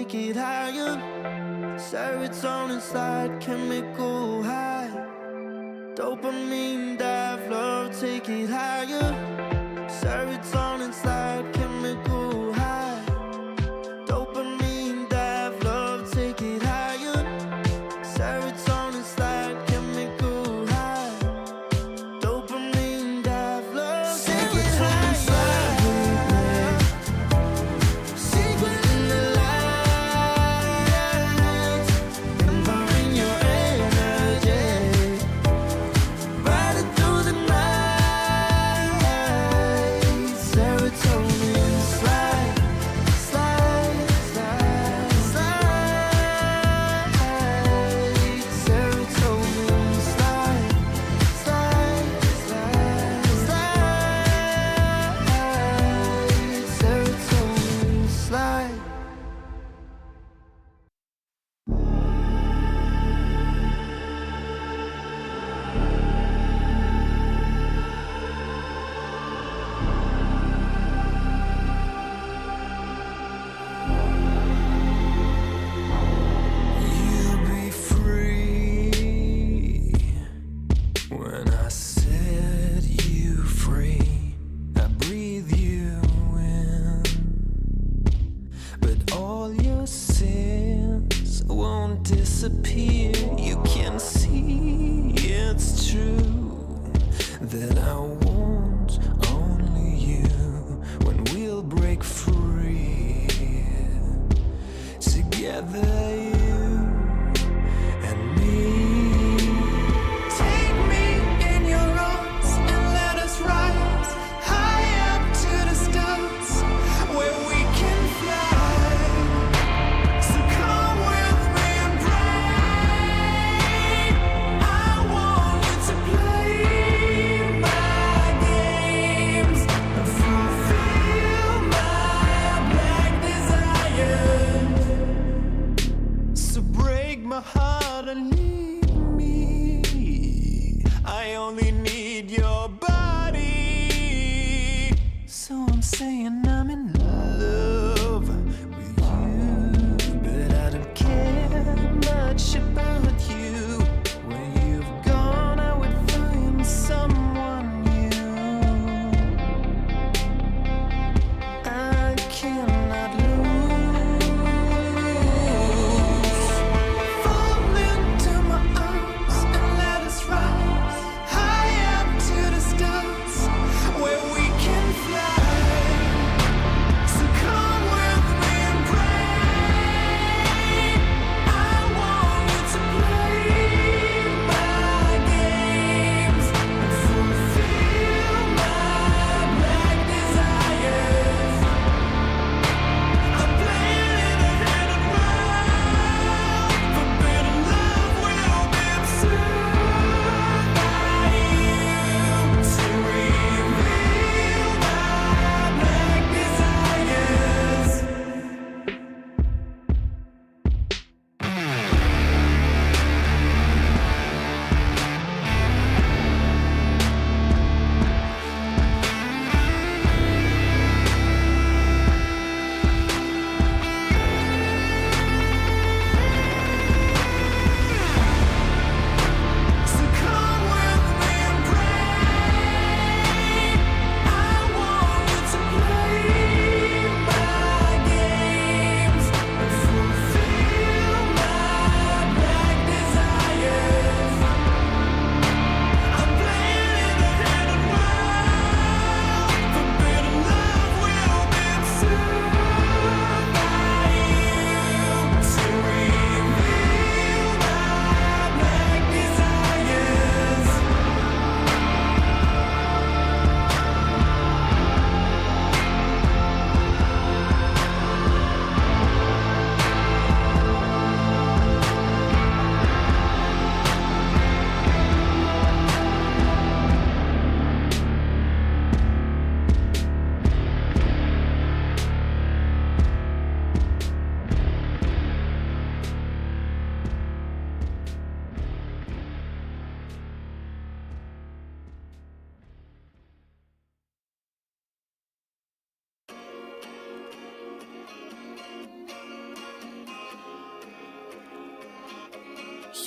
take it higher. Serotonin slide, chemical high. Dopamine dive, love, take it higher. Serotonin slide, chemical high. Dopamine dive, love, take it higher. Serotonin slide, chemical high. Dopamine dive, love, take it higher. Secret in the lights, empowering your energy. Riding through the night. Serotonin slide, slide, slide, slide. Serotonin slide, slide, slide, slide. Serotonin slide. You'll be free. When I set you free, I breathe you in. But all your sins won't disappear. You can see it's true that I want only you when we'll break free. Together, you and me. Take me in your arms and let us rise high up to the stars where we can fly. So come with me and pray. I want you to play my games and fulfill my black desires.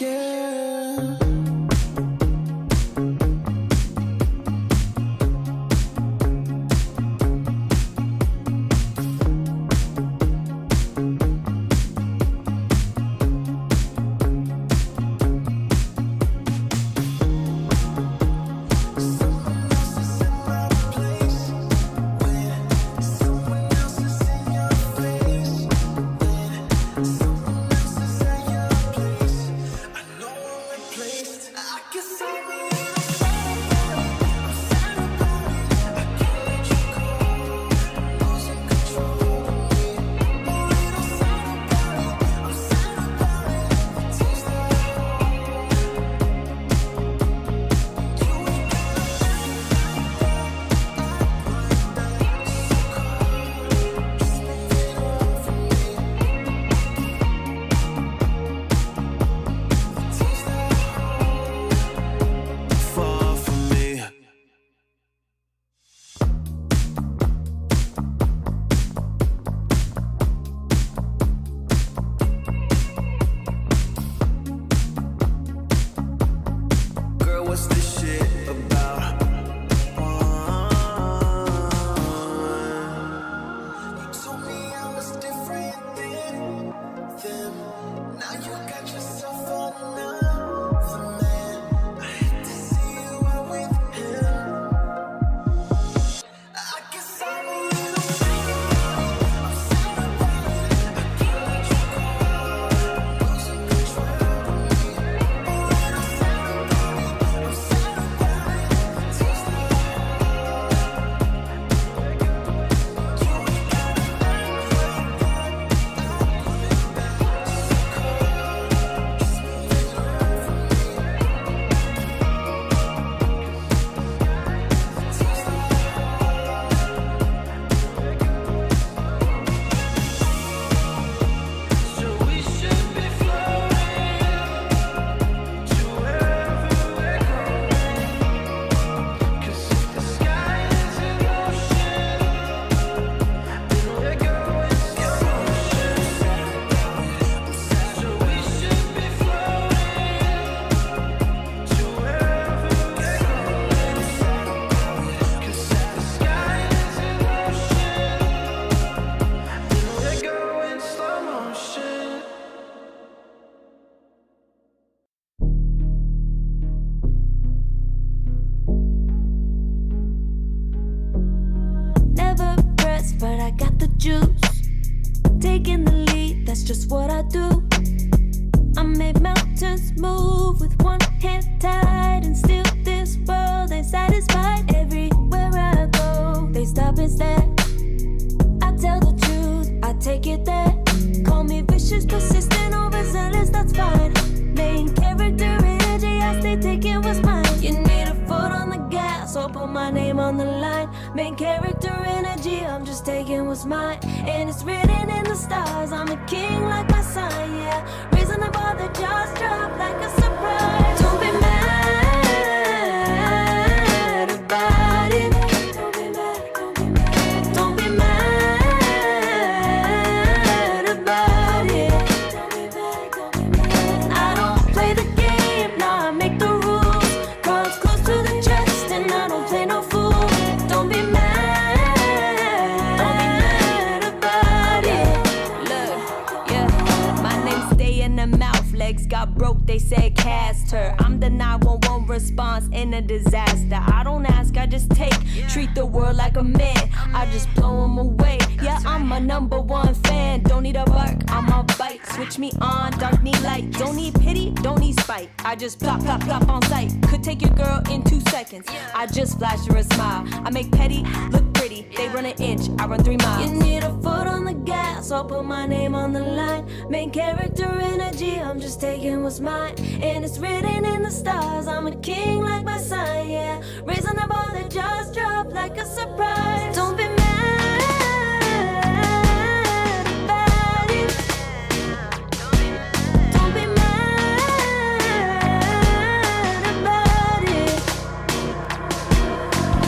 yeah. I just plop, plop, plop on sight. Could take your girl in 2 seconds. I just flash her a smile. I make petty look pretty. They run an inch, I run 3 miles. You need a foot on the gas, I'll put my name on the line. Main character energy, I'm just taking what's mine. And it's written in the stars, I'm a king like my sign, yeah. Raising the bar that just dropped like a surprise. Don't be mad about it. Don't be mad about it.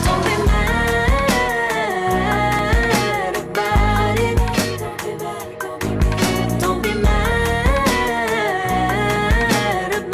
Don't be mad about it. Don't be mad about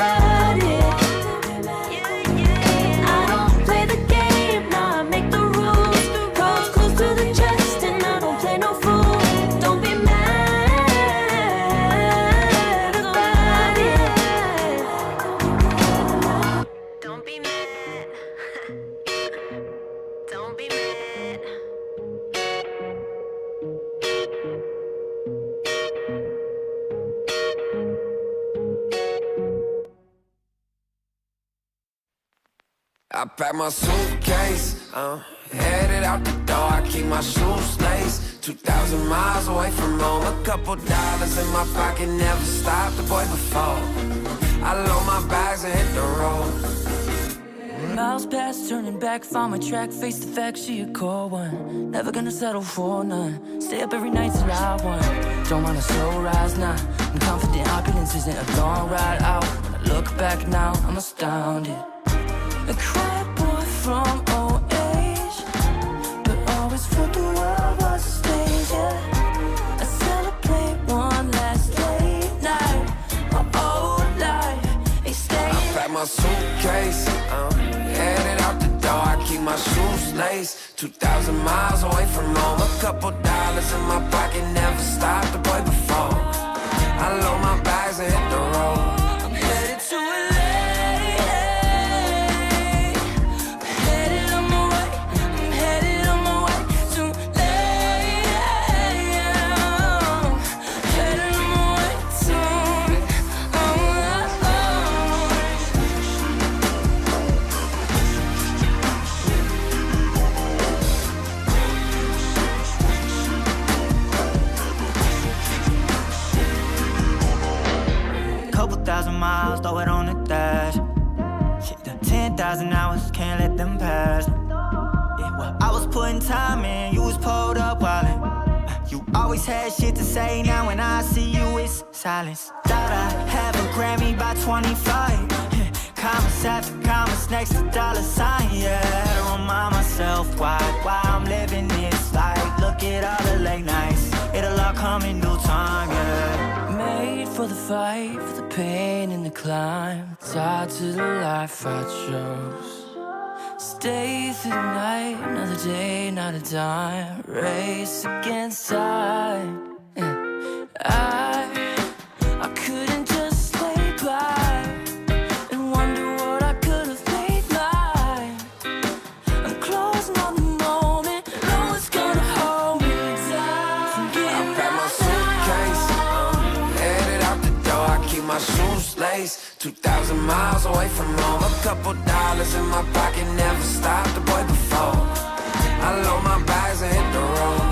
I pack my suitcase, headed out the door, I keep my shoes laced. 2,000 miles away from home, a couple dollars in my pocket, never stopped the boy before. I load my bags and hit the road. Miles past, turning back, found my track, face the fact, she a cold one. Never gonna settle for none, stay up every night till I won. Don't want a slow rise now, I'm confident opulence isn't a long ride out. When I look back now, I'm astounded. A quiet boy from old age, but always thought the world was a stage, yeah. I celebrate one last late night, my old life, they stay. I pack my suitcase, headed out the door, I keep my shoes laced. 2,000 miles away from home, a couple dollars in my pocket, never stopped the boy before. I load my bags and hit the road. I'm headed to LA. Miles, throw it on the dash. Shit, the 10,000 hours, can't let them pass. Yeah, well, I was putting time in, you was pulled up wildin'. You always had shit to say, now when I see you, it's silence. Thought I have a Grammy by 25. Commas after commas next to dollar sign, yeah. To remind myself why I'm living this life. Look at all the late nights, it'll all come in due time, yeah. Made for the fight, for the pain and the climb, tied to the life I chose. Stay through the night, another day, not a dime. Race against time. I couldn't just lay by and wonder what I could have made mine. I'm closing on the moment, no one's gonna hold me down. I pack my suitcase, headed out the door, I keep my shoes laced. 2,000 miles away from home, a couple dollars in my pocket, never stopped the boy before. I load my bags and hit the road.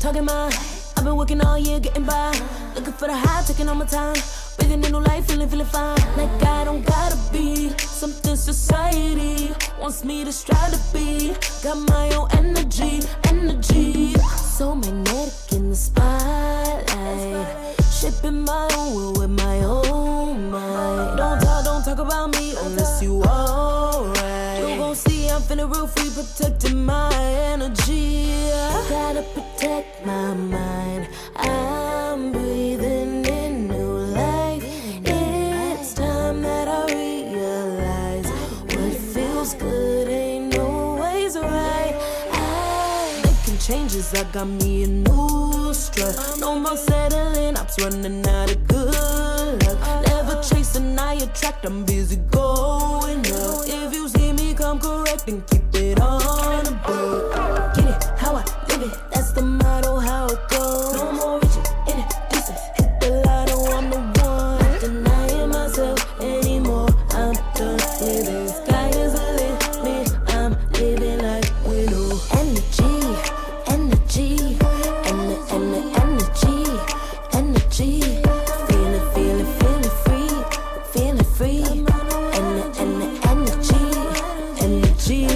Talking my, I've been working all year getting by. Looking for the high, taking all my time. Breathing in new life, feeling fine. Like I don't gotta be something society wants me to strive to be. Got my own energy. So magnetic in the spotlight. Shaping my own will with my own mind. Don't talk about me unless you alright. You gon' see I'm feeling real free, protecting my energy. Gotta protect my mind. I'm breathing in new life. It's time that I realize what feels good ain't always right. Making changes, I got me a new strut. No more settling, I'm running out of good luck. Never chasing, I attract, I'm busy going up. If you see me come correct, then keep it on the book. Get it, how I live it, that's the motto, how it goes. No more reaching in it, distance, hit the lotto, I'm the one. Not denying myself anymore, I'm done with it. Sky is the limit, I'm living like we know. Energy, feeling free. Energy.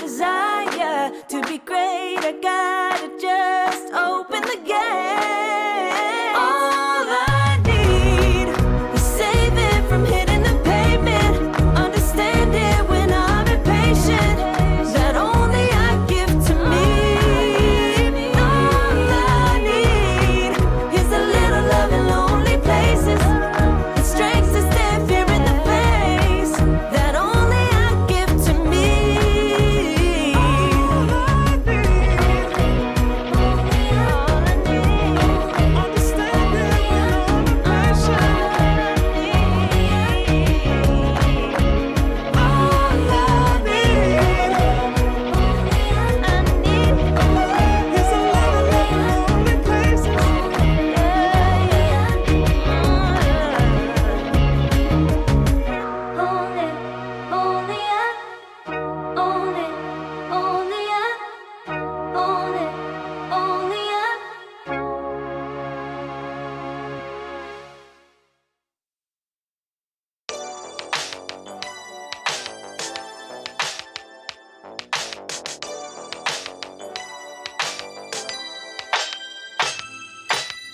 desire to be great. I gotta just open the gate. All I need is saving from hitting the pavement. Understand it when I'm impatient. That only I give to me. All I need is a little love in lonely places. The strength to stand fear in the face. That only I give to me.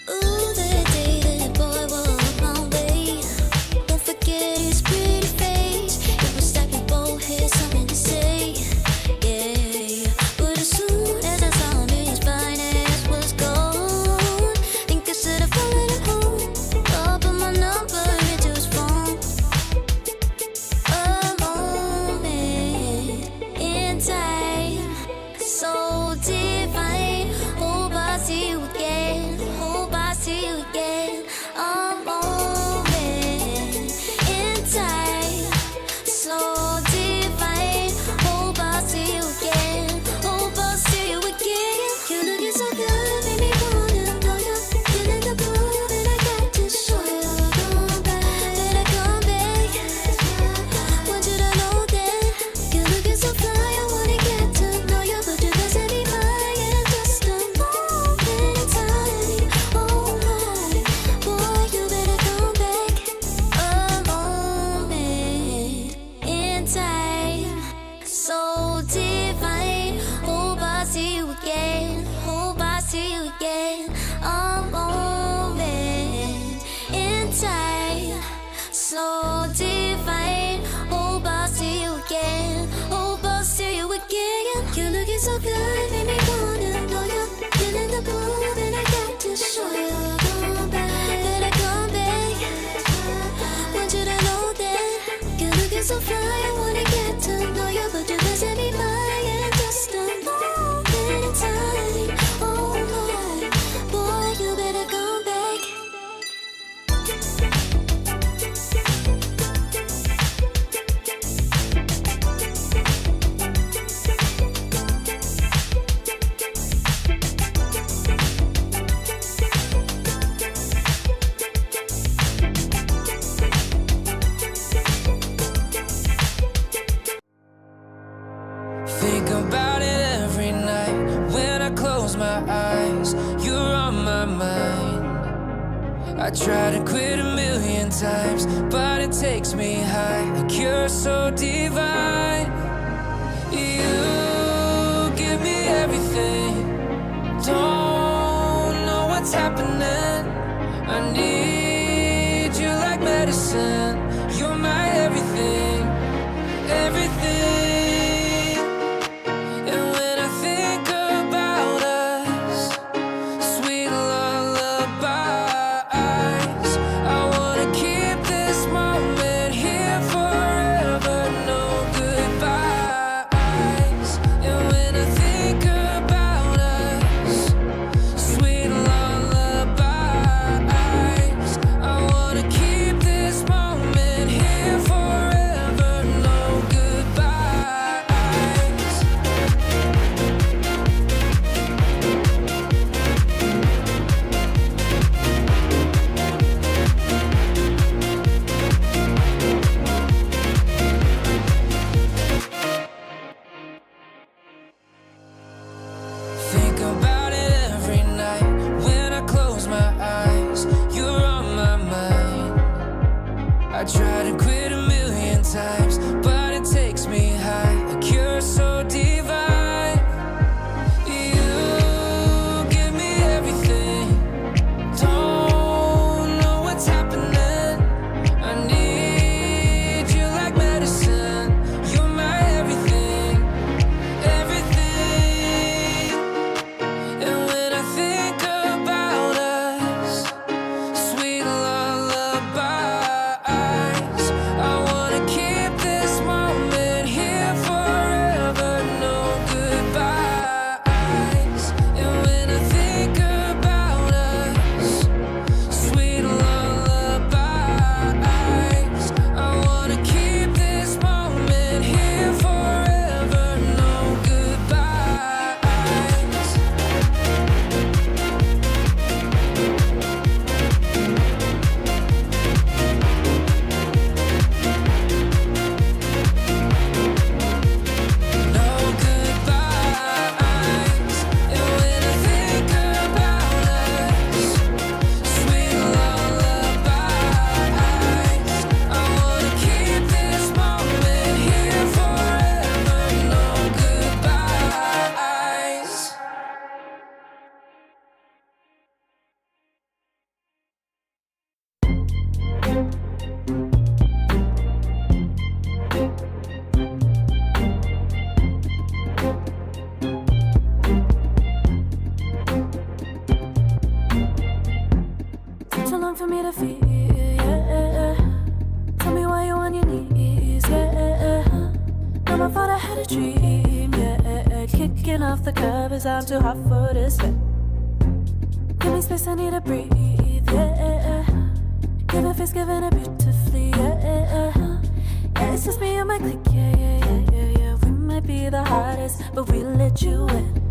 Ooh, that day that boy walked my way. Don't forget his pretty face. It was like we both had something to say. Yeah, but as soon as I saw him, his fine ass was gone. Think I should have followed him home. I'll put my number into his phone. A moment in time, so divine. Hope I see you again. Hope I see you again. A moment in time, so divine. Hope I see you again. Hope I see you again. You looking so good, made me wanna know you. Feeling the groove, and I got to show you. Come back, better come back. Want you to know that you're looking so fly. I wanna get to know you, but you can set me mine in just a moment in time. Oh my, boy, you better come back. A moment in time, so divine. Hope I see you again. Hope I see you again. A moment in time, so divine. Hope I see you again. Hope I see you again. You're looking so good, made me wanna know you. Feeling the groove, and I got to show you. Come back, better come back. Want you to know that you're looking so fly. I wanna get to know you, but you can set me mine in just a moment in time. Oh my, boy, you better come back. Think about it every night when I close my eyes. You're on my mind. I try to quit a million times, but it takes me high. Like you're so divine. You give me everything. Don't know what's happening. I need you like medicine. You're my everything, everything. And when I think about us, sweet lullabies, I wanna keep this moment here forever. No goodbyes. And when I think about us, sweet lullabies, I wanna keep this moment here forever. No goodbyes. Think about it every night when I close my eyes. You're on my mind. I try to quit a million times, but it takes me high. Like you're so divine. a dream, yeah. Kicking off the covers, I'm too hot for this. Give me space, I need to breathe, yeah. Give a face, giving it beautifully, yeah. Yeah, it's just me and my clique, yeah. We might be the hottest, but we let you in.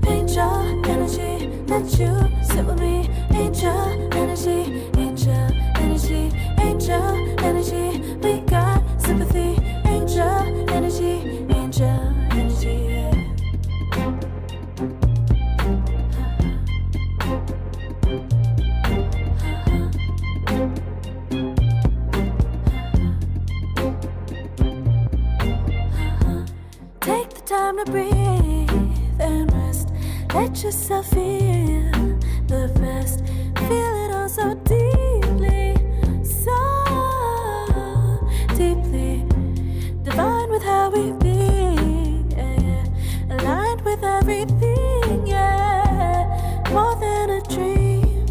Angel energy, let you sit with me. Angel energy, angel energy, angel energy. We got sympathy. Angel energy, angel energy. Yeah. Take the time to breathe and rest. Let yourself feel the best. Feel it all so deeply, so deeply. Divine with how we be, yeah. Aligned with everything, yeah. More than a dream,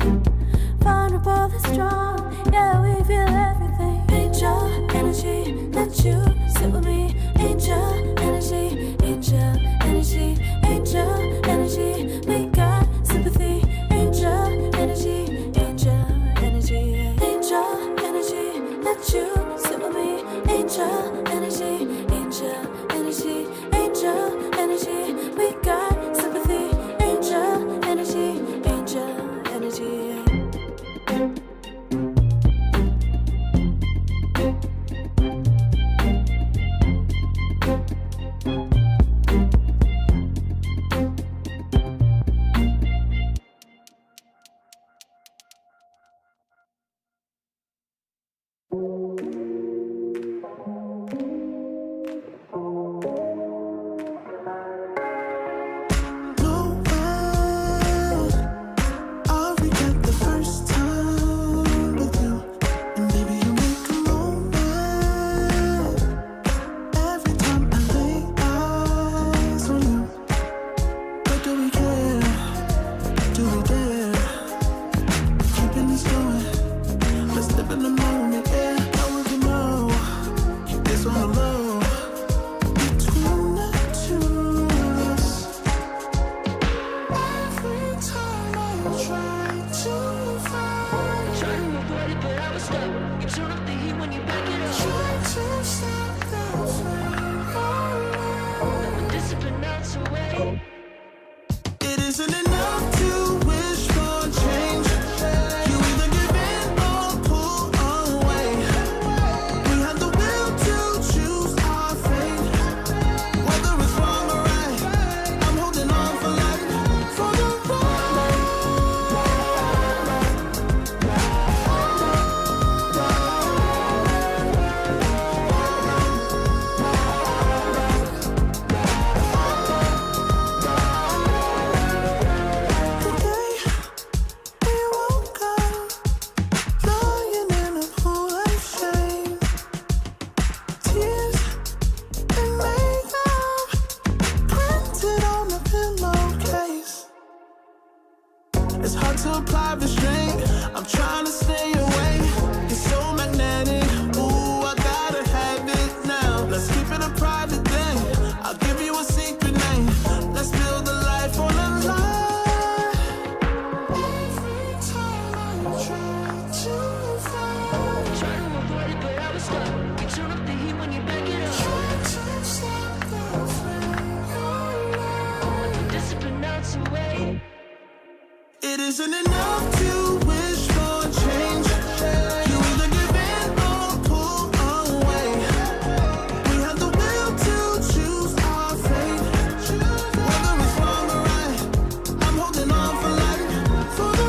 vulnerable and strong, yeah. We feel everything. Angel energy, let you sit with me. Angel energy, angel energy, angel energy. We got sympathy. Angel energy, angel energy, angel energy. Let you sit with me. Angel energy, angel energy, angel energy. We got sympathy. Angel energy, angel energy. It isn't enough to wish for change. You either give in or pull away. We have the will to choose our fate. Whether it's wrong or right, I'm holding on for life, for the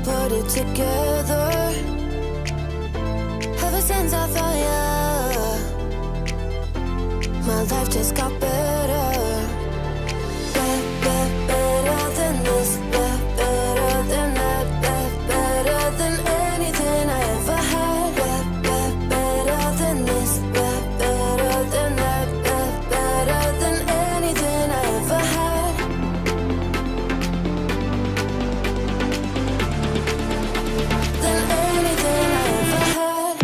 put it together. Ever since I found you, my life just got better. Better than this, better than that, better than anything I ever had. Better than this, better than that, better than anything I ever had. Than anything I ever had.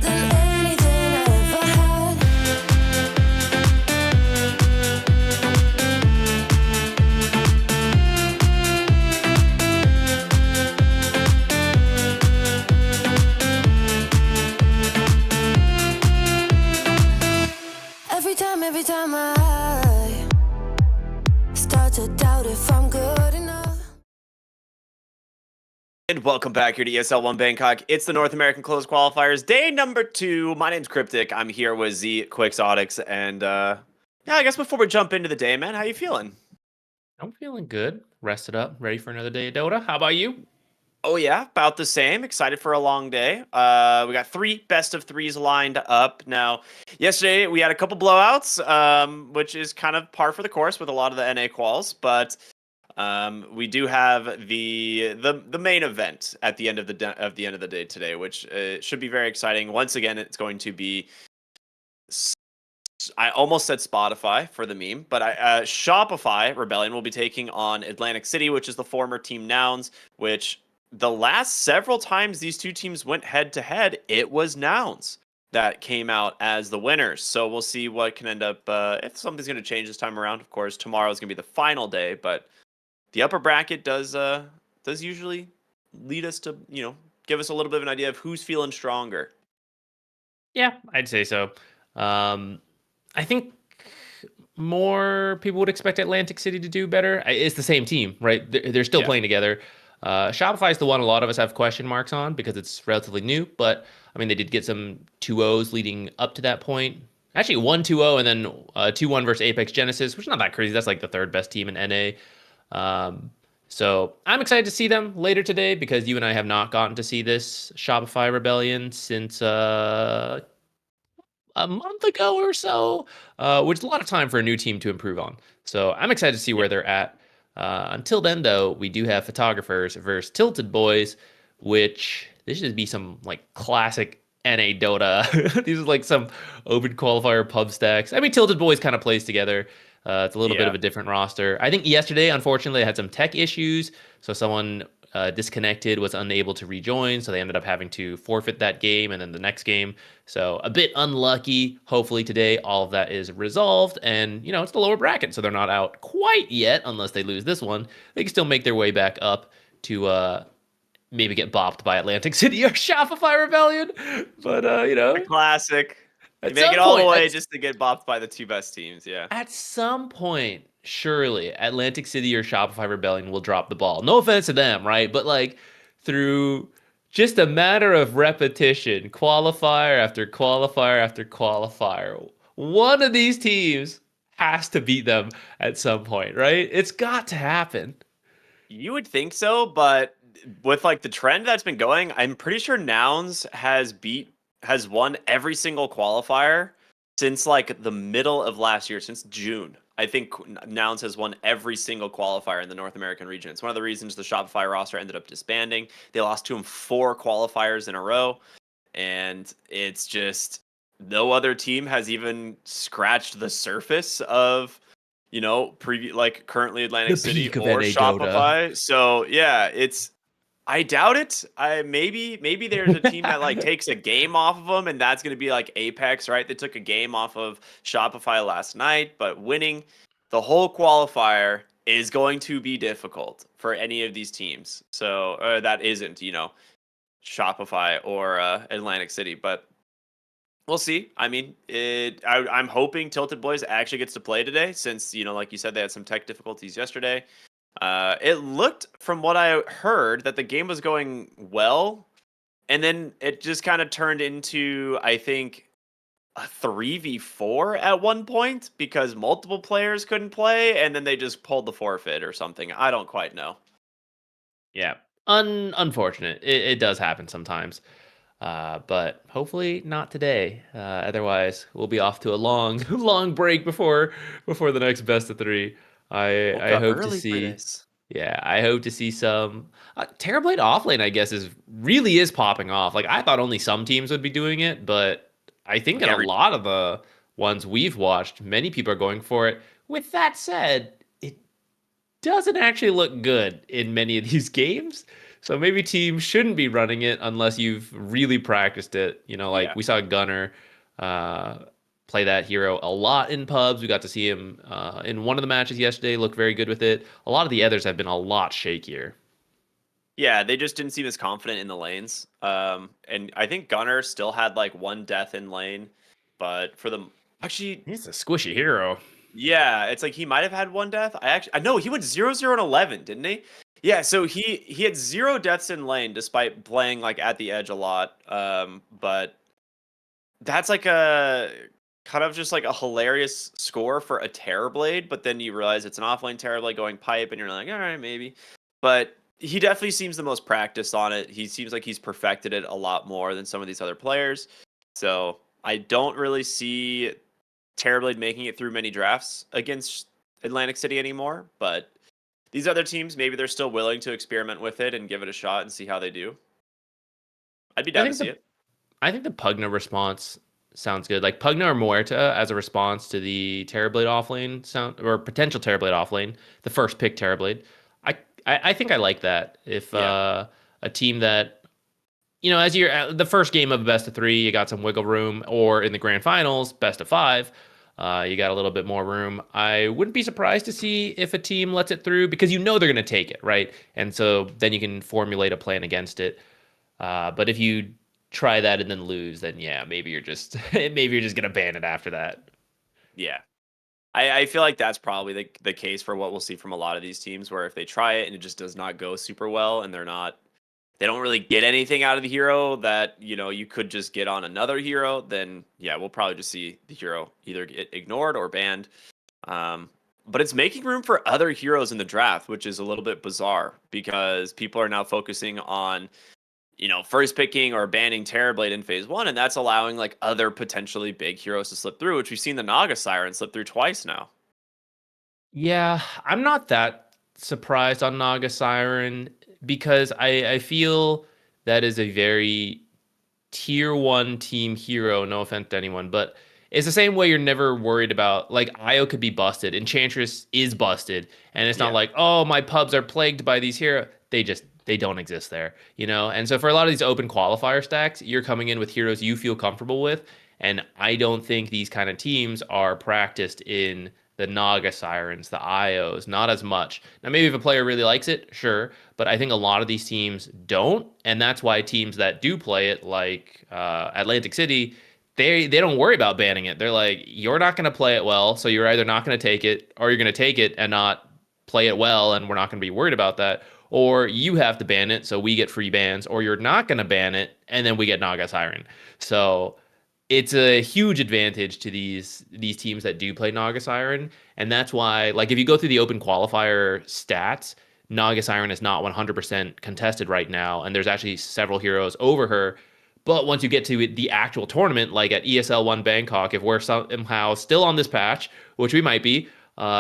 Than anything I ever had. Every time I start to doubt if I'm good enough. And welcome back here to ESL One Bangkok. It's the North American Closed Qualifiers, day number 2. My name's Cryptic. I'm here with Z, Quixotics, and yeah, I guess before we jump into the day, man, how you feeling? I'm feeling good, rested up, ready for another day of Dota. How about you? Oh yeah, about the same. Excited for a long day. We got 3 best of 3s lined up. Now, yesterday we had a couple blowouts, which is kind of par for the course with a lot of the NA quals, but we do have the main event at the end of the day today, which should be very exciting. Once again, it's going to be I almost said Spotify for the meme, but Shopify Rebellion will be taking on Atlantic City, which is the former Team Nouns, which the last several times these two teams went head to head, it was Nouns that came out as the winners. So we'll see what can end up, if something's going to change this time around. Of course, tomorrow is going to be the final day, but the upper bracket does usually lead us to, give us a little bit of an idea of who's feeling stronger. Yeah, I'd say so. I think more people would expect Atlantic City to do better. It's the same team, right? They're still playing together. Shopify is the one a lot of us have question marks on because it's relatively new, but I mean, they did get some 2-0s leading up to that point. Actually, 1-2-0 and then 2-1 versus Apex Genesis, which is not that crazy. That's like the 3rd best team in NA. So I'm excited to see them later today because you and I have not gotten to see this Shopify Rebellion since a month ago or so, which is a lot of time for a new team to improve on. So I'm excited to see where they're at. Until then, though, we do have Photographers versus Tilted Boys, which this should be some like classic NA Dota. These are like some open qualifier pub stacks. I mean, Tilted Boys kind of plays together. It's a little bit of a different roster. I think yesterday, unfortunately, they had some tech issues. So someone disconnected, was unable to rejoin. So they ended up having to forfeit that game and then the next game. So a bit unlucky. Hopefully today, all of that is resolved. And, it's the lower bracket. So they're not out quite yet unless they lose this one. They can still make their way back up to maybe get bopped by Atlantic City or Shopify Rebellion. But, A classic. You At make some it all the point, way just to get bopped by the 2 best teams, yeah. At some point, surely Atlantic City or Shopify Rebellion will drop the ball. No offense to them, right? But like through just a matter of repetition, qualifier after qualifier after qualifier, one of these teams has to beat them at some point, right? It's got to happen. You would think so, but with like the trend that's been going, I'm pretty sure Nouns has won every single qualifier since like the middle of last year, since June. I think Nouns has won every single qualifier in the North American region. It's one of the reasons the Shopify roster ended up disbanding. They lost to him 4 qualifiers in a row, and it's just no other team has even scratched the surface of, currently Atlantic The City peak of or NA Shopify. So yeah, I doubt it. Maybe there's a team that like takes a game off of them, and that's going to be like Apex, right? They took a game off of Shopify last night, but winning the whole qualifier is going to be difficult for any of these teams. So that isn't, Shopify or Atlantic City, but we'll see. I mean, I'm hoping Tilted Boys actually gets to play today, since like you said, they had some tech difficulties yesterday. It looked, from what I heard, that the game was going well And then it just kind of turned into, I think, a 3v4 at one point because multiple players couldn't play, and then they just pulled the forfeit or something. I don't quite know. Yeah, unfortunate. It does happen sometimes, but hopefully not today. Otherwise, we'll be off to a long, long break before the next best of three. Woke I up hope to early for see. this. Yeah, I hope to see some Terrorblade offlane. I guess is popping off. Like I thought only some teams would be doing it, but I think Like in a every lot of the ones we've watched, many people are going for it. With that said, it doesn't actually look good in many of these games. So maybe teams shouldn't be running it unless you've really practiced it. You know, like yeah. we saw Gunner uh, play that hero a lot in pubs. We got to see him in one of the matches yesterday, look very good with it. A lot of the others have been a lot shakier. Yeah, they just didn't seem as confident in the lanes. And I think Gunner still had like one death in lane, but for the actually, He's a squishy hero. yeah, it's like he might have had one death. I know he went 0-0 and 11, didn't he? Yeah, so he had 0 deaths in lane despite playing like at the edge a lot. But that's like a kind of just like a hilarious score for a Terrorblade, but then you realize it's an offlane Terrorblade going pipe, and you're like, all right, maybe. But he definitely seems the most practiced on it. He seems like he's perfected it a lot more than some of these other players. So I don't really see Terrorblade making it through many drafts against Atlantic City anymore. But these other teams, maybe they're still willing to experiment with it and give it a shot and see how they do. I'd be I down to think see the it. I think the Pugna response sounds good. Like Pugna or Muerta as a response to the Terrorblade offlane sound or potential Terrorblade offlane, the first pick Terrorblade. I think I like that. If Yeah. a team that as you're the first game of best of three, you got some wiggle room, or in the grand finals, best of five, you got a little bit more room. I wouldn't be surprised to see if a team lets it through because they're going to take it, right? And so then you can formulate a plan against it. But if you try that and then lose, then yeah, maybe you're just gonna ban it after that. Yeah. I feel like that's probably the case for what we'll see from a lot of these teams, where if they try it and it just does not go super well and they don't really get anything out of the hero that, you could just get on another hero, then yeah, we'll probably just see the hero either get ignored or banned. But it's making room for other heroes in the draft, which is a little bit bizarre because people are now focusing on first picking or banning Terrorblade in phase one, and that's allowing like other potentially big heroes to slip through, which we've seen the Naga Siren slip through twice now. Yeah, I'm not that surprised on Naga Siren because I feel that is a very tier one team hero. No offense to anyone, but it's the same way you're never worried about like Io could be busted, Enchantress is busted, and it's not Yeah. like oh my pubs are plagued by these heroes. They don't exist there, And so for a lot of these open qualifier stacks, you're coming in with heroes you feel comfortable with, and I don't think these kind of teams are practiced in the Naga Sirens, the IOs, not as much. Now, maybe if a player really likes it, sure, but I think a lot of these teams don't, and that's why teams that do play it, like Atlantic City, they don't worry about banning it. They're like, you're not going to play it well, so you're either not going to take it, or you're going to take it and not play it well, and we're not going to be worried about that. Or you have to ban it, so we get free bans, or you're not going to ban it, and then we get Naga Siren. So it's a huge advantage to these teams that do play Naga Siren, and that's why, like, if you go through the open qualifier stats, Naga Siren is not 100% contested right now, and there's actually several heroes over her. But once you get to the actual tournament, like at ESL One Bangkok, if we're somehow still on this patch, which we might be,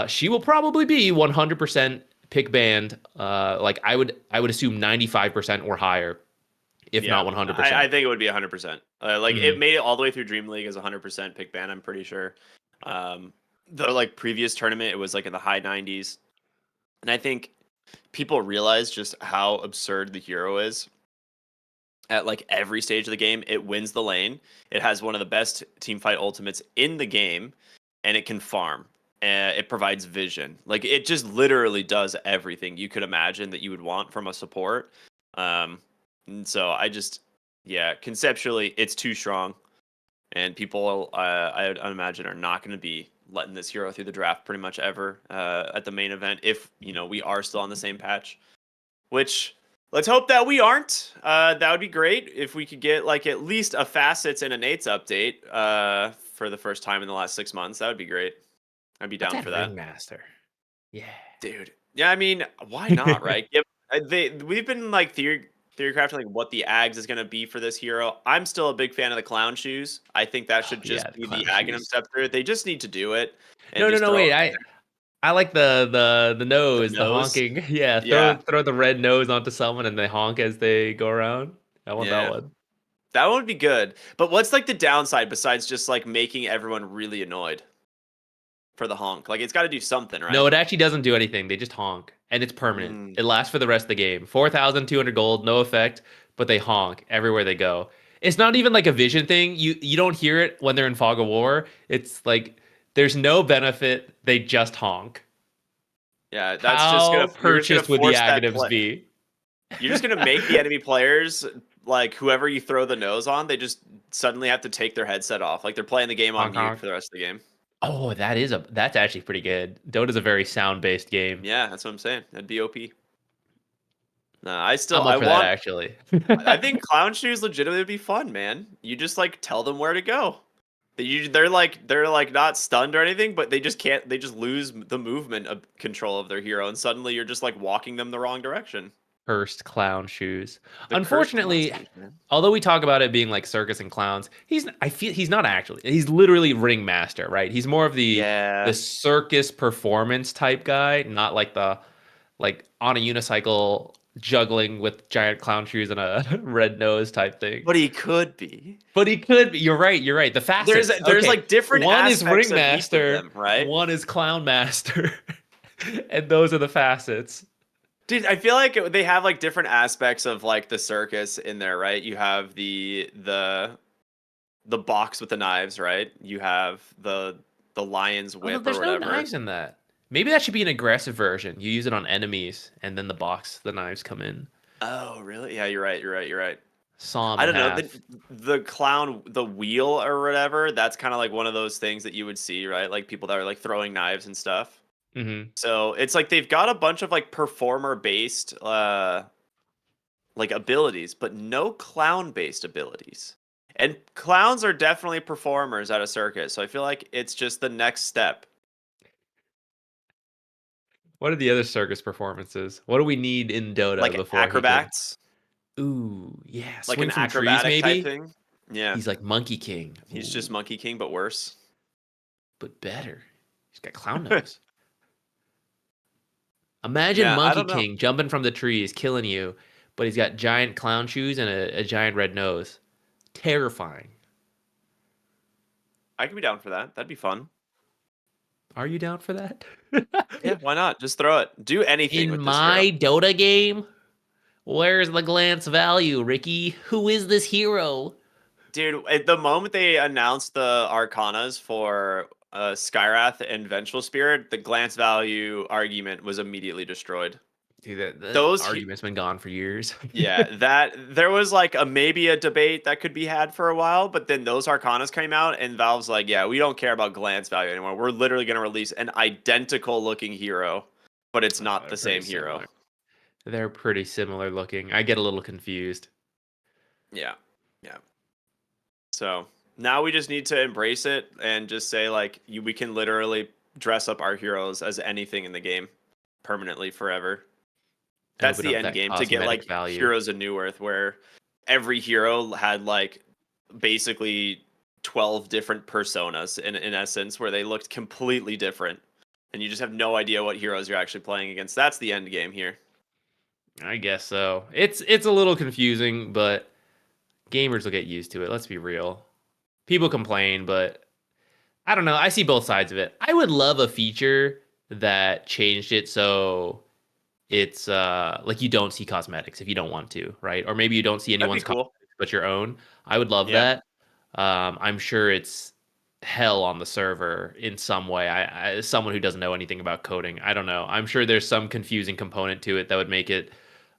she will probably be 100% pick banned. Like I would assume 95% or higher, if Yeah, not 100%. I think it would be 100%. Like Mhm. it made it all the way through Dream League as 100% pick ban. I'm pretty sure. The like previous tournament, it was like in the high 90s, and I think people realize just how absurd the hero is. At like every stage of the game, it wins the lane. It has one of the best team fight ultimates in the game, and it can farm. It provides vision. Like it just literally does everything you could imagine that you would want from a support. And so yeah, conceptually, it's too strong, and people, I would imagine, are not going to be letting this hero through the draft pretty much ever at the main event if we are still on the same patch, which Let's hope that we aren't. That would be great if we could get like at least a facets and a Nate's update for the first time in the last 6 months. That would be great. I'd be Let's down add for that, Ringmaster. Yeah. dude. Yeah, I mean, why not, right? We've been like theory crafting like what the Ags is gonna be for this hero. I'm still a big fan of the clown shoes. I think that should just Yeah, the be the clown Aghanim shoes. scepter. They just need to do it and No, no, just no. throw Wait. it I like the the nose, the nose. honking. Yeah. Throw Yeah, throw the red nose onto someone and they honk as they go around. I want that yeah. one. That would be good. But what's like the downside besides just like making everyone really annoyed for the honk? Like it's got to do something, No, right? it actually doesn't do anything. They just honk, and it's permanent. Mm. It lasts for the rest of the game. 4,200 gold, no effect, but they honk everywhere they go. It's not even like a vision thing. You don't hear it when they're in fog of war. It's like there's no benefit. They just honk. Yeah, that's just How gonna you're just gonna purchased would the force that Aghanims play. be? You're just gonna make the enemy players like whoever you throw the nose on, they just suddenly have to take their headset off. Like they're playing the game on Honk mute honk. for the rest of the game. Oh, that's actually pretty good. Dota's a very sound based game. Yeah, that's what I'm saying. That'd be OP. No, I'm I up for that want. actually. I think clown shoes legitimately would be fun, man. You just like tell them where to go. They're like not stunned or anything, but they just can't. They just lose the movement of control of their hero, and suddenly you're just like walking them the wrong direction. Cursed clown shoes. The cursed clown Unfortunately, shoes, man. although we talk about it being like circus and clowns, I feel he's not actually. He's literally ringmaster, right? He's more of Yeah. the circus performance type guy, not like the like on a unicycle juggling with giant clown shoes and a red nose type thing. But he could be. But he could be. You're right. You're right. The facets. There's Okay, like different one is aspects of each of ringmaster, them, right? one is clown master, and those are the facets. Dude, I feel like they have like different aspects of like the circus in there, right? You have the box with the knives, right? You have the lion's Oh, whip or there's no whatever. knives in that. Maybe that should be an aggressive version. You use it on enemies, and then the knives come in. Oh, really? Yeah, you're right. You're right. You're right. Saw 'em I in don't know. half. The clown, the wheel or whatever, that's kind of like one of those things that you would see, right? Like people that are like throwing knives and stuff. Mm-hmm. So it's like they've got a bunch of like performer based like abilities, but no clown based abilities. And clowns are definitely performers at a circus. So I feel like it's just the next step. What are the other circus performances? What do we need in Dota Like before he acrobats, can... Ooh, yeah, like swing an from trees acrobatic type maybe. thing. Yeah. He's like Monkey King. He's Ooh, just Monkey King, but worse. but better. He's got clown nose. Imagine Yeah, I Monkey don't know. King jumping from the trees, killing you, but he's got giant clown shoes and a giant red nose. Terrifying. I could be down for that. That'd be fun. Are you down for that? Yeah, why not? Just throw it. Do anything In with this my hero. Dota game, where's the glance value, Ricky? Who is this hero? Dude, at the moment they announced the Arcanas for Skyrath and Vengeful Spirit, the glance value argument was immediately destroyed. Dude, that Those he- argument's been gone for years. Yeah, that there was like maybe a debate that could be had for a while, but then those Arcanas came out and Valve's like, yeah, we don't care about glance value anymore. We're literally going to release an identical looking hero, but it's not They're the same pretty hero. similar. They're pretty similar looking. I get a little confused. Yeah. Yeah. So now we just need to embrace it and just say like we can literally dress up our heroes as anything in the game permanently forever. That's Open the up end that game, to get cosmetic like value. Heroes of New Earth, where every hero had like basically 12 different personas in essence, where they looked completely different, and you just have no idea what heroes you're actually playing against. That's the end game here. I guess so. It's a little confusing, but gamers will get used to it. Let's be real. People complain, but I don't know. I see both sides of it. I would love a feature that changed it so it's like you don't see cosmetics if you don't want to, right? Or maybe you don't see That'd be anyone's cool. cosmetics but your own. I would love Yeah. that. I'm sure it's hell on the server in some way. I as someone who doesn't know anything about coding, I don't know. I'm sure there's some confusing component to it that would make it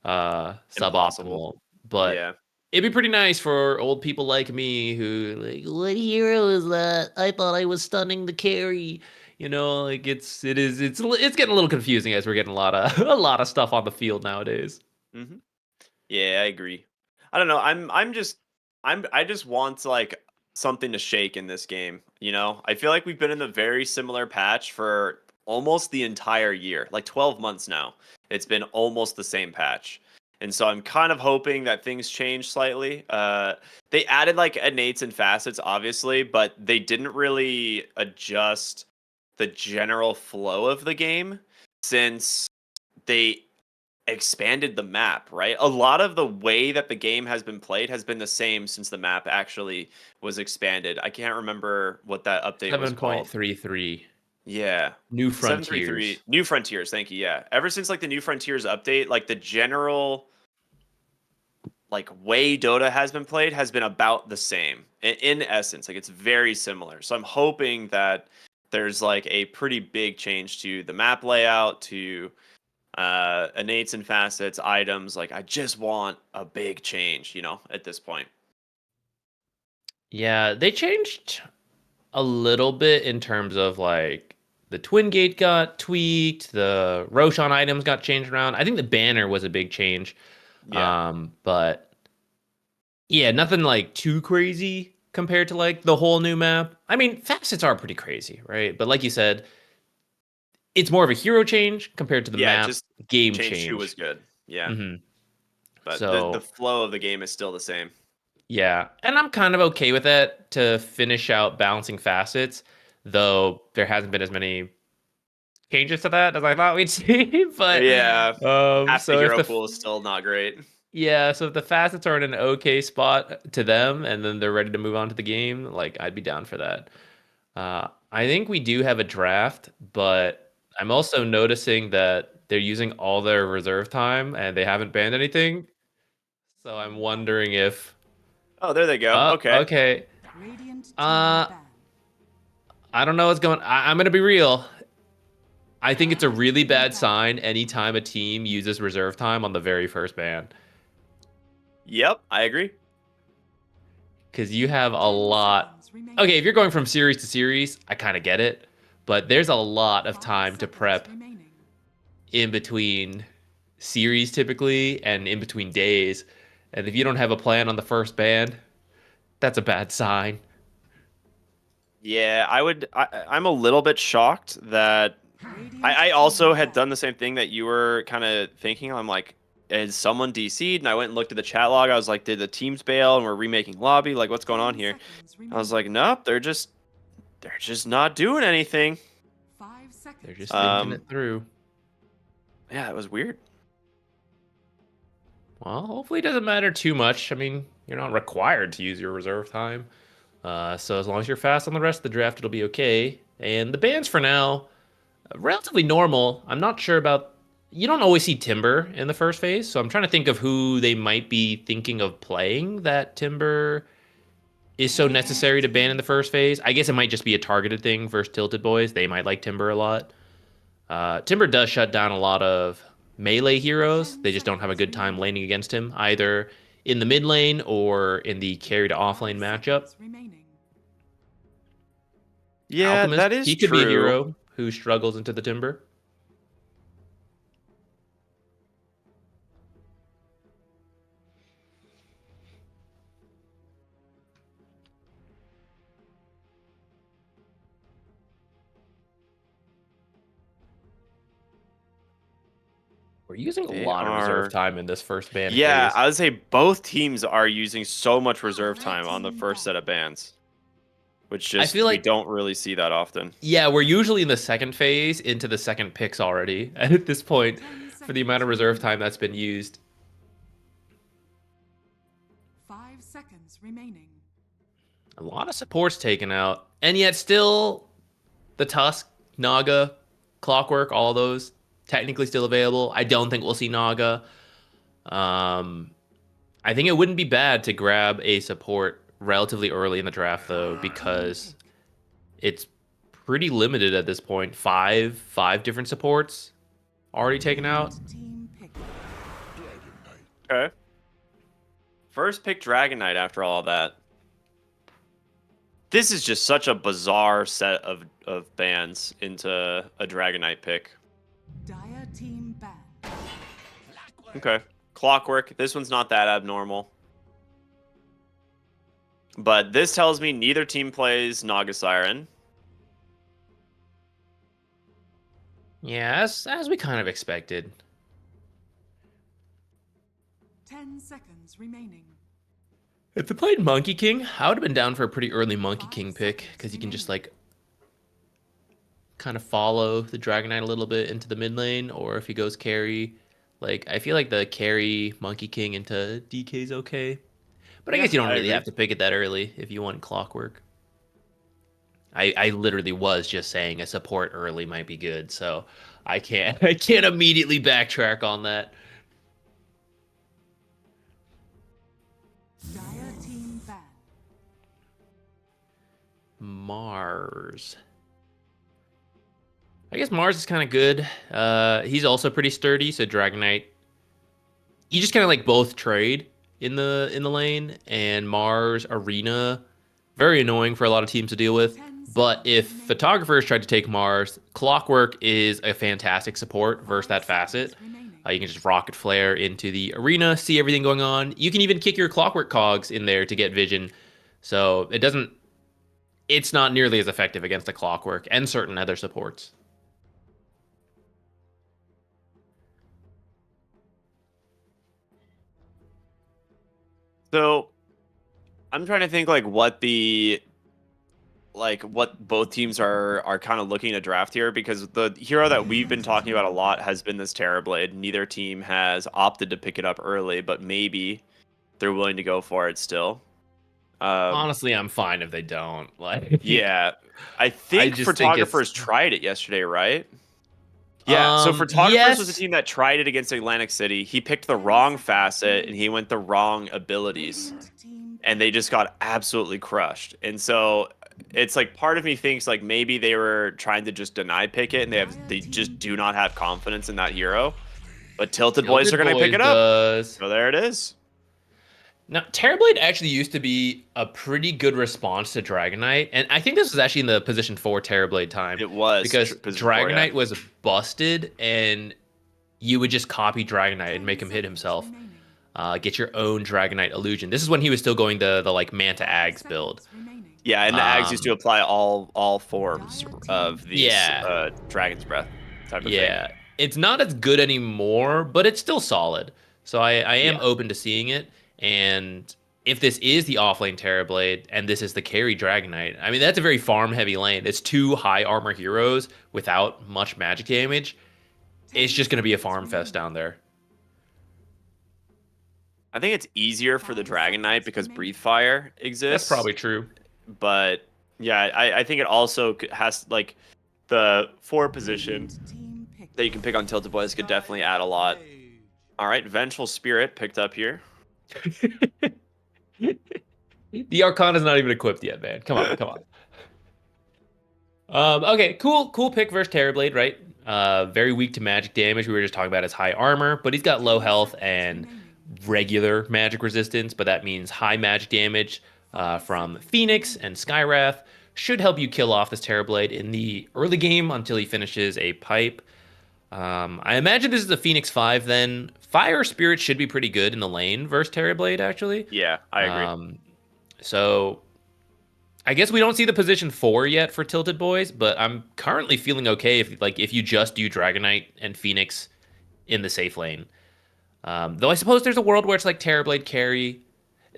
suboptimal. Impossible. But Yeah. it'd be pretty nice for old people like me who like, what hero is that? I thought I was stunning the carry. You know, like it's getting a little confusing as we're getting a lot of stuff on the field nowadays. Hmm. Yeah, I agree. I don't know. I just want like something to shake in this game, you know? I feel like we've been in a very similar patch for almost the entire year. Like 12 months now. It's been almost the same patch. And so I'm kind of hoping that things change slightly. They added like innates and facets obviously, but they didn't really adjust the general flow of the game since they expanded the map, right? A lot of the way that the game has been played has been the same since the map actually was expanded. I can't remember what that update was called. 7.33 Yeah. New 733 Frontiers. New Frontiers, thank you. Yeah. Ever since like the New Frontiers update, like the general like way Dota has been played has been about the same in essence. Like it's very similar. So I'm hoping that there's like a pretty big change to the map layout, to innates and facets, items. Like I just want a big change, you know, at this point. Yeah, they changed a little bit in terms of like the Twin Gate got tweaked, the Roshan items got changed around. I think the banner was a big change. Yeah. But yeah, nothing like too crazy compared to like the whole new map. I mean, facets are pretty crazy, right? But like you said, it's more of a hero change compared to the Yeah, map just game change two was change. good. Yeah. hmm But the So flow of the game is still the same. yeah, and I'm kind of okay with that to finish out balancing facets, though there hasn't been as many changes to that as I thought we'd see. But Yeah. Half the so if hero the pool is still not great. yeah, so if the facets are in an okay spot to them, and then they're ready to move on to the game, like I'd be down for that. I think we do have a draft, but I'm also noticing that they're using all their reserve time and they haven't banned anything. So I'm wondering if. Oh, there they go. Oh, Okay. okay. I don't know what's going. I'm gonna be real. I think it's a really bad sign anytime a team uses reserve time on the very first ban, Yep, I agree. because you have a lot. Okay, if you're going from series to series, I kind of get it, but there's a lot of time to prep in between series typically and in between days. And if you don't have a plan on the first ban, that's a bad sign. Yeah, I'm a little bit shocked that I also had done the same thing that you were kind of thinking. I'm like, is someone DC'd? And I went and looked at the chat log. I was like, did the teams bail and we're remaking lobby? Like, what's going on here? I was like, nope, they're just not doing anything. They're just thinking Um, it through. yeah, it was weird. Well, hopefully it doesn't matter too much. I mean, you're not required to use your reserve time. So as long as you're fast on the rest of the draft, it'll be okay. And the bans for now, relatively normal. I'm not sure about. You don't always see Timber in the first phase, so I'm trying to think of who they might be thinking of playing that Timber is so necessary to ban in the first phase. I guess it might just be a targeted thing versus Tilted Boys. They might like Timber a lot. Timber does shut down a lot of melee heroes. They just don't have a good time laning against him, either in the mid lane or in the carry to off lane matchup. Yeah, Alchemist, that is he could true. be a hero who struggles into the Timber. We're using a They lot of reserve are. time in this first ban Yeah, phase. I would say both teams are using so much reserve time on the first set of bans, which just feel we like- don't really see that often. Yeah, we're usually in the second phase into the second picks already. And at this point, for the amount of reserve time that's been used. 5 seconds remaining. A lot of supports taken out. And yet still the Tusk, Naga, Clockwork, all those technically still available. I don't think we'll see Naga. I think it wouldn't be bad to grab a support relatively early in the draft, though, because it's pretty limited at this point. Five different supports already taken out. Team pick. Okay. First pick Dragon Knight after all that. This is just such a bizarre set of bans into a Dragon Knight pick. Dire team ban. Okay. Clockwork. This one's not that abnormal. But this tells me neither team plays Naga Siren. Yeah, as we kind of expected. 10 seconds remaining. If they played Monkey King, I would have been down for a pretty early Monkey King pick, because you can just, like, kind of follow the Dragon Knight a little bit into the mid lane, or if he goes carry. Like, I feel like the carry Monkey King into DK is okay. But I guess you don't really have to pick it that early if you want Clockwork. I literally was just saying a support early might be good, so I can't immediately backtrack on that. Dire team ban. Mars. I guess Mars is kind of good. He's also pretty sturdy, so Dragon Knight. You just kind of like both trade in the lane, and Mars Arena, very annoying for a lot of teams to deal with. But if photographers tried to take Mars, Clockwork is a fantastic support versus that facet. You can just rocket flare into the arena, see everything going on. You can even kick your Clockwork cogs in there to get vision. So it's not nearly as effective against the Clockwork and certain other supports. So I'm trying to think like what both teams are kind of looking to draft here, because the hero that we've been talking about a lot has been this Terrorblade. Neither team has opted to pick it up early, but maybe they're willing to go for it still. Honestly, I'm fine if they don't. Like, yeah, I think just photographers tried it yesterday, right? Yeah, so Photographers yes. was a team that tried it against Atlantic City. He picked the wrong facet and he went the wrong abilities, and they just got absolutely crushed. And so it's like part of me thinks like maybe they were trying to just deny pick it, and they just do not have confidence in that hero. But Tilted Boys are going to pick it up. So there it is. Now, Terrorblade actually used to be a pretty good response to Dragon Knight, and I think this was actually in the position 4 Terrorblade time. It was. Because Dragon Knight was busted, and you would just copy Dragon Knight and make him hit himself. Get your own Dragon Knight illusion. This is when he was still going the like Manta Ags build. Yeah, and the Ags used to apply all forms of these Dragon's Breath type of thing. Yeah, it's not as good anymore, but it's still solid. So I am open to seeing it. And if this is the offlane Terrorblade and this is the carry Dragon Knight, I mean, that's a very farm-heavy lane. It's 2 high armor heroes without much magic damage. It's just going to be a farm fest down there. I think it's easier for the Dragon Knight because Breathe Fire exists. That's probably true. But yeah, I think it also has like the 4 position that you can pick on Tilted Boys could definitely add a lot. All right, Vengeful Spirit picked up here. The Arcana's not even equipped yet, man. Come on. Okay, cool pick versus Terrorblade, right? Very weak to magic damage. We were just talking about his high armor, but he's got low health and regular magic resistance, but that means high magic damage from Phoenix and Skywrath should help you kill off this Terrorblade in the early game until he finishes a pipe. I imagine this is a Phoenix 5 then. Fire Spirit should be pretty good in the lane versus Terrorblade, actually. Yeah, I agree. So I guess we don't see the position 4 yet for Tilted Boys, but I'm currently feeling okay if you just do Dragon Knight and Phoenix in the safe lane. Though I suppose there's a world where it's like Terrorblade carry.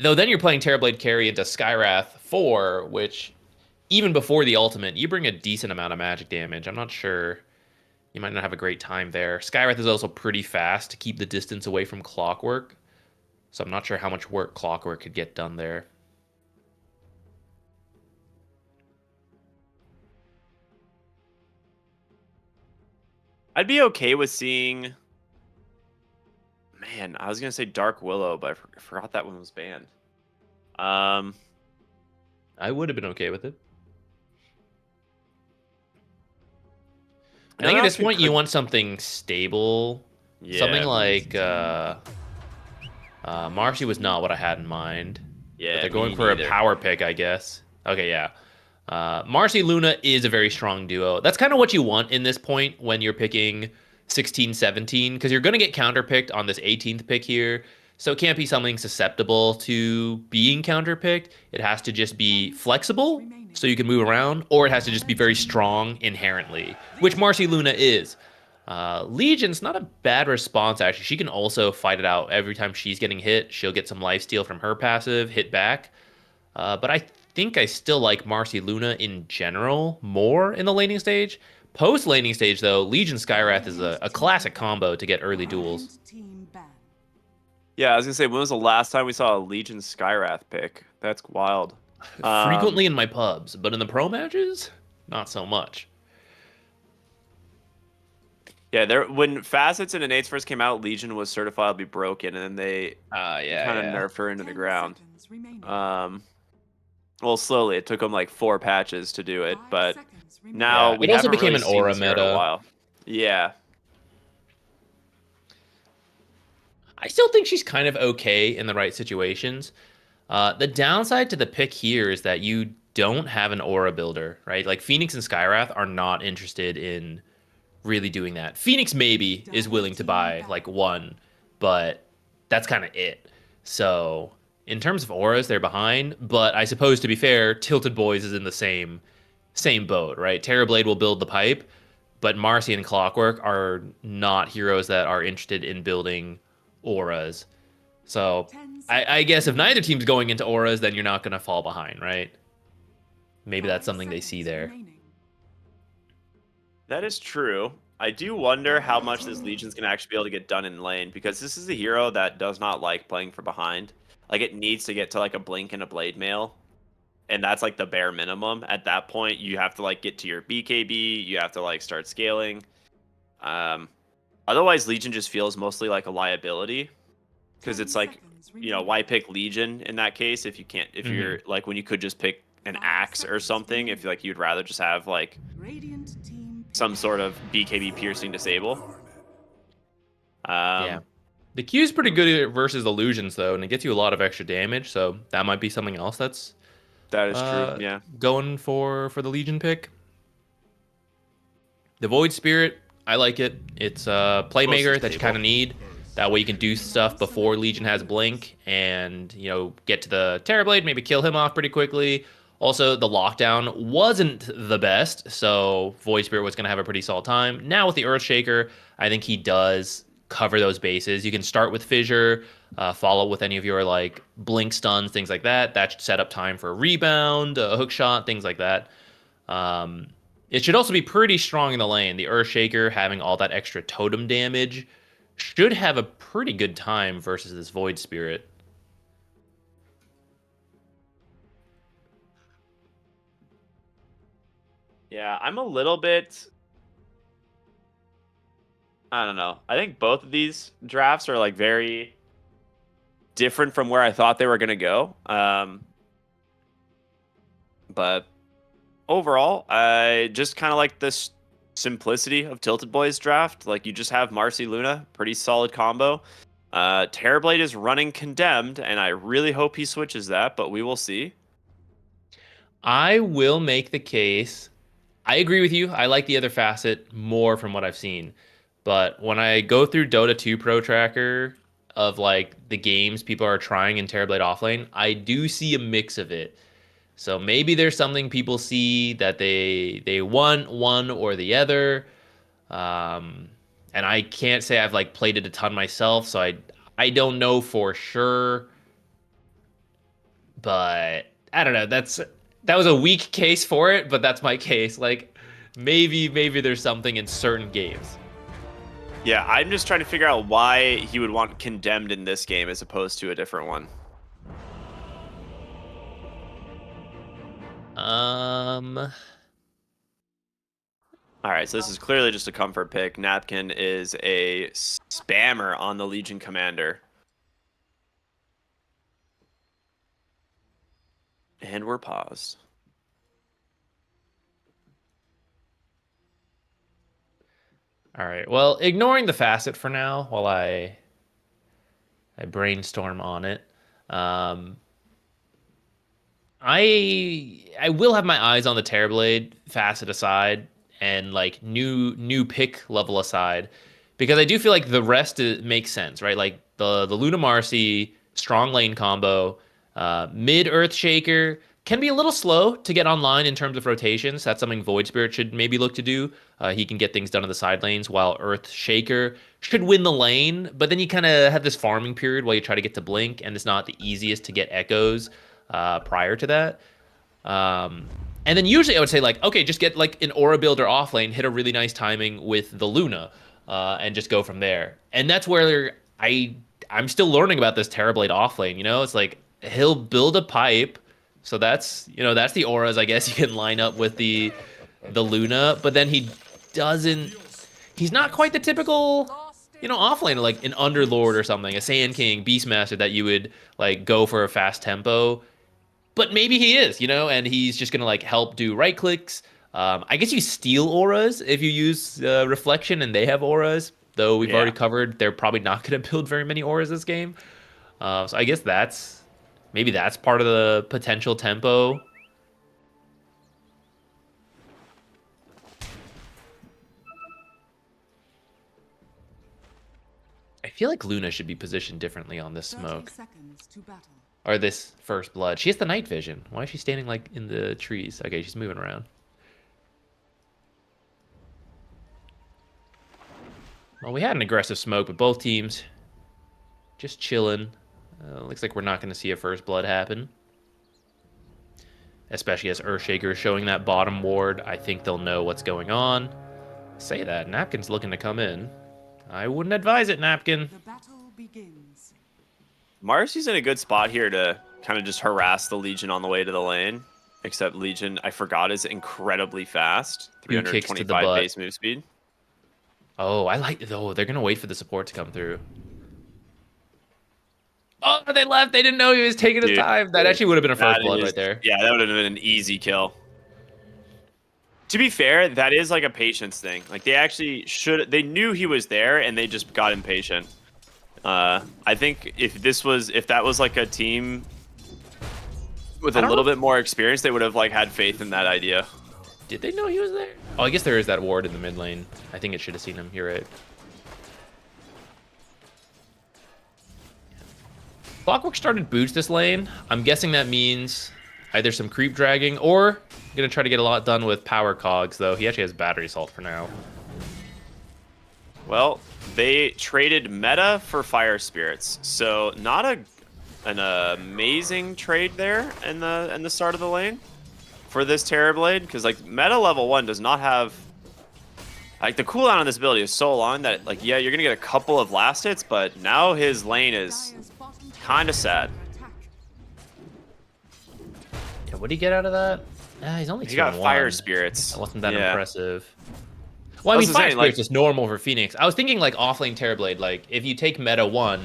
Though then you're playing Terrorblade carry into Skywrath 4, which even before the ultimate, you bring a decent amount of magic damage. I'm not sure. You might not have a great time there. Skywrath is also pretty fast to keep the distance away from Clockwork. So I'm not sure how much work Clockwork could get done there. I'd be okay with seeing... Man, I was going to say Dark Willow, but I forgot that one was banned. I would have been okay with it. I think at this point you want something stable. Yeah. Something like Marcy was not what I had in mind. Yeah, but they're going for a power pick, I guess. Okay, yeah. Marcy Luna is a very strong duo. That's kind of what you want in this point when you're picking 16, 17, because you're going to get counterpicked on this 18th pick here. So it can't be something susceptible to being counterpicked. It has to just be flexible so you can move around, or it has to just be very strong inherently, which Marcy Luna is. Legion's not a bad response, actually. She can also fight it out every time she's getting hit. She'll get some lifesteal from her passive, hit back. But I think I still like Marcy Luna in general more in the laning stage. Post laning stage, though, Legion Skywrath is a classic combo to get early duels. Yeah, I was gonna say, when was the last time we saw a Legion Skywrath pick? That's wild. Frequently in my pubs, but in the pro matches, not so much. Yeah, there when Facets and Innates first came out, Legion was certifiably broken, and then they kind of nerfed her into the ground. Well, slowly. It took them like 4 patches to do it, but now we it also haven't became really an seen aura this hero in a meta. while. Yeah. I still think she's kind of okay in the right situations. The downside to the pick here is that you don't have an aura builder, right? Like Phoenix and Skywrath are not interested in really doing that. Phoenix maybe is willing to buy like one, but that's kind of it. So in terms of auras, they're behind. But I suppose, to be fair, Tilted Boys is in the same boat, right? Terrorblade will build the pipe, but Marcy and Clockwork are not heroes that are interested in building auras. So I guess if neither team's going into auras, then you're not going to fall behind, right? Maybe that's something they see there. That is true. I do wonder how much this Legion's going to actually be able to get done in lane, because this is a hero that does not like playing from behind. Like, it needs to get to like a blink and a blade mail, and that's like the bare minimum. At that point, you have to like get to your BKB, you have to like start scaling. Otherwise, Legion just feels mostly like a liability, because it's like, you know, why pick Legion in that case if you can't, if you're like, when you could just pick an axe or something, if like you'd rather just have like some sort of BKB piercing disable. Yeah. The Q is pretty good versus illusions, though, and it gets you a lot of extra damage, so that might be something else that is true, yeah. Going for the Legion pick. The Void Spirit, I like it. It's a playmaker that you kind of need. That way you can do stuff before Legion has Blink and, you know, get to the Terrorblade, maybe kill him off pretty quickly. Also, the lockdown wasn't the best, so Void Spirit was going to have a pretty solid time. Now with the Earthshaker, I think he does cover those bases. You can start with Fissure, follow with any of your like Blink stuns, things like that. That should set up time for a rebound, a hook shot, things like that. It should also be pretty strong in the lane. The Earthshaker having all that extra totem damage should have a pretty good time versus this Void Spirit. Yeah, I'm a little bit... I don't know. I think both of these drafts are like very different from where I thought they were going to go. But overall, I just kind of like this simplicity of Tilted Boys draft. Like, you just have Marcy Luna, pretty solid combo. Terrorblade is running Condemned, and I really hope he switches that, but we will see. I will make the case. I agree with you. I like the other facet more from what I've seen. But when I go through Dota 2 Pro Tracker of like the games people are trying in Terrorblade offlane, I do see a mix of it. So maybe there's something people see that they want one or the other. And I can't say I've like played it a ton myself, so I don't know for sure. But I don't know. That was a weak case for it, but that's my case. Like maybe there's something in certain games. Yeah, I'm just trying to figure out why he would want Condemned in this game as opposed to a different one. All right, so this is clearly just a comfort pick. Napkin is a spammer on the Legion Commander. And we're paused. All right. Well, ignoring the facet for now while I brainstorm on it. I will have my eyes on the Terrorblade facet aside and like new pick level aside, because I do feel like the rest makes sense, right? Like the Luna Marcy, strong lane combo, mid Earth Shaker can be a little slow to get online in terms of rotations. That's something Void Spirit should maybe look to do. He can get things done in the side lanes, while Earth Shaker should win the lane, but then you kind of have this farming period while you try to get to Blink, and it's not the easiest to get echoes prior to that. And then usually I would say, like, okay, just get like an Aura builder off lane, hit a really nice timing with the Luna, and just go from there. And that's where I'm still learning about this Terrorblade off lane. You know, it's like he'll build a pipe, so that's the auras I guess you can line up with the Luna, but then he's not quite the typical offlaner like an Underlord or something, a Sand King, Beastmaster that you would like go for a fast tempo. But maybe he is, and he's just gonna like help do right clicks. I guess you steal auras if you use Reflection and they have auras, though we've already covered they're probably not gonna build very many auras this game. So I guess maybe that's part of the potential tempo. I feel like Luna should be positioned differently on this smoke. Or this first blood. She has the night vision. Why is she standing like in the trees? Okay, she's moving around. Well, we had an aggressive smoke, but both teams just chilling. Looks like we're not going to see a first blood happen. Especially as Earthshaker is showing that bottom ward. I think they'll know what's going on. Say that. Napkin's looking to come in. I wouldn't advise it, Napkin. The battle begins. Marcy's in a good spot here to kind of just harass the Legion on the way to the lane. Except Legion, I forgot, is incredibly fast. 325 base move speed. Oh, I like it. Oh, they're going to wait for the support to come through. Oh, they left. They didn't know he was taking his time. That actually would have been a first blood right there. Yeah, that would have been an easy kill. To be fair, that is like a patience thing. Like they actually they knew he was there and they just got impatient. I think if that was like a team with a little bit more experience, they would have like had faith in that idea. Did they know he was there? Oh, I guess there is that ward in the mid lane. I think it should have seen him. You're right. Clockwork started boots this lane. I'm guessing that means either some creep dragging or gonna try to get a lot done with power cogs, though. He actually has battery assault for now. Well, they traded meta for fire spirits, so not an amazing trade there in the start of the lane for this Terrorblade, because like meta level 1 does not have like the cooldown on this ability is so long that like you're gonna get a couple of last hits, but now his lane is kind of sad. Yeah, what did he get out of that? He's only he got fire spirits. That wasn't that impressive. Well, I mean, fire spirits is normal for Phoenix. I was thinking like offlane Terrorblade. Like if you take meta 1,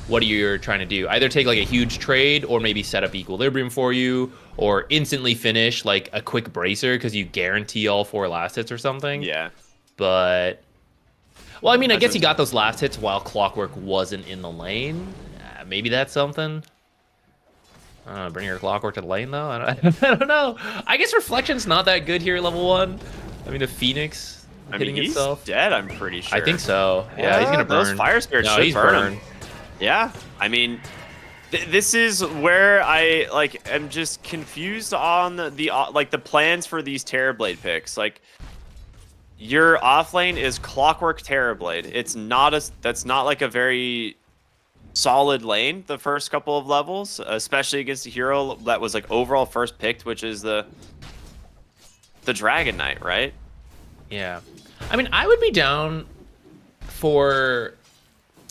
what are you trying to do? Either take like a huge trade, or maybe set up equilibrium for you, or instantly finish like a quick bracer because you guarantee all 4 last hits or something. Yeah. But well, I mean, I guess he got those last hits while Clockwork wasn't in the lane. Maybe that's something. Bring your Clockwork to the lane, though? I don't know. I guess Reflection's not that good here at level 1. I mean, the Phoenix hitting he's itself. Dead, I'm pretty sure. I think so. Yeah, he's going to burn. Those fire spirits should burn him. Yeah, I mean, this is where I am just confused on the plans for these Terrorblade picks. Like, your offlane is Clockwork Terrorblade. That's not like a very solid lane the first couple of levels, especially against a hero that was like overall first picked, which is the Dragon Knight, right? Yeah, I mean, I would be down for,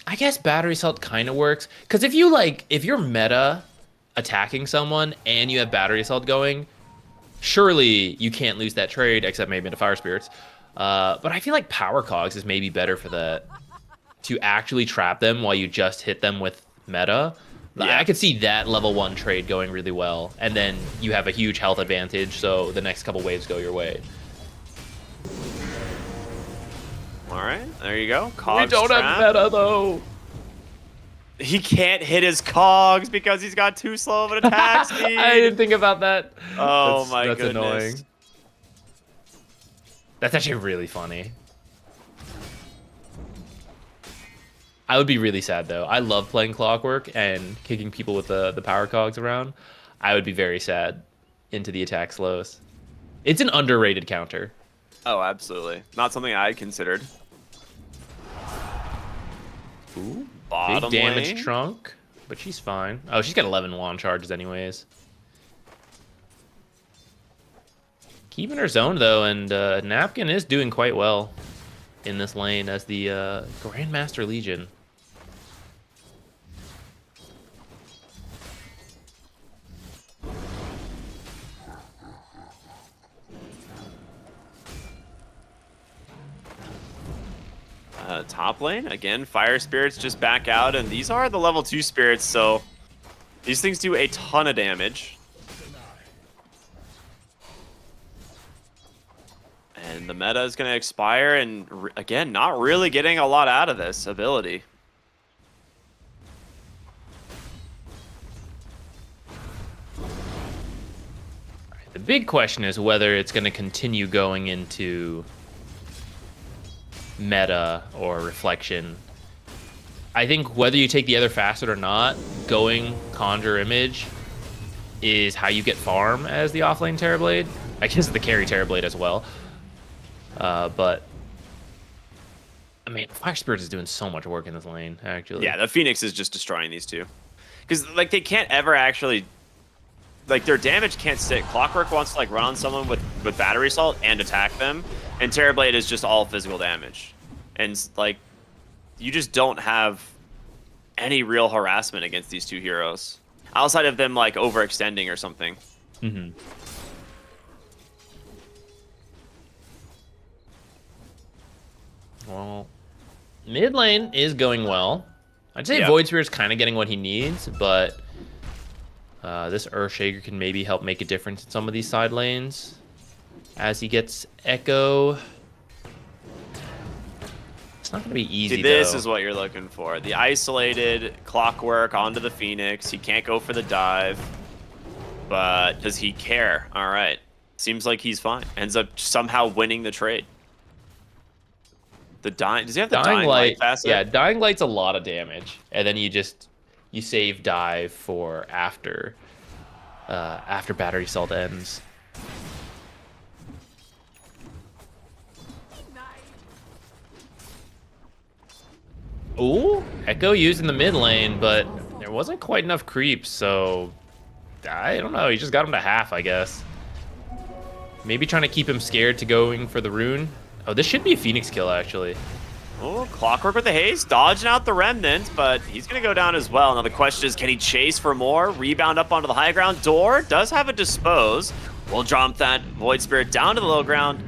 I guess battery assault kind of works, because if you're meta attacking someone and you have battery assault going, surely you can't lose that trade, except maybe into fire spirits. But I feel like power cogs is maybe better for that, to actually trap them while you just hit them with meta. Yeah. I could see that level 1 trade going really well, and then you have a huge health advantage, so the next couple waves go your way. All right, there you go. Cogs we don't have meta, though. He can't hit his cogs because he's got too slow of an attack speed. I didn't think about that. Oh, that's goodness. Annoying. That's actually really funny. I would be really sad though. I love playing Clockwork and kicking people with the power cogs around. I would be very sad into the attack slows. It's an underrated counter. Oh, absolutely. Not something I had considered. Ooh, Bottom big damage lane. trunk, but she's fine. Oh, she's got 11 wand charges anyways. Keeping her zone though, and Napkin is doing quite well in this lane as the Grandmaster Legion. Top lane, again, fire spirits just back out, and these are the level 2 spirits, so these things do a ton of damage. And the meta is going to expire, and again, not really getting a lot out of this ability. The big question is whether it's going to continue going into meta or reflection. I think whether you take the other facet or not, going conjure image is how you get farm as the offlane Terrorblade. I guess the carry Terrorblade as well. But I mean, Fire Spirit is doing so much work in this lane, actually. Yeah, the Phoenix is just destroying these two. Because, like, they can't ever actually... Like, their damage can't stick. Clockwork wants to, like, run on someone with Battery Assault and attack them. And Terrorblade is just all physical damage. And, like, you just don't have any real harassment against these two heroes. Outside of them, like, overextending or something. Mm-hmm. Well, mid lane is going well. I'd say Yeah. Void Spear is kind of getting what he needs, but this Earthshaker can maybe help make a difference in some of these side lanes as he gets Echo. It's not going to be easy, See, this though. is what you're looking for. The isolated Clockwork onto the Phoenix. He can't go for the dive. But does he care? All right. Seems like he's fine. Ends up somehow winning the trade. The does he have the dying light facet? Yeah, Dying Light's a lot of damage, and then you save dive for after Battery Assault ends. Ooh, Echo used in the mid lane, but there wasn't quite enough creeps, so I don't know. He just got him to half, I guess. Maybe trying to keep him scared to going for the rune. Oh, this should be a Phoenix kill, actually. Oh, Clockwork with the haste, dodging out the remnant, but he's going to go down as well. Now the question is, can he chase for more? Rebound up onto the high ground. Door does have a dispose. We'll drop that Void Spirit down to the low ground.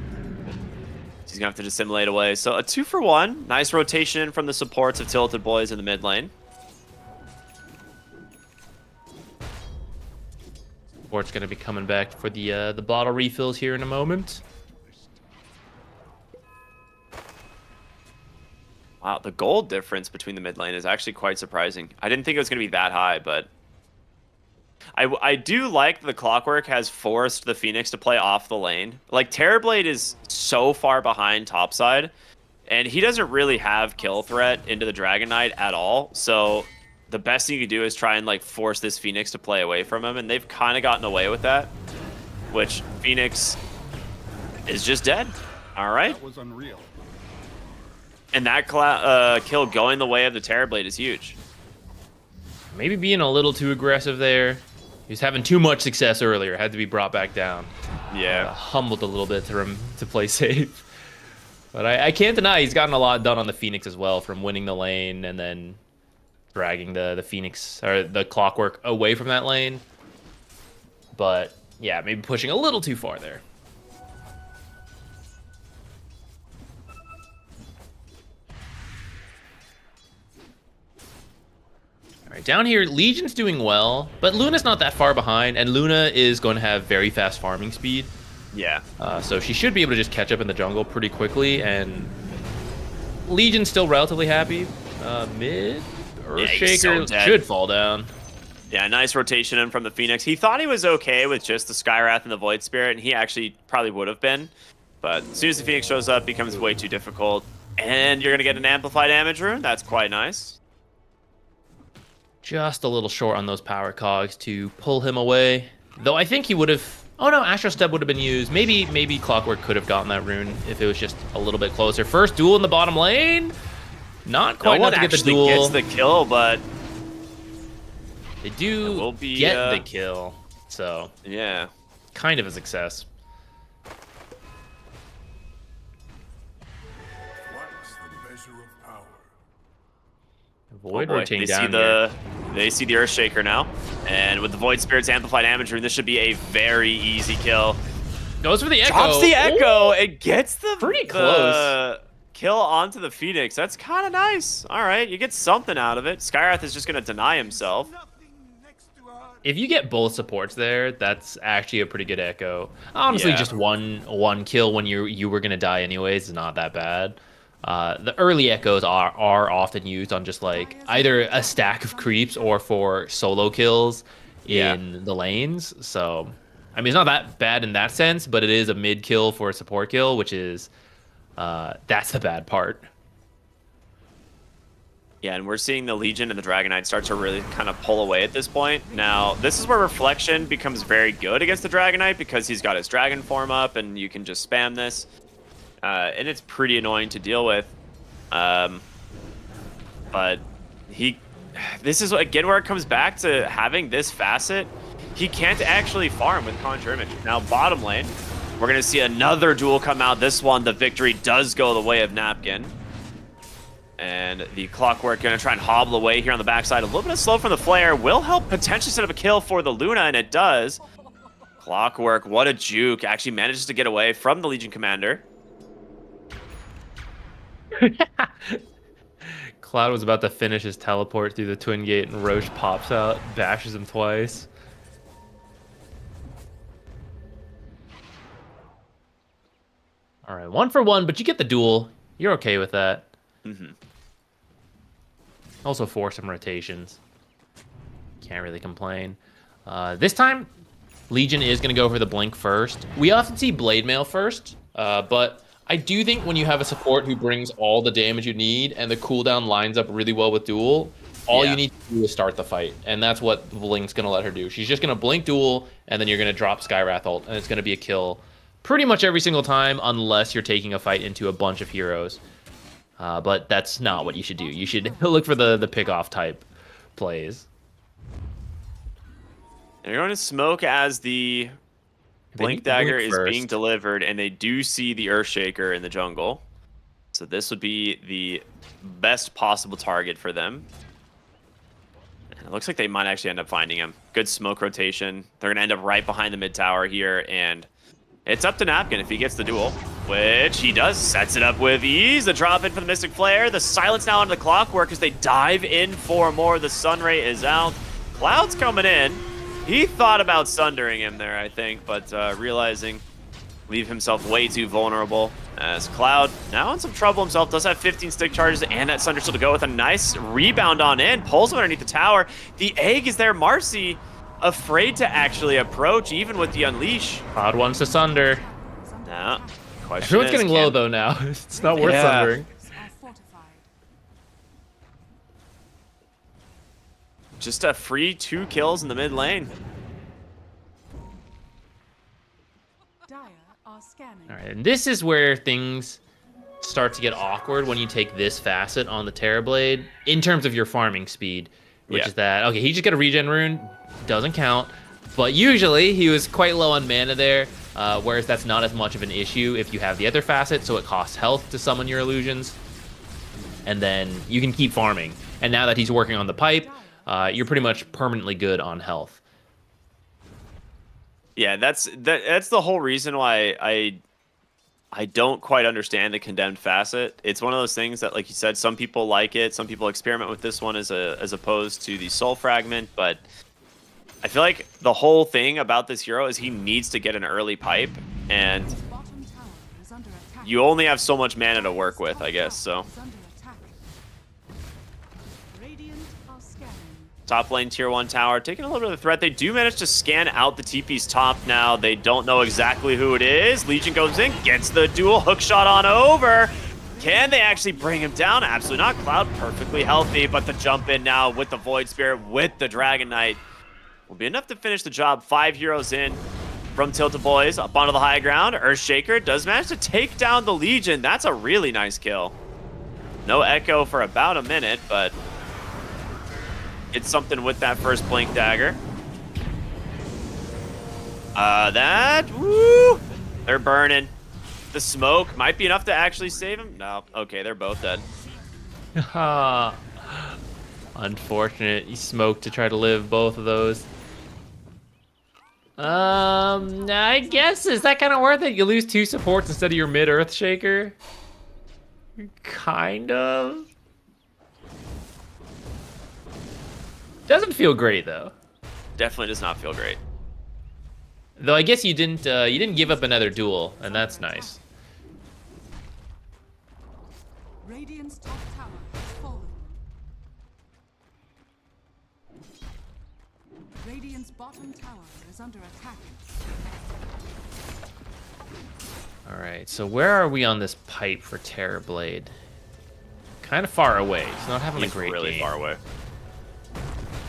He's going to have to dissimulate away. So a 2-for-1. Nice rotation from the supports of Tilted Boys in the mid lane. Support's going to be coming back for the bottle refills here in a moment. Wow, the gold difference between the mid lane is actually quite surprising. I didn't think it was going to be that high, but I do like the Clockwork has forced the Phoenix to play off the lane. Like, Terrorblade is so far behind topside, and he doesn't really have kill threat into the Dragon Knight at all. So the best thing you can do is try and, like, force this Phoenix to play away from him, and they've kind of gotten away with that, which Phoenix is just dead. All right. That was unreal. And that kill going the way of the Terrorblade is huge. Maybe being a little too aggressive there. He was having too much success earlier. Had to be brought back down. Yeah. Humbled a little bit to play safe. But I can't deny he's gotten a lot done on the Phoenix as well, from winning the lane and then dragging the Phoenix or the Clockwork away from that lane. But yeah, maybe pushing a little too far there. All right, down here, Legion's doing well, but Luna's not that far behind, and Luna is going to have very fast farming speed. Yeah. So she should be able to just catch up in the jungle pretty quickly, and Legion's still relatively happy. Mid Earthshaker should fall down. Yeah, nice rotation in from the Phoenix. He thought he was okay with just the Skywrath and the Void Spirit, and he actually probably would have been. But as soon as the Phoenix shows up, it becomes way too difficult. And you're going to get an amplified damage rune. That's quite nice. Just a little short on those power cogs to pull him away. Though I think he would have... Oh no, Astral Step would have been used. Maybe Clockwork could have gotten that rune if it was just a little bit closer. First duel in the bottom lane. Not quite No one enough to get the actually duel. gets the kill, but They do will be, get the kill. So, yeah. kind of a success. What's the measure of power? Void Oh boy, rotating they down see here. they see the Earthshaker now, and with the Void Spirit's amplified damage rune, this should be a very easy kill. Goes for the Echo. Drops the Echo Ooh. and gets the Pretty the close. kill onto the Phoenix. That's kind of nice. All right, you get something out of it. Skywrath is just going to deny himself. If you get both supports there, that's actually a pretty good Echo. Honestly, Yeah. just one kill when you were gonna die anyways is not that bad. The early Echoes are often used on just like either a stack of creeps or for solo kills in the lanes. So, I mean, it's not that bad in that sense, but it is a mid kill for a support kill, which is that's the bad part. Yeah, and we're seeing the Legion and the Dragon Knight start to really kind of pull away at this point. Now, this is where Reflection becomes very good against the Dragon Knight because he's got his Dragon form up and you can just spam this. And it's pretty annoying to deal with. But this is, again, where it comes back to having this facet. He can't actually farm with Conjure Image. Now, bottom lane, we're going to see another duel come out. This one, the victory does go the way of Napkin. And the Clockwork going to try and hobble away here on the backside. A little bit of slow from the Flare will help potentially set up a kill for the Luna, and it does. Clockwork, what a juke. Actually manages to get away from the Legion Commander. Cloud was about to finish his teleport through the Twin Gate, and Roche pops out, bashes him twice. All right, 1 for 1, but you get the duel. You're okay with that. Mm-hmm. Also force some rotations. Can't really complain. This time, Legion is going to go for the Blink first. We often see Blade Mail first, but I do think when you have a support who brings all the damage you need and the cooldown lines up really well with Duel, all you need to do is start the fight. And that's what Blink's going to let her do. She's just going to Blink Duel, and then you're going to drop Skywrath ult, and it's going to be a kill pretty much every single time unless you're taking a fight into a bunch of heroes. But that's not what you should do. You should look for the pick-off type plays. They're going to smoke as the Blink Dagger is being first. delivered, and they do see the Earthshaker in the jungle. So this would be the best possible target for them. And it looks like they might actually end up finding him. Good smoke rotation. They're going to end up right behind the mid tower here, and it's up to Napkin if he gets the duel, which he does. Sets it up with ease. The drop in for the Mystic Flare. The silence now onto the Clockwork as they dive in for more. The Sunray is out. Cloud's coming in. He thought about sundering him there, I think, but realizing leave himself way too vulnerable as Cloud now in some trouble himself. Does have 15 stick charges and that Sunder still to go with a nice rebound on in. Pulls him underneath the tower. The egg is there. Marcy afraid to actually approach even with the Unleash. Cloud wants to Sunder. Now, question Everyone's is, getting low though now. It's not worth Yeah. Sundering. Just a free 2 kills in the mid lane. All right, and this is where things start to get awkward when you take this facet on the Terrorblade in terms of your farming speed, which is that, okay, he just got a regen rune, doesn't count, but usually he was quite low on mana there, whereas that's not as much of an issue if you have the other facet, so it costs health to summon your illusions, and then you can keep farming. And now that he's working on the pipe, you're pretty much permanently good on health. Yeah, that's the whole reason why I don't quite understand the condemned facet. It's one of those things that, like you said, some people like it, some people experiment with this one as opposed to the soul fragment, but I feel like the whole thing about this hero is he needs to get an early pipe, and you only have so much mana to work with, I guess, so. Top lane tier 1 tower taking a little bit of a threat. They do manage to scan out the TP's top now. They don't know exactly who it is. Legion goes in, gets the dual hook shot on over. Can they actually bring him down? Absolutely not. Cloud perfectly healthy, but the jump in now with the Void Spirit, with the Dragon Knight, will be enough to finish the job. 5 heroes in from Tilted Boys up onto the high ground. Earthshaker does manage to take down the Legion. That's a really nice kill. No Echo for about a minute, but it's something with that first Blink Dagger. Woo! They're burning. The smoke might be enough to actually save him. No, okay, they're both dead. Unfortunate. He smoked to try to live both of those. I guess, is that kind of worth it? You lose 2 supports instead of your mid Earthshaker? Kind of. Doesn't feel great though. Definitely does not feel great. Though I guess you didn't give up another duel, and that's nice. Radiant's top tower has fallen. Radiant's bottom tower is under attack. All right, so where are we on this pipe for Terrorblade? Kind of far away. He's not having a great really game. far away.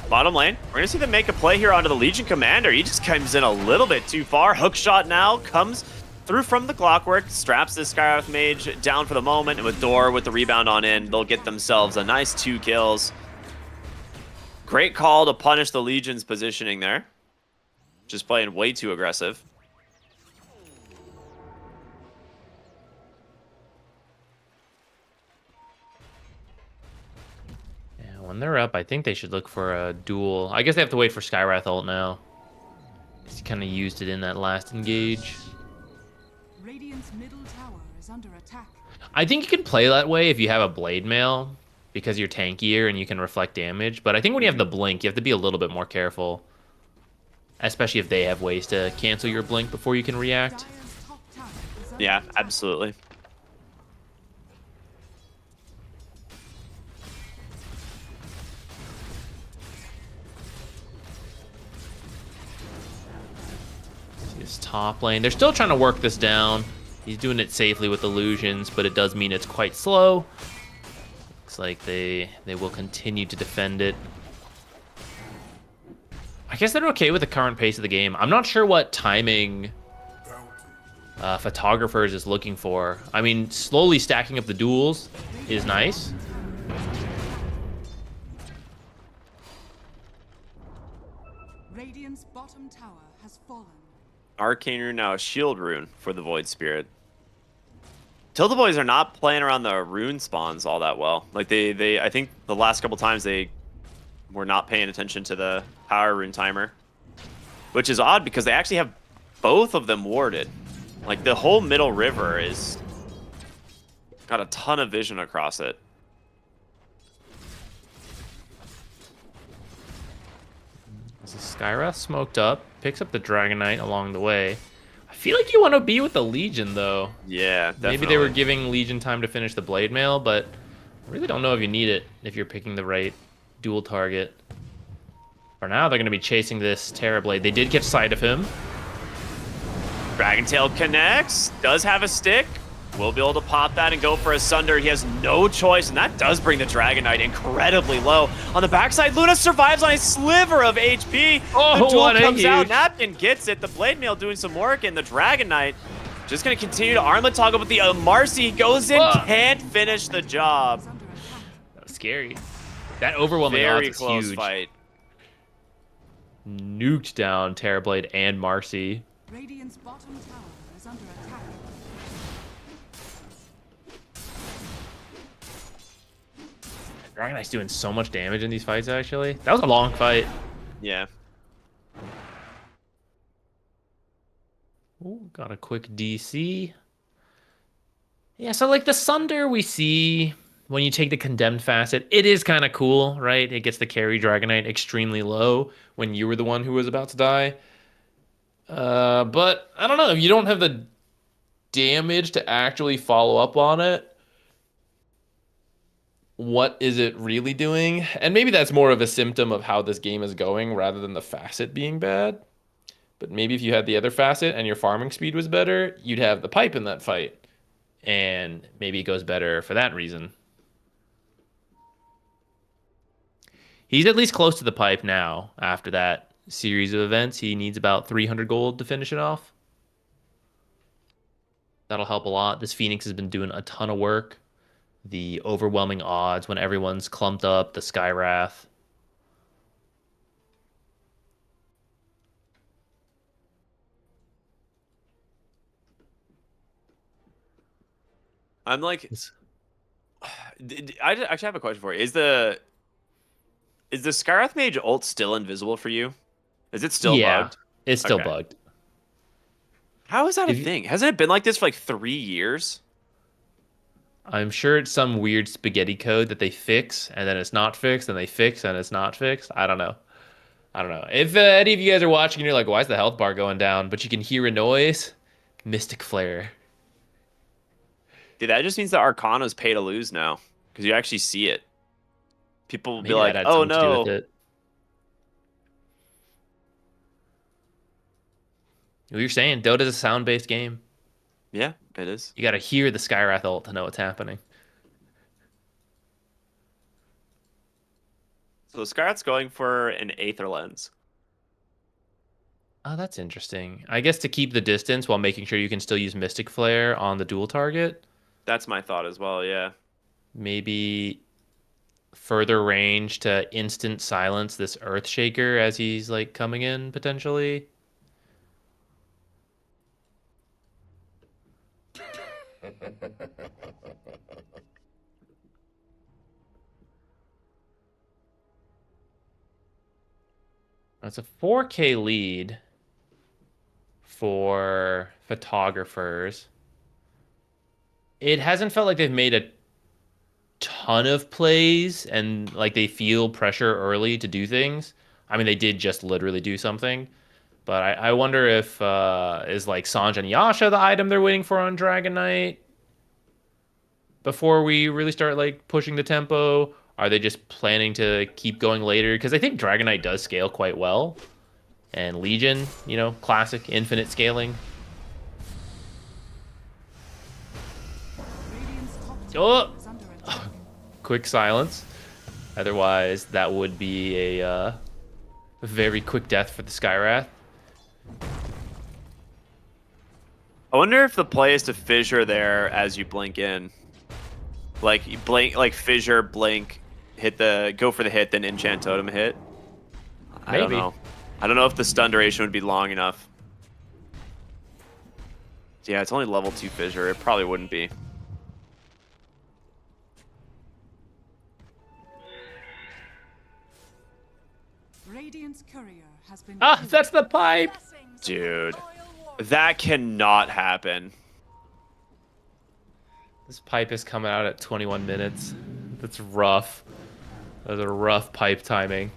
Bottom lane, we're gonna see them make a play here onto the Legion Commander. He just comes in a little bit too far. Hook shot now comes through from the Clockwork, straps this Skywrath Mage down for the moment, and with Door with the rebound on in, they'll get themselves a nice 2 kills. Great call to punish the Legion's positioning there. Just playing way too aggressive. When they're up, I think they should look for a duel. I guess they have to wait for Skywrath ult now. He kind of used it in that last engage. Radiant's middle tower is under attack. I think you can play that way if you have a Blade Mail, because you're tankier and you can reflect damage. But I think when you have the Blink, you have to be a little bit more careful. Especially if they have ways to cancel your Blink before you can react. Dire's top tower is under Yeah, attack. absolutely. His top lane. They're still trying to work this down. He's doing it safely with illusions, but it does mean it's quite slow. Looks like they will continue to defend it. I guess they're okay with the current pace of the game. I'm not sure what timing Photographers is looking for. I mean, slowly stacking up the duels is nice. Radiant's bottom tower has fallen. Arcane Rune now a shield rune for the Void Spirit. Tilted Boys are not playing around the rune spawns all that well. Like they I think the last couple times they were not paying attention to the power rune timer, which is odd because they actually have both of them warded. Like the whole middle river is got a ton of vision across it. As the Skywrath smoked up, picks up the Dragon Knight along the way. I feel like you want to be with the Legion, though. Yeah, definitely. Maybe they were giving Legion time to finish the Blade Mail, but I really don't know if you need it if you're picking the right dual target. For now, they're going to be chasing this Terrorblade. They did catch sight of him. Dragon Tail connects, does have a stick. Will be able to pop that and go for a Sunder. He has no choice, and that does bring the Dragon Knight incredibly low. On the backside, Luna survives on a sliver of HP. Oh, the duel what a comes out. huge- Napkin gets it. The Blade Mail doing some work, and the Dragon Knight just going to continue to arm the toggle, but the Marcy goes in, Whoa. can't finish the job. That was scary. That overwhelming Very odds is close huge. fight. Nuked down Terrorblade and Marcy. Radiant's bottom tower is under attack. Dragon Knight's doing so much damage in these fights, actually. That was a long fight. Yeah. Ooh, got a quick DC. Yeah, so like the Sunder we see when you take the Condemned facet, it is kind of cool, right? It gets the carry Dragon Knight extremely low when you were the one who was about to die. But I don't know, if you don't have the damage to actually follow up on it, what is it really doing? And maybe that's more of a symptom of how this game is going rather than the facet being bad. But maybe if you had the other facet and your farming speed was better, you'd have the pipe in that fight. and maybe it goes better for that reason. He's at least close to the pipe now after that series of events. He needs about 300 gold to finish it off. That'll help a lot. This Phoenix has been doing a ton of work. The overwhelming odds when everyone's clumped up, the Skywrath. I'm like, I actually have a question for you. Is the Skywrath Mage ult still invisible for you? Is it still bugged? It's still Okay. bugged. How is that a thing? Hasn't it been like this for like 3 years? I'm sure it's some weird spaghetti code that they fix, and then it's not fixed, and they fix, and it's not fixed. I don't know. If any of you guys are watching and you're like, why is the health bar going down? But you can hear a noise. Mystic Flare. Dude, that just means that Arcana's pay to lose now. Because you actually see it. People will be Maybe like, that had oh something to do no. with it. What you're saying, Dota's a sound-based game. Yeah, it is. You gotta hear the Skywrath ult to know what's happening. So Skywrath's going for an Aether Lens. Oh, that's interesting. I guess to keep the distance while making sure you can still use Mystic Flare on the dual target. That's my thought as well, yeah. Maybe further range to instant silence this Earthshaker as he's like coming in potentially. That's a 4K lead for photographers. It hasn't felt like they've made a ton of plays and like they feel pressure early to do things. I mean, they did just literally do something, but I wonder if is like Sanj and Yasha the item they're waiting for on Dragon Knight before we really start like pushing the tempo. Are they just planning to keep going later? Because I think Dragon Knight does scale quite well. And Legion, you know, classic infinite scaling. Radiant's top Oh! tower is under attack. Quick silence. Otherwise, that would be a very quick death for the Skywrath. I wonder if the play is to fissure there as you blink in. Like you blink, like fissure, blink, go for the hit, then enchant totem hit. I don't Maybe. know. I don't know if the stun duration would be long enough. Yeah, it's only level 2 fissure. It probably wouldn't be. Radiant's courier has been Ah, killed. that's the pipe! Dude, that cannot happen. This pipe is coming out at 21 minutes. That's rough. That was a rough pipe timing.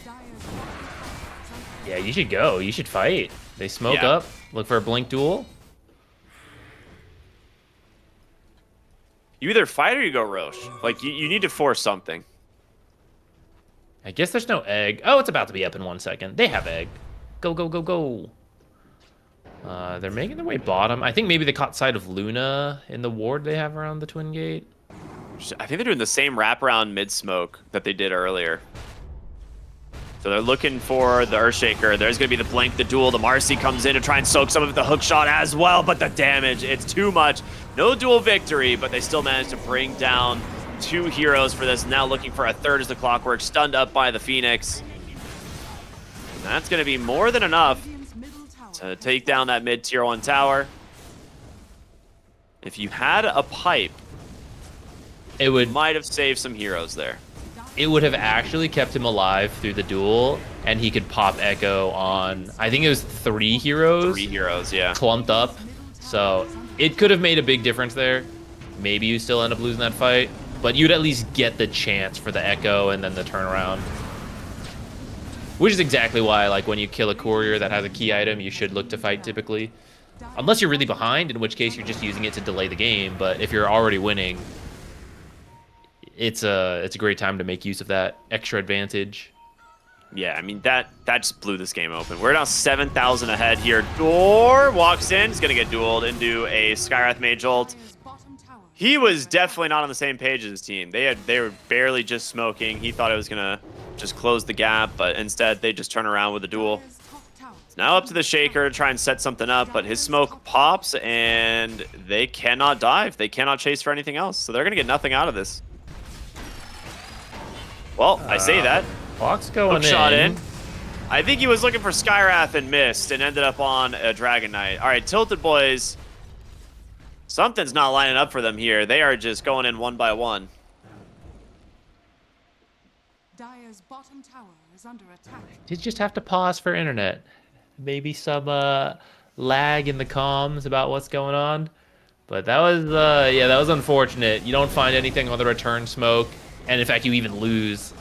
Dire's bottom tower is under Yeah, you should go. You should fight. They smoke Yeah. up. Look for a blink duel. You either fight or you go Roche. Like, you need to force something. I guess there's no egg. Oh, it's about to be up in 1 second. They have egg. Go, go, go, go. They're making their way bottom. I think maybe they caught sight of Luna in the ward they have around the Twin Gate. I think they're doing the same wraparound mid-smoke that they did earlier. So they're looking for the Earthshaker. There's going to be the blink, the duel. The Marcy comes in to try and soak some of the hook shot as well, but the damage, it's too much. No duel victory, but they still managed to bring down 2 heroes for this. Now looking for a third as the Clockwork, stunned up by the Phoenix. And that's going to be more than enough Radiant's middle tower. to take down that mid-tier 1 tower. If you had a pipe, It would might have saved some heroes there. have actually kept him alive through the duel, and he could pop Echo on, I think it was 3 heroes 3 heroes, yeah. clumped up. So it could have made a big difference there. Maybe you still end up losing that fight, but you'd at least get the chance for the Echo and then the turnaround. Which is exactly why, like, when you kill a courier that has a key item, you should look to fight typically. Unless you're really behind, in which case you're just using it to delay the game. But if you're already winning, it's a great time to make use of that extra advantage. Yeah, I mean, that just blew this game open. We're now 7,000 ahead here. Door walks in. He's going to get dueled into a Skywrath Mage ult. Dire's bottom tower. He was definitely not on the same page as his team. They were barely just smoking. He thought it was going to just close the gap, but instead they just turn around with a duel. Dire's top tower. It's now up to the Shaker to try and set something up, but his smoke pops and they cannot dive. They cannot chase for anything else, so they're going to get nothing out of this. Well, I say that. Clock's going Hook shot in. I think he was looking for Skywrath and missed and ended up on a Dragon Knight. All right, Tilted Boys. Something's not lining up for them here. They are just going in one by one. Dire's bottom tower is under attack. Did just have to pause for internet. Maybe some lag in the comms about what's going on. But that was, yeah, that was unfortunate. You don't find anything on the return smoke. And in fact, you even lose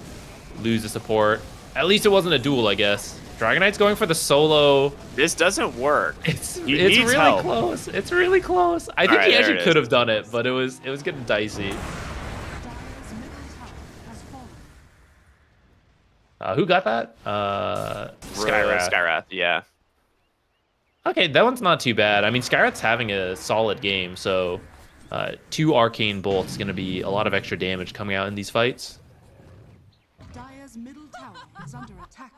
the support. At least it wasn't a duel, I guess. Dragon Knight's going for the solo. This doesn't work. It's He really needs help. close. It's really close. I think right, he there actually it could is. have done it, but it was getting dicey. Dire's middle tower has fallen. Who got that? Skywrath. Skywrath, yeah. Okay, that one's not too bad. I mean, Skywrath's having a solid game, so 2 arcane bolts is going to be a lot of extra damage coming out in these fights. Dire's middle tower is under attack.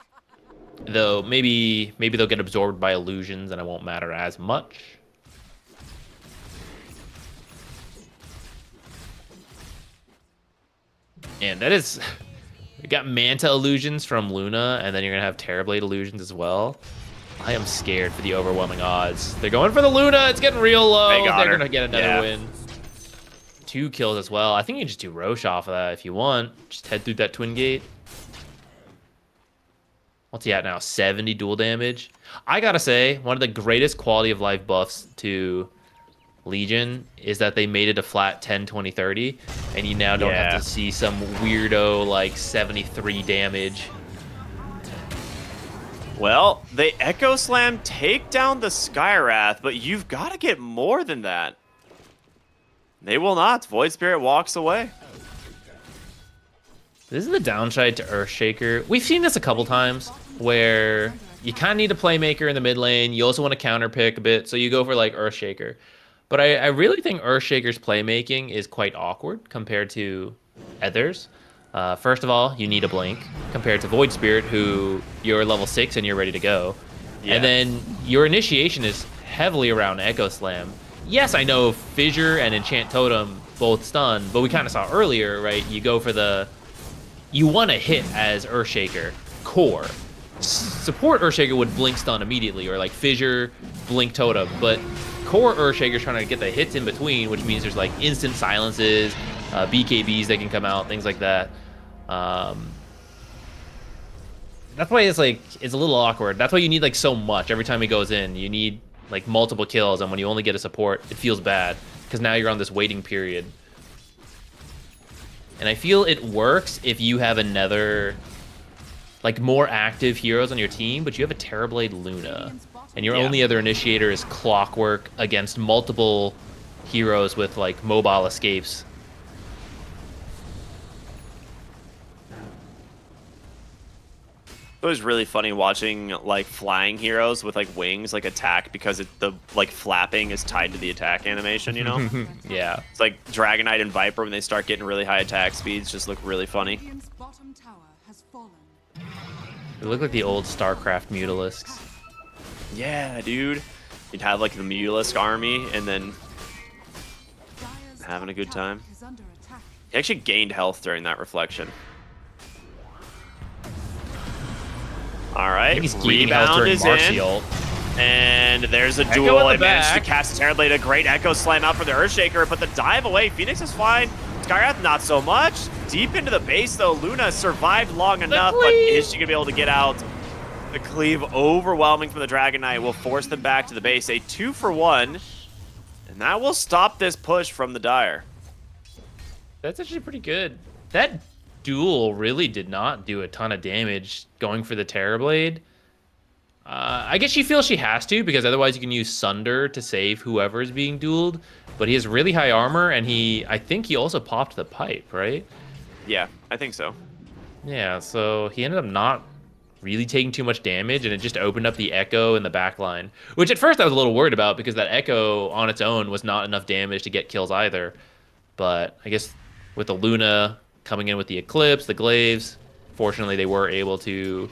Though maybe they'll get absorbed by illusions and it won't matter as much. And that is, we got Manta illusions from Luna, and then you're gonna have Terrorblade illusions as well. I am scared for the overwhelming odds. They're going for the Luna. It's getting real low. They got They're her. gonna get another Yeah. win. 2 kills as well. I think you can just do Roche off of that if you want. Just head through that twin gate. What's he at now? 70 dual damage. I gotta say, one of the greatest quality of life buffs to Legion is that they made it a flat 10, 20, 30, and you now don't Yeah. have to see some weirdo like 73 damage. Well, they Echo Slam take down the Skywrath, but you've got to get more than that. They will not. Void Spirit walks away. This is the downside to Earthshaker. We've seen this a couple times where you kind of need a playmaker in the mid lane. You also want to counter pick a bit, so you go for like Earthshaker. But I really think Earthshaker's playmaking is quite awkward compared to others. First of all, you need a blink compared to Void Spirit, who you're level 6 and you're ready to go. Yeah. And then your initiation is heavily around Echo Slam. Yes, I know Fissure and Enchant Totem both stun, but we kind of saw earlier, right? You go for the... You want to hit as Earthshaker core. Support Earthshaker would blink stun immediately, or like Fissure, blink totem, but core Earthshaker's trying to get the hits in between, which means there's like instant silences, BKBs that can come out, things like that. That's why it's like, it's a little awkward. That's why you need like so much every time he goes in. You need like multiple kills, and when you only get a support, it feels bad because now you're on this waiting period. And I feel it works if you have another, like, more active heroes on your team, but you have a Terrorblade Luna, and your only other initiator is Clockwork against multiple heroes with, like, mobile escapes. It was really funny watching like flying heroes with like wings like attack because the like flapping is tied to the attack animation, you know? Yeah. It's like Dragon Knight and Viper when they start getting really high attack speeds just look really funny. Radiant's bottom tower has fallen. They look like the old StarCraft Mutalisks. Yeah, dude. You'd have like the Mutalisk army and then Dire's having a top good tower time. is under attack. He actually gained health during that reflection. All I right, think he's gaining health rebound during is Marcy in. ult. And there's a Echo duel. in the I managed to back. cast a Terrorblade, a great Echo Slam out for the Earthshaker, but the dive away. Phoenix is fine. Skywrath, not so much. Deep into the base, though. Luna survived long enough, but is she going to be able to get out? The cleave overwhelming from the Dragon Knight will force them back to the base. A 2-for-1, and that will stop this push from the Dire. That's actually pretty good. That duel really did not do a ton of damage going for the Terrorblade. I guess she feels she has to, because otherwise you can use Sunder to save whoever is being dueled. But he has really high armor, and I think he also popped the pipe, right? Yeah, I think so. Yeah, so he ended up not really taking too much damage, and it just opened up the Echo in the back line, which at first I was a little worried about because that Echo on its own was not enough damage to get kills either. But I guess with the Luna coming in with the Eclipse, the Glaives, fortunately they were able to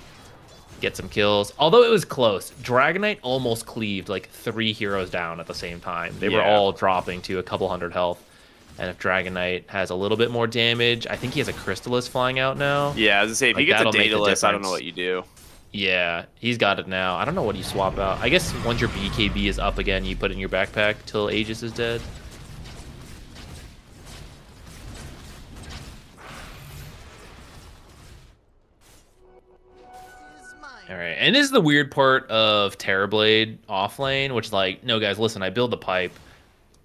get some kills. Although it was close. Dragonite almost cleaved like 3 heroes down at the same time. They were all dropping to a couple hundred health. And if Dragonite has a little bit more damage, I think he has a Crystallis flying out now. Yeah, I was gonna say, if he gets a Daedalus, I don't know what you do. Yeah, he's got it now. I don't know what you swap out. I guess once your BKB is up again, you put it in your backpack till Aegis is dead. All right, and this is the weird part of Terrorblade offlane, which is like, no guys, listen, I build the pipe,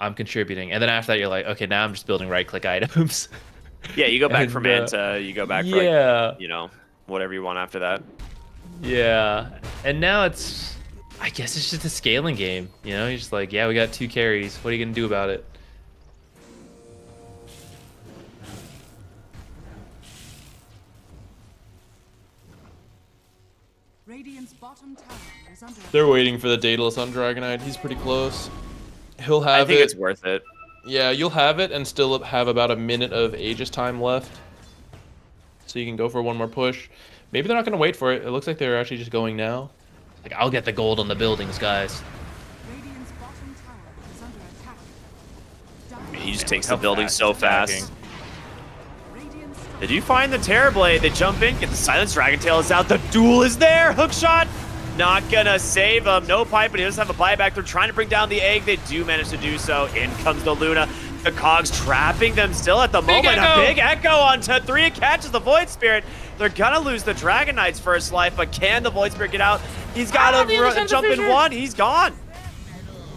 I'm contributing, and then after that you're like, okay, now I'm just building right-click items. Yeah, you go back for Manta, you go back for, like, you know, whatever you want after that. Yeah, and now it's, I guess it's just a scaling game, you know? You're just like, yeah, we got 2 carries, what are you gonna do about it? Radiant's bottom tower is under They're waiting for the Daedalus on Dragonite. He's pretty close. He'll have it. I think it's worth it. Yeah, you'll have it and still have about a minute of Aegis time left. So you can go for one more push. Maybe they're not going to wait for it. It looks like they're actually just going now. Like, I'll get the gold on the buildings, guys. Radiant's bottom tower is under attack. He just takes the building so fast. attacking. Radiant's Did you find the Terrorblade? They jump in, get the Silence Dragontail is out. The duel is there. Hook shot. Not gonna save him. No pipe, but he doesn't have a buyback. They're trying to bring down the egg. They do manage to do so. In comes the Luna. The Cogs trapping them still at the moment. A big Echo onto 3. It catches the Void Spirit. They're gonna lose the Dragonite's first life, but can the Void Spirit get out? He's got to jump in 1. He's gone.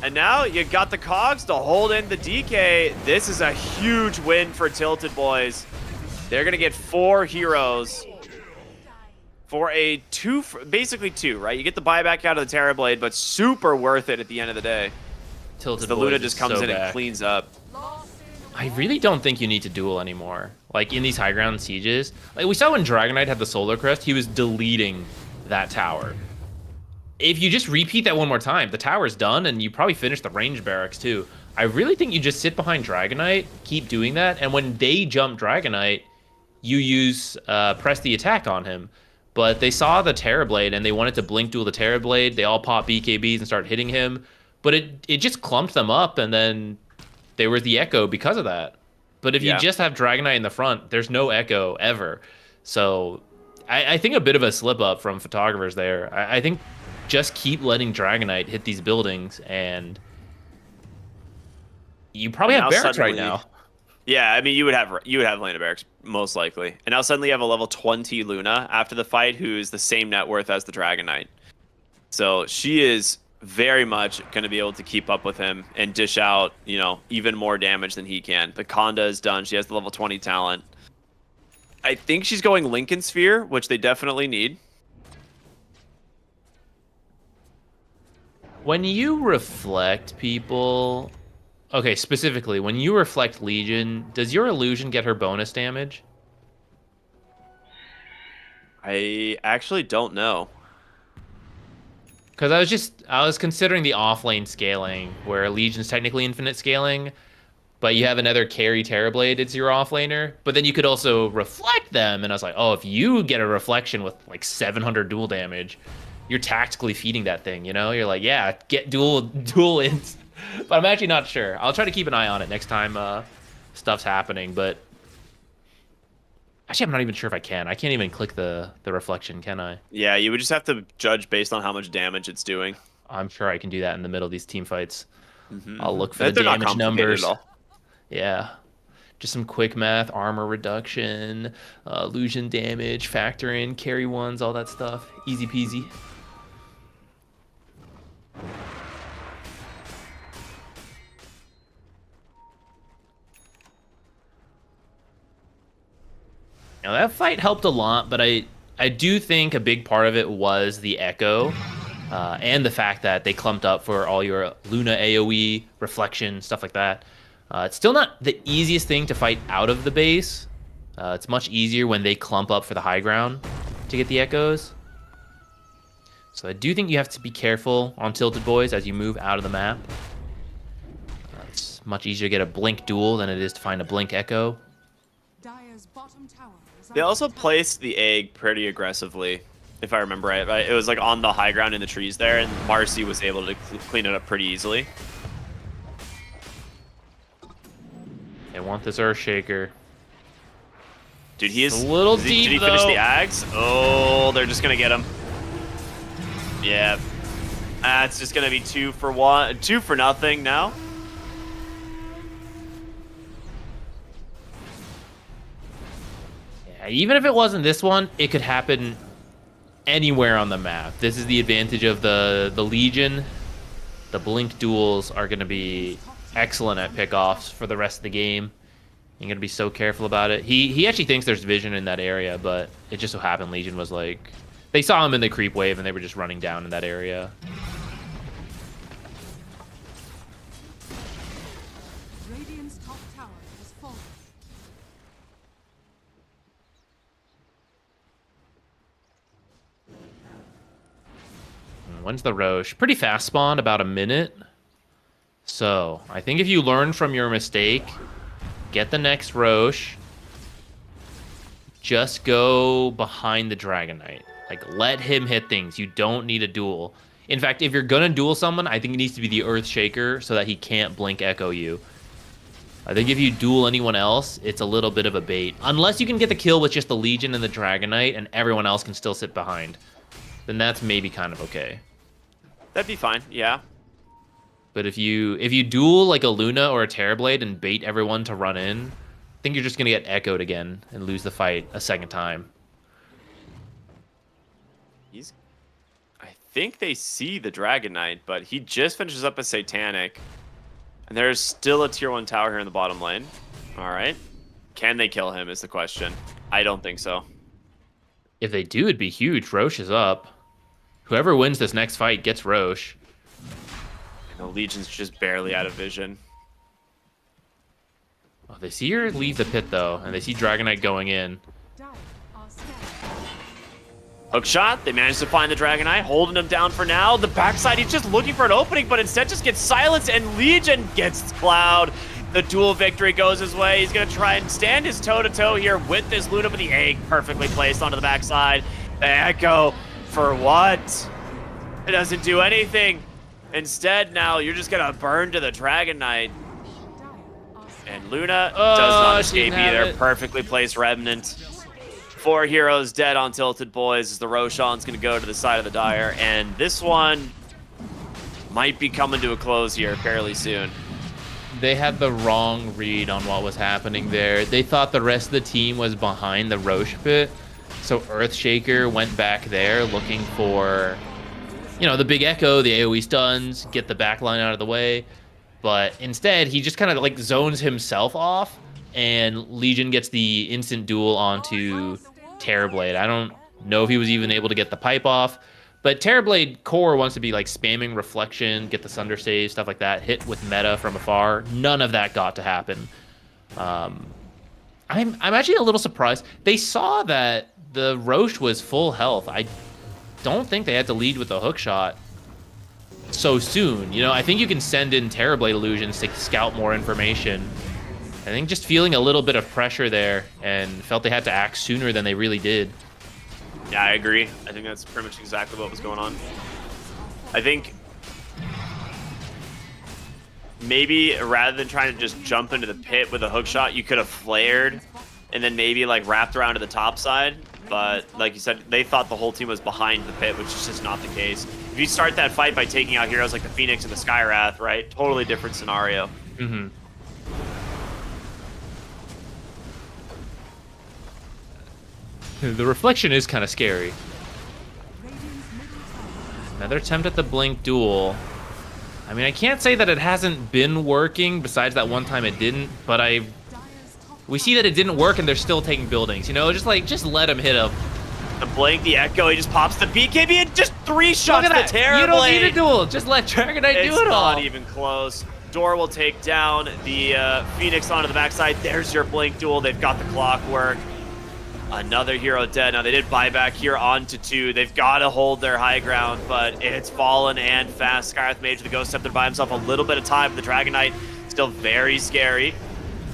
And now you got the Cogs to hold in the DK. This is a huge win for Tilted Boys. They're gonna get 4 heroes for a basically 2, right? You get the buyback out of the Terrorblade, but super worth it at the end of the day. Tilted The Boys Luna is just comes so in and back. cleans up. I really don't think you need to duel anymore. Like, in these high ground sieges. Like, we saw when Dragonite had the Solar Crest, he was deleting that tower. If you just repeat that one more time, the tower's done, and you probably finish the range barracks, too. I really think you just sit behind Dragonite, keep doing that, and when they jump Dragonite, you use press the attack on him. But they saw the Terrorblade, and they wanted to blink duel the Terrorblade. They all pop BKBs and start hitting him. But it just clumped them up, and then there was the Echo because of that. But if you just have Dragonite in the front, there's no Echo ever. So I think a bit of a slip up from photographers there. I think just keep letting Dragonite hit these buildings, and you probably have barracks right now. Yeah, I mean, you would have Lana Barracks, most likely. And now suddenly you have a level 20 Luna after the fight, who's the same net worth as the Dragonite. So she is very much going to be able to keep up with him and dish out, you know, even more damage than he can. The Conda is done. She has the level 20 talent. I think she's going Lincoln Sphere, which they definitely need. When you reflect people... Okay, specifically, when you reflect Legion, does your illusion get her bonus damage? I actually don't know. Because I was considering the offlane scaling, where Legion's technically infinite scaling, but you have another carry Terrorblade, it's your offlaner. But then you could also reflect them, and I was like, oh, if you get a reflection with like 700 dual damage, you're tactically feeding that thing, you know? You're like, yeah, get dual ins. But I'm actually not sure. I'll try to keep an eye on it next time stuff's happening, but actually I'm not even sure if I can. I can't even click the reflection, can I? Yeah, you would just have to judge based on how much damage it's doing. I'm sure I can do that in the middle of these team fights. Mm-hmm. I'll look for the They're not damage complicated numbers. at all. Yeah. Just some quick math, armor reduction, illusion damage, factor in, carry ones, all that stuff. Easy peasy. Now, that fight helped a lot, but I do think a big part of it was the Echo and the fact that they clumped up for all your Luna AoE, reflection, stuff like that. It's still not the easiest thing to fight out of the base. It's much easier when they clump up for the high ground to get the Echoes. So I do think you have to be careful on Tilted Boys as you move out of the map. It's much easier to get a Blink Duel than it is to find a Blink Echo. Dire's bottom tower is They under also attack. placed the egg pretty aggressively, if I remember right. It was like on the high ground in the trees there, and Marcy was able to clean it up pretty easily. They want this Earthshaker. Dude, he is a little did deep, did he finish though. the Ags? Oh, they're just gonna get him. Yeah. That's just gonna be 2 for nothing now. Yeah, even if it wasn't this one, it could happen anywhere on the map. This is the advantage of the Legion. The Blink Duels are going to be excellent at pickoffs for the rest of the game. You're going to be so careful about it. He actually thinks there's vision in that area, but it just so happened Legion was like... They saw him in the creep wave, and they were just running down in that area. Radiant's top tower has fallen. When's the Roche? Pretty fast spawn, about a minute. So, I think if you learn from your mistake, get the next Roche, just go behind the Dragon Knight. Like, let him hit things. You don't need a duel. In fact, if you're gonna duel someone, I think it needs to be the Earthshaker so that he can't Blink Echo you. I think if you duel anyone else, it's a little bit of a bait. Unless you can get the kill with just the Legion and the Dragon Knight and everyone else can still sit behind. Then that's maybe kind of okay. That'd be fine, yeah. But if you duel like a Luna or a Terrorblade and bait everyone to run in, I think you're just gonna get echoed again and lose the fight a second time. I think they see the Dragon Knight, but he just finishes up a Satanic. And there's still a tier 1 tower here in the bottom lane. Alright. Can they kill him is the question. I don't think so. If they do, it'd be huge. Roche is up. Whoever wins this next fight gets Roche. And the Legion's just barely out of vision. Oh, they see her leave the pit, though, and they see Dragon Knight going in. Dire are scattered. Hook shot. They managed to find the Dragon Knight, holding him down for now. The backside, he's just looking for an opening, but instead just gets silenced, and Legion gets Cloud. The dual victory goes his way. He's going to try and stand his toe-to-toe here with this Luna, but the egg perfectly placed onto the backside. The Echo, for what? It doesn't do anything. Instead, now, you're just going to burn to the Dragon Knight. Dire are scattered. And Luna does not she didn't escape have either. it. Perfectly placed Remnant. 4 heroes dead on Tilted Boys as the Roshan's going to go to the side of the Dire. And this one might be coming to a close here fairly soon. They had the wrong read on what was happening there. They thought the rest of the team was behind the Roche pit. So Earthshaker went back there looking for, you know, the big Echo, the AoE stuns, get the backline out of the way. But instead, he just kind of like zones himself off, and Legion gets the instant duel onto Terrorblade. I don't know if he was even able to get the pipe off, but Terrorblade core wants to be like spamming Reflection, get the Sunder save, stuff like that, hit with meta from afar. None of that got to happen. I'm actually a little surprised. They saw that the Roche was full health. I don't think they had to lead with the hook shot so soon. You know, I think you can send in Terrorblade illusions to scout more information. I think just feeling a little bit of pressure there and felt they had to act sooner than they really did. Yeah, I agree. I think that's pretty much exactly what was going on. I think maybe rather than trying to just jump into the pit with a hook shot, you could have flared and then maybe like wrapped around to the top side. But like you said, they thought the whole team was behind the pit, which is just not the case. If you start that fight by taking out heroes like the Phoenix and the Skywrath, right? Totally different scenario. Mm-hmm. The Reflection is kind of scary. Radiant's middle tower Another attempt at the Blink duel. I mean, I can't say that it hasn't been working, besides that one time it didn't, but Dire's top we see that it didn't work and they're still taking buildings, you know? Just let him hit him. The Blink, the Echo, he just pops the BKB and just 3 shots Look the at that. Terrorblade. You don't need a duel. Just let Dragon Knight do It's it all. not even close. Door will take down the Phoenix onto the backside. There's your Blink duel. They've got the clockwork. Another hero dead. Now they did buy back here onto 2. They've got to hold their high ground, but it's fallen and fast. Skyrath Mage with the Ghost Scepter by himself. A little bit of time. The Dragon Knight still very scary.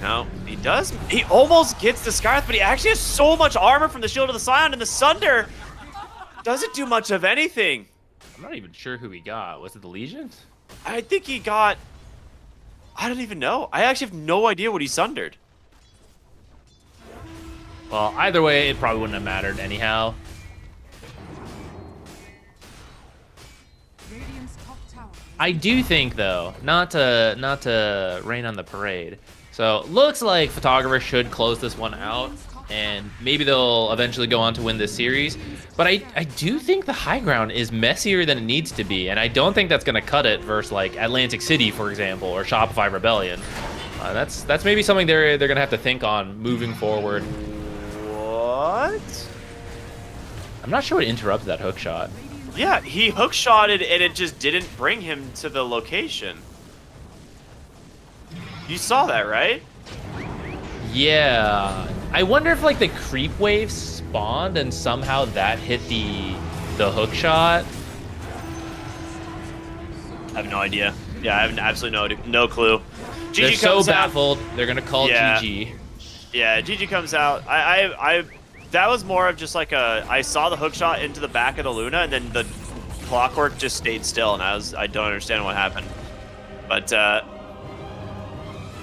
No, he does. He almost gets the Skyrath, but he actually has so much armor from the Shield of the Scion, and the Sunder doesn't do much of anything. I'm not even sure who he got. Was it the Legions? I think he got... I don't even know. I actually have no idea what he sundered. Well, either way, it probably wouldn't have mattered anyhow. Radiant's top tower. I do think, though, not to rain on the parade. So, looks like Photographer should close this one out, and maybe they'll eventually go on to win this series. But I do think the high ground is messier than it needs to be, and I don't think that's going to cut it versus, like, Atlantic City, for example, or Shopify Rebellion. That's maybe something they're going to have to think on moving forward. What? I'm not sure what interrupted that hook shot. Yeah, he hook shotted and it just didn't bring him to the location. You saw that, right? Yeah. I wonder if like the creep wave spawned and somehow that hit the hook shot. I have no idea. Yeah, I have absolutely no clue. GG They're so comes out. baffled. They're gonna call GG. Yeah, GG comes out. I that was more of just like I saw the hook shot into the back of the Luna, and then the clockwork just stayed still, and I don't understand what happened. But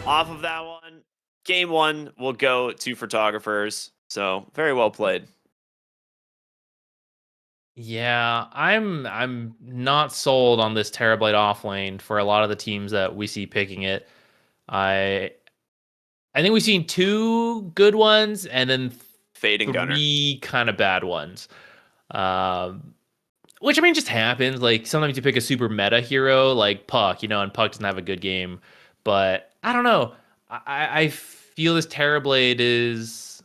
off of that one, game 1 will go to Photographers. So very well played. Yeah, I'm not sold on this Terrorblade offlane for a lot of the teams that we see picking it. I think we've seen 2 good ones and then Fade and Gunner. 3 kind of bad ones. Which I mean just happens. Like sometimes you pick a super meta hero like Puck, and Puck doesn't have a good game. But I don't know. I feel this Terrorblade is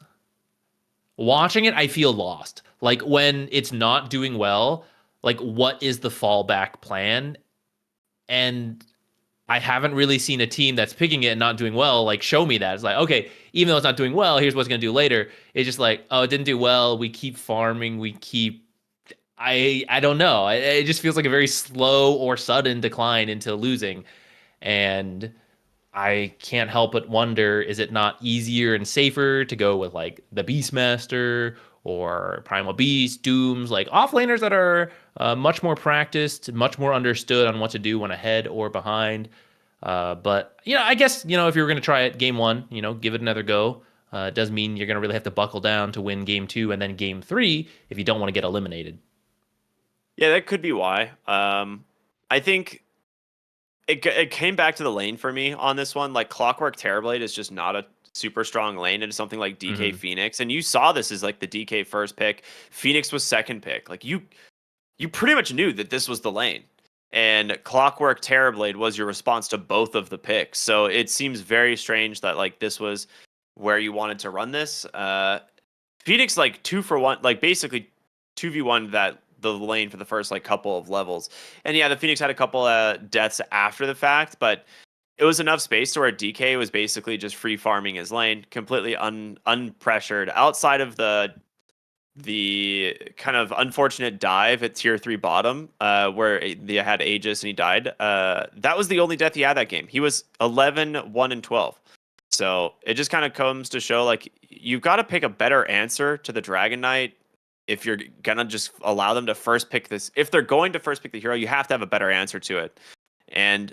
watching it, I feel lost. Like when it's not doing well, like what is the fallback plan? And I haven't really seen a team that's picking it and not doing well, like show me that. It's like, okay, even though it's not doing well, here's what's going to do later. It's just like, oh, it didn't do well. We keep farming. I don't know. It just feels like a very slow or sudden decline into losing. And I can't help but wonder, is it not easier and safer to go with like the Beastmaster or Primal Beast, Dooms, like offlaners that are much more practiced, much more understood on what to do when ahead or behind. But, I guess, if you're going to try it game 1, give it another go. It does mean you're going to really have to buckle down to win game 2 and then game 3 if you don't want to get eliminated. Yeah, that could be why. I think it came back to the lane for me on this one. Like Clockwork Terrorblade is just not a super strong lane into something like DK Phoenix, and you saw this as like the DK first pick. Phoenix was second pick. Like you pretty much knew that this was the lane, and Clockwork Terrorblade was your response to both of the picks. So it seems very strange that like this was where you wanted to run this. Phoenix like 2-for-1, like basically 2v1 that the lane for the first like couple of levels. And yeah, the Phoenix had a couple deaths after the fact, but it was enough space to where DK was basically just free farming his lane, completely unpressured outside of the kind of unfortunate dive at tier 3 bottom, where they had Aegis and he died. That was the only death he had that game. He was 11, 1, and 12. So it just kind of comes to show like you've got to pick a better answer to the Dragon Knight. If you're gonna just allow them to first pick this, if they're going to first pick the hero, you have to have a better answer to it. And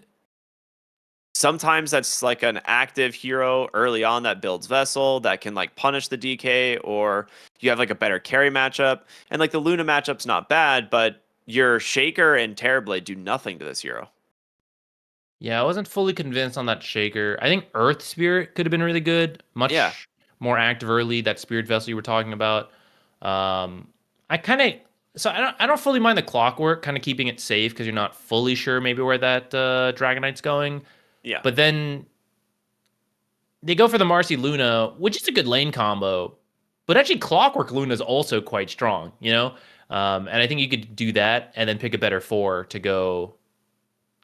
sometimes that's like an active hero early on that builds Vessel that can like punish the DK, or you have like a better carry matchup. And like the Luna matchup's not bad, but your Shaker and Terrorblade do nothing to this hero. Yeah, I wasn't fully convinced on that Shaker. I think Earth Spirit could have been really good. Much more active early, that Spirit Vessel you were talking about. I don't fully mind the Clockwork, kind of keeping it safe because you're not fully sure maybe where that Dragon Knight's going. Yeah. But then they go for the Marcy Luna, which is a good lane combo. But actually, Clockwork Luna is also quite strong, And I think you could do that and then pick a better 4 to go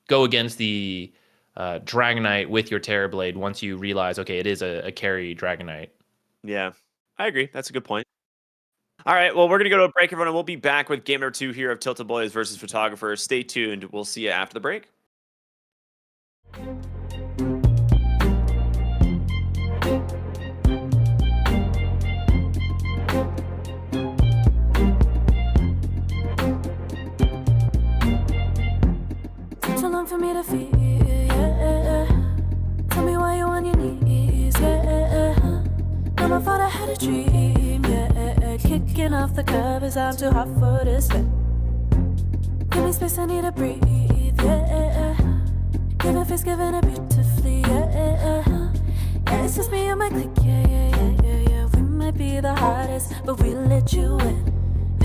against the Dragon Knight with your Terrorblade once you realize, okay, it is a carry Dragon Knight. Yeah, I agree. That's a good point. All right, well, we're going to go to a break, everyone, and we'll be back with game number 2 here of Tilted Boys versus Photographers. Stay tuned. We'll see you after the break. Took too long for me to feel, yeah. Tell me why you're on your knees, yeah. Never thought I had a dream, yeah. Kicking off the covers, I'm too hot for this bed. Give me space, I need to breathe, yeah. Give a face, giving it beautifully, yeah. Yeah, it's just me and my clique, yeah. We might be the hottest, but we let you in.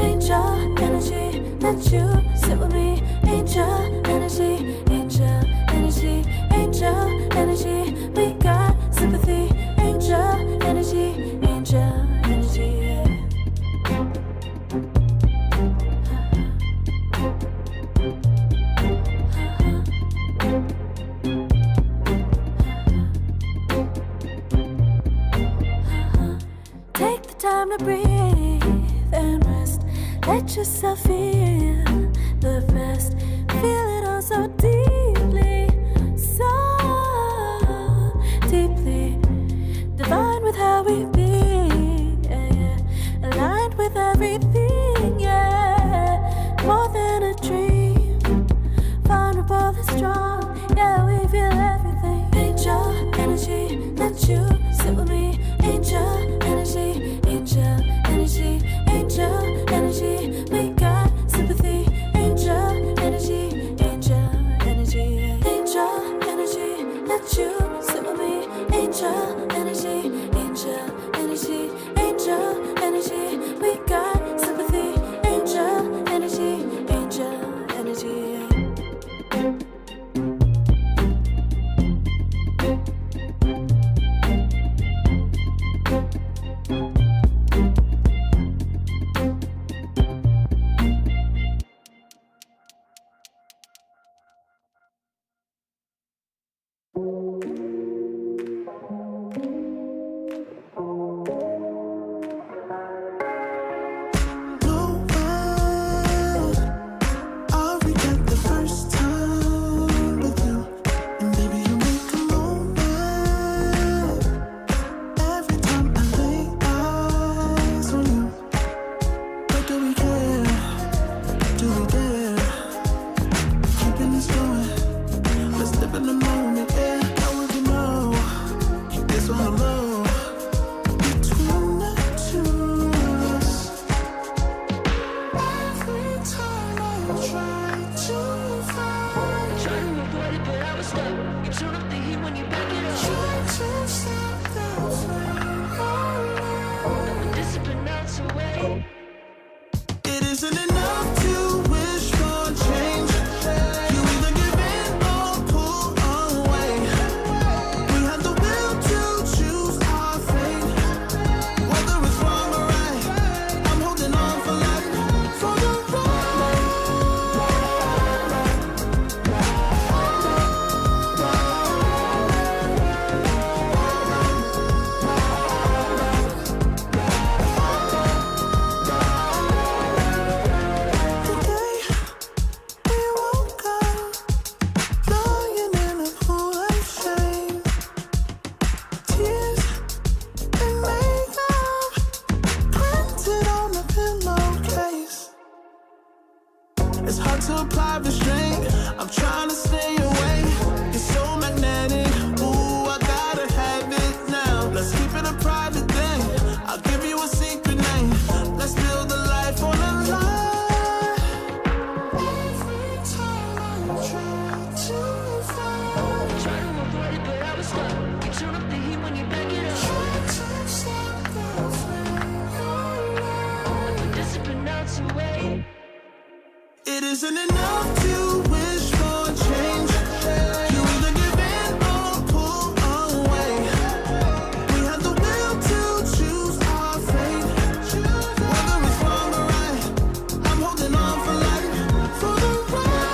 Angel energy, let you sit with me. Angel energy, angel energy, angel energy. We got sympathy. Angel energy, angel energy. Take the time to breathe and rest. Let yourself feel the best. Feel it all so deeply, so deeply. Divine with how we be, yeah. Aligned with everything, yeah. More than a dream, vulnerable and strong, yeah. We feel everything. Angel energy, let you sit with me. Angel energy, angel energy, angel energy. We got sympathy. Angel energy, angel energy, angel energy. Let you sit with me. Angel energy, angel energy, angel energy. We got sympathy. Angel energy, angel energy. It isn't enough to wish for change. You either give in or pull away. We have the will to choose our fate. Whether it's wrong or right, I'm holding on for life, for the ride.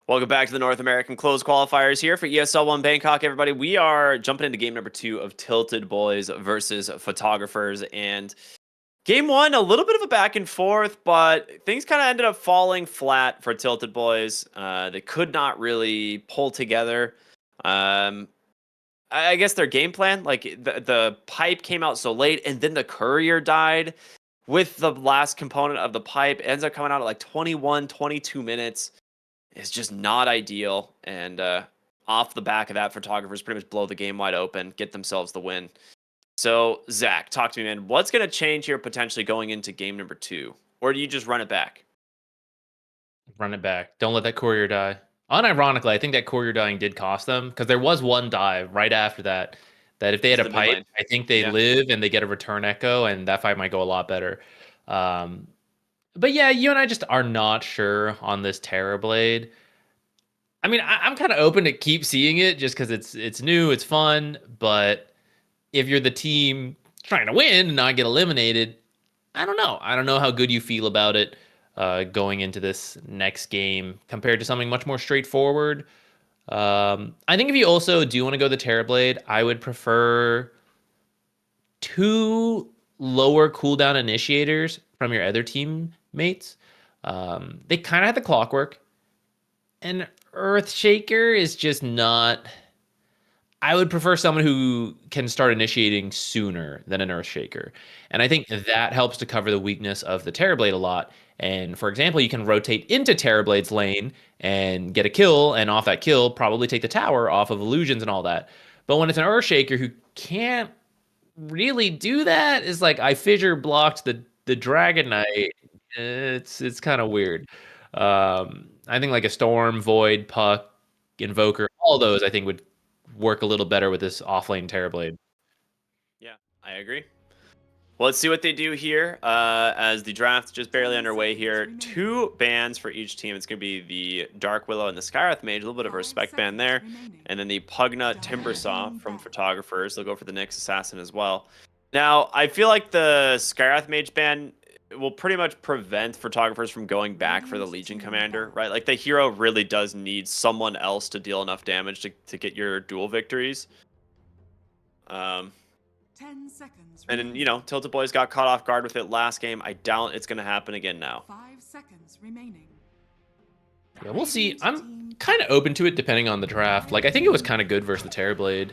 Welcome back to the North American Closed Qualifiers here for ESL One Bangkok, everybody. We are jumping into game number 2 of Tilted Boys versus Photographers. And game 1, a little bit of a back and forth, but things kind of ended up falling flat for Tilted Boys. They could not really pull together. I guess their game plan, like the pipe came out so late, and then the courier died with the last component of the pipe. It ends up coming out at like 21, 22 minutes. It's just not ideal. And off the back of that, Photographers pretty much blow the game wide open, get themselves the win. So, Zach, talk to me, man. What's going to change here potentially going into game number 2? Or do you just run it back? Run it back. Don't let that courier die. Unironically, I think that courier dying did cost them, because there was one dive right after that if they had a pipe, I think they live and they get a return echo, and that fight might go a lot better. But yeah, you and I just are not sure on this Terrorblade. I mean, I'm kind of open to keep seeing it just because it's new, it's fun. But if you're the team trying to win and not get eliminated, I don't know. I don't know how good you feel about it going into this next game compared to something much more straightforward. I think if you also do want to go the Terrorblade, I would prefer 2 lower cooldown initiators from your other teammates. They kind of have the clockwork. And Earthshaker is just not... I would prefer someone who can start initiating sooner than an Earthshaker. And I think that helps to cover the weakness of the Terrorblade a lot. And for example, you can rotate into Terrorblade's lane and get a kill, and off that kill, probably take the tower off of illusions and all that. But when it's an Earthshaker who can't really do that, is like, I fissure blocked the Dragon Knight. It's kind of weird. I think like a Storm, Void, Puck, Invoker, all those I think would work a little better with this offlane Terrorblade. Yeah, I agree. Well, let's see what they do here as the draft's just barely underway here. 2 bans for each team. It's going to be the Dark Willow and the Skywrath Mage, a little bit of a respect ban there. And then the Pugna Timbersaw from Photographers. They'll go for the Nyx Assassin as well. Now, I feel like the Skywrath Mage ban will pretty much prevent Photographers from going back for the Legion Commander, right? Like, the hero really does need someone else to deal enough damage to get your duel victories. 10 seconds. And then, you know, Tilted Boys got caught off guard with it last game. I doubt it's going to happen again now. 5 seconds remaining. Yeah, we'll see. I'm kind of open to it depending on the draft. Like, I think it was kind of good versus the Terrorblade.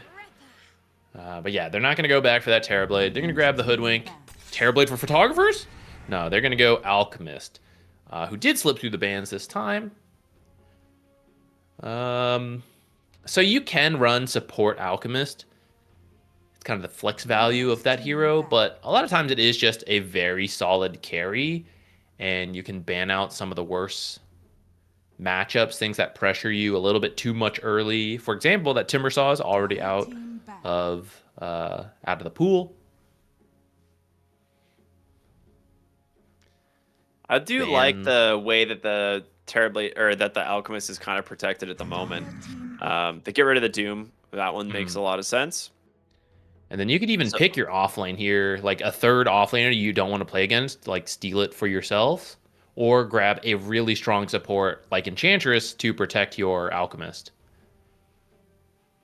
But yeah, they're not going to go back for that Terrorblade. They're going to grab the Hoodwink. Terrorblade for Photographers? No, they're going to go Alchemist, who did slip through the bans this time. So you can run support Alchemist. It's kind of the flex value of that hero, but a lot of times it is just a very solid carry, and you can ban out some of the worst matchups, things that pressure you a little bit too much early. For example, that Timbersaw is already out of the pool. I do like the way that the Terrorblade, or that the Alchemist is kind of protected at the moment. They get rid of the Doom. That one makes a lot of sense. And then you could even pick your offlane here, like a third offlaner you don't want to play against, like steal it for yourself, or grab a really strong support like Enchantress to protect your Alchemist.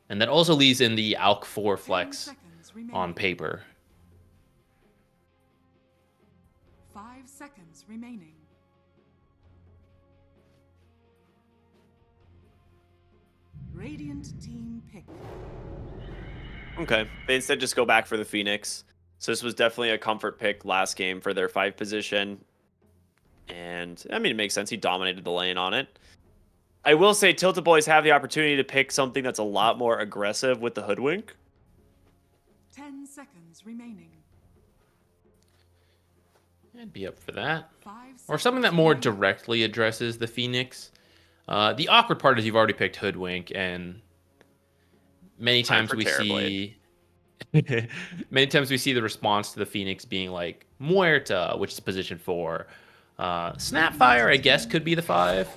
And that also leaves in the Alch 4 flex on paper. 5 seconds remaining. Radiant team pick. Okay, they instead just go back for the Phoenix. So this was definitely a comfort pick last game for their 5 position. And, I mean, it makes sense. He dominated the lane on it. I will say Tilted Boys have the opportunity to pick something that's a lot more aggressive with the Hoodwink. 10 seconds remaining. I'd be up for that. Or something that more directly addresses the Phoenix. The awkward part is you've already picked Hoodwink, and many times we see the response to the Phoenix being like Muerta, which is position 4. Snapfire, I guess, could be the 5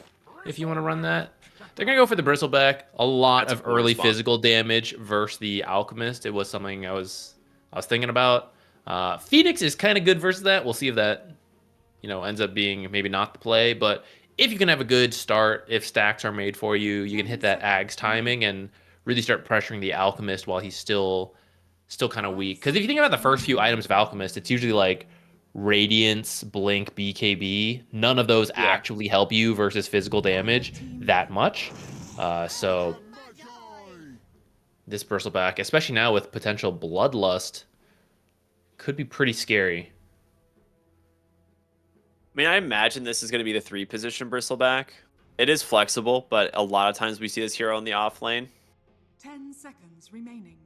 if you want to run that. They're going to go for the Bristleback. A lot of early physical damage versus the Alchemist. It was something I was thinking about. Phoenix is kind of good versus that. We'll see if that, ends up being maybe not the play. But if you can have a good start, if stacks are made for you, you can hit that Ag's timing and really start pressuring the Alchemist while he's still kind of weak. Because if you think about the first few items of Alchemist, it's usually like Radiance, Blink, BKB. None of those actually help you versus physical damage that much. So this Bristleback, especially now with potential Bloodlust, could be pretty scary. I mean, I imagine this is going to be the 3-position Bristleback. It is flexible, but a lot of times we see this hero in the off lane. 10 seconds remaining.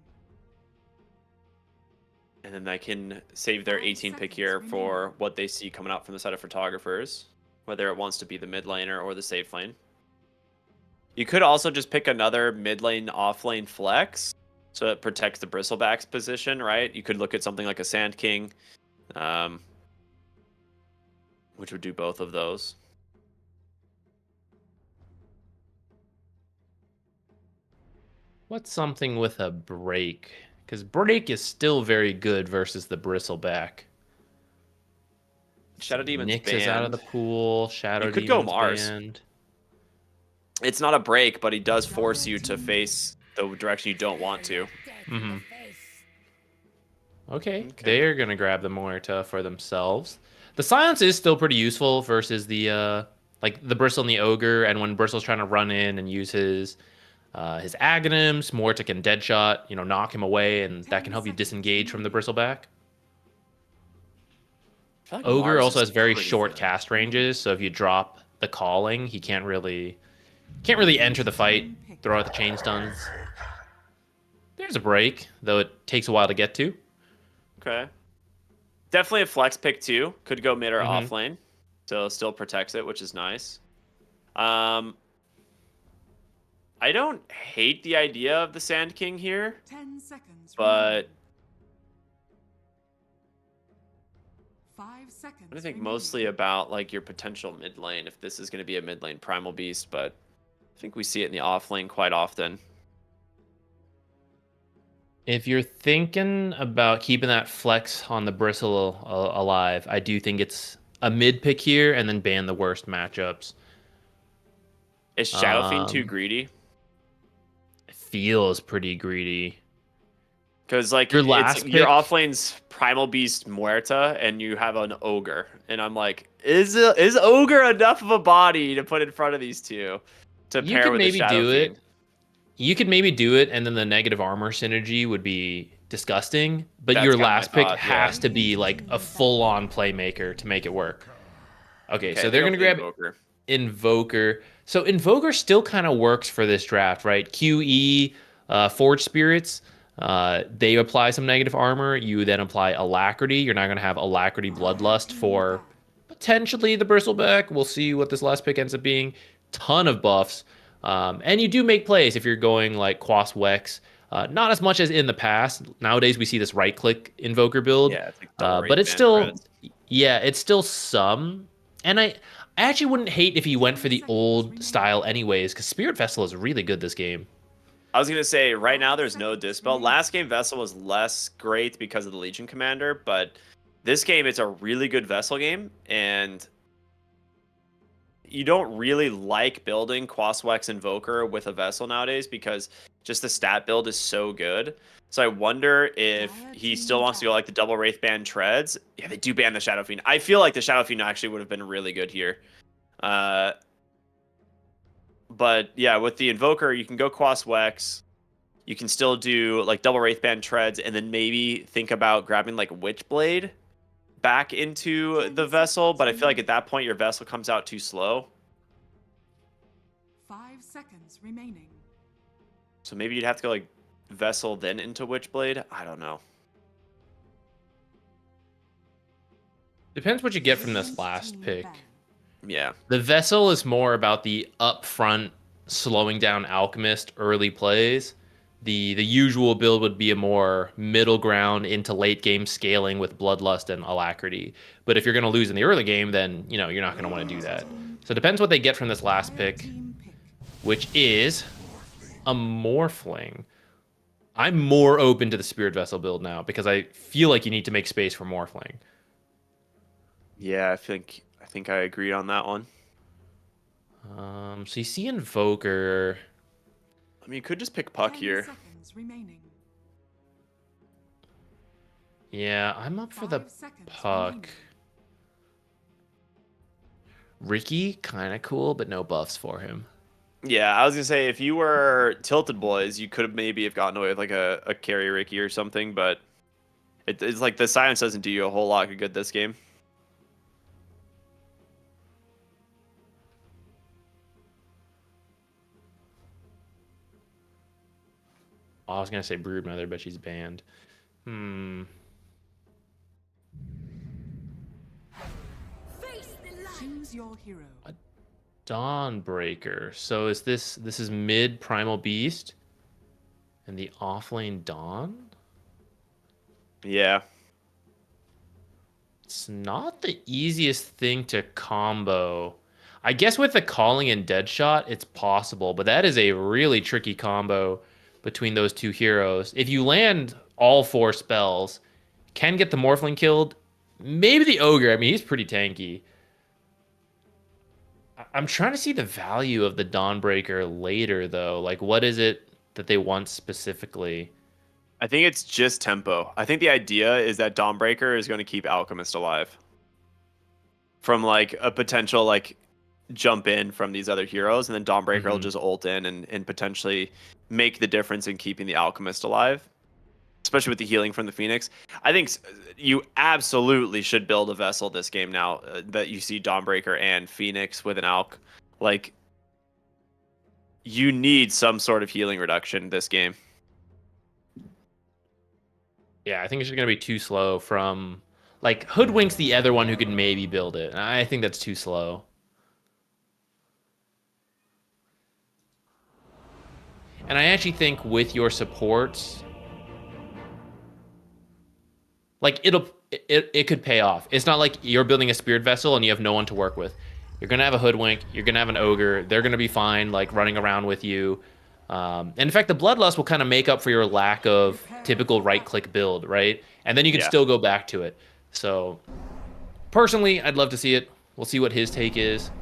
And then they can save their 18 pick here for what they see coming out from the side of photographers, whether it wants to be the mid laner or the safe lane. You could also just pick another mid lane, off lane flex, so it protects the Bristleback's position, right? You could look at something like a Sand King, which would do both of those. What's something with a break? Because break is still very good versus the Bristleback. Shadow Demon's Nyx banned. is out of the pool. Shadow You could Demon's go Mars. banned. It's not a break, but he does force you to face the direction you don't want to. Mm-hmm. Okay, they're gonna grab the Muerta for themselves. The silence is still pretty useful versus the like the Bristle and the Ogre, and when Bristle's trying to run in and use his Aghanims, Muerta can Deadshot, knock him away, and that can help you disengage from the Bristleback. Like Ogre Mars also is has very pretty short good. cast ranges, so if you drop the Calling, he can't really enter the fight, throw out the chain stuns. There's a break, though it takes a while to get to. Okay. Definitely a flex pick too. Could go mid or off lane. So still protects it, which is nice. I don't hate the idea of the Sand King here, 10 seconds but 5 seconds. I think mostly about like your potential mid lane if this is going to be a mid lane primal beast, but I think we see it in the off lane quite often. If you're thinking about keeping that flex on the Bristle alive, I do think it's a mid pick here and then ban the worst matchups. Is Shadow Fiend too greedy? It feels pretty greedy. Because like Your last your pick- off lane's primal beast Muerta, and you have an ogre, and I'm like, is ogre enough of a body to put in front of these two to You pair could with maybe the Shadow do Fiend? it. You could maybe do it, and then the negative armor synergy would be disgusting. But That's your kinda my last pick thought, has to be like a full-on playmaker to make it work. Okay, so they're go gonna for the grab Invoker. Invoker. So Invoker still kind of works for this draft, right? QE, Forge Spirits, they apply some negative armor. You then apply Alacrity. You're not going to have Alacrity Bloodlust for potentially the Bristleback. We'll see what this last pick ends up being. Ton of buffs. And you do make plays if you're going like Quas Wex. Not as much as in the past. Nowadays we see this right-click Invoker build. Yeah, it's like double But rate it's ban still... credits. Yeah, it's still some. And I actually wouldn't hate if he went for the old style anyways, because Spirit Vessel is really good this game. I was gonna say right now there's no Dispel. Last game Vessel was less great because of the Legion Commander, but this game it's a really good Vessel game, and you don't really like building Quaswex Invoker with a Vessel nowadays because just the stat build is so good. So I wonder if he still wants to go like the double Wraith ban treads. Yeah, they do ban the Shadow Fiend. I feel like the Shadow Fiend actually would have been really good here. But yeah, with the Invoker, you can go Quaswex. You can still do like double Wraith Band treads, and then maybe think about grabbing like Witchblade back into the Vessel. But I feel like at that point, your Vessel comes out too slow. 5 seconds remaining. So maybe you'd have to go like Vessel, then into Witchblade. I don't know. Depends what you get from this last pick. Yeah. The Vessel is more about the upfront slowing down Alchemist early plays. The usual build would be a more middle ground into late game scaling with Bloodlust and Alacrity. But if you're going to lose in the early game, then you're not going to want to do that. So it depends what they get from this last pick, which is a Morphling. I'm more open to the Spirit Vessel build now because I feel like you need to make space for Morphling. Yeah, I think I agreed on that one. So you see Invoker. I mean, you could just pick Puck 10 here. seconds remaining. Yeah, I'm up for the 5 seconds Puck. remaining. Ricky, kind of cool, but no buffs for him. Yeah, I was gonna say if you were Tilted Boys, you could have maybe have gotten away with like a carry Ricky or something, but it's like the silence doesn't do you a whole lot of good this game. I was gonna say Broodmother, but she's banned. Choose your hero. Dawnbreaker. So is this is mid Primal Beast and the offlane Dawn? Yeah. It's not the easiest thing to combo. I guess with the Calling and Deadshot, it's possible, but that is a really tricky combo between those two heroes. If you land all 4 spells, can get the Morphling killed. Maybe the Ogre. I mean, he's pretty tanky. I'm trying to see the value of the Dawnbreaker later, though. Like, what is it that they want specifically? I think it's just tempo. I think the idea is that Dawnbreaker is going to keep Alchemist alive from like a potential like jump in from these other heroes, and then Dawnbreaker will just ult in and potentially make the difference in keeping the Alchemist alive, especially with the healing from the Phoenix. I think you absolutely should build a vessel this game now that you see Dawnbreaker and Phoenix with an Alch. Like, you need some sort of healing reduction this game. Yeah, I think it's just going to be too slow from... Like, Hoodwink's the other one who could maybe build it. I think that's too slow. And I actually think with your supports... Like, it could pay off. It's not like you're building a Spirit Vessel and you have no one to work with. You're going to have a Hoodwink. You're going to have an Ogre. They're going to be fine, like, running around with you. And in fact, the Bloodlust will kind of make up for your lack of typical right-click build, right? And then you can still go back to it. So, personally, I'd love to see it. We'll see what his take is.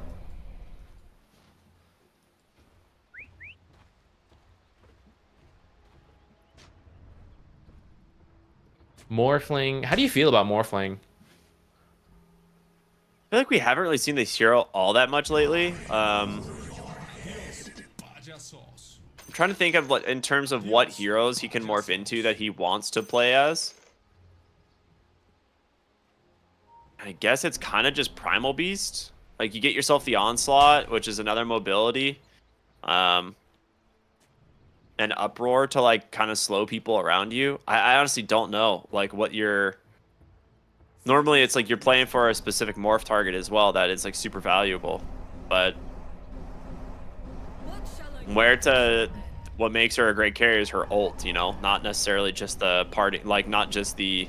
Morphling. How do you feel about Morphling? I feel like we haven't really seen this hero all that much lately. I'm trying to think of what, in terms of what heroes he can morph into that he wants to play as. I guess it's kind of just Primal Beast. Like, you get yourself the Onslaught, which is another mobility. An Uproar to, like, kind of slow people around you. I honestly don't know, like, what you're... Normally, it's like you're playing for a specific morph target as well that is, like, super valuable. But... What makes her a great carrier is her ult, you know? Not necessarily just the party... Like, not just the...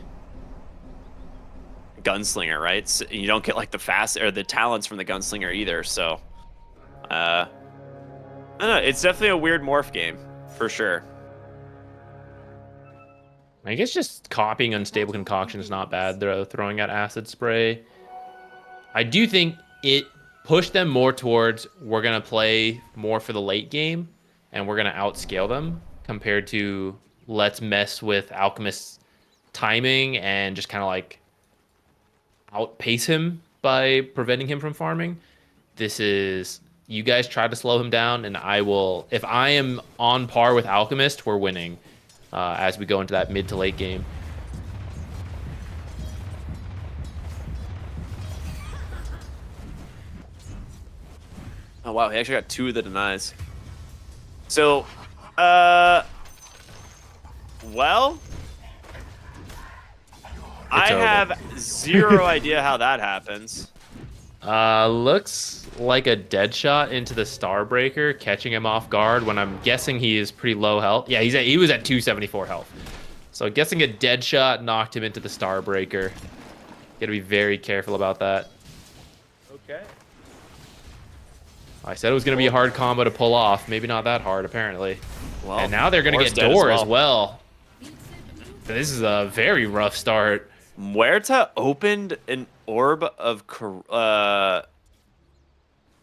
Gunslinger, right? So you don't get, like, the fast... Or the talents from the Gunslinger either, so... I don't know, it's definitely a weird morph game. For sure. I guess just copying Unstable Concoction is not bad, though, throwing out Acid Spray. I do think it pushed them more towards we're going to play more for the late game, and we're going to outscale them, compared to let's mess with Alchemist's timing and just kind of like outpace him by preventing him from farming. This is... You guys try to slow him down, and I will... If I am on par with Alchemist, we're winning as we go into that mid to late game. Oh, wow. He actually got 2 of the denies. So, well... I have 0 idea how that happens. Looks like a dead shot into the Starbreaker, catching him off guard when I'm guessing he is pretty low health. Yeah, he was at 274 health. So guessing a dead shot knocked him into the Starbreaker. Gotta be very careful about that. Okay. I said it was gonna be a hard combo to pull off. Maybe not that hard, apparently. Well, and now they're gonna get Door as well. This is a very rough start. Muerta opened an orb of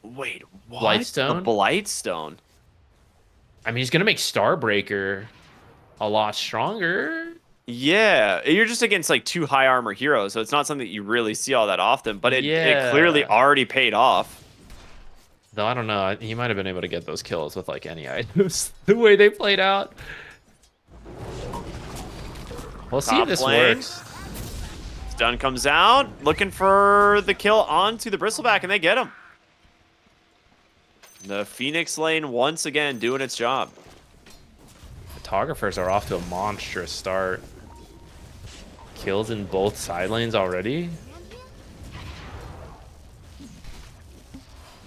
Wait, what? Blightstone? The Blightstone. I mean, he's gonna make Starbreaker a lot stronger. Yeah, you're just against like 2 high armor heroes, so it's not something that you really see all that often, but it clearly Yeah. already paid off. Though I don't know, he might have been able to get those kills with like any items. The way they played out. We'll see if Top this lane. works. Stun comes out, looking for the kill onto the Bristleback, and they get him. The Phoenix lane once again doing its job. Photographers are off to a monstrous start. Kills in both side lanes already.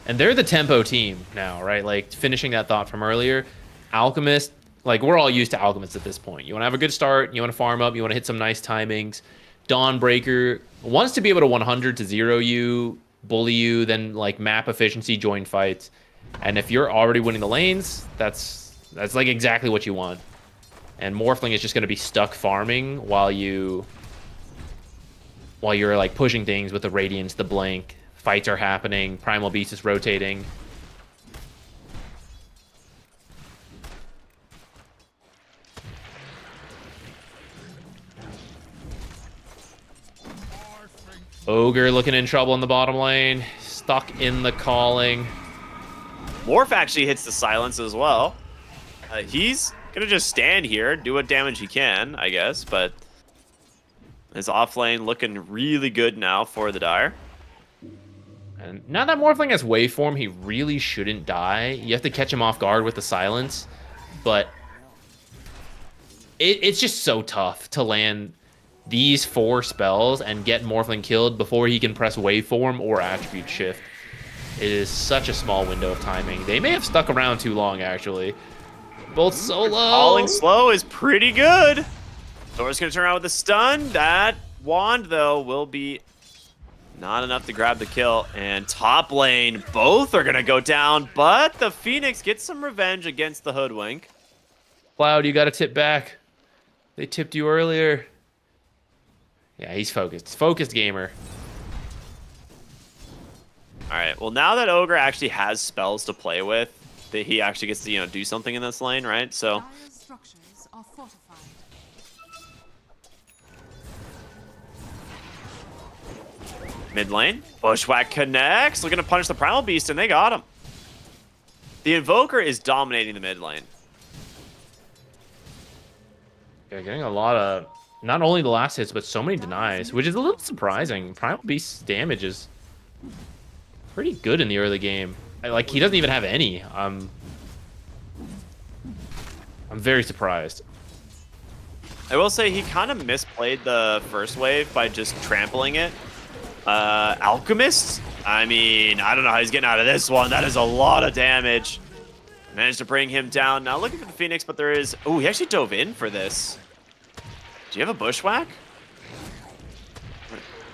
And they're the tempo team now, right? Like, finishing that thought from earlier. Alchemist, like, we're all used to Alchemist at this point. You want to have a good start, you want to farm up, you want to hit some nice timings. Dawnbreaker wants to be able to 100 to 0 you, bully you, then, like, map efficiency, join fights. And if you're already winning the lanes, that's like exactly what you want. And Morphling is just going to be stuck farming while you're like pushing things with the Radiance, the Blink. Fights are happening. Primal Beast is rotating. Ogre looking in trouble in the bottom lane. Stuck in the calling. Morph actually hits the silence as well. He's gonna just stand here, do what damage he can, I guess, but his off lane looking really good now for the Dire. And now that Morphling has waveform, he really shouldn't die. You have to catch him off guard with the silence, but it's just so tough to land these 4 spells and get Morphling killed before he can press waveform or attribute shift. It is such a small window of timing. They may have stuck around too long, actually. Both solo. Falling slow is pretty good. Thor's gonna turn around with a stun. That wand, though, will be not enough to grab the kill. And top lane, both are gonna go down, but the Phoenix gets some revenge against the Hoodwink. Cloud, you gotta tip back. They tipped you earlier. Yeah, he's focused. Focused gamer. All right, well, now that Ogre actually has spells to play with, that he actually gets to, do something in this lane, right? So Dire's structures are fortified. mid lane, Bushwhack connects, looking to punish the Primal Beast, and they got him. The Invoker is dominating the mid lane. Yeah, getting a lot of, not only the last hits, but so many denies, which is a little surprising. Primal Beast's damage is pretty good in the early game. Like, he doesn't even have any. I'm very surprised. I will say he kind of misplayed the first wave by just trampling it. Alchemist? I mean, I don't know how he's getting out of this one. That is a lot of damage. Managed to bring him down. Now looking for the Phoenix, but there is... Oh, he actually dove in for this. Do you have a Bushwhack?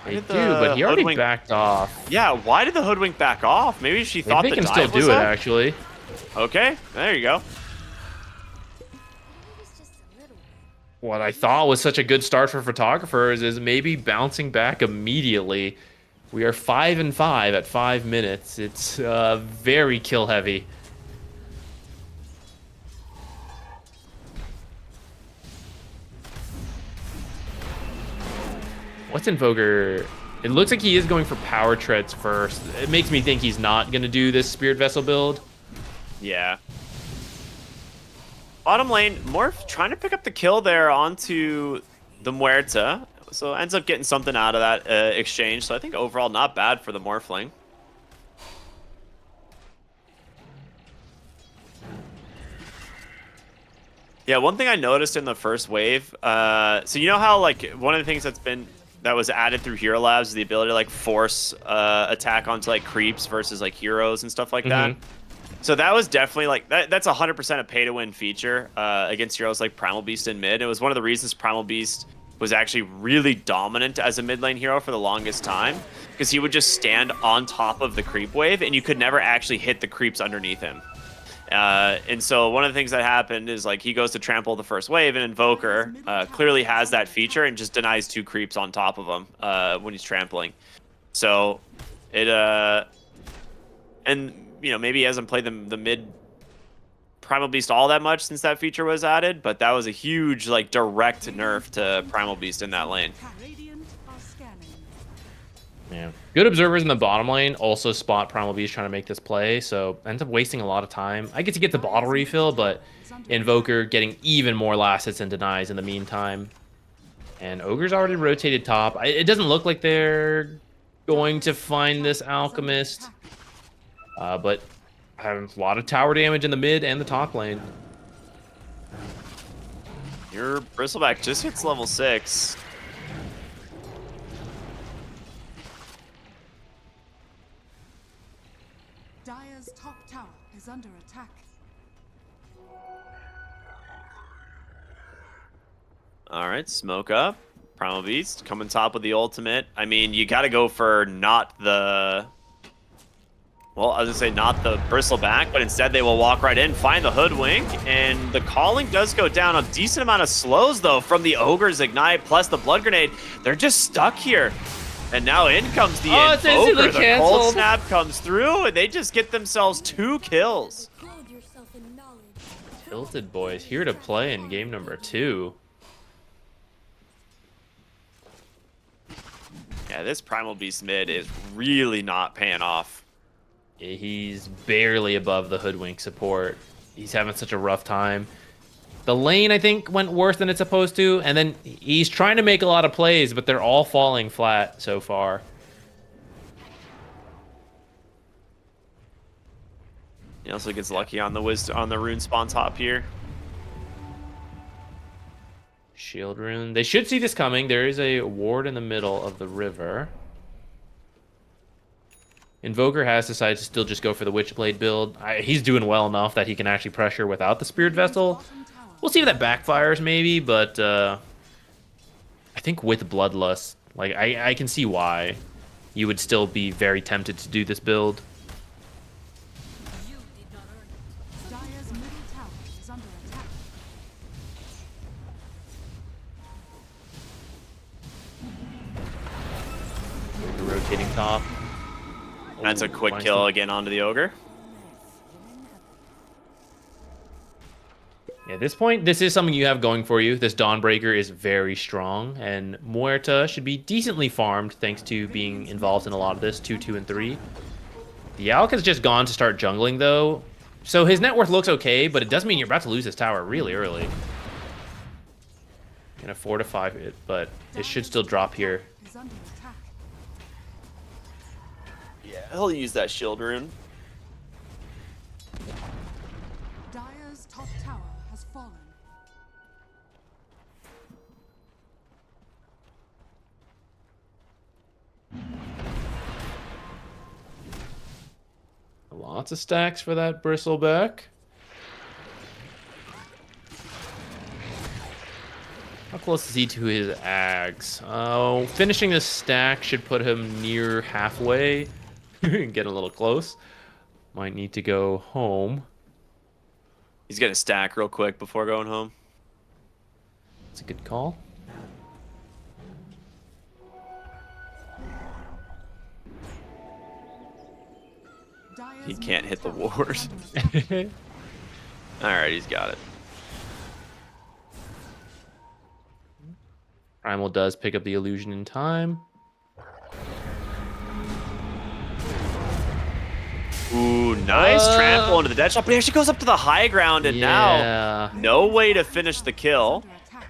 They do, but he already backed off. Yeah, why did the Hoodwink back off? Maybe she thought They the can dive still was do it, up? actually. Okay, there you go. What I thought was such a good start for photographers is maybe bouncing back immediately. We are 5-5 at 5 minutes. It's very kill heavy. What's Invoker? It looks like he is going for power treads first. It makes me think he's not going to do this Spirit Vessel build. Yeah. Bottom lane, Morph trying to pick up the kill there onto the Muerta. So ends up getting something out of that exchange. So I think overall not bad for the Morphling. Yeah, one thing I noticed in the first wave, so you know how like one of the things that was added through Hero Labs is the ability to like force attack onto like creeps versus like heroes and stuff like that. So that was definitely like that's 100% a pay to win feature against heroes like Primal Beast in mid. It was one of the reasons Primal Beast was actually really dominant as a mid lane hero for the longest time, because he would just stand on top of the creep wave and you could never actually hit the creeps underneath him. And so one of the things that happened is like he goes to trample the first wave, and Invoker clearly has that feature and just denies 2 creeps on top of him when he's trampling. So it And, maybe he hasn't played the mid Primal Beast all that much since that feature was added, but that was a huge, like, direct nerf to Primal Beast in that lane. Radiant are scanning. Yeah. Good observers in the bottom lane also spot Primal Beast trying to make this play, so ends up wasting a lot of time. I get to get the bottle refill, but Invoker getting even more last hits and denies in the meantime. And Ogre's already rotated top. It doesn't look like they're going to find this Alchemist, but having a lot of tower damage in the mid and the top lane. Your Bristleback just hits level 6. Dire's top tower is under attack. All right, smoke up. Primal Beast coming top with the ultimate. I mean, you got to go for not the... Well, I was going to say not the Bristleback, but instead they will walk right in, find the Hoodwink, and the calling does go down. A decent amount of slows, though, from the Ogre's Ignite plus the Blood Grenade. They're just stuck here. And now in comes the Invoker. The Cold Snap comes through, and they just get themselves 2 kills. Tilted Boys here to play in game number 2. Yeah, this Primal Beast mid is really not paying off. He's barely above the Hoodwink support. He's having such a rough time. The lane, I think, went worse than it's supposed to, and then he's trying to make a lot of plays, but they're all falling flat so far. He also gets lucky on the rune spawn top here. Shield rune. They should see this coming. There is a ward in the middle of the river. Invoker has decided to still just go for the Witchblade build. He's doing well enough that he can actually pressure without the Spirit Vessel. We'll see if that backfires maybe, but I think with Bloodlust, like I can see why you would still be very tempted to do this build. Dire's middle tower is under attack. Rotating top. That's a quick nice kill one. again onto the Ogre. Yeah, at this point, this is something you have going for you. This Dawnbreaker is very strong, and Muerta should be decently farmed thanks to being involved in a lot of this, 2, 2, and 3. The Alk has just gone to start jungling, though, so his net worth looks okay, but it does mean you're about to lose this tower really early. Gonna fortify it, but it should still drop here. Is under attack. Yeah, he'll use that shield rune. Dire's top tower has fallen. Lots of stacks for that Bristleback. How close is he to his Ags? Oh, finishing this stack should put him near halfway. Get a little close. Might need to go home. He's gonna stack real quick before going home. That's a good call. Dire's He can't hit the middle tower ward. is under attack. Alright, he's got it. Primal does pick up the illusion in time. Ooh, nice trample into the dead shot, but he actually goes up to the high ground, and now no way to finish the kill. Under attack.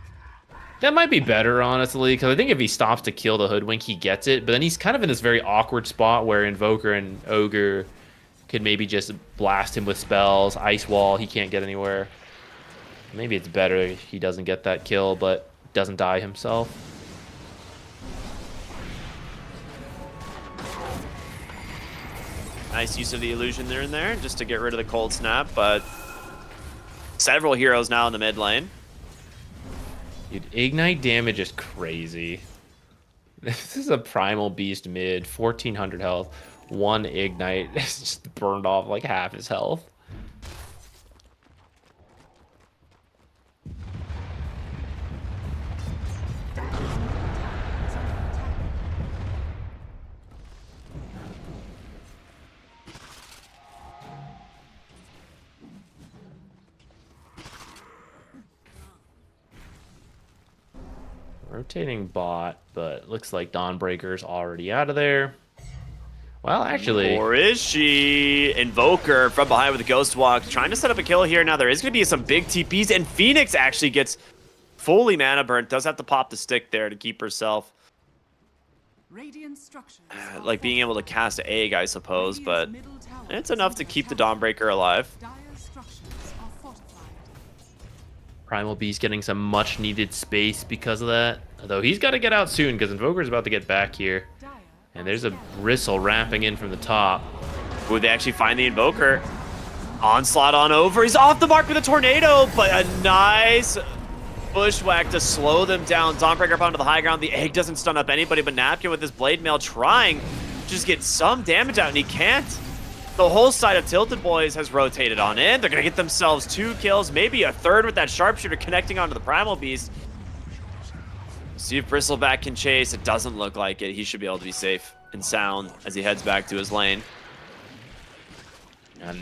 That might be better, honestly, because I think if he stops to kill the Hoodwink, he gets it. But then he's kind of in this very awkward spot where Invoker and Ogre could maybe just blast him with spells, Ice Wall, he can't get anywhere. Maybe it's better if he doesn't get that kill, but doesn't die himself. Nice use of the illusion there and there, just to get rid of the cold snap, but several heroes now in the mid lane. Dude, Ignite damage is crazy. This is a Primal Beast mid, 1400 health. One Ignite is just burned off like half his health. Rotating bot, but looks like Dawnbreaker's already out of there. Well, actually... Or is she? Invoker from behind with a Ghost Walk, trying to set up a kill here. Now there is going to be some big TPs, and Phoenix actually gets fully mana burnt. Does have to pop the stick there to keep herself Radiant structures like being able to cast Egg, I suppose, but it's enough to keep the Dawnbreaker alive. dire structures are fortified. Primal Beast getting some much needed space because of that. Although he's got to get out soon because Invoker's about to get back here. And there's a Bristle ramping in from the top. Would they actually find the Invoker? Onslaught on over. He's off the mark with a Tornado, but a nice bushwhack to slow them down. Dawnbreaker up onto the high ground. The Egg doesn't stun up anybody, but Napkin with his Blade Mail trying to just get some damage out, and he can't. The whole side of Tilted Boys has rotated on in. They're going to get themselves 2 kills, maybe a third with that Sharpshooter connecting onto the Primal Beast. See if Bristleback can chase. It doesn't look like it. He should be able to be safe and sound as he heads back to his lane.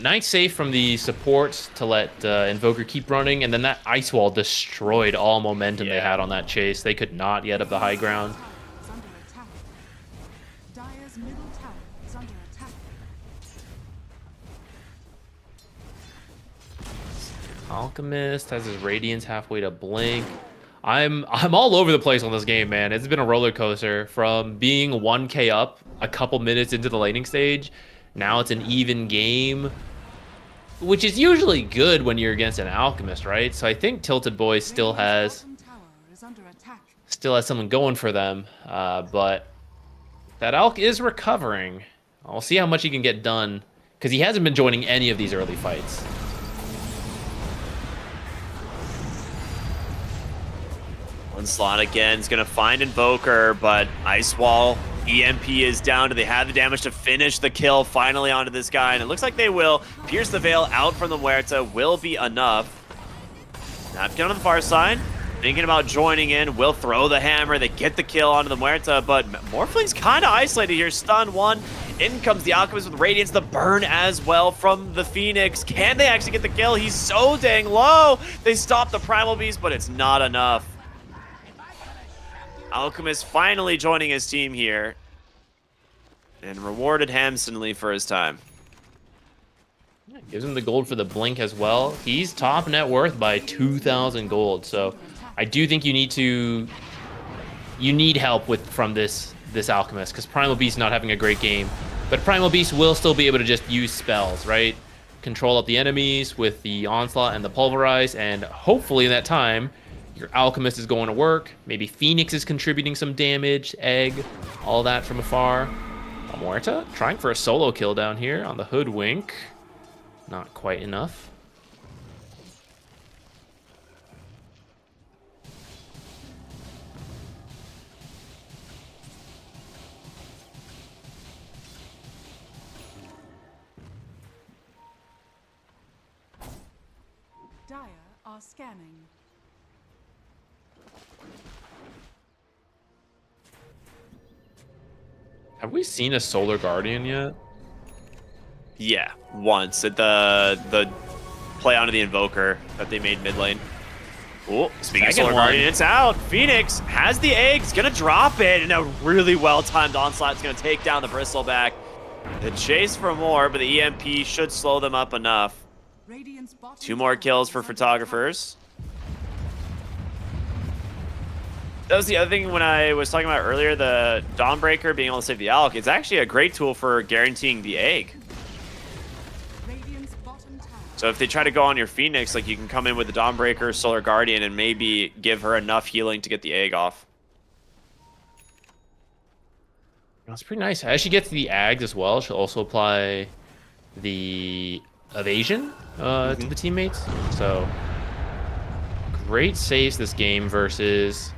Nice save from the supports to let Invoker keep running, and then that Ice Wall destroyed all momentum they had on that chase. They could not get up the high ground. Is under attack. Dire's middle tower is under attack. Alchemist has his Radiance halfway to blink. I'm all over the place on this game, man. It's been a roller coaster from being 1k up a couple minutes into the laning stage. Now it's an even game, which is usually good when you're against an Alchemist, right? So I think Tilted Boys still has something going for them, but that Alch is recovering. I'll see how much he can get done because he hasn't been joining any of these early fights. Onslaught again is going to find Invoker, but Ice Wall, EMP is down. Do they have the damage to finish the kill finally onto this guy? And it looks like they will. Pierce the Veil out from the Muerta will be enough. Napkin on the far side, thinking about joining in, will throw the hammer. They get the kill onto the Muerta, but Morphling's kind of isolated here. Stun 1. In comes the Alchemist with Radiance, the burn as well from the Phoenix. Can they actually get the kill? He's so dang low. They stop the Primal Beast, but it's not enough. Alchemist finally joining his team here and rewarded handsomely for his time. Gives him the gold for the blink as well. He's top net worth by 2,000 gold. So I do think you need help from this Alchemist because Primal Beast not having a great game. But Primal Beast will still be able to just use spells, right? Control up the enemies with the Onslaught and the Pulverize, and hopefully in that time, your Alchemist is going to work. Maybe Phoenix is contributing some damage, Egg, all that from afar. Muerta trying for a solo kill down here on the Hoodwink. Not quite enough. Dire are scanning. Have we seen a Solar Guardian yet? Yeah, once at the play onto the Invoker that they made mid lane. Oh, speaking of Solar Guardian, it's out. Phoenix has the eggs, gonna drop it, and a really well-timed onslaught's gonna take down the Bristleback. The chase for more, but the EMP should slow them up enough. 2 more kills for Photographers. That was the other thing when I was talking about earlier, the Dawnbreaker being able to save the Alch. It's actually a great tool for guaranteeing the egg. So if they try to go on your Phoenix, like you can come in with the Dawnbreaker, Solar Guardian, and maybe give her enough healing to get the egg off. That's pretty nice. As she gets the Ags as well, she'll also apply the Evasion to the teammates. So great saves this game versus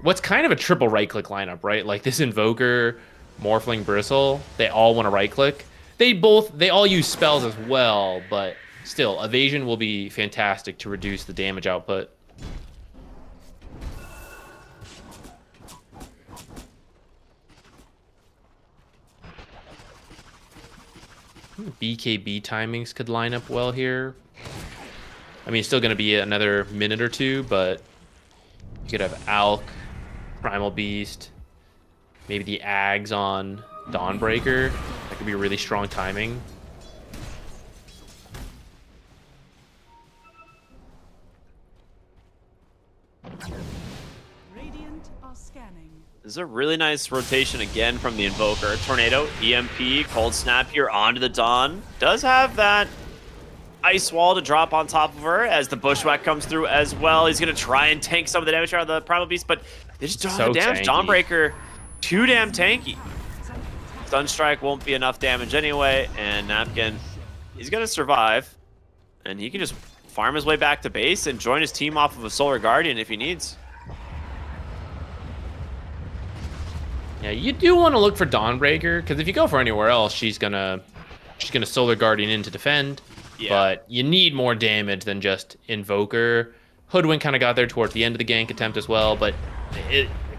what's kind of a triple right-click lineup, right? Like this Invoker, Morphling, Bristle, they all want to right-click. They all use spells as well, but still, Evasion will be fantastic to reduce the damage output. BKB timings could line up well here. I mean, it's still going to be another minute or two, but You could have Alk, Primal Beast, maybe the Ags on Dawnbreaker. That could be really strong timing. Radiant are scanning. This is a really nice rotation again from the Invoker. Tornado, EMP, Cold Snap here onto the Dawn. Does have that Ice Wall to drop on top of her as the Bushwhack comes through as well. He's going to try and tank some of the damage out of the Primal Beast, but they just don't have the damage. Tanky. Dawnbreaker, too damn tanky. Sunstrike won't be enough damage anyway, and Napkin, he's going to survive. And he can just farm his way back to base and join his team off of a Solar Guardian if he needs. Yeah, you do want to look for Dawnbreaker, because if you go for anywhere else, she's gonna Solar Guardian in to defend. Yeah. But you need more damage than just Invoker. Hoodwink kind of got there towards the end of the gank attempt as well, but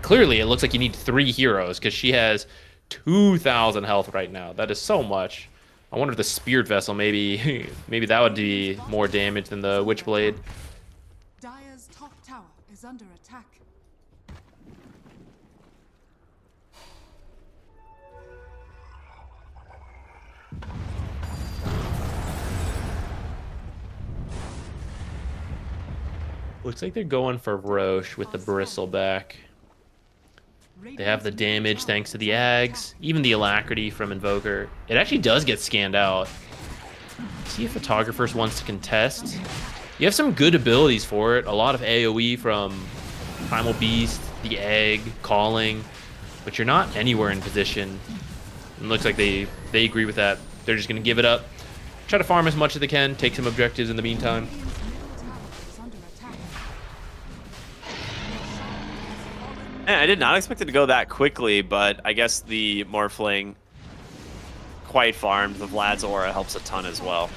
clearly it looks like you need 3 heroes, because she has 2,000 health right now. That is so much. I wonder if the Spirit Vessel, maybe that would be more damage than the Witchblade. Dire's top tower is under attack. Looks like they're going for Roche with the Bristleback. They have the damage thanks to the Ags, even the Alacrity from Invoker. It actually does get scanned out. See if Photographers wants to contest. You have some good abilities for it. A lot of AoE from Primal Beast, the Egg, Calling, but you're not anywhere in position. It looks like they agree with that. They're just going to give it up. Try to farm as much as they can, take some objectives in the meantime. I did not expect it to go that quickly, but I guess the Morphling quite farmed. The Vlad's aura helps a ton as well.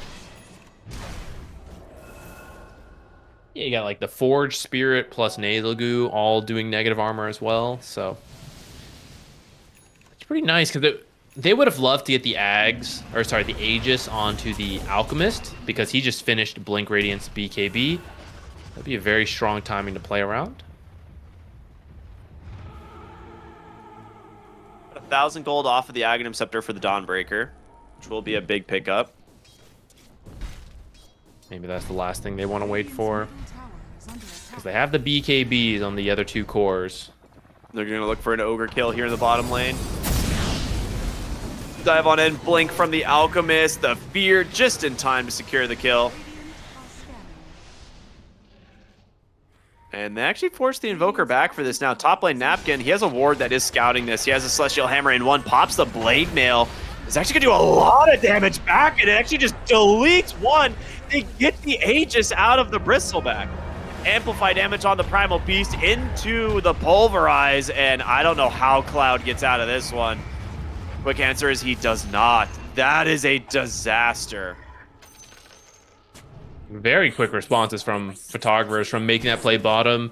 Yeah, you got like the Forge Spirit plus Nasal Goo all doing negative armor as well, so it's pretty nice because they would have loved to get the the Aegis onto the Alchemist because he just finished Blink Radiance BKB. That'd be a very strong timing to play around. 1,000 gold off of the Aghanim Scepter for the Dawnbreaker, which will be a big pickup. Maybe that's the last thing they want to wait for. Because they have the BKBs on the other 2 cores. They're going to look for an Ogre kill here in the bottom lane. Dive on in, Blink from the Alchemist. The Fear just in time to secure the kill. And they actually forced the Invoker back for this now. Top lane Napkin, he has a ward that is scouting this. He has a Celestial Hammer in one, pops the Blade Mail. It's actually going to do a lot of damage back, and it actually just deletes one. They get the Aegis out of the Bristleback. Amplify damage on the Primal Beast into the Pulverize, and I don't know how Cloud gets out of this one. Quick answer is he does not. That is a disaster. Very quick responses from Photographers from making that play bottom.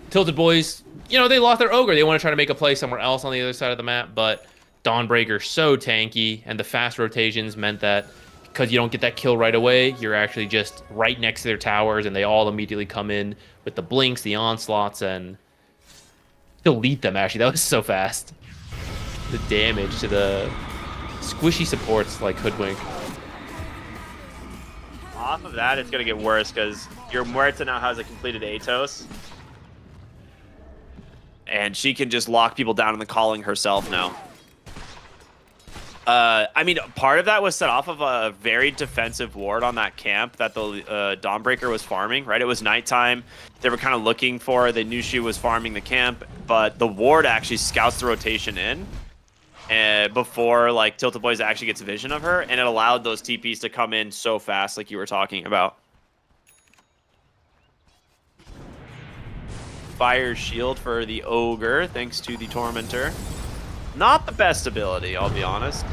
Tilted Boys, you know, they lost their Ogre. They want to try to make a play somewhere else on the other side of the map, but Dawnbreaker so tanky, and the fast rotations meant that because you don't get that kill right away, you're actually just right next to their towers, and they all immediately come in with the blinks, the onslaughts, and delete them, actually. That was so fast. The damage to the squishy supports like Hoodwink. Off of that, it's going to get worse because your Muerta now has a completed Atos. And she can just lock people down in the Calling herself now. I mean, part of that was set off of a very defensive ward on that camp that the Dawnbreaker was farming, right? It was nighttime. They were kind of looking for her. They knew she was farming the camp, but the ward actually scouts the rotation in before like Tilted Boys actually gets vision of her, and it allowed those TPs to come in so fast like you were talking about. Fire Shield for the Ogre, thanks to the Tormentor. Not the best ability, I'll be honest.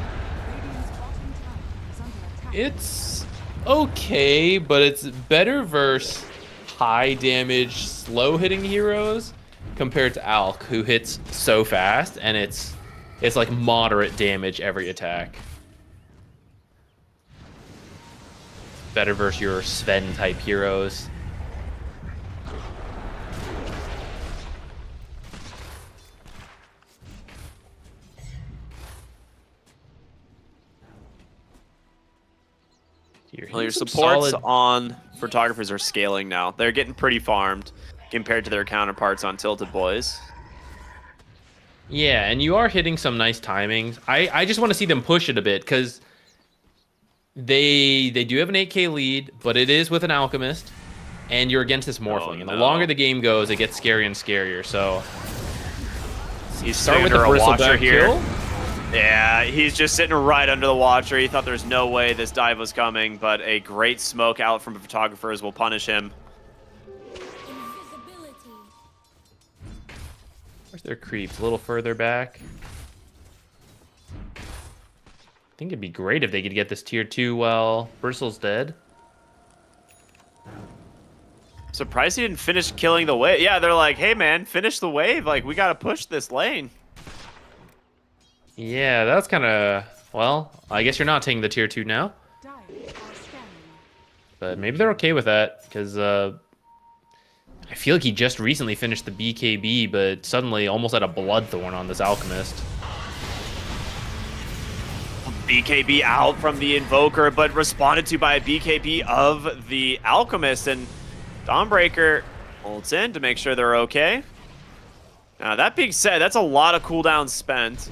It's okay, but it's better versus high damage, slow hitting heroes compared to Alk, who hits so fast, and it's like moderate damage every attack. Better versus your Sven type heroes. You're Well, your hitting some supports solid- on photographers are scaling now. They're getting pretty farmed compared to their counterparts on Tilted Boys. Yeah, and you are hitting some nice timings. I just want to see them push it a bit because they do have an 8K lead, but it is with an Alchemist, and you're against this Morphling. And the longer the game goes, it gets scarier and scarier. So He's start with under the a watcher bristleback here. kill. Yeah, he's just sitting right under the watcher. He thought there's no way this dive was coming, but a great smoke out from the photographers will punish him. Where's their creeps? A little further back. I think it'd be great if they could get this tier 2 while Bristle's dead. Surprised he didn't finish killing the wave. Yeah, they're like, hey man, finish the wave. Like, we gotta push this lane. Yeah, that's kind of... Well, I guess you're not taking the tier 2 now. Dire are scanning. But maybe they're okay with that, because I feel like he just recently finished the BKB, but suddenly almost had a Bloodthorn on this Alchemist. BKB out from the Invoker, but responded to by a BKB of the Alchemist, and Dawnbreaker holds in to make sure they're okay. Now, that being said, that's a lot of cooldowns spent.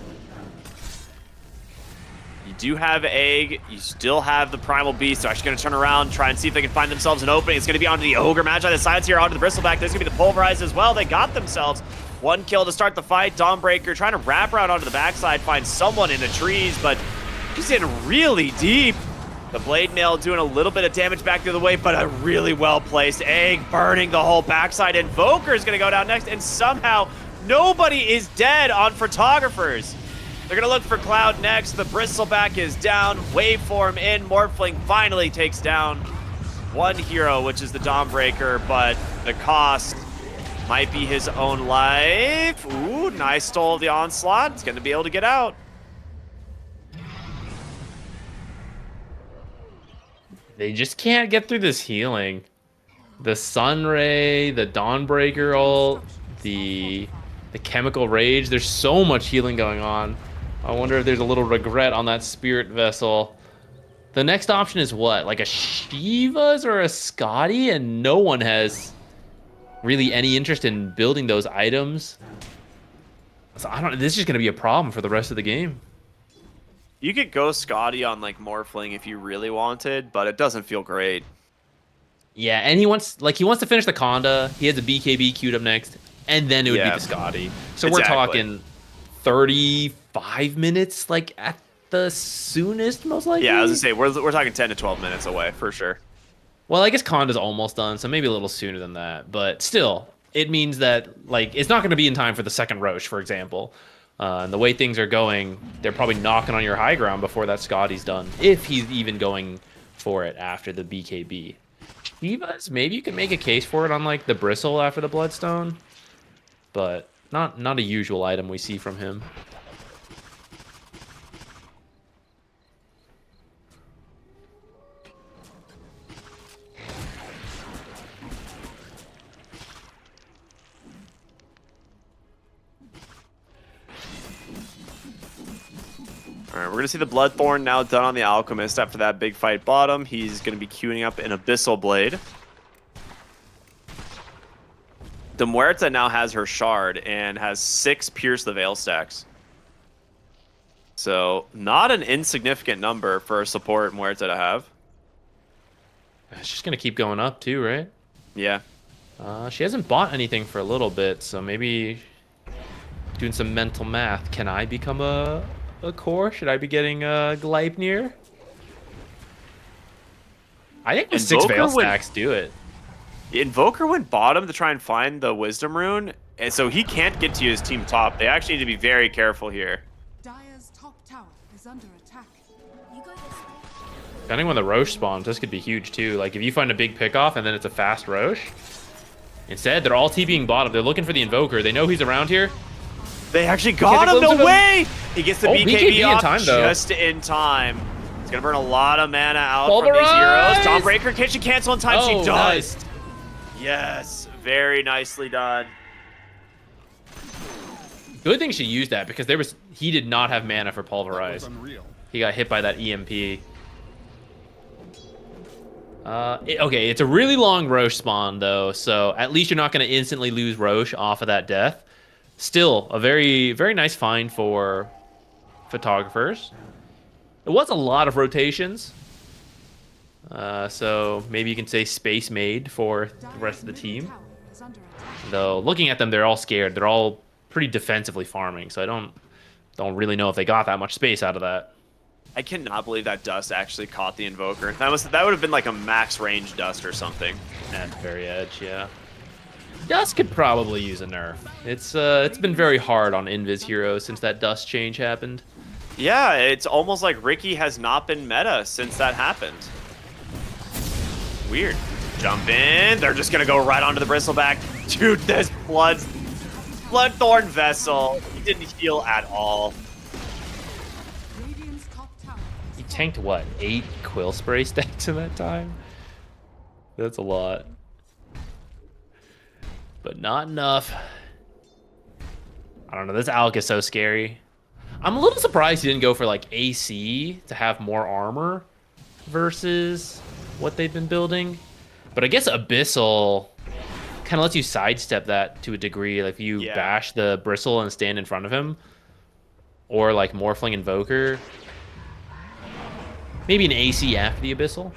You do have Egg. You still have the Primal Beast. They're actually going to turn around, try and see if they can find themselves an opening. It's going to be onto the Ogre match on the sides here, onto the Bristleback. There's going to be the Pulverize as well. They got themselves one kill to start the fight. Dawnbreaker trying to wrap around onto the backside, find someone in the trees, but he's in really deep. The Blade Mail doing a little bit of damage back the other way, but a really well-placed Egg burning the whole backside. Invoker is going to go down next, and somehow nobody is dead on Photographers. They're going to look for Cloud next. The Bristleback is down. Waveform in. Morphling finally takes down one hero, which is the Dawnbreaker, but the cost might be his own life. Ooh, nice stole of the Onslaught. It's going to be able to get out. They just can't get through this healing. The Sunray, the Dawnbreaker ult, the Chemical Rage. There's so much healing going on. I wonder if there's a little regret on that Spirit Vessel. The next option is what? Like a Shiva's or a Scotty? And no one has really any interest in building those items. So I don't. This is just going to be a problem for the rest of the game. You could go Scotty on like Morphling if you really wanted, but it doesn't feel great. Yeah, and he wants to finish the Conda. He has a BKB queued up next, and then it would be the Scotty. So we're talking 35 minutes, like at the soonest, most likely. Yeah, I was gonna say we're talking 10 to 12 minutes away for sure. Well, I guess Conda's almost done, so maybe a little sooner than that. But still, it means that like it's not going to be in time for the second Roche, for example. And the way things are going, they're probably knocking on your high ground before that Scotty's done, if he's even going for it after the BKB. Shivas, maybe you can make a case for it on like the Bristle after the Bloodstone, but not a usual item we see from him. All right, we're gonna see the Bloodthorn now done on the Alchemist after that big fight bottom. He's gonna be queuing up an Abyssal Blade. The Muerta now has her Shard and has 6 Pierce the Veil stacks. So not an insignificant number for a support Muerta to have. It's just gonna keep going up too, right? Yeah. She hasn't bought anything for a little bit, so maybe doing some mental math. Can I become a core? Should I be getting Gleipnir? I think the 6 Veil stacks do it. Invoker went bottom to try and find the Wisdom Rune, and so he can't get to his team top. They actually need to be very careful here. Dire's top tower is under attack. Depending on the Roche spawns, this could be huge too. Like if you find a big pickoff and then it's a fast Roche. Instead, they're all TPing bottom. They're looking for the Invoker. They know he's around here. They actually got him. No way! He gets the BKB off in time, though. just in time. It's gonna burn a lot of mana out from these heroes. Dawnbreaker, can she cancel in time? She does. Nice. Yes, very nicely done. Good thing she used that because he did not have mana for Pulverize. He got hit by that EMP. Okay, it's a really long Roche spawn, though, so at least you're not going to instantly lose Roche off of that death. Still, a very, very nice find for photographers. It was a lot of rotations, so maybe you can say space made for the rest of the team. Though, looking at them, they're all scared. They're all pretty defensively farming, so I don't really know if they got that much space out of that. I cannot believe that dust actually caught the Invoker. That would have been like a max range dust or something. At the very edge, yeah. Dust could probably use a nerf. It's been very hard on Invis heroes since that dust change happened. Yeah, it's almost like Ricky has not been meta since that happened. Weird. Jump in. They're just gonna go right onto the bristleback. Dude, this Bloodthorn Vessel. He didn't heal at all. He tanked what? 8 Quill Spray stacks in that time? That's a lot. But not enough. I don't know. This Alec is so scary. I'm a little surprised he didn't go for like AC to have more armor versus what they've been building. But I guess Abyssal kind of lets you sidestep that to a degree. Like if you bash the Bristle and stand in front of him, or like Morphling Invoker. Maybe an AC after the Abyssal.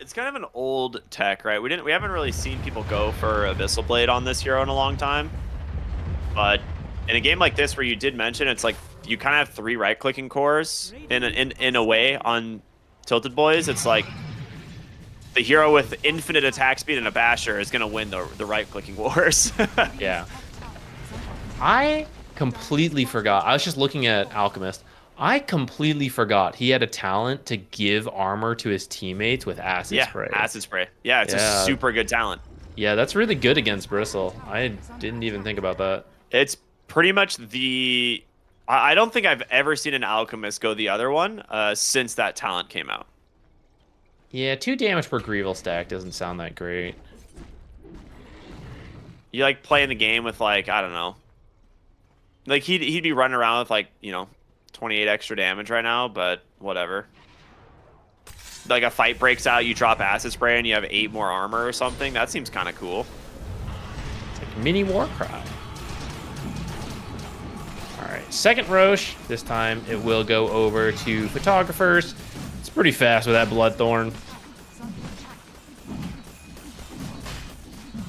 It's kind of an old tech, right? We haven't really seen people go for Abyssal Blade on this hero in a long time. But in a game like this where you did mention it's like you kind of have 3 right-clicking cores in a way on Tilted Boys. It's like the hero with infinite attack speed and a basher is going to win the right-clicking wars. Yeah. I completely forgot. I was just looking at Alchemist. I completely forgot he had a talent to give armor to his teammates with Acid Spray. Yeah, Acid Spray. Yeah, it's a super good talent. Yeah, that's really good against Bristle. I didn't even think about that. It's pretty much the... I don't think I've ever seen an Alchemist go the other one since that talent came out. Yeah, 2 damage per Greevil stack doesn't sound that great. You like playing the game with like, I don't know. Like he'd be running around with like, 28 extra damage right now, but whatever. Like a fight breaks out, you drop Acid Spray and you have 8 more armor or something. That seems kind of cool. It's like mini Warcry. Alright, second Roche. This time it will go over to Photographers. It's pretty fast with that Bloodthorn.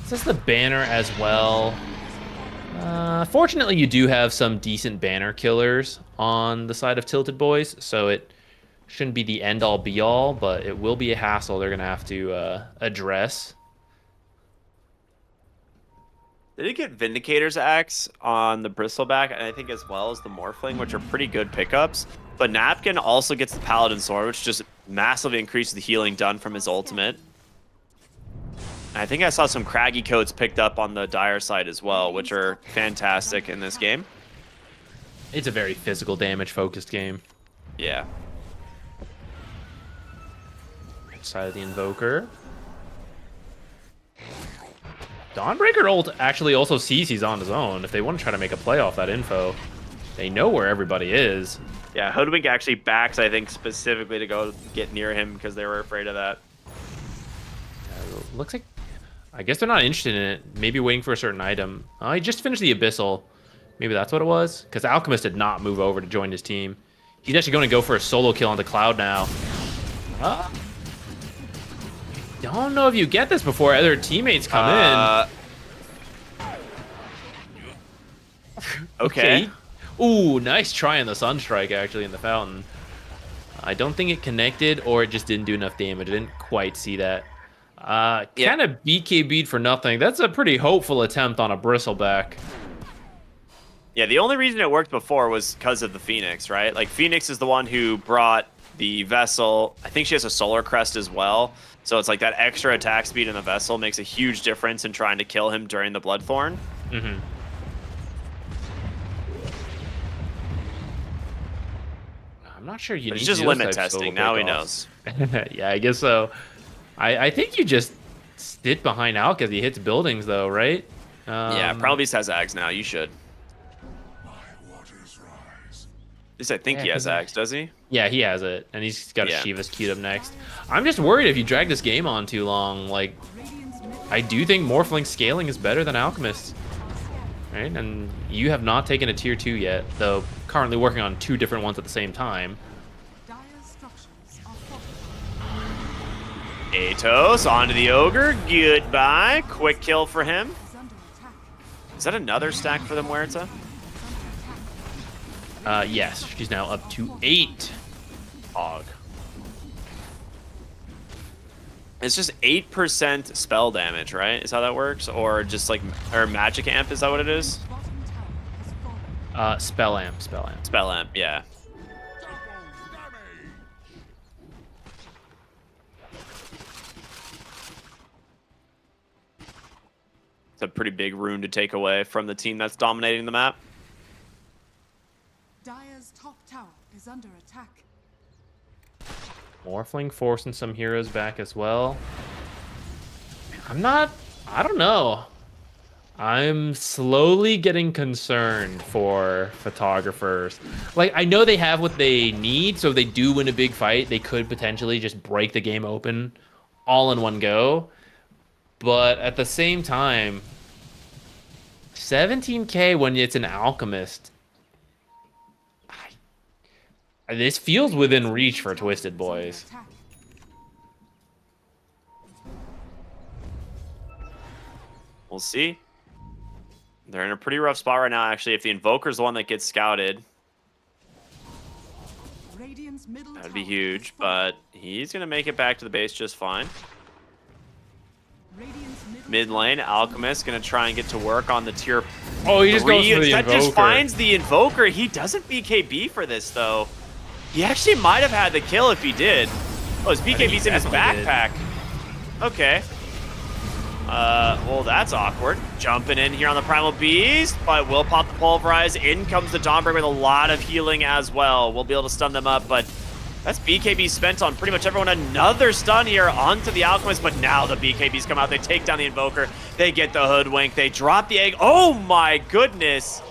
Is this the banner as well? Fortunately, you do have some decent banner killers on the side of Tilted Boys, so it shouldn't be the end-all be-all, but it will be a hassle they're going to have to address. They did get Vindicator's Axe on the Bristleback, and I think as well as the Morphling, which are pretty good pickups. But Napkin also gets the Paladin Sword, which just massively increases the healing done from his ultimate. And I think I saw some Craggy coats picked up on the Dire side as well, which are fantastic in this game. It's a very physical damage-focused game. Yeah. Side of the Invoker. Dawnbreaker ult actually also sees he's on his own. If they want to try to make a play off that info, they know where everybody is. Yeah, Hoodwink actually backs, I think, specifically to go get near him because they were afraid of that. Looks like... I guess they're not interested in it. Maybe waiting for a certain item. He just finished the Abyssal. Maybe that's what it was? Because Alchemist did not move over to join his team. He's actually going to go for a solo kill onto Cloud now. Don't know if you get this before other teammates come in. Okay. Ooh, nice try on the Sunstrike, actually, in the fountain. I don't think it connected, or it just didn't do enough damage. I didn't quite see that. Kind of BKB'd for nothing. That's a pretty hopeful attempt on a Bristleback. Yeah, the only reason it worked before was because of the Phoenix, right? Like, Phoenix is the one who brought the Vessel. I think she has a Solar Crest as well. So it's like that extra attack speed in the Vessel makes a huge difference in trying to kill him during the Bloodthorn. Mm-hmm. I'm not sure you need it's just limit testing. Now he knows. Yeah, I guess so. I think you just sit behind Alk as he hits buildings, though, right? Yeah, probably has Ags now. You should. least I think Yeah, he has 'cause I- Axe, does he? Yeah, he has it, and he's got Yeah. a Shiva's queued up next. I'm just worried if you drag this game on too long. Like, I do think Morphling scaling is better than Alchemist, right? And you have not taken a tier 2 yet, though currently working on 2 different ones at the same time. Dire's structures are fortified. Atos onto the Ogre. Goodbye. Quick kill for him. Is under attack. Is that another stack for the Muerta? Yes, she's now up to 8. Hog. It's just 8% spell damage, right? Is how that works? Or just like, or magic amp, is that what it is? Bottom tower has fallen. Spell amp, spell amp. Spell amp, yeah. It's a pretty big rune to take away from the team that's dominating the map. Dire's top tower is under attack. Morphling forcing some heroes back as well. I don't know. I'm slowly getting concerned for photographers. Like, I know they have what they need, so if they do win a big fight, they could potentially just break the game open all in one go. But at the same time, 17k when it's an Alchemist, this feels within reach for Twisted Boys. Attack. We'll see. They're in a pretty rough spot right now, actually. If the Invoker's the one that gets scouted, Radiant's middle that'd be tower huge. has fallen. But he's going to make it back to the base just fine. Radiant's middle Mid lane, Alchemist going to try and get to work on the tier Oh, he just goes for the That Invoker. just finds the Invoker. He doesn't BKB for this, though. He actually might have had the kill if he did. Oh, his BKB's in his definitely did. backpack. Okay. Well, that's awkward. Jumping in here on the Primal Beast, but will pop the Pulverize. In comes the Dawnbreaker with a lot of healing as well. We'll be able to stun them up, but that's BKB spent on pretty much everyone. Another stun here onto the Alchemist, but now the BKBs come out. They take down the Invoker. They get the Hoodwink. They drop the egg. Oh my goodness.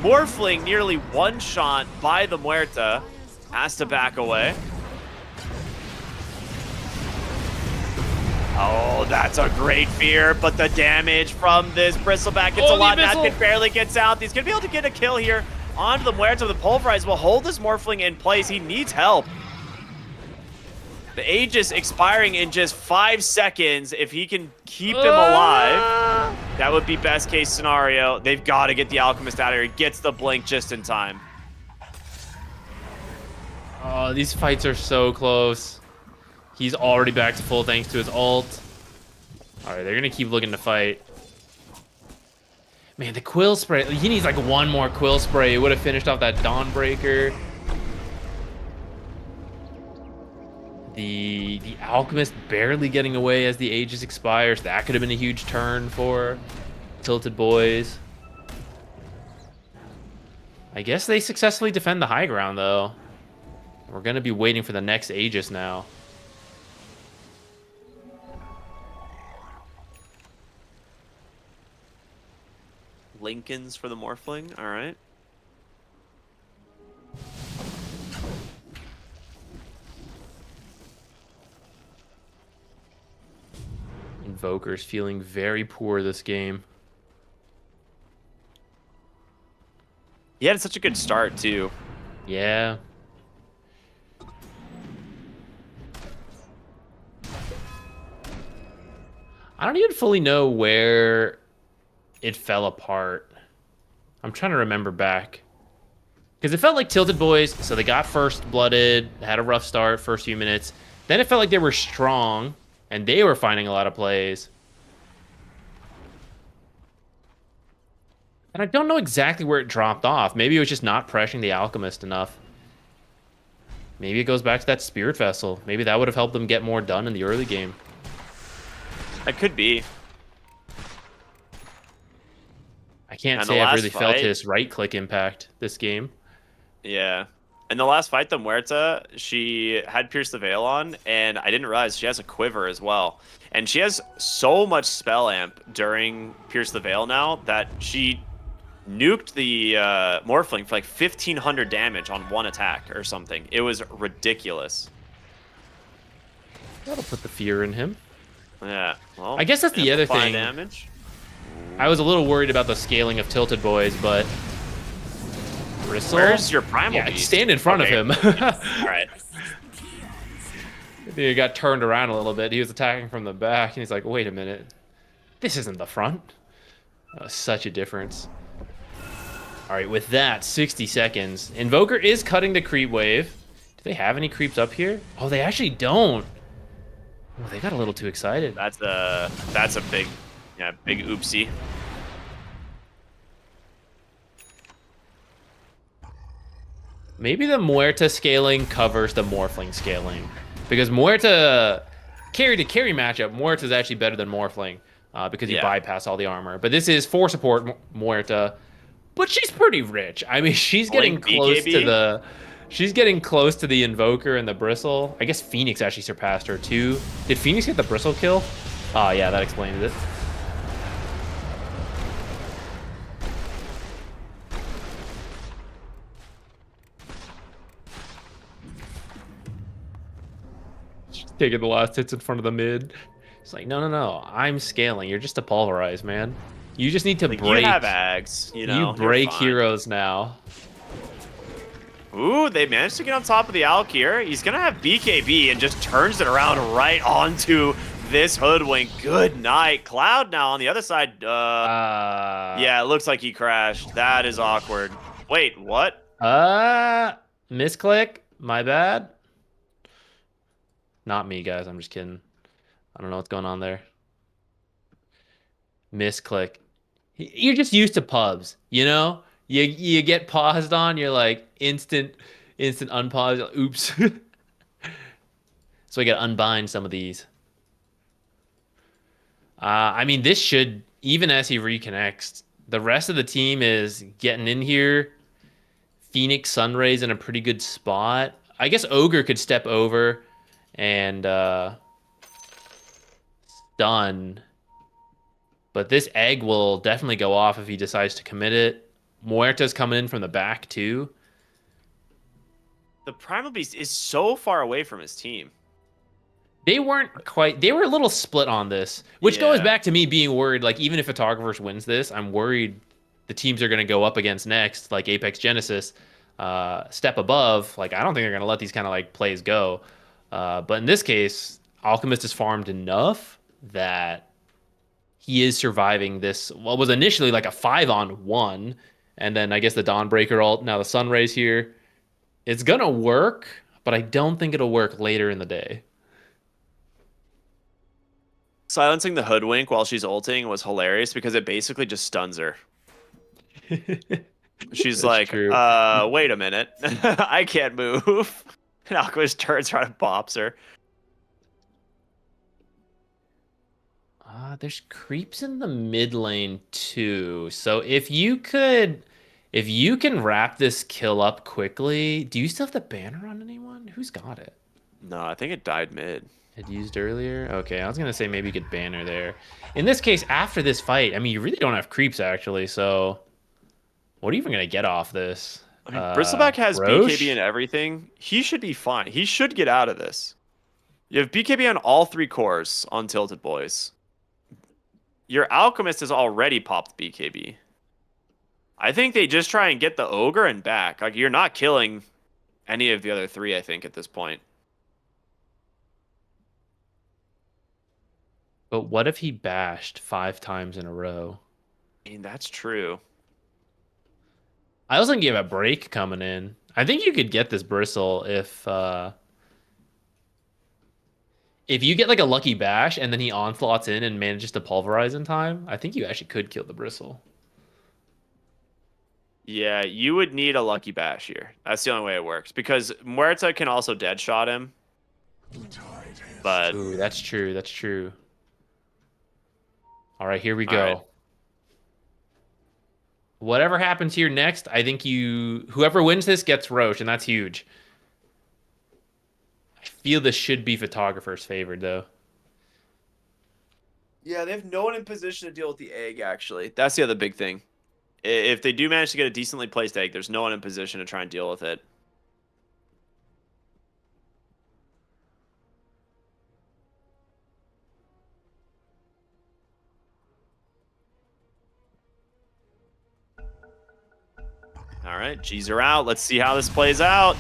Morphling nearly one-shot by the Muerta. Has to back away. Oh, that's a great fear, but the damage from this Bristleback gets a the lot. Abyssal. Natkin barely gets out. He's going to be able to get a kill here onto the Muerta. The Pulverize will hold this Morphling in place. He needs help. The Aegis expiring in just 5 seconds. If he can keep him alive, that would be best case scenario. They've got to get the Alchemist out of here. He gets the blink just in time. Oh, these fights are so close. He's already back to full thanks to his ult. All right, they're going to keep looking to fight. Man, the Quill Spray. He needs like one more Quill Spray. It would have finished off that Dawnbreaker. The Alchemist barely getting away as the Aegis expires. That could have been a huge turn for Tilted Boys. I guess they successfully defend the high ground, though. We're going to be waiting for the next Aegis now. Lincolns for the Morphling. All right. Invoker's feeling very poor this game. He had such a good start, too. Yeah. I don't even fully know where it fell apart. I'm trying to remember back. Because it felt like Tilted Boys, so they got first blooded, had a rough start, first few minutes. Then it felt like they were strong, and they were finding a lot of plays. And I don't know exactly where it dropped off. Maybe it was just not pressuring the Alchemist enough. Maybe it goes back to that Spirit Vessel. Maybe that would have helped them get more done in the early game. That could be. I can't And say the I've last really felt fight- his right-click impact this game. Yeah. In the last fight, the Muerta, she had Pierce the Veil on, and I didn't realize she has a quiver as well. And she has so much spell amp during Pierce the Veil now that she nuked the Morphling for like 1,500 damage on one attack or something. It was ridiculous. That'll put the fear in him. Yeah. Well, I guess that's the other amplify thing. Damage. I was a little worried about the scaling of Tilted Boys, but Bristle. Where's your primal beast? Stand in front of him. All right. He got turned around a little bit. He was attacking from the back, and he's like, "Wait a minute, this isn't the front." Such a difference. All right, with that, 60 seconds. Invoker is cutting the creep wave. Do they have any creeps up here? Oh, they actually don't. Oh, they got a little too excited. That's a big oopsie. Maybe the Muerta scaling covers the Morphling scaling. Because Muerta, carry to carry matchup, Muerta is actually better than Morphling because you bypass all the armor. But this is for support Muerta, but she's pretty rich. I mean, she's getting close to the... She's getting close to the Invoker and the Bristle. I guess Phoenix actually surpassed her too. Did Phoenix get the Bristle kill? Oh yeah, that explains it. Taking the last hits in front of the mid. It's like, no. I'm scaling. You're just a pulverize, man. You just need to break. You have Ags, you know. You break heroes now. Ooh, they managed to get on top of the Alk here. He's gonna have BKB and just turns it around right onto this Hoodwink. Good night. Cloud now on the other side. Yeah, it looks like he crashed. That is awkward. Wait, what? Misclick. My bad. Not me, guys. I'm just kidding. I don't know what's going on there. Misclick. You're just used to pubs, you know? You get paused on, you're like instant unpause. Oops. So I gotta unbind some of these. I mean, this should, even as he reconnects, the rest of the team is getting in here. Phoenix Sunray's in a pretty good spot. I guess Ogre could step over and stun. But this egg will definitely go off if he decides to commit it. Muerta's coming in from the back too. The Primal Beast is so far away from his team. They weren't quite... They were a little split on this, which goes back to me being worried. Like, even if Photographers wins this, I'm worried the teams are going to go up against next, like Apex Genesis, step above. Like, I don't think they're going to let these kind of, like, plays go. But in this case, Alchemist has farmed enough that he is surviving this, what was initially like a 5-on-1, and then I guess the Dawnbreaker ult, now the Sunray's here. It's going to work, but I don't think it'll work later in the day. Silencing the Hoodwink while she's ulting was hilarious because it basically just stuns her. She's like, wait a minute. I can't move. And Alchemist turns around and bops her. There's creeps in the mid lane too. So if you can wrap this kill up quickly, do you still have the banner on anyone? Who's got it? No, I think it died mid. It used earlier? Okay, I was going to say maybe you could banner there. In this case, after this fight, I mean, you really don't have creeps, actually, so what are you even going to get off this? I mean, Bristleback has Roche? BKB and everything. He should be fine. He should get out of this. You have BKB on all 3 cores on Tilted Boys. Your Alchemist has already popped BKB. I think they just try and get the Ogre and back. Like, you're not killing any of the other 3, I think, at this point. But what if he bashed 5 times in a row? I mean, that's true. I also think you have a break coming in. I think you could get this Bristle if you get like a lucky bash and then he onslaughts in and manages to pulverize in time. I think you actually could kill the Bristle. Yeah, you would need a lucky bash here. That's the only way it works because Muerta can also dead shot him. But ooh, that's true. That's true. All right, here we go. Right. Whatever happens here next, I think whoever wins this gets Roche, and that's huge. I feel this should be Photographers favored, though. yeah, they have no one in position to deal with the egg, actually. That's the other big thing. if they do manage to get a decently placed egg, there's no one in position to try and deal with it. All right, G's are out. Let's see how this plays out.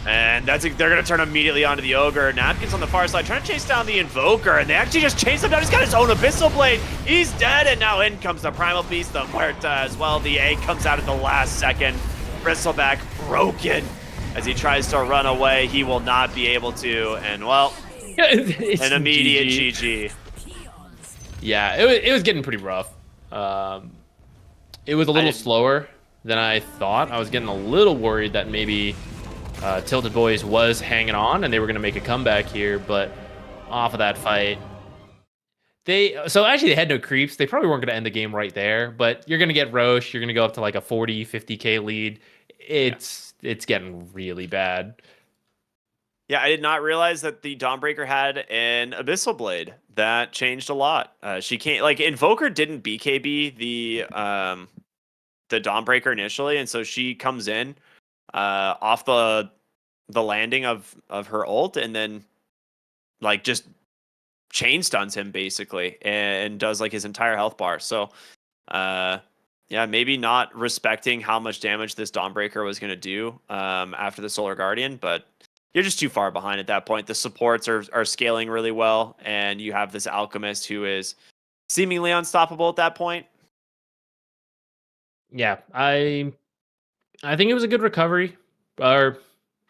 And they're going to turn immediately onto the Ogre. Napkin's on the far side, trying to chase down the Invoker, and they actually just chase him down. He's got his own Abyssal Blade. He's dead, and now in comes the Primal Beast, the Muerta as well. The egg comes out at the last second. Bristleback broken as he tries to run away. He will not be able to, and well, an immediate GG. Yeah, it was getting pretty rough. It was a little slower than I thought. I was getting a little worried that maybe Tilted Boys was hanging on and they were going to make a comeback here, but off of that fight, they had no creeps. They probably weren't going to end the game right there, but you're going to get Roche. You're going to go up to like a 40, 50K lead. It's getting really bad. Yeah, I did not realize that the Dawnbreaker had an Abyssal Blade. That changed a lot. She can't, like, Invoker didn't BKB the Dawnbreaker initially, and so she comes in off the landing of her ult, and then like just chain stuns him basically, and does like his entire health bar. So yeah, maybe not respecting how much damage this Dawnbreaker was going to do after the Solar Guardian, but you're just too far behind at that point. The supports are scaling really well, and you have this Alchemist who is seemingly unstoppable at that point. Yeah, I think it was a good recovery. Or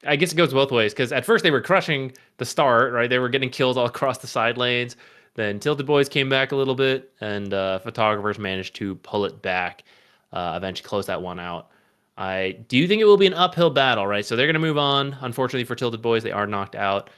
I guess it goes both ways, because at first they were crushing the start, right? They were getting kills all across the side lanes. Then Tilted Boys came back a little bit, and Photographers managed to pull it back, eventually close that one out. I do think it will be an uphill battle, right? So they're going to move on. Unfortunately for Tilted Boys, they are knocked out.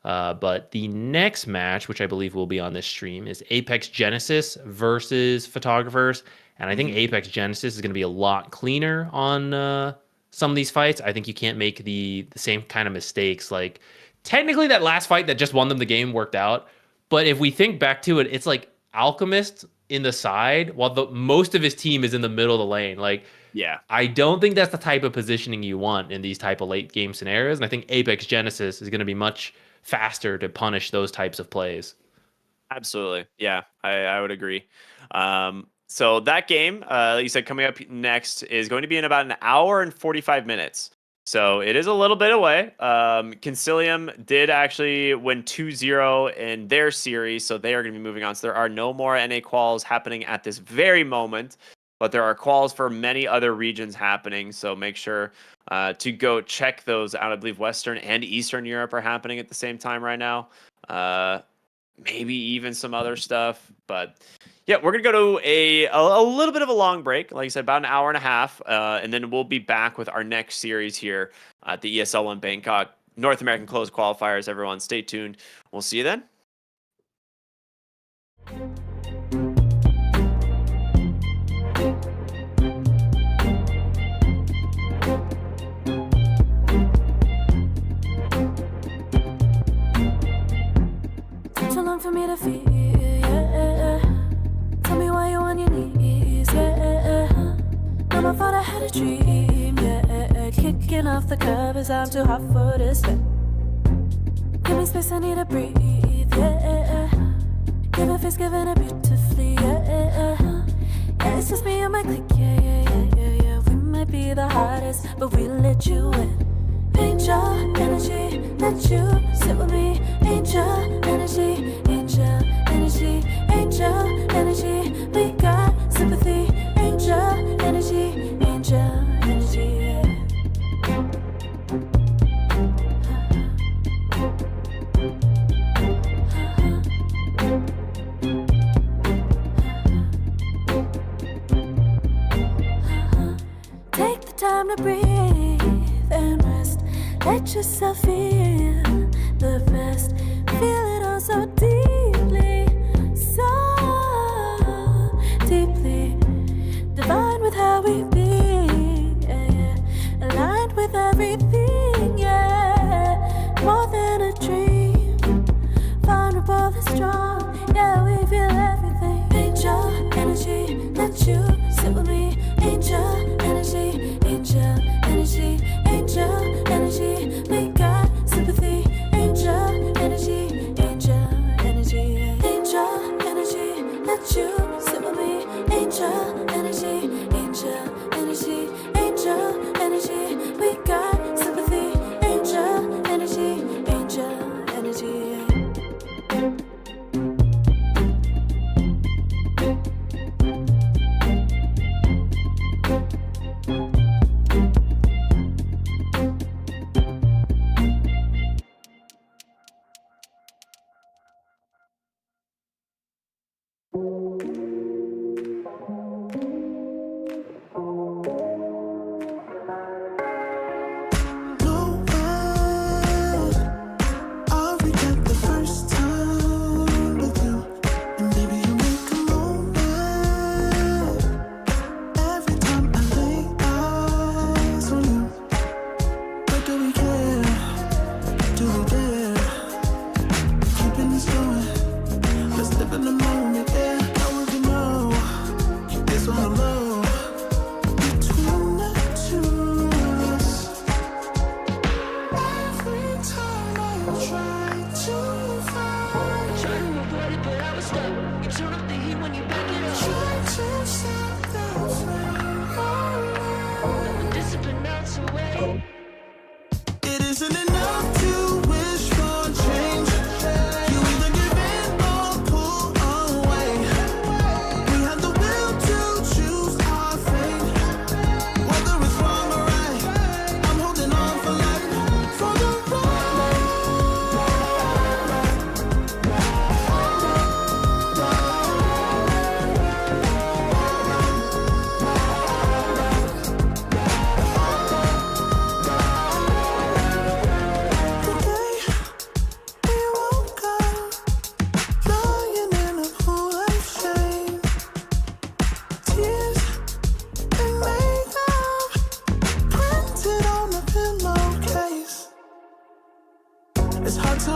But the next match, which I believe will be on this stream, is Apex Genesis versus Photographers. And I think Apex Genesis is going to be a lot cleaner on some of these fights. I think you can't make the same kind of mistakes. Like, technically that last fight that just won them the game worked out. But if we think back to it, it's like Alchemist in the side while most of his team is in the middle of the lane. Like, yeah, I don't think that's the type of positioning you want in these type of late game scenarios. And I think Apex Genesis is going to be much faster to punish those types of plays. Absolutely. Yeah, I would agree. So that game, like you said, coming up next is going to be in about an hour and 45 minutes. So it is a little bit away. Concilium did actually win 2-0 in their series, so they are going to be moving on. So there are no more NA quals happening at this very moment, but there are quals for many other regions happening. So make sure to go check those out. I believe Western and Eastern Europe are happening at the same time right now. Maybe even some other stuff, but yeah, we're going to go to a little bit of a long break. Like I said, about an hour and a half. And then we'll be back with our next series here at the ESL One Bangkok North American Closed Qualifiers. Everyone stay tuned. We'll see you then. Too long for me to feel, yeah. Tell me why you're on your knees, yeah. Never thought I had a dream, yeah. Kicking off the covers, I'm too hot for this. Give me space, I need to breathe, yeah. Give a face, giving it beautifully, yeah. Yeah, it's just me and my clique, yeah. We might be the hottest, but we let you in. Angel energy, let you sit with me. Angel energy, angel energy, angel energy. We got sympathy. Angel energy, angel energy. Take the time to breathe and rest. Let yourself feel the best. Feel it all so deeply, so deeply. Divine with how we be, yeah. Aligned with everything, yeah. More than a dream, vulnerable and strong, yeah. We feel everything. Angel energy, let you sit with me. Angel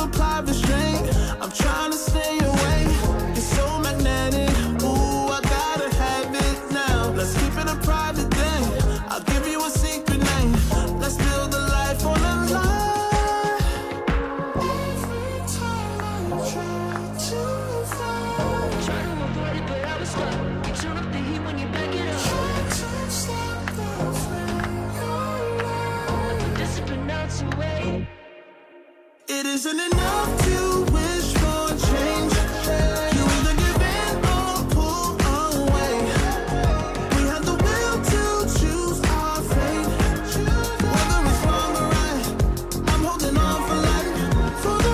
apply restraint. I'm trying to stay away. It's so magnetic. Ooh, I gotta have it now. Let's keep it a private thing. I'll give you a secret name. Let's build a life on a lie. Every time I try to find, Try to avoid it, but I was stuck. You turn up the heat when you back it up. try to stop the flame. Like we're disciplined out to wait. It isn't enough to wish for change. You either give in or pull away. We have the will to choose our fate. Whether it's wrong or right, I'm holding on for life. For the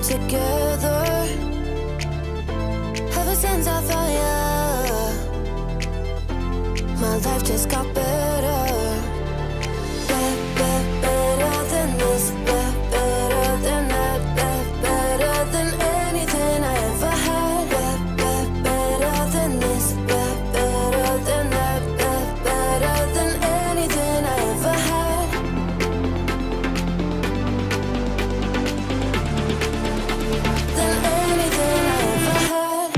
together. Ever since I found you, my life just got better. Better than this, better than that, better than anything I ever had. Better than this, better than that, better than anything I ever had. Than anything I ever had.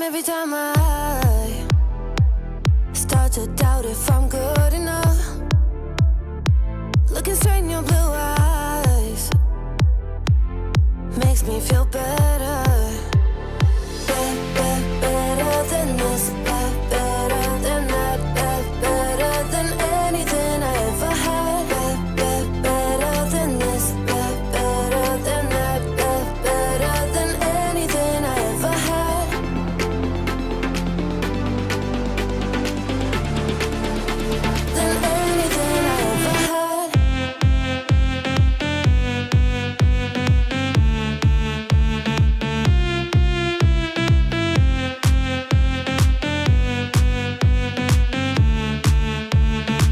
every time I start to doubt if I'm good enough, looking straight in your blue eyes makes me feel better. Better than this, better than that, better than anything I ever had. Better than this, better than that, better than anything I ever had. Than anything I ever had.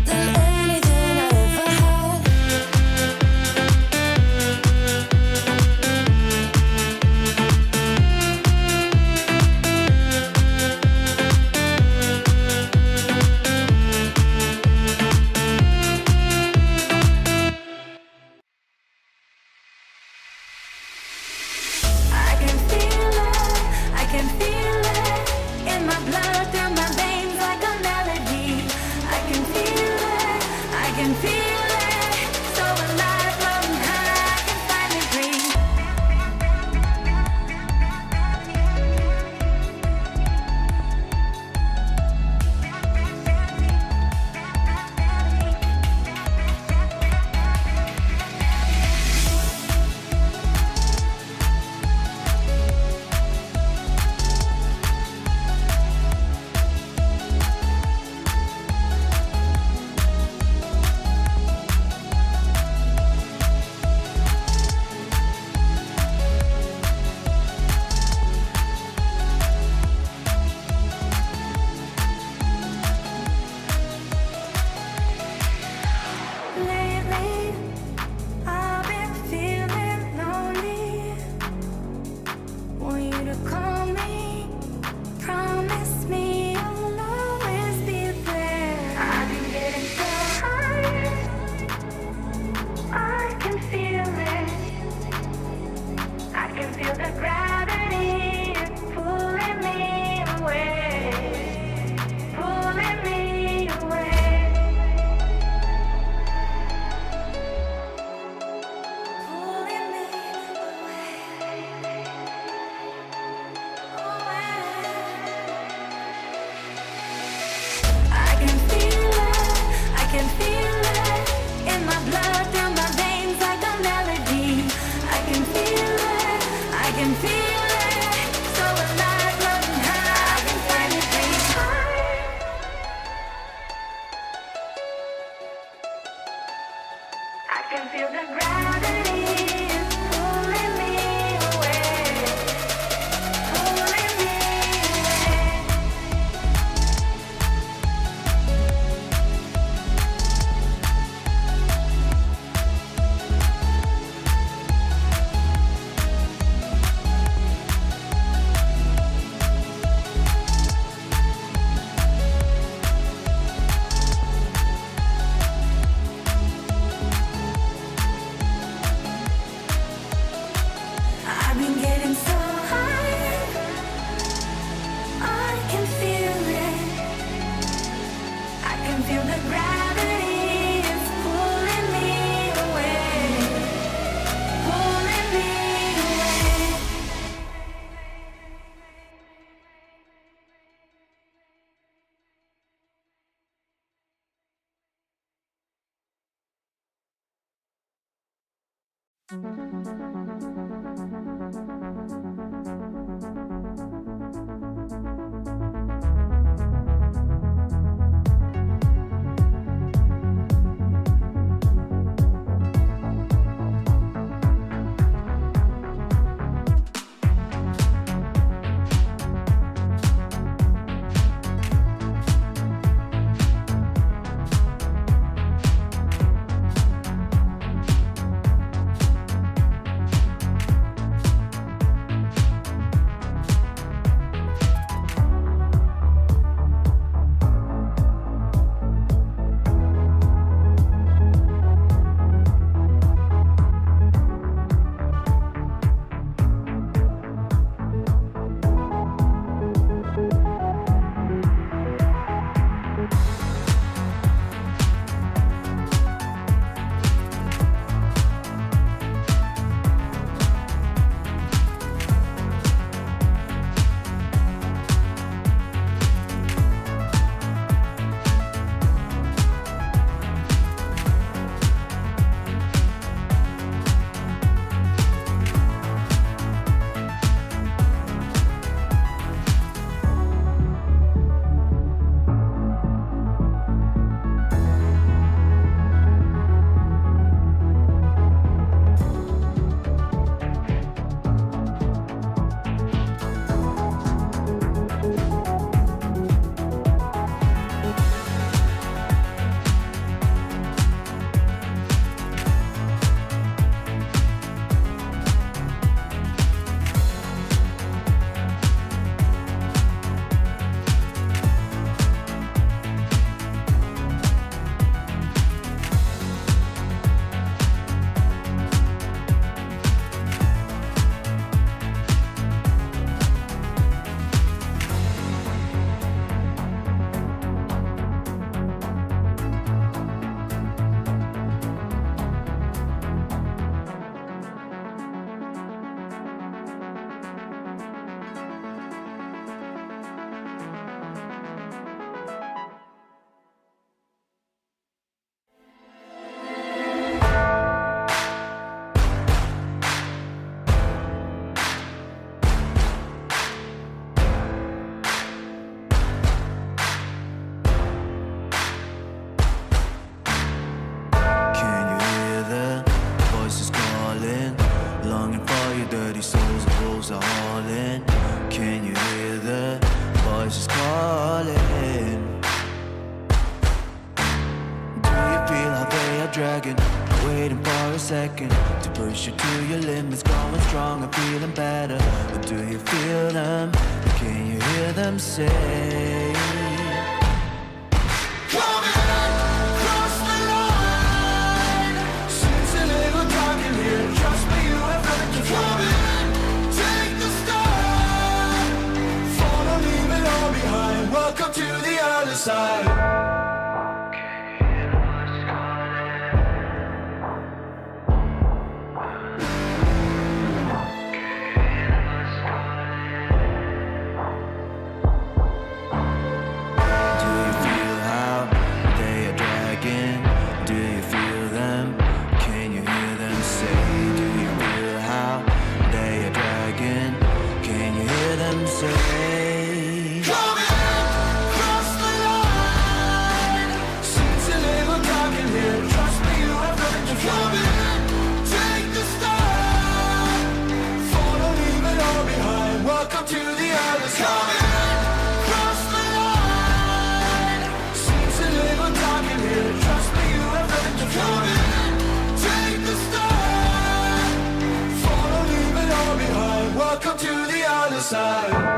Than anything I ever had. I can feel it in my blood, through my veins like a melody. I can feel it, so alive, floating high, I can finally breathe. Lately, I've been feeling lonely. Want you to call me, promise me you'll always be there. I've been getting so high, I can feel it. I can feel the gravity is pulling me away, pulling me away. Pulling me I can feel it in my blood, through my veins like a melody. I can feel it, so alive, floating high, I can finally breathe. I can feel the gravity is pulling me away, pulling me away. I've been getting so high, I can feel it. I can feel the gravity is pulling me away, pulling me away. hear the voices calling? Do you feel how they are dragging, waiting for a second to push you to your limits, going strong and feeling better? Or do you feel them? Can you hear them say? Welcome to the other side. Welcome to the other side.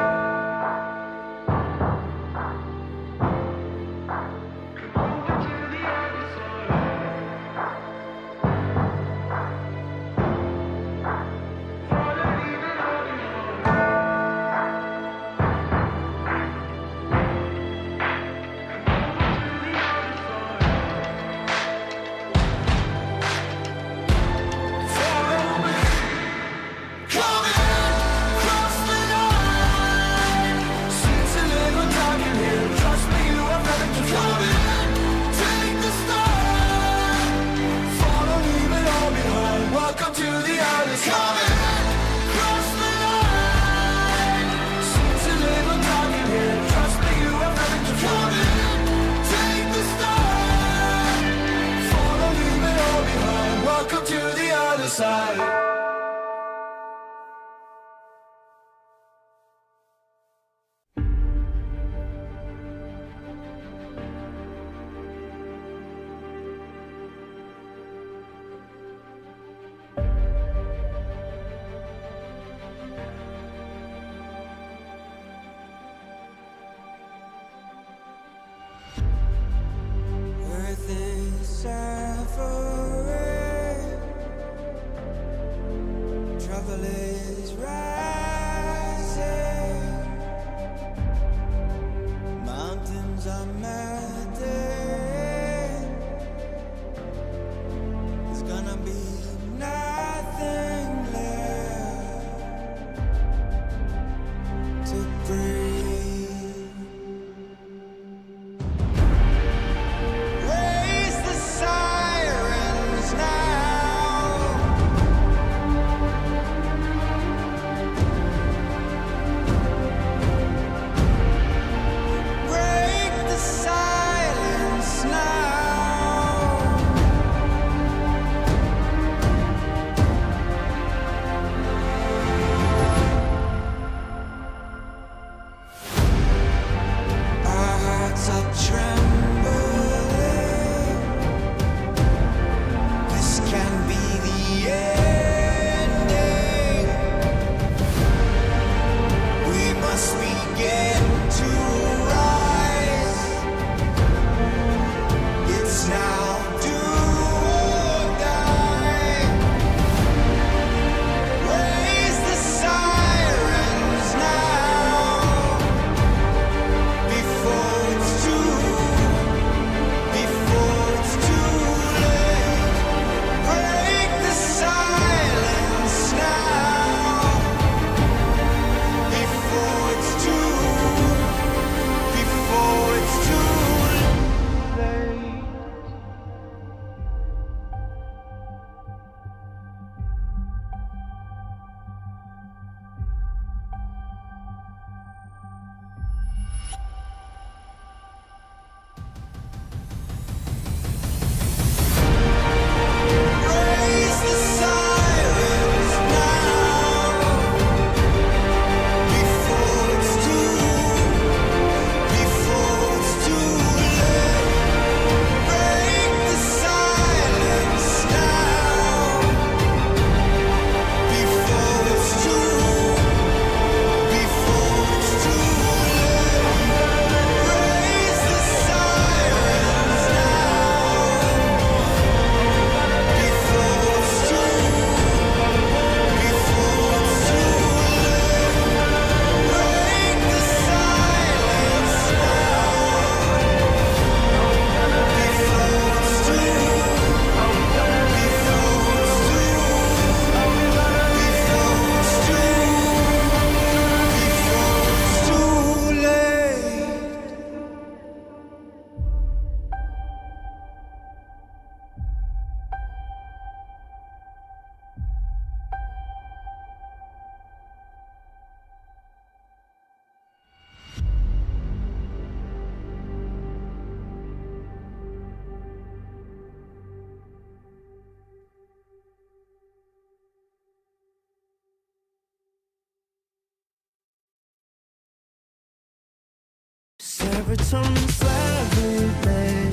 serotonin slide with me.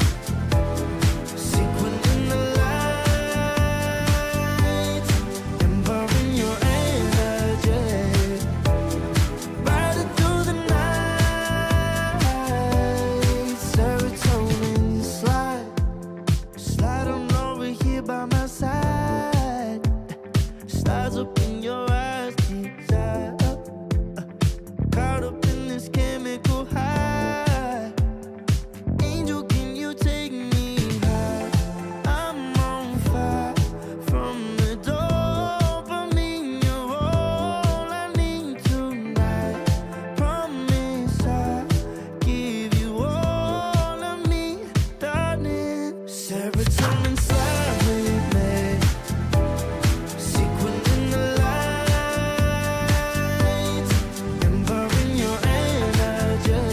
Sequin in the light, empowering your energy. Riding through the night, serotonin slide. Slide on over here by my side. Slides up in your eyes, desire. Caught up in this chemical high. Angel, can you take me high? I'm on fire from the dopamine. You're all I need tonight. Promise I'll give you all of me, darling. Serotonin slide with me. Sequin in the light, empowering your energy.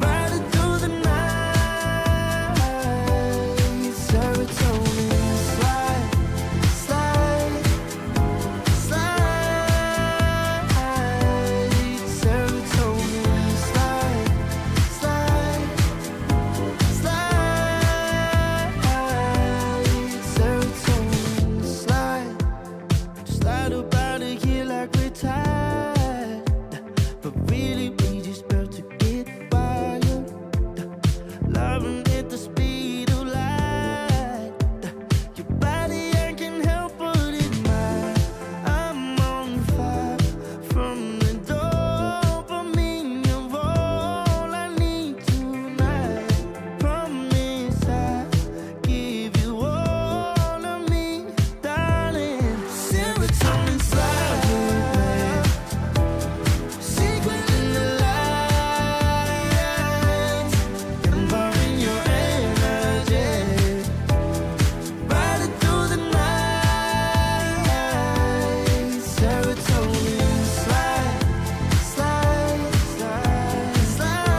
Riding through the night, serotonin slide, slide, slide. Serotonin slide, slide, slide. Serotonin slide. Slide up out of here like we're tired, but really we just about to get wild. Loving at the speed of light. Your body, I can help but admire. I'm on fire from the dopamine. You're all I need tonight. Promise I'll give you all of me, darling. Serotonin slide with me. Sequin in the light, empowering your energy. Riding through the night, serotonin slide, slide, slide, slide.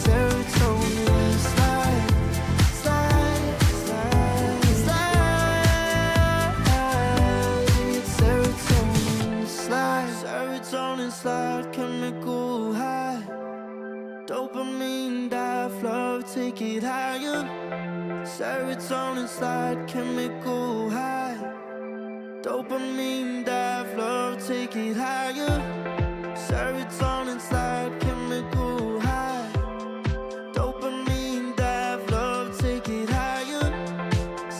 Serotonin slide, slide, slide, slide. Serotonin slide, serotonin slide, chemical high. Dopamine dive, flow, take it higher. Serotonin slide, chemical high. Dopamine dive, flow, take it higher. Serotonin slide, chemical high. Dopamine dive, flow, take it higher.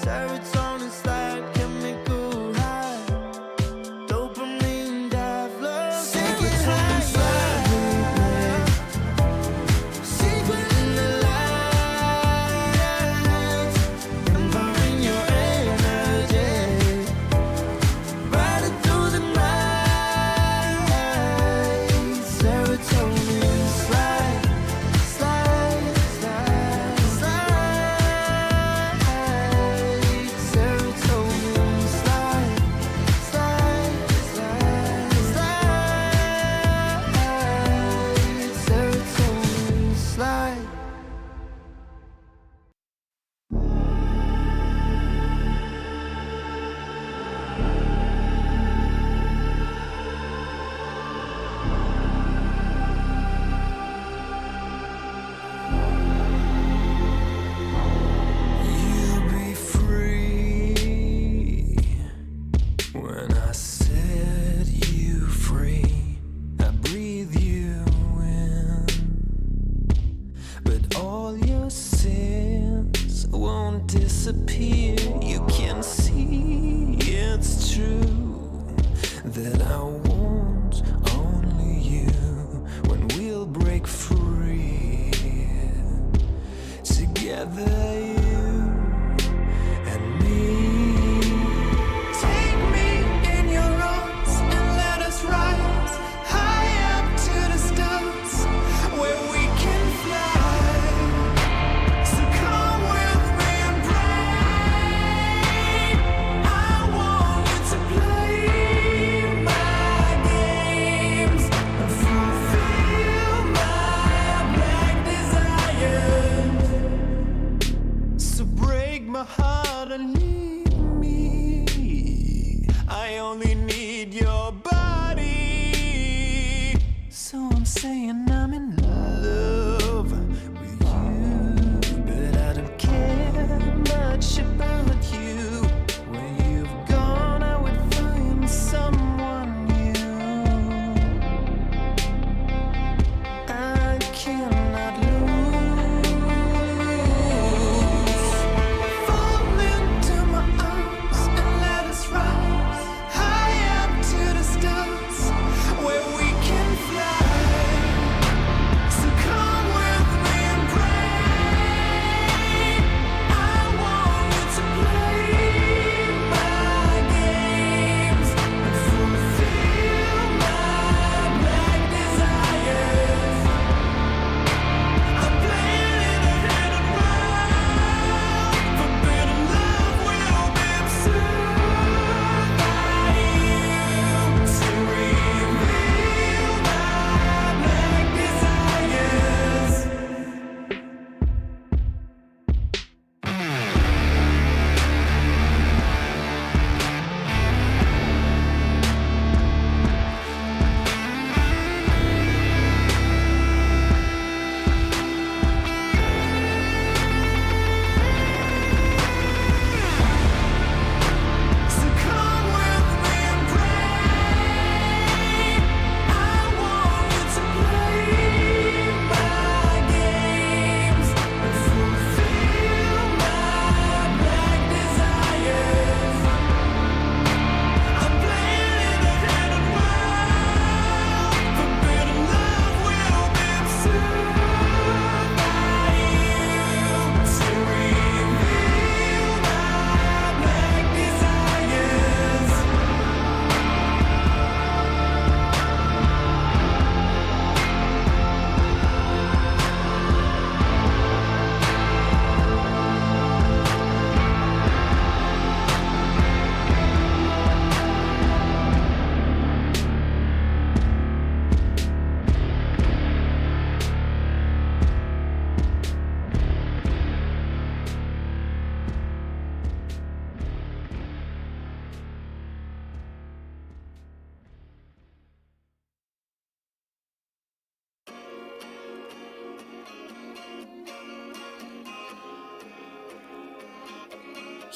Serotonin slide, chemical high. Dopamine dive, flow, take it higher. Sequin in the light, empowering your energy. Riding through the night, I'm saying I'm in love with you, but I don't care much about you. Where you've gone, I would find someone new. I cannot lose. Fall into my arms and let us rise high up to the stars where we can fly. So come with me and pray. I want you to play my games and fulfill my black desires. I'm playing in a hidden world. Forbidden love will be observed by you to reveal my black desires. So come with me and pray. I want you to play my games and fulfill my black desires. I'm playing in a hidden world. Forbidden love will be observed by you to reveal my black desires.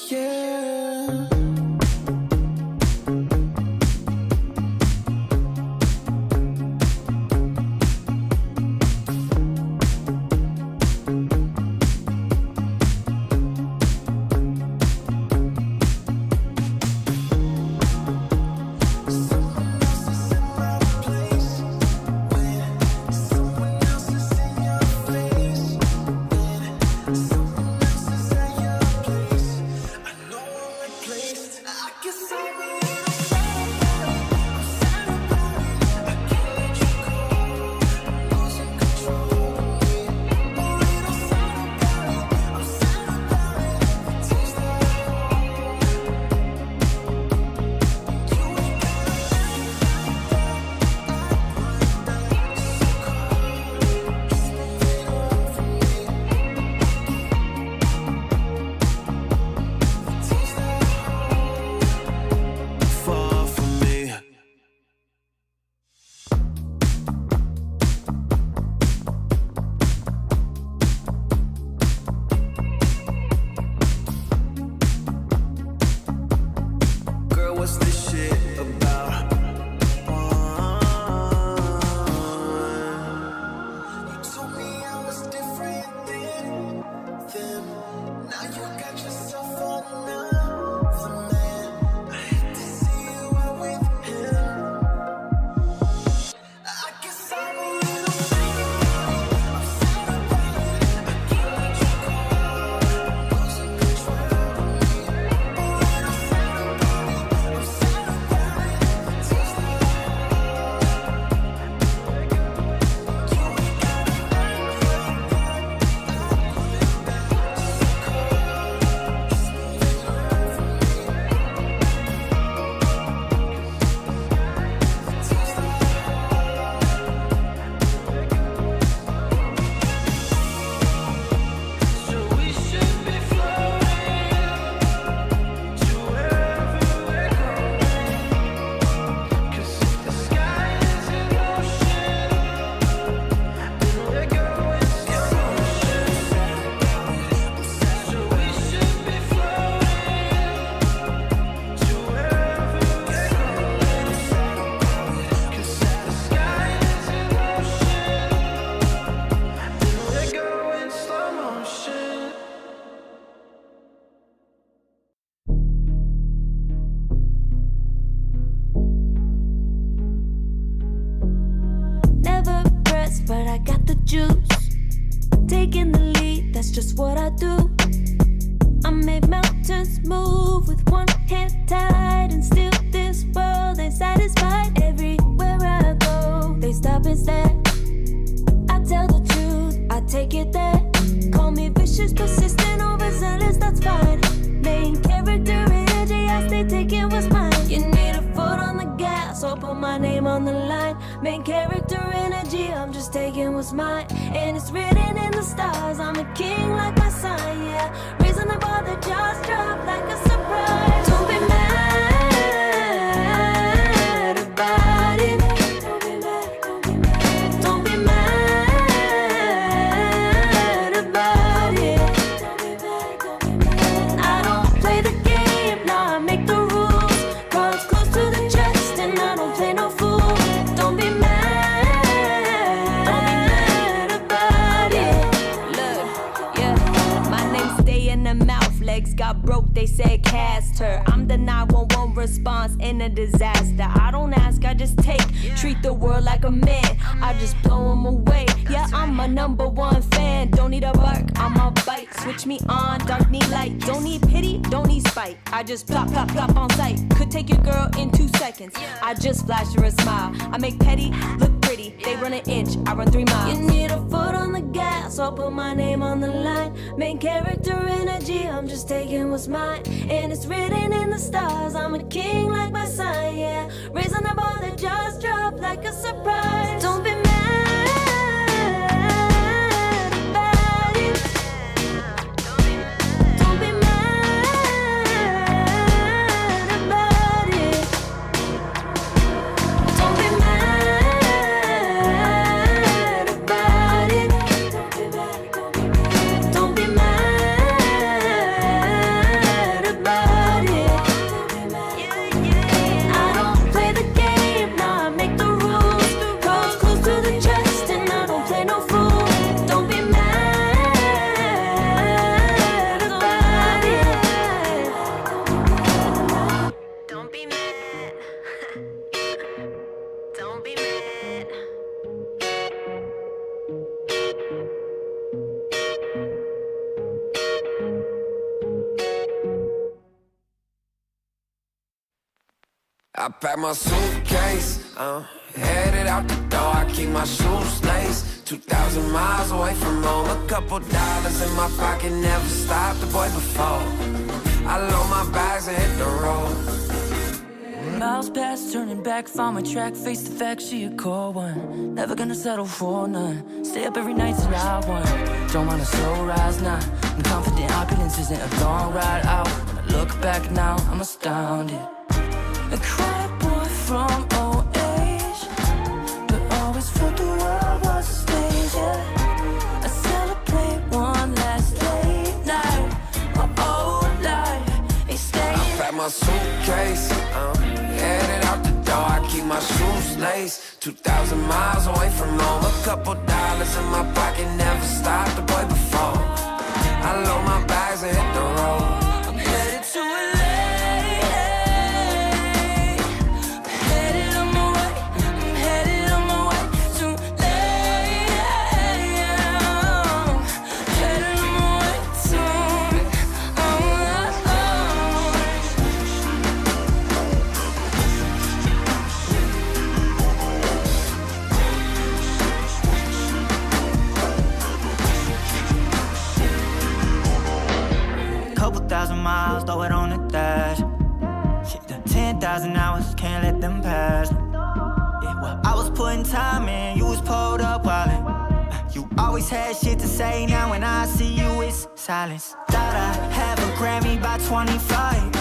Yeah. Someone else is in my place. When someone else is in your face. When someone else is at your place. I know that's just what I do. I make mountains move with one hand tied, and still this world ain't satisfied. Everywhere I go, they stop and stare. I tell the truth, I take it there. Call me vicious, persistent, overzealous, that's fine. Main character energy, I stay taking what's mine. You need a foot on the gas, or put my name on the line. Main character energy, I'm just taking what's mine. And it's written in the stars, I'm a king like my sign, yeah. Raising the bar, the jaws drop like a surprise. Don't be mad about it. Don't be mad, don't be mad. Don't be mad about it. Don't be mad, don't be mad. I don't play the game, nah, I make the rules. Cards close to the chest, and I don't play no fool. Don't be mad about it. Look, yeah, my name stay in the mouth. Legs got broke, they said cast her. I'm the 911 response in a disaster. I don't ask, I just take. Treat the world like a man, I just blow him away. Yeah, I'm a #1 fan. Don't need a bark, I'm a bite. Switch me on, dark need light. Don't need pity, don't need spite. I just plop, plop, plop on sight. Could take your girl in 2 seconds. I just flash her a smile. I make petty look pretty. They run an inch, I run 3 miles. You need a foot on the gas, I'll put my name on the line. Main character energy, I'm just taking what's mine. And it's written in the stars, I'm a king like my sign, yeah. Raising the bar, the jaws drop like a surprise. Don't be mad about it. Don't be mad about it. Don't be mad about it. Don't be mad about it. I don't play the game, nah, I make the rules. Cards close to the chest, and I don't play no fool. Don't be mad about it. Don't be mad. Don't be mad. I pack my suitcase, headed out the door. I keep my shoes laced. 2,000 miles away from home. A couple dollars in my pocket, never stopped the boy before. I load my bags and hit the road. Miles past, turning back, found my track, face the fact she a core one. Never gonna settle for none. Stay up every night till I won. Don't want a slow rise now. I'm confident opulence isn't a long ride out. When I look back now, I'm astounded. A quiet boy from old age, but always felt the world was a stage, yeah. I celebrate one last late night. My old life ain't staying. I pack my suitcase, headed out the door. I keep my shoes laced. 2,000 miles away from home. A couple dollars in my pocket, never stopped the boy before. I load my bags and hit the road. I'm headed to LA. Headed on my way. I'm headed on my way to LA. Headed on my way to. Couple thousand miles, throw it on the dash. Shit, the 10,000 hours, can't let them pass. Yeah, well, I was putting time in, you was pulled up wildin'. You always had shit to say, now when I see you, it's silence. Thought I have a Grammy by 25.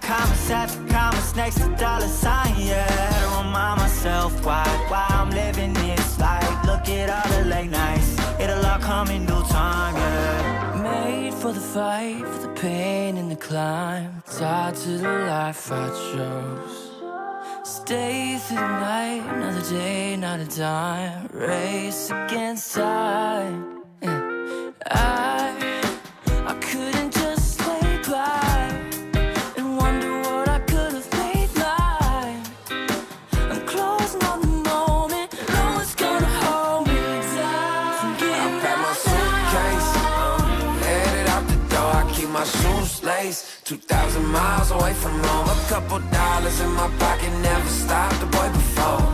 Commas after commas next to dollar sign, yeah. Had to remind myself why I'm living this life. Look at all the late nights, it'll all come in due time, yeah. Made for the fight, for the pain and the climb. Tied to the life I chose. Stay through the night, another day, not a dime. Race against time. Yeah. I couldn't just lay by and wonder what I could have made mine. I'm closing on the moment, no one's gonna hold me down. I pack my suitcase, my shoes laced. 2,000 miles away from home. A couple dollars in my pocket, never stopped the boy before.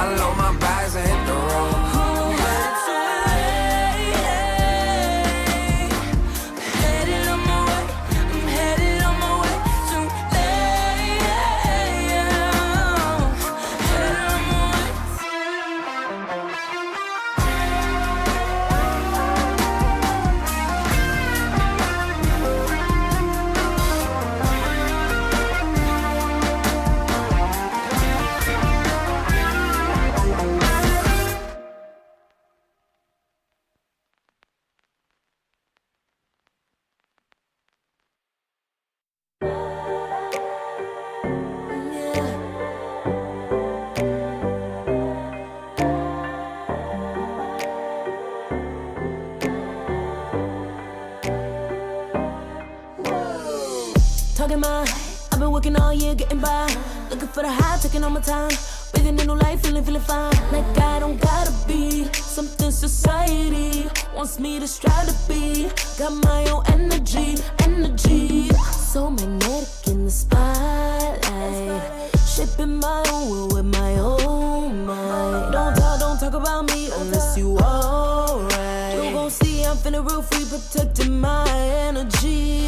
I load my bags and hit the road. Talking my, I've been working all year getting by. Looking for the high, taking all my time. Breathing a new life, feeling fine. Like I don't gotta be something society wants me to strive to be. Got my own energy. So magnetic in the spotlight. Shaping my own world with my own mind. Don't talk about me unless you alright. You gon' see I'm finna real free, protecting my energy.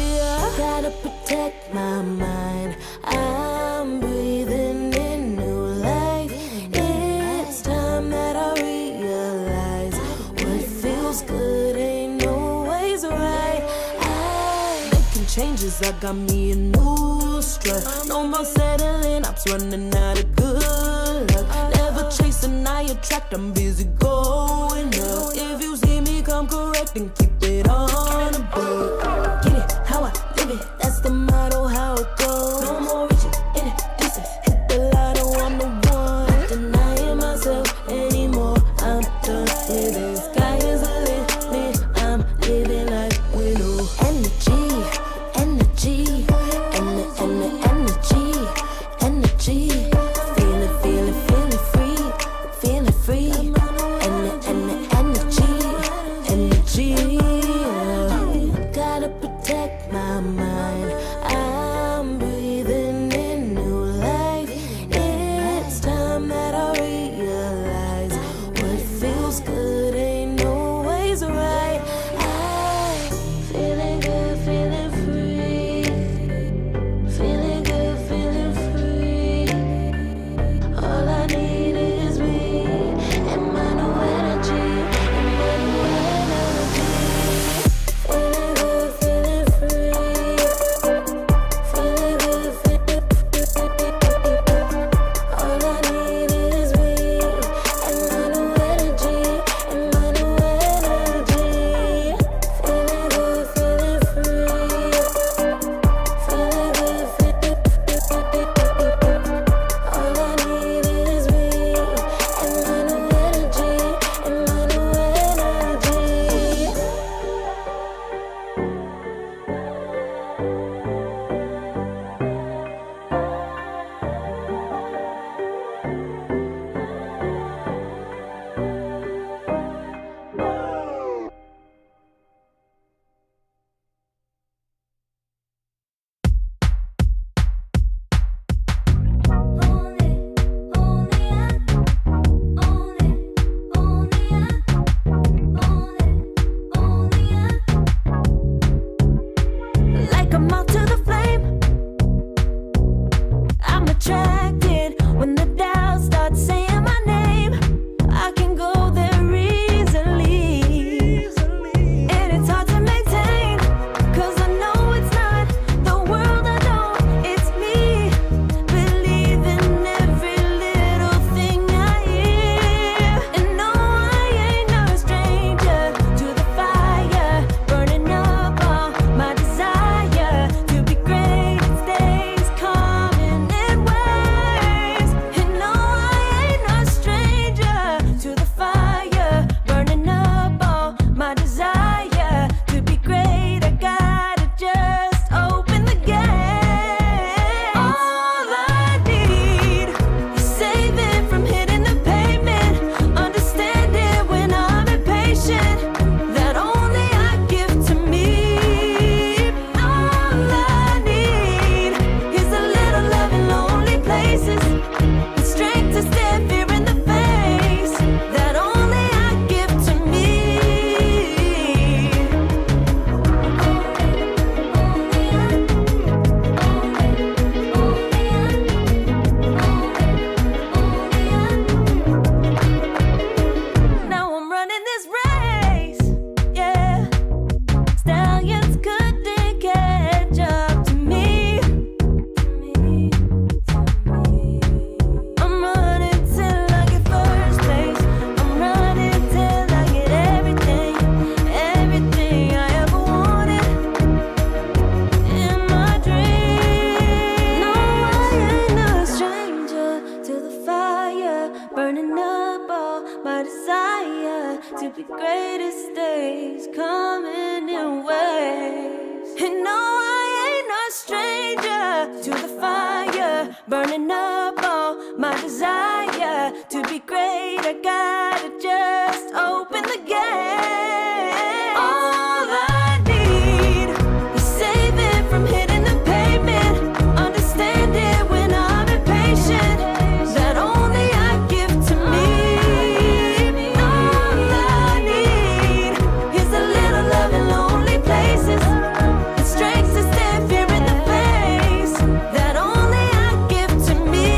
Gotta protect my mind. I'm breathing in new life. It's time that I realize what feels good ain't always right. Making changes, I got me a new strut. No more settling, I'm running out of good luck. Never chasing, I attract, I'm busy going up. If you see me, come correct and keep it on the book. Get it, how I live it, that's the motto, how it goes. No more reaching in it, distance, hit the lotto, I'm the one. Not denying myself anymore, I'm done with it. Sky is the limit, I'm living like we know. Energy, feeling free. Energy. Gotta protect burning up all my desire to be greatest days coming in waves. And no, I ain't no stranger to the fire, burning up all my desire to be great. I gotta just open the gate. All I need is saving from hitting the pavement, understanding when I'm impatient, that only I give to me. All I need is a little love in lonely places, the strength to stand fear in the face, that only I give to me.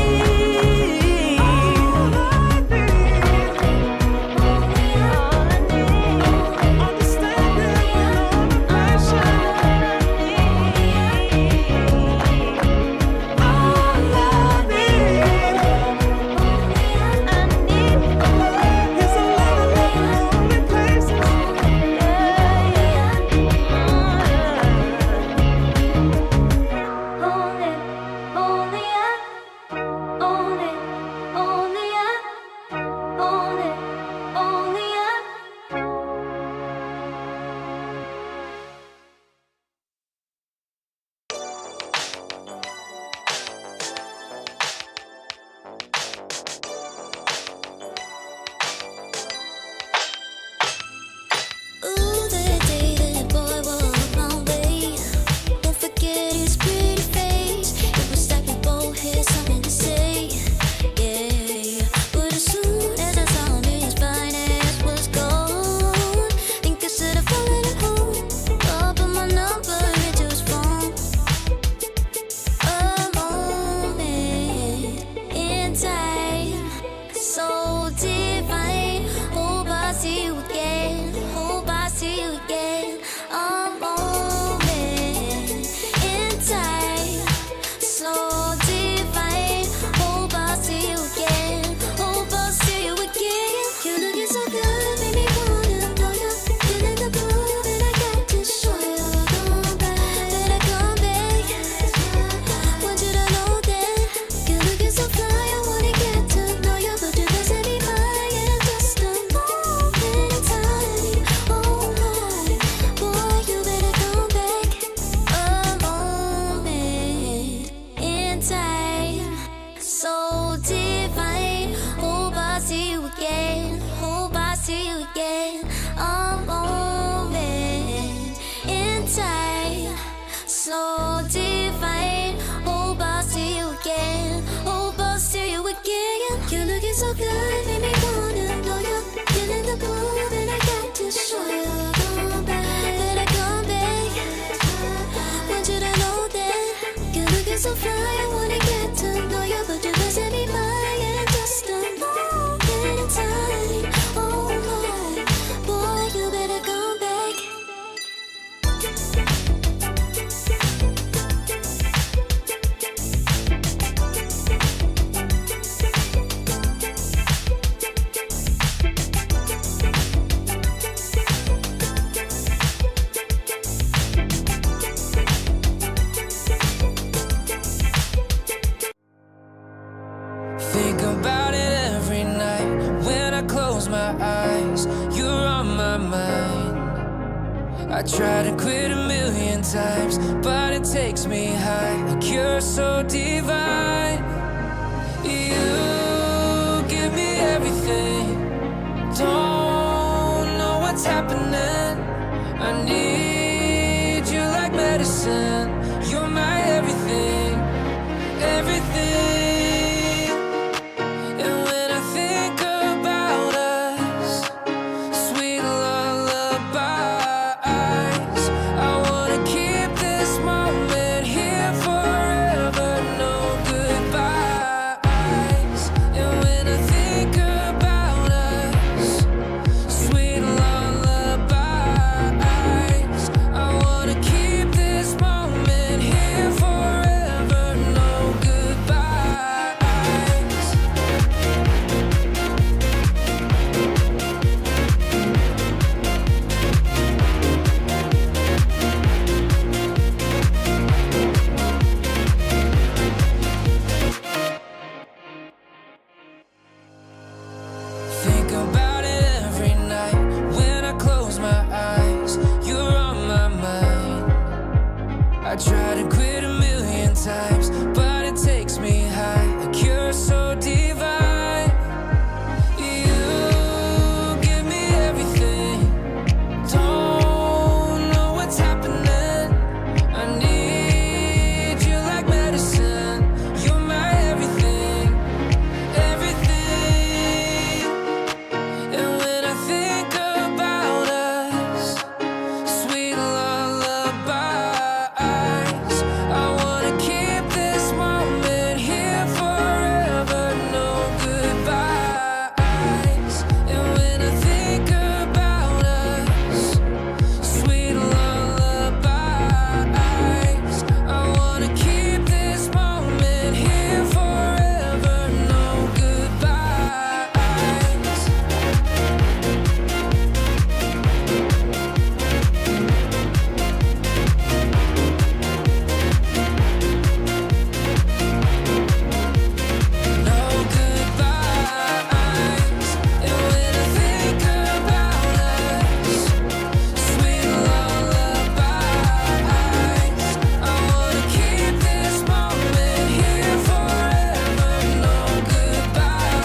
Ooh, the day that boy walked my way, won't forget his pretty face. It was like we both had something to say, yeah. But as soon as I saw him, his fine ass was gone. Think I should have followed him home, put my number into his phone. A moment in time, so divine. Hope I see you again. Hope I see you again. A moment in time, so divine. Hope I see you again. Hope I see you again. You looking so good, make me wanna know you. Feeling the groove, and I got to show you. Come back, better come back. Want you to know that you're looking so fly. I wanna get to know you, but you doesn't be mine. Yeah, just a moment in time. Oh my, boy, you better come back. A moment in time, so divine. Hope I see you again. Hope I see you again. A moment in time, so divine. Hope I see you again. Hope I see you again. You're looking so good, make me wanna know you. Feeling the groove, and I got to show you. Come back, better come back. Want you to know that you're looking so fly. I wanna get to know you, but you doesn't be mine. Yeah, just a moment in time. Oh my, boy, you better come back. Think about it every night when I close my eyes. You're on my mind. I try to quit a million times, but it takes me high. Like you're so divine. You give me everything. Don't know what's happening. I need you like medicine. You're my everything, everything. And when I think about us, sweet lullabies, I wanna keep this moment here forever, no goodbyes. And when I think about us, sweet lullabies, I wanna keep this moment about it every night. When I close my eyes, you're on my mind. I try to quit a million times, but it takes me high. A cure so divine. You give me everything. Don't know what's happening. I need you like medicine. You're my everything, everything. And when I think about us, sweet lullabies, I wanna keep this moment here forever, no goodbyes. And when I think about us, sweet lullabies, I wanna keep this moment here forever, no goodbyes. No goodbyes. And when I think about us, sweet lullabies, I wanna keep this moment here forever. No goodbyes.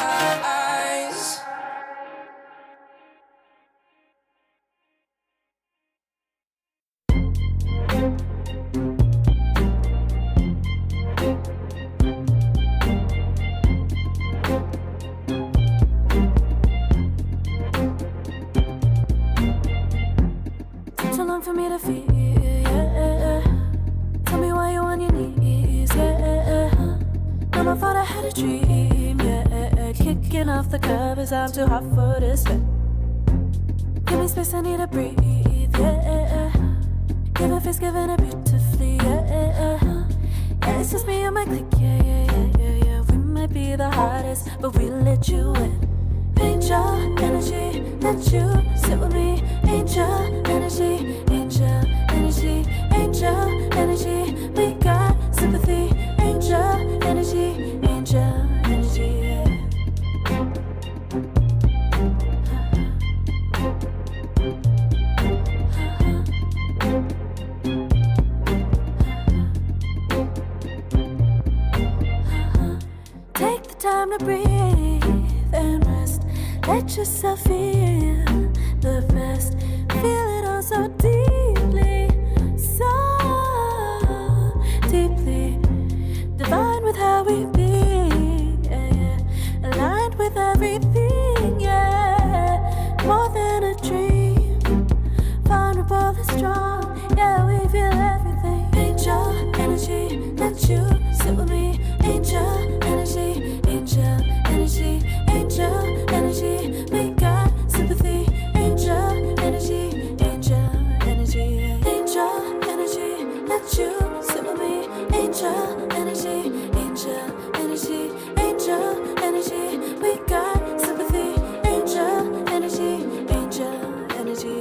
Too long for me to feel, yeah. Tell me why you on your knees, yeah. Mama thought I had a dream, yeah. Kicking off the covers, I'm too hot for this bed. Give me space, I need to breathe, yeah. Give a face, giving it beautifully, yeah. Yeah, it's just me and my clique, yeah. We might be the hottest, but we let you in. Angel energy, let you sit with me. Angel energy, angel energy, angel energy. We got sympathy. Angel energy, angel energy. Yeah. Take the time to breathe and rest. Let yourself feel the best. Feel it all so deeply, so deeply. Divine with how we be, yeah. Aligned with everything, yeah. More than a dream, vulnerable and strong, yeah. We feel everything. Angel energy, let you sit with me. Angel energy, angel energy, angel energy. We got sympathy. Angel energy, angel energy, angel energy. Let you sit with me. Angel energy, angel energy, angel energy. We got sympathy. Angel energy, angel energy.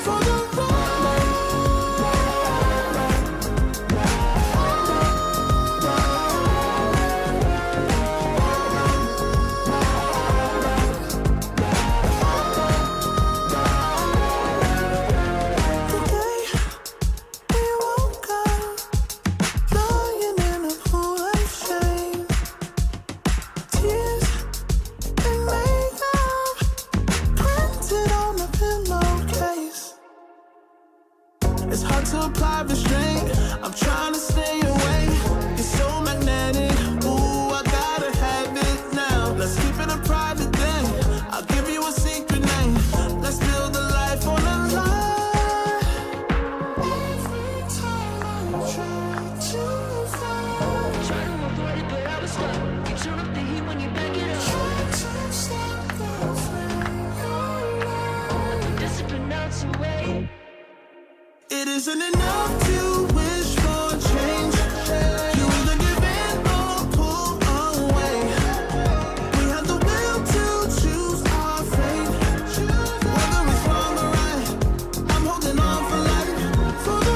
For the It's hard to apply restraint. I'm trying to stay away. It's so magnetic. Ooh, I gotta have it now. Let's keep it a private thing. I'll give you a secret name. Let's build a life on a lie. Every time I try to find, Try to avoid it, but I was stuck. You turn up the heat when you back it up. try to stop the flame. Discipline melts away. It isn't enough to wish for change. You either give in or pull away. We have the will to choose our fate. Whether it's wrong or right, I'm holding on for life. For the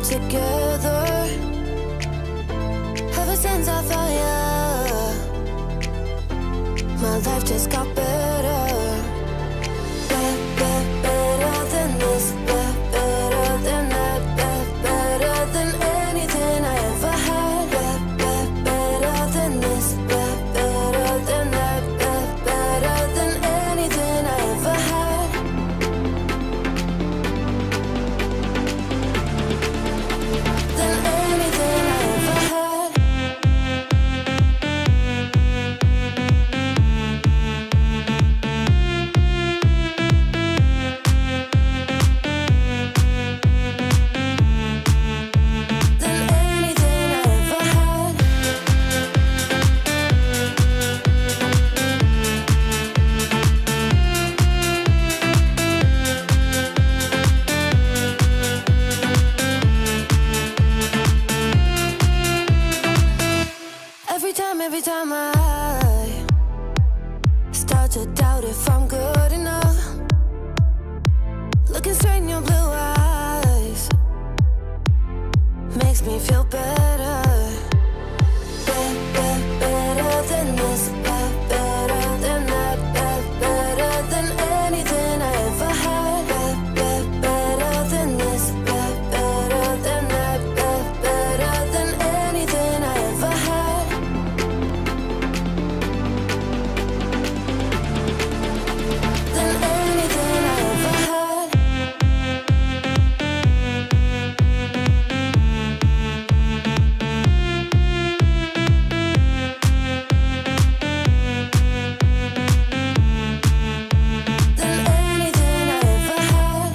together. Ever since I found you, my life just got better. Better than this, better than that, better than anything I ever had. Better than this, better than that, better than anything I ever had. Than anything I ever had. to doubt if I'm good enough. Looking straight in your blue eyes makes me feel better. Better than this, better than that, better than anything I ever had. Better than this, better than that, better than anything I ever had. Than anything I ever had. Than anything I ever had.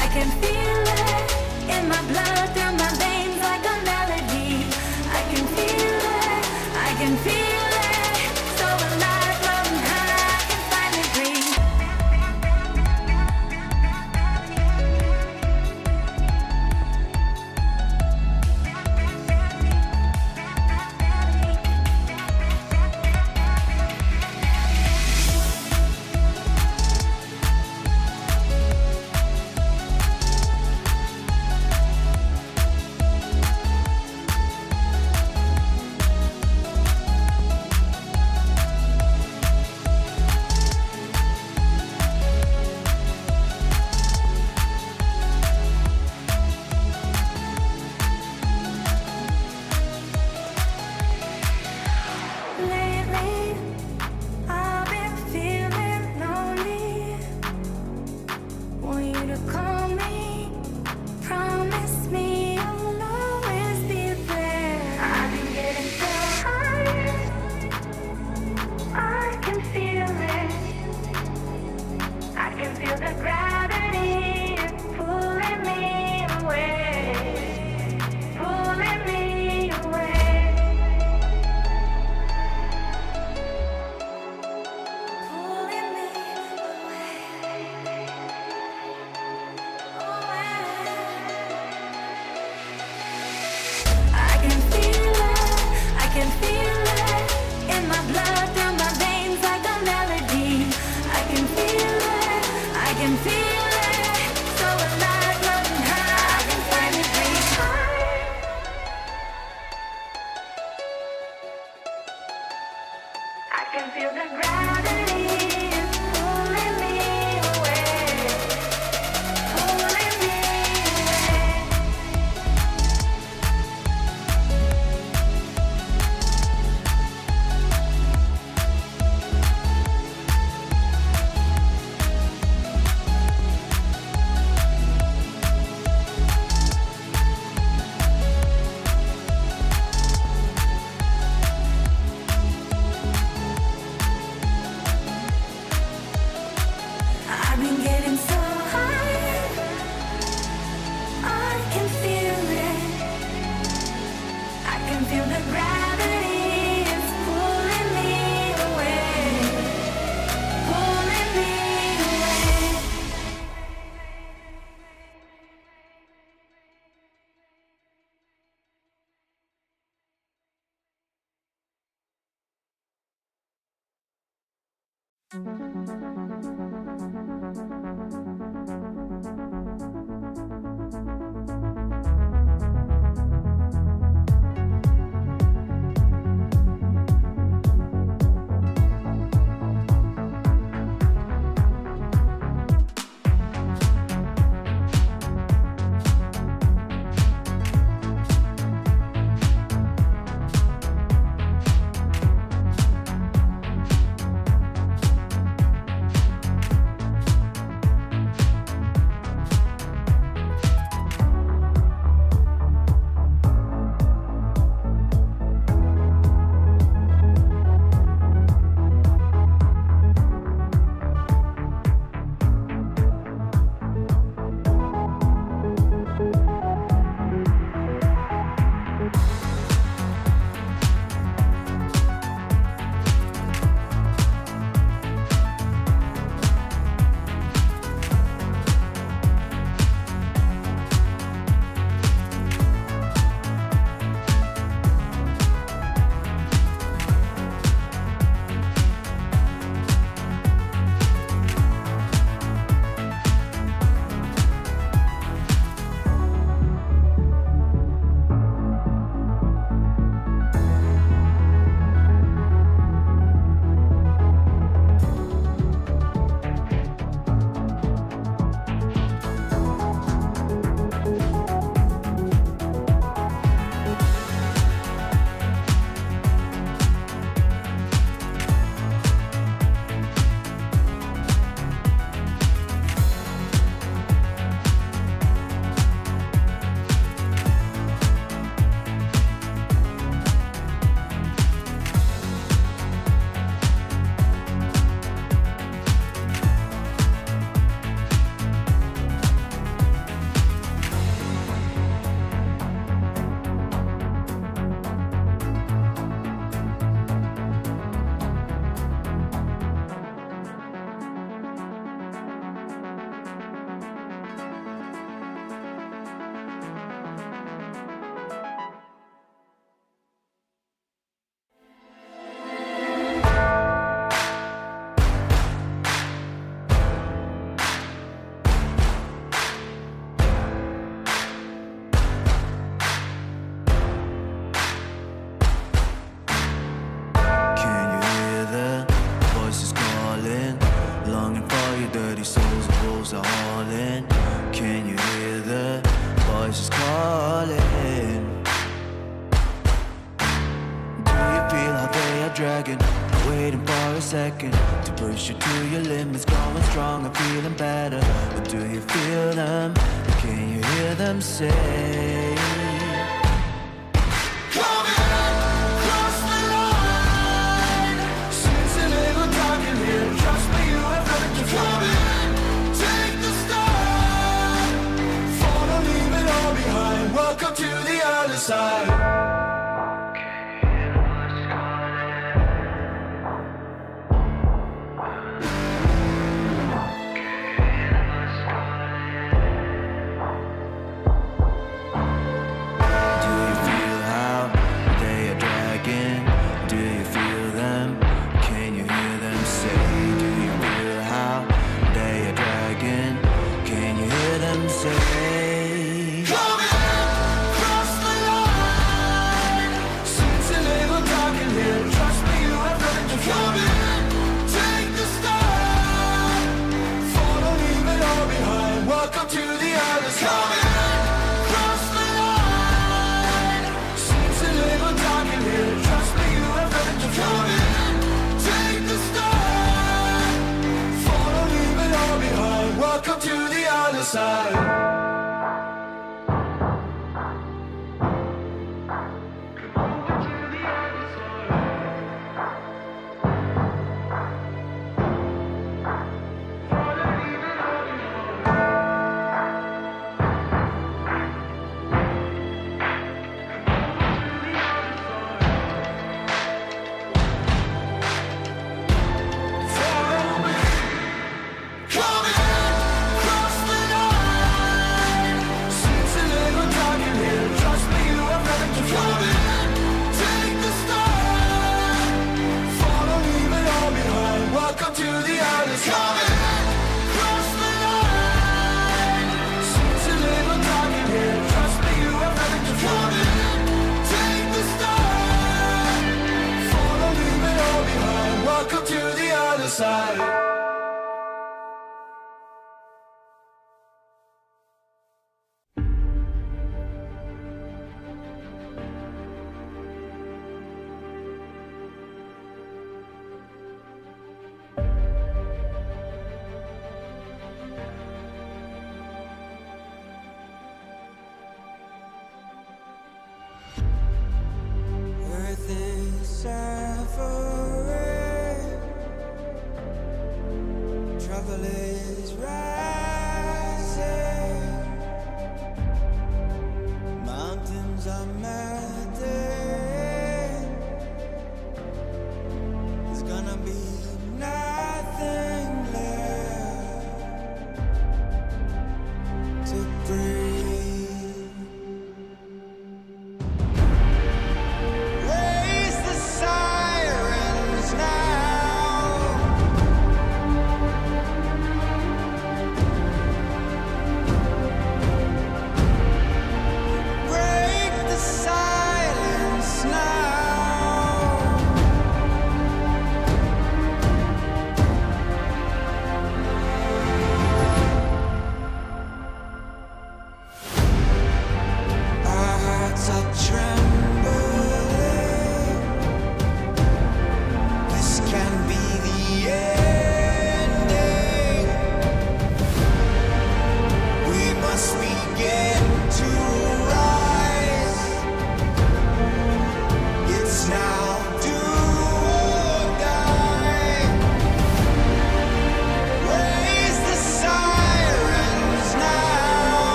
I can feel it in my blood, through my veins like a melody. I can feel it, so alive, floating high, I can finally breathe. Lately, I've been feeling lonely. Want you to call me, promise me you'll always be there. I've been getting so high, I can feel it. I can feel the gravity is pulling me away, pulling me away. Pulling me I can feel it in my blood, through my veins like a melody. I can feel it, so alive, floating high, I can finally breathe. I can feel the gravity is pulling me away, pulling me away. I've been getting so high, I can feel it. I can feel the gravity is pulling me away, pulling me away. second to push you to your limits, going strong and feeling better. But do you feel them? Can you hear them say? Welcome to the other side. Do you feel how they are dragging? Do you feel them? Can you hear them say? Do you feel how they are dragging? Can you hear them say? Welcome to the other side. Cross the line. Seems a little dark in here. Trust me, you have nothing to fear. Take the start. Follow, leave it all behind. Welcome to the other side.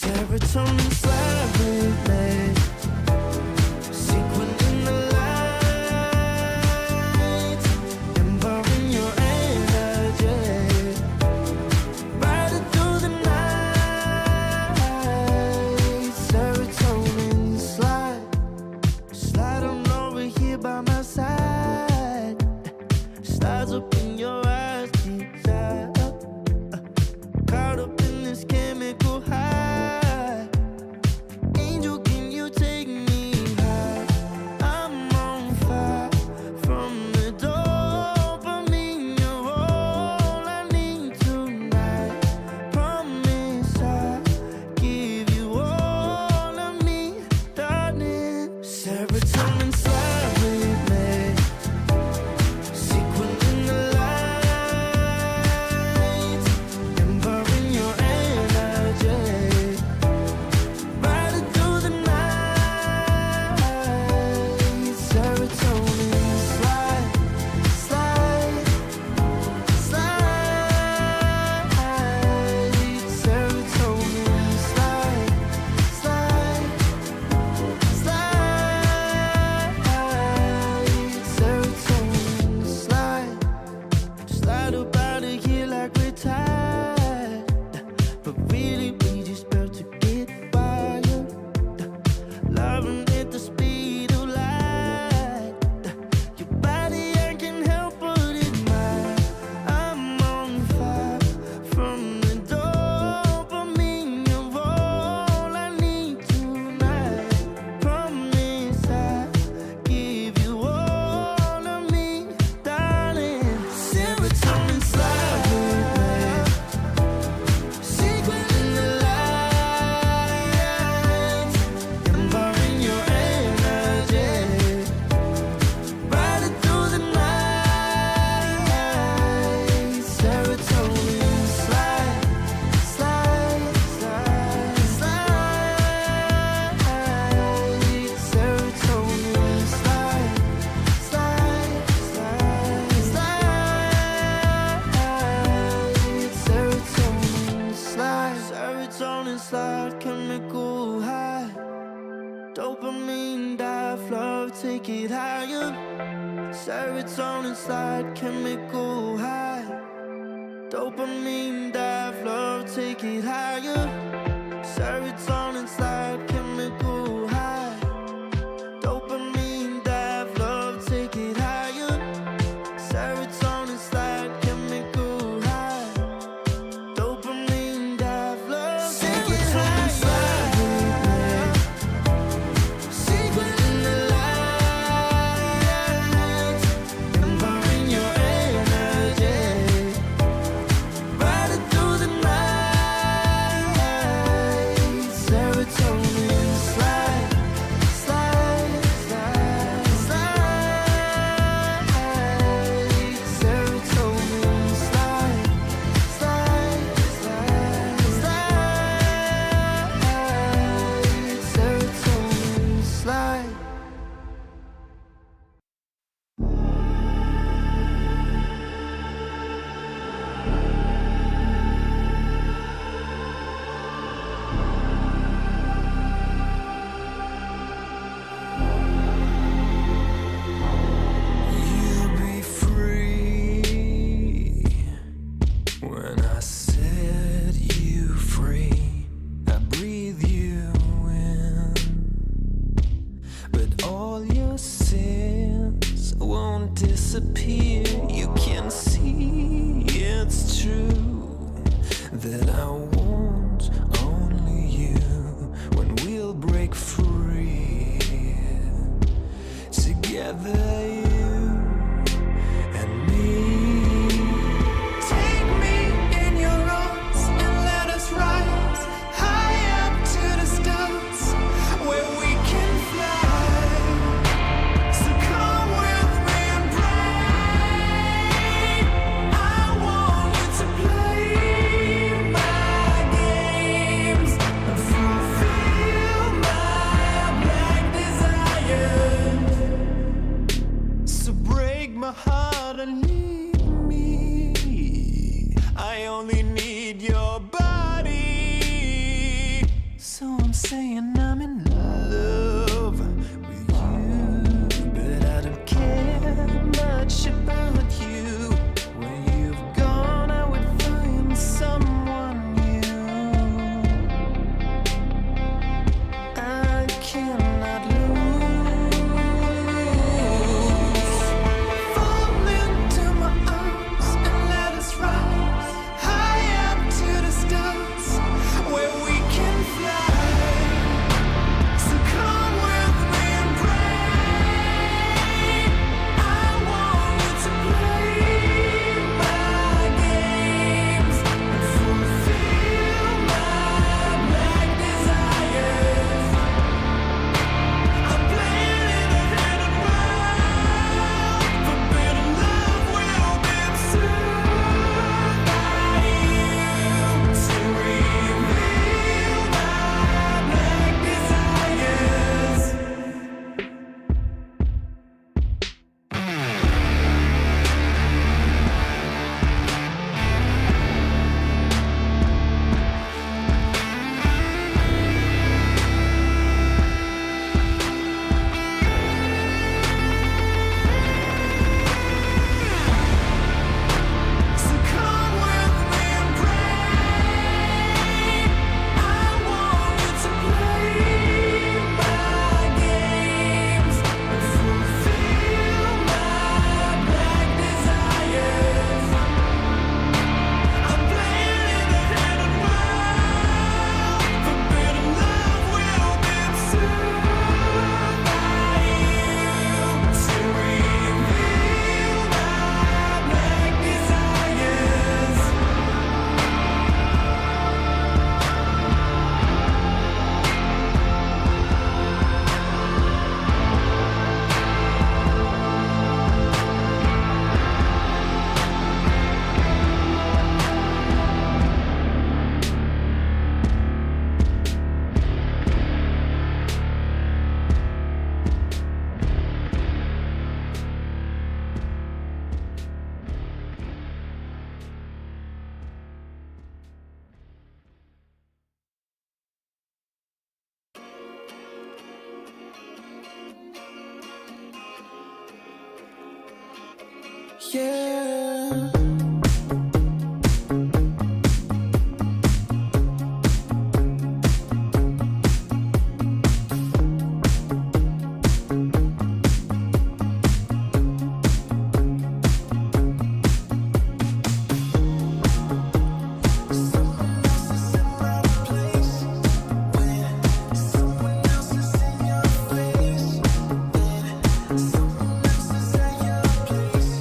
Serotonin slide with me. Sequin in the light, embarking your energy. Riding through the night. Serotonin slide. Slide on over here by my side. Slides up in your eyes, desire. Caught up in this chemical high. Angel, can you take me high? I'm on fire from the dopamine. You're all I need tonight. Promise I'll give you all of me, darling. Serotonin slide with me. Sequin in the light, embarking your energy. Riding through the night. Serotonin slide, slide, slide. Serotonin slide, slide, slide. Serotonin slide. Slide up out of here like we're tired, but really we just about to get wired. Loving at the speed of light. Your body, I can help but admire. I'm on fire from the dopamine. You're all I need tonight. Promise I'll give you all of me, darling. Serotonin slide with me. Sequin in the light, embarking your energy. Riding through the night. Serotonin slide, slide, slide, slide. Serotonin slide, slide, slide, slide. Serotonin slide, serotonin slide, chemical high. Dopamine dive, love, take it higher. Serotonin slide, chemical high. Dopamine dive, love, take it higher. Serotonin slide, chemical high. Dopamine dive, love, take it higher. Serotonin slide, chemical high. Dopamine dive, love, take it higher. Sequin in the light, embarking your energy. Riding through the night. Serotonin slide, slide, slide, slide. Serotonin slide, slide, slide, slide. Serotonin slide. You'll be free when I set you free. I breathe you in, but all your sins won't disappear. You can see it's true that I want only you when we'll break free. Together, you and me. Take me in your arms and let us rise high up to the stars where we can fly. So come with me and break. I want you to play my games and fulfill my saying I'm in love with you, but I don't care much about you. When you've gone, I would find someone new. I cannot lose. Fall into my arms and let us rise high up to the stars where we can fly. So come with me and pray. I want you to play my games and fulfill my black desires. I'm playing in a hidden world. Forbidden love will be observed by you to reveal my black desires. So come with me and pray. I want you to play my games and fulfill my black desires. I'm playing in a hidden world. Forbidden love will be observed by you to reveal my black desires. Yeah. Someone else is in my place. When someone else is in your face. When someone else is at your place.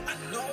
I know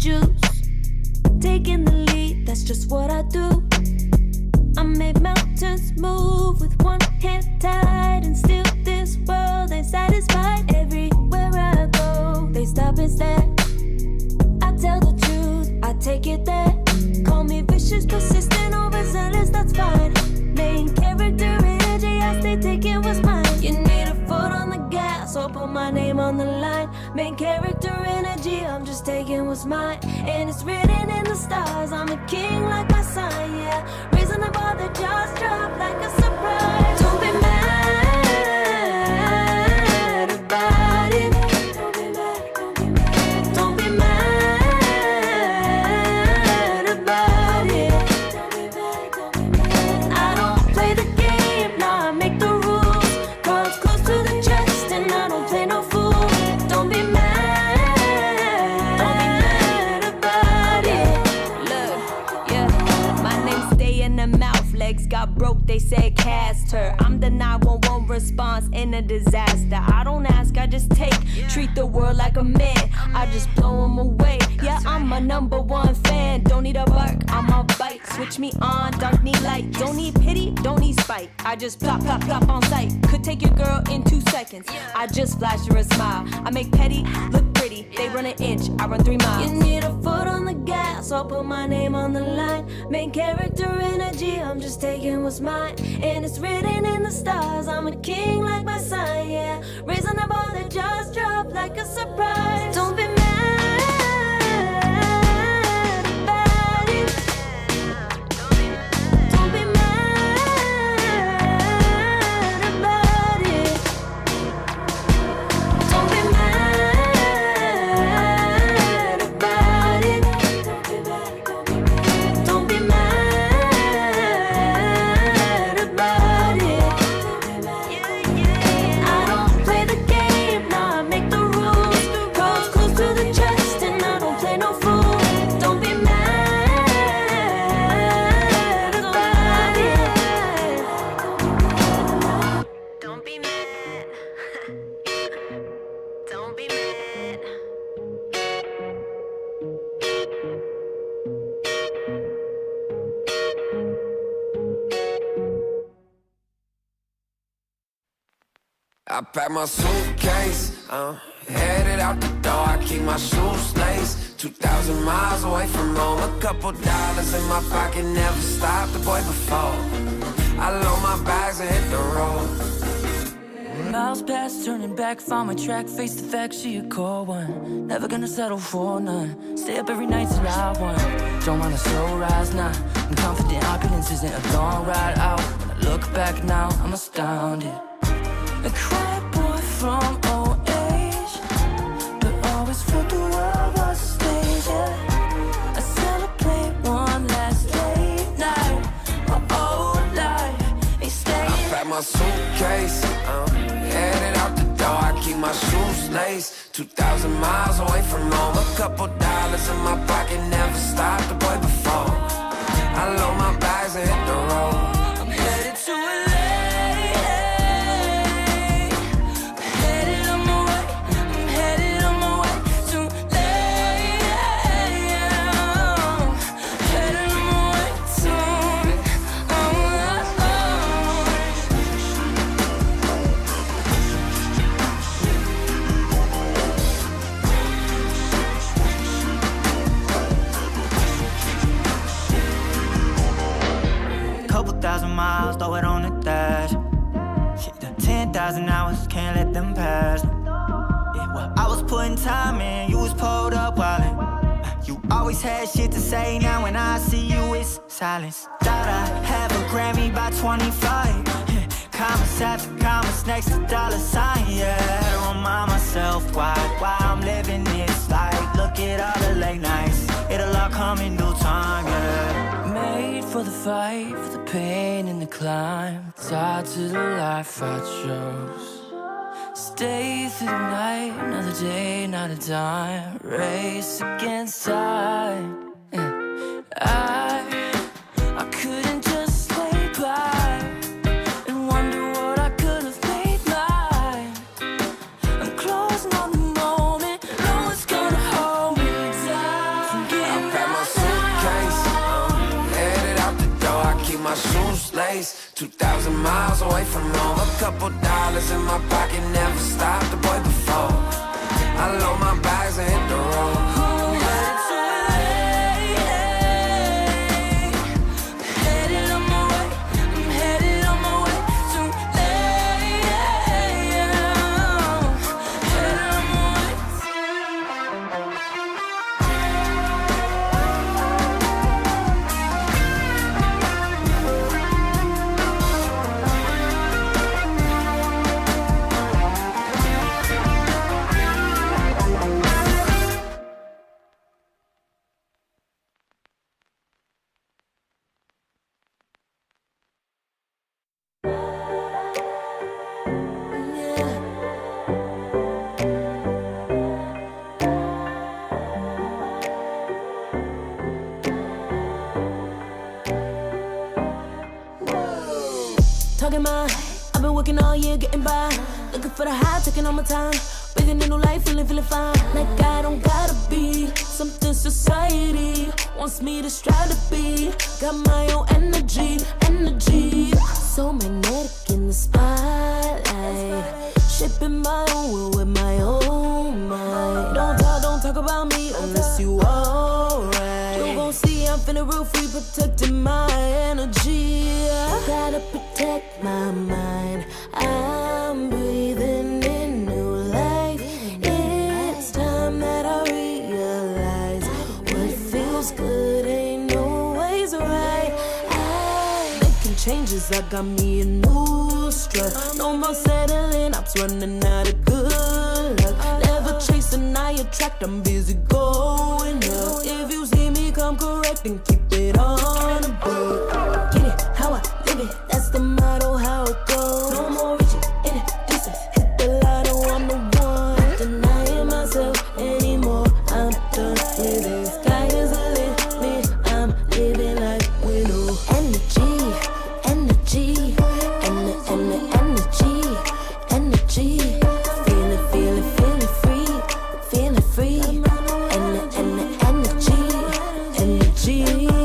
juice. Taking the lead, that's just what I do. I make mountains move with one hand tied, and still this world ain't satisfied. Everywhere I go, they stop and stare. I tell the truth, I take it there. Call me vicious, persistent, overzealous, that's fine. Main character energy, I stay taking what's mine. You need a foot on the gas, or put my name on the line. Main character energy, I'm just taking what's mine. And it's written in the stars, I'm a king like my sign, yeah. Raising the bar, the jaws drop like a surprise. Don't be mad about it. Don't be mad, don't be mad. Don't be mad about it. Don't be mad, don't be mad. I don't play the game, nah, I make the rules. Cards close to the chest, and I don't play no fool. Don't be mad about it. Look, yeah, my name stay in the mouth. Legs got broke, they said cast her. I'm the 911 response in a disaster. I don't ask, I just take. Treat the world like a man, I just blow them away. Yeah, I'm a #1 fan. Don't need a bark, I'm a bite. Switch me on, dark need light. Don't need pity, don't need spite. I just plop, plop, plop on sight. Could take your girl in 2 seconds. I just flash her a smile. I make petty look pretty. They run an inch, I run 3 miles. You need a foot on the gas, I'll put my name on the line. Main character energy, I'm just taking what's mine. And it's written in the stars, I'm a king like my sign, yeah. Raising the bar, the jaws drop like a surprise. Don't be mad about it. Don't be mad about it. Don't be mad about it. Don't be mad, don't be mad. Don't be mad about it. I don't play the game, nah, I make the rules. Cards close to the chest, and I don't play no fool. Don't be mad about it. Don't be mad. Don't be mad. I pack my suitcase, headed out the door. I keep my shoes laced. 2,000 miles away from home. A couple dollars in my pocket, never stopped the boy before. I load my bags and hit the road. Miles past, turning back, found my track, face the fact she a core one. Never gonna settle for none. Stay up every night till I won. Don't want a slow rise now. I'm confident opulence isn't a long ride out. When I look back now, I'm astounded. A quiet boy from old age, but always felt the world was a stage, yeah. I celebrate one last late night. My old life ain't staying. I pack my suitcase, headed out the door. I keep my shoes laced. 2,000 miles away from home. A couple dollars in my pocket, never stopped the boy before. I load my bags and hit the road. I'm headed to LA. Headed on my way. I'm headed on my way to LA. Headed on my way to. Couple thousand miles, throw it on the dash. Shit, the 10,000 hours, can't let them pass. Yeah, well, I was putting time in, you was pulled up wildin'. You always had shit to say, now when I see you, it's silence. Thought I have a Grammy by 25. Commas after commas next to dollar sign, yeah. Remind myself why I'm living this life. Look at all the late nights, it'll all come in due time, yeah. Made for the fight, for the pain and the climb. Tied to the life I chose. Stay through the night, another day, not a dime. Race against time. Yeah. I couldn't just lay by and wonder what I could have made mine. I'm closing on the moment, no one's gonna hold me down. place, 2,000 miles away from home. A couple dollars in my pocket, never stopped the boy before. I load my bags and hit the road. Talking my, I've been working all year getting by. Looking for the high, taking all my time. Breathing in new life, feeling fine. Like I don't gotta be something society wants me to strive to be. Got my own energy. So magnetic in the spotlight. Shaping my own world with my own mind. Don't talk about me unless you alright. You gon' see I'm feeling real free, protecting my energy. Gotta protect my mind. I'm breathing in new life. It's time that I realize what feels good ain't always right. I'm making changes, I got me a new strut. No more settling, I'm running out of good luck. Never chasing, I attract, I'm busy going up. If you see me, come correct and keep it on the book. Get it how I live it, that's the motto, how it goes. No more reaching in the distance, hit the lotto, I'm the one. Not denying myself anymore, I'm done with it. Sky is the limit, I'm living like we know. Energy, feeling free, energy.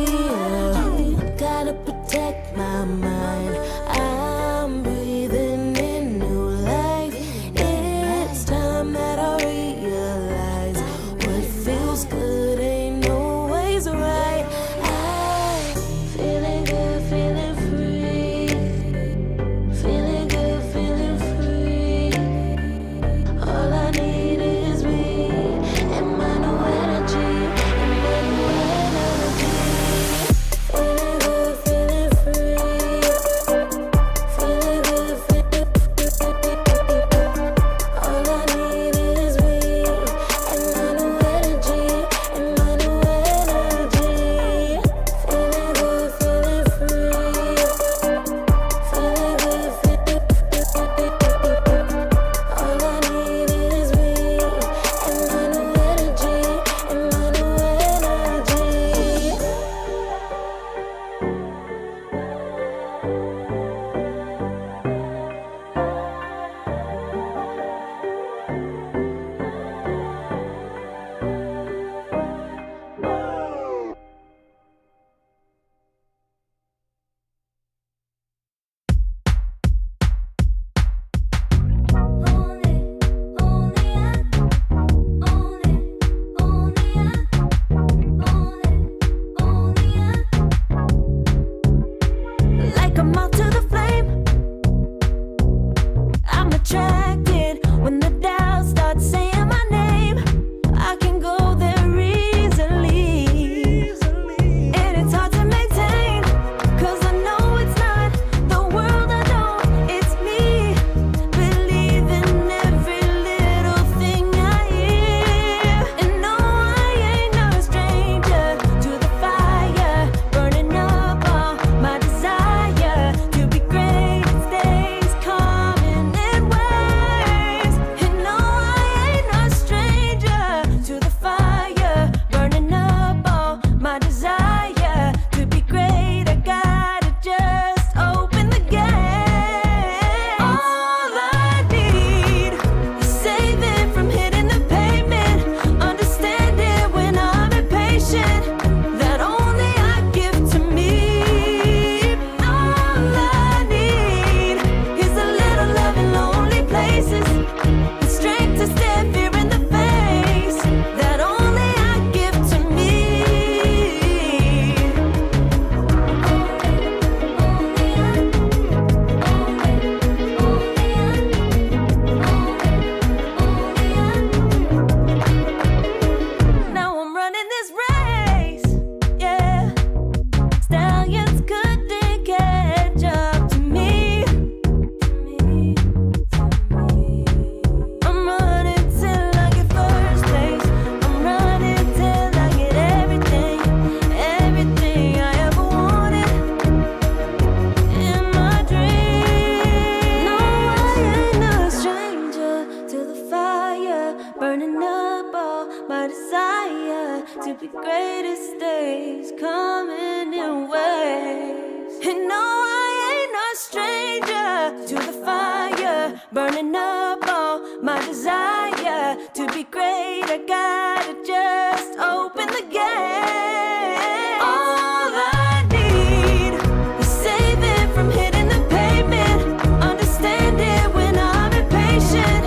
greatest days coming in waves. And no, I ain't no stranger to the fire, burning up all my desire to be great. I gotta just open the gate. All I need is saving from hitting the pavement, understanding when I'm impatient,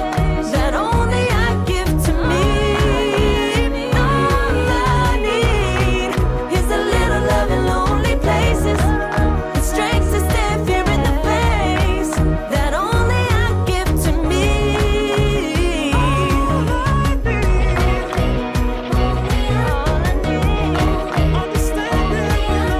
that only I give to me. All I need is a little love in lonely places, the strength to stand fear in the face, that only I give to me. All I need, understanding when I'm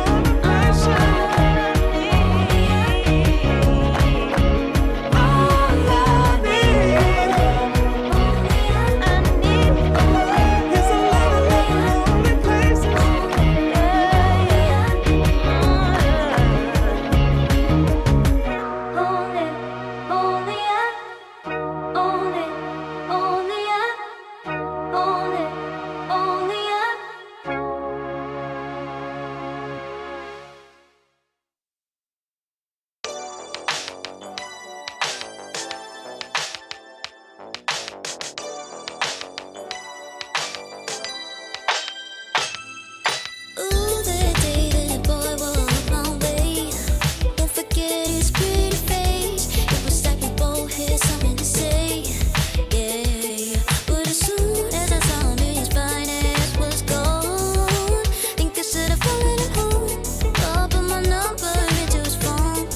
Ooh, that day that boy walked my way. Won't forget his pretty face. It was like we both had something to say. Yeah, but as soon as I saw him, his fine ass was gone. Think I should have followed him home. I'll put my number into his phone.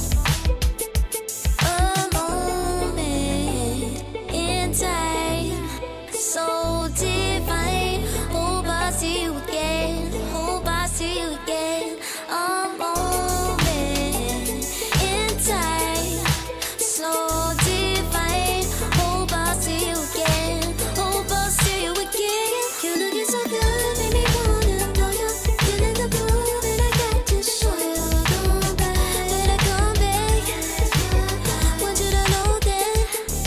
A moment in time, so divine. Hope I see you again. Hope I see you again. A moment in time, so divine. Hope I see you again. Hope I see you again. You looking so good, make me wanna know you. Feeling the groove, and I got to show you. Come back, better come back. Want you to know that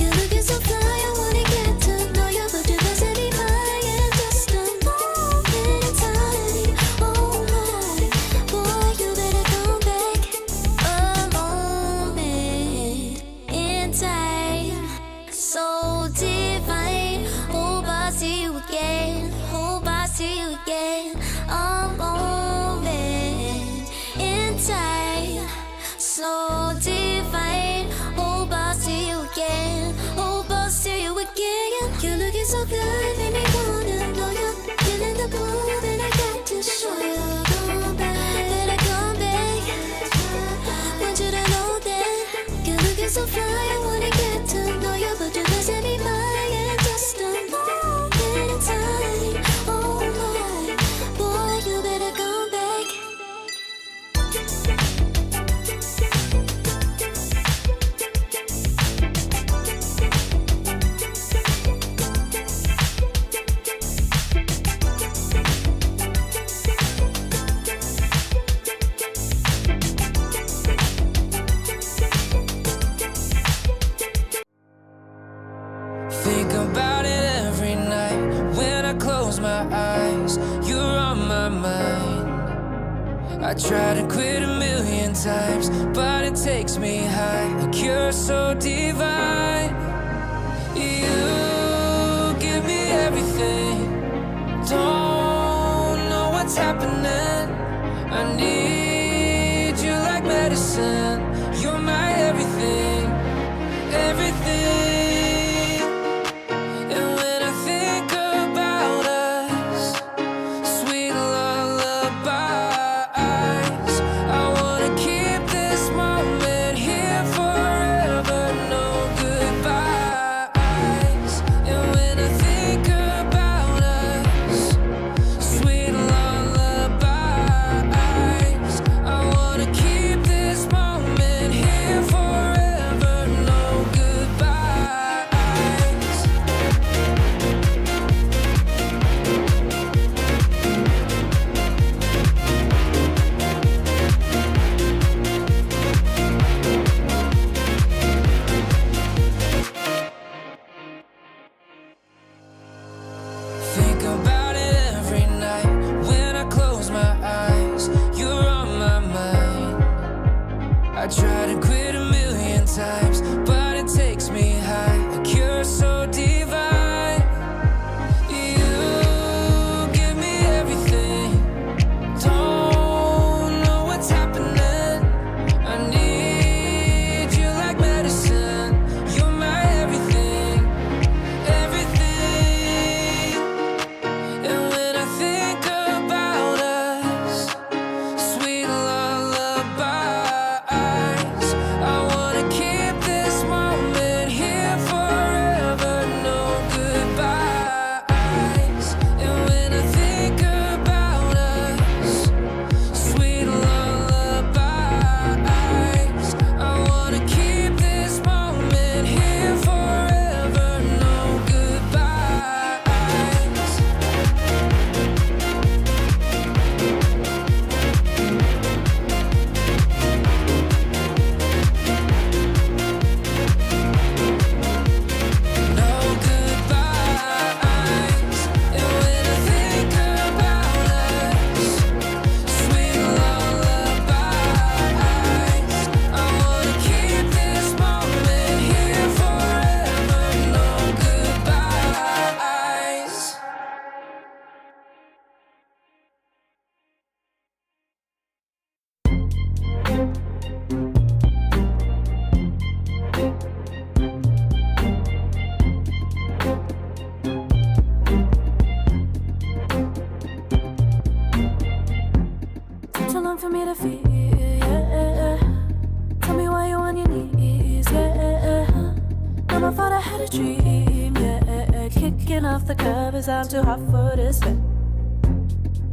you're looking so fly. I wanna get to know you, but you must be mine. And just a moment in time. Oh my, boy, you better come back. A moment in time, so divine. Hope I see you again. Hope I see you again. A moment in time, so divine. Hope I see you again. Hope I see you again. You're looking so good, make me wanna know you. Feeling the groove, and I got to show you. Come back, better come back. Want you to know that you're looking so fly. I wanna get to know you, but you must be mine. And just a moment in time. Oh my, boy, you better come back. Think about it every night when I close my eyes. You're on my mind. I try to quit a million times, but it takes me high. Like you're so divine. You give me everything. Don't know what's happening. I need you like medicine. You're my everything, everything. And when I think about us, sweet lullabies, I wanna keep this moment here forever. No goodbyes. And when I think about us, sweet lullabies, I wanna keep this moment I try to quit a million times, but it takes me high. A cure so divine. You give me everything. Don't know what's happening. I need you like medicine. You're my everything, everything. And when I think about us, sweet lullabies, I wanna keep this moment here forever, no goodbyes. And when I think about us, sweet lullabies, I wanna keep this moment here forever, no goodbyes. No goodbyes. And when I think about us, sweet lullabies, I wanna keep this moment here forever. No goodbyes. Too long for me to feel, yeah. Tell me why you on your knees, yeah. Never thought I had a dream, yeah. Kicking off the covers, I'm too hot for this bed.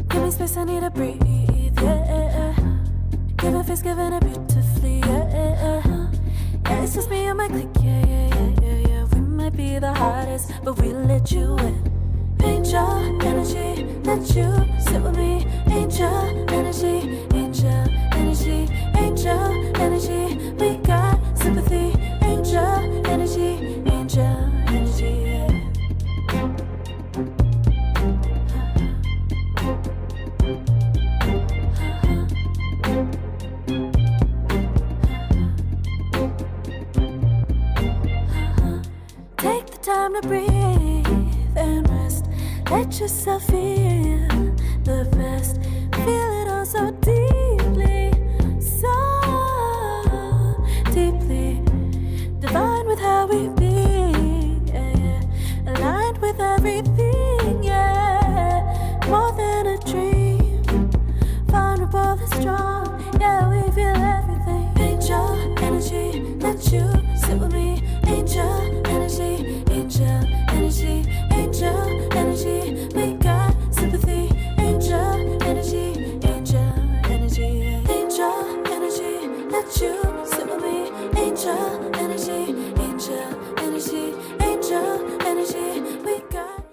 Give me space, I need to breathe, yeah. Give a face, giving it beautifully, yeah. Yeah, it's just me and my clique, yeah. We might be the hottest, but we let you in. Angel energy, let you sit with me. Angel energy, angel energy, angel energy. We got sympathy. Angel energy, angel energy. Yeah. Take the time to breathe and rest. Let yourself feel the best. Feel it all so deeply, so deeply. Divine with how we be, yeah. Aligned with everything, yeah. More than a dream, vulnerable and strong, yeah. We feel everything. Angel energy, let you sit with me. Angel energy, angel energy, angel energy. We got sympathy. Angel energy, angel energy, angel energy. Let you sit with me. Angel energy, angel energy, angel energy. We got.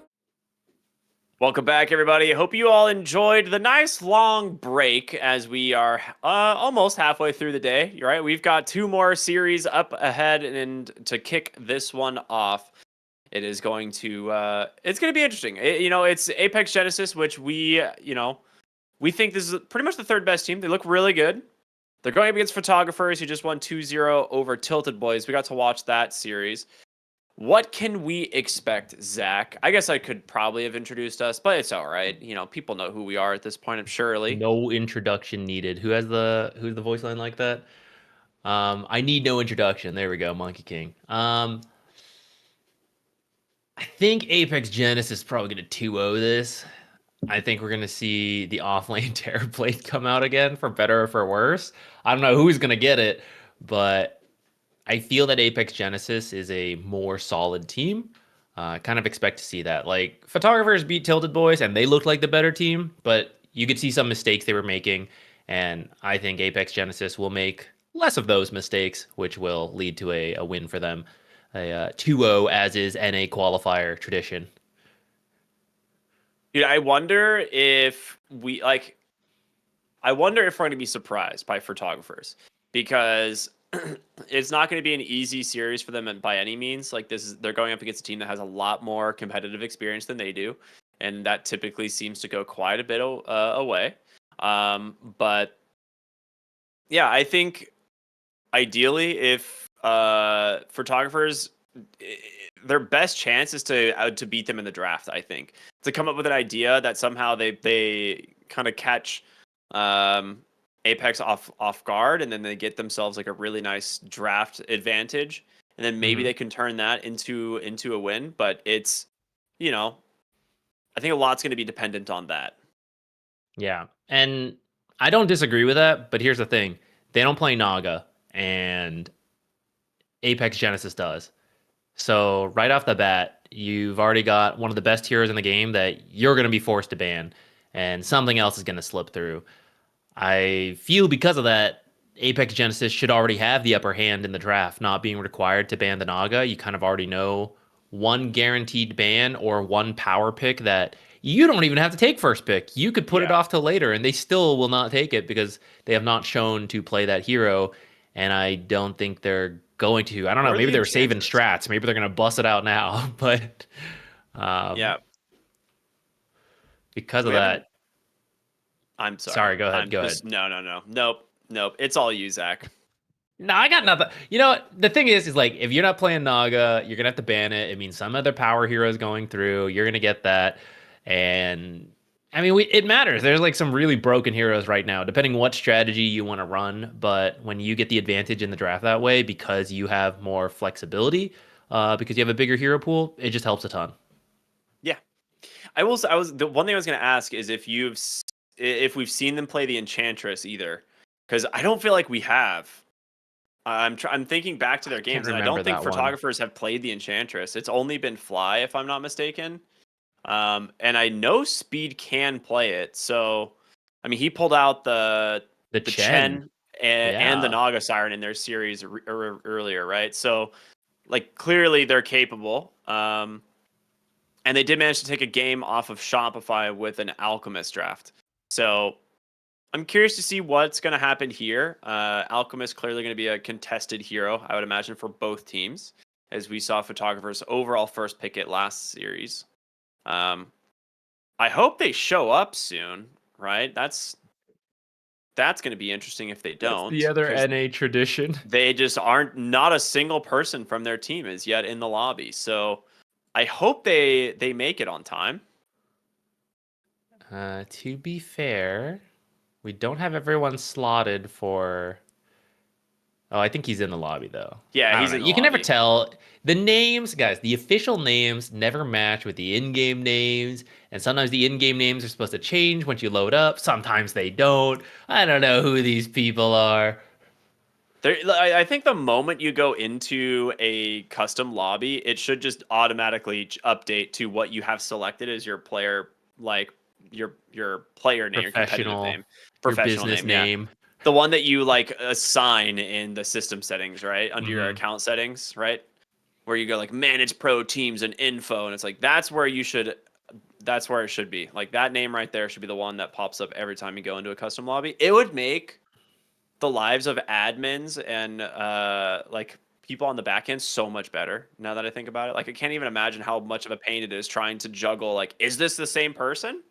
Welcome back, everybody. Hope you all enjoyed the nice long break as we are almost halfway through the day. You're right. We've got 2 more series up ahead, and to kick this one off, it is going to it's going to be interesting. It's Apex Genesis, which we think this is pretty much the 3rd best team. They look really good. They're going up against Photographers, who just won 2-0 over Tilted Boys. We got to watch that series. What can we expect, Zach? I guess I could probably have introduced us, but it's all right. People know who we are at this point, surely. No introduction needed. Who's the voice line like that? I need no introduction. There we go, Monkey King. I think Apex Genesis is probably going to 2-0 this. I think we're going to see the offlane Terror Blade come out again, for better or for worse. I don't know who's going to get it, but I feel that Apex Genesis is a more solid team. Kind of expect to see that. Like, Photographers beat Tilted Boys, and they looked like the better team, but you could see some mistakes they were making, and I think Apex Genesis will make less of those mistakes, which will lead to a win for them. A 2-0, as is NA qualifier tradition. Dude, I wonder if we're going to be surprised by Photographers, because it's not going to be an easy series for them by any means. Like, they're going up against a team that has a lot more competitive experience than they do, and that typically seems to go quite a bit away. But yeah, I think ideally, if photographers, their best chance is to beat them in the draft. I think to come up with an idea that somehow they kind of catch Apex off guard, and then they get themselves like a really nice draft advantage, and then maybe they can turn that into a win. But it's, I think a lot's going to be dependent on that. Yeah. And I don't disagree with that, but here's the thing. They don't play Naga, and Apex Genesis does. So right off the bat, you've already got one of the best heroes in the game that you're going to be forced to ban, and something else is going to slip through. I feel because of that, Apex Genesis should already have the upper hand in the draft, not being required to ban the Naga. You kind of already know one guaranteed ban or one power pick that you don't even have to take first pick. You could put it off till later, and they still will not take it because they have not shown to play that hero, and I don't think they're going to. I don't know. Maybe they're saving strats. Maybe they're going to bust it out now, but because of that. I'm sorry. Sorry, go ahead. Go ahead. No. Nope. It's all you, Zach. No, I got nothing. You know what? The thing is like, if you're not playing Naga, you're going to have to ban it. It means some other power heroes going through. You're going to get that. And I mean, it matters. There's like some really broken heroes right now, depending what strategy you want to run. But when you get the advantage in the draft that way, because you have more flexibility, because you have a bigger hero pool, it just helps a ton. Yeah. The one thing I was going to ask is if we've seen them play the Enchantress either, because I don't feel like we have. I'm thinking back to their games, and I don't think photographers have played the Enchantress. It's only been Fly, if I'm not mistaken. And I know Speed can play it. So, I mean, he pulled out the Chen and the Naga Siren in their series earlier, right? So, like, clearly they're capable. And they did manage to take a game off of Shopify with an Alchemist draft. So I'm curious to see what's going to happen here. Alchemist clearly going to be a contested hero, I would imagine, for both teams, as we saw photographers overall first pick it last series. I hope they show up soon, right? That's going to be interesting if they don't. That's the other NA tradition. They just not a single person from their team is yet in the lobby. So I hope they make it on time. To be fair, we don't have everyone slotted for. Oh, I think he's in the lobby though. Yeah, he's in the You can lobby. never tell. The names, guys, the official names never match with the in-game names, and sometimes the in-game names are supposed to change once you load up. Sometimes they don't. I don't know who these people are. I think the moment you go into a custom lobby, it should just automatically update to what you have selected as your player, like your player name, your competitive name, professional business name. Yeah. The one that you like assign in the system settings, right? Under your account settings, right? Where you go like manage pro teams and info, and it's like that's where it should be. Like that name right there should be the one that pops up every time you go into a custom lobby. It would make the lives of admins and like people on the back end so much better now that I think about it. Like I can't even imagine how much of a pain it is trying to juggle like, is this the same person?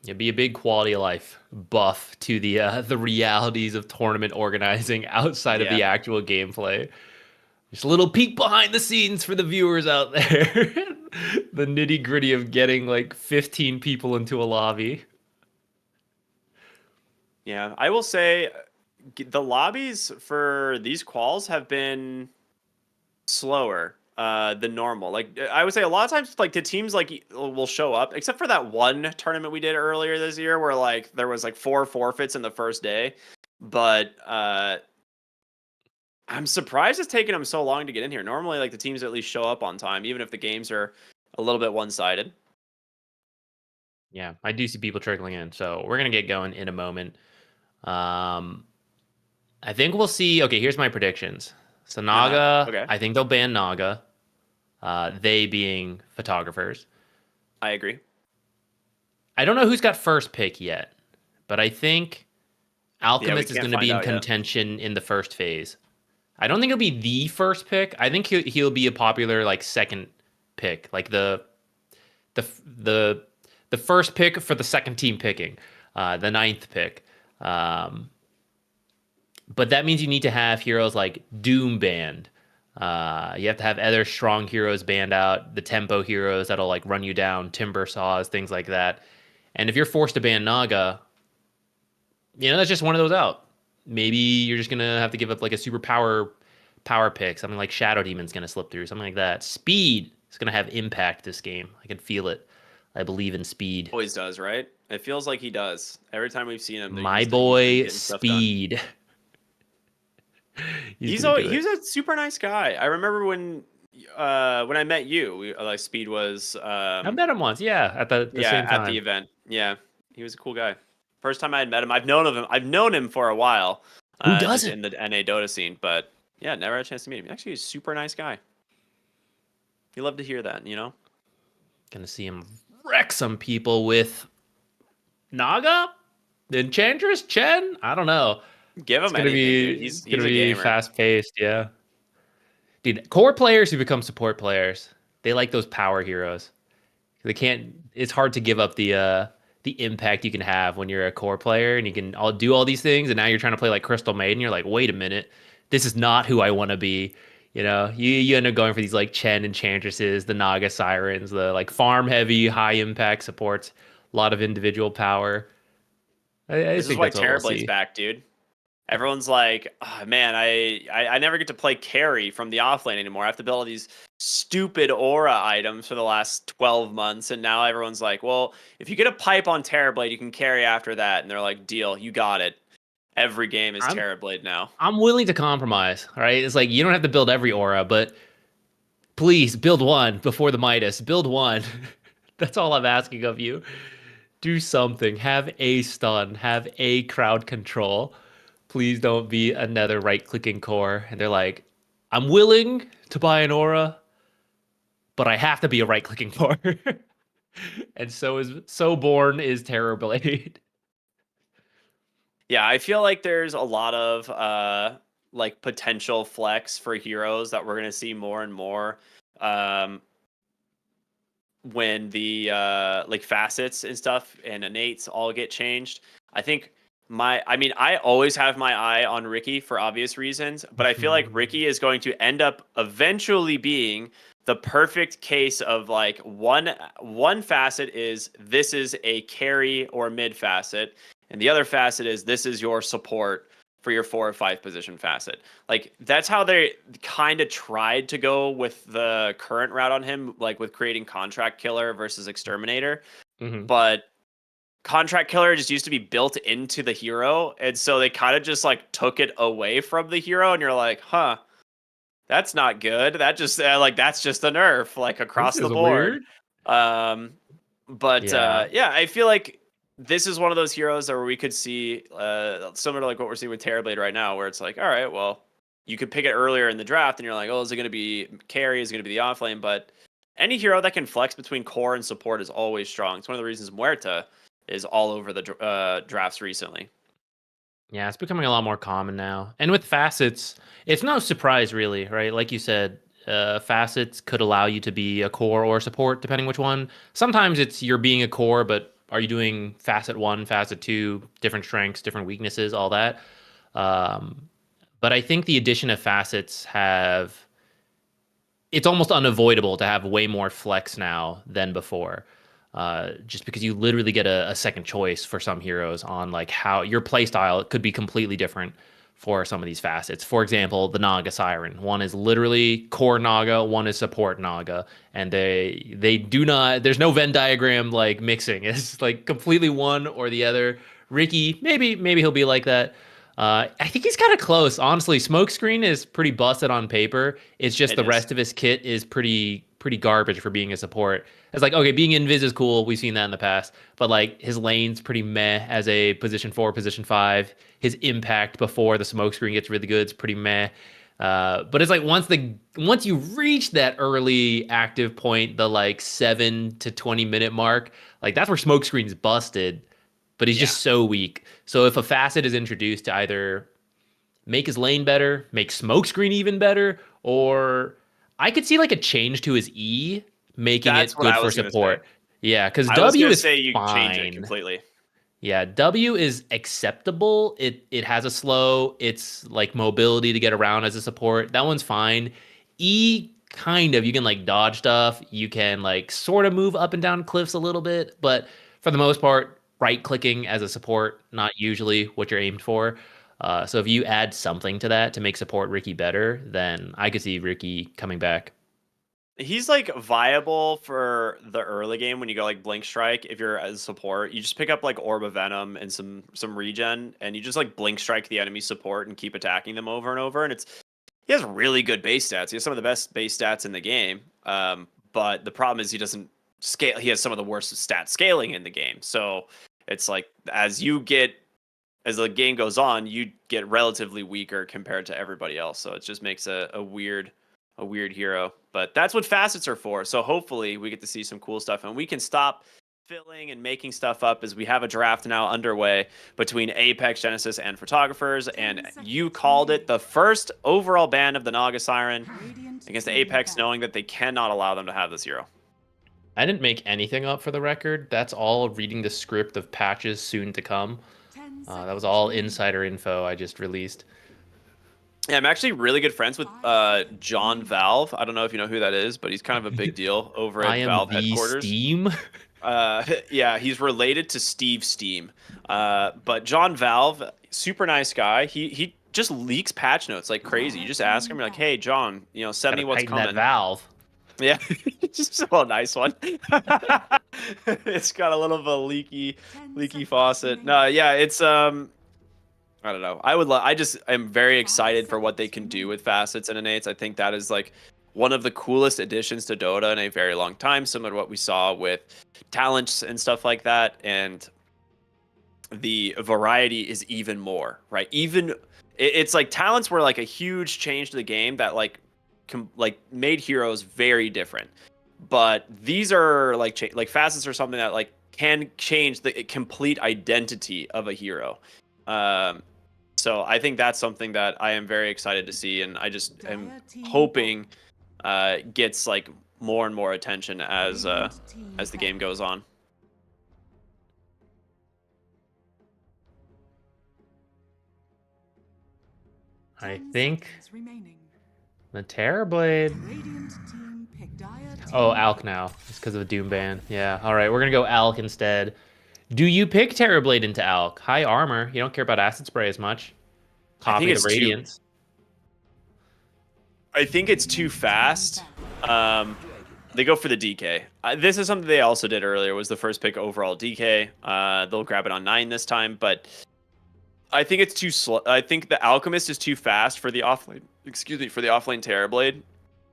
It'd be a big quality of life buff to the realities of tournament organizing outside of the actual gameplay. Just a little peek behind the scenes for the viewers out there. The nitty gritty of getting like 15 people into a lobby. Yeah, I will say the lobbies for these quals have been slower than normal. Like I would say a lot of times like the teams like will show up, except for that one tournament we did earlier this year where like there was like 4 forfeits in the first day. But I'm surprised it's taken them so long to get in here. Normally like the teams at least show up on time, even if the games are a little bit one-sided. Yeah, I do see people trickling in. So we're going to get going in a moment. I think we'll see. Okay, here's my predictions. So Naga, Okay. I think they'll ban Naga. They being photographers. I agree. I don't know who's got first pick yet, but I think Alchemist is can't going to be in find out yet. contention in the first phase. I don't think he'll be the first pick. I think he'll be a popular like second pick, like the first pick for the second team picking, the 9th pick. But that means you need to have heroes like Doom banned. You have to have other strong heroes banned out, the tempo heroes that'll like run you down, timber saws, things like that. And if you're forced to ban Naga, that's just one of those out. Maybe you're just gonna have to give up like a super power pick, something like Shadow Demon's gonna slip through, something like that. Speed is gonna have impact this game. I can feel it. I believe in speed. Always does, right? It feels like he does. Every time we've seen him, My he's boy, getting stuff done. Speed. He's a super nice guy. I remember when I met you, like Speed was I met him once, yeah, at the same time. at the event. Yeah, he was a cool guy. First time I had met him, I've known him for a while. Who just doesn't? in the NA Dota scene, but yeah, never had a chance to meet him. Actually, he's a super nice guy. You love to hear that, Gonna see him wreck some people with Naga, the Enchantress, Chen. I don't know. Give him It's gonna anything, be dude. He's gonna a be gamer. fast paced, yeah. Dude, core players who become support players, they like those power heroes. They can't. It's hard to give up the impact you can have when you're a core player and you can do all these things, and now you're trying to play like Crystal Maiden. You're like, wait a minute, this is not who I want to be. You end up going for these like Chen Enchantresses, the Naga Sirens, the like farm heavy, high impact supports, a lot of individual power. I This is think why that's what we'll Terrablade's see. back, dude. Everyone's like, oh, man, I never get to play carry from the offlane anymore. I have to build all these stupid aura items for the last 12 months. And now everyone's like, well, if you get a pipe on Terrorblade, you can carry after that. And they're like, deal, you got it. Every game is Terrorblade now. I'm willing to compromise, right? It's like you don't have to build every aura, but please build one before the Midas. Build one. That's all I'm asking of you. Do something. Have a stun. Have a crowd control. Please don't be another right-clicking core. And they're like, I'm willing to buy an aura, but I have to be a right-clicking core. And so born is Terrorblade. Yeah, I feel like there's a lot of like potential flex for heroes that we're gonna see more and more when the like facets and stuff and innates all get changed. I think I always have my eye on Ricky for obvious reasons, but I feel like Ricky is going to end up eventually being the perfect case of like one facet is this is a carry or mid facet, and the other facet is this is your support for your 4 or 5 position facet. Like that's how they kind of tried to go with the current route on him, like with creating Contract Killer versus Exterminator. But Contract Killer just used to be built into the hero, and so they kind of just like took it away from the hero, and you're like, huh, that's not good. That just that's just a nerf like across the board. Weird. Yeah, I feel like this is one of those heroes where we could see similar to like what we're seeing with Terrorblade right now, where it's like, all right, well, you could pick it earlier in the draft, and you're like, oh, is it going to be carry? Is it going to be the offlane? But any hero that can flex between core and support is always strong. It's one of the reasons Muerta is all over the drafts recently. Yeah, it's becoming a lot more common now. And with facets, it's no surprise really, right? Like you said, facets could allow you to be a core or support, depending which one. Sometimes it's you're being a core, but are you doing facet 1, facet 2, different strengths, different weaknesses, all that? But I think the addition of facets it's almost unavoidable to have way more flex now than before. Just because you literally get a second choice for some heroes on like how your playstyle could be completely different for some of these facets. For example, the Naga Siren. One is literally core Naga, one is support Naga, and they do not. There's no Venn diagram like mixing. It's like completely one or the other. Ricky, maybe he'll be like that. I think he's kind of close. Honestly, Smokescreen is pretty busted on paper. It's just the rest of his kit is pretty garbage for being a support. It's like, okay, being invis is cool. We've seen that in the past. But like his lane's pretty meh as a position 4, position 5. His impact before the Smokescreen gets really good is pretty meh. But it's like once you reach that early active point, the like 7 to 20 minute mark, like that's where Smokescreen's busted. But he's just so weak. So if a facet is introduced to either make his lane better, make Smokescreen even better, or I could see like a change to his making That's it what good I for was gonna support. say. Yeah, because I was W gonna is say you fine. change it completely. Yeah, W is acceptable. It has a slow. It's like mobility to get around as a support. That one's fine. E kind of you can like dodge stuff. You can like sort of move up and down cliffs a little bit, but for the most part, right clicking as a support not usually what you're aimed for. So if you add something to that to make support Ricky better, then I could see Ricky coming back. He's like viable for the early game when you go like blink strike. If you're as support, you just pick up like orb of venom and some regen, and you just like blink strike the enemy support and keep attacking them over and over. And he has really good base stats. He has some of the best base stats in the game. But the problem is he doesn't scale. He has some of the worst stat scaling in the game. So it's like as the game goes on, you get relatively weaker compared to everybody else. So it just makes a weird hero. But that's what facets are for. So hopefully we get to see some cool stuff, and we can stop filling and making stuff up as we have a draft now underway between Apex, Genesis, and Photographers. And you called it, the first overall ban of the Naga Siren against the Apex, knowing that they cannot allow them to have this hero. I didn't make anything up for the record. That's all reading the script of patches soon to come. That was all insider info I just released. Yeah, I'm actually really good friends with John Valve. I don't know if you know who that is, but he's kind of a big deal over at Valve headquarters. Steam. Yeah, he's related to Steve Steam. But John Valve, super nice guy. He just leaks patch notes like crazy. You just ask him, you're like, "Hey, John, send me what's coming." That valve. Yeah, just a nice one. It's got a little of a leaky faucet. No, yeah, it's I don't know. I'm very excited for what they can do with facets and innates. I think that is like one of the coolest additions to Dota in a very long time, similar to what we saw with talents and stuff like that. And the variety is even more, right? It's like talents were like a huge change to the game that like made heroes very different. But these are like facets are something that like can change the complete identity of a hero. So I think that's something that I am very excited to see, and I just am hoping gets like more and more attention as the game goes on. I think the Terrorblade. Oh, Alk now. It's because of the Doom ban. Yeah. All right, we're gonna go Alk instead. Do you pick Terrorblade into Alk? High armor. You don't care about acid spray as much. Copy the Radiance. I think it's too fast. They go for the DK. This is something they also did earlier. Was the first pick overall DK. They'll grab it on 9 this time, but I think it's too slow. I think the Alchemist is too fast for the offlane. For the offlane Terrorblade.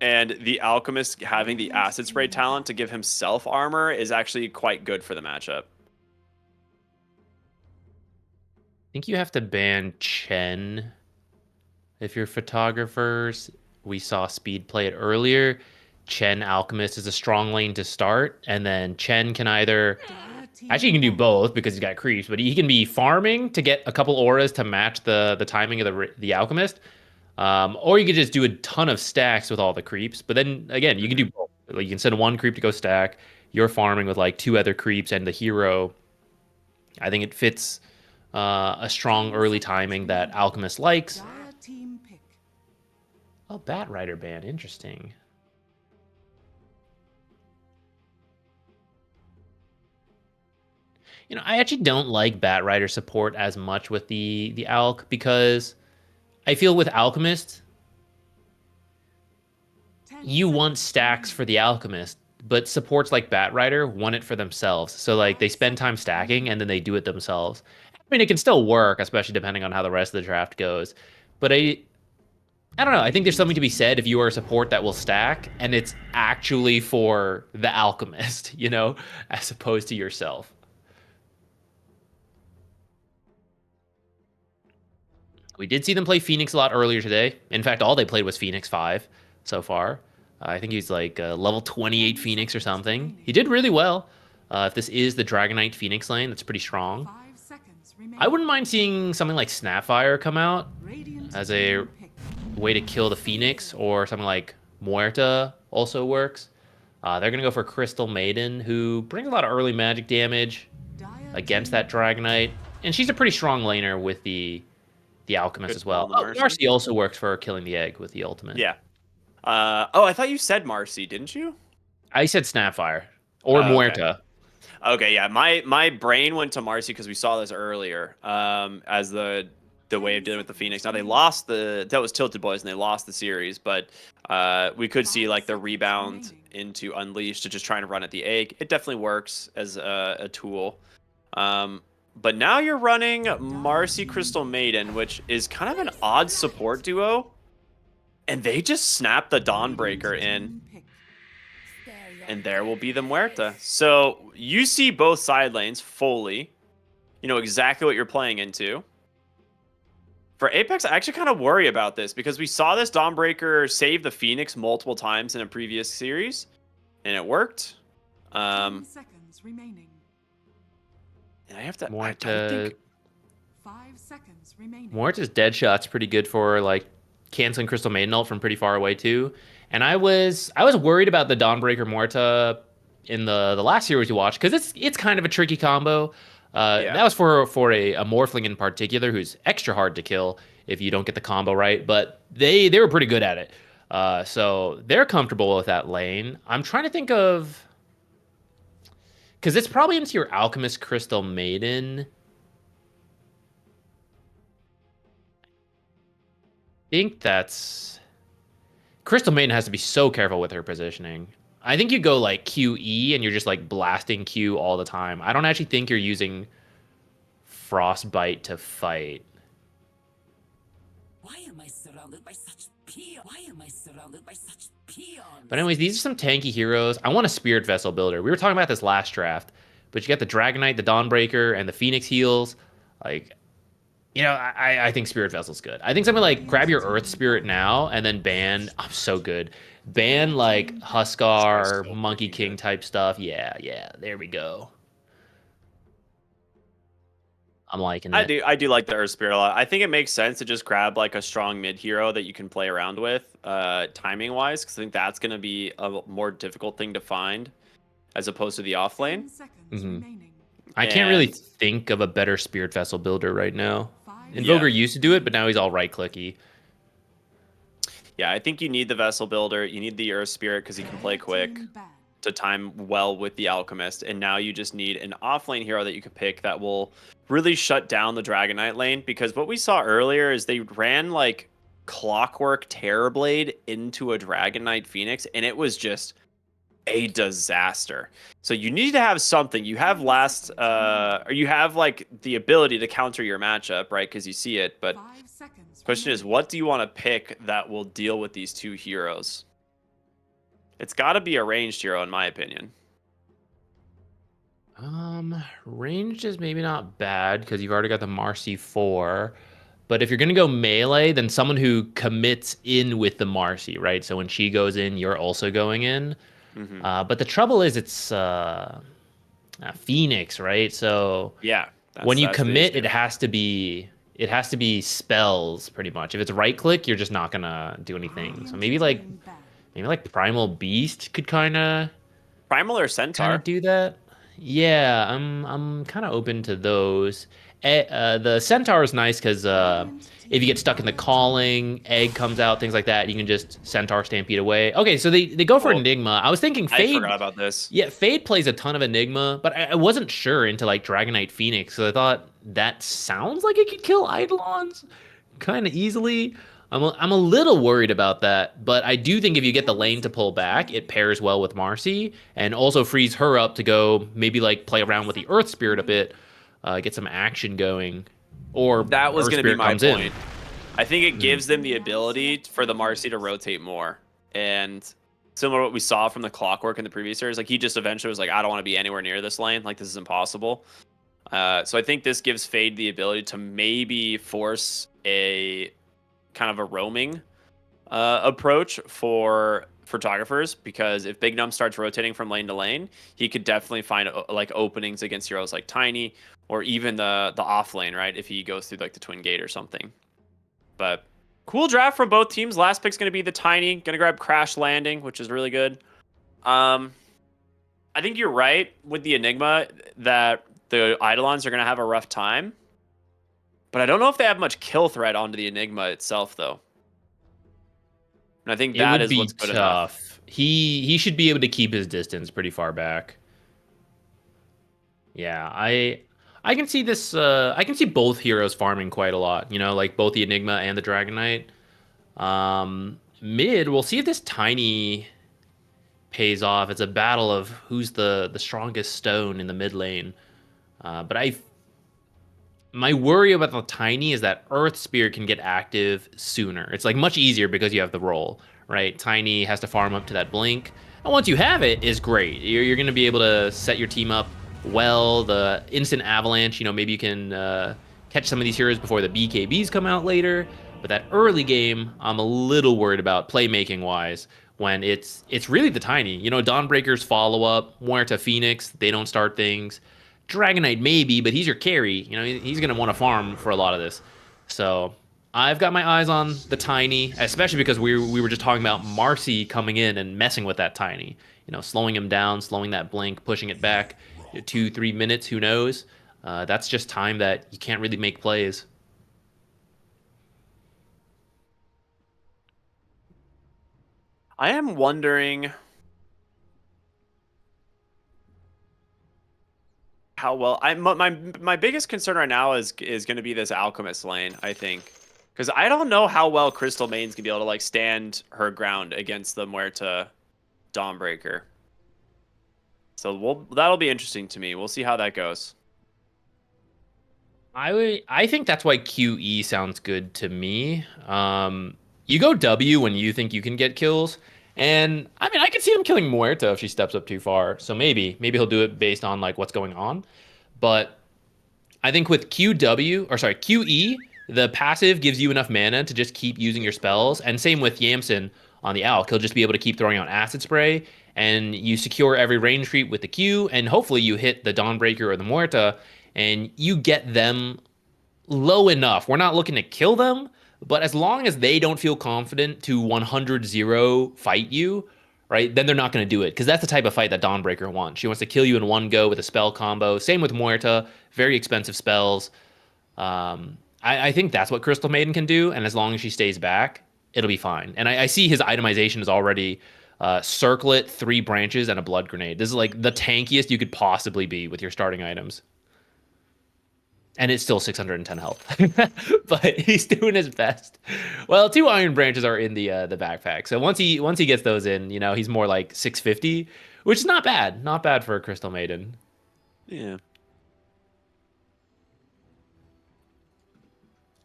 And the Alchemist having the acid spray talent to give himself armor is actually quite good for the matchup. I think you have to ban Chen if you're Photographers. We saw Speed play it earlier. Chen Alchemist is a strong lane to start, and then Chen can either... Actually, he can do both because he's got creeps, but he can be farming to get a couple auras to match the timing of the Alchemist, or you could just do a ton of stacks with all the creeps. But then, again, you can do both. Like, you can send one creep to go stack. You're farming with, like, 2 other creeps and the hero. I think it fits... a strong early timing that Alchemist likes. Oh, Bat Rider ban. Interesting. I actually don't like Bat Rider support as much with the Alch, because I feel with Alchemist, you want stacks for the Alchemist, but supports like Bat Rider want it for themselves. So like they spend time stacking and then they do it themselves. I mean, it can still work, especially depending on how the rest of the draft goes. But I don't know. I think there's something to be said if you are a support that will stack and it's actually for the Alchemist, as opposed to yourself. We did see them play Phoenix a lot earlier today. In fact, all they played was Phoenix 5 so far. I think he's like level 28 Phoenix or something. He did really well. If this is the Dragonite Phoenix lane, that's pretty strong. I wouldn't mind seeing something like Snapfire come out as a way to kill the Phoenix, or something like Muerta also works. They're going to go for Crystal Maiden, who brings a lot of early magic damage. against that Dragonite. And she's a pretty strong laner with the Alchemist Good as well. call on the Marcy also works for killing the egg with the ultimate. Yeah. I thought you said Marcy, didn't you? I said Snapfire or Oh, okay. Muerta. Okay, yeah. My brain went to Marcy because we saw this earlier as the way of dealing with the Phoenix. Now they lost that was Tilted Boys and they lost the series, but we could see like the rebound into Unleashed to just trying to run at the egg. It definitely works as a tool. But now you're running Marcy Crystal Maiden, which is kind of an odd support duo. And they just snap the Dawnbreaker in. And there will be the Muerta. So you see both side lanes fully. You know exactly what you're playing into. For Apex, I actually kind of worry about this because we saw this Dawnbreaker save the Phoenix multiple times in a previous series. And it worked. 10 seconds remaining. And I have to... Muerta... I think... 5 seconds remaining. Muerta's dead shot's pretty good for like canceling Crystal Maiden ult from pretty far away too. And I was worried about the Dawnbreaker Muerta in the last series we watched because it's kind of a tricky combo. That was for a Morphling in particular who's extra hard to kill if you don't get the combo right. But they were pretty good at it. So they're comfortable with that lane. I'm trying to think of... Because it's probably into your Alchemist Crystal Maiden. I think that's... Crystal Maiden has to be so careful with her positioning. I think you go like QE and you're just like blasting Q all the time. I don't actually think you're using Frostbite to fight. Why am I surrounded by such peons? Why am I surrounded by such peons? But anyways, these are some tanky heroes. I want a Spirit Vessel builder. We were talking about this last draft, but you got the Dragonite, the Dawnbreaker, and the Phoenix heals. Like, you know, I think Spirit Vessel's good. I think something like grab your Earth Spirit now and then ban. I'm so good. Ban like Huskar, Monkey King type stuff. Yeah. There we go. I'm liking it. I do like the Earth Spirit a lot. I think it makes sense to just grab like a strong mid hero that you can play around with, timing wise, because I think that's going to be a more difficult thing to find as opposed to the off lane. I can't really think of a better Spirit Vessel builder right now. Invoker used to do it, but now he's all right clicky. Yeah, I think you need the Vessel builder. You need the Earth Spirit because he can play quick to time well with the Alchemist. And now you just need an offlane hero that you could pick that will really shut down the Dragonite lane. Because what we saw earlier is they ran like Clockwork Terrorblade into a Dragonite Phoenix, and it was just a disaster. So you need to have something. You have or you have like the ability to counter your matchup, right? Because you see it. But question is, what do you want to pick that will deal with these two heroes? It's got to be a ranged hero, in my opinion. Ranged is maybe not bad because you've already got the Marcy 4. But if you're going to go melee, then someone who commits in with the Marcy, right? So when she goes in, you're also going in. But the trouble is it's Phoenix, right? So yeah, when you commit, it has to be spells pretty much. If it's right click, you're just not gonna do anything. So maybe like Primal Beast could kind of Primal or Centaur do that. Yeah, I'm kind of open to those. The Centaur is nice because if you get stuck in the calling, egg comes out, things like that, you can just Centaur Stampede away. Okay, so they go for Enigma. I was thinking Fade. I forgot about this. Yeah, Fade plays a ton of Enigma, but I wasn't sure into like Dragonite Phoenix, so I thought that sounds like it could kill Eidolons kind of easily. I'm a little worried about that, but I do think if you get the lane to pull back, it pairs well with Marcy and also frees her up to go maybe like play around with the Earth Spirit a bit, get some action going. Or that was going to be my point. In. I think it gives them the ability for the Marcy to rotate more. And similar to what we saw from the Clockwork in the previous series, like he just eventually was like, I don't want to be anywhere near this lane. Like this is impossible. So I think this gives Fade the ability to maybe force a kind of a roaming approach for photographers, because if Big Num starts rotating from lane to lane, he could definitely find like openings against heroes like Tiny or even the off lane, right? If he goes through like the Twin Gate or something. But cool draft from both teams. Last pick's going to be the Tiny. Going to grab Crash Landing, which is really good. I think you're right with the Enigma that the Eidolons are going to have a rough time. But I don't know if they have much kill threat onto the Enigma itself, though. And I think that is what's good enough. He should be able to keep his distance pretty far back. Yeah, I can see this. I can see both heroes farming quite a lot. You know, like both the Enigma and the Dragon Knight. Mid, we'll see if this Tiny pays off. It's a battle of who's the strongest stone in the mid lane. But my worry about the Tiny is that Earth Spear can get active sooner. It's like much easier because you have the roll, right? Tiny has to farm up to that blink. And once you have it, is great. You're going to be able to set your team up well. The instant avalanche, you know, maybe you can catch some of these heroes before the BKBs come out later. But that early game, I'm a little worried about playmaking wise when it's really the Tiny. You know, Dawnbreaker's follow-up, Muerta Phoenix, they don't start things. Dragon Knight maybe, but he's your carry. You know, he's going to want to farm for a lot of this. So I've got my eyes on the Tiny, especially because we were just talking about Marcy coming in and messing with that Tiny. You know, slowing him down, slowing that blink, pushing it back 2-3 minutes, who knows? That's just time that you can't really make plays. I am wondering how well my biggest concern right now is going to be this Alchemist lane, I think, because I don't know how well Crystal Main's gonna be able to like stand her ground against the Muerta Dawnbreaker. So that'll be interesting to me. We'll see how that goes. I think that's why QE sounds good to me. You go W when you think you can get kills. And I mean, I can see him killing Muerta if she steps up too far. So maybe he'll do it based on like what's going on. But I think with QE, the passive gives you enough mana to just keep using your spells. And same with Yamsen on the Alk. He'll just be able to keep throwing out Acid Spray. And you secure every range creep with the Q. And hopefully you hit the Dawnbreaker or the Muerta. And you get them low enough. We're not looking to kill them. But as long as they don't feel confident to 100-0 fight you, right, then they're not going to do it. Because that's the type of fight that Dawnbreaker wants. She wants to kill you in one go with a spell combo. Same with Muerta. Very expensive spells. I think that's what Crystal Maiden can do. And as long as she stays back, it'll be fine. And I see his itemization is already Circlet, 3 branches, and a Blood Grenade. This is like the tankiest you could possibly be with your starting items. And it's still 610 health. But he's doing his best. Well, 2 Iron Branches are in the backpack. So once he gets those in, you know, he's more like 650, which is not bad. Not bad for a Crystal Maiden. Yeah.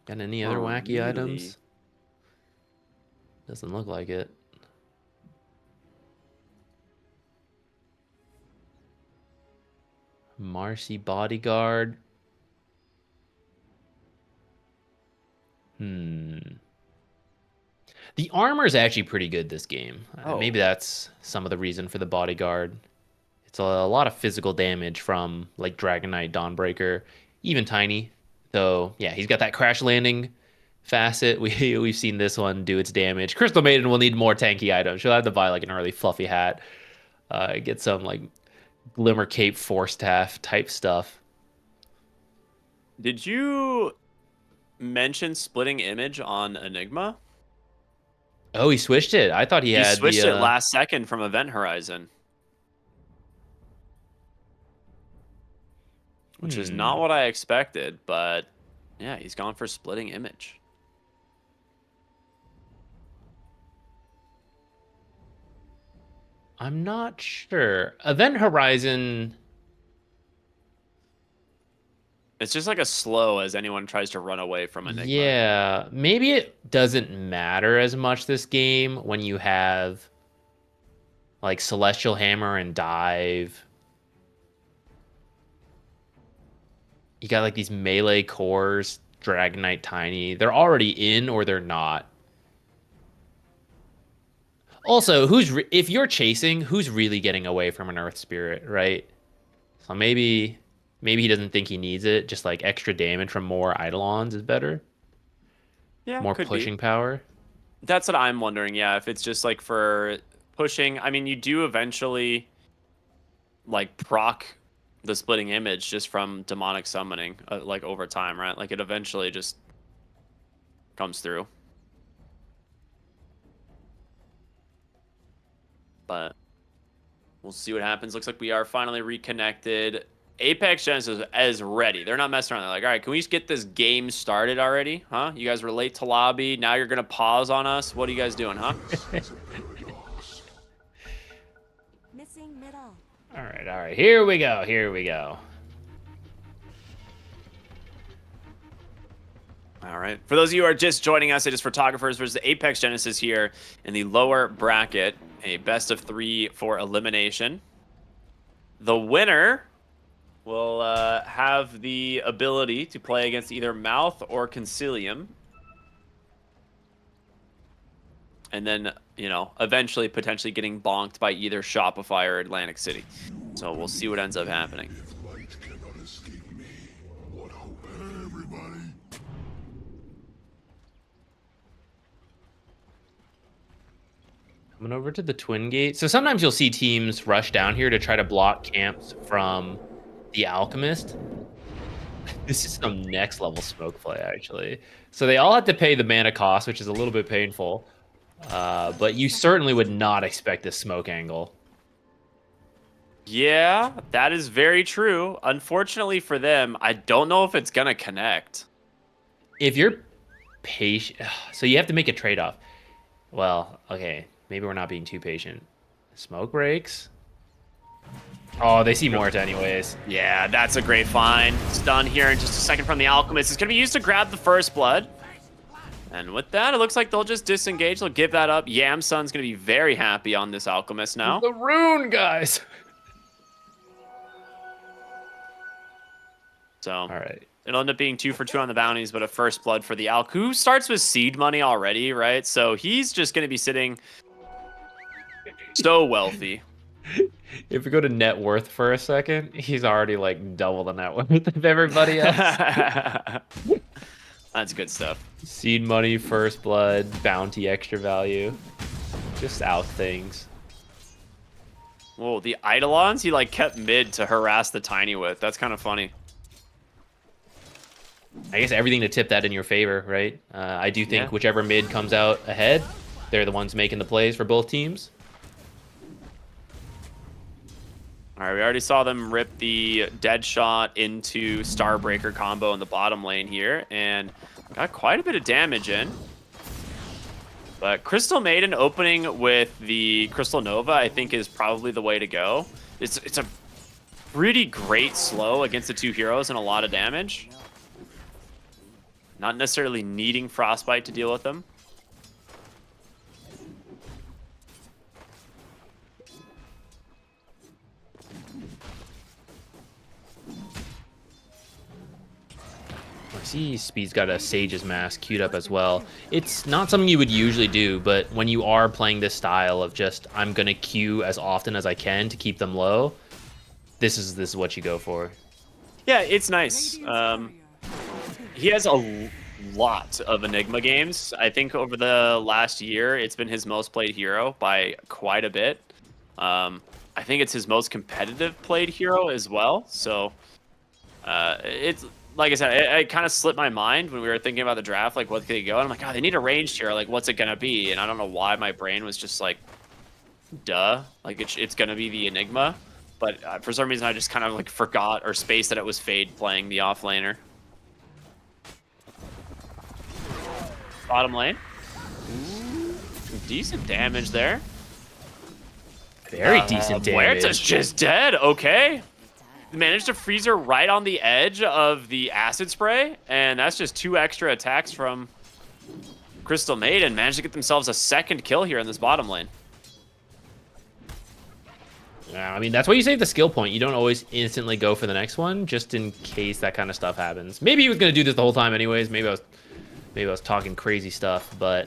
Got any other wacky items? Doesn't look like it. Marcy Bodyguard. The armor is actually pretty good this game. Maybe that's some of the reason for the Bodyguard. It's a lot of physical damage from like Dragon Knight, Dawnbreaker, even Tiny. Though, yeah, he's got that crash landing facet. We've seen this one do its damage. Crystal Maiden will need more tanky items. She'll have to buy like an early fluffy hat, get some like Glimmer Cape Force Staff type stuff. Did you mention splitting image on Enigma? Oh, he switched it. I thought he had switched it last second from Event Horizon, which is not what I expected. But yeah, he's gone for splitting image. I'm not sure. Event Horizon. It's just like a slow as anyone tries to run away from Enigma. Yeah, maybe it doesn't matter as much this game when you have like Celestial Hammer and Dive. You got like these melee cores, Dragon Knight, Tiny. They're already in or they're not. Also, if you're chasing, who's really getting away from an Earth Spirit, right? So maybe he doesn't think he needs it. Just like extra damage from more Eidolons is better. Yeah, more pushing power. That's what I'm wondering. Yeah, if it's just like for pushing. I mean, you do eventually like proc the splitting image just from demonic summoning, like over time, right? Like it eventually just comes through. But we'll see what happens. Looks like we are finally reconnected. Apex Genesis is ready. They're not messing around. They're like, all right, can we just get this game started already? Huh? You guys were late to lobby. Now you're going to pause on us. What are you guys doing, huh? Missing middle. All right. Here we go. All right. For those of you who are just joining us, it is Photographers versus Apex Genesis here in the lower bracket. A best of 3 for elimination. The winner will have the ability to play against either Mouth or Concilium. And then, eventually potentially getting bonked by either Shopify or Atlantic City. So we'll see what ends up happening. Light cannot escape me. What hope, everybody? Coming over to the Twin Gate. So sometimes you'll see teams rush down here to try to block camps from the Alchemist. This is some next level smoke play, actually. So they all have to pay the mana cost, which is a little bit painful. But you certainly would not expect this smoke angle. Yeah, that is very true. Unfortunately for them, I don't know if it's going to connect. If you're patient... So you have to make a trade-off. Well, okay. Maybe we're not being too patient. Smoke breaks. Oh, they see Mort anyways. Yeah, that's a great find. Stun here in just a second from the Alchemist. It's going to be used to grab the first blood. And with that, it looks like they'll just disengage. They'll give that up. Yamsun's going to be very happy on this Alchemist now. The rune, guys. So, all right. It'll end up being 2 for 2 on the bounties, but a first blood for the Alch, who starts with seed money already, right? So he's just going to be sitting so wealthy. If we go to net worth for a second, he's already like double the net worth of everybody else. That's good stuff. Seed money, first blood, bounty, extra value. Just out things. Whoa, the Eidolons he like kept mid to harass the Tiny with. That's kind of funny. I guess everything to tip that in your favor, right? I do think whichever mid comes out ahead, they're the ones making the plays for both teams. All right, we already saw them rip the dead shot into Starbreaker combo in the bottom lane here, and got quite a bit of damage in. But Crystal Maiden opening with the Crystal Nova, I think, is probably the way to go. It's a pretty great slow against the 2 heroes and a lot of damage. Not necessarily needing Frostbite to deal with them. I see Speed's got a Sage's Mask queued up as well. It's not something you would usually do, but when you are playing this style of just, I'm going to queue as often as I can to keep them low, this is what you go for. Yeah, it's nice. He has a lot of Enigma games. I think over the last year, it's been his most played hero by quite a bit. I think it's his most competitive played hero as well. So it's... Like I said, it kind of slipped my mind when we were thinking about the draft, like, what could he go? And I'm like, oh, they need a ranged hero. Like, what's it going to be? And I don't know why my brain was just like, duh. Like, it's going to be the Enigma. But for some reason, I just kind of, like, forgot or spaced that it was Fade playing the offlaner. Bottom lane. Ooh, decent damage there. Very decent damage. Huerta's just dead. Okay. Managed to freeze her right on the edge of the acid spray, and that's just 2 extra attacks from Crystal Maiden. Managed to get themselves a second kill here in this bottom lane. Yeah, I mean, that's why you save the skill point. You don't always instantly go for the next one, just in case that kind of stuff happens. Maybe he was going to do this the whole time anyways. Maybe I was talking crazy stuff, but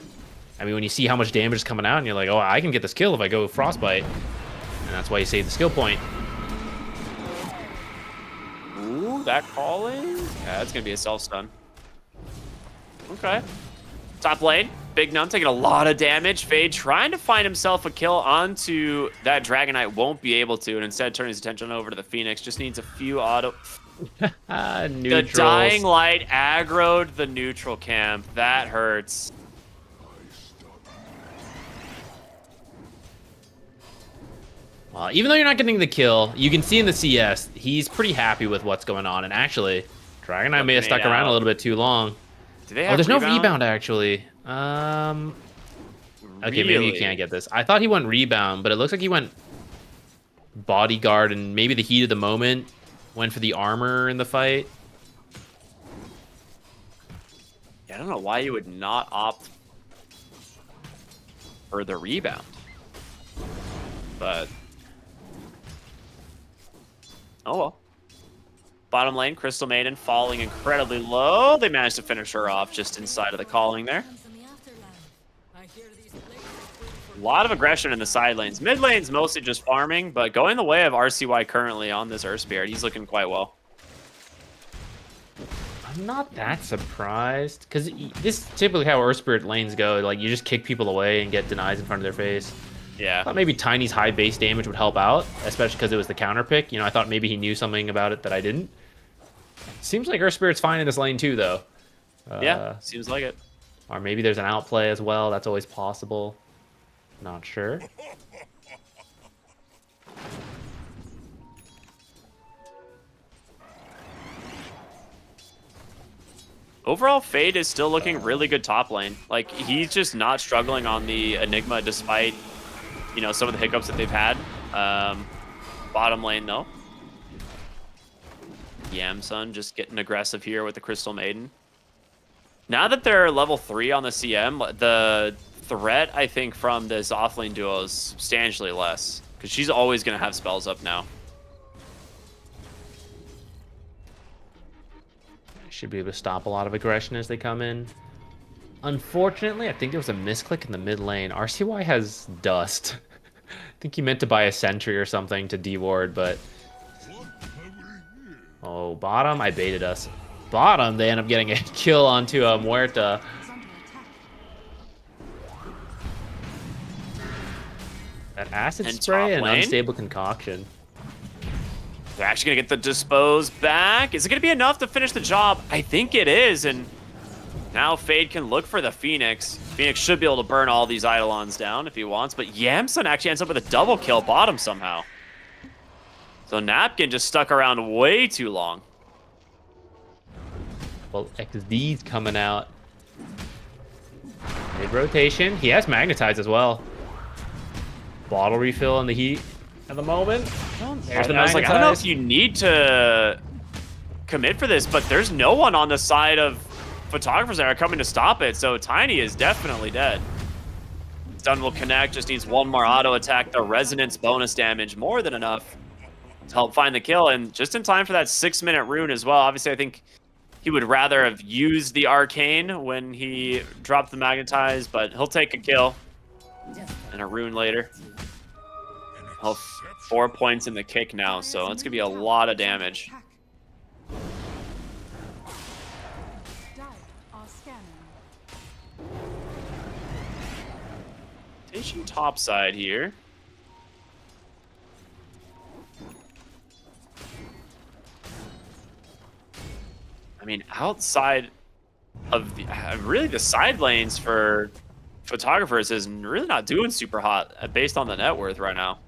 I mean, when you see how much damage is coming out, and you're like, oh, I can get this kill if I go Frostbite, and that's why you save the skill point. Ooh, that calling? Yeah, that's going to be a self-stun. Okay. Top lane, Big Num taking a lot of damage. Fade trying to find himself a kill onto that Dragon Knight, won't be able to, and instead turning his attention over to the Phoenix. Just needs a few auto. The Dying Light aggroed the neutral camp. That hurts. Well, even though you're not getting the kill, you can see in the CS, he's pretty happy with what's going on. And actually, Dragon Knight may have stuck around a little bit too long. Do they have there's rebound? no rebound, actually. Okay, maybe you can't get this. I thought he went rebound, but it looks like he went bodyguard, and maybe the heat of the moment went for the armor in the fight. Yeah, I don't know why you would not opt for the rebound. But oh well. Bottom lane, Crystal Maiden falling incredibly low. They managed to finish her off just inside of the calling there. A lot of aggression in the side lanes. Mid lane's mostly just farming, but going the way of RCY currently on this Earth Spirit, he's looking quite well. I'm not that surprised, because this is typically how Earth Spirit lanes go. Like, you just kick people away and get denies in front of their face. Yeah. I thought maybe Tiny's high base damage would help out, especially because it was the counter pick. You know, I thought maybe he knew something about it that I didn't. Seems like Earth Spirit's fine in this lane too, though. Yeah, seems like it. Or maybe there's an outplay as well. That's always possible. Not sure. Overall, Fade is still looking really good top lane. Like, he's just not struggling on the Enigma despite, you know, some of the hiccups that they've had. Bottom lane, though. Yamsun just getting aggressive here with the Crystal Maiden. Now that they're level 3 on the CM, the threat, I think, from this offlane duo is substantially less. Because she's always going to have spells up now. Should be able to stop a lot of aggression as they come in. Unfortunately, I think there was a misclick in the mid lane. RCY has dust. I think he meant to buy a sentry or something to deward, but... Oh, bottom, I baited us. Bottom, they end up getting a kill onto Muerta. That acid And spray top and lane? unstable concoction. They're actually going to get the dispose back. Is it going to be enough to finish the job? I think it is, and now Fade can look for the Phoenix. Phoenix should be able to burn all these Eidolons down if he wants, but Yamsun actually ends up with a double kill bottom somehow. So Napkin just stuck around way too long. Well, XD's coming out. Mid-rotation. He has Magnetize as well. Bottle refill in the heat at the moment. There's the I was like, I don't know if Magnetize. you need to commit for this, but there's no one on the side of photographers that are coming to stop it, so Tiny is definitely dead. Stun will connect, just needs one more auto attack. The resonance bonus damage, more than enough to help find the kill, and just in time for that 6-minute rune as well. Obviously, I think he would rather have used the arcane when he dropped the magnetize, but he'll take a kill and a rune later. He'll 4 points in the kick now, so it's gonna be a lot of damage. Station top side here. I mean, outside of the, really the side lanes for photographers is really not doing super hot based on the net worth right now.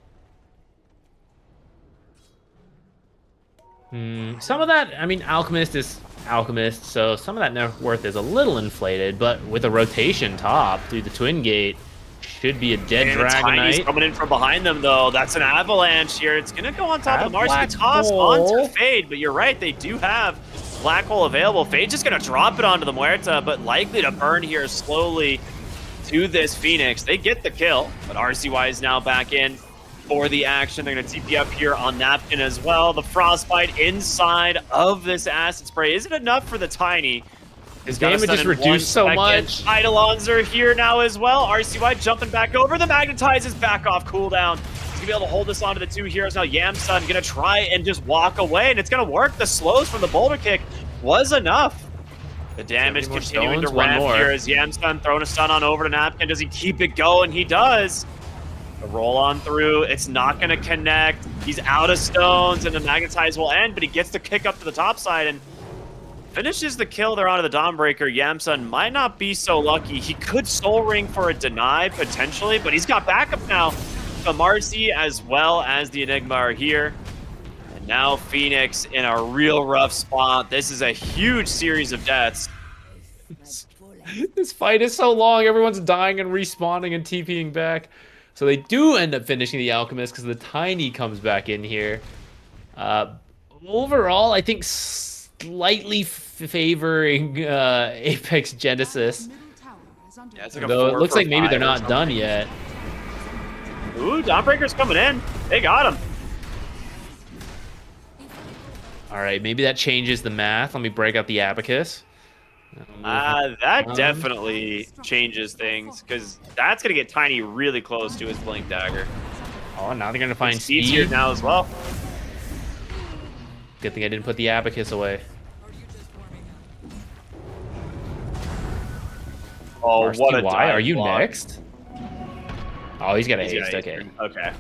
Some of that, I mean, Alchemist is Alchemist, so some of that net worth is a little inflated, but with a rotation top through the Twin Gate, should be a dead Dragon Tiny's Knight. coming in from behind them, though. That's an avalanche here. It's going to go on top of the Mars. Black Toss Hole. onto Fade, but you're right. They do have Black Hole available. Fade's just going to drop it onto the Muerta, but likely to burn here slowly to this Phoenix. They get the kill, but RCY is now back in for the action. They're going to TP up here on Napkin as well. The Frostbite inside of this Acid Spray. Is it enough for the Tiny? His damage just reduced so much. Eidolons are here now as well. RCY jumping back over. The Magnetize is back off cooldown. He's going to be able to hold this onto the two heroes now. Yamsun going to try and just walk away, and it's going to work. The slows from the boulder kick was enough. The damage more continuing to stones? One ramp more. here as Yamsun throwing a stun on over to Napkin. Does he keep it going? He does. A roll on through. It's not going to connect. He's out of stones, and the Magnetize will end, but he gets the kick up to the top side and finishes the kill there onto the Dawnbreaker. Yamsun might not be so lucky. He could Soul Ring for a deny, potentially, but he's got backup now. The Marcy as well as the Enigma are here. And now Phoenix in a real rough spot. This is a huge series of deaths. This fight is so long. Everyone's dying and respawning and TPing back. So they do end up finishing the Alchemist because the Tiny comes back in here. Overall, I think slightly favoring Apex Genesis. Yeah, it's like a Though it 4 looks for like maybe 5 they're or not something. done yet. Ooh, Dawnbreaker's coming in. They got him. All right, maybe that changes the math. Let me break out the abacus. That definitely changes things because that's going to get Tiny really close to his Blink Dagger. Oh, now they're going to find Speed's here speed. now as well. Good thing I didn't put the abacus away. Oh, what a RCY, dive are you block. next? Oh, he's got a He's got haste. a Okay. Okay.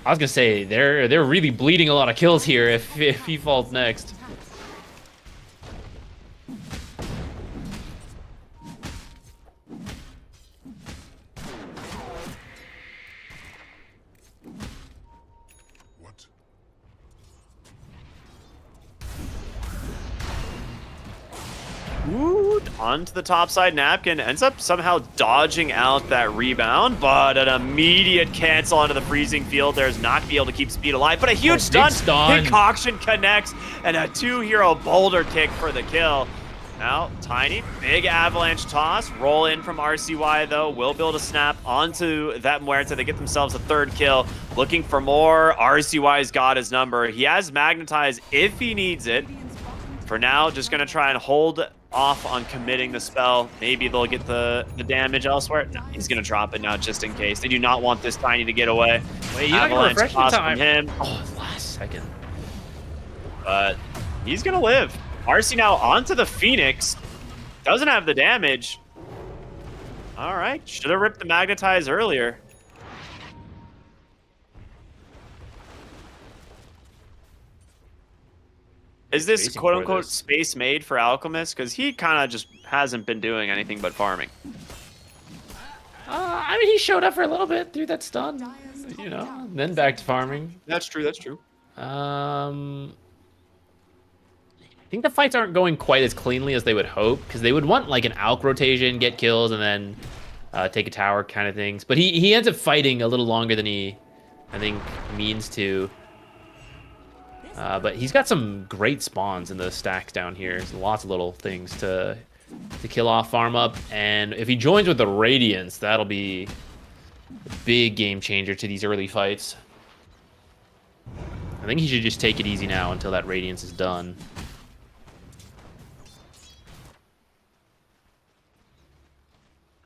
I was gonna say they're really bleeding a lot of kills here if he falls next. What? Ooh, onto the top side. Napkin ends up somehow dodging out that rebound, but an immediate cancel onto the freezing field. There's not be able to keep speed alive, but a huge stun. stun. Concoction connects, and a 2-hero boulder kick for the kill. Now, Tiny, big avalanche toss. Roll in from RCY, though. Will be able to snap onto that Muerta. They get themselves a 3rd kill. Looking for more. RCY's got his number. He has Magnetize if he needs it. For now, just going to try and hold off on committing the spell. Maybe they'll get the damage elsewhere. No, he's going to drop it now just in case. They do not want this Tiny to get away. Wait, you're not gonna refresh toss time. from him. Oh, last second. But he's going to live. RC now onto the Phoenix. Doesn't have the damage. All right. Should have ripped the Magnetize earlier. Is this Spacing for quote-unquote this. space made for Alchemist? Because he kind of just hasn't been doing anything but farming. I mean, he showed up for a little bit through that stun, you know, then back to farming. That's true. That's true. I think the fights aren't going quite as cleanly as they would hope, because they would want like an Alk rotation, get kills, and then take a tower kind of things. But he ends up fighting a little longer than he, I think, means to. But he's got some great spawns in the stacks down here. There's lots of little things to kill off, farm up, and if he joins with the Radiance, that'll be a big game changer to these early fights. I think he should just take it easy now until that Radiance is done.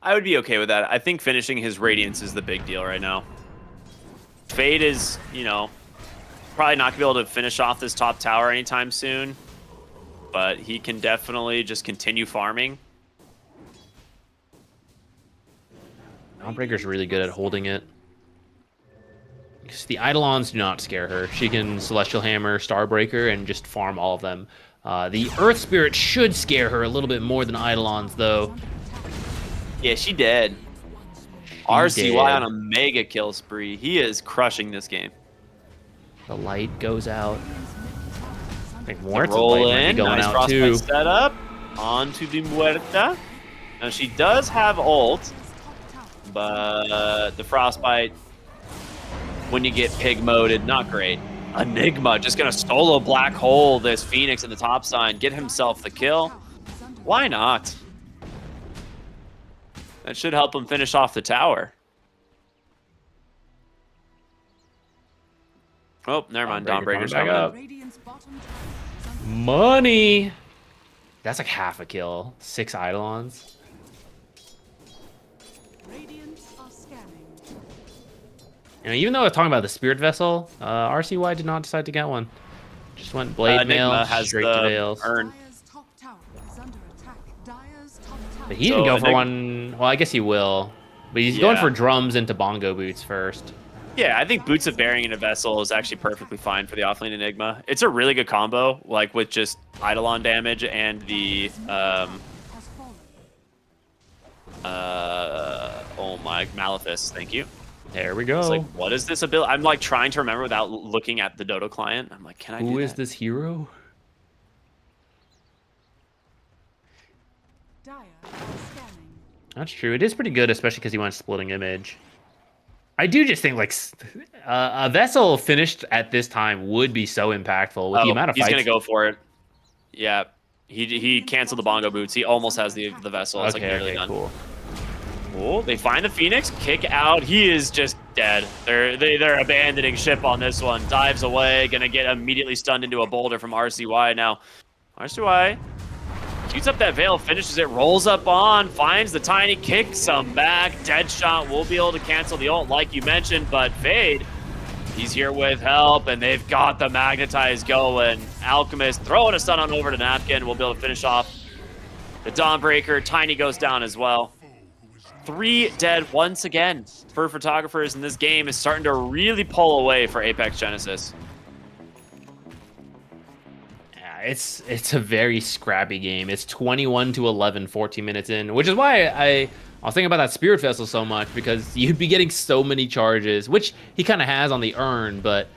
I would be okay with that. I think finishing his Radiance is the big deal right now. Fade is, you know, probably not going to be able to finish off this top tower anytime soon. But he can definitely just continue farming. Dawnbreaker's really good at holding it. Because the Eidolons do not scare her. She can Celestial Hammer, Starbreaker, and just farm all of them. The Earth Spirit should scare her a little bit more than Eidolons, though. Yeah, she dead. RCY on a mega kill spree. He is crushing this game. The light goes out. I think The Muerta's roll light might be in, going nice out frostbite too. setup. Onto the Muerta. Now she does have ult, but the frostbite, when you get pig moded, not great. Enigma just gonna solo black hole this Phoenix in the top side, get himself the kill. Why not? That should help him finish off the tower. Oh, never mind. Dawnbreaker's coming back coming up. Money! That's like half a kill. 6 Eidolons. You know, even though I was talking about the Spirit Vessel, RCY did not decide to get one. Just went Blade Mail Enigma has straight the to Veils. urn. Dire's top tower is under attack. Dyer's top tower. But he didn't go for Enigma- one. Well, I guess he will. But he's going Yeah. for drums into bongo boots first. Yeah, I think Boots of Bearing in a Vessel is actually perfectly fine for the offlane Enigma. It's a really good combo, like with just Eidolon damage and the Has fallen. oh my, Malefice. Thank you. There we go. It's like, what is this ability? I'm like trying to remember without looking at the Dota client. I'm like, can I do Who is that? this hero? Dyer is scanning. That's true. It is pretty good, especially because he went splitting image. I do just think like a Vessel finished at this time would be so impactful with the amount of he's fights. gonna go for it. Yeah, he canceled the bongo boots. He almost has the Vessel. It's like nearly done. Cool. Oh, they find the Phoenix, kick out. He is just dead. They're abandoning ship on this one. Dives away, gonna get immediately stunned into a boulder from RCY now. RCY shoots up that veil, finishes it, rolls up on, finds the tiny, kicks him back. Dead shot will be able to cancel the ult like you mentioned, but Fade, he's here with help, and they've got the Magnetize going. Alchemist throwing a stun on over to Napkin. We'll be able to finish off the Dawnbreaker. Tiny goes down as well. 3 dead once again for Photographers, and this game is starting to really pull away for Apex Genesis. Yeah, it's a very scrappy game. It's 21-11, 14 minutes in, which is why I was thinking about that Spirit Vessel so much, because you'd be getting so many charges, which he kind of has on the urn, but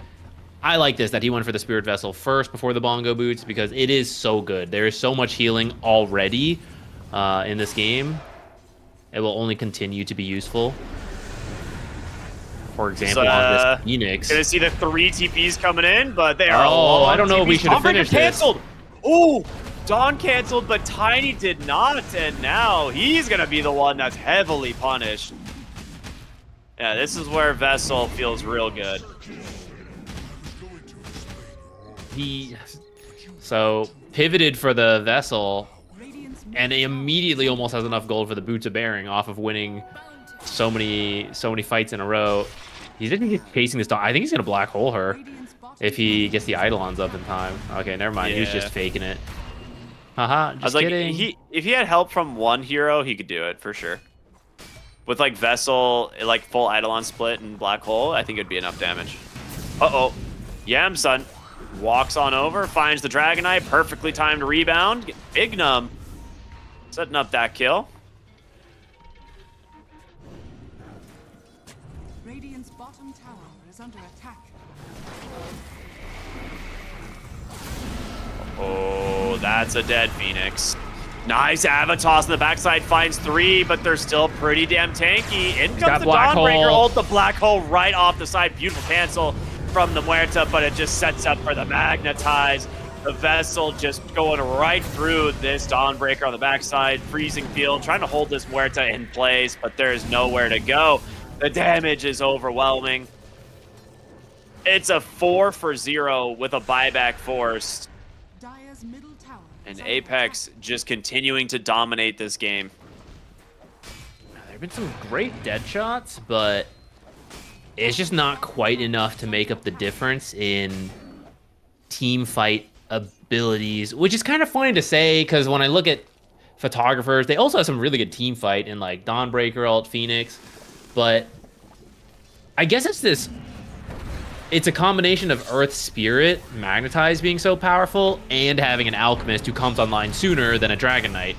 I like this, that he went for the Spirit Vessel first before the bongo boots, because it is so good. There is so much healing already in this game. It will only continue to be useful. For example, on this Phoenix. Gonna see the 3 TPs coming in, but they are I don't know if we should have finished this. Canceled. Oh, Dawn canceled, but Tiny did not, and now he's gonna be the one that's heavily punished. Yeah, this is where Vessel feels real good. He pivoted for the Vessel, and he immediately almost has enough gold for the Boots of Bearing off of winning so many fights in a row. He's just chasing this dog. I think he's gonna black hole her if he gets the Eidolons up in time. Okay, never mind. He was just faking it. Haha, just I was like, kidding. if he had help from one hero, he could do it for sure. With like Vessel, like full Eidolon split and black hole, I think it'd be enough damage. Uh-oh. Yamsun walks on over, finds the Dragonite, perfectly timed rebound. Ignum setting up that kill. Radiant's bottom tower is under attack. Oh, that's a dead Phoenix. Nice Avatos on the backside, finds 3, but they're still pretty damn tanky. In comes the Dawnbreaker ult, the black hole right off the side. Beautiful cancel from the Muerta, but it just sets up for the Magnetize. The Vessel just going right through this Dawnbreaker on the backside. Freezing field, trying to hold this Muerta in place, but there's nowhere to go. The damage is overwhelming. It's a 4 for 0 with a buyback forced. Dyer's middle tower And Apex just continuing to dominate this game. There have been some great dead shots, but it's just not quite enough to make up the difference in team fight abilities, which is kind of funny to say, because when I look at Photographers, they also have some really good team fight in like Dawnbreaker, Alt Phoenix, but I guess it's a combination of Earth Spirit, Magnetize being so powerful, and having an Alchemist who comes online sooner than a Dragon Knight.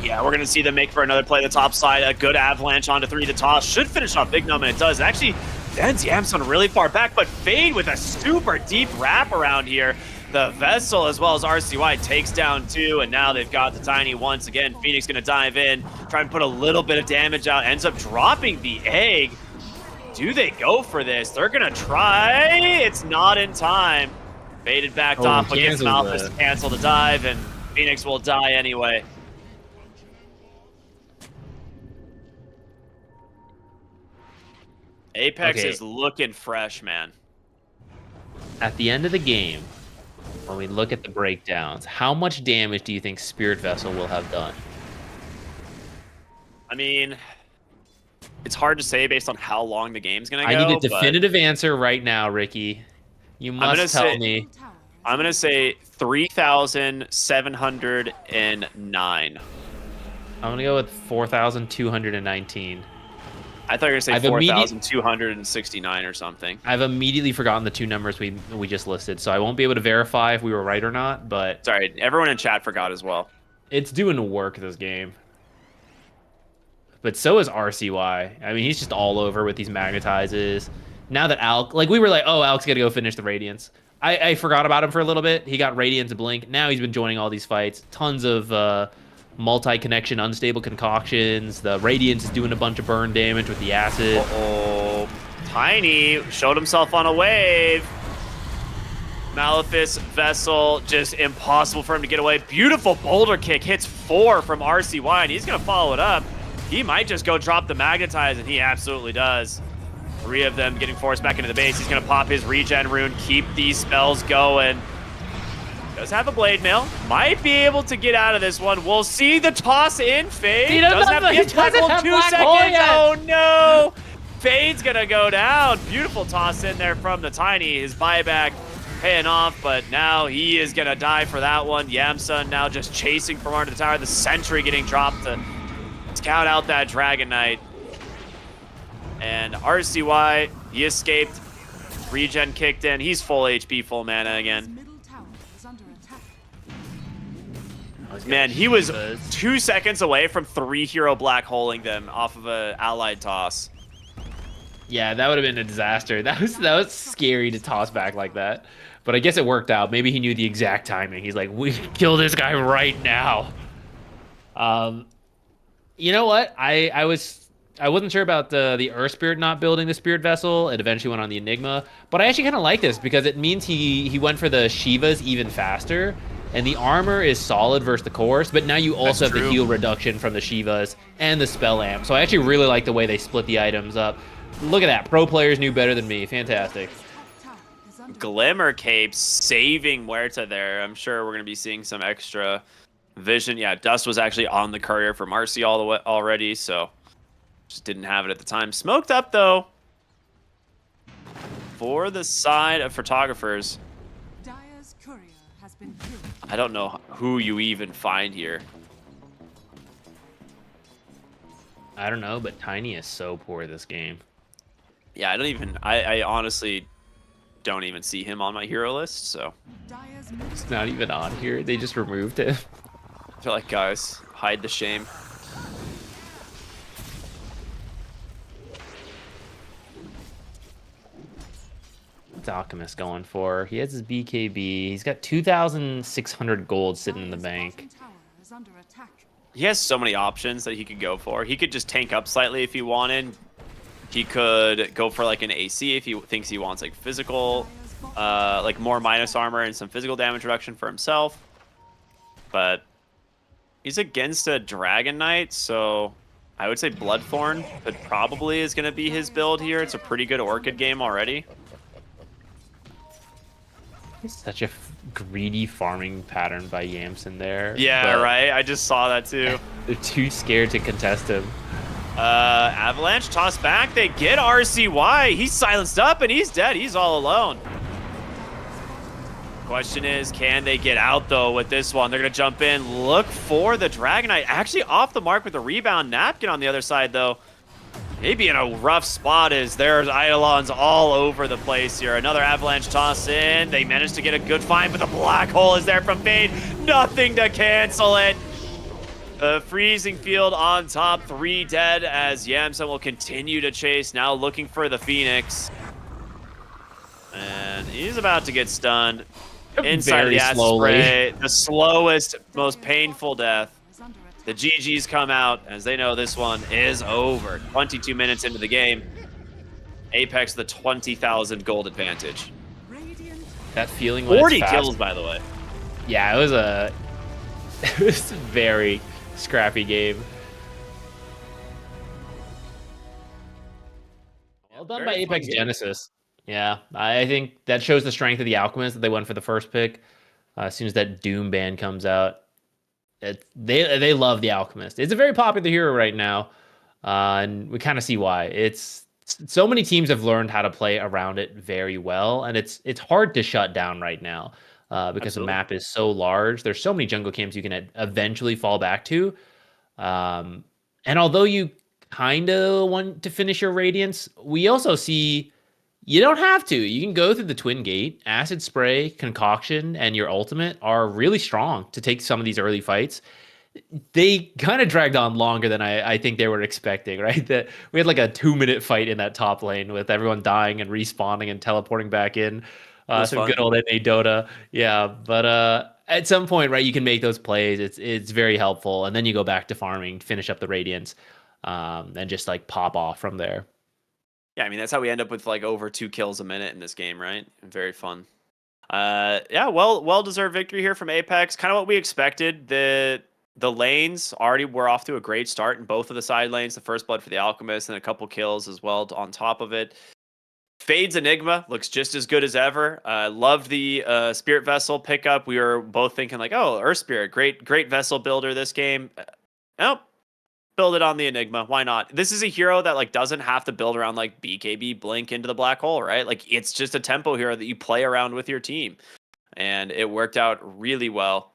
Yeah, we're going to see them make for another play the top side. A good avalanche onto 3 to toss. Should finish off Big Num, and it does. It actually sends Yamsun really far back, but Fade with a super deep wrap around here. The Vessel as well as RCY takes down 2, and now they've got the Tiny once again. Phoenix going to dive in, try and put a little bit of damage out. Ends up dropping the egg. Do they go for this? They're going to try. It's not in time. Faded backed off, but gets Malphus to cancel the dive, and Phoenix will die anyway. Apex is looking fresh, man. At the end of the game, when we look at the breakdowns, how much damage do you think Spirit Vessel will have done? I mean, it's hard to say based on how long the game's gonna go. I need a definitive answer right now, Ricky. You must tell me. I'm going to say 3,709. I'm going to go with 4,219. I thought you were going to say I've 4,269 or something. I've immediately forgotten the two numbers we just listed, so I won't be able to verify if we were right or not, but Sorry, everyone in chat forgot as well. it's doing work this game. But so is RCY. I mean, he's just all over with these magnetizes. Now that Alk, like we were like, oh, Alk's got to go finish the Radiance. I forgot about him for a little bit. He got Radiance Blink. Now he's been joining all these fights. Tons of multi-connection, unstable concoctions. The Radiance is doing a bunch of burn damage with the acid. Uh-oh. Tiny showed himself on a wave. Malefice Vessel, just impossible for him to get away. Beautiful boulder kick, hits 4 from RCY, and he's going to follow it up. He might just go drop the Magnetize, and he absolutely does. 3 of them getting forced back into the base. He's going to pop his regen rune, keep these spells going. Does have a blade mail. Might be able to get out of this one. We'll see the toss in. Fade He doesn't have he the black hole. 2 black hole seconds. yet. Oh no! Fade's gonna go down. Beautiful toss in there from the Tiny. His buyback paying off, but now he is gonna die for that one. Yamsun now just chasing from under the tower. The sentry getting dropped to scout out that Dragon Knight. And RCY, he escaped. Regen kicked in. He's full HP, full mana again. Middle tower is under attack. Man, he was 2 seconds away from 3 hero black holing them off of a allied toss. Yeah, that would have been a disaster. That was scary to toss back like that. But I guess it worked out. Maybe he knew the exact timing. He's like, we can kill this guy right now. You know what? I wasn't sure about the Earth Spirit not building the Spirit Vessel. It eventually went on the Enigma. But I actually kind of like this because it means he went for the Shivas even faster. And the armor is solid versus the Chorus, but now you also have the heal reduction from the Shivas and the Spell Amp. So I actually really like the way they split the items up. Look at that. Pro players knew better than me. Fantastic. Glimmer Cape saving Muerta there. I'm sure we're going to be seeing some extra vision. Yeah, Dust was actually on the courier for Marcy all the way already, so just didn't have it at the time. Smoked up, though, for the side of Photographers. Dire's courier has been killed. I don't know who you even find here. I don't know, but Tiny is so poor this game. Yeah, I honestly don't even see him on my hero list, so Dire's middle It's not even on here. They just removed him. I feel like, guys, hide the shame. What's Alchemist going for? He has his BKB. He's got 2,600 gold sitting in the bank. tower is under attack. He has so many options that he could go for. He could just tank up slightly if he wanted. He could go for like an AC if he thinks he wants like physical, like more minus armor and some physical damage reduction for himself. But he's against a Dragon Knight, so I would say Bloodthorn probably is going to be his build here. It's a pretty good Orchid game already. Such a greedy farming pattern by Yamsun there. Yeah, but right. I just saw that too. They're too scared to contest him. Avalanche toss back. They get RCY. He's silenced up and he's dead. He's all alone. Question is, can they get out though with this one? They're gonna jump in, look for the Dragon Knight. Actually off the mark with the rebound. Napkin on the other side though. Maybe in a rough spot as there's Eidolons all over the place here. Another Avalanche toss in. They managed to get a good find, but the black hole is there from Fade. Nothing to cancel it. The freezing field on top, 3 dead as Yamsun will continue to chase, now looking for the Phoenix. And he's about to get stunned. Inside of the acid spray, the slowest, most painful death. The GGs come out as they know this one is over. 22 minutes into the game. Apex the 20,000 gold advantage. That feeling when 40 it's fast. kills, by the way. Yeah, it was a very scrappy game. Well done by Apex Genesis. Yeah, I think that shows the strength of the Alchemist that they went for the first pick. As soon as that Doom ban comes out, they love the Alchemist. It's a very popular hero right now, and we kind of see why. It's so many teams have learned how to play around it very well, and it's hard to shut down right now. because the Absolutely. map is so large. There's so many jungle camps you can eventually fall back to. And although you kind of want to finish your Radiance, we also see you don't have to. You can go through the Twin Gate. Acid Spray, Concoction, and your ultimate are really strong to take some of these early fights. They kind of dragged on longer than I think they were expecting, right? That we had like a 2-minute fight in that top lane with everyone dying and respawning and teleporting back in. Some fun. good old NA Dota. Yeah, but at some point, right, you can make those plays. It's very helpful. And then you go back to farming, finish up the Radiance, and just like pop off from there. Yeah, I mean that's how we end up with like over 2 kills a minute in this game, right? Very fun. Yeah, well deserved victory here from Apex. Kind of what we expected. The lanes already were off to a great start in both of the side lanes. The first blood for the Alchemist and a couple kills as well on top of it. Fade's Enigma looks just as good as ever. Loved the Spirit Vessel pickup. We were both thinking like, oh, Earth Spirit, great vessel builder this game. Nope. Build it on the Enigma. Why not? This is a hero that like doesn't have to build around like BKB Blink into the black hole, right? Like it's just a tempo hero that you play around with your team. And it worked out really well.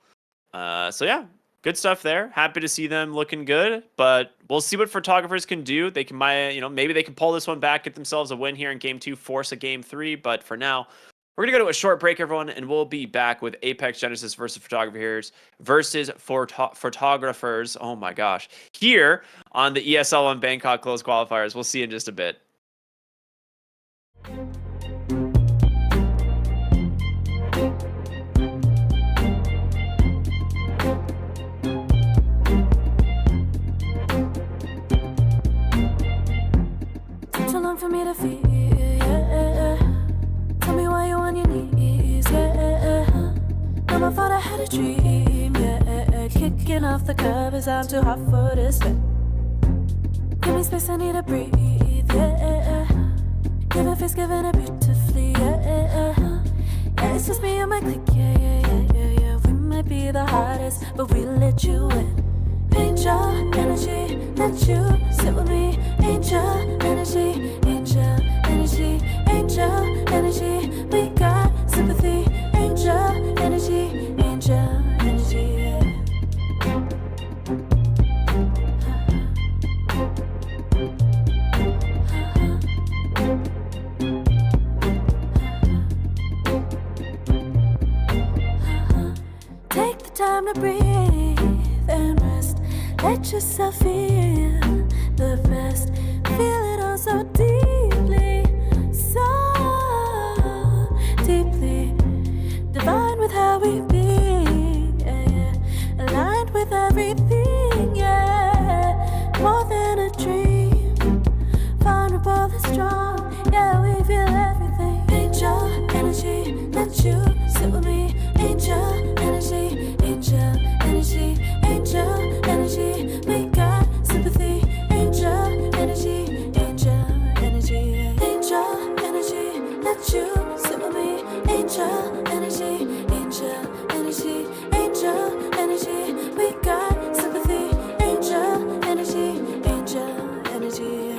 So yeah, good stuff there. Happy to see them looking good, but we'll see what photographers can do. They can, maybe they can pull this one back, get themselves a win here in game 2, force a game 3. But for now, we're gonna go to a short break, everyone, and we'll be back with Apex Genesis versus photographers versus photographers. Oh my gosh, here on the ESL One Bangkok close qualifiers. We'll see you in just a bit. Too long for me to feel, yeah. Tell me why you on your knees, yeah. Now my fault I had a dream, yeah. Kicking off the covers, I'm too hot for this bed. Give me space, I need to breathe, yeah. Give a face, giving it beautifully, yeah. Yeah, it's just me and my clique, yeah. We might be the hottest, but we let you in. Angel energy, let you sit with me. Angel energy, angel energy, angel energy. We got sympathy. Angel energy, angel energy. Take the time to breathe and rest. Let yourself feel the best. Feel it all so deeply, so deeply. Divine with how we be, yeah. Aligned with everything, yeah. More than a dream, vulnerable and strong, yeah. We feel everything. Angel energy, let you sit with me. Angel energy, angel energy, angel energy. We got sympathy. Angel energy, angel energy, angel energy. Let you sit with me. Angel energy, angel energy, angel energy. We got sympathy. Angel energy, angel energy.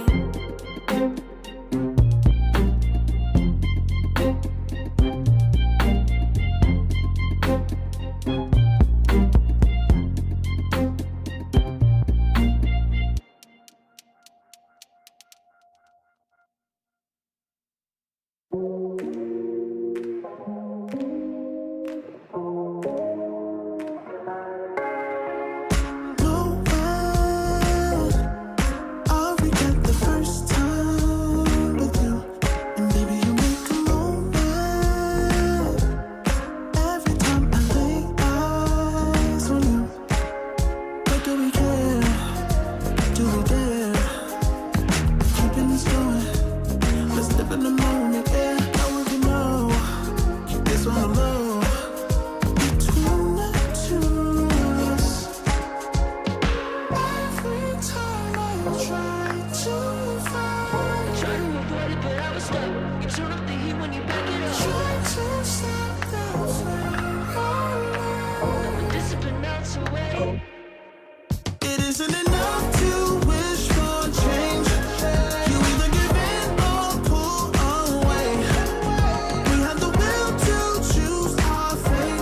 Fate.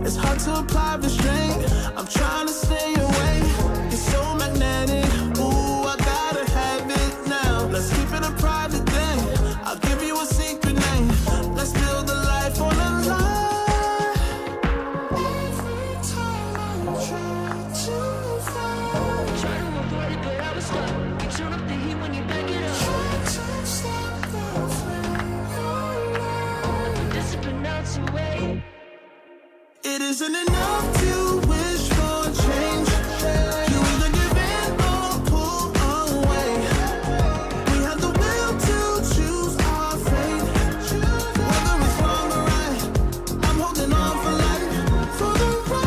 It's hard to apply restraint. I'm trying to stay away. It's so magnetic. Ooh, I gotta have it now. Let's keep it a private thing. I'll give you a secret name. Let's build a life on a lie. Every time I try to find, Try to avoid it, but I was stuck. You turn up the heat when you back it up. try to stop the flame. Discipline out to wait. It isn't enough to wish for change. You either give in or pull away. We have the will to choose our fate. Whether it's wrong or right, I'm holding on for life. For the ride.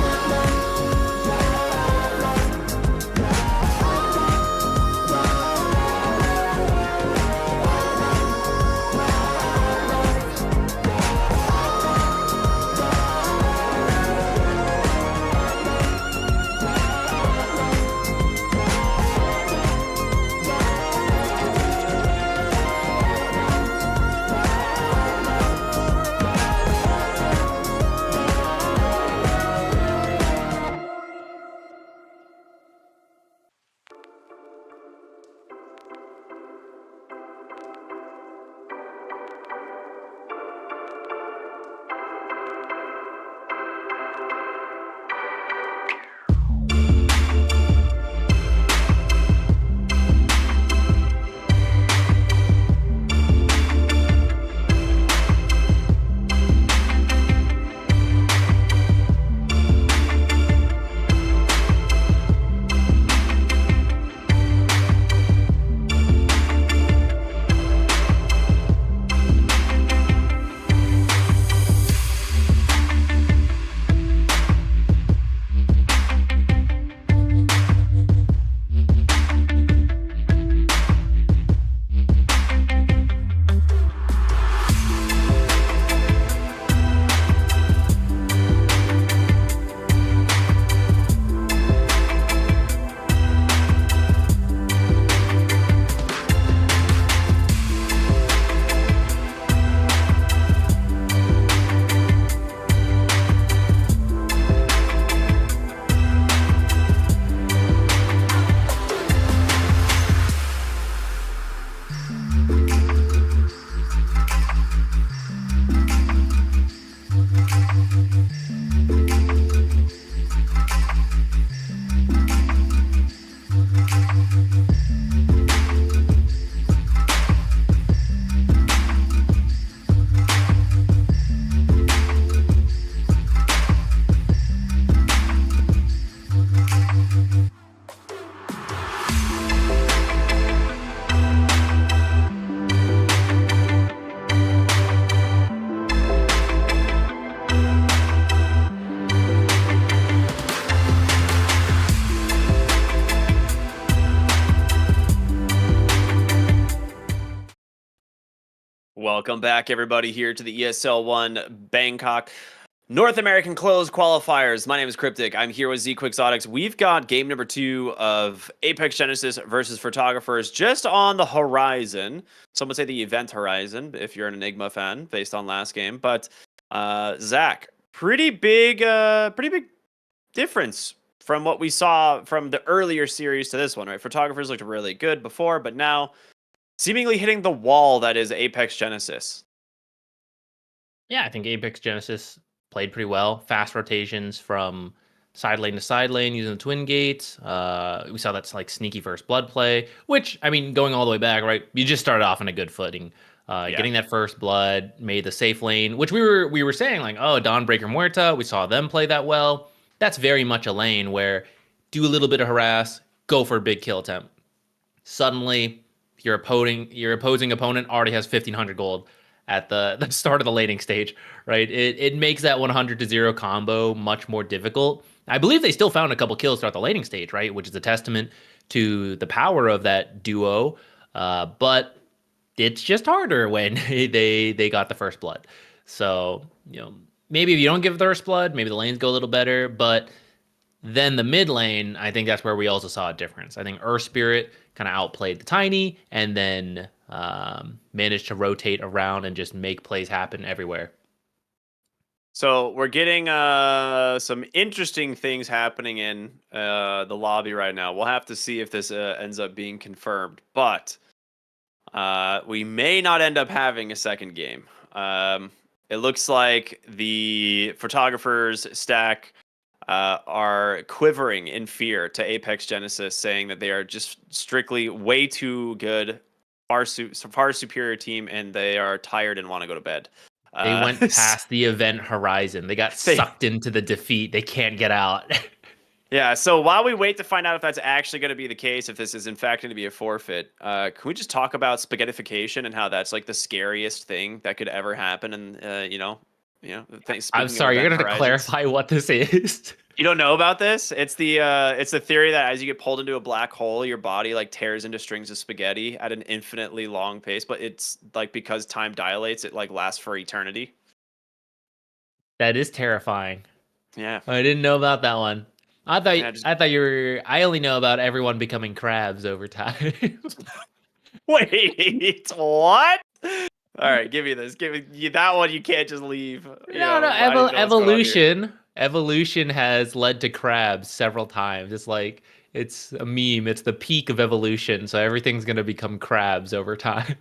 Welcome back, everybody, here to the ESL One Bangkok North American Closed Qualifiers. My name is Cryptic. I'm here with Z Quixotics. We've got game number 2 of Apex Genesis versus Photographers just on the horizon. Some would say the event horizon, if you're an Enigma fan, based on last game. But Zach, pretty big difference from what we saw from the earlier series to this one, right? Photographers looked really good before, but now seemingly hitting the wall that is Apex Genesis. Yeah, I think Apex Genesis played pretty well. Fast rotations from side lane to side lane using the twin gates. We saw that's like sneaky first blood play, which, I mean, going all the way back, right? You just started off on a good footing. Getting that first blood, made the safe lane, which we were saying like, oh, Dawnbreaker Muerta, we saw them play that well. That's very much a lane where do a little bit of harass, go for a big kill attempt. Suddenly, your opposing opponent already has 1,500 gold at the start of the laning stage, right? It makes that 100-0 combo much more difficult. I believe they still found a couple kills throughout the laning stage, right? Which is a testament to the power of that duo. But it's just harder when they got the first blood. So, maybe if you don't give the first blood, maybe the lanes go a little better. But then the mid lane, I think that's where we also saw a difference. I think Earth Spirit kind of outplayed the Tiny and then managed to rotate around and just make plays happen everywhere. So we're getting some interesting things happening in the lobby right now. We'll have to see if this ends up being confirmed, but we may not end up having a second game. It looks like the photographers stack are quivering in fear to Apex Genesis, saying that they are just strictly way too good, far superior team, and they are tired and want to go to bed. They went past the event horizon. They got sucked into the defeat. They can't get out. Yeah, so while we wait to find out if that's actually going to be the case, if this is in fact going to be a forfeit, can we just talk about spaghettification and how that's like the scariest thing that could ever happen? And I'm sorry, you're gonna have to clarify what this is. You don't know about this? It's the theory that as you get pulled into a black hole, your body like tears into strings of spaghetti at an infinitely long pace, but it's like because time dilates, it like lasts for eternity. That is terrifying. Yeah, I didn't know about that one. I thought you were. I only know about everyone becoming crabs over time. Wait, what? All right, give me this. Give me that one. You can't just leave. Evolution. Evolution has led to crabs several times. It's a meme. It's the peak of evolution. So everything's gonna become crabs over time.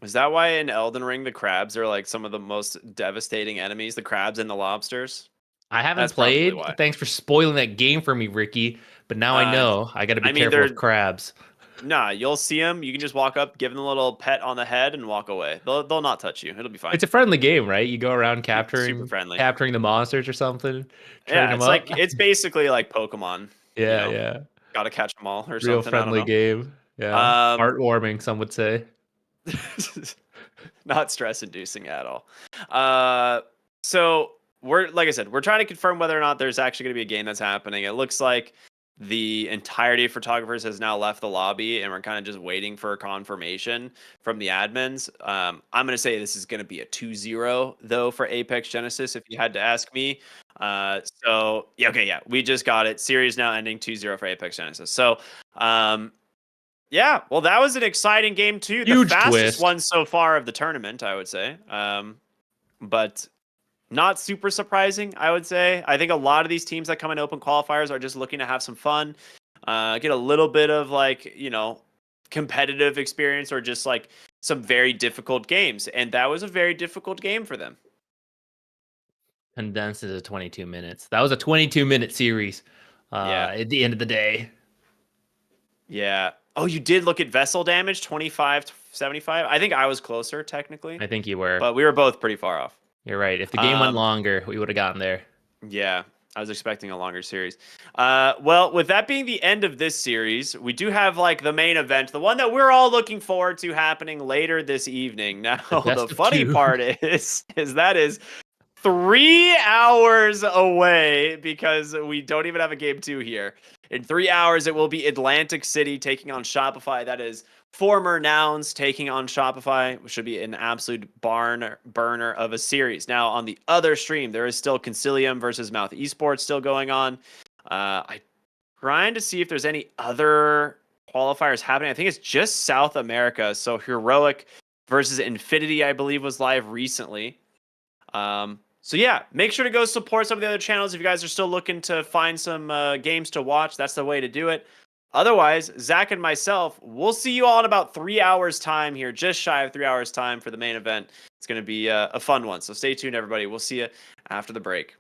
Is that why in Elden Ring the crabs are like some of the most devastating enemies? The crabs and the lobsters. I haven't played. Thanks for spoiling that game for me, Ricky. But now I know I got to be careful of crabs. Nah, you'll see them. You can just walk up, give them a little pet on the head, and walk away. They'll not touch you. It'll be fine. It's a friendly game, right? You go around capturing the monsters or something. Yeah, it's basically like Pokemon. Yeah. Gotta catch them all or something. Real friendly game. Yeah. Heartwarming, some would say. Not stress-inducing at all. So like I said, we're trying to confirm whether or not there's actually going to be a game that's happening. It looks like the entirety of photographers has now left the lobby, and we're kind of just waiting for a confirmation from the admins. I'm going to say this is going to be a 2-0 though for Apex Genesis, if you had to ask me. We just got it. Series now ending 2-0 for Apex Genesis. So, yeah, well, that was an exciting game too. Huge the fastest twist. one so far of the tournament, I would say. But not super surprising, I would say. I think a lot of these teams that come in open qualifiers are just looking to have some fun, get a little bit of competitive experience or just like some very difficult games. And that was a very difficult game for them. Condensed into 22 minutes. That was a 22-minute series at the end of the day. Yeah. Oh, you did look at vessel damage, 25 to 75. I think I was closer, technically. I think you were. But we were both pretty far off. You're right. If the game went longer, we would have gotten there. Yeah, I was expecting a longer series. Well, with that being the end of this series, we do have the main event, the one that we're all looking forward to happening later this evening. Now, the funny part is that is 3 hours away because we don't even have a game 2 here. In 3 hours, it will be Atlantic City taking on Shopify. That is former Nouns taking on Shopify, which should be an absolute barn burner of a series. Now, on the other stream, there is still Concilium versus Mouth Esports still going on. I'm trying to see if there's any other qualifiers happening. I think it's just South America. So Heroic versus Infinity, I believe, was live recently. So yeah, make sure to go support some of the other channels if you guys are still looking to find some games to watch. That's the way to do it. Otherwise, Zach and myself, we'll see you all in about 3 hours time here, just shy of 3 hours time for the main event. It's going to be a fun one. So stay tuned, everybody. We'll see you after the break.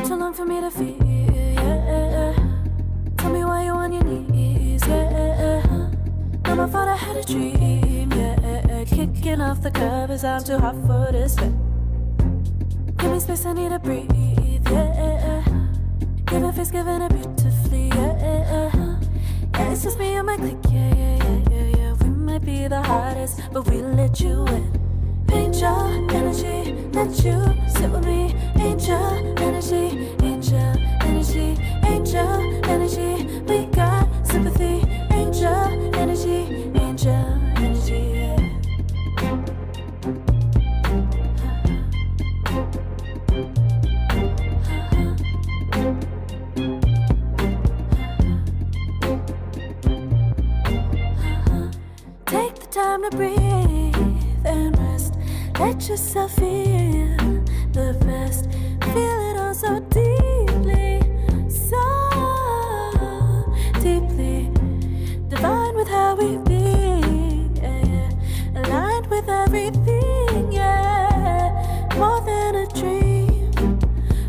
Too long for me to feel, yeah. Tell me why you on your knees, yeah. Never thought I had a dream, yeah. Kicking off the covers, I'm too hot for this bed. Give me space, I need to breathe, yeah. Give a face, giving it beautifully, yeah. Yeah, it's just me and my clique, yeah. We might be the hottest, but we let you in. Angel energy, let you sit with me. Angel energy, angel energy, angel energy. We got sympathy. Angel energy, angel energy. Yeah. just I feel the best. Feel it all so deeply, so deeply. Divine with how we be, yeah, yeah. Aligned with everything, yeah. More than a dream,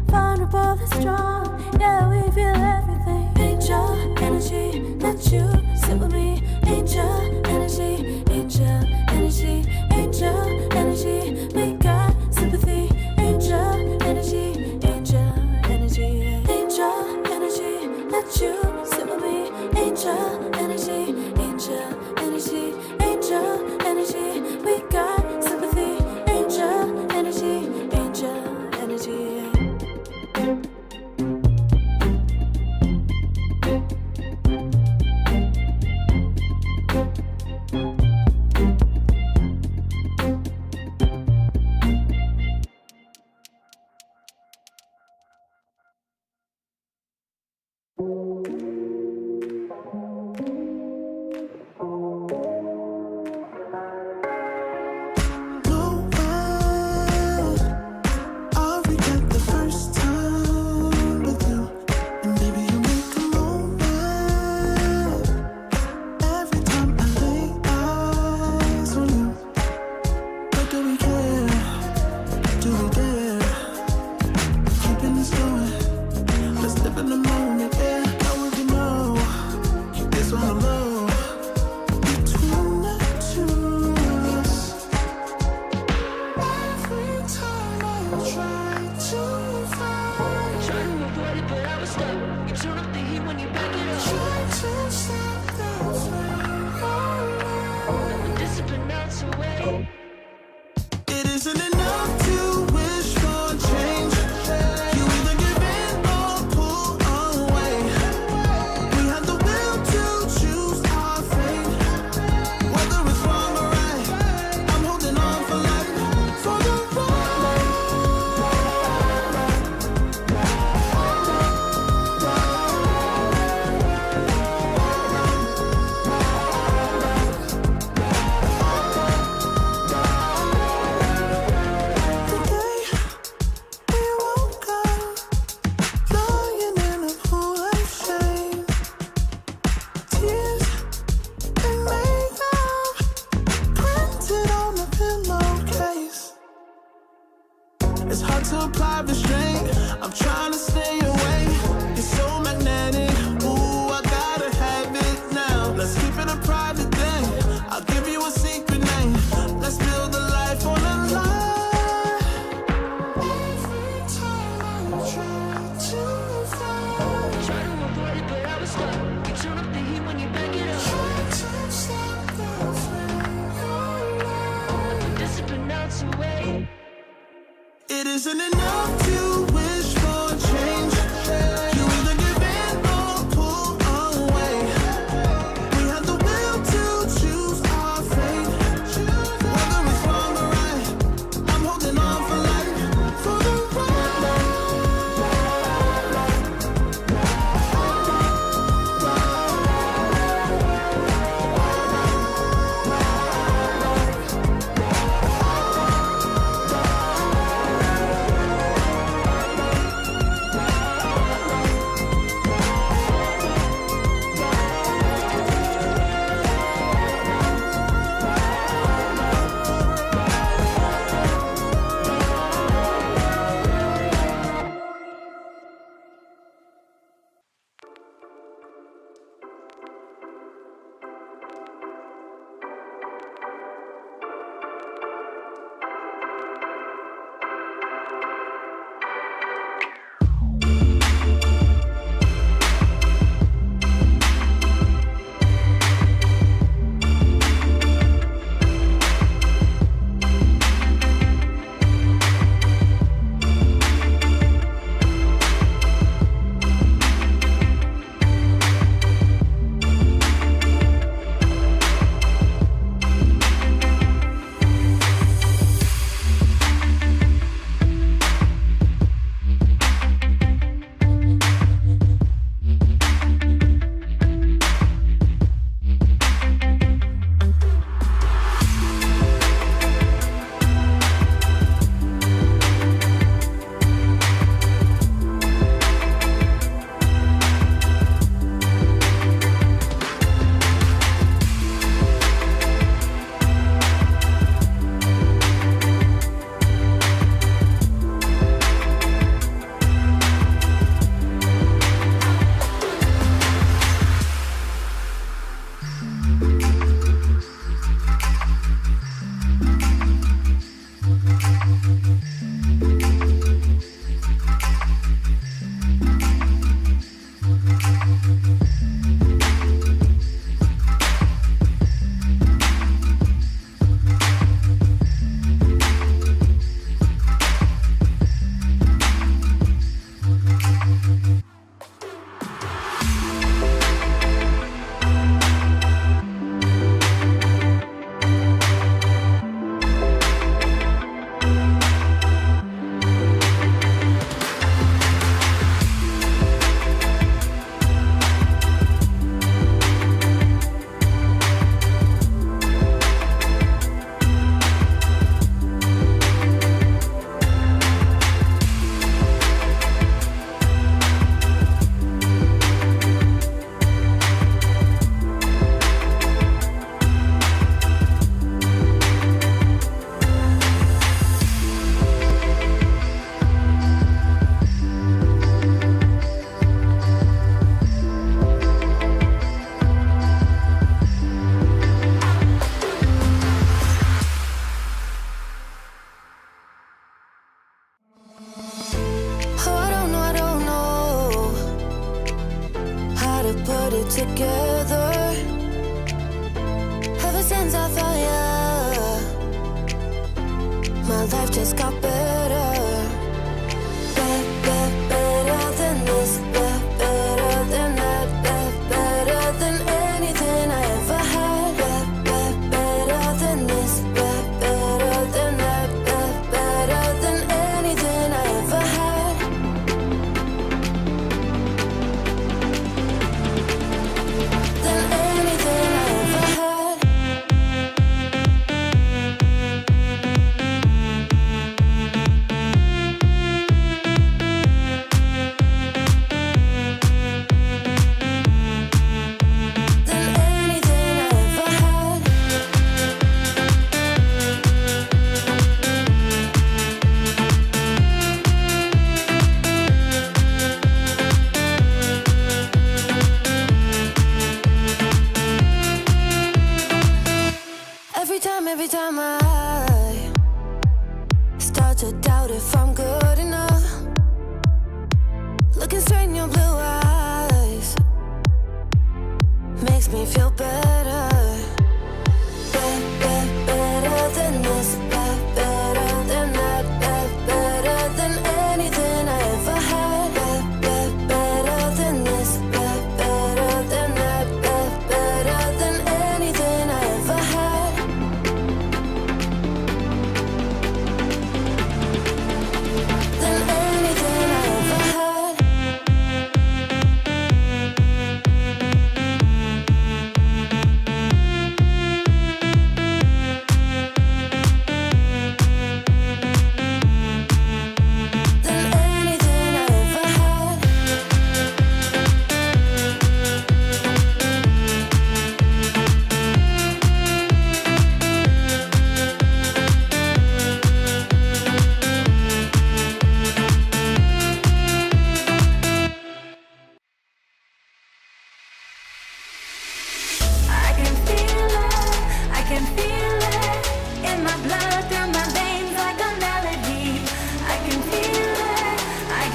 vulnerable and strong, yeah, we feel everything. Angel energy, let you sit with me. Angel energy, angel energy, angel energy. We got sympathy. Angel energy, angel energy, angel energy. Let you sit with me. Angel energy, angel energy, angel energy. We got sympathy. Angel energy, angel energy. I'll forget the first time with you, and baby you make a moment. Every time I lay eyes on you, but do we care? Do we dare? Keeping this going, let's live in the moment. Yeah, I want to know, keep this on the low between the two of us. Every time I try to find, Try to avoid it, but I was stuck. You turn up the heat when you back it up. try to stop the flame. The discipline melts away. It isn't enough to wish for change. You either give in or pull away. We have the will to choose our fate. Whether it's wrong or right, I'm holding on for life. For the ride. The day we woke up, lying in a pool of shame. Tears and makeup printed on the pillowcase. It's hard to apply restraint. I'm trying to stay away. It's so magnetic. Ooh, I gotta have it now. Let's keep it a private thing. I'll give you a secret name. Let's build a life on a lie. Every time I try to find, Try to avoid it, but I was stuck. You turn up the heat when you back it up. try to stop the flame. The discipline melts away. It isn't enough to wish for change. You either give in or pull away. We have the will to choose our fate. Whether it's wrong or right, I'm holding on for life. For the ride.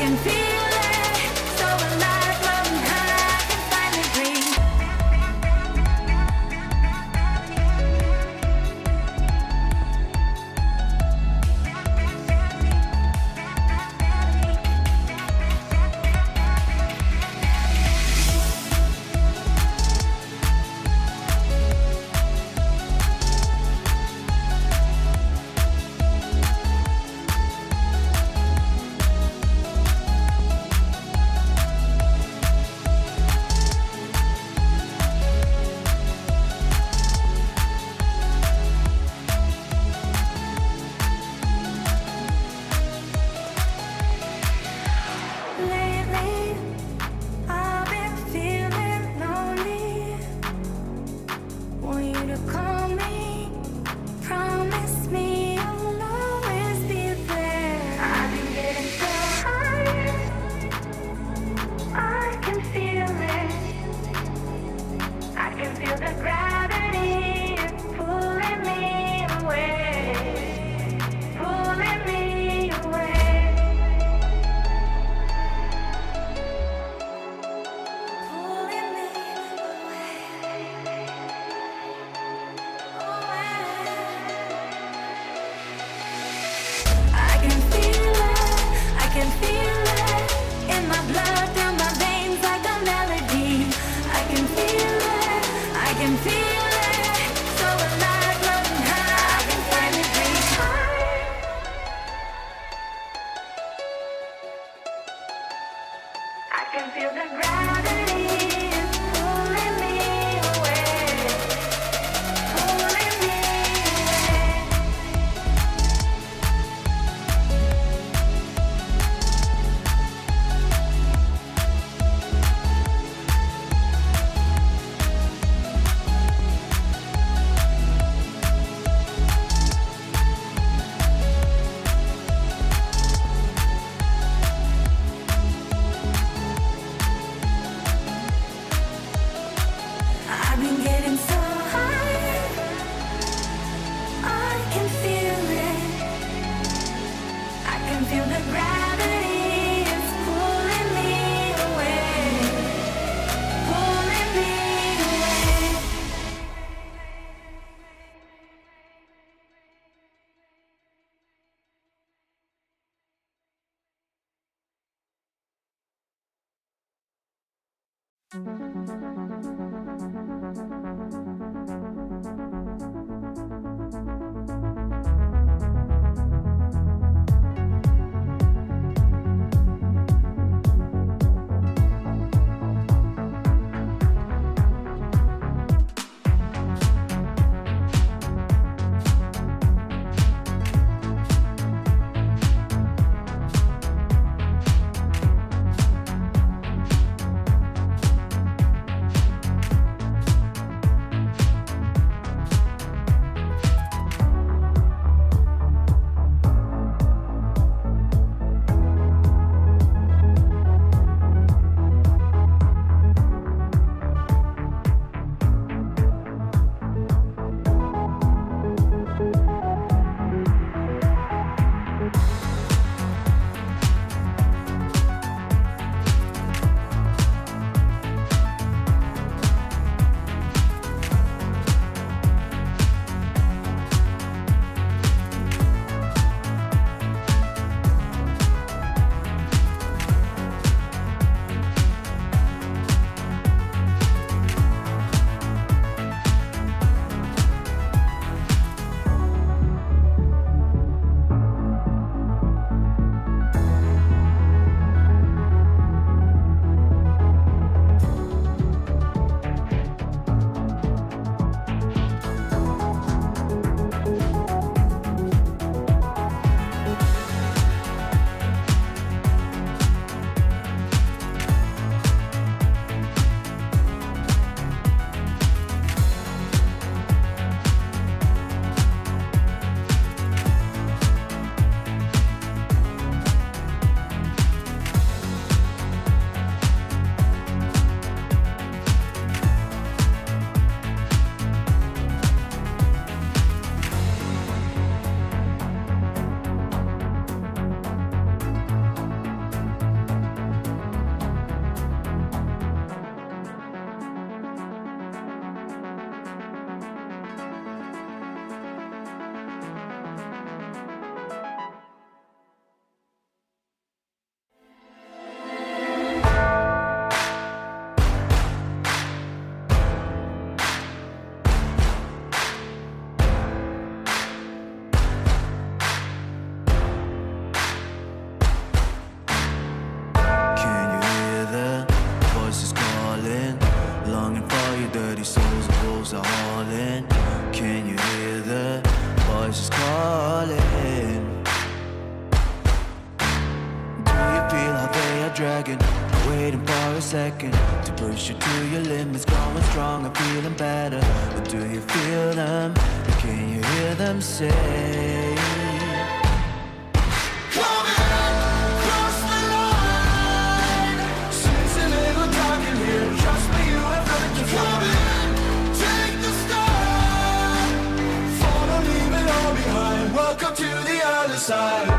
can feel it, so alive, floating high, I can finally breathe. Lately, I've been feeling lonely. Want you to call me, promise me you'll always be there. I've been getting so high, I can feel it. I can feel the gravity is pulling me away, pulling me away. Pulling me I can feel it in my blood, down my veins like a melody. I can feel it, so alive, floating high, I can finally breathe. I can feel the gravity is pulling me away, pulling me away. I've been getting so high, I can feel it. I can feel the gravity is pulling me away, pulling me away. dragon. Waiting for a second to push you to your limits. Going strong and feeling better. But do you feel them? Can you hear them say? Welcome to the other side.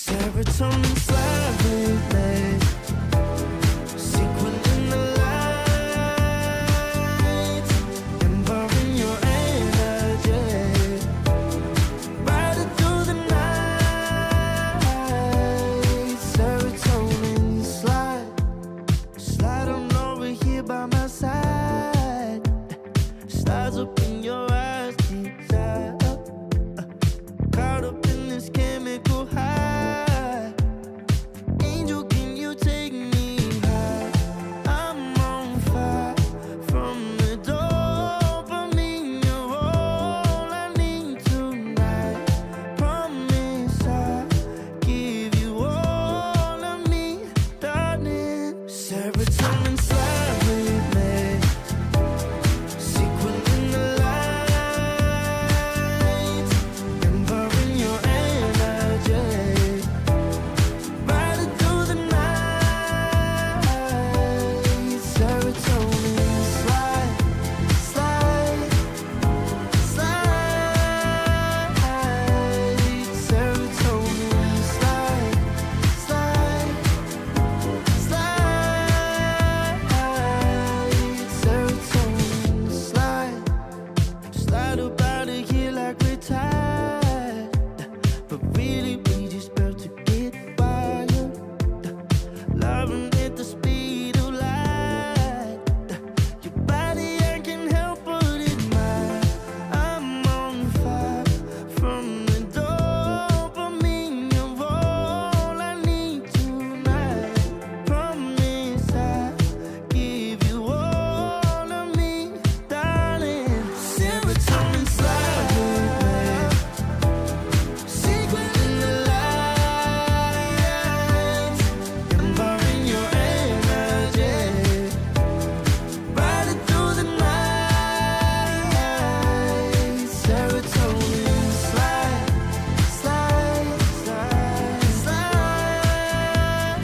Serotonin slide with me. Sequin in the lights, embarking your energy. Riding through the night. Serotonin slide. Slide on over here by my side. Slides up in your eyes, desire. Caught up in this chemical high. Angel, can you take me high? I'm on fire from the dopamine. You're all I need tonight. Promise I'll give you all of me, darling. Serotonin slide with me. Sequin in the lights, embarking your energy. Riding through the night. Serotonin slide, slide, slide. Serotonin slide, slide, slide. Serotonin slide. Slide up out of here like we're tired, but really we just about to get wired. Loving at the speed of light. Your body, I can help but admire. I'm on fire from the dopamine. You're all I need tonight. Promise I'll give you all of me, darling. Serotonin slide with me. Sequin in the lights, embarking your energy. Riding through the night. Serotonin slide, slide, slide, slide.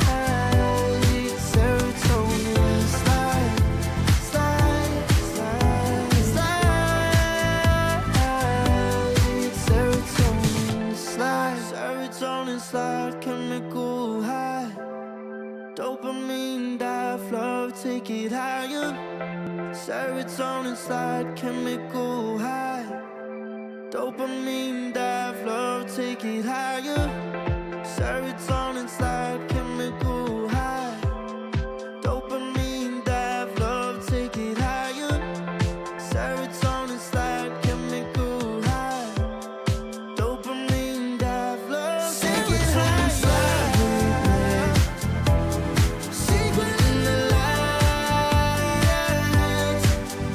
Serotonin slide, slide, slide, slide. Serotonin slide. Serotonin slide, chemical high. Dopamine dive, love, take it higher. Serotonin slide, chemical high. Dopamine dive, love, take it higher. Serotonin slide, chemical high. Dopamine dive, love, take it higher. Serotonin slide, chemical high. Dopamine dive, love, take it higher. Sequin in the lights,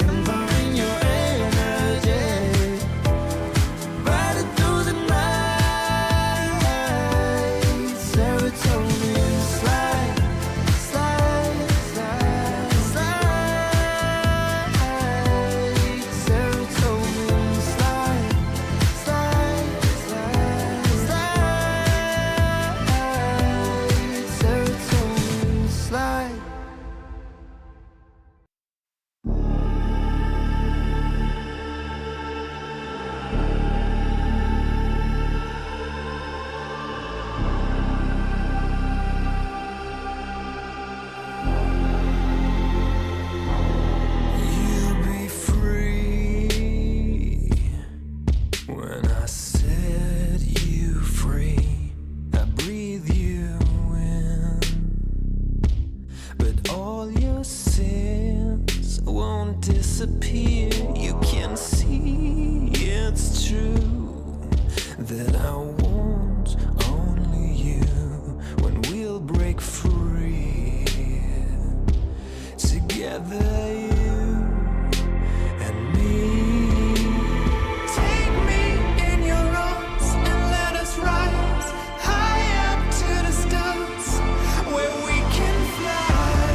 embarking your energy. Riding through the night. Serotonin slide, slide, slide, slide. Serotonin slide, slide, slide, slide. Serotonin slide. You'll be free when I set you free. I breathe you in, but all your sins won't disappear. You can see it's true that I want only you when we'll break free. Together, you and me. Take me in your arms and let us rise high up to the stars where we can fly.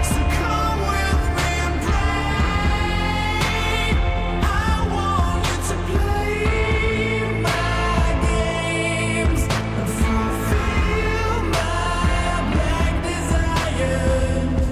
So come with me and break. I want you to play my games and fulfill my black desires.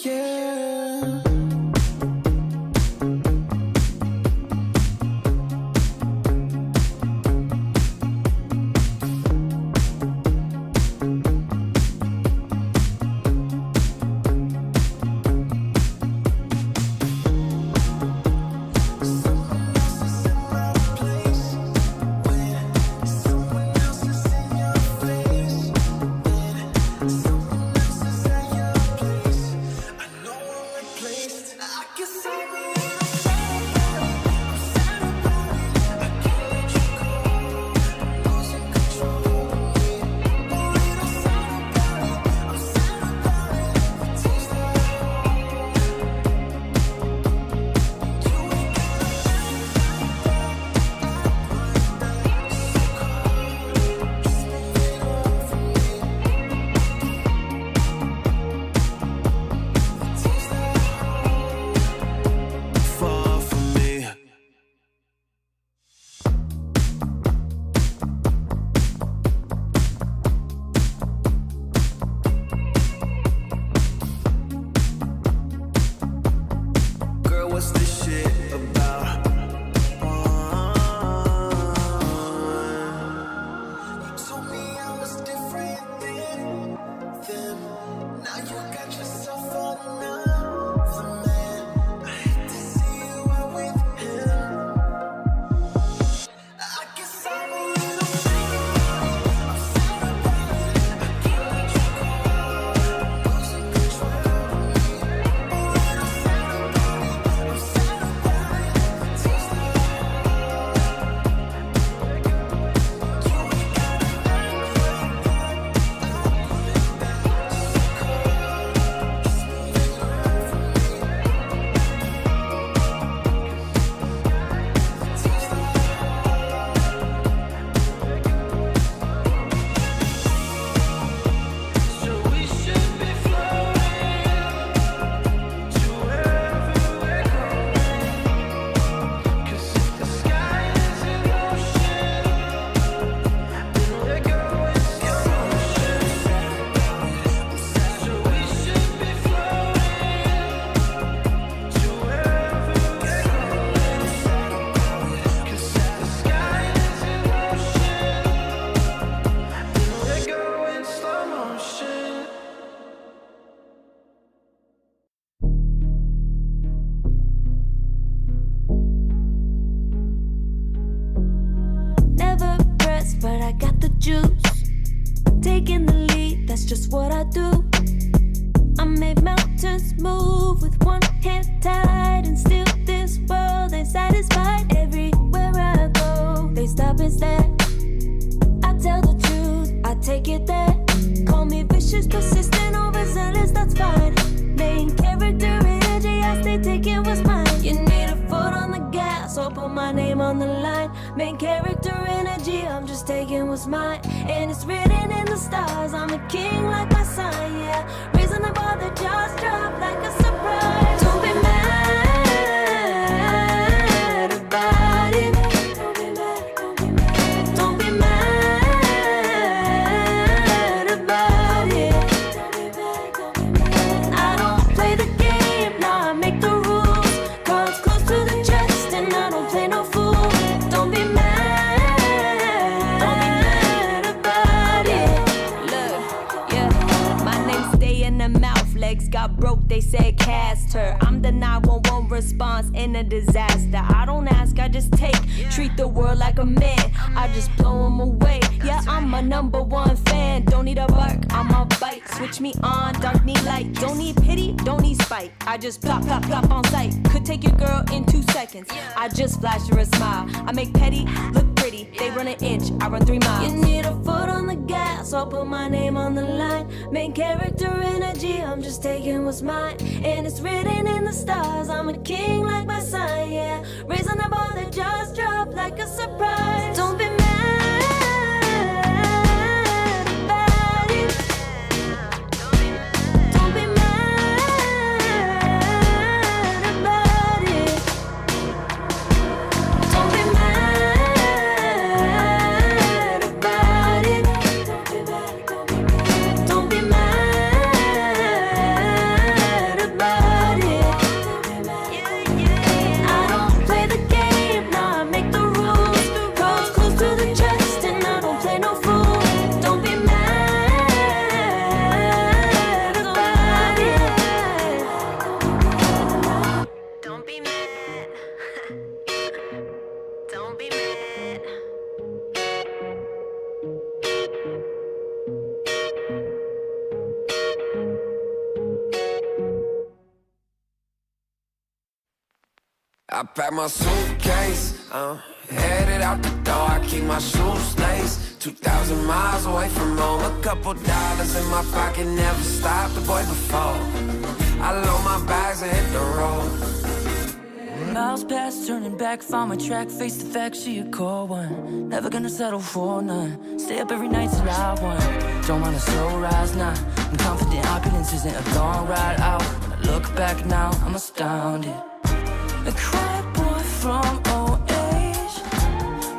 yeah. Far from me. Girl, what's this shit about? You told me I was different than them. Now you got yourself another man. I hate to see you out with him. I guess I'm a little sad about it. I'm sad about it. I can't let you go. I'm losing control of me. A little sad about it. I'm sad about it. Tears that you ain't gotta act like that. Just move it around for me. Tears that so we should be floating to wherever we're going. 'Cause if the sky is in motion, then we're going slow motion. So we should be floating to wherever we're going. 'Cause if the sky is in motion, then we're going slow motion. Never pressed, but I got the juice. Taking the lead, that's just what I do. I make mountains move with one hand tied, and still this world ain't satisfied. Everywhere I go, they stop and stare. I tell the truth, I take it there. Call me vicious, persistent, overzealous, that's fine. Main character energy, I stay taking what's mine. You need a foot on the gas, or put my name on the line. Main character energy, I'm just taking what's mine. And it's written in the stars, I'm a king like my sign, yeah. Raising the bar, the jaws drop like a surprise. Don't be mad about it. Don't be mad, don't be mad. Don't be mad about it. Don't be mad, don't be mad. I don't play the game, nah, I make the rules. Cards close to the chest, and I don't play no fool. Don't be mad about it. Look, yeah, my name stay in the mouth. Legs got broke, they said cast her. I'm the 911 response in a disaster. I don't ask, I just take. Treat the world like a man, I just blow him away. Yeah, I'm a #1 fan. Don't need a bark, I'm a bite. Switch me on, dark need light. Don't need pity, don't need spite. I just plop, plop, plop on sight. Could take your girl in 2 seconds. I just flash her a smile. I make petty look pretty. They run an inch, I run 3 miles. You need a foot on the gas, I'll put my name on the line. Main character energy, I'm just taking what's mine. And it's written in the stars, I'm a king like my sign, yeah. Raising the bar, the jaws drop like a surprise. Don't be mad about it. Don't be mad about it. Don't be mad about it. Don't be mad about I pack my suitcase, headed out the door. I keep my shoes laced. 2,000 miles away from home. A couple dollars in my pocket, never stopped the boy before. I load my bags and hit the road. Miles past, turning back, found my track, face the fact, she a core one. Never gonna settle for none. Stay up every night till I won. Don't want a slow rise now. I'm confident opulence isn't a long ride out. When I look back now, I'm astounded. A quiet boy from old age,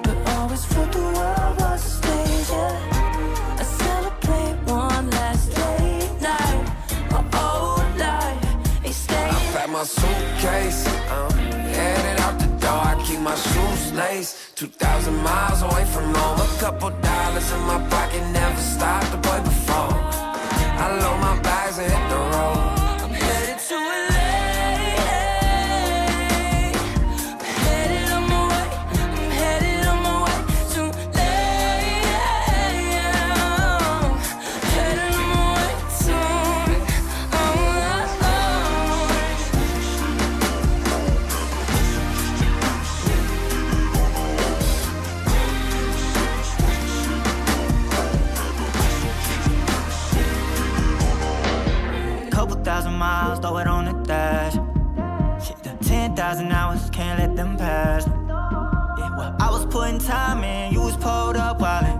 but always felt the world was a stage, yeah. I celebrate one last late night. My old life ain't staying. I pack my suitcase, headed out the door. I keep my shoes laced. 2,000 miles away from home. A couple dollars in my pocket, never stopped the boy before. I load my bags and hit the road. I'm headed to LA. Couple thousand miles, throw it on the dash. Shit, 10,000 hours, can't let them pass. Yeah, well, I was putting time in, you was pulled up wildin'.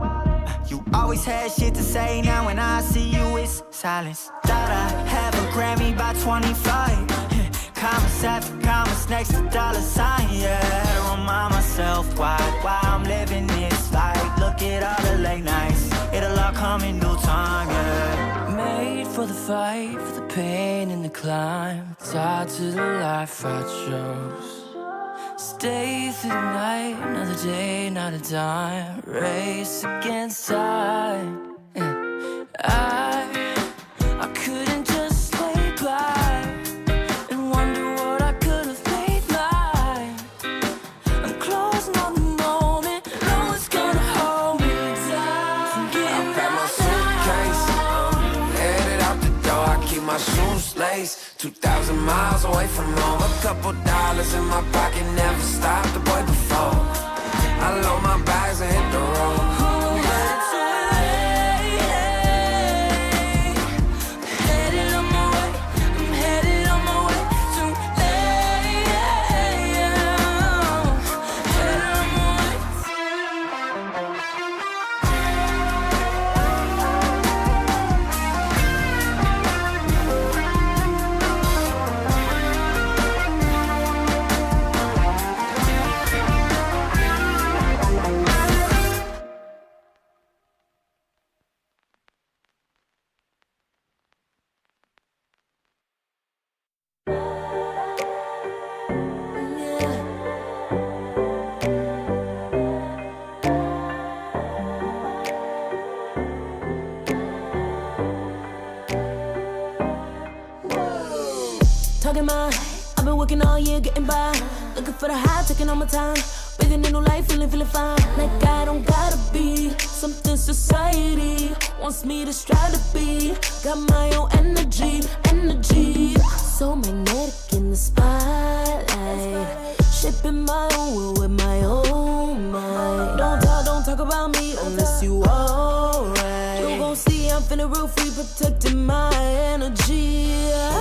You always had shit to say, now when I see you, it's silence. Thought I have a Grammy by 25. Commas after commas next to dollar sign, yeah. Had to remind myself why I'm living this life. Look at all the late nights, it'll all come in due time, yeah. Made for the fight, for the pain and the climb. Tied to the life I chose. Stay through the night, another day, not a dime. Race against time. I couldn't just lay by and wonder what I could have made mine. I'm closing on the moment, no one's gonna hold me down. I pack my suitcase, headed out the door. I keep my shoes laced. 2,000 miles away from home. A couple dollars in my pocket, never stopped the boy before. I load my bags and hit the road. Talking my, I've been working all year getting by. Looking for the high, taking all my time. Breathing in new life, feeling fine. Like I don't gotta be something society wants me to strive to be. Got my own energy. So magnetic in the spotlight. Shaping my own world with my own mind. Don't talk about me unless you alright. You gon' see I'm finna real free, protecting my energy.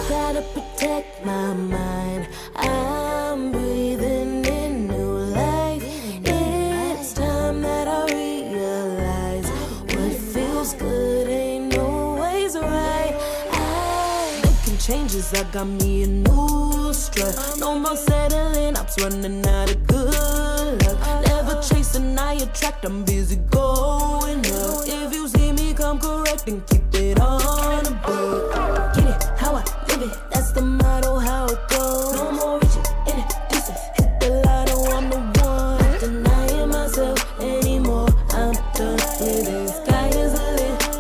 Gotta protect my mind. I'm breathing in new life. It's time that I realize what feels good ain't always right. I'm making changes, I got me a new strut. No more settling, I'm running out of good luck. Never chasing, I attract, I'm busy going up. If you see me, come correct and keep it on the book. Get it, how I live it, that's the motto, how it goes. No more reaching in the distance, hit the lotto, I'm the one. Not denying myself anymore, I'm done with it. Sky is the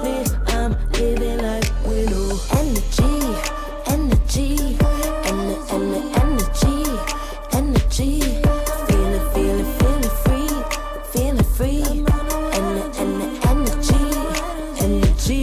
limit, I'm living like we know. Energy, feeling free, energy,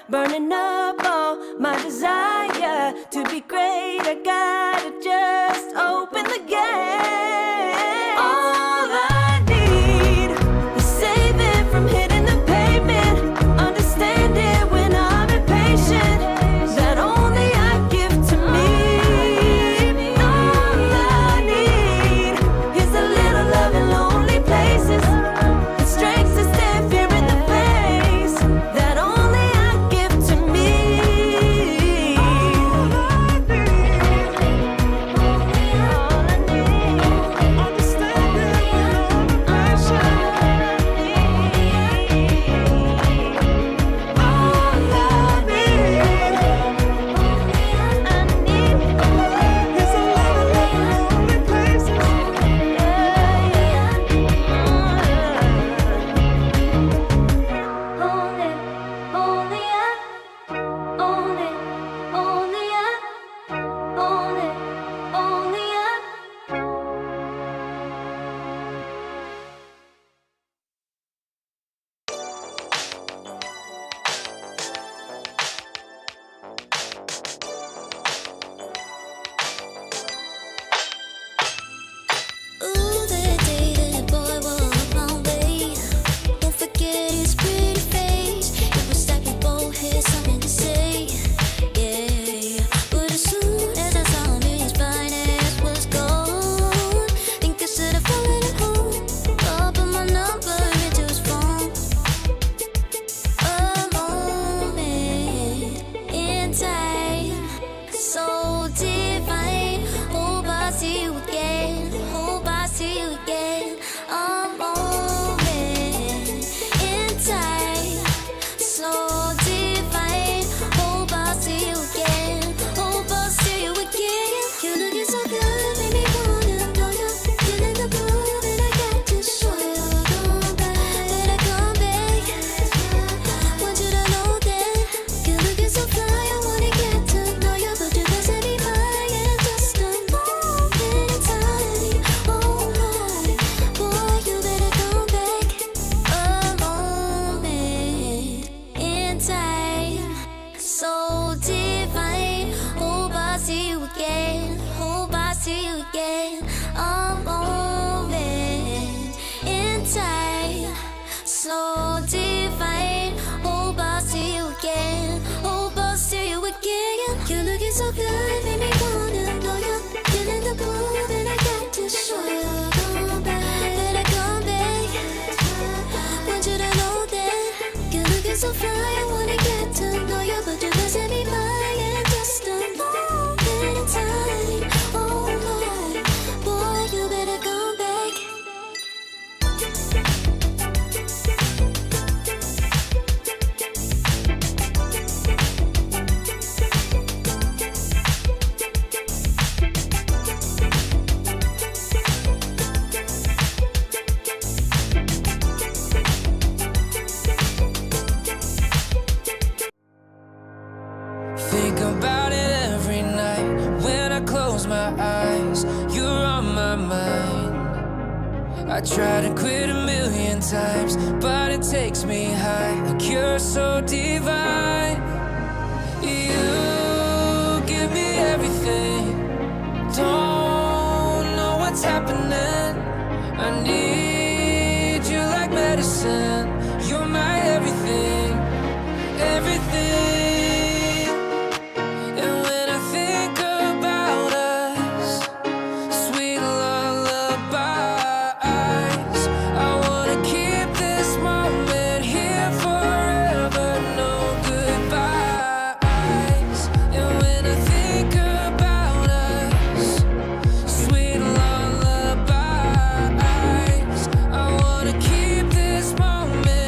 burning up all my desire to be great. I gotta just open the gate. All I need is saving from hitting the pavement, understanding when I'm impatient, that only I give to me. All I need is a little love in lonely places, the strength to stand fear in the face, that only I give to me. All I need, understanding when I'm impatient. All I need, is a little love in lonely places. Ooh, that day that boy walked my way. Won't forget his pretty face. It was like we both had something to say. Yeah, but as soon as I saw him, his fine ass was gone. Think I should have fallen at home. Put my number into his phone. A moment in time, so divine. Hope I see you again. Hope I see you again. A moment in time, so divine. Hope I see you again. Hope I see you again. You looking so good, make me wanna know you. Feeling the groove, and I got to show you. Come back, better come back. Want you to know that you're looking so fly. I wanna get to know you, but you passing me by in just a moment in time. Oh Lord, boy, you better come back. A moment in time, so divine. Hope I see you again. Hope I see you again. A moment in time, so divine. Hope I see you again. Hope I see you again. You're looking so good, make me wanna know you. Feeling the groove, and I got to show you. Come back, better come back. Want you to know that you're looking so fly. I wanna get to know you, but you're passing me by in just a moment in time. Oh Lord, boy, you better come back. Think about it every night when I close my eyes. You're on my mind. I try to quit a million times, but it takes me high. Like you're so divine. You give me everything. Don't know what's happening. I need you like medicine. You're my everything, everything. And when I think about us, sweet lullabies, I wanna keep this moment here forever, no goodbyes. And when I think about us, sweet lullabies, I wanna keep this moment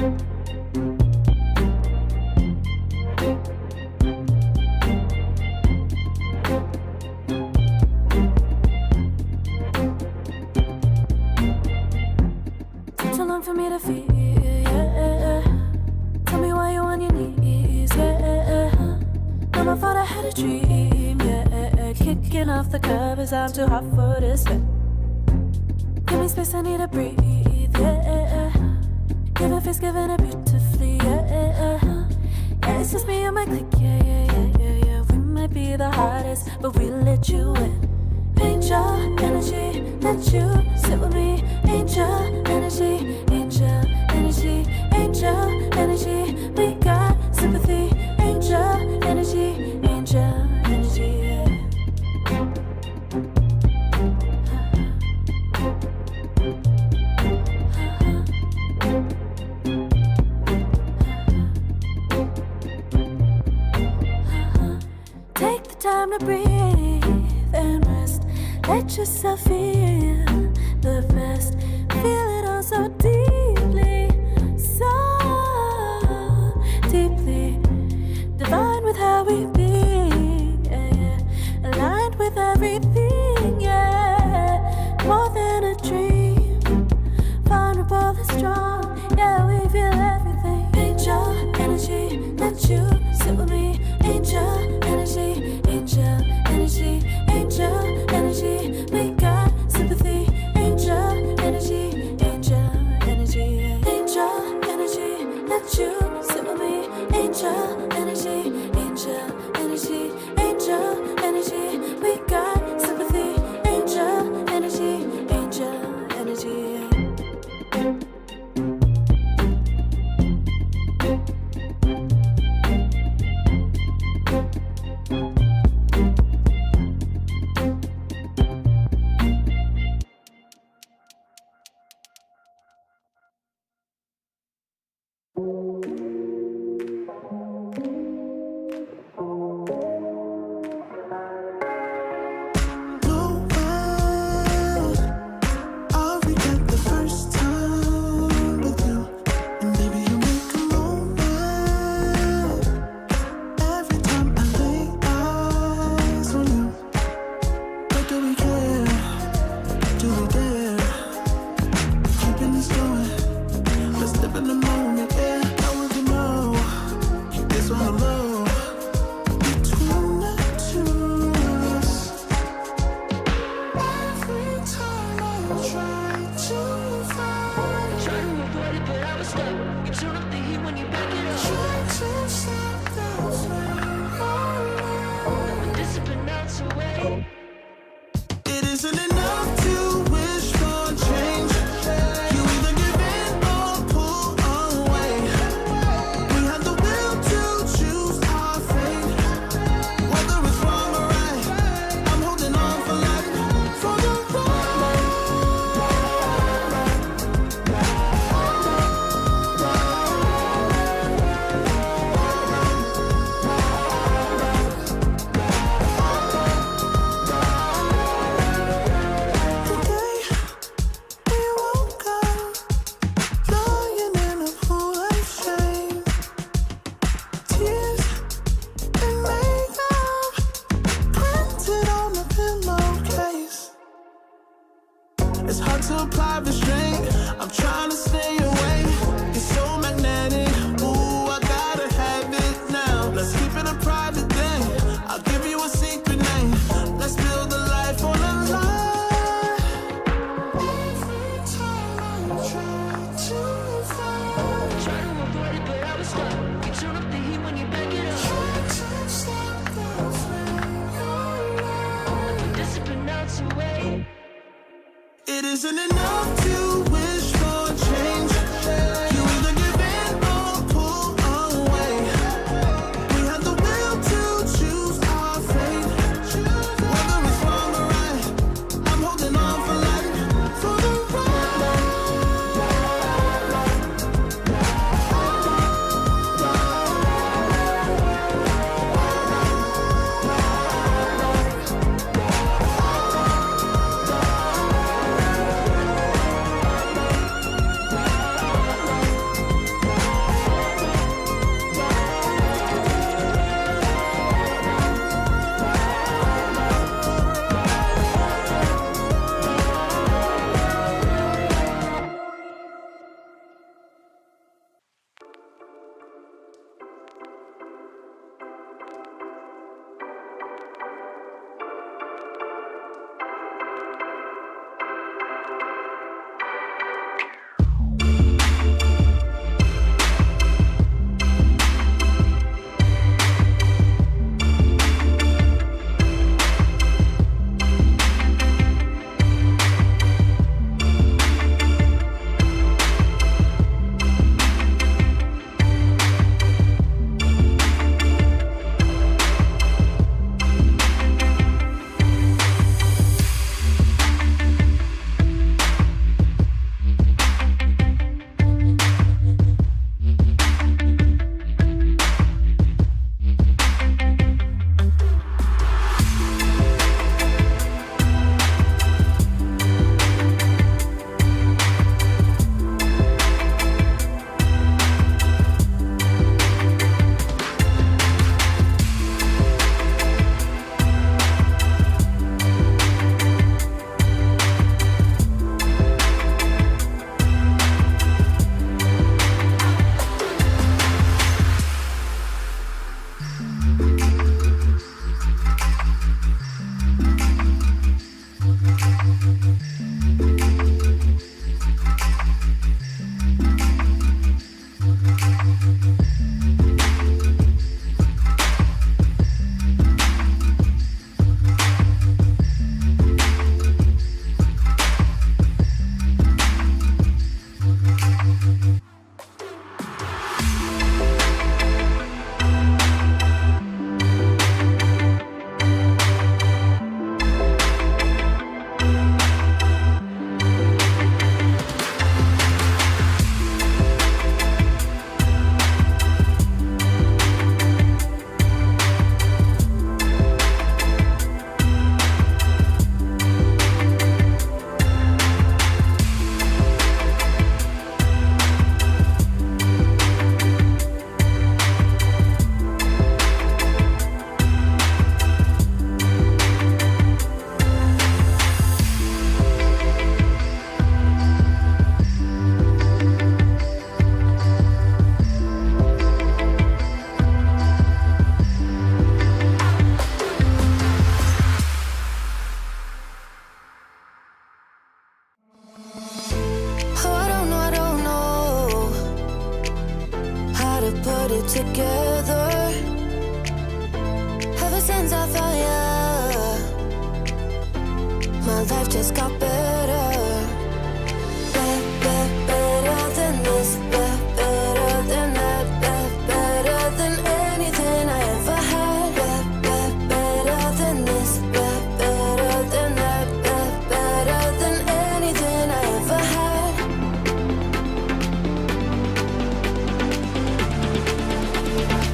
Took too long for me to feel, yeah. Tell me why you on your knees, yeah. Never thought I had a dream, yeah. Kicking off the covers, I'm too hot for this. Give me space, I need to breathe, yeah. Give a face, giving it beautifully, yeah. Yeah, it's just me and my clique, yeah. We might be the hottest, but we let you in. Angel energy, let you sit with me. Angel energy, angel energy, angel energy. We got sympathy. Angel energy, angel energy. Take the time to breathe and rest. Let yourself feel the best. Feel it all so deeply, so deeply. Divine with how we be, yeah. Aligned with everything, yeah. More than a dream, vulnerable and strong, yeah. We feel everything. Angel energy, let you sit with me. Angel energy, angel energy, angel energy. We got sympathy. Angel energy, angel energy, angel energy. Let you sit with me. Angel energy, angel energy, angel energy. We got sympathy. Angel energy, angel energy. It isn't enough to wish for change. You either give in or pull away. We have the will to choose our fate. Whether it's wrong or right, I'm holding on for life, for the ride. put it together. Ever since I found you, my life just got better. Better than this, better than that, better than anything I ever had. Better than this, better than that, better than anything I ever had.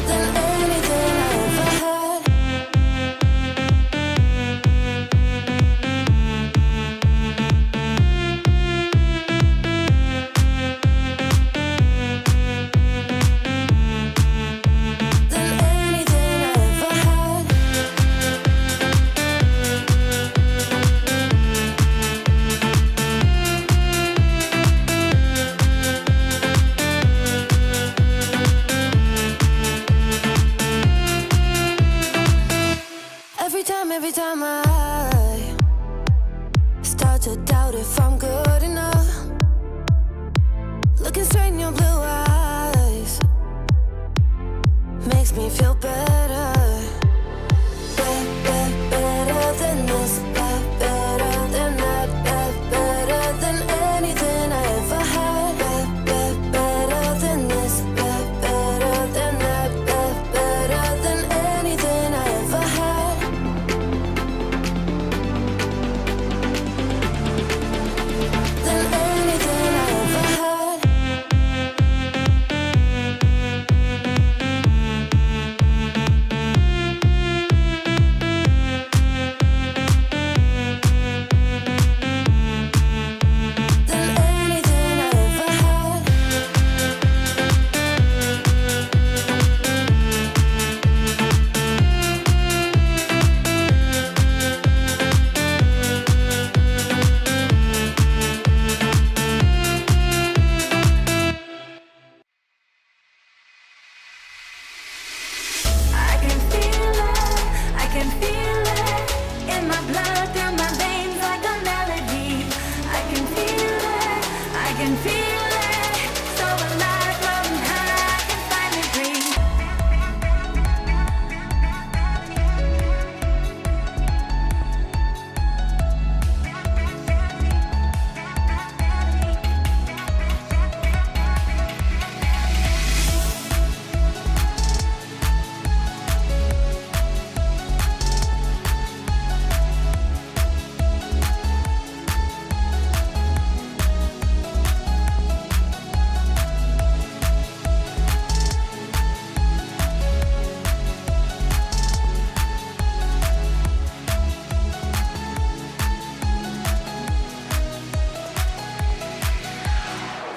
Than anything I ever had. Than anything I ever had. Every time I start to doubt if I'm good enough, looking straight in your blue eyes makes me feel better. Better than this, better than that, better than anything I ever had. Better than this, better than that, better than anything I ever had. Than anything I ever had. Than anything I ever had. I can feel it in my blood, through my veins like a melody. I can feel it, so alive, floating high, I can finally breathe.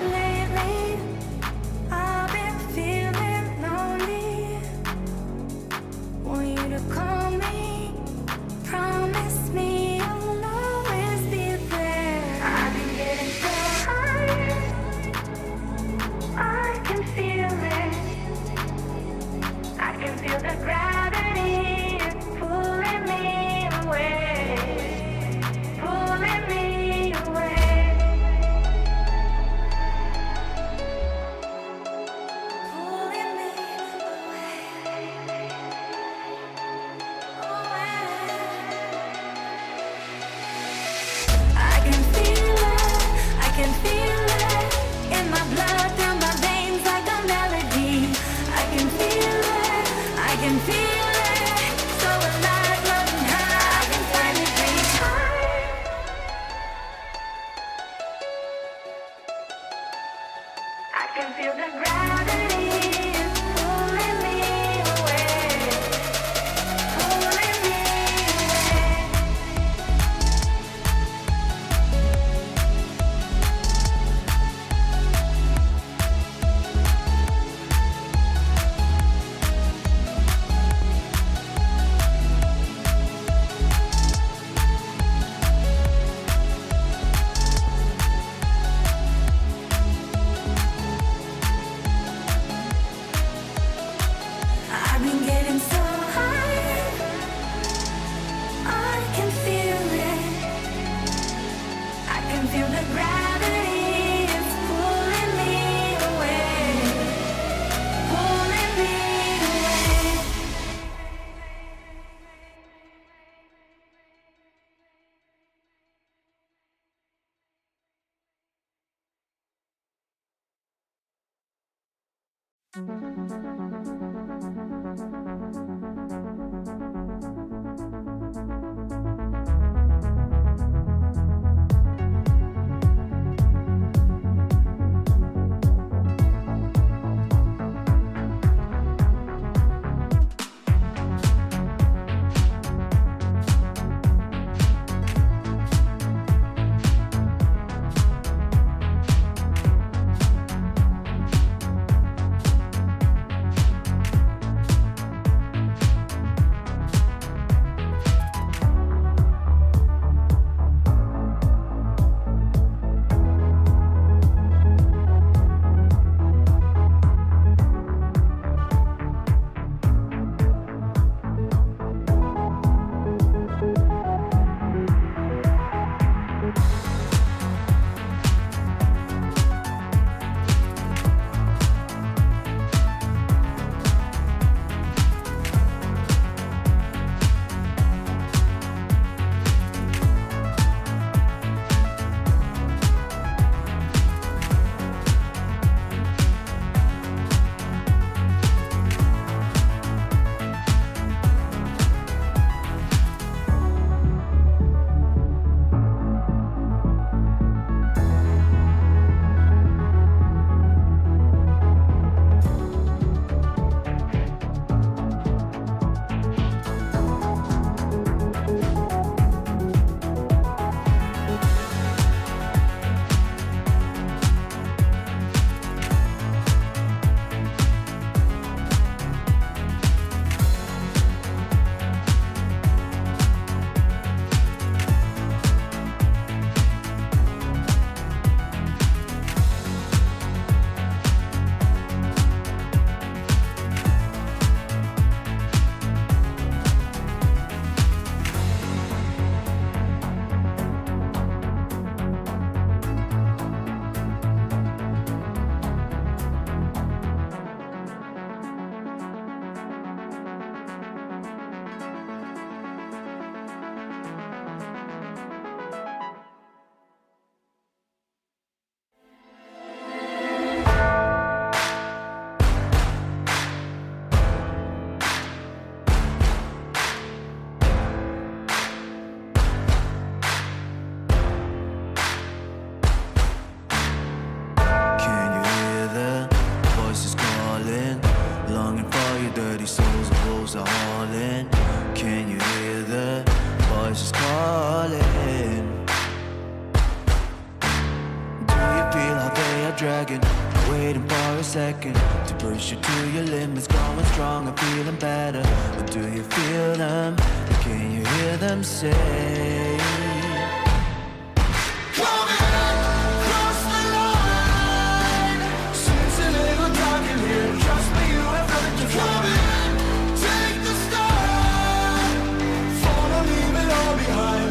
Lately, I've been feeling lonely. Want you to call me, promise me you'll always be there. I've been getting so high, I can feel it. I can feel the gravity pulling me away, pulling me away. Pulling me I can feel it in my blood, through my veins like a melody. I can feel it, so alive, floating high, I can finally breathe. I can feel the gravity pulling me away, pulling me away. dragging, waiting for a second to push you to your limits, going strong and feeling better. But do you feel them? Can you hear them say?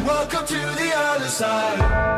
Welcome to the other side.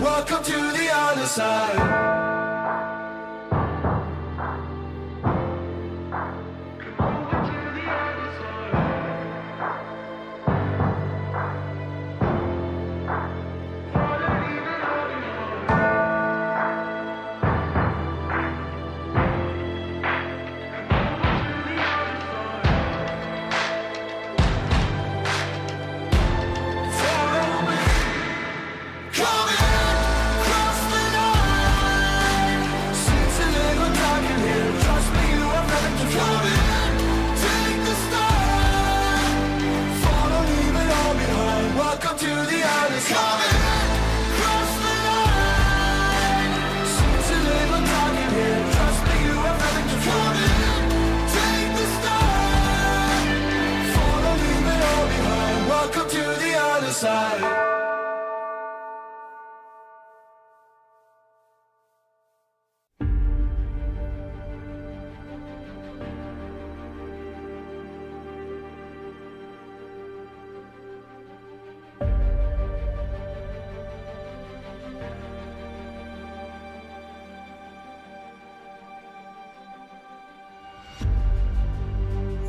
Welcome to the other side. side.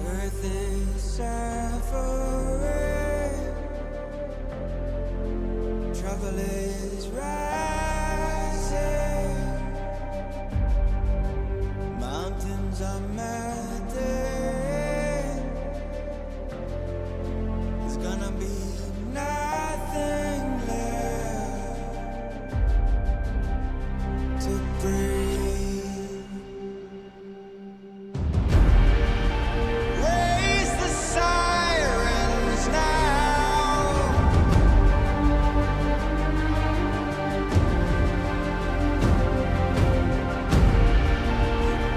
Earth is suffering, trouble is rising, mountains are melting, there's gonna be nothing left to breathe. Raise the sirens now.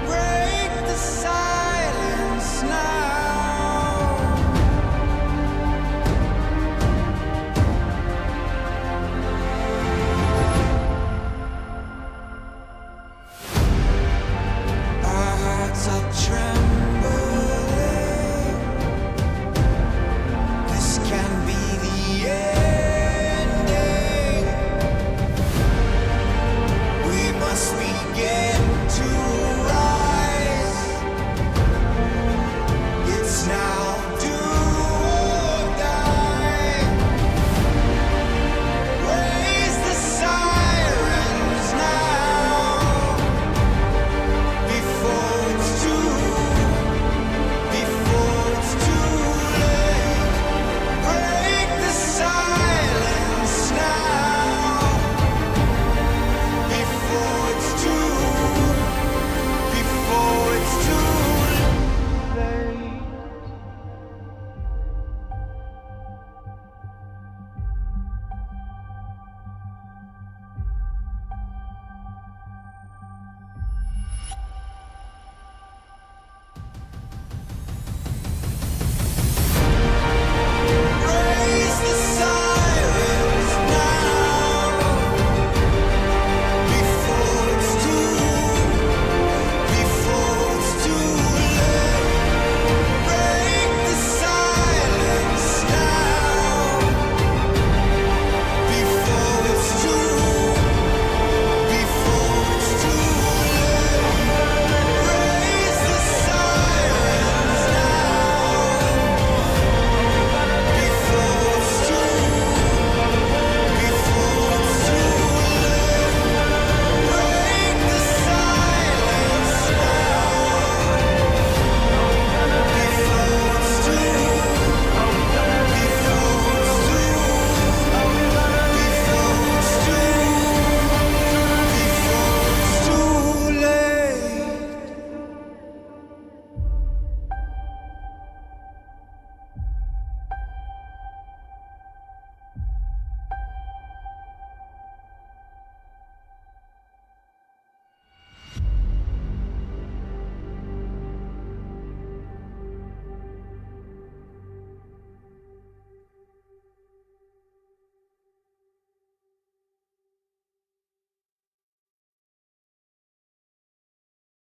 Break the silence now. Our hearts are trembling. This can be the ending. We must begin to rise. It's now do or die. Raise the sirens now before it's too late. Break the silence now before it's too late. Raise the sirens now before it's too late. Break the silence now before it's too late. Raise the sirens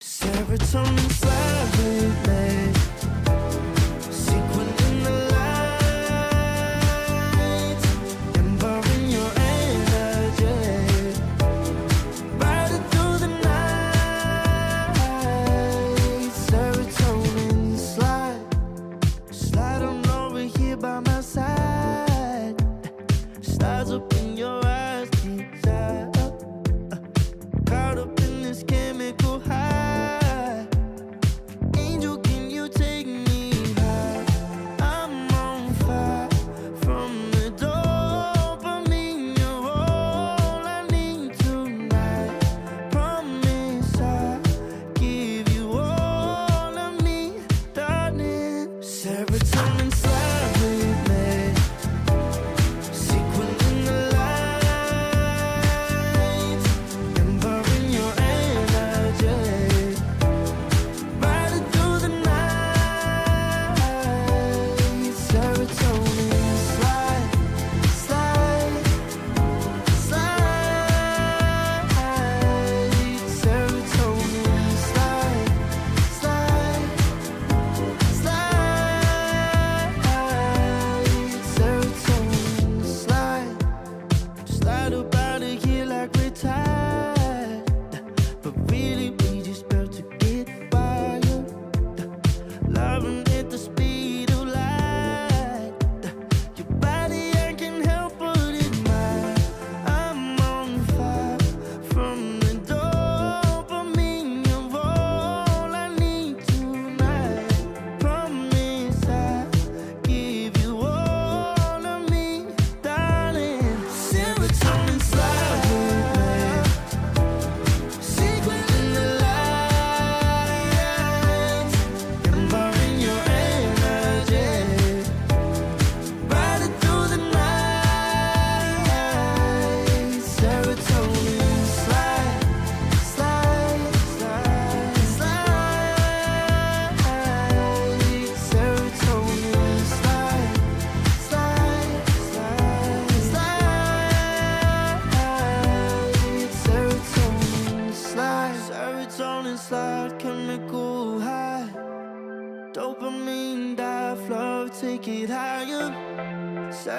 Serotonin slowly, sequin in the light, embarking your energy, riding through the night. Serotonin slide on over here by my side, stars up in your eyes, desire, caught up in this chemical high.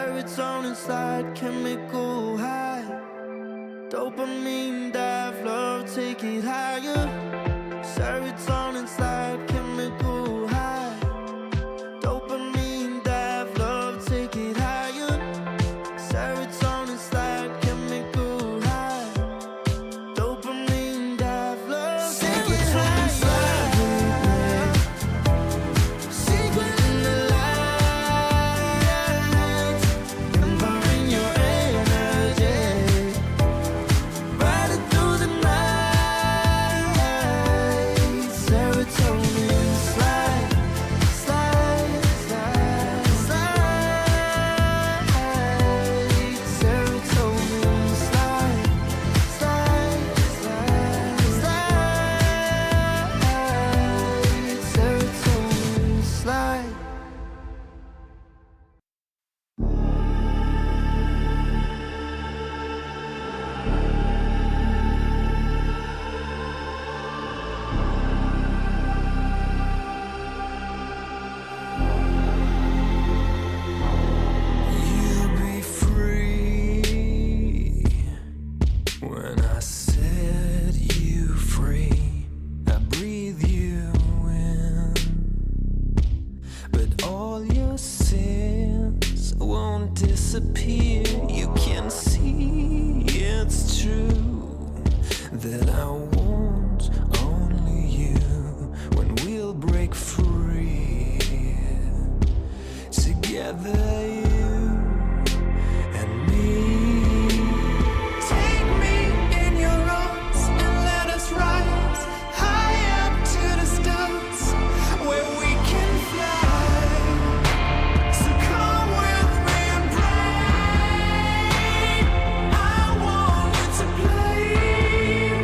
Serotonin slide, chemical high. Dopamine dive, love, take it higher. Serotonin slide, chemical high. Dopamine dive, love, take it higher. Serotonin slide, chemical high. Dopamine dive, love, take it higher. Secret in the light, empowering your energy. Riding through the night. Serotonin slide, slide, slide, slide. Serotonin slide, slide, slide, slide. Serotonin slide. You'll be free when I set you free. I breathe you in, but all your sins won't disappear. You can see it's true that I want only you when we'll break free. Together, you and me. Take me in your arms and let us rise high up to the stars where we can fly. So come with me and pray. I want you to play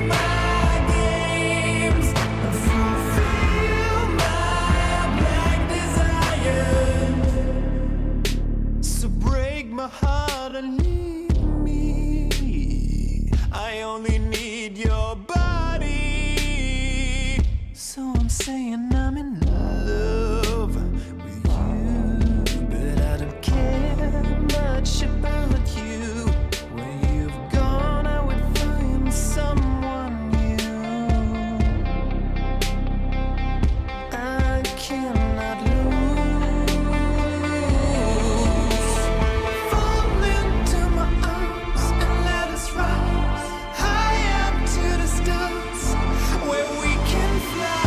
my games and fulfill my black desires. So break my heart and leave me. I only need your body. So I'm saying I'm in love with you, but I don't care much about you. When you've gone, I would find someone new. I cannot lose. Fall into my arms and let us rise high up to the stars where we can fly.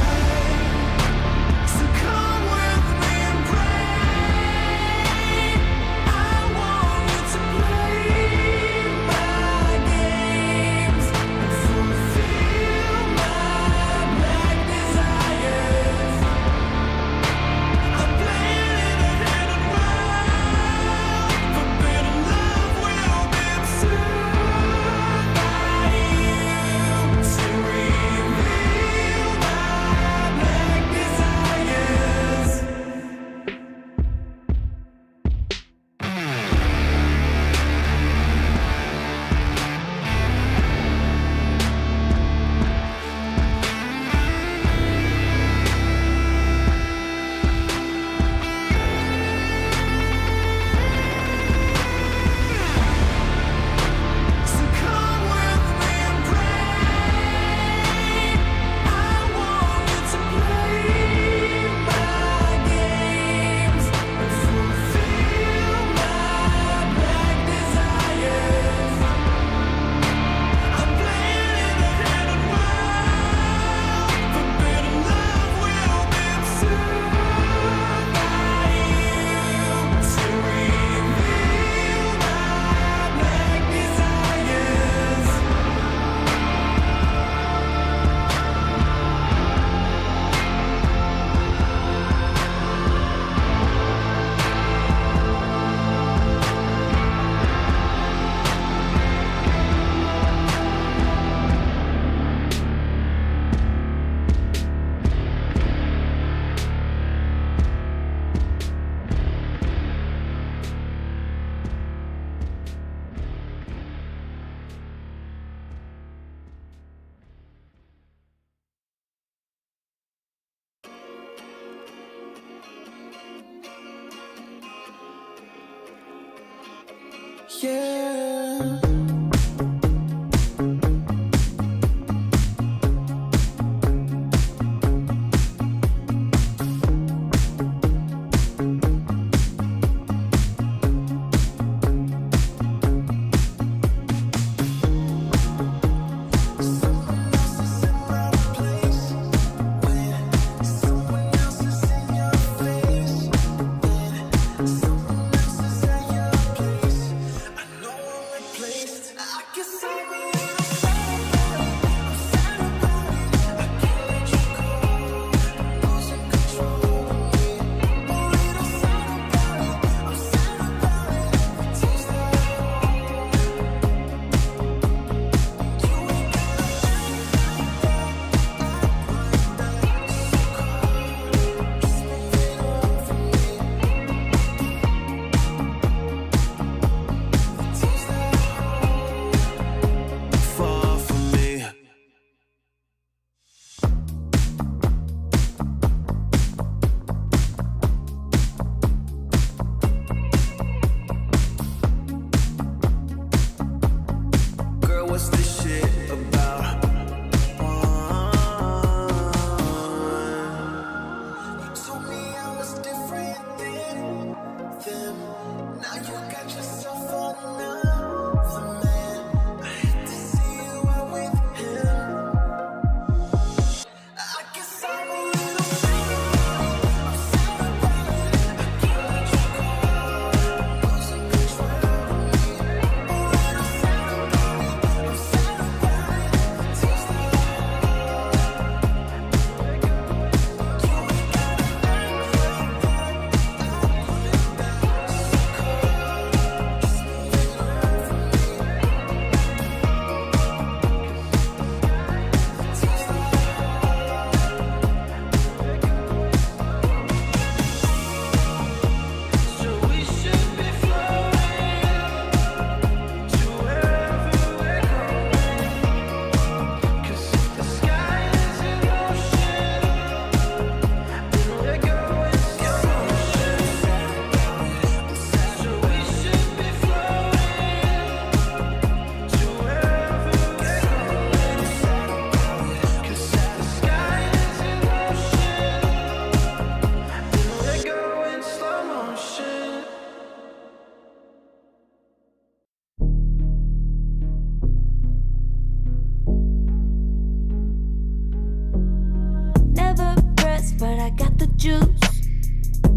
yeah.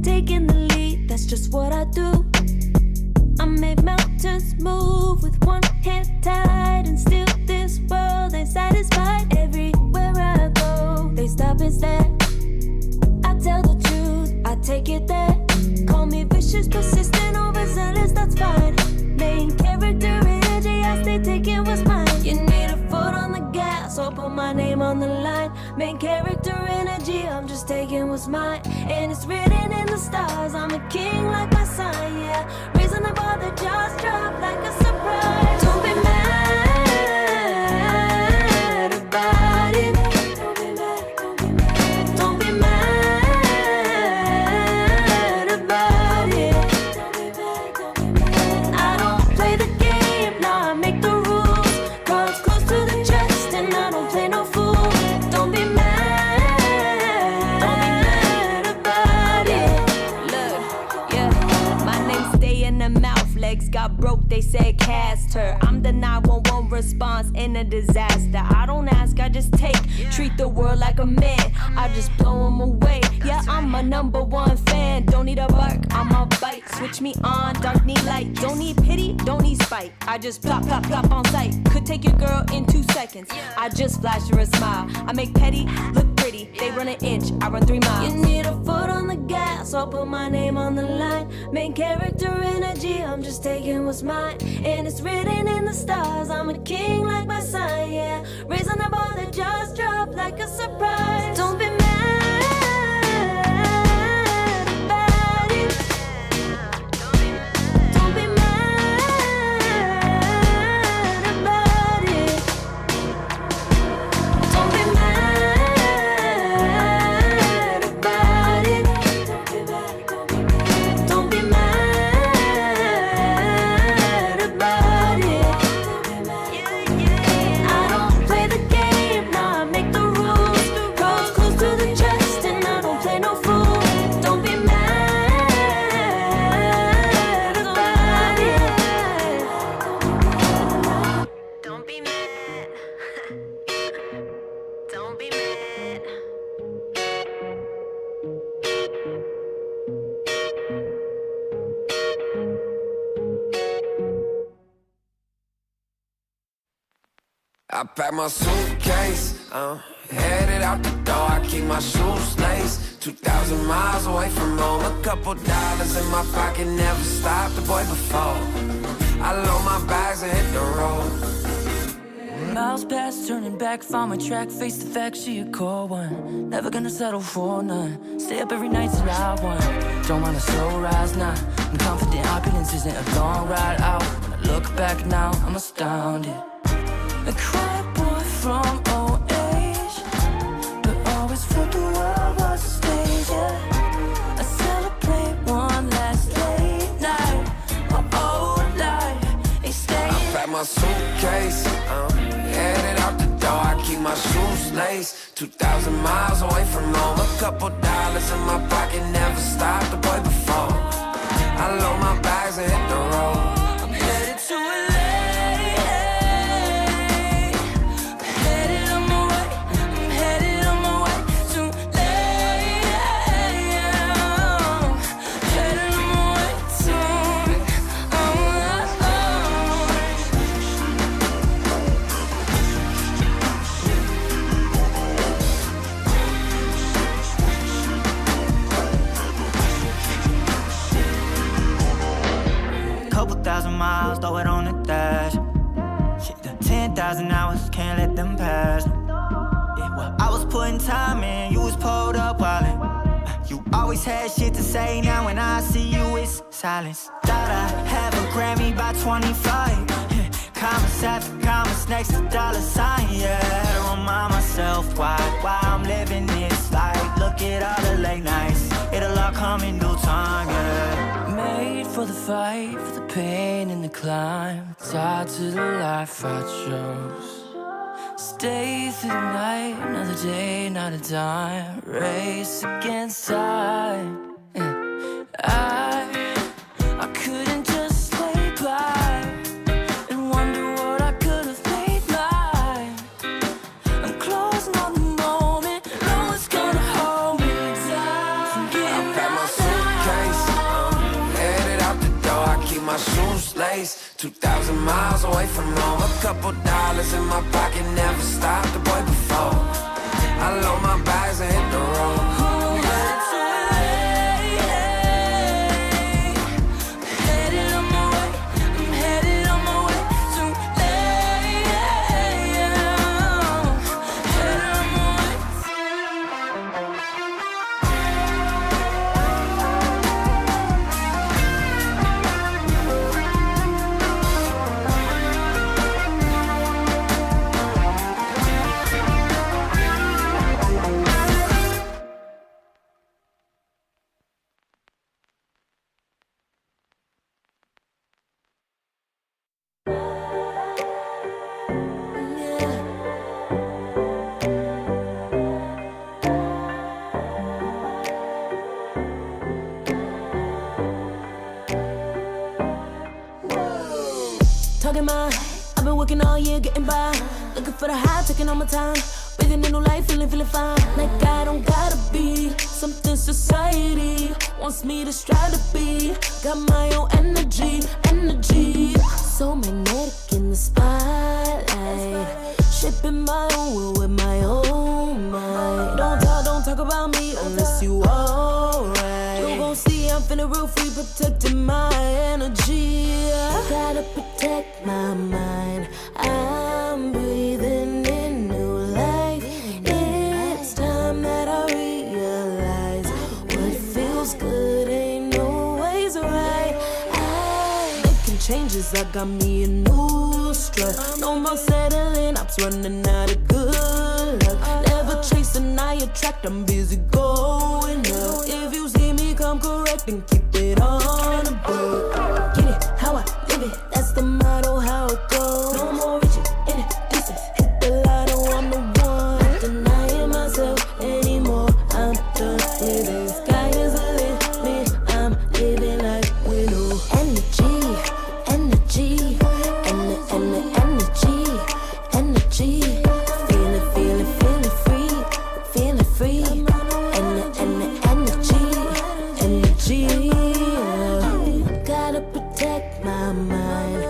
Taking the lead, that's just what I do. I make mountains move with one hand tied, and still this world ain't satisfied. Everywhere I go, they stop and stare. I tell the truth, I take it there. Call me vicious, persistent, overzealous, that's fine. Main character energy, I stay taking what's mine. You need a foot on the gas, or put my name on the line. Main character energy, I'm just taking what's mine. And it's written in the stars, I'm a king like my sign, yeah. Raising the bar, the jaws drop like a surprise. Don't be mad about it. Don't be mad, don't be mad. Don't be mad about it. Don't be mad, don't be mad. I don't play the game, nah, I make the rules. Cards close to the chest, and I don't play no fool. Don't be mad. Got broke, they said cast her. I'm the 911 response in a disaster. I don't ask, I just take. Treat the world like a man, I just blow them away. Yeah, I'm a #1 fan. Don't need a bark, I'm a bite. Switch me on, dark need light. Don't need pity, don't need spite. I just plop, plop, plop on sight. Could take your girl in 2 seconds. I just flash her a smile. I make petty look pretty. They run an inch, I run 3 miles. You need a foot on the gas, I'll put my name on the line. Main character energy, I'm just taking what's mine. And it's written in the stars, I'm a king like my sign, yeah. Raising the bar, the jaws drop like a surprise. Don't be mad about it. Don't be mad about it. Don't be mad about it. Don't be mad, don't be mad about I pack my suitcase, headed out the door. I keep my shoes laced. 2,000 miles away from home. A couple dollars in my pocket, never stopped the boy before. I load my bags and hit the road. Miles past, turning back, found my track, face the fact, she a core one. Never gonna settle for none. Stay up every night till I won. Don't want a slow rise now. I'm confident opulence isn't a long ride out. When I look back now, I'm astounded. A quiet boy from old age, but always felt the world was a stage, yeah. I celebrate one last late night. My old life ain't staying. I pack my suitcase, headed out the door. I keep my shoes laced. 2,000 miles away from home. A couple dollars in my pocket, never stopped the boy before. I load my bags and hit the road. I'm headed to LA. Couple thousand miles, throw it on the dash. Shit, the 10,000 hours, can't let them pass. Yeah, well, I was putting time in, you was pulled up wildin'. You always had shit to say, now when I see you, it's silence. Thought I'd have a Grammy by 25. Commas after commas next to dollar sign, yeah. Had to remind myself why I'm living this life. Look at all the late nights, it'll all come in due time, yeah. Made for the fight, for the pain and the climb. Tied to the life I chose. Stay through the night, another day, not a dime. Race against time. I couldn't just lay by and wonder what I could have made mine. I'm closing on the moment, no one's gonna hold me down. I pack my suitcase, headed out the door. I keep my shoes laced. 2,000 miles away from home. A couple dollars in my pocket, never stopped the boy before. I load my bags and hit the road. Talking mine, I've been working all year getting by. Looking for the high, taking all my time. Breathing in new life, feeling fine. Like I don't gotta be something society wants me to strive to be. Got my own energy. So magnetic in the spotlight. Shaping my own world with my own mind. Don't talk about me unless you alright. You gon' see I'm finna real free, protecting my energy. Gotta protect my mind. I'm breathing in new life. It's time that I realize what feels good ain't always right. I'm making changes, I got me a new strut. No more settling, I'm running out of good luck. Never chasing, I attract, I'm busy going up. If you see me come correct, then keep it on the book. Get it how I live it, that's the motto, how it goes. No more reaching in the distance, hit the lotto, I'm the one. Not denying myself anymore, I'm done with it. Sky is the limit, I'm living life with no energy. Gotta protect my mind.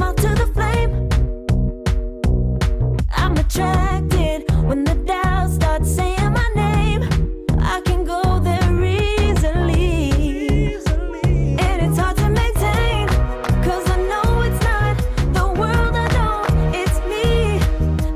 moth to the flame. I'm attracted when the doubt starts saying my name. I can go there easily, and it's hard to maintain, 'cause I know it's not the world I know, it's me.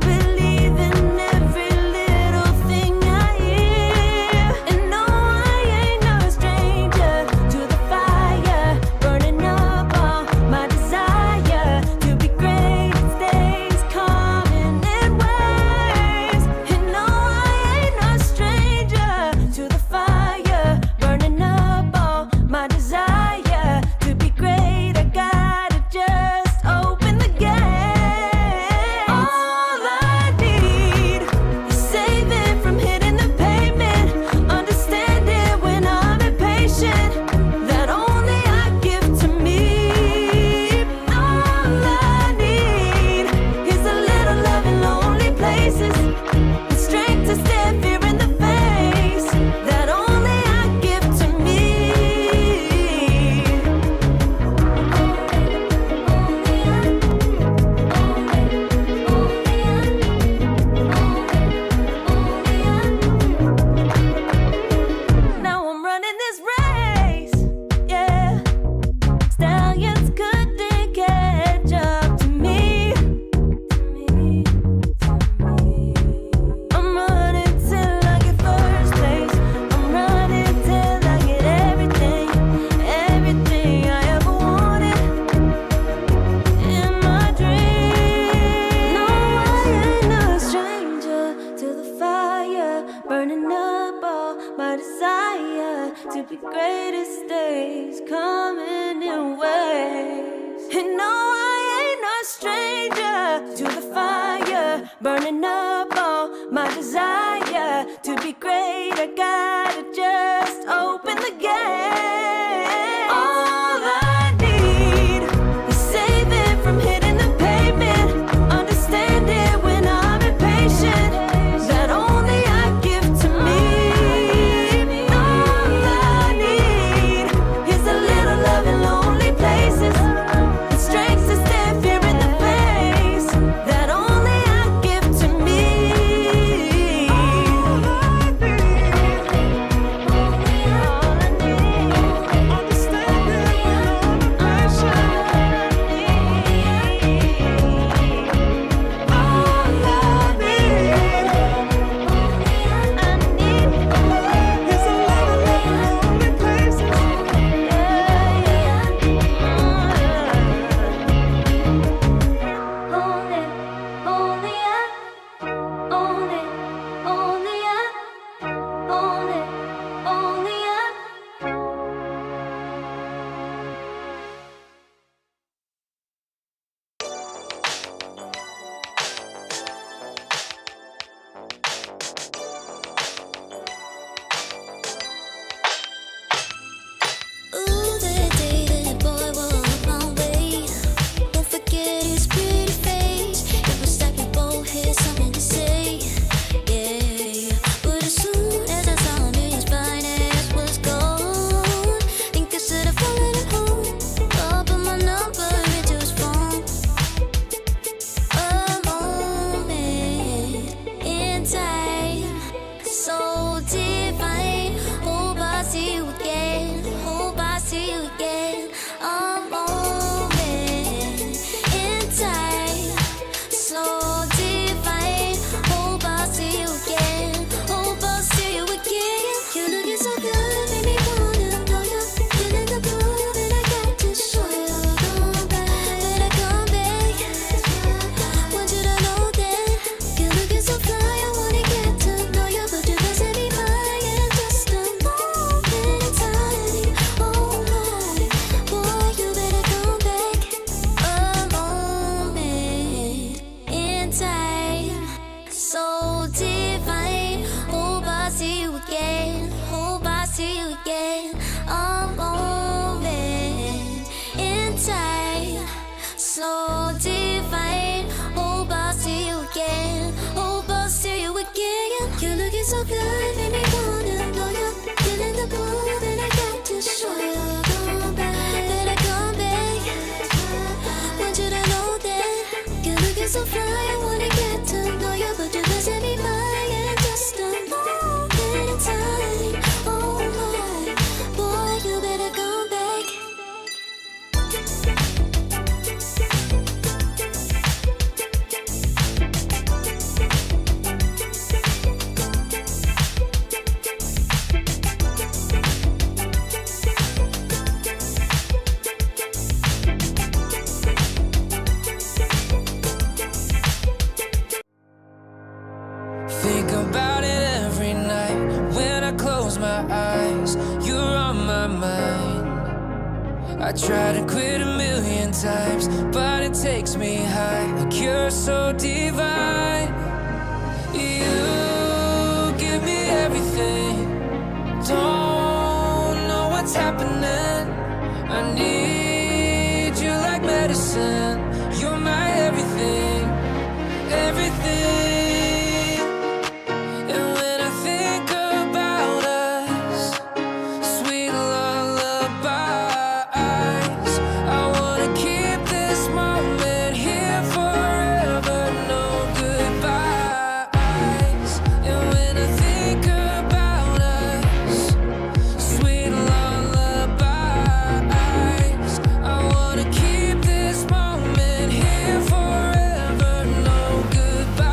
Believe in every little thing I hear, and no, I ain't no stranger to the fire, burning up all my desire to be great. It stays coming in waves, and no, I ain't no stranger to the fire, burning up all my desire to be great. I gotta just open the gate. All I need is saving from hitting the pavement, understanding when I'm impatient, that only I give to me. All I need is a little love in lonely places, the strength to stare fear in the face, that only I give to me. Now I'm running this race, yeah. Stallions couldn't catch up to me. I'm running till I get first place. I'm running till I get everything, everything I ever wanted in my dream. No, I ain't no stranger to the fire, burning up all my desire to be greatest days coming in waves. And no, I ain't no stranger to the fire, burning up all my desire to be great. I gotta just open the gate. All I need is saving from hitting the pavement, understanding when I'm impatient, that only I give to me. All I need is a little love in lonely places, the strength to stand fear in the face, that only I give to me. you're so fly, I wanna get to know you, but you doesn't be mine. Yeah, just a moment in time. Oh my, boy, you better come back. Think about it every night when I close my eyes. You're on my mind. I try to quit a million times, but it takes me high. Like you're so divine. You give me everything. Don't know what's happening. I need you like medicine. You're my everything, everything. And when I think about us, sweet lullabies, I wanna keep this moment here forever, no goodbyes. And when I think about us, sweet lullabies, I wanna keep this moment here forever, no goodbyes.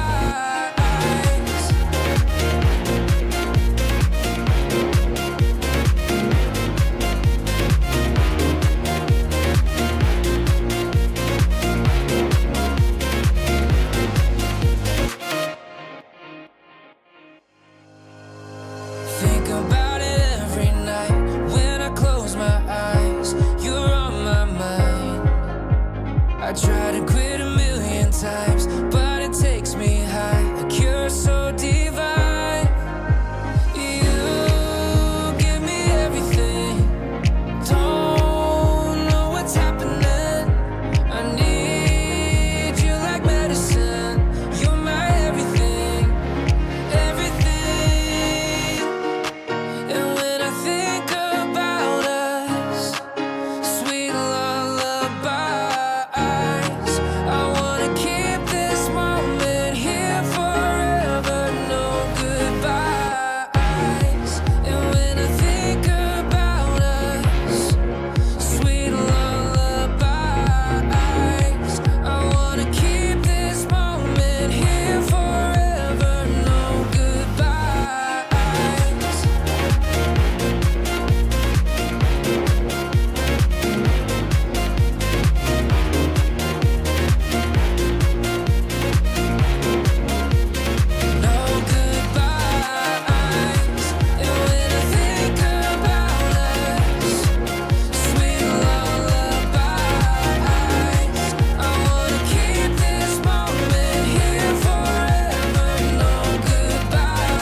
Think about it every night when I close my eyes. You're on my mind. I try to quit a million times, but it takes me high. Like you're so divine. You give me everything. Don't know what's happening. I need you like medicine. You're my everything, everything. And when I think about us, sweet lullabies, I wanna keep this moment here forever, no goodbyes. And when I think about us, sweet lullabies, I wanna keep this moment here forever, no goodbyes. No goodbyes. And when I think about us, sweet lullabies, I wanna keep this moment here forever. No goodbyes.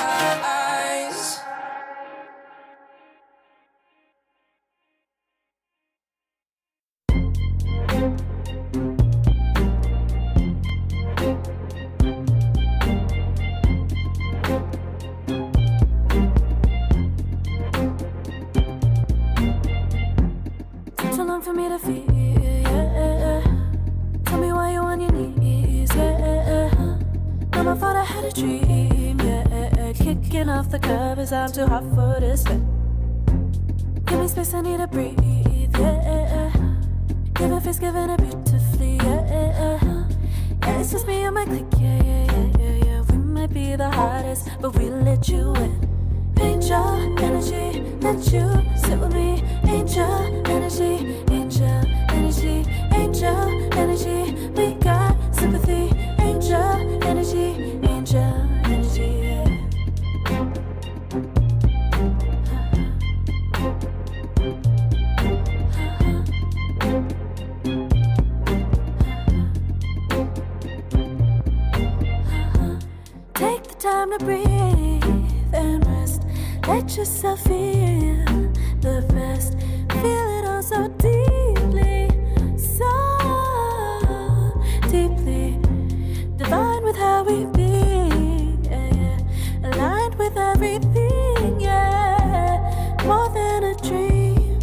Took too long for me to feel, yeah. Tell me why you on your knees, yeah. Not my fault I had a dream, yeah. Kicking off the covers, I'm too hot for this bed. Give me space, I need to breathe, yeah. Give a face, giving it beautifully, yeah. Yeah, it's just me and my clique, yeah. We might be the hottest, but we let you in. Angel energy, let you sit with me. Angel energy, angel energy, angel energy. We got sympathy. Angel energy, angel energy. Yeah. Take the time to breathe and rest. Let yourself feel the best. Feel it all so deeply, so deeply. Divine with how we be, yeah. Aligned with everything, yeah. More than a dream,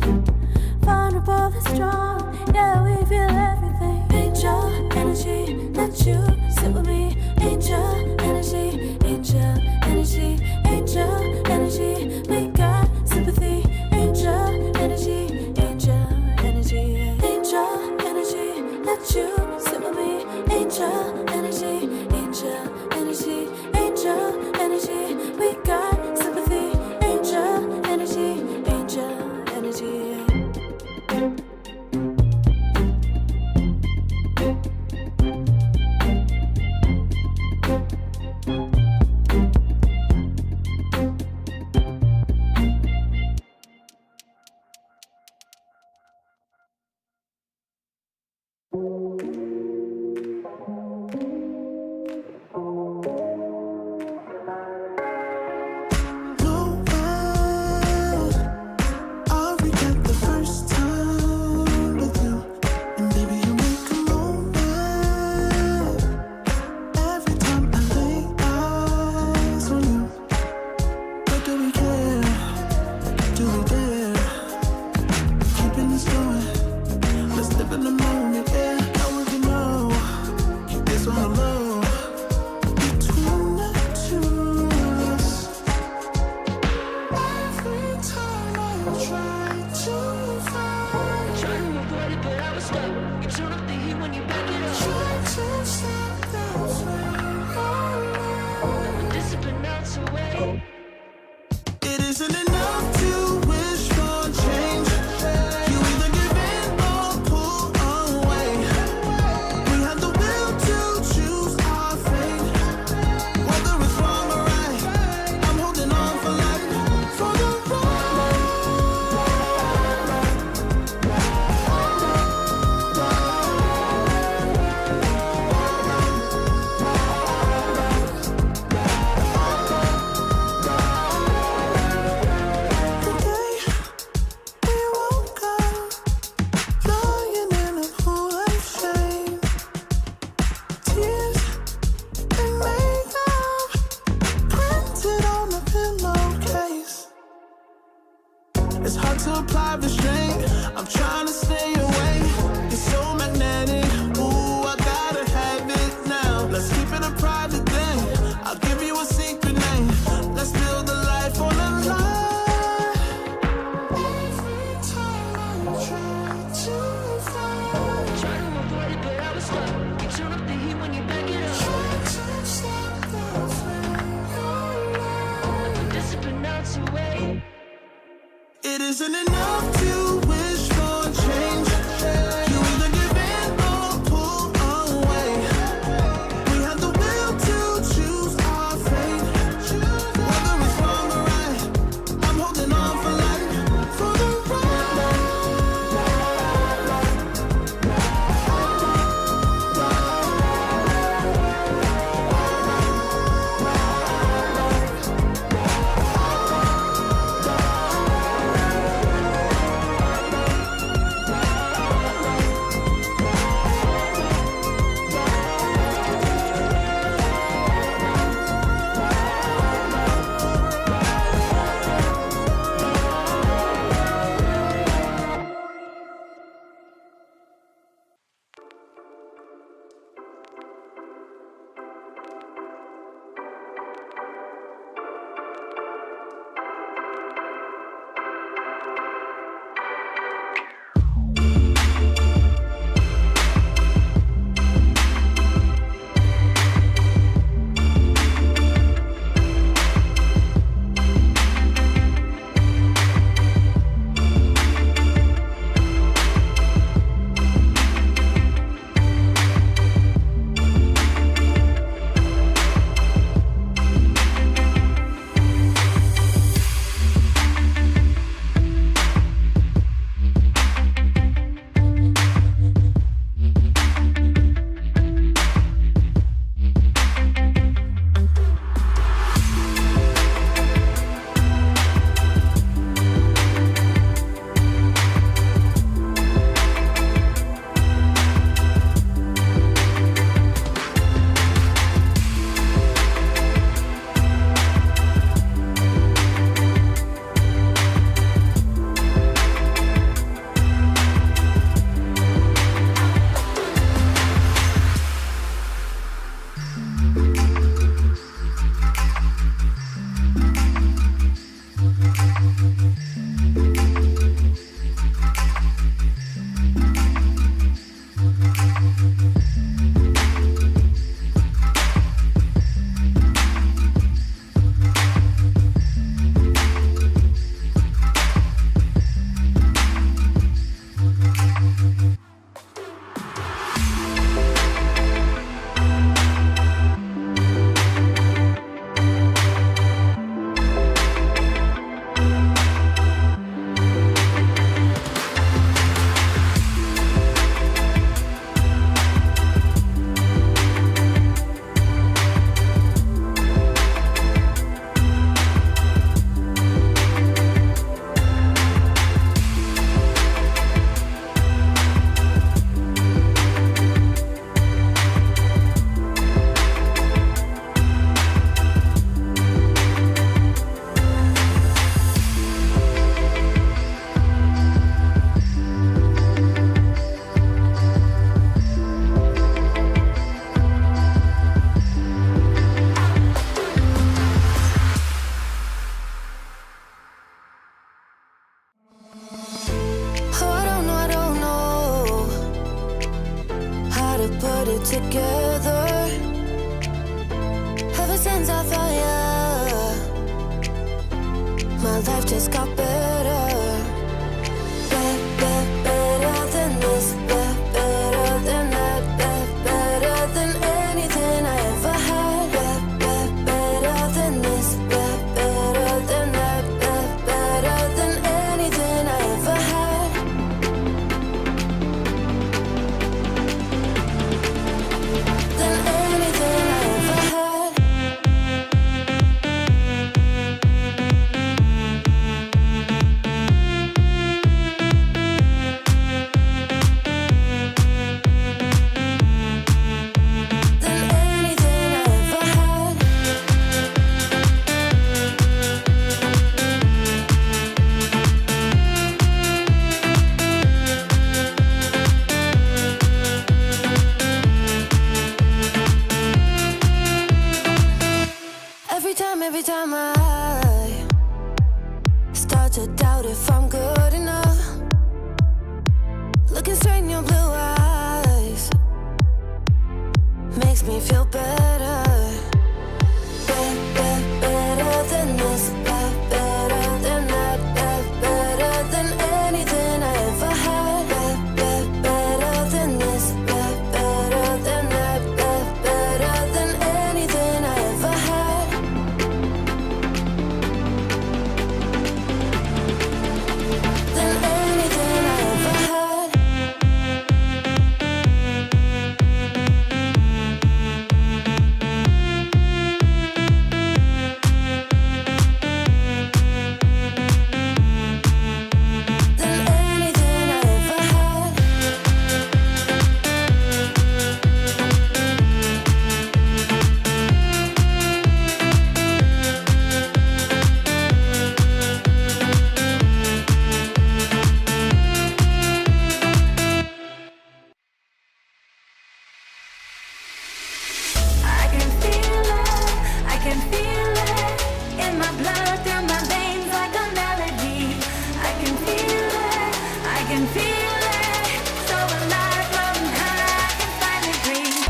vulnerable and strong, yeah. We feel everything. Angel energy, let you angel energy, angel energy, angel energy. We got sympathy, angel energy, angel energy. I'll regret the first time with you, and baby you make a moment. Every time I lay eyes on you, but do we care? Do we dare? Keeping this going, let's live in the moment. Yeah, now we can know it's on the low between the two of us. Every time I try to find, Try to avoid it, but I was stuck. You turn up the heat when you back it up. try to stop the flame. But this has been melts away. It isn't enough to wish for change. You either give in or pull away. We have the will to choose our fate. Whether it's wrong or right, I'm holding on for life, for the ride. The day we woke up, lying in a pool of shame, tears and makeup printed on a pillowcase. It's hard to apply restraint. I'm trying to stay away. It's so magnetic. Ooh, I gotta have it now. Let's keep it a private thing. I'll give you a secret name. Let's build a life on a lie. Every time I try to find, Try to avoid it, but I was stuck. You turn up the heat when you back it up. try to stop the flame. But this has been melts away. It isn't enough to wish for change. You either give in or pull away. We have the will to choose our fate. Whether it's wrong or right, I'm holding on for life, for the ride. my life just got better. Better than this, better than that, better than anything I ever had. Better than this, better than that, better than anything I ever had. Than anything I ever had. Than anything I ever had. Every time I start to doubt if I'm good enough, looking straight in your blue eyes makes me feel better. Better than this, better than that, better than anything I ever had. Better than this, better than that, better than anything I ever had. Than anything I ever had. Than anything I ever had. I can feel it in my blood, through my veins like a melody. I can feel it, so alive, floating high, I can finally breathe.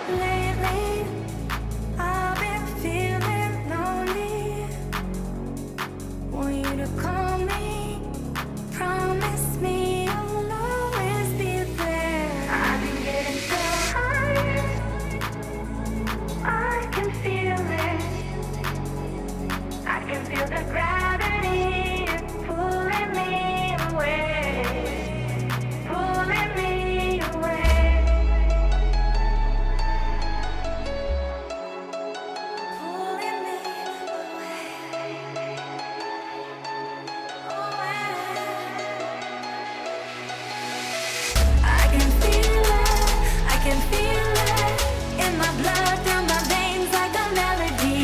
Lately, I've been feeling lonely. Want you to call me, promise me you'll always be there. I've been getting so high, I can feel it. I can feel the gravity pulling me away, pulling me away. Pulling me I can feel it in my blood, through my veins like a melody.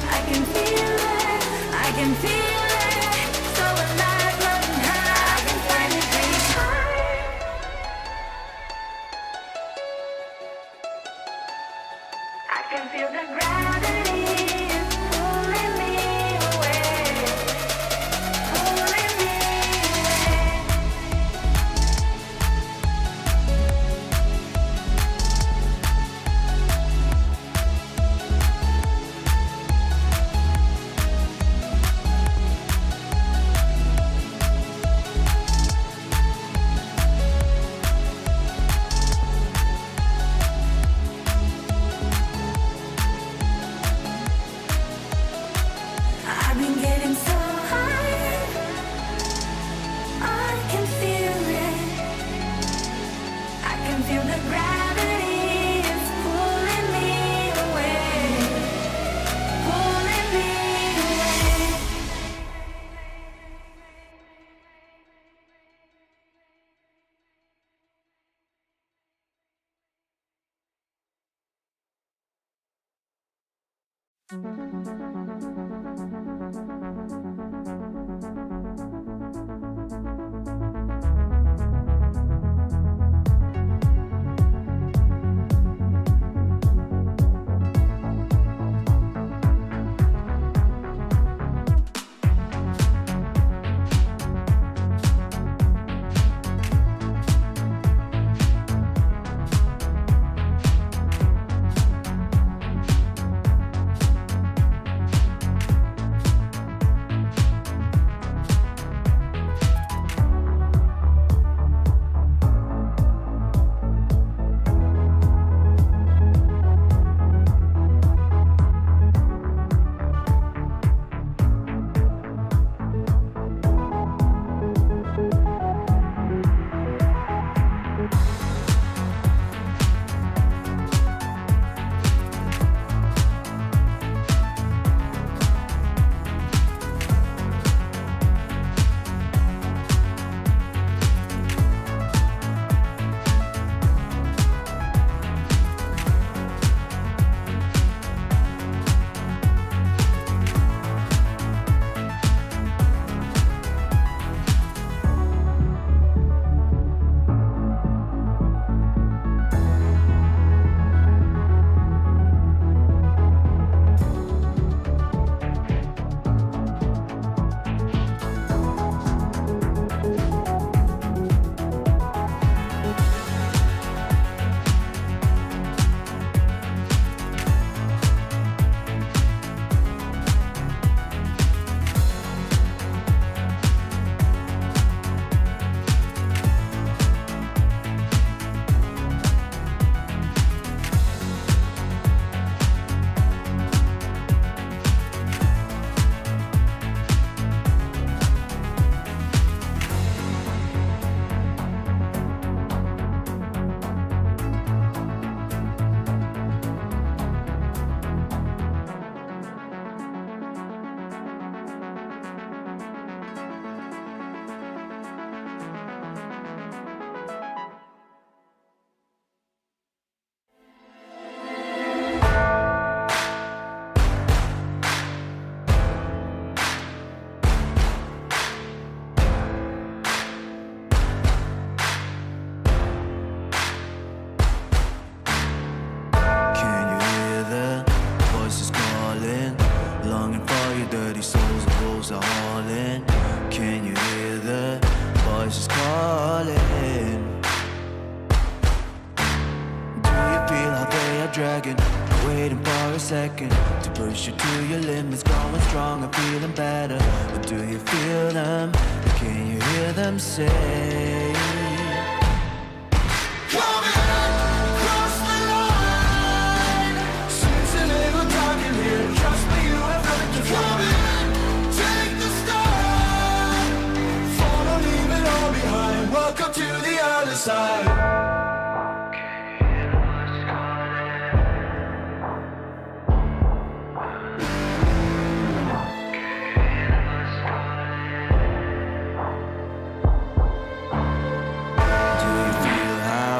I can feel it, so alive, floating high, I can finally breathe. I can feel the gravity pulling me away, pulling me away. dragon, waiting for a second to push you to your limits, going stronger, feeling better. But do you feel them? Can you hear them say? Welcome to the other side. Do you feel how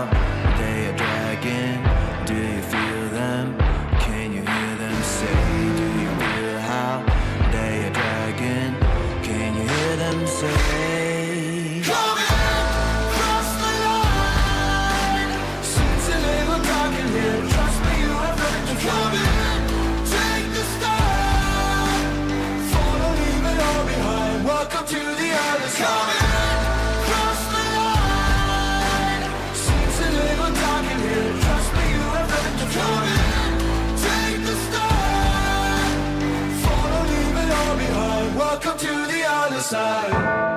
they are dragging? Do you feel them? Can you hear them say? Do you feel how they are dragging? Can you hear them say? Welcome to the other side. Cross the line. Seems a little dark in here. Trust me, you have nothing to fear. Take the start. Follow, leave it all behind. Welcome to the other side.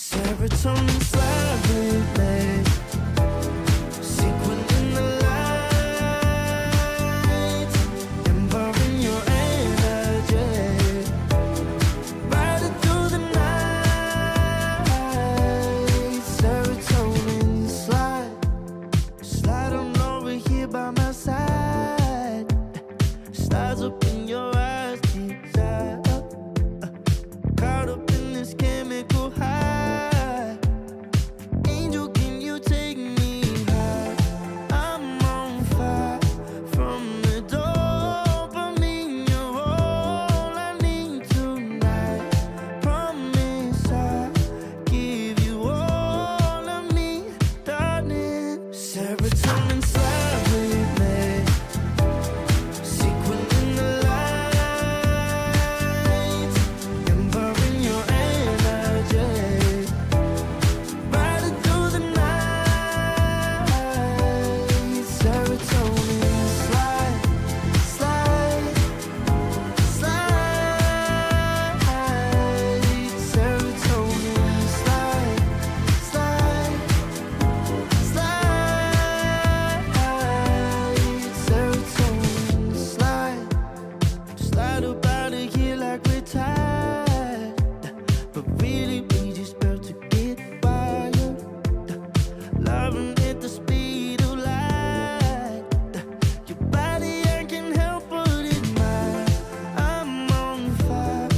Serotonin slide with me. Sequin in the light, involving your energy. Riding through the night. Serotonin slide. Slide on over here by my side. Stars up in your eyes, desire. Caught up in this chemical high. Angel, can you take me high? I'm on fire from the dopamine. You're all I need tonight. Promise I'll give you all of me, darling. Serotonin slide with me. Sequin in the light, involving your energy. Riding through the night. Serotonin slide, slide, slide. Serotonin slide, slide, slide. Serotonin slide. Slide up out of here like we're tired, but really we just about to get wired. Loving at the speed of light. Your body, I can help but admire. I'm on fire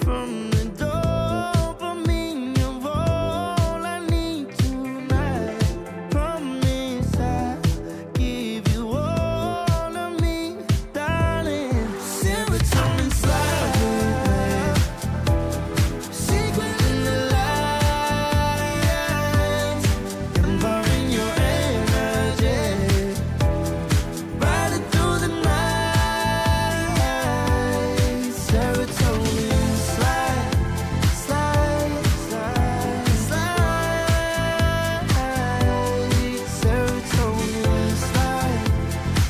from the dopamine. You're all I need tonight. Promise I'll give you all of me, darling. Serotonin slide with me. Secret in the light, involving your energy. Riding through the night. Serotonin slide, slide, slide, slide. Serotonin slide,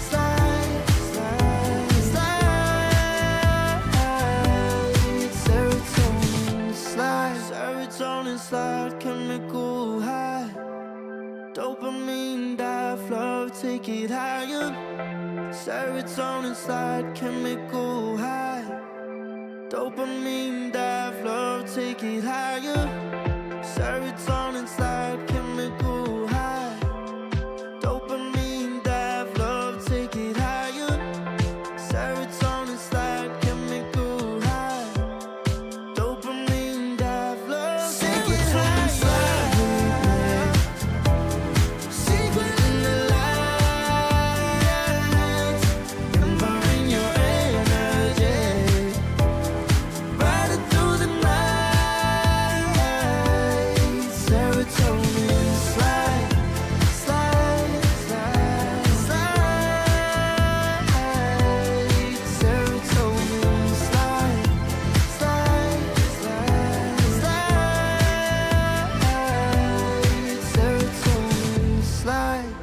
slide, slide, slide. Serotonin slide, serotonin slide, chemical high. Dopamine dive, love, take it higher. Serotonin slide, chemical high. Dopamine dive, love, take it higher. Serotonin slide, chemical high. Dopamine dive, love, take it higher. Serotonin slide, chemical high. Dopamine dive, love, take it higher. Secret in the light, involving your energy. Riding through the night. Serotonin slide, slide, slide, slide. Serotonin slide, slide, slide, slide. Serotonin slide.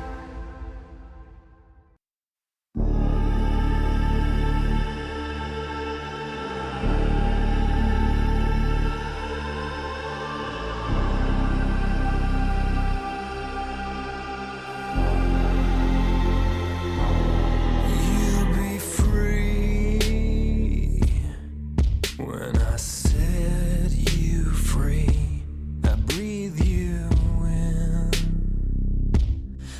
You'll be free when I set you free. I breathe you in,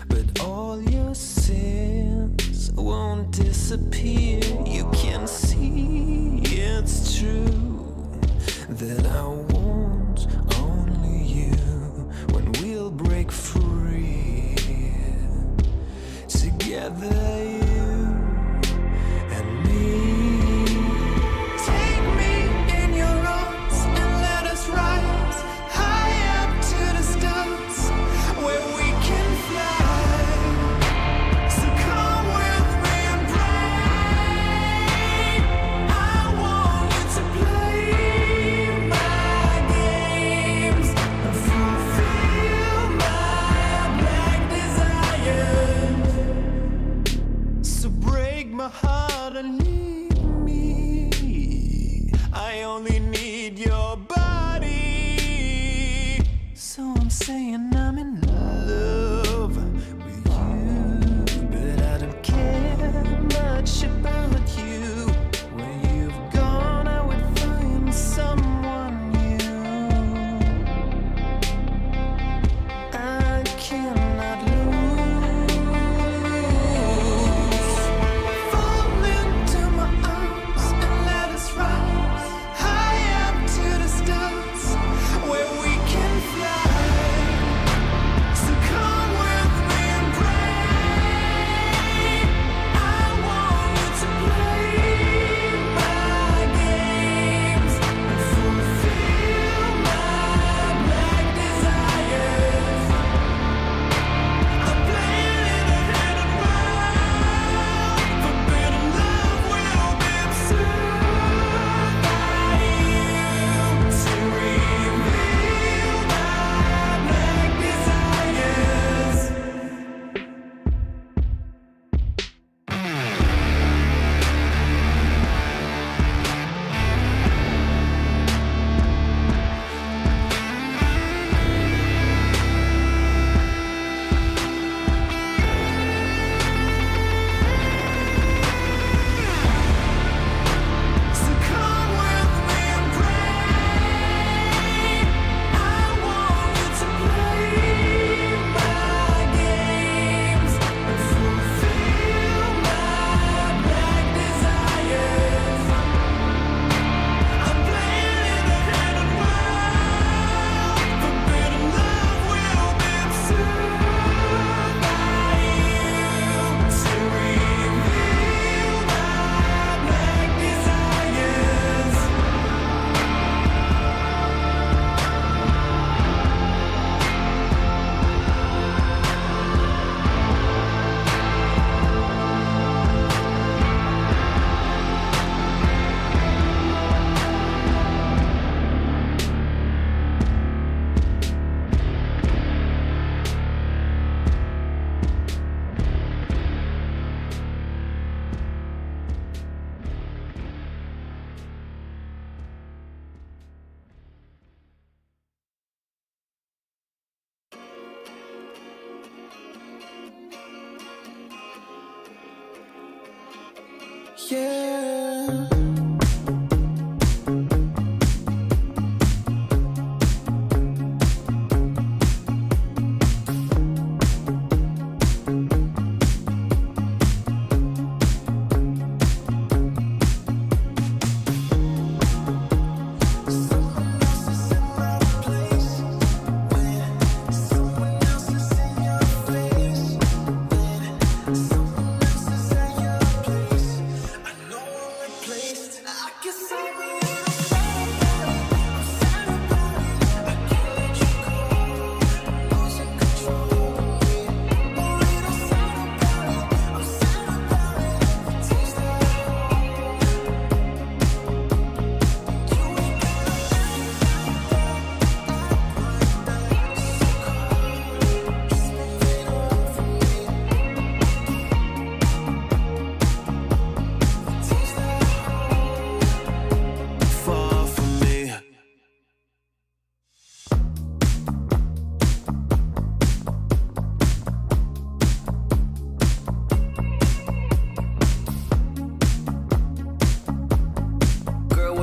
but all your sins won't disappear. You can see it's true that I want only you when we'll break free. Together, you and me. Take me in your arms and let us rise high up to the stars where we can fly. So come with me and pray. I want you to play my games and fulfill my black desires. So break my heart and leave me. I only need your body.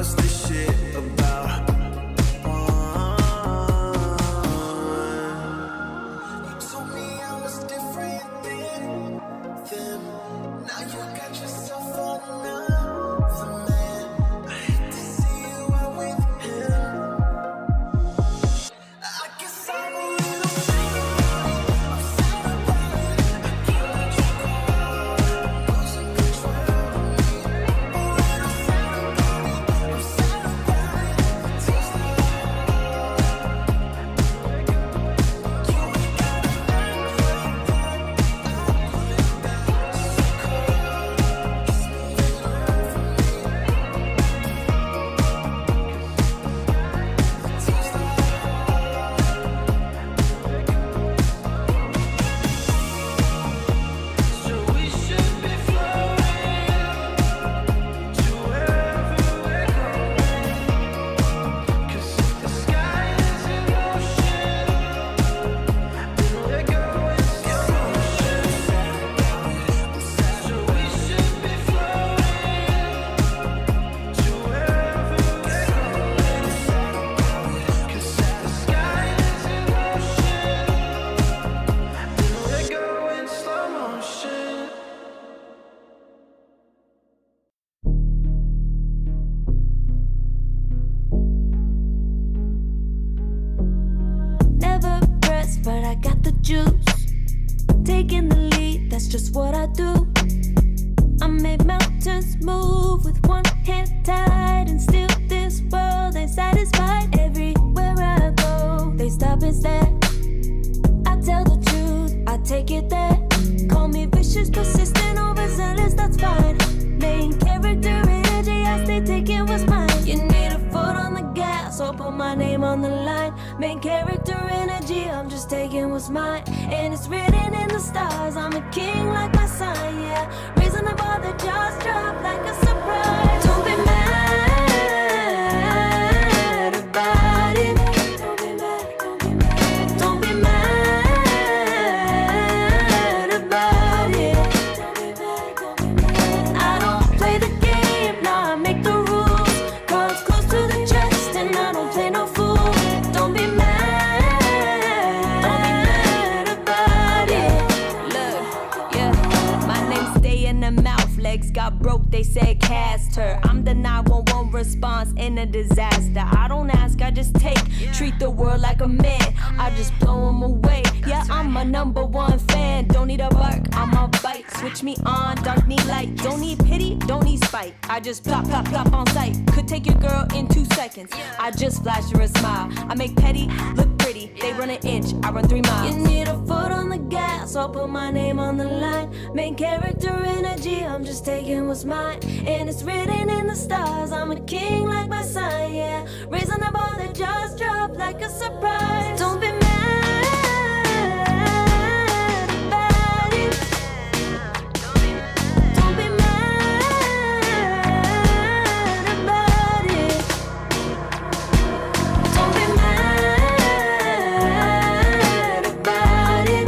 what's this shit about? You told me I was different than them. Now you got yourself another man. I hate to see you out with him. I guess I'm a little sad about it. I'm sad about it. I can't let you go. Losing control of me. Oh, and I'm sad about it. I'm sad about it. It takes the you ain't gotta act like that. So we should be floating to wherever we're going. 'Cause if the sky is in motion, then we're going slow motion. So we should be floating to wherever we're going. 'Cause if the sky is in motion, then we're going slow motion. Never pressed, but I got the juice. Taking the lead, that's just what I do. I make mountains move with one hand tied, and still this world ain't satisfied. Everywhere I go, they stop and stare. I tell the truth, I take it there. Call me vicious, persistent, overzealous, that's fine. Main character energy, I stay taking what's mine. You need a foot on the gas, or put my name on the line. Main character energy, I'm just taking what's mine. And it's written in the stars, I'm a king like my sign, yeah. Raising the bar, the jaws drop like a surprise. Don't be mad about it. Don't be mad, don't be mad. Don't be mad about it. Don't be mad, don't be mad. I don't play the game, nah, I make the rules. Cards close to the chest, and I don't play no fool. Don't be mad about it. Look, yeah, my name stay in the mouth. Legs got broke, they said cast her. I'm the 911 response in a disaster. I don't ask, I just take. Treat the world like a man, I just blow him away. Yeah, I'm a #1 fan. Don't need a bark, I'm a bite. Switch me on, dark need light. Don't need pity, don't need spite. I just plop, plop, plop on sight. Could take your girl in 2 seconds. I just flash her a smile. I make petty look pretty. They run an inch, I run 3 miles. You need a foot on the gas, I'll put my name on the line. Main character energy, I'm just taking what's mine. And it's written in the stars, I'm a king like my sign, yeah. Raising the bar, the jaws drop like a surprise. Don't be mad about it. Don't be mad about it. Don't be mad about it.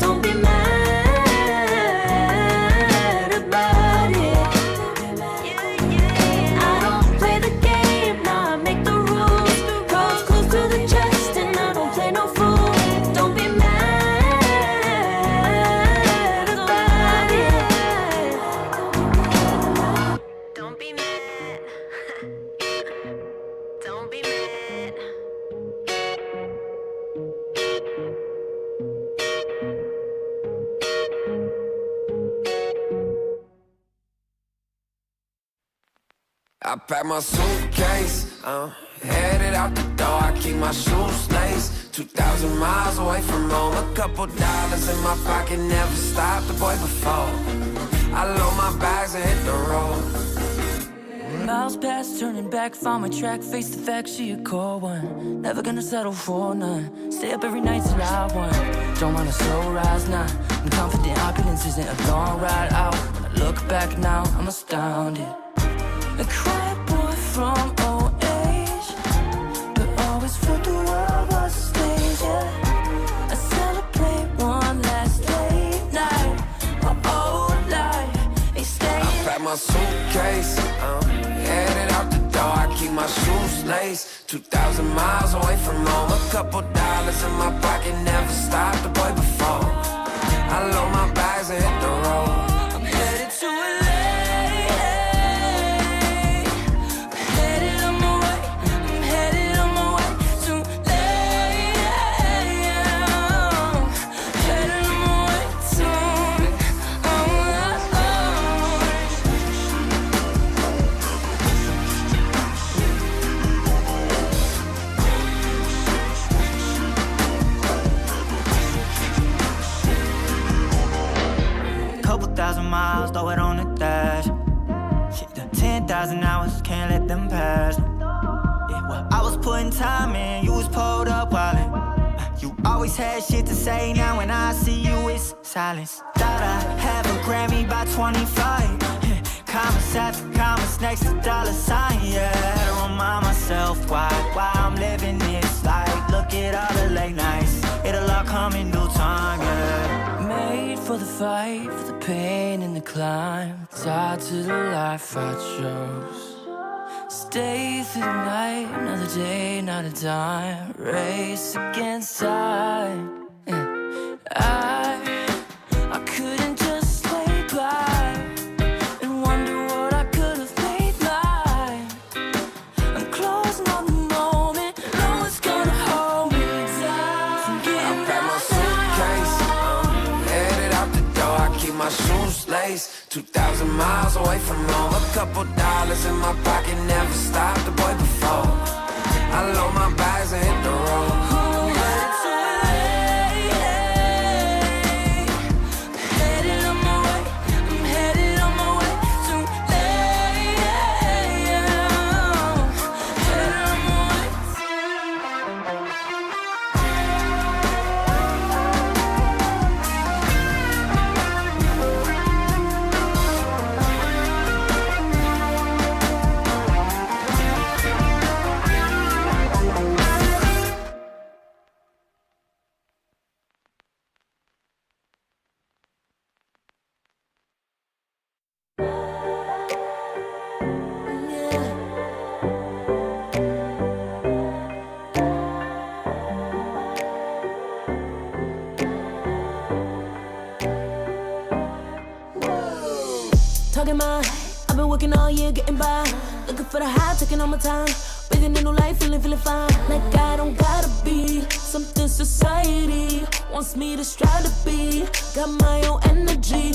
Don't be mad about it. I don't play the game, nah, I make the rules. Cards close to the chest, and I don't play no fool. Don't be mad about it. Don't be mad. Don't be mad. I pack my suitcase, headed out the door. I keep my shoes laced. 2,000 miles away from home. A couple dollars in my pocket, never stopped the boy before. I load my bags and hit the road. Miles past, turning back, found my track, face the fact, she a cold one. Never gonna settle for none. Stay up every night till I won. Don't want a slow rise now. I'm confident opulence isn't a long ride out. When I look back now, I'm astounded. A quiet boy from old age, but always felt the world was a stage, yeah. I celebrate one last late night, my old life, they stay. I pack my suitcase, suitcase. Headed out the door, I keep my shoes laced. 2,000 miles away from home, a couple dollars in my pocket, never stopped a boy before. I load my bags and hit the road. I'm headed to LA. I'm headed on my way. I'm headed on my way to LA. Headed on my way to Couple thousand miles, throw it on the dash. Shit, the 10,000 hours, can't let them pass. Yeah, well, I was putting time in, you was pulled up wildin'. You always had shit to say, now when I see you, it's silence. Thought I'd have a Grammy by 25. Commas after commas next to dollar sign, yeah. Had to remind myself why I'm living this life. Look at all the late nights, it'll all come in due time, yeah. Made for the fight, for the pain and the climb. Tied to the life I chose. Stay through the night, another day, not a dime. Race against time. I couldn't just lay by and wonder what I could have made mine. I'm closing on the moment, no one's gonna hold me down. I packed my suitcase. Headed out the door, I keep my shoes laced. 2,000 miles away from home, a couple dollars in my pocket, never stopped a boy before. I load my bags and hit the road. I'm headed to LA. Headed on my way. I'm headed on my way to LA. Headed on my way. Talking my, I've been working all year getting by. Looking for the high, taking all my time. Breathing in new life, feeling fine. Like I don't gotta be something society wants me to strive to be. Got my own energy.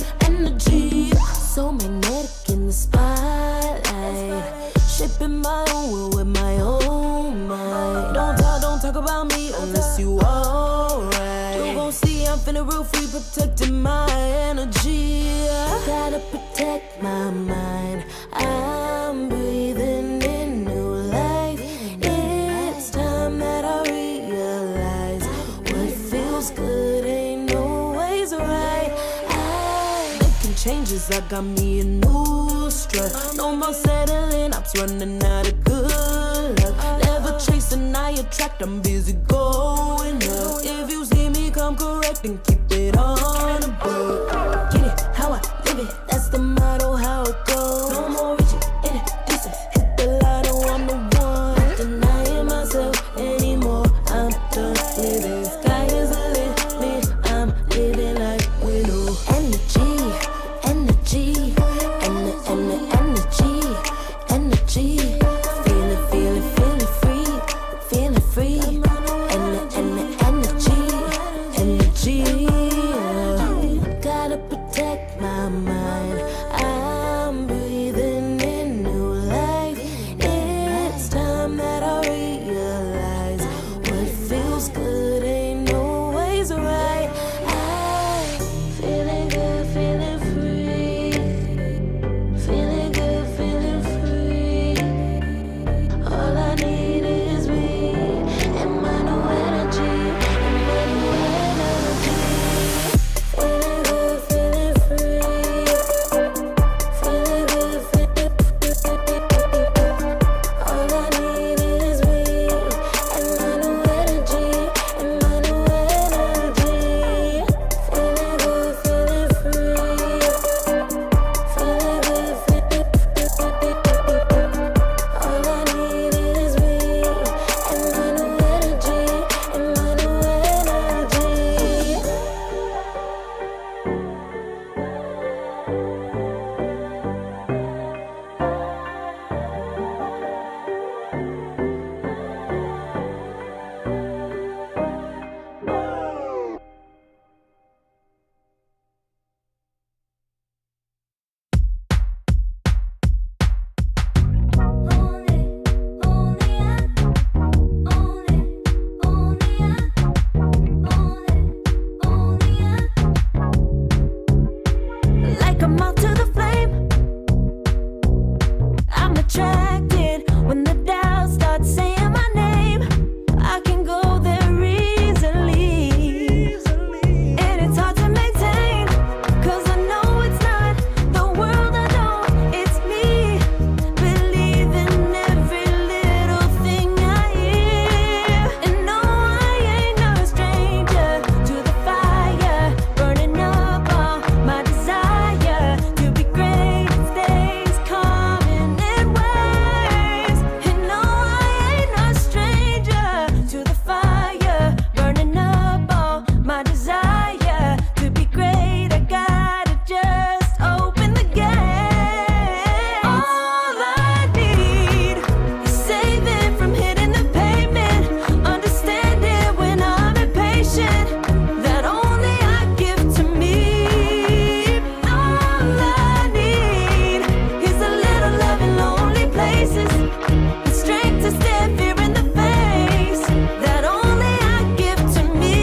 So magnetic in the spotlight. Shaping my own world with my own mind. Don't talk about me unless you alright. You gon' see I'm finna real free, protecting my energy. I gotta protect my mind. I'm breathing in new life. It's time that I realize what feels good ain't always right. I'm making changes, I got me a new strut. No more settling, I'm running out of good luck. Never chasing, I attract, I'm busy going up. If you see me, come correct and keep it on the book. Get it, how I live it, that's the motto, how it goes. No more reaching in it, decent, hit the lotto, I'm the one. Not denying myself anymore, I'm done living. Sky is the limit, I'm living like we know. Energy, feeling free. Energy, distracted when the doubt starts saying my name. I can go there easily, and it's hard to maintain, 'cause I know it's not the world I know, it's me. Believe in every little thing I hear, and no, I ain't no stranger to the fire, burning up all my desire to be great. It stays coming in waves, and no, I ain't no stranger to the fire, burning up all my desire to be great. I gotta just open the gate. All I need is saving from hitting the pavement, understanding when I'm impatient, that only I give to me. All I need is a little love in lonely places, the strength to stare fear in the face, that only I give to me.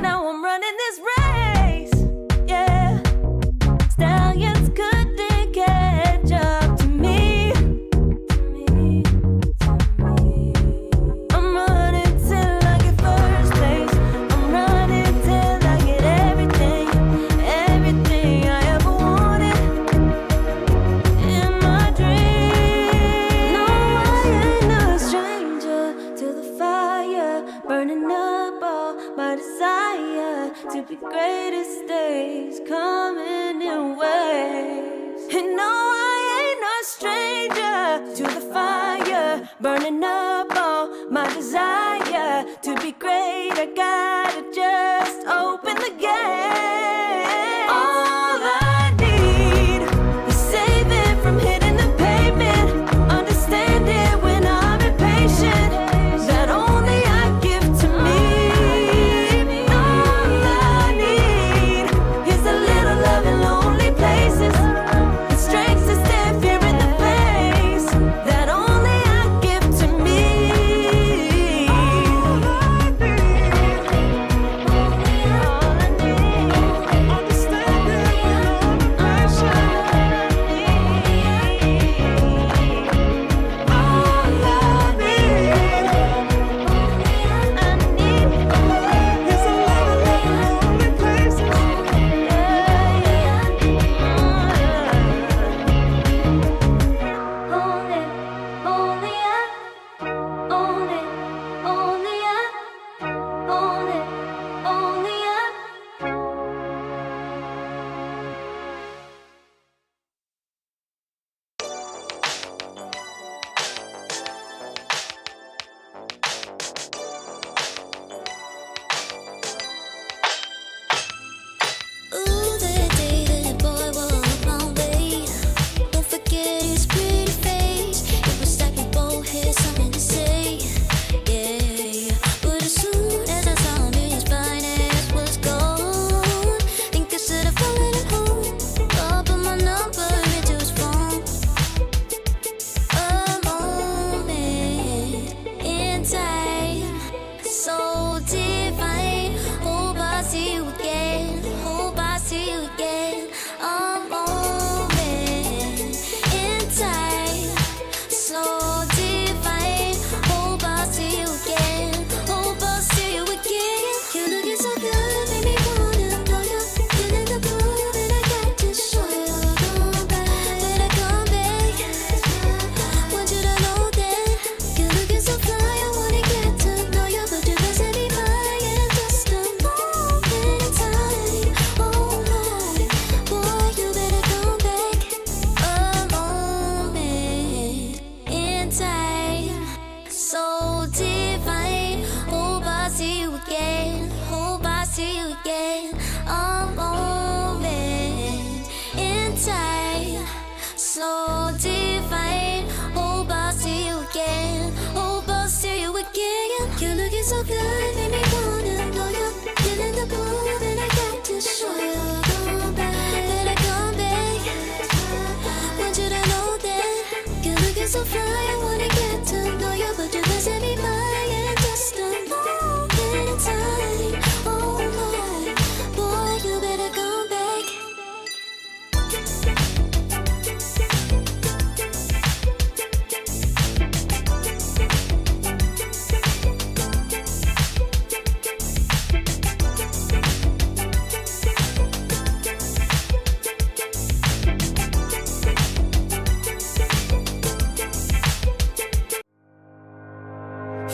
Now I'm running this race, yeah. Stallions couldn't catch up to me. I'm running till I get first place. I'm running till I get everything, everything I ever wanted in my dream. No, I ain't no stranger to the fire, burning up all my desire to be greatest days coming in waves. And no, I ain't no stranger to the fire, burning up all my desire to be great. I gotta just open the gate. All I need is saving from hitting the pavement, understanding when I'm impatient, that only I give to me. All I need is a little love in lonely places, the strength to stand fear in the face, that only I give to me. All I need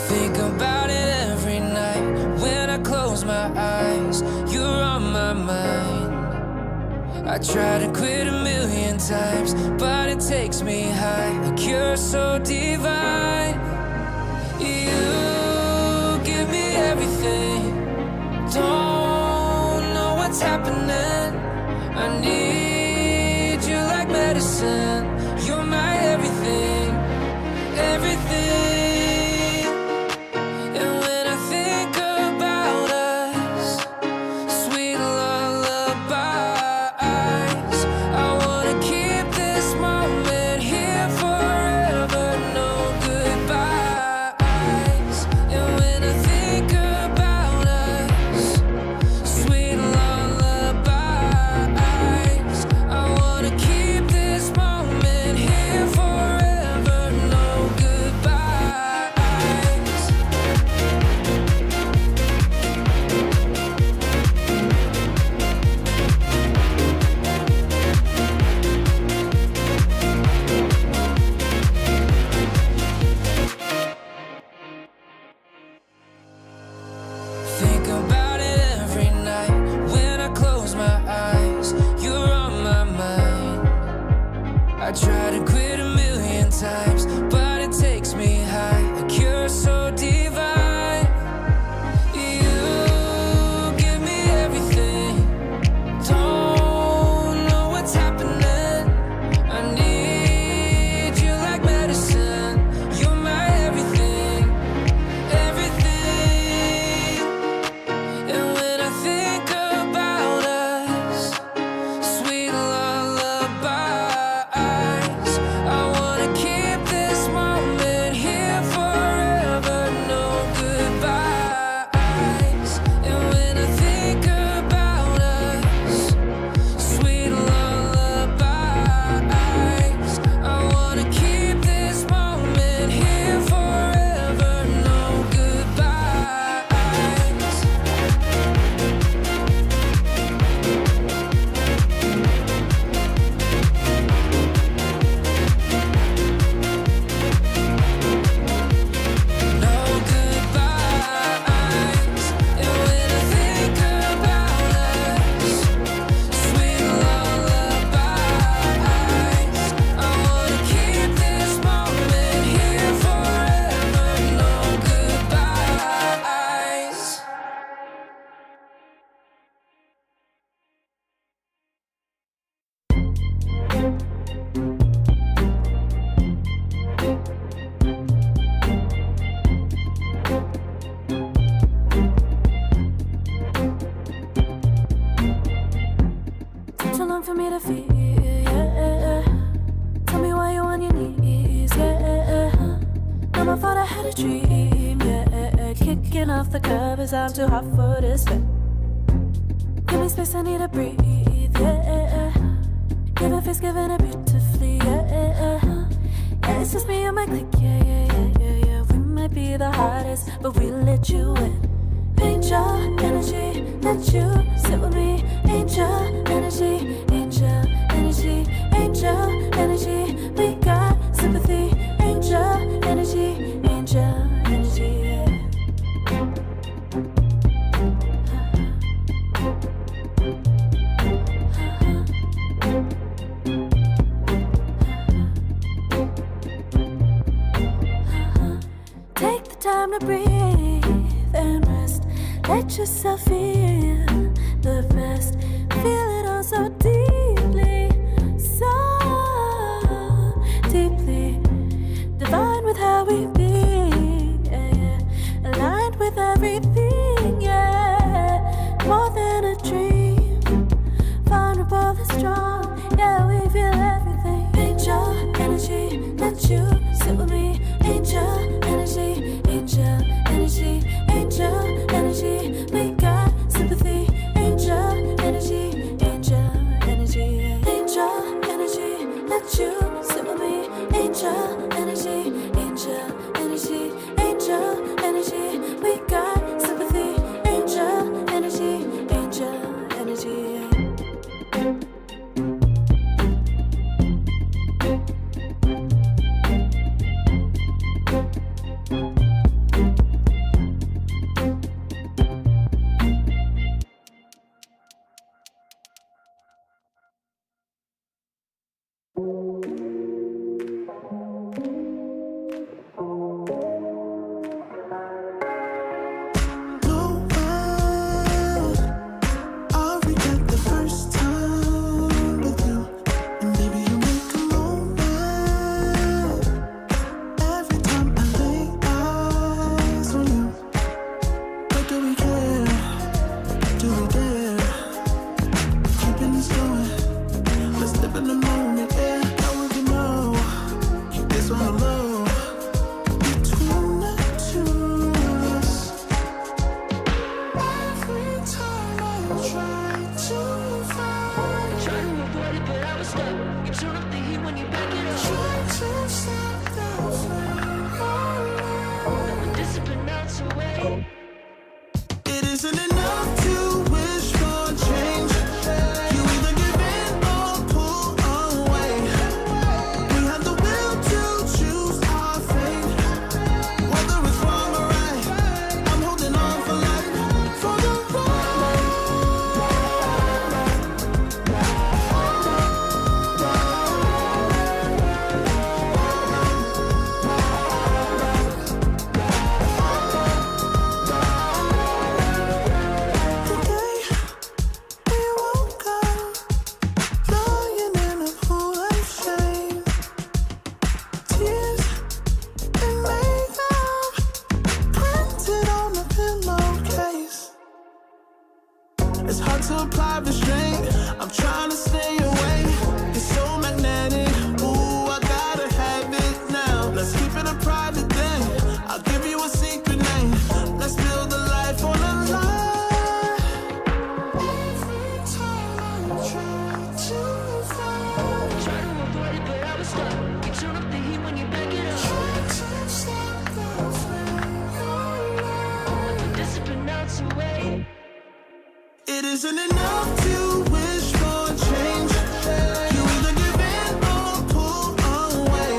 Think about it every night when I close my eyes. You're on my mind. I try to quit a million times, but it takes me high. Like you're so divine. You give me everything. Don't know what's happening. I need you like medicine. You're my everything, everything. And when I think about us, sweet lullabies, I wanna keep this moment here forever, no goodbyes. And when I think about us, sweet lullabies, I wanna keep this moment here forever, no goodbyes. Think about it every night when I close my eyes. You're on my mind. I try to quit a million times, but it takes me high. Like you're so divine. You give me everything. Don't know what's happening. I need you like medicine. You're my everything, everything. And when I think about us, sweet lullabies, I wanna keep this moment here forever, no goodbyes. And when I think about us, sweet lullabies, I wanna keep this moment here forever, no goodbyes. No goodbyes. And when I think about us, sweet lullabies, I wanna keep this moment here forever. No goodbyes. Took so long for me to feel, yeah. Tell me why you on your knees, yeah. Now I thought I had a dream, yeah. Kicking off the covers, I'm too hot for this bed. Give me space, I need to breathe, yeah. Give a face, giving it beautifully, yeah. Yeah, it's just me and my clique, yeah. We might be the hottest, but we let you in. Angel energy, let you sit with me. Angel energy, angel energy, angel energy. We got sympathy. Angel energy, angel energy. Yeah. Take the time to breathe and rest. Let yourself feel the best. Feel it all so deeply, so deeply. Divine with how we be, yeah. Aligned with everything, yeah. More than a dream, vulnerable and strong, yeah. We feel everything. Angel energy, let you sit with me. Angel energy, angel energy, angel energy. We got sympathy. Angel energy, angel energy, angel energy. Let you sit with me. Angel energy, angel energy. apply restraint. I'm trying to stay away. It's so magnetic. Ooh, I gotta have it now. Let's keep it a private thing. I'll give you a secret name. Let's build a life on a lie. Every time I try to fall, Try to avoid it, but I was stuck. You turn up the heat when you back it up. try to stop the flame. Discipline melts away. It isn't enough to wish for change. You either give in or pull away.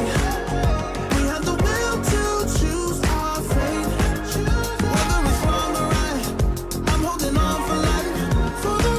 We have the will to choose our fate. Whether it's wrong or right, I'm holding on for life. For the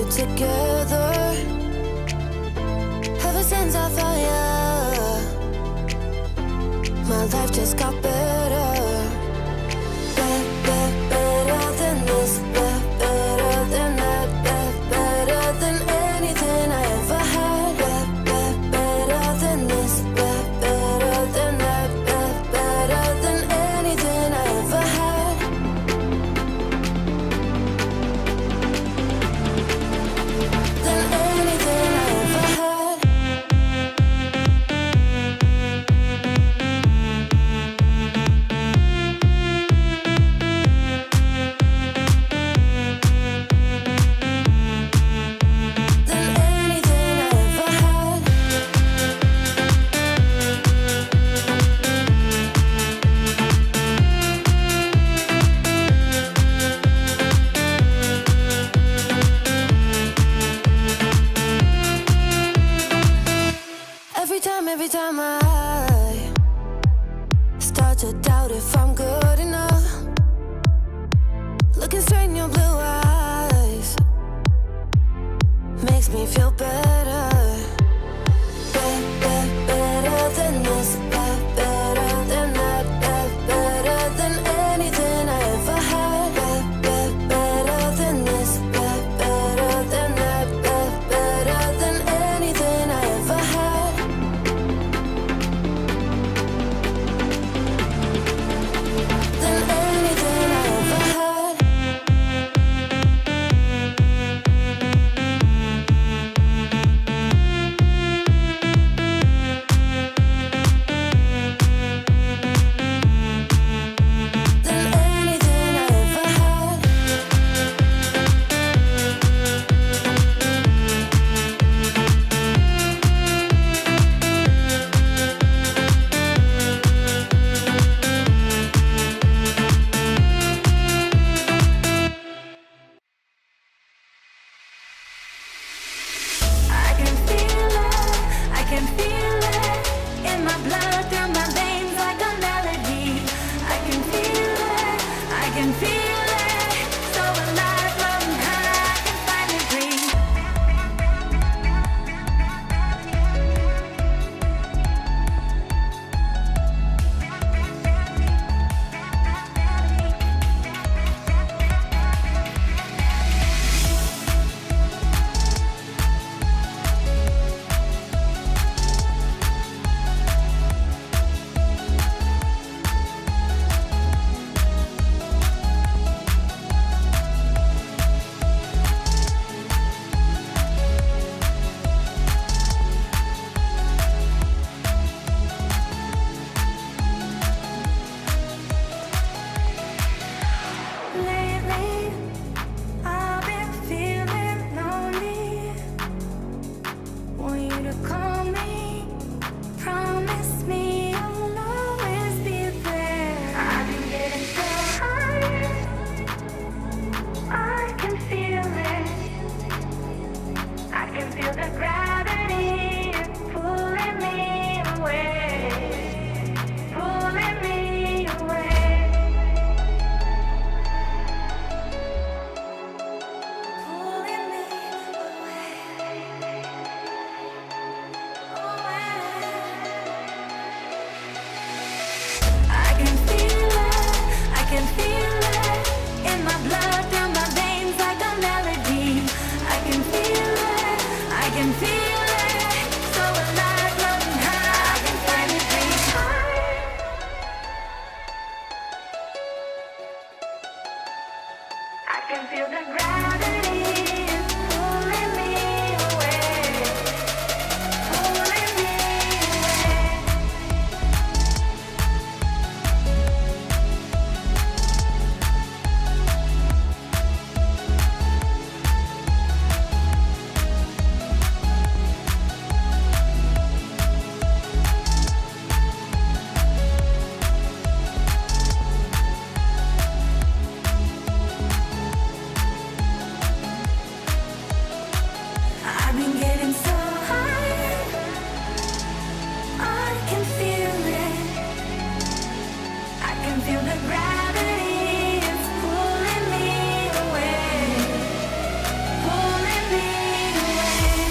together. Ever since I found you, my life just got better. Better than this, better than that, better than anything I ever had. Better than this, better than that, better than anything I ever had. Than anything I ever had. every time I start to doubt if I'm good enough, looking straight in your blue eyes makes me feel better. Better than this, better than that, better than anything I ever had. Better than this, better than that, better than anything I ever had. Than anything I ever had. Than anything I ever had. I can feel it in my blood, through my veins like a melody. I can feel it, so alive, floating high, I can finally breathe. Lately, I've been feeling lonely. Want you to call me, promise me you'll always be there. I've been getting so high, I can feel it. I can feel the gravity pulling me away, pulling me away. Pulling me I can feel it in my blood, through my veins like a melody. I can feel it, so alive, floating high, I can finally breathe. I can feel the gravity pulling me away, pulling me away. I've been getting so high, I can feel it. I can feel the gravity is pulling me away, pulling me away.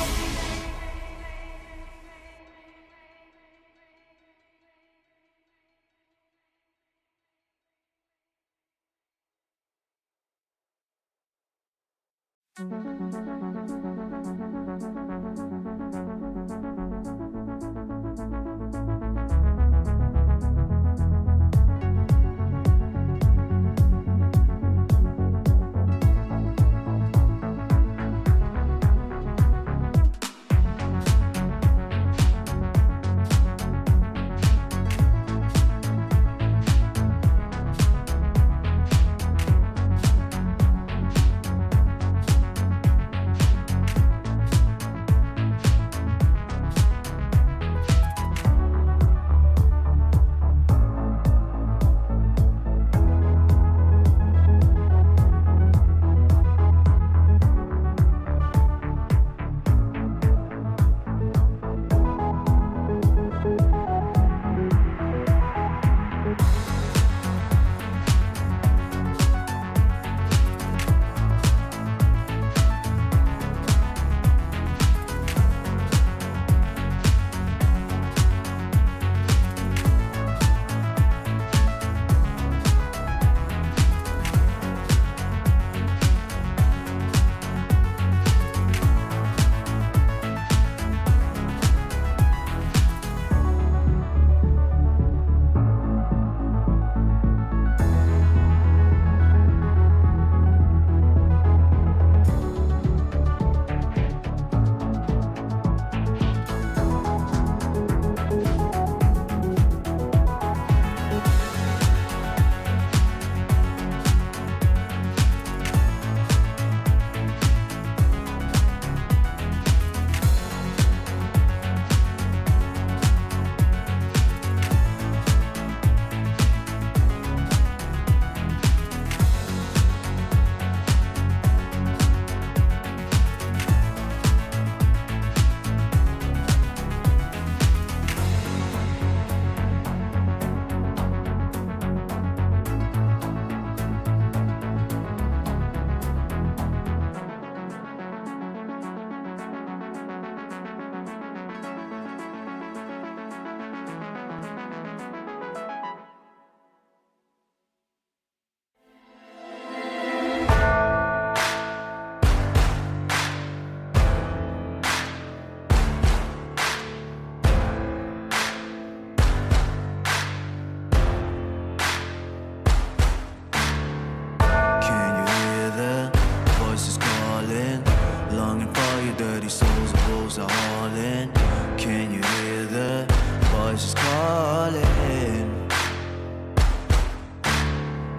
universe is calling.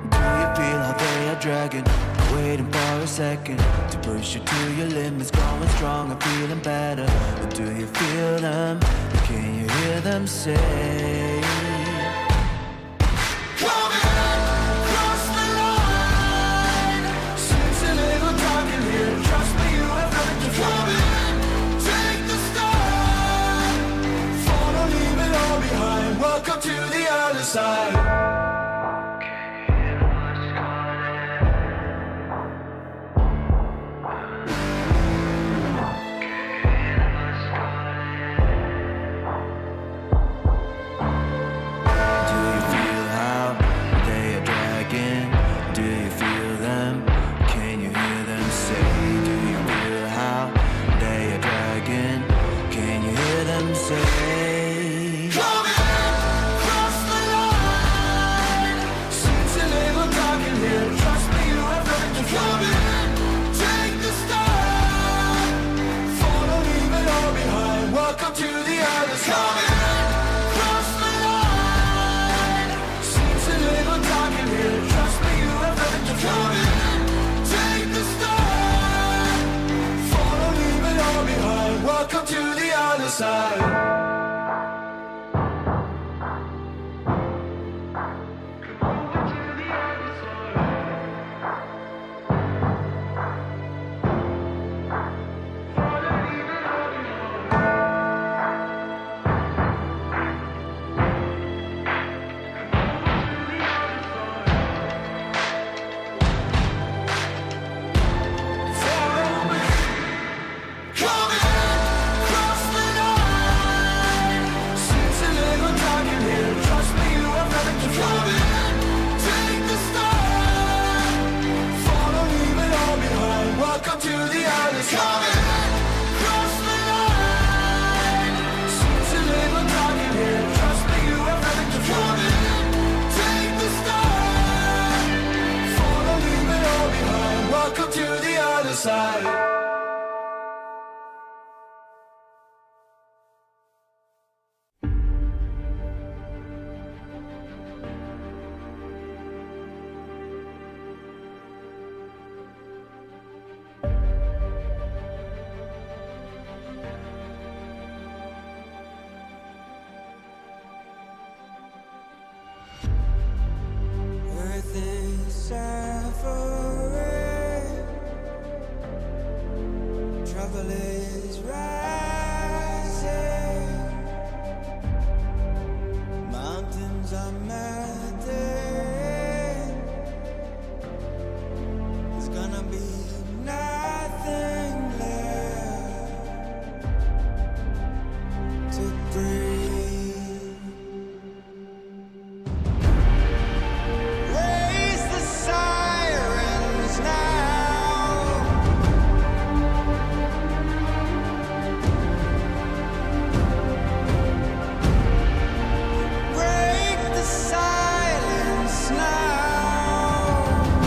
Do you feel how they are dragging? Waiting for a second to push you to your limits, going strong and feeling better. But do you feel them? Can you hear them say? Welcome to the other side. Do you feel how they are dragging? Do you feel them? Can you hear them say? Do you feel how they are dragging? Can you hear them say? Welcome to the other side. Cross the line. Seems a little dark in here. Trust me, you have nothing to fear. Take the start. Follow, leave it all behind. Welcome to the other side. Welcome to the other side. Cross the line. Seems a little dark in here. Trust me, you have nothing to fear. Take the start. Follow, leave it all behind. Welcome to the other side. Earth is suffering. Trouble is rising. Mountains are melting. There's gonna be nothing left to breathe. Raise the sirens now. Break the silence now.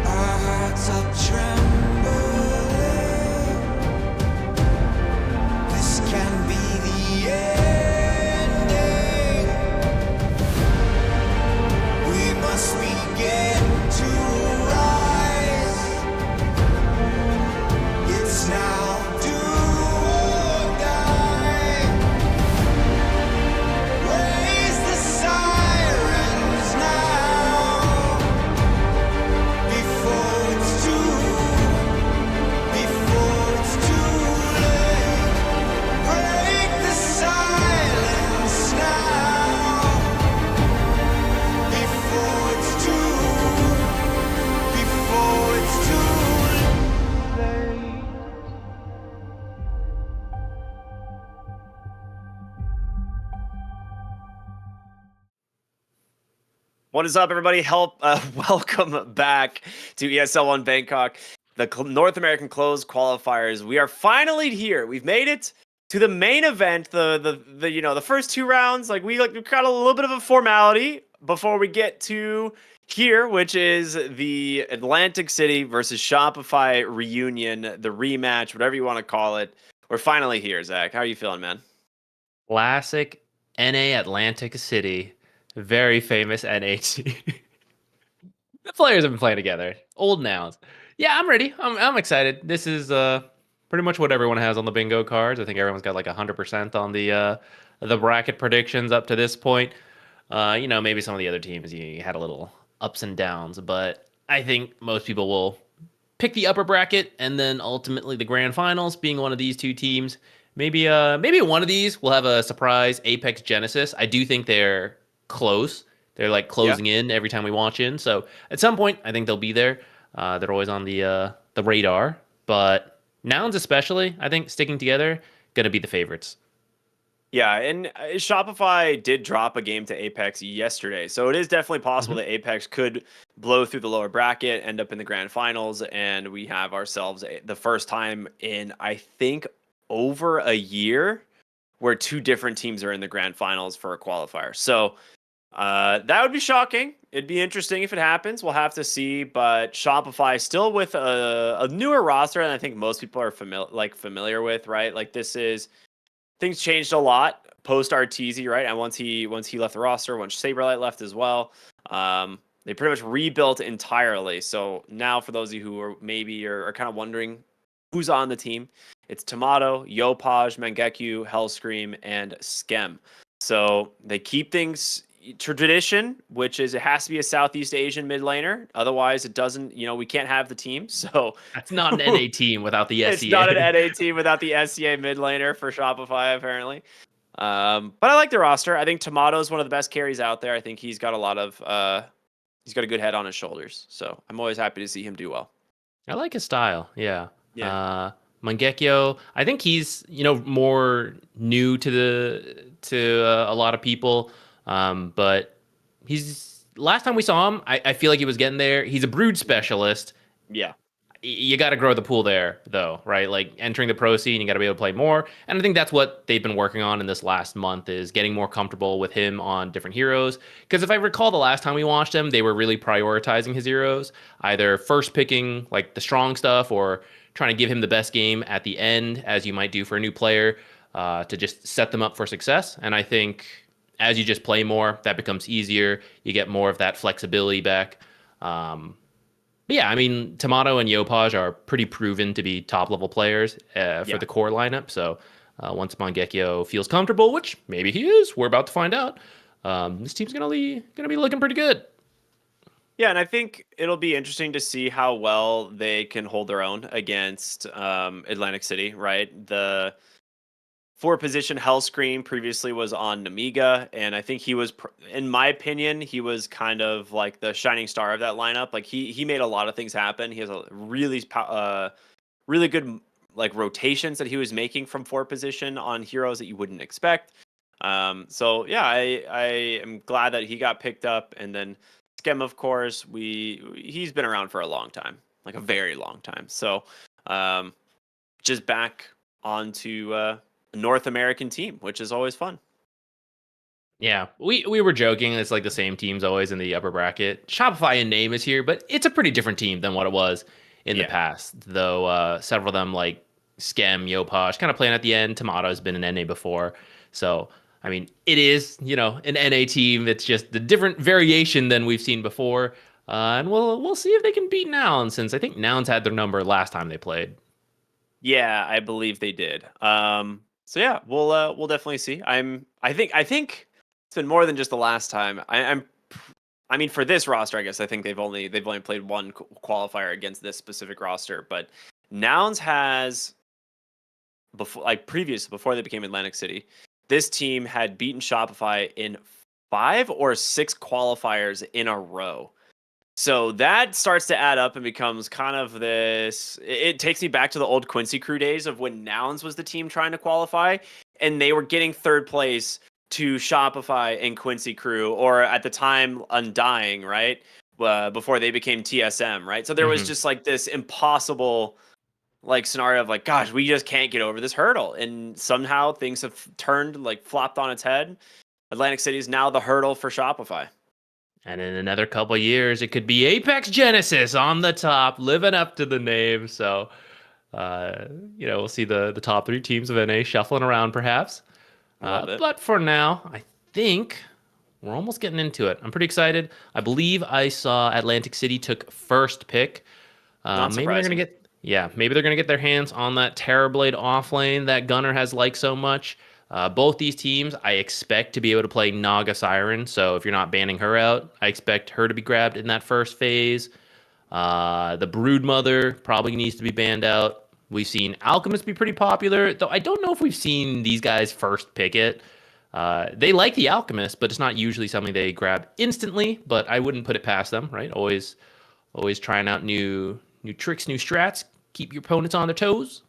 Our hearts are trembling. This can be the ending. We must begin to rise. It's now do or die. Raise the sirens now. Before it's too late. Break the silence now. Before it's too late. What is up, everybody? Welcome back to ESL One Bangkok, the North American Closed Qualifiers. We are finally here. We've made it to the main event. The first two rounds, we got a little bit of a formality before we get to here, which is the Atlantic City versus Shopify reunion, the rematch, whatever you want to call it. We're finally here, Zach. How are you feeling, man? Classic NA Atlantic City. Very famous NA team. The players have been playing together. Old nouns. Yeah, I'm ready. I'm excited. This is pretty much what everyone has on the bingo cards. I think everyone's got like 100% on the bracket predictions up to this point. Maybe some of the other teams you had a little ups and downs, but I think most people will pick the upper bracket and then ultimately the grand finals being one of these two teams. Maybe one of these will have a surprise Apex Genesis. I do think they're close. They're like closing in every time we watch in. So at some point, I think they'll be there. They're always on the radar. But nouns especially, I think sticking together, gonna be the favorites. Yeah, and Shopify did drop a game to Apex yesterday. So it is definitely possible that Apex could blow through the lower bracket, end up in the grand finals, and we have ourselves the first time in, I think, over a year where two different teams are in the grand finals for a qualifier. So that would be shocking. It'd be interesting if it happens. We'll have to see. But Shopify still with a newer roster, and I think most people are familiar with, right? Like things changed a lot post RTZ, right? And once he left the roster, once Saberlight left as well, they pretty much rebuilt entirely. So now, for those of you who are kind of wondering who's on the team, it's Tomato, Yopaj, Mangekyu, Hellscream, and Skem. So they keep things tradition, which is it has to be a Southeast Asian mid laner. Otherwise, it doesn't. We can't have the team. So That's not an NA team without the SEA. it's not an NA team without the SCA mid laner for Shopify, apparently. But I like the roster. I think Tomato is one of the best carries out there. I think he's got he's got a good head on his shoulders. So I'm always happy to see him do well. I like his style. Yeah. Mangekyo, I think he's more new to a lot of people. But last time we saw him, I feel like he was getting there. He's a brood specialist. Yeah. You got to grow the pool there, though, right? Like entering the pro scene, you got to be able to play more. And I think that's what they've been working on in this last month is getting more comfortable with him on different heroes. Because if I recall the last time we watched him, they were really prioritizing his heroes, either first picking like the strong stuff or trying to give him the best game at the end, as you might do for a new player, to just set them up for success. And I think as you just play more, that becomes easier. You get more of that flexibility back. But yeah, I mean, Tomato and Yopaj are pretty proven to be top-level players for the core lineup. So once Mangekyo feels comfortable, which maybe he is, we're about to find out, this team's gonna be looking pretty good. Yeah, and I think it'll be interesting to see how well they can hold their own against Atlantic City, right? The 4-position Hellscream previously was on Namiga, and I think he was, in my opinion, he was kind of like the shining star of that lineup. Like he made a lot of things happen. He has a really good like rotations that he was making from 4-position on heroes that you wouldn't expect. So yeah, I am glad that he got picked up, and then Skem, of course, he's been around for a long time, like a very long time. So just back onto North American team, which is always fun. Yeah, we were joking. It's like the same teams always in the upper bracket. Shopify in name is here, but it's a pretty different team than what it was in the past. Though several of them like Skem, Yopaj, kind of playing at the end. Tomato has been in NA before, so I mean it is an NA team. It's just the different variation than we've seen before, and we'll see if they can beat Nouns, since I think Nouns had their number last time they played. Yeah, I believe they did. So yeah, we'll definitely see. I think it's been more than just the last time. I mean, for this roster, I guess I think they've only played one qualifier against this specific roster. But Nouns has before they became Atlantic City, this team had beaten Shopify in 5 or 6 qualifiers in a row. So that starts to add up and becomes kind of this. It takes me back to the old Quincy Crew days of when Nouns was the team trying to qualify, and they were getting third place to Shopify and Quincy Crew, or at the time Undying, right? Before they became TSM, right? So there was just like this impossible like scenario of like, gosh, we just can't get over this hurdle, and somehow things have turned, like flopped on its head. Atlantic City is now the hurdle for Shopify. And in another couple years, it could be Apex Genesis on the top, living up to the name. So, we'll see the top 3 teams of NA shuffling around, perhaps. Love it. But for now, I think we're almost getting into it. I'm pretty excited. I believe I saw Atlantic City took first pick. Not Maybe they're gonna get their hands on that Terrorblade offlane that Gunner has liked so much. Both these teams, I expect to be able to play Naga Siren. So if you're not banning her out, I expect her to be grabbed in that first phase. The Broodmother probably needs to be banned out. We've seen Alchemist be pretty popular, though I don't know if we've seen these guys first pick it. They like the Alchemist, but it's not usually something they grab instantly. But I wouldn't put it past them, right? Always trying out new tricks, new strats. Keep your opponents on their toes.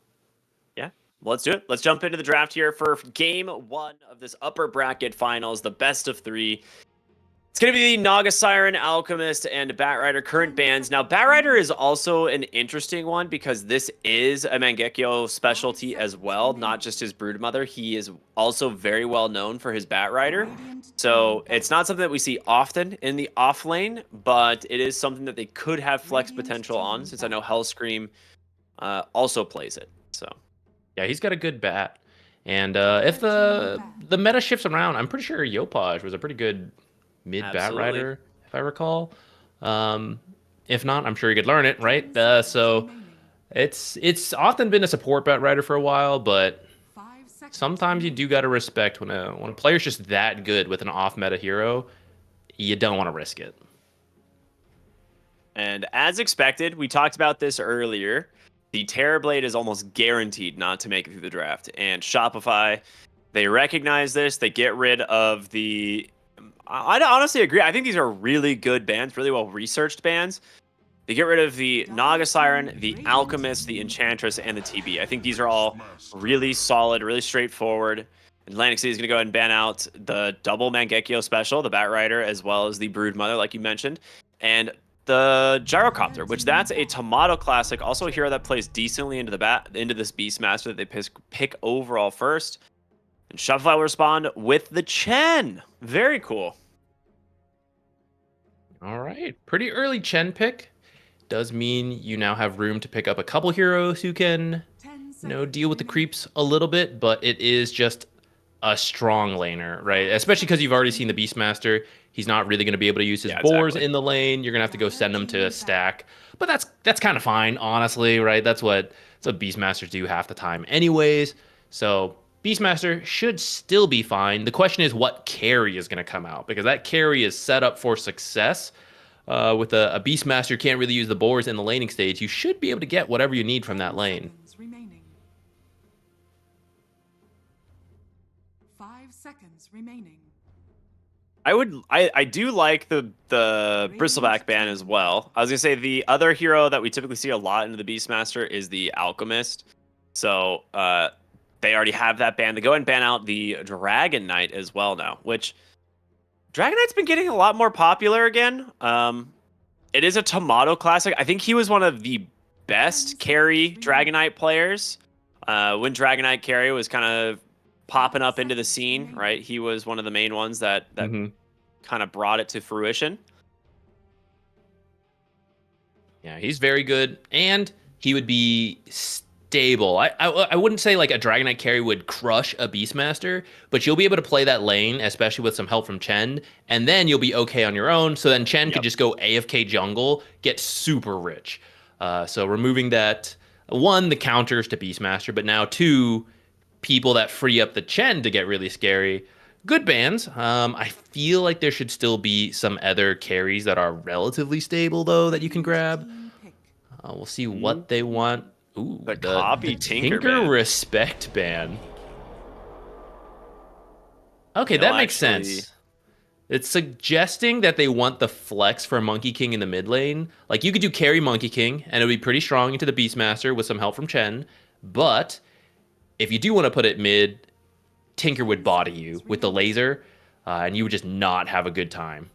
Yeah, let's do it. Let's jump into the draft here for game 1 of this upper bracket finals, the best of 3. It's going to be the Naga Siren, Alchemist, and Batrider current bans. Now, Batrider is also an interesting one because this is a Mangekyo specialty as well, not just his Broodmother. He is also very well known for his Batrider. So it's not something that we see often in the off lane, but it is something that they could have flex potential on, since I know Hellscream also plays it. So yeah, he's got a good bat. And if the meta shifts around, I'm pretty sure Yopaj was a pretty good mid Batrider, if I recall. If not, I'm sure you could learn it, right? So it's often been a support Batrider for a while, but sometimes you do got to respect when a player's just that good with an off meta hero, you don't want to risk it. And as expected, we talked about this earlier, the Terrorblade is almost guaranteed not to make it through the draft. And Shopify, they recognize this. They get rid of the... I honestly agree. I think these are really good bans, really well-researched bans. They get rid of the Naga Siren, the Alchemist, the Enchantress, and the TB. I think these are all really solid, really straightforward. Atlantic City is going to go ahead and ban out the double Mangekyo special, the Batrider, as well as the Broodmother, like you mentioned. And the Gyrocopter, which that's a Tomato classic, also a hero that plays decently into this Beastmaster that they pick overall first. And Shopify will respond with the Chen. Very cool. All right. Pretty early Chen pick. Does mean you now have room to pick up a couple heroes who can, deal with the creeps a little bit, but it is just a strong laner, right? Especially because you've already seen the Beastmaster. He's not really going to be able to use his boars in the lane. You're going to have to go send him to a stack. But that's kind of fine, honestly, right? That's what Beastmasters do half the time anyways. So Beastmaster should still be fine. The question is what carry is going to come out, because that carry is set up for success. With a Beastmaster who can't really use the boars in the laning stage, you should be able to get whatever you need from that lane. 5 seconds remaining. I do like the Bristleback ban as well. I was gonna say the other hero that we typically see a lot into the Beastmaster is the Alchemist. So they already have that ban. They go and ban out the Dragon Knight as well now, which Dragon Knight's been getting a lot more popular again. It is a Tomato classic. I think he was one of the best carry Dragon Knight players when Dragon Knight carry was kind of popping up into the scene, right? He was one of the main ones that kind of brought it to fruition. Yeah, he's very good, and he would be stable. I wouldn't say like a Dragon Knight carry would crush a Beastmaster, but you'll be able to play that lane, especially with some help from Chen, and then you'll be okay on your own. So then Chen could just go AFK jungle, get super rich. So removing that, one, the counters to Beastmaster, but now two, people that free up the Chen to get really scary. Good bans. I feel like there should still be some other carries that are relatively stable, though, that you can grab. We'll see what they want. Ooh, the copy Tinker ban. Respect ban. Okay, that makes sense. It's suggesting that they want the flex for Monkey King in the mid lane. Like, you could do carry Monkey King, and it would be pretty strong into the Beastmaster with some help from Chen. But if you do want to put it mid, Tinker would body you with the laser, and you would just not have a good time.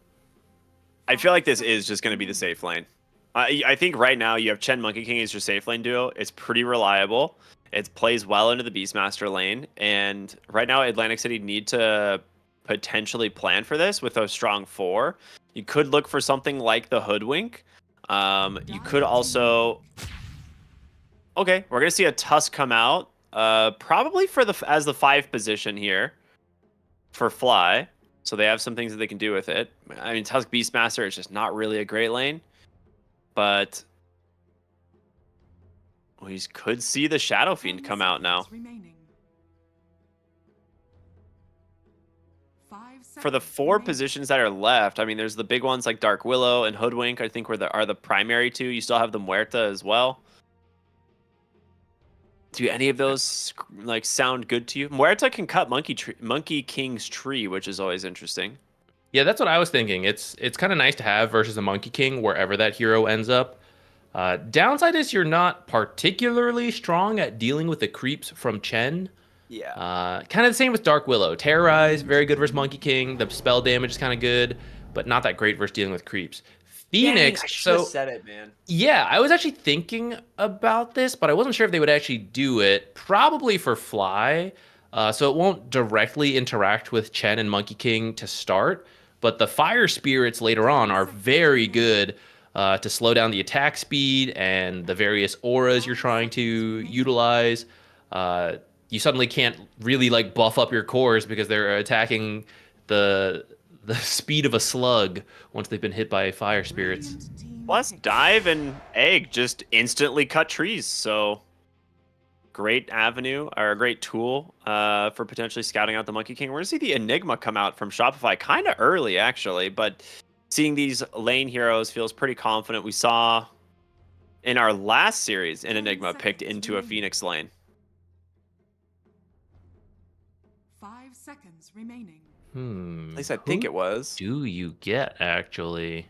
I feel like this is just going to be the safe lane. I think right now you have Chen Monkey King as your safe lane duo. It's pretty reliable. It plays well into the Beastmaster lane. And right now Atlantic City need to potentially plan for this with a strong 4. You could look for something like the Hoodwink. You could also... Okay, we're going to see a Tusk come out. Probably for as the 5 position here for Fly. So they have some things that they can do with it. I mean, Tusk Beastmaster is just not really a great lane. But we could see the Shadow Fiend come out now. For the 4 positions that are left, I mean, there's the big ones like Dark Willow and Hoodwink, I think are the primary 2. You still have the Muerta as well. Do any of those like sound good to you? Muerta can cut Monkey King's tree, which is always interesting. Yeah, that's what I was thinking. It's kind of nice to have versus a Monkey King wherever that hero ends up. Downside is you're not particularly strong at dealing with the creeps from Chen. Yeah. Kind of the same with Dark Willow. Terrorize, very good versus Monkey King. The spell damage is kind of good, but not that great versus dealing with creeps. Phoenix, Dang, I should have said it, man. Yeah, I was actually thinking about this, but I wasn't sure if they would actually do it. Probably for Fly, so it won't directly interact with Chen and Monkey King to start, but the Fire Spirits later on are very good to slow down the attack speed and the various auras you're trying to utilize. You suddenly can't really like buff up your cores because they're attacking the speed of a slug once they've been hit by Fire Spirits. Plus, Dive and Egg just instantly cut trees, so great avenue, or a great tool for potentially scouting out the Monkey King. We're going to see the Enigma come out from Shopify kind of early, actually, but seeing these lane heroes feels pretty confident. We saw in our last series an Enigma picked into a Phoenix lane. 5 seconds remaining. At least I think it was. Do you get, actually?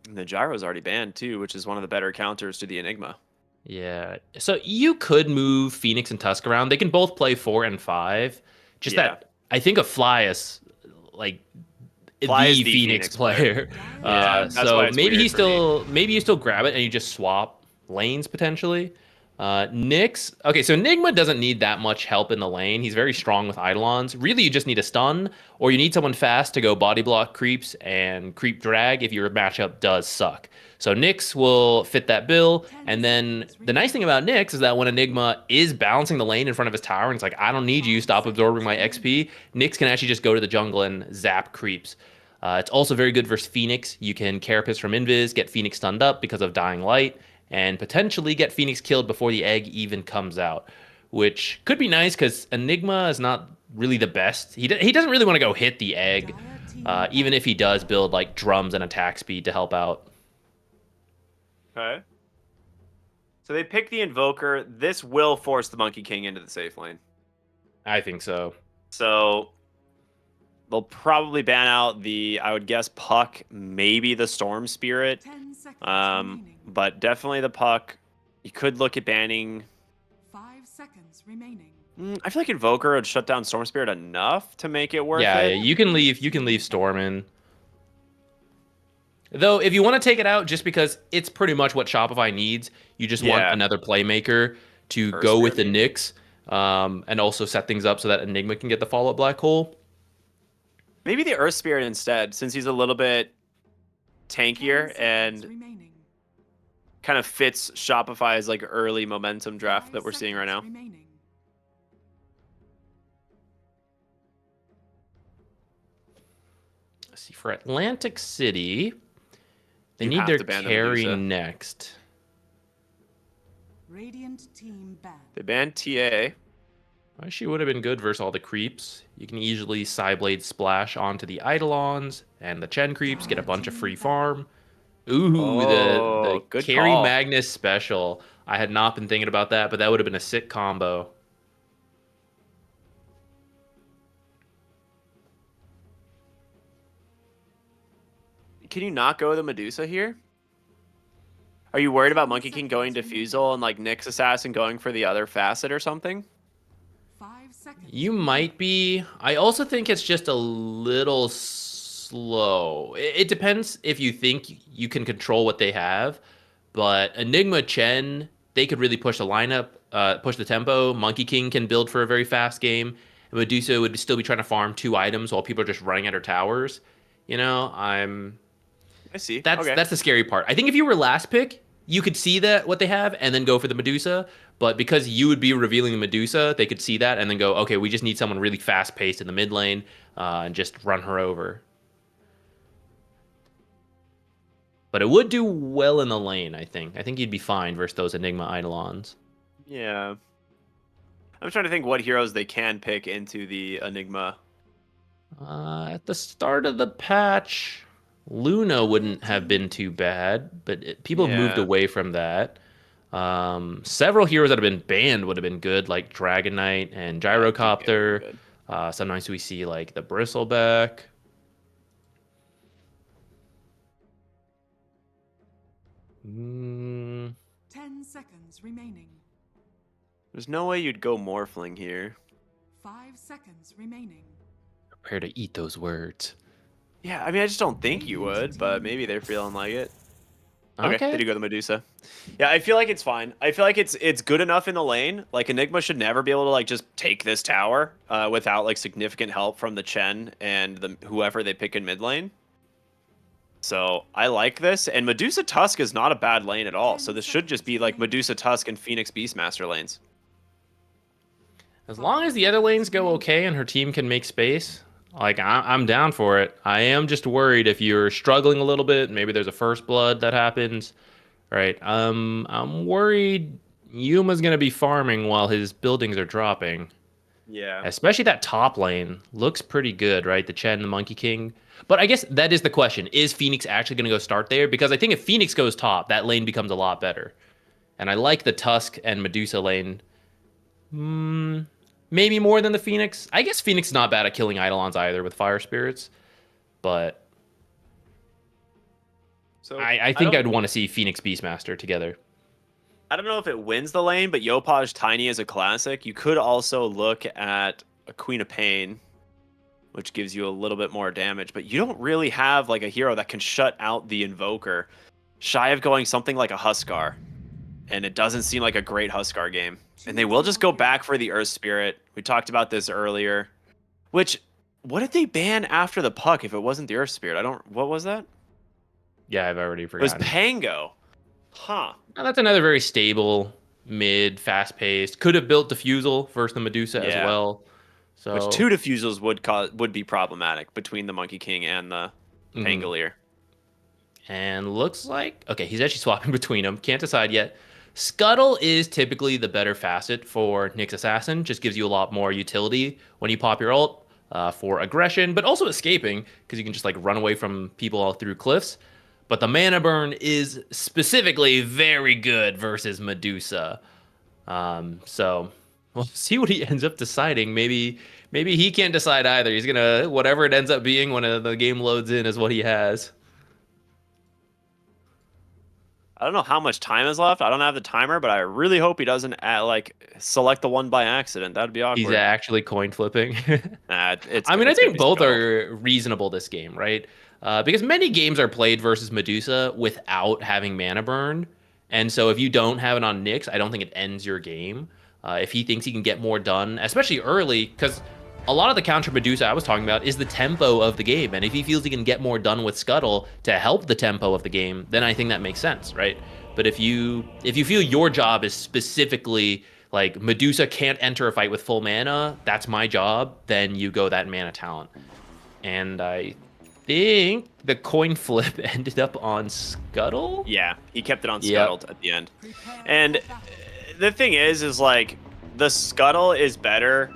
And the Gyro's already banned, too, which is one of the better counters to the Enigma. Yeah. So you could move Phoenix and Tusk around. They can both play 4 and 5. Just that I think of Fly is like Fly is the Phoenix player. Yeah, that's so why it's maybe weird maybe you still grab it and you just swap lanes potentially. Nyx. Okay, so Enigma doesn't need that much help in the lane. He's very strong with Eidolons. Really, you just need a stun, or you need someone fast to go body block creeps and creep drag if your matchup does suck. So Nyx will fit that bill. And then the nice thing about Nyx is that when Enigma is balancing the lane in front of his tower, and it's like, I don't need you, stop absorbing my XP, Nyx can actually just go to the jungle and zap creeps. It's also very good versus Phoenix. You can Carapace from Invis, get Phoenix stunned up because of Dying Light, and potentially get Phoenix killed before the egg even comes out, which could be nice because Enigma is not really the best. He doesn't really want to go hit the egg, even if he does build like drums and attack speed to help out. Okay. So they pick the Invoker. This will force the Monkey King into the safe lane. I think so. So they'll probably ban out the, I would guess, Puck, maybe the Storm Spirit. But definitely the Puck. You could look at banning. 5 seconds remaining. I feel like Invoker would shut down Storm Spirit enough to make it worth Yeah, it. you can leave Storm in. Though, if you want to take it out just because it's pretty much what Shopify needs, you just want another playmaker to go with the Nyx, and also set things up so that Enigma can get the follow-up Black Hole. Maybe the Earth Spirit instead, since he's a little bit tankier and kind of fits Shopify's like early momentum draft that we're seeing right now. Let's see, for Atlantic City, they You need have their to ban the carry Medusa. next. Radiant team banned. They banned TA. She would have been good versus all the creeps. You can easily Psyblade Splash onto the Eidolons and the Chen creeps, get a bunch of free farm. Ooh, the good carry call. Magnus special. I had not been thinking about that, but that would have been a sick combo. Can you not go the Medusa here? Are you worried about Monkey King going Diffusal and like Nyx Assassin going for the other facet or something? 5 seconds. You might be. I also think it's just a little slow. It depends if you think you can control what they have, but Enigma Chen, they could really push the lineup, push the tempo. Monkey King can build for a very fast game, Medusa would still be trying to farm 2 items while people are just running at her towers. I see. That's the scary part. I think if you were last pick, you could see that what they have and then go for the Medusa. But because you would be revealing the Medusa, they could see that and then go, okay, we just need someone really fast paced in the mid lane and just run her over. But it would do well in the lane, I think. I think you'd be fine versus those Enigma Eidolons. Yeah. I'm trying to think what heroes they can pick into the Enigma. At the start of the patch, Luna wouldn't have been too bad, but people have moved away from that. Several heroes that have been banned would have been good, like Dragon Knight and Gyrocopter. Sometimes we see like the Bristleback. Mm. 10 seconds remaining. There's no way you'd go Morphling here. 5 seconds remaining. Prepare to eat those words. Yeah, I mean, I just don't think you would, but maybe they're feeling like it. Okay, they do go the Medusa. Yeah, I feel like it's fine. I feel like it's good enough in the lane. Like, Enigma should never be able to, like, just take this tower without, like, significant help from the Chen and whoever they pick in mid lane. So, I like this. And Medusa Tusk is not a bad lane at all. So, this should just be, like, Medusa Tusk and Phoenix Beastmaster lanes. As long as the other lanes go okay and her team can make space, like, I'm down for it. I am just worried if you're struggling a little bit, maybe there's a first blood that happens, right? I'm worried Yuma's going to be farming while his buildings are dropping. Yeah. Especially that top lane looks pretty good, right? The Chen, the Monkey King. But I guess that is the question. Is Phoenix actually going to go start there? Because I think if Phoenix goes top, that lane becomes a lot better. And I like the Tusk and Medusa lane. Maybe more than the Phoenix. I guess Phoenix is not bad at killing Eidolons either with Fire Spirits. But so I think I'd want to see Phoenix Beastmaster together. I don't know if it wins the lane, but Yopaj Tiny is a classic. You could also look at a Queen of Pain, which gives you a little bit more damage. But you don't really have like a hero that can shut out the Invoker. Shy of going something like a Huskar. And it doesn't seem like a great Huskar game. And they will just go back for the Earth Spirit. We talked about this earlier. Which, what did they ban after the Puck if it wasn't the Earth Spirit? What was that? Yeah, I've already It forgotten. was Pango. Huh. Now, that's another very stable, mid, fast-paced. Could have built Diffusal versus the Medusa as well. So Which 2 Diffusals would be problematic between the Monkey King and the Pangolier. And looks like... Okay, he's actually swapping between them. Can't decide yet. Scuttle is typically the better facet for Nyx Assassin. Just gives you a lot more utility when you pop your ult for aggression, but also escaping, because you can just like run away from people all through cliffs. But the mana burn is specifically very good versus Medusa. So we'll see what he ends up deciding. Maybe he can't decide either. He's gonna... Whatever it ends up being when the game loads in is what he has. I don't know how much time is left. I don't have the timer, but I really hope he doesn't select the one by accident. That'd be awkward. He's actually coin flipping. I think both are reasonable this game, right? Because many games are played versus Medusa without having mana burn. And so if you don't have it on Nyx, I don't think it ends your game. If he thinks he can get more done, especially early, because a lot of the counter Medusa I was talking about is the tempo of the game. And if he feels he can get more done with Scuttle to help the tempo of the game, then I think that makes sense, right? But if you feel your job is specifically like Medusa can't enter a fight with full mana, that's my job, then you go that mana talent. And I think the coin flip ended up on Scuttle? Yeah, he kept it on Scuttle at the end. And the thing is like the Scuttle is better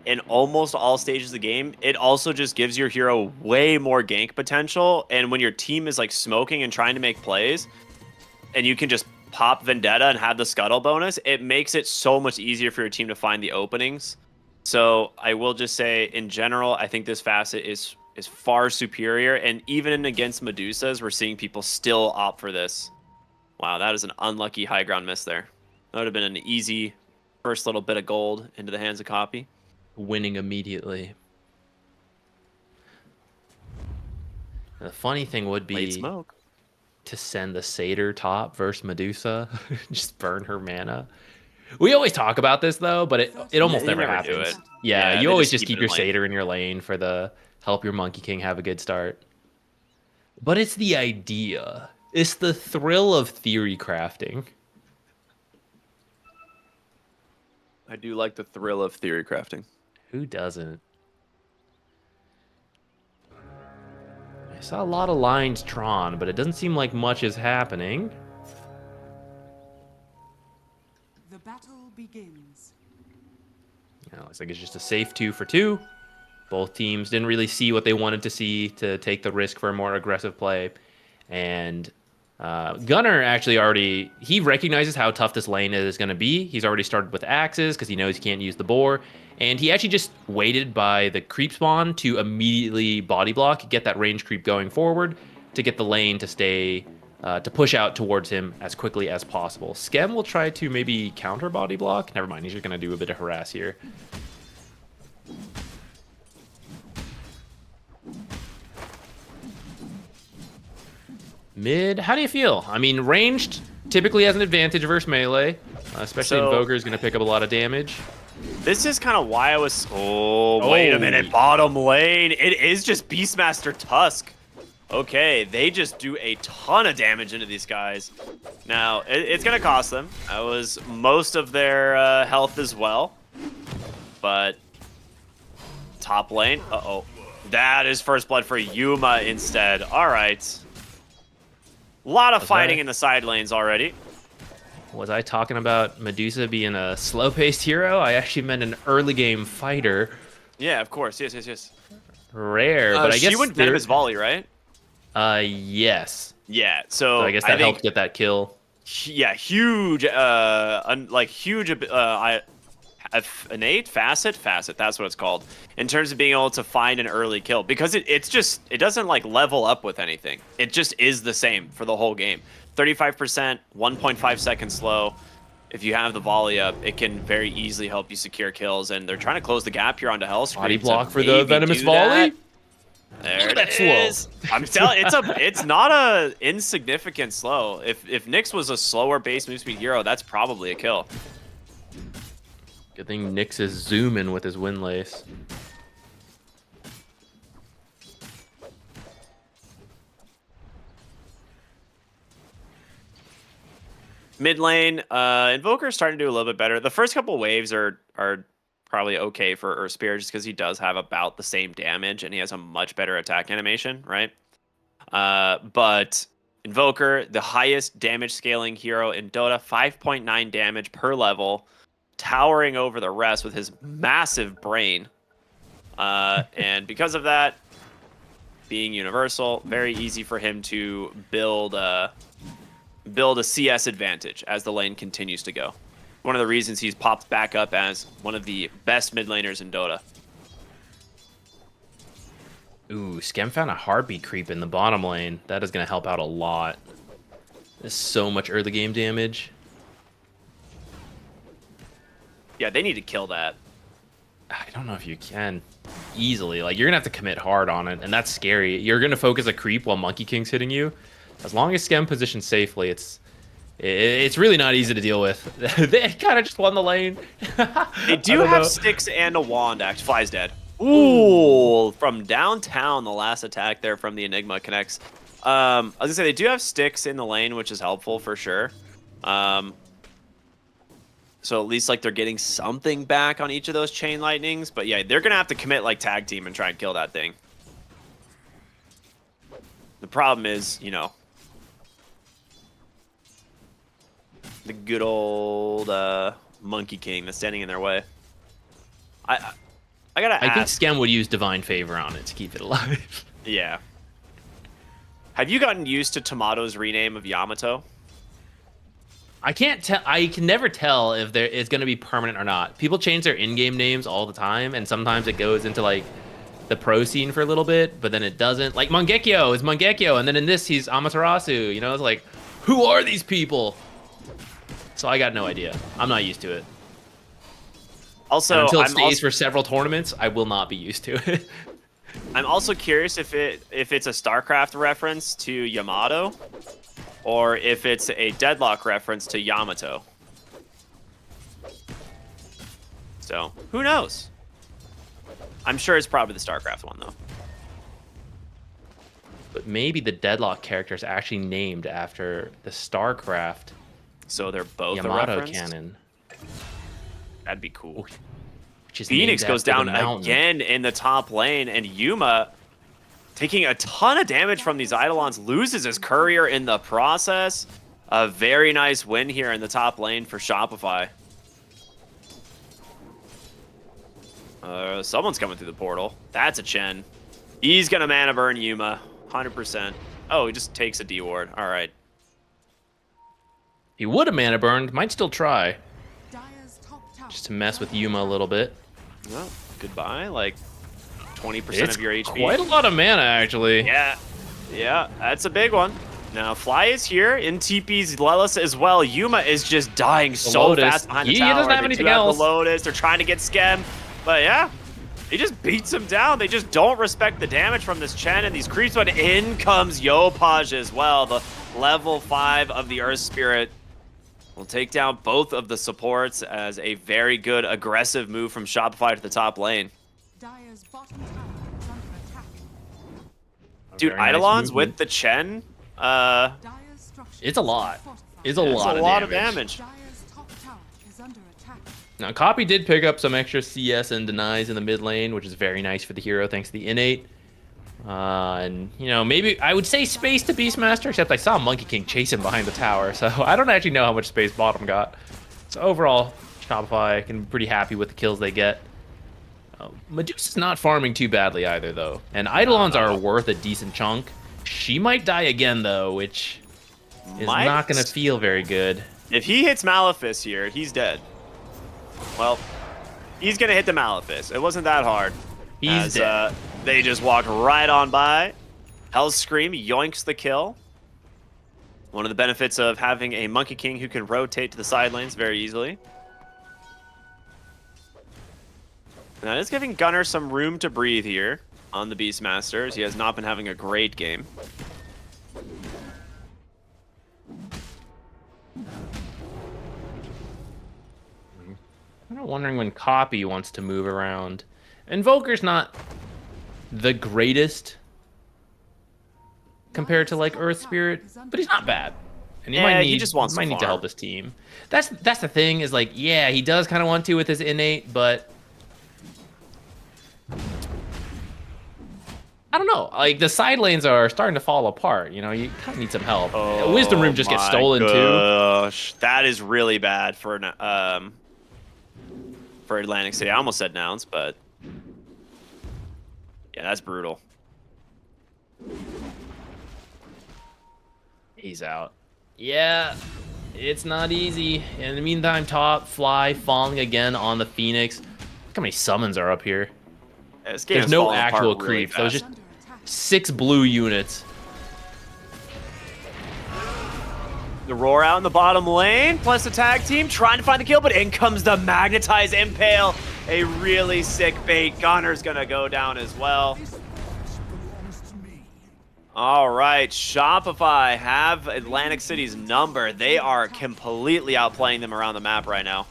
in almost all stages of the game. It also just gives your hero way more gank potential. And when your team is like smoking and trying to make plays, and you can just pop Vendetta and have the Scuttle bonus, it makes it so much easier for your team to find the openings. So I will just say, in general, I think this facet is far superior. And even against Medusas, we're seeing people still opt for this. Wow, that is an unlucky high ground miss there. That would have been an easy first little bit of gold into the hands of Copy. Winning immediately. The funny thing would be to send the Satyr top versus Medusa. Just burn her mana. We always talk about this though, but it almost You never never do happens. it. Yeah, Yeah, you they always just just keep keep it in your lane. satyr in your lane for the help your monkey king have a good start. But it's the idea. It's the thrill of theory crafting. I do like the thrill of theory crafting. Who doesn't? I saw a lot of lines drawn, but it doesn't seem like much is happening. The battle begins. Looks like it's just a safe 2 for 2. Both teams didn't really see what they wanted to see to take the risk for a more aggressive play. And Gunnar actually he recognizes how tough this lane is going to be. He's already started with axes because he knows he can't use the boar. And he actually just waited by the creep spawn to immediately body block, get that range creep going forward to get the lane to stay, to push out towards him as quickly as possible. Skem will try to maybe counter body block. Never mind, he's just going to do a bit of harass here. Mid, how do you feel? I mean, ranged typically has an advantage versus melee, especially Invoker is going to pick up a lot of damage. This is kind of why I was... Oh, wait a minute. Bottom lane. It is just Beastmaster Tusk. Okay, they just do a ton of damage into these guys. Now, it's going to cost them. That was most of their health as well. But top lane. Uh-oh. That is first blood for Yuma instead. All right. A lot of fighting in the side lanes already. Was I talking about Medusa being a slow-paced hero? I actually meant an early game fighter. Yeah, of course. Yes. Rare, but I guess she went Venomous Volley, right? Yes. Yeah, so I guess that helped get that kill. Yeah, huge, innate facet. That's what it's called in terms of being able to find an early kill, because it doesn't like level up with anything. It just is the same for the whole game. 35%, 1.5 seconds slow. If you have the volley up, it can very easily help you secure kills, and they're trying to close the gap here onto Hellscream. Body block for the Venomous Volley. There it is. I'm telling it's not a insignificant slow. If Nyx was a slower base move speed hero, that's probably a kill. Good thing Nyx is zooming with his windlace. Mid lane, Invoker's starting to do a little bit better. The first couple waves are probably okay for Earthspear just because he does have about the same damage and he has a much better attack animation, right? But Invoker, the highest damage scaling hero in Dota, 5.9 damage per level, towering over the rest with his massive brain. And because of that, being universal, very easy for him to build a CS advantage as the lane continues to go. One of the reasons he's popped back up as one of the best mid laners in Dota. Ooh, Skem found a heartbeat creep in the bottom lane. That is going to help out a lot. There's so much early game damage. Yeah, they need to kill that. I don't know if you can easily. Like, you're going to have to commit hard on it, and that's scary. You're going to focus a creep while Monkey King's hitting you. As long as Skem positions safely, it's really not easy to deal with. They kind of just won the lane. They do have sticks and a wand. Fly's dead. Ooh, from downtown, the last attack there from the Enigma connects. I was gonna say they do have sticks in the lane, which is helpful for sure. So at least like they're getting something back on each of those chain lightnings. But yeah, they're gonna have to commit like tag team and try and kill that thing. The problem is, you know, the good old Monkey King that's standing in their way. I gotta ask. I think Skem would use Divine Favor on it to keep it alive. Yeah. Have you gotten used to Tomato's rename of Yamato? I can't tell. I can never tell if it's going to be permanent or not. People change their in-game names all the time, and sometimes it goes into like the pro scene for a little bit, but then it doesn't. Like Mangekyo is Mangekyo, and then in this he's Amaterasu. You know, it's like, who are these people? So I got no idea. I'm not used to it. Also, and until it stays for several tournaments, I will not be used to it. I'm also curious if it's a StarCraft reference to Yamato, or if it's a Deadlock reference to Yamato. So who knows? I'm sure it's probably the StarCraft one though. But maybe the Deadlock character is actually named after the StarCraft So they're both a Yamato reference. cannon. That'd be cool. Which is Phoenix named goes after down the mountain. again in the top lane, and Yuma, taking a ton of damage from these Eidolons, loses his courier in the process. A very nice win here in the top lane for Shopify. Someone's coming through the portal. That's a Chen. He's gonna mana burn Yuma, 100%. Oh, he just takes a D ward. All right. He would have mana burned. Might still try. Dire's top tower Just to mess with Yuma a little bit. Well, goodbye. Like 20% It's of your HP. quite a lot of mana, actually. Yeah, that's a big one. Now, Fly is here in TP's Lelis as well. Yuma is just dying so Lotus. fast behind the He tower. doesn't have They anything do have else. The Lotus. They're trying to get Skem. But yeah, he just beats him down. They just don't respect the damage from this Chen and these creeps. But in comes Yopaj as well. The level 5 of the Earth Spirit will take down both of the supports as a very good aggressive move from Shopify to the top lane. Dire's bottom tower is under attack. Dude, Very nice Eidolons movement. with the Chen, Dire's structures It's a lot. are fortified. It's a it's lot, a of, lot damage. of damage. Dire's top tower is under attack. Now, Copy did pick up some extra CS and denies in the mid lane, which is very nice for the hero, thanks to the innate. And, you know, maybe I would say space to Beastmaster, except I saw Monkey King chasing behind the tower, so I don't actually know how much space bottom got. So overall, Shopify can be pretty happy with the kills they get. Medusa's not farming too badly either, though. And Eidolons are worth a decent chunk. She might die again, though, which is not going to feel very good. If he hits Malefice here, he's dead. Well, he's going to hit the Malefice. It wasn't that hard. He's dead. They just walked right on by. Hell's Scream yoinks the kill. One of the benefits of having a Monkey King who can rotate to the side lanes very easily. And that is giving Gunnar some room to breathe here on the Beastmasters. He has not been having a great game. I'm wondering when Copy wants to move around. Invoker's not the greatest compared to like Earth Spirit, but he's not bad. And he might need, he just wants to might need to farm. help his team. That's the thing is like, yeah, he does kind of want to with his innate, but I don't know. Like the side lanes are starting to fall apart. You know, you kind of need some help. Wisdom Room just gets my stolen gosh. That is really bad for Atlantic City. I almost said Nouns, but yeah, that's brutal. He's out. Yeah, it's not easy. In the meantime, top Fly falling again on the Phoenix. Look how many summons are up here. Yeah, this game There's is no falling apart actual really creep. Those fast. just 6 blue units. The roar out in the bottom lane, plus the tag team trying to find the kill, but in comes the Magnetized Impale. A really sick bait. Gunner's gonna go down as well. All right, Shopify have Atlantic City's number. They are completely outplaying them around the map right now.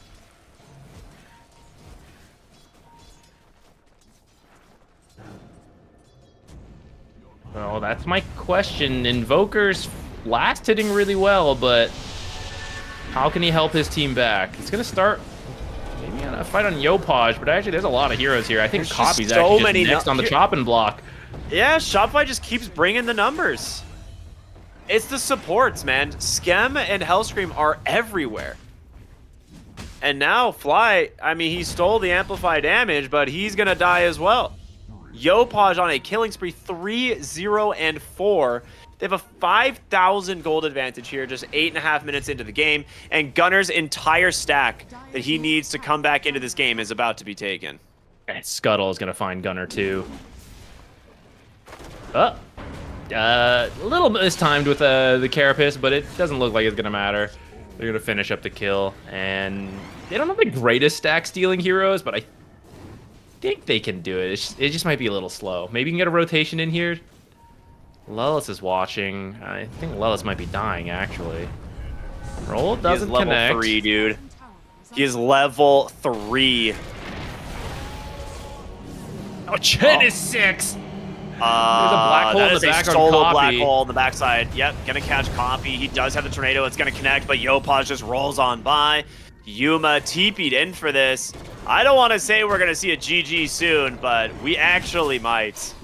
Well, that's my question. Invoker's last hitting really well, but how can he help his team back? He's gonna start maybe on a fight on Yopaj, but actually there's a lot of heroes here. I think There's just Copy's so actually many just next on the here- chopping block. Yeah, Shopify just keeps bringing the numbers. It's the supports, man. Skem and Hellscream are everywhere. And now Fly, I mean, he stole the amplify damage, but he's going to die as well. Yopaj on a killing spree, 3-0-4. They have a 5,000 gold advantage here, just 8.5 minutes into the game. And Gunner's entire stack that he needs to come back into this game is about to be taken. And Scuttle is going to find Gunner too. A little mistimed with the Carapace, but it doesn't look like it's going to matter. They're going to finish up the kill. And they don't have the greatest stack stealing heroes, but I think they can do it. It just might be a little slow. Maybe you can get a rotation in here. Lelis is watching. I think Lelis might be dying, actually. Roll doesn't He is level connect. 3, dude. He is level 3. Oh, Chen is 6. There's a black hole that in is the a back on solo Copy. black hole in the backside. Yep, gonna catch Copy. He does have the tornado. It's gonna connect, but Yopaj just rolls on by. Yuma TP'd in for this. I don't want to say we're gonna see a GG soon, but we actually might.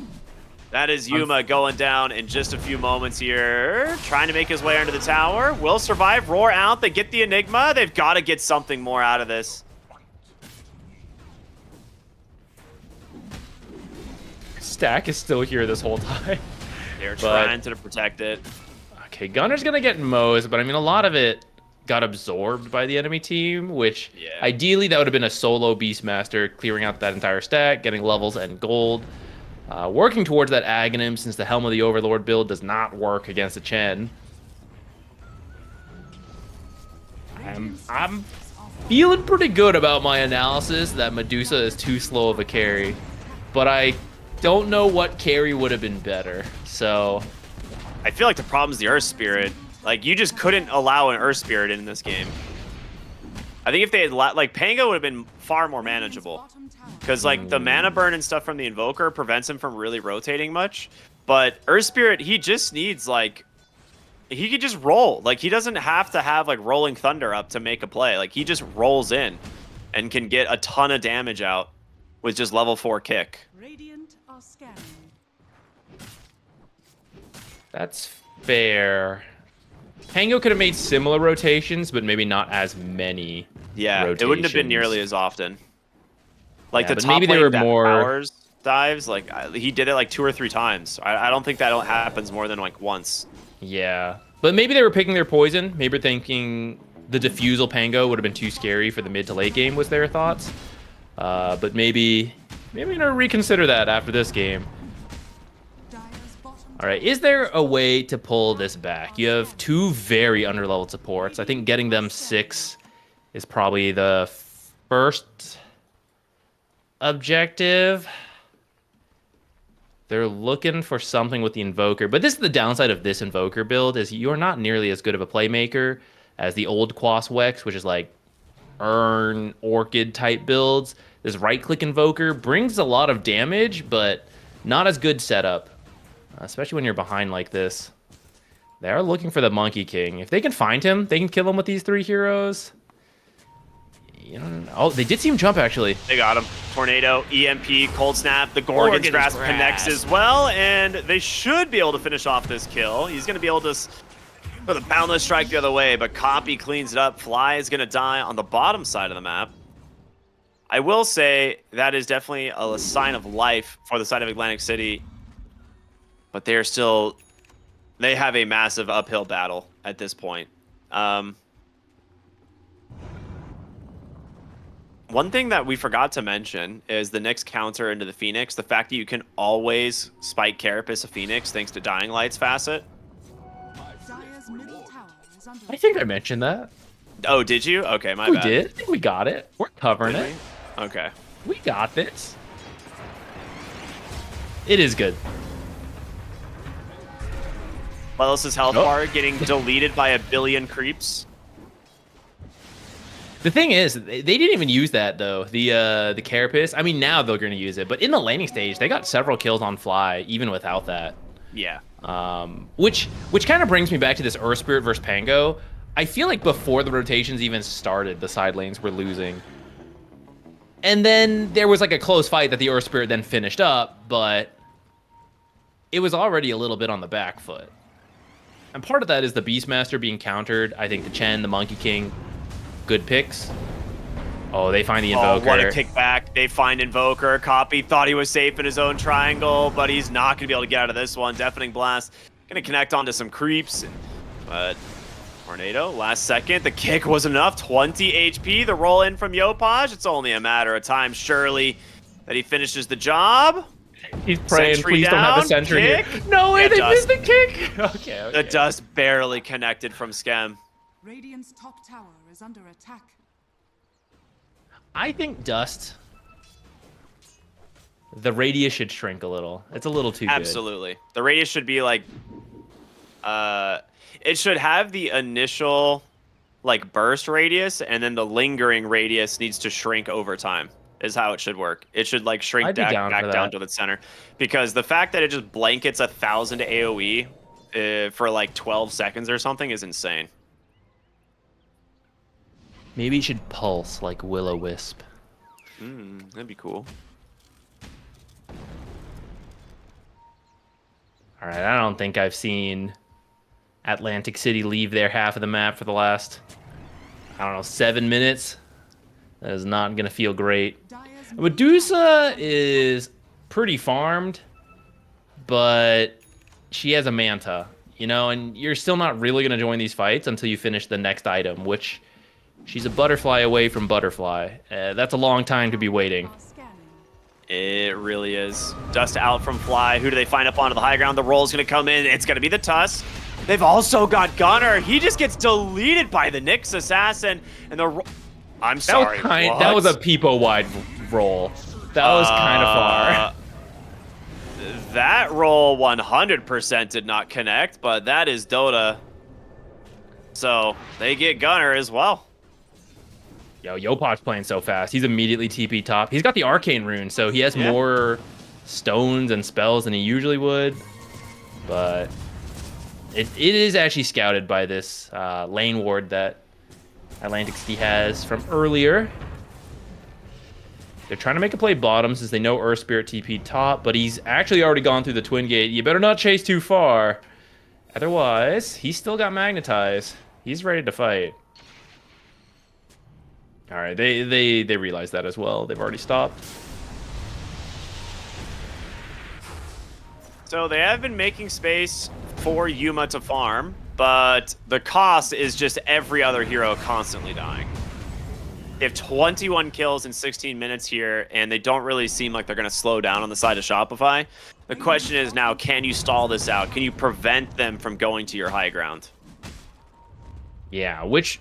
That is Yuma going down in just a few moments here. Trying to make his way under the tower. Will survive. Roar out. They get the Enigma. They've got to get something more out of this. Stack is still here this whole time. They're trying to protect it. Okay, Gunner's going to get Mo's, but I mean, a lot of it got absorbed by the enemy team, which ideally that would have been a solo Beastmaster clearing out that entire stack, getting levels and gold. Working towards that Aghanim since the Helm of the Overlord build does not work against the Chen. I'm feeling pretty good about my analysis that Medusa is too slow of a carry, but I don't know what carry would have been better. So I feel like the problem is the Earth Spirit. Like, you just couldn't allow an Earth Spirit in this game. I think if they had like Pango would have been far more manageable. Because, like, the mana burn and stuff from the Invoker prevents him from really rotating much. But Earth Spirit, he just needs, like... He could just roll. Like, he doesn't have to have, like, Rolling Thunder up to make a play. Like, he just rolls in and can get a ton of damage out with just level 4 kick. Radiant are scanning. that's fair. Pango could have made similar rotations, but maybe not as many. Yeah, rotations. it wouldn't have been nearly as often. Like Yeah, the but top maybe they lane were that more powers dives, like he did it like 2 or 3 times. I don't think that happens more than like once. Yeah, but maybe they were picking their poison. Maybe thinking the Diffusal Pango would have been too scary for the mid to late game was their thoughts. But maybe I'm gonna reconsider that after this game. All right, is there a way to pull this back? You have 2 very underleveled supports. I think getting them 6 is probably the first objective. They're looking for something with the Invoker, but this is the downside of this Invoker build, is you're not nearly as good of a playmaker as the old Quas Wex, which is like Urn, Orchid type builds. This right-click Invoker brings a lot of damage, but not as good setup, especially when you're behind like this. They are looking for the Monkey King. If they can find him, they can kill him with these 3 heroes. You know, oh, they did see him jump, actually. They got him. Tornado, EMP, Cold Snap. The Gorgon's Grasp connects as well, and they should be able to finish off this kill. He's going to be able to put the Boundless Strike the other way, but Copy cleans it up. Fly is going to die on the bottom side of the map. I will say that is definitely a sign of life for the side of Atlantic City, but they're still... They have a massive uphill battle at this point. One thing that we forgot to mention is the next counter into the Phoenix. The fact that you can always spike Carapace a Phoenix thanks to Dying Light's facet. I think I mentioned that. Oh, did you? Okay, my We bad. did. I think we got it. We're covering Did it. we? Okay. We got this. It is good. Lelis's health bar getting deleted by a billion creeps. The thing is, they didn't even use that though. The Carapace. I mean, now they're going to use it, but in the landing stage, they got several kills on Fly, even without that. Yeah. Which kind of brings me back to this Earth Spirit versus Pango. I feel like before the rotations even started, the side lanes were losing. And then there was like a close fight that the Earth Spirit then finished up, but it was already a little bit on the back foot. And part of that is the Beastmaster being countered. I think the Chen, the Monkey King, good picks. Oh, they find the Invoker. Oh, what a kickback. They find Invoker. Copy thought he was safe in his own triangle, but he's not going to be able to get out of this one. Deafening Blast. Going to connect onto some creeps. But Tornado, last second. The kick was enough. 20 HP. The roll in from Yopaj. It's only a matter of time, surely, that he finishes the job. He's praying, Sentry please don't have a sentry kick. here. No way, Yeah, they dust. missed the kick. Okay. The dust barely connected from Skem. Radiant's top tower is under attack. I think dust. The radius should shrink a little. It's a little too Absolutely. The radius should be like... it should have the initial like burst radius, and then the lingering radius needs to shrink over time. is how it should work. It should like shrink I'd be back down for down that. to the center, because the fact that it just blankets 1,000 AOE for like 12 seconds or something is insane. Maybe you should pulse like Will-O-Wisp. That'd be cool. All right, I don't think I've seen Atlantic City leave their half of the map for the last, I don't know, 7 minutes. That is not going to feel great. Medusa is pretty farmed, but she has a Manta, you know, and you're still not really going to join these fights until you finish the next item, which she's a butterfly away from butterfly. That's a long time to be waiting. It really is. Dust out from Fly. Who do they find up onto the high ground? The roll's going to come in. It's going to be the Tuss. They've also got Gunner. He just gets deleted by the Nyx Assassin. And the... I'm sorry, that was a Peepo-wide roll. That was kind of far. That roll 100% did not connect, but that is Dota. So they get Gunner as well. Yo, Yopot's playing so fast. He's immediately TP top. He's got the Arcane Rune, so he has more stones and spells than he usually would. But it is actually scouted by this lane ward that Atlantic City has from earlier. They're trying to make a play bottom since they know Earth Spirit TP top, but he's actually already gone through the Twin Gate. You better not chase too far. Otherwise, he's still got Magnetize. He's ready to fight. All right, they realize that as well. They've already stopped. So they have been making space for Yuma to farm, but the cost is just every other hero constantly dying. They have 21 kills in 16 minutes here, and they don't really seem like they're going to slow down on the side of Shopify. The question is now, can you stall this out? Can you prevent them from going to your high ground? Yeah, which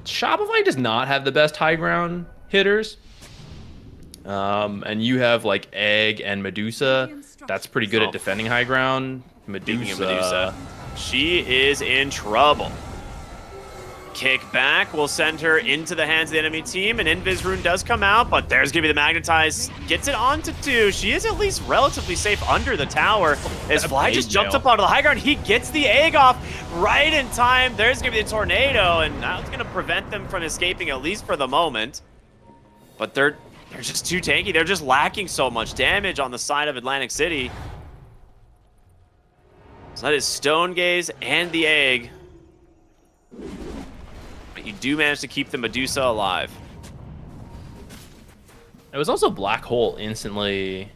Shopify does not have the best high ground hitters. And you have like Egg and Medusa. That's pretty good at defending high ground. Medusa. She is in trouble. Kick back will send her into the hands of the enemy team, and Invis Rune does come out, but there's gonna be the Magnetize. Gets it onto 2. She is at least relatively safe under the tower. As Fly just jumps up onto the high ground, he gets the egg off right in time. There's gonna be the tornado, and that's gonna prevent them from escaping, at least for the moment. But they're just too tanky. They're just lacking so much damage on the side of Atlantic City. So that is Stone Gaze and the egg. But you do manage to keep the Medusa alive. It was also Black Hole instantly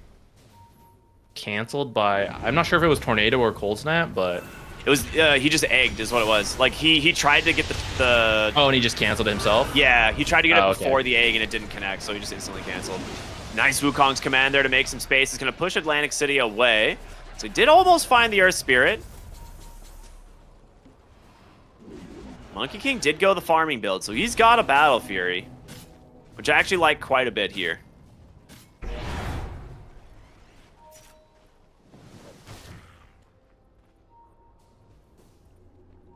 canceled by, I'm not sure if it was Tornado or Cold Snap, but it was he just egged is what it was. Like he tried to get the oh, and he just canceled himself? Yeah, he tried to get it before the egg and it didn't connect, so he just instantly canceled. Nice Wukong's command there to make some space. It's going to push Atlantic City away. So he did almost find the Earth Spirit. Monkey King did go the farming build, so he's got a Battle Fury, which I actually like quite a bit here.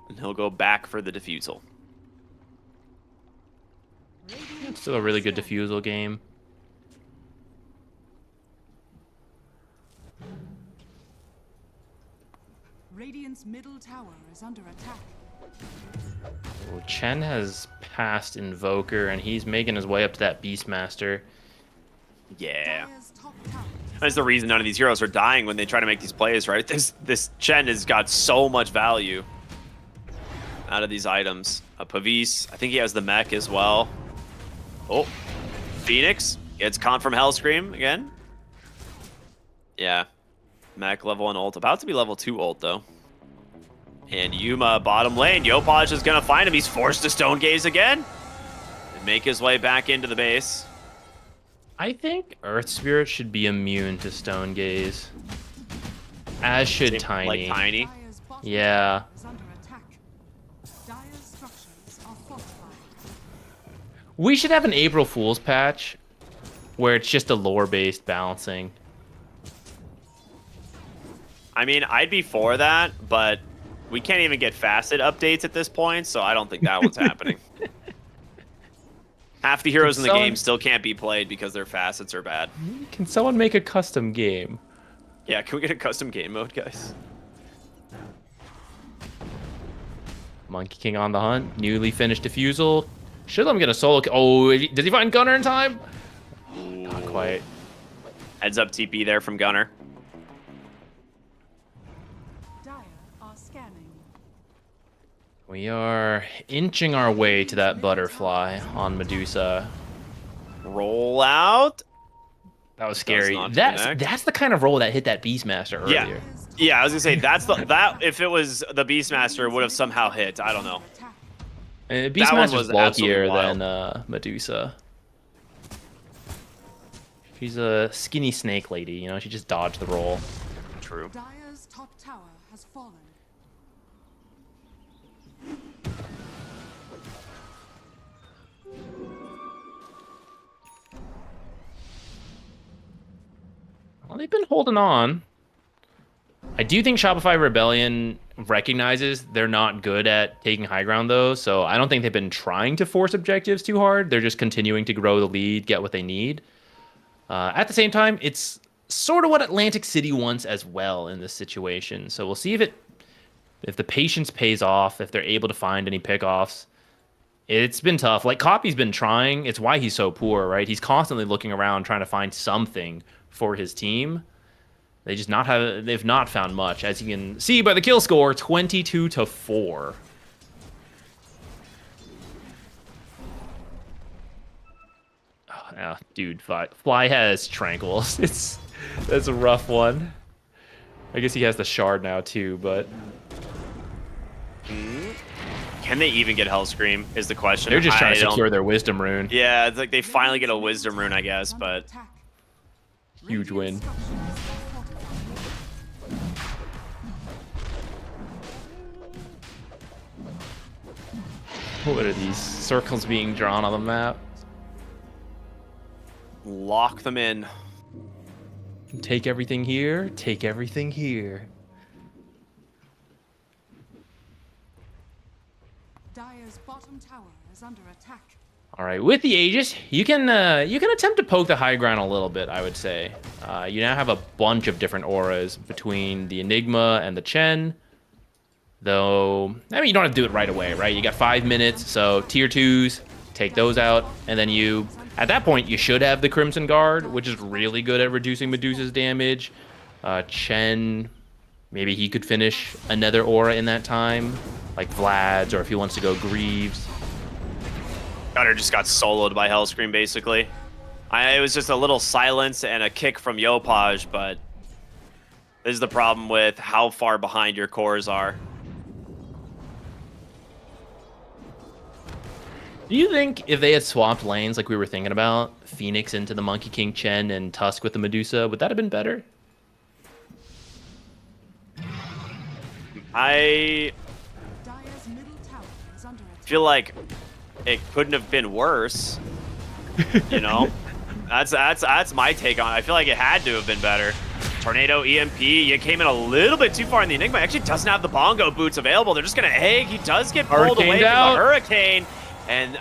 And he'll go back for the Diffusal. It's still a really good Diffusal game. Radiant's middle tower is under attack. Well, Chen has passed Invoker, and he's making his way up to that Beastmaster. Yeah. That's the reason none of these heroes are dying when they try to make these plays, right? This Chen has got so much value out of these items. A Pavis, I think he has the mech as well. Oh, Phoenix gets Con from Hellscream again. Yeah, mech level 1 ult. About to be level 2 ult, though. And Yuma bottom lane. Yopaj is going to find him. He's forced to Stone Gaze again and make his way back into the base. I think Earth Spirit should be immune to Stone Gaze. As should Tiny. Like Tiny? Yeah. We should have an April Fool's patch where it's just a lore-based balancing. I mean, I'd be for that, but we can't even get facet updates at this point, so I don't think that one's happening. Half the heroes in the someone- game still can't be played because their facets are bad. Can someone make a custom game? Yeah, can we get a custom game mode, guys? Monkey King on the hunt. Newly finished defusal. Should let him get a solo. Oh, did he find Gunner in time? Not quite. Heads up TP there from Gunner. Dire are scanning. We are inching our way to that butterfly on Medusa. Roll out. That was scary. not That's connect. the kind of roll that hit that Beastmaster earlier. Yeah, I was gonna say that if it was the Beastmaster, it would have somehow hit. I don't know. Attack. Beastmaster's was bulkier absolutely than Medusa. She's a skinny snake lady, you know, she just dodged the roll. True. Dire's top tower has fallen. Well, they've been holding on. I do think Shopify Rebellion recognizes they're not good at taking high ground, though, so I don't think they've been trying to force objectives too hard. They're just continuing to grow the lead, get what they need. At the same time, it's sort of what Atlantic City wants as well in this situation. So we'll see if the patience pays off, if they're able to find any pickoffs. It's been tough. Like, Copy's been trying. It's why he's so poor, right? He's constantly looking around trying to find something for his team. They've not found much, as you can see by the kill score, 22-4. Oh, yeah, dude, Fly has tranquils. That's a rough one. I guess he has the shard now too, but Can they even get Hellscream is the question. they're just trying to I don't- secure their wisdom rune. Yeah, it's like they finally get a wisdom rune, I guess, Under but attack. Huge win. Radiant structures are fortified. What are these circles being drawn on the map? lock them in. Take everything here. Take everything here. Dire's bottom tower is under attack. All right, with the Aegis, you can attempt to poke the high ground a little bit, I would say. You now have a bunch of different auras between the Enigma and the Chen. Though, I mean, you don't have to do it right away, right? You got 5 minutes, so tier 2s, take those out, and then you, at that point, you should have the Crimson Guard, which is really good at reducing Medusa's damage. Chen, maybe he could finish another aura in that time, like Vlad's, or if he wants to go Greaves. Gunner just got soloed by Hellscream, basically. It was just a little silence and a kick from Yopaj, but this is the problem with how far behind your cores are. Do you think if they had swapped lanes like we were thinking about, Phoenix into the Monkey King Chen and Tusk with the Medusa, would that have been better? I Dire's middle tower is under attack. feel like it couldn't have been worse. You know? That's my take on it. I feel like it had to have been better. Tornado, EMP, you came in a little bit too far in the Enigma. Actually doesn't have the bongo boots available. They're just going to egg. He does get pulled away Hurricaned out. from the Hurricane. And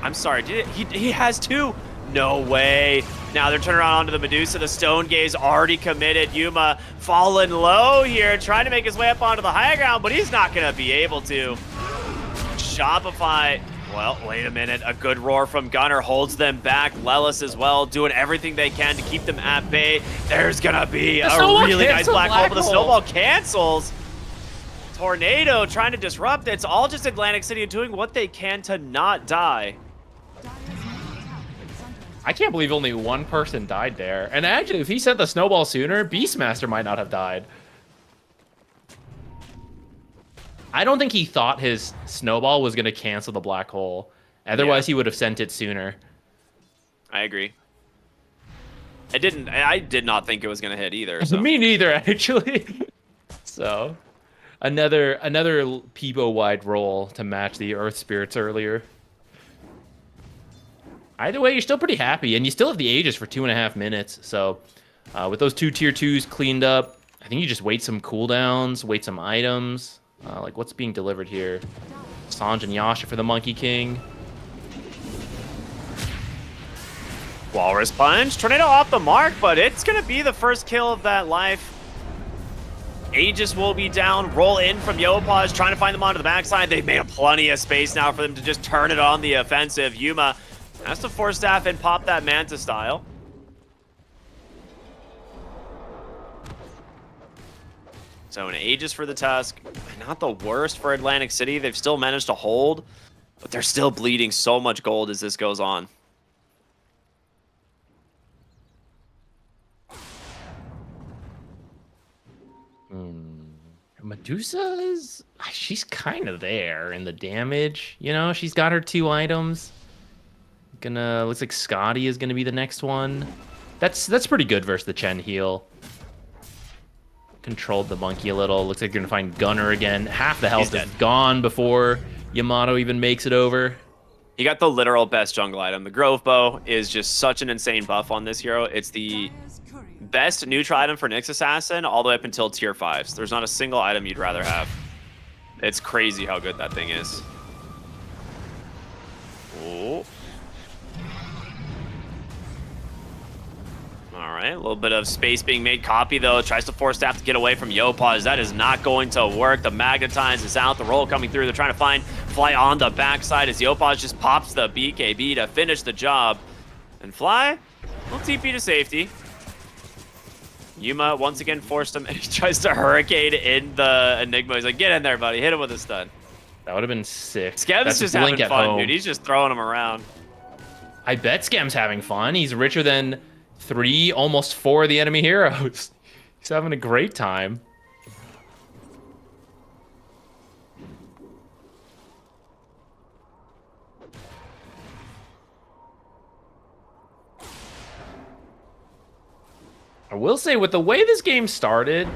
I'm sorry, he has two? No way. Now they're turning around onto the Medusa. The Stone Gaze already committed. Yuma falling low here, trying to make his way up onto the high ground, but he's not going to be able to. Shopify, well, wait a minute. A good roar from Gunner holds them back. Lelis as well, doing everything they can to keep them at bay. There's going to be a snowball really nice cancels black hole, but the hole. snowball cancels. Tornado trying to disrupt. It's all just Atlantic City doing what they can to not die. Dire's middle tower is under attack. I can't believe only one person died there. And actually, if he sent the snowball sooner, Beastmaster might not have died. I don't think he thought his snowball was going to cancel the black hole. Otherwise, he would have sent it sooner. I agree. I did not think it was going to hit either. So. Me neither, actually. So, another Peebo-wide roll to match the Earth Spirits earlier. Either way, you're still pretty happy, and you still have the Aegis for 2.5 minutes. So, with those two tier 2s cleaned up, I think you just wait some cooldowns, wait some items. Like what's being delivered here? Sanj and Yasha for the Monkey King. Walrus Punch. Tornado off the mark, but it's going to be the first kill of that life. Aegis will be down. Roll in from Yopaj, trying to find them onto the backside. They've made plenty of space now for them to just turn it on the offensive. Yuma has to force staff and pop that Manta style. So an Aegis for the Tusk. Not the worst for Atlantic City. They've still managed to hold, but they're still bleeding so much gold as this goes on. Medusa she's kind of there in the damage. You know, she's got her 2 items. Looks like Scotty is gonna be the next one. That's pretty good versus the Chen heal. Controlled the monkey a little. Looks like you're gonna find Gunner again. Half the health is gone before Yamato even makes it over. He got the literal best jungle item. The Grove Bow is just such an insane buff on this hero. It's the best neutral item for Nyx Assassin all the way up until tier 5s. There's not a single item you'd rather have. It's crazy how good that thing is. Oh. All right, a little bit of space being made. Copy, though, tries to force staff to get away from Yopaj. That is not going to work. The Magnetize is out. The roll coming through. They're trying to find Fly on the backside as Yopaj just pops the BKB to finish the job. And Fly, little TP to safety. Yuma once again forced him, and he tries to Hurricane in the Enigma. He's like, get in there, buddy. Hit him with a stun. That would have been sick. Skem's just having fun, dude. He's just throwing him around. I bet Skem's having fun. He's richer than 3, almost 4 of the enemy heroes. He's having a great time. I will say, with the way this game started,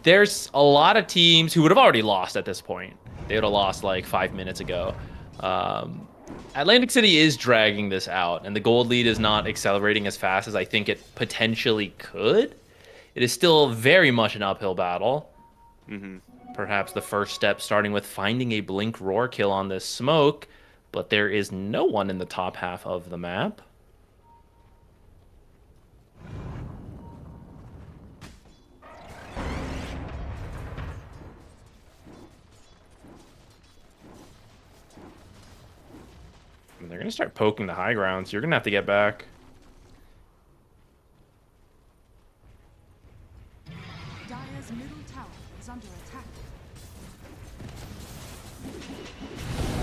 there's a lot of teams who would have already lost at this point. They would have lost like 5 minutes ago. Atlantic City is dragging this out, and the gold lead is not accelerating as fast as I think it potentially could. It is still very much an uphill battle. Perhaps the first step starting with finding a Blink Roar kill on this smoke, but there is no one in the top half of the map. They're going to start poking the high ground, so you're going to have to get back. Dire's middle tower is under attack.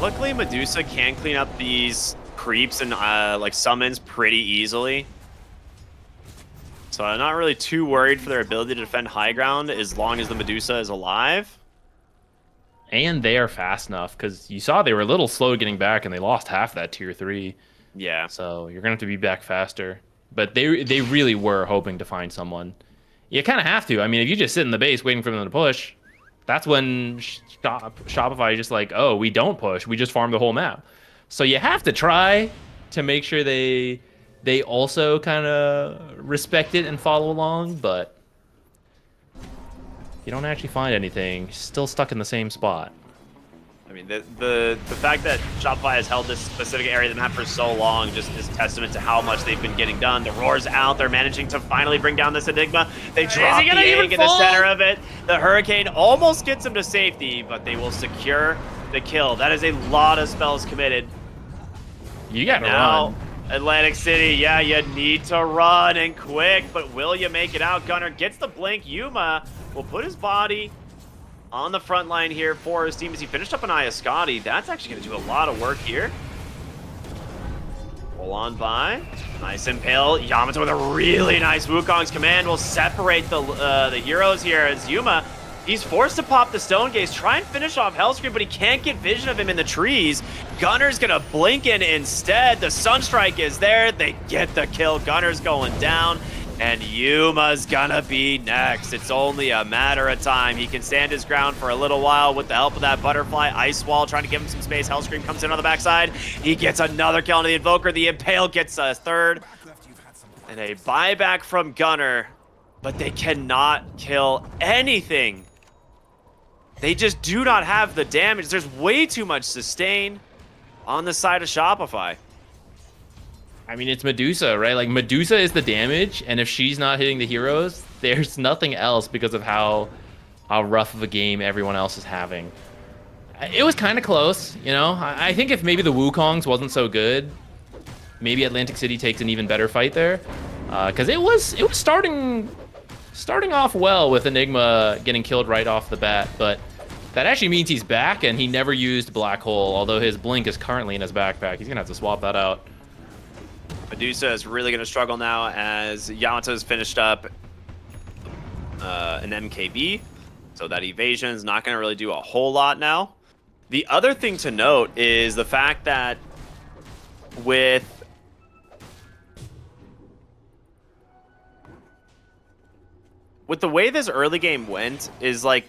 Luckily, Medusa can clean up these creeps and like summons pretty easily. So I'm not really too worried for their ability to defend high ground as long as the Medusa is alive. And they are fast enough, because you saw they were a little slow getting back, and they lost half that tier 3. Yeah. So you're going to have to be back faster. But they really were hoping to find someone. You kind of have to. I mean, if you just sit in the base waiting for them to push, that's when Shopify is just like, oh, we don't push. We just farm the whole map. So you have to try to make sure they also kind of respect it and follow along, but you don't actually find anything. Still stuck in the same spot. I mean, the fact that Shopify has held this specific area of the map for so long just is testament to how much they've been getting done. The Roar's out. They're managing to finally bring down this Enigma. They drop the egg in the center of it. The Hurricane almost gets him to safety, but they will secure the kill. That is a lot of spells committed. You got to run. Now, Atlantic City, yeah, you need to run and quick, but will you make it out? Gunner gets the blink. Yuma will put his body on the front line here for his team as he finished up an Eye of Scotty. That's actually going to do a lot of work here. Roll on by. Nice impale. Yamato with a really nice Wukong's command will separate the heroes here as Yuma, he's forced to pop the Stone Gaze, try and finish off Hellscream, but he can't get vision of him in the trees. Gunner's going to blink in instead. The Sunstrike is there. They get the kill. Gunner's going down. And Yuma's gonna be next. It's only a matter of time. He can stand his ground for a little while with the help of that Butterfly Ice Wall, trying to give him some space. Hellscream comes in on the backside. He gets another kill on the Invoker. The Impale gets a third. And a buyback from Gunner, but they cannot kill anything. They just do not have the damage. There's way too much sustain on the side of Shopify. I mean, it's Medusa, right? Like, Medusa is the damage, and if she's not hitting the heroes, there's nothing else because of how rough of a game everyone else is having. It was kind of close, you know? I think if maybe the Wukongs wasn't so good, maybe Atlantic City takes an even better fight there. Because it was starting off well with Enigma getting killed right off the bat, but that actually means he's back, and he never used Black Hole, although his Blink is currently in his backpack. He's going to have to swap that out. Medusa is really going to struggle now as Yamato's finished up an MKB, so that evasion is not going to really do a whole lot now. The other thing to note is the fact that with the way this early game went is like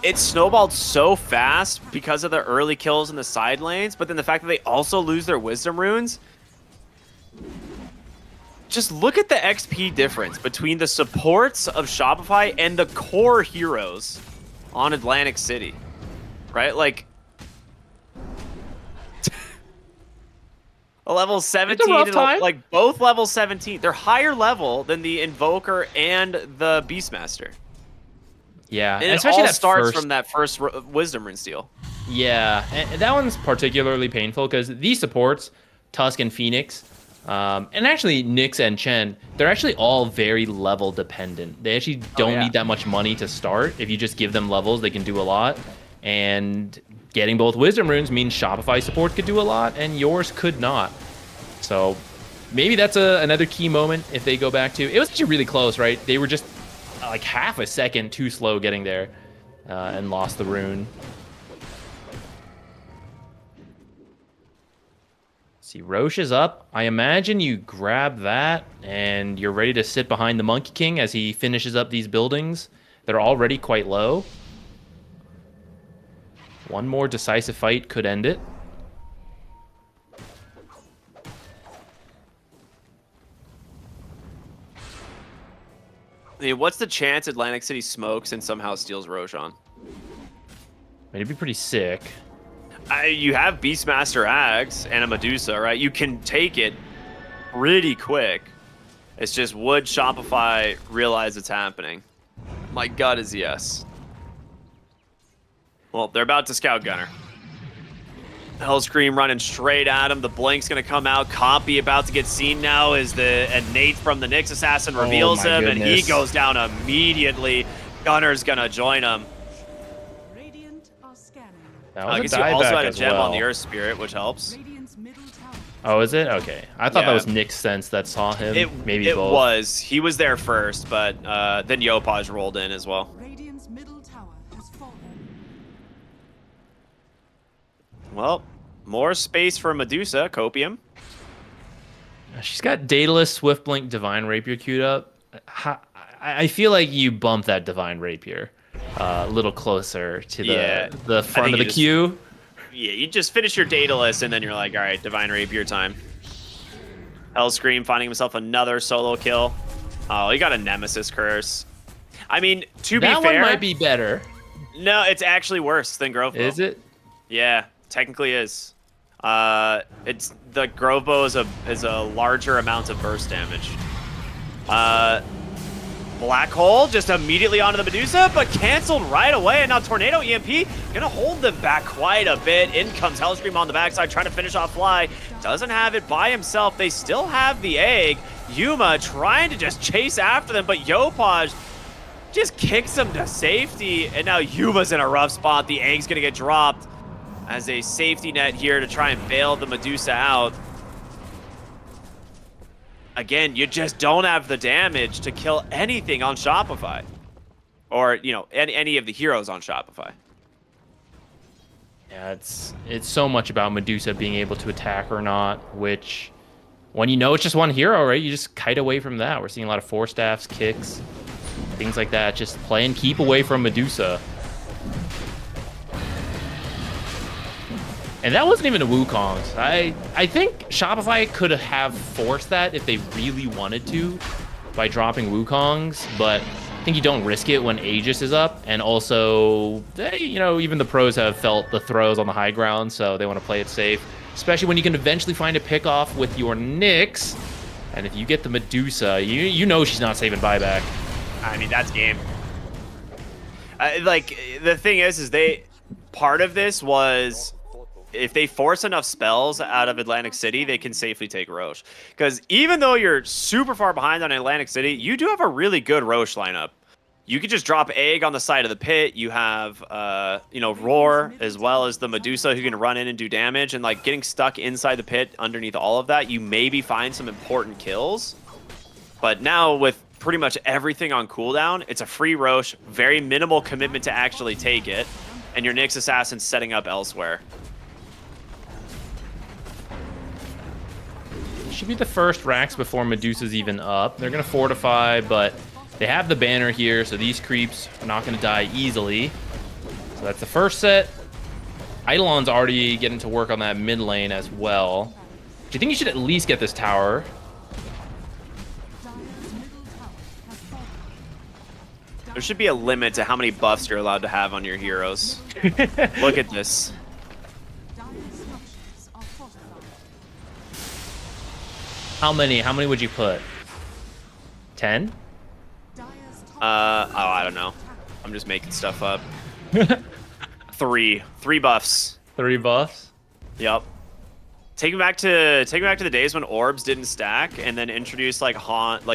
it snowballed so fast because of the early kills in the side lanes, but then the fact that they also lose their wisdom runes. Just look at the XP difference between the supports of Shopify and the core heroes on Atlantic City, right? Like a level 17, and like both level 17. They're higher level than the Invoker and the Beastmaster. Yeah, and especially that that starts from that first Wisdom Rune steal. Yeah, and that one's particularly painful because these supports, Tusk and Phoenix, and actually Nyx and Chen, they're actually all very level dependent. They actually don't need that much money to start. If you just give them levels, they can do a lot. And getting both Wisdom Runes means Shopify support could do a lot, and yours could not. So maybe that's another key moment if they go back to... It was actually really close, right? They were just like half a second too slow getting there and lost the rune. See, Roche is up. I imagine you grab that and you're ready to sit behind the Monkey King as he finishes up these buildings. They're already quite low. One more decisive fight could end it. I mean, what's the chance Atlantic City smokes and somehow steals Roshan? I mean, it'd be pretty sick. You have Beastmaster Ags and a Medusa, right? You can take it pretty quick. It's just, would Shopify realize it's happening? My gut is yes. Well, they're about to scout Gunner. Hellscream running straight at him. The Blink's going to come out. Copy about to get seen now as Nate from the Nyx Assassin reveals him, and he goes down immediately. Gunner's going to join him. I can see also had a gem on the Earth Spirit, which helps. Oh, is it? Okay. I thought that was Nick's sense that saw him. Maybe both. It was. He was there first, but then Yopaj rolled in as well. Well, more space for Medusa, Copium. She's got Daedalus, Swiftblink, Divine Rapier queued up. I feel like you bump that Divine Rapier a little closer to the front of the queue. Yeah, you just finish your Daedalus, and then you're like, all right, Divine Rapier time. Hellscream finding himself another solo kill. Oh, he got a Nemesis Curse. I mean, to be fair... That one might be better. No, it's actually worse than Grove Bow. Is it? Yeah, technically is. It's the Grove Bow is a larger amount of burst damage. Black Hole just immediately onto the Medusa, but canceled right away. And now Tornado EMP gonna hold them back quite a bit. In comes Hellscream on the backside, trying to finish off Fly. Doesn't have it by himself. They still have the egg. Yuma trying to just chase after them, but Yopaj just kicks him to safety. And now Yuma's in a rough spot. The egg's gonna get dropped as a safety net here to try and bail the Medusa out. Again, you just don't have the damage to kill anything on Shopify. Or, you know, any of the heroes on Shopify. Yeah, it's so much about Medusa being able to attack or not, which, when you know it's just one hero, right, you just kite away from that. We're seeing a lot of force staffs, kicks, things like that. Just play and keep away from Medusa. And that wasn't even a Wukong's. I think Shopify could have forced that if they really wanted to by dropping Wukong's, but I think you don't risk it when Aegis is up. And also, you know, even the pros have felt the throws on the high ground, so they want to play it safe. especially when you can eventually find a pick off with your Nyx. And if you get the Medusa, you know she's not saving buyback. I mean, that's game. Like, the thing is part of this was if they force enough spells out of Atlantic City, they can safely take Roche. Because even though you're super far behind on Atlantic City, you do have a really good Roche lineup. You could just drop Egg on the side of the pit. You have, Roar, as well as the Medusa who can run in and do damage. And, like, getting stuck inside the pit underneath all of that, you maybe find some important kills. But now with pretty much everything on cooldown, it's a free Roche, very minimal commitment to actually take it. And your Nyx Assassin's setting up elsewhere. Should be the first racks before Medusa's even up. They're going to fortify, but they have the banner here, so these creeps are not going to die easily. So that's the first set. Eidolon's already getting to work on that mid lane as well. Do you think you should at least get this tower? There should be a limit to how many buffs you're allowed to have on your heroes. Look at this. How many would you put? 10? I don't know. I'm just making stuff up. Three buffs. 3 buffs? Yep. Take me back to the days when orbs didn't stack, and then introduce like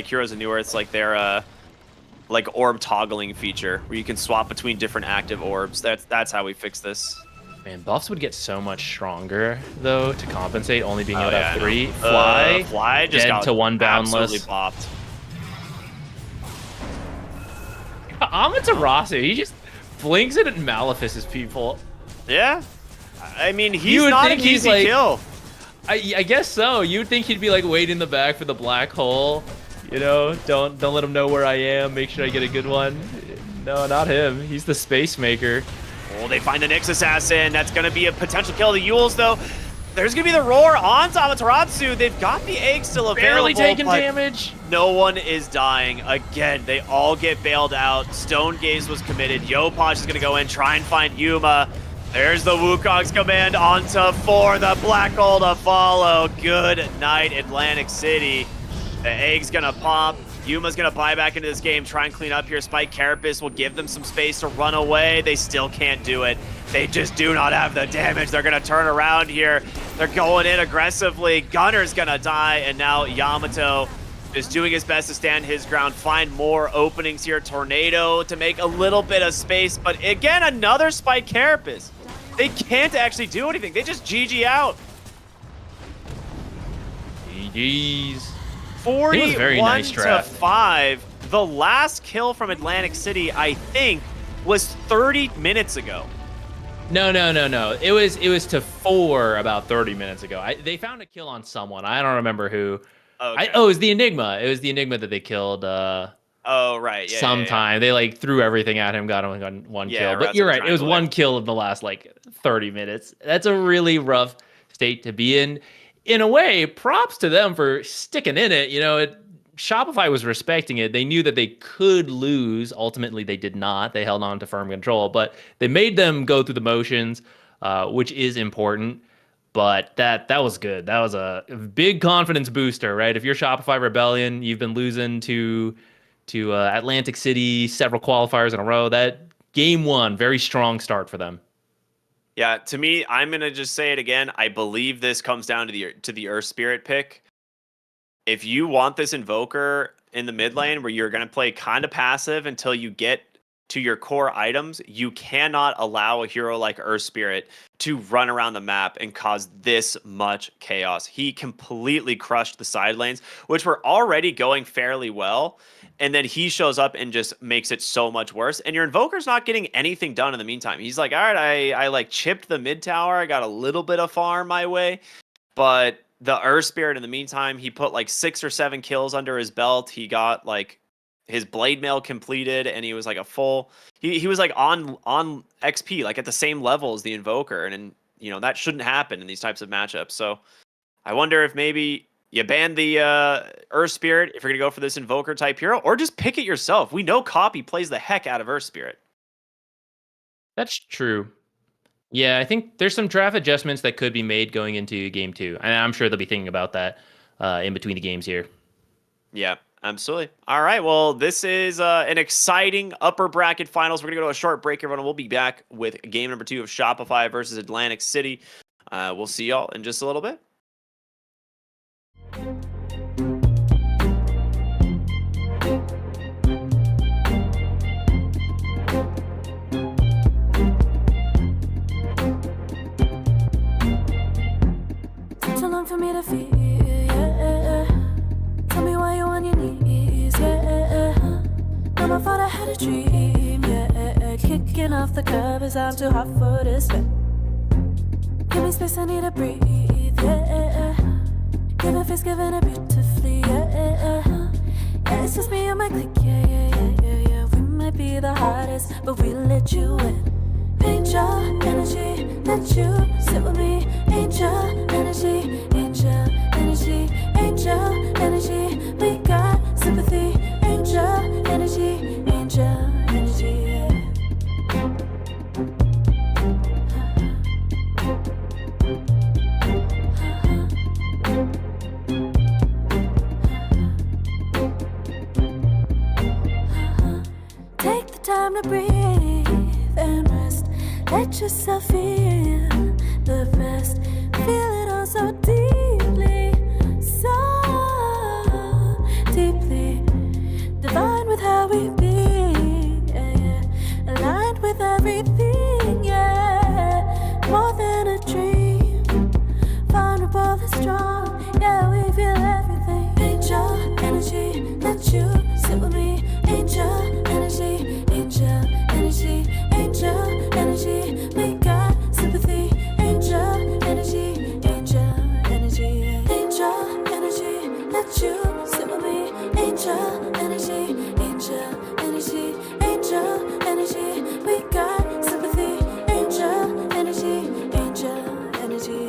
Heroes of New Earth's like their like orb toggling feature where you can swap between different active orbs. That's how we fix this. Man, buffs would get so much stronger though to compensate only being able to have 3. Fly just dead got to 1 absolutely boundless. popped. Amaterasu, he just blinks it and Malefices people. Yeah. I mean, You he's would not think an he's easy like- kill. I guess so. You'd think he'd be like waiting in the back for the black hole. You know, don't let him know where I am. Make sure I get a good one. No, not him. He's the space maker. Oh, they find the Nyx Assassin. That's going to be a potential kill. The Yules, though, there's going to be the Roar on Amaterasu. They've got the egg still available. Barely taking but damage. no one is dying. Again, they all get bailed out. Stone Gaze was committed. Yopaj is going to go in, try and find Yuma. There's the Wukong's command onto 4. The black hole to follow. Good night, Atlantic City. The egg's going to pop. Yuma's going to buy back into this game, try and clean up here. Spike Carapace will give them some space to run away. They still can't do it. They just do not have the damage. They're going to turn around here. They're going in aggressively. Gunner's going to die, and now Yamato is doing his best to stand his ground, find more openings here. Tornado to make a little bit of space, but again, another Spike Carapace. They can't actually do anything. They just GG out. GG's. 41 very nice to draft. 5. The last kill from Atlantic City, I think, was 30 minutes ago. No. It was to 4 about 30 minutes ago. They found a kill on someone. I don't remember who. Okay. It was the Enigma. It was the Enigma that they killed. Oh, right. Yeah, sometime. They like threw everything at him, got him on 1 Yeah, kill. or But else you're I'm right. trying It was to 1 like- kill in the last like 30 minutes. That's a really rough state to be in. In a way, props to them for sticking in it. You know, Shopify was respecting it. They knew that they could lose. Ultimately, they did not. They held on to firm control, but they made them go through the motions, which is important. But that was good. That was a big confidence booster, right? If you're Shopify Rebellion, you've been losing to Atlantic City several qualifiers in a row. That game 1, very strong start for them. Yeah, to me, I'm gonna just say it again. I believe this comes down to the Earth Spirit pick. If you want this Invoker in the mid lane where you're gonna play kind of passive until you get to your core items, you cannot allow a hero like Earth Spirit to run around the map and cause this much chaos. He completely crushed the side lanes, which were already going fairly well. And then he shows up and just makes it so much worse. And your Invoker's not getting anything done in the meantime. He's like, all right, I like chipped the mid tower. I got a little bit of farm my way. But the Earth Spirit in the meantime, he put like 6 or 7 kills under his belt. He got like his blade mail completed, and he was like a full. He was like on XP, like at the same level as the Invoker, and you know that shouldn't happen in these types of matchups. So I wonder if maybe you ban the Earth Spirit if you're gonna go for this Invoker type hero, or just pick it yourself. We know Copy plays the heck out of Earth Spirit. That's true. Yeah, I think there's some draft adjustments that could be made going into game 2, and I'm sure they'll be thinking about that in between the games here. Yeah, absolutely. All right. Well, this is an exciting upper bracket finals. We're going to go to a short break, everyone. We'll be back with game number 2 of Shopify versus Atlantic City. We'll see y'all in just a little bit. Too long for me to feel, yeah. Tell me why you on your knees, yeah. Not my fault I had a dream, yeah. Kicking off the covers, I'm too hot for this bed. Give me space, I need to breathe, yeah. Give a face, giving it beautifully, yeah. Yeah, it's just me and my clique, yeah. We might be the hottest, but we let you in. Angel energy, let you sit with me. Angel energy, angel energy, angel energy. We got sympathy. Angel energy, angel energy. Take the time to breathe and rest. Let yourself feel the best. Feel it all so deeply, so deeply. Divine with how we be, yeah. Aligned with everything, yeah. More than a dream, vulnerable and strong, yeah. We feel everything. Angel energy, let you sit with me. Angel energy, angel energy, angel energy. We got sympathy. Angel energy, angel energy, angel energy. Let you sit with me. Angel energy, angel energy, angel energy. We got sympathy. Angel energy, angel energy.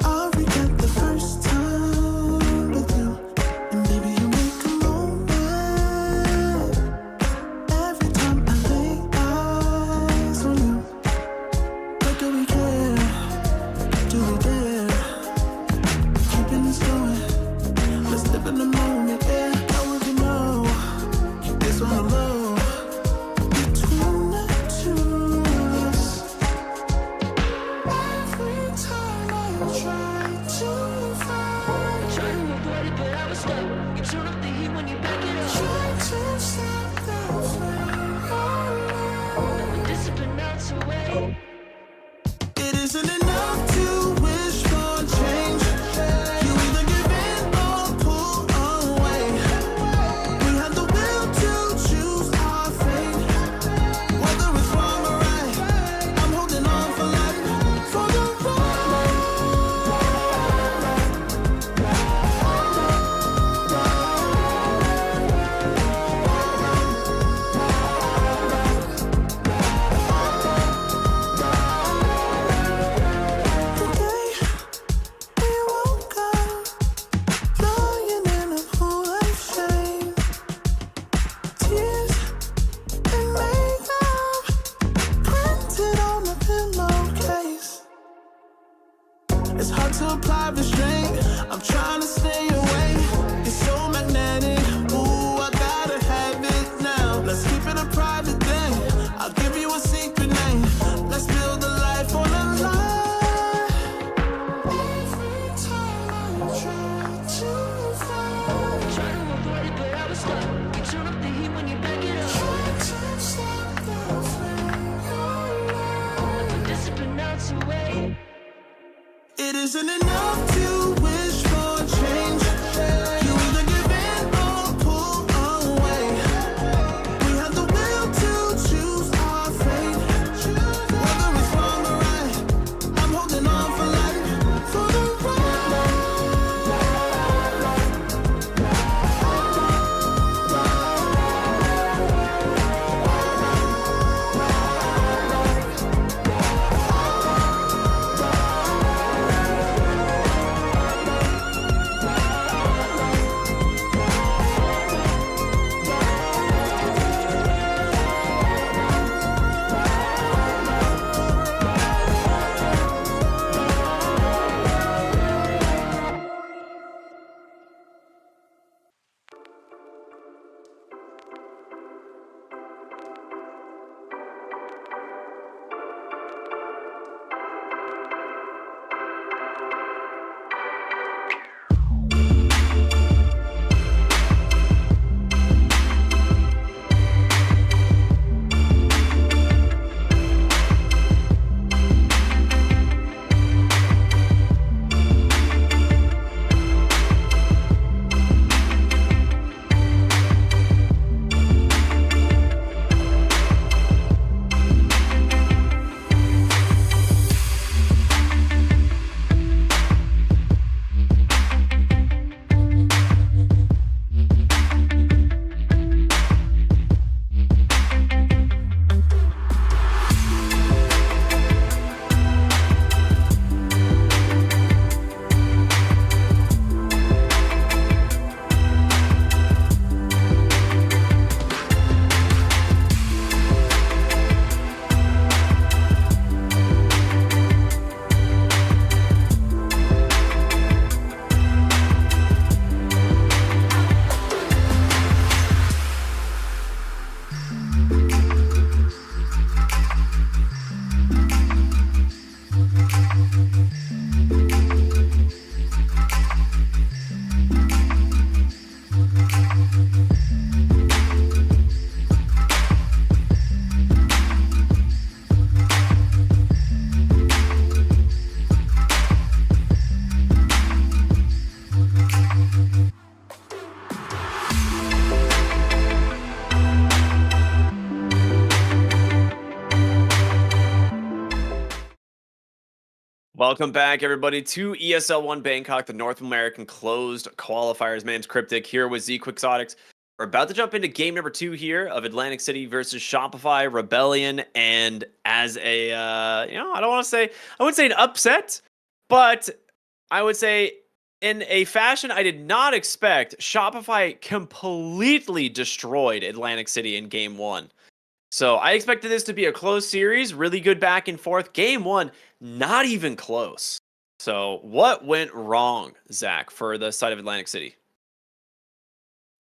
I'll regret the first time with you, and baby you make a moment. Every time I lay eyes on you, but do we care? Do we dare? Keeping this going, let's live in the moment. Yeah, how would you know? Keep this on the low. Between the two of us. Every time I try to find, Try to avoid it, but I was stuck. You turn up the heat when you back it up. try to stop the flame. But discipline melts away. It isn't enough to wish for change. You either give in or pull away. We have the will to choose our fate. Whether it's wrong or right, I'm holding on for life. For the ride. The day we woke up, lying in a pool of shame. Tears and makeup printed on the pillowcase. It's hard to apply restraint. I'm trying to stay away. It's so magnetic. Ooh, I gotta have it now. Let's keep it a private thing. I'll give you a secret name. Let's build a life on a lie. Every time I try to find, Try to avoid it, but I was stuck. You turn up the heat when you back it up. try to stop the flame. But discipline melts away. It isn't enough to wish for change. You either give in or pull away. We have the will to choose our fate. Whether it's wrong or right, I'm holding on Welcome back, everybody, to ESL One Bangkok, the North American closed qualifiers. My name's Cryptic, here with Z Quixotics. We're about to jump into game number 2 here of Atlantic City versus Shopify Rebellion, and as a, I wouldn't say an upset, but I would say in a fashion I did not expect, Shopify completely destroyed Atlantic City in game 1. So I expected this to be a close series, really good back and forth. Game 1, not even close. So what went wrong, Zach, for the side of Atlantic City?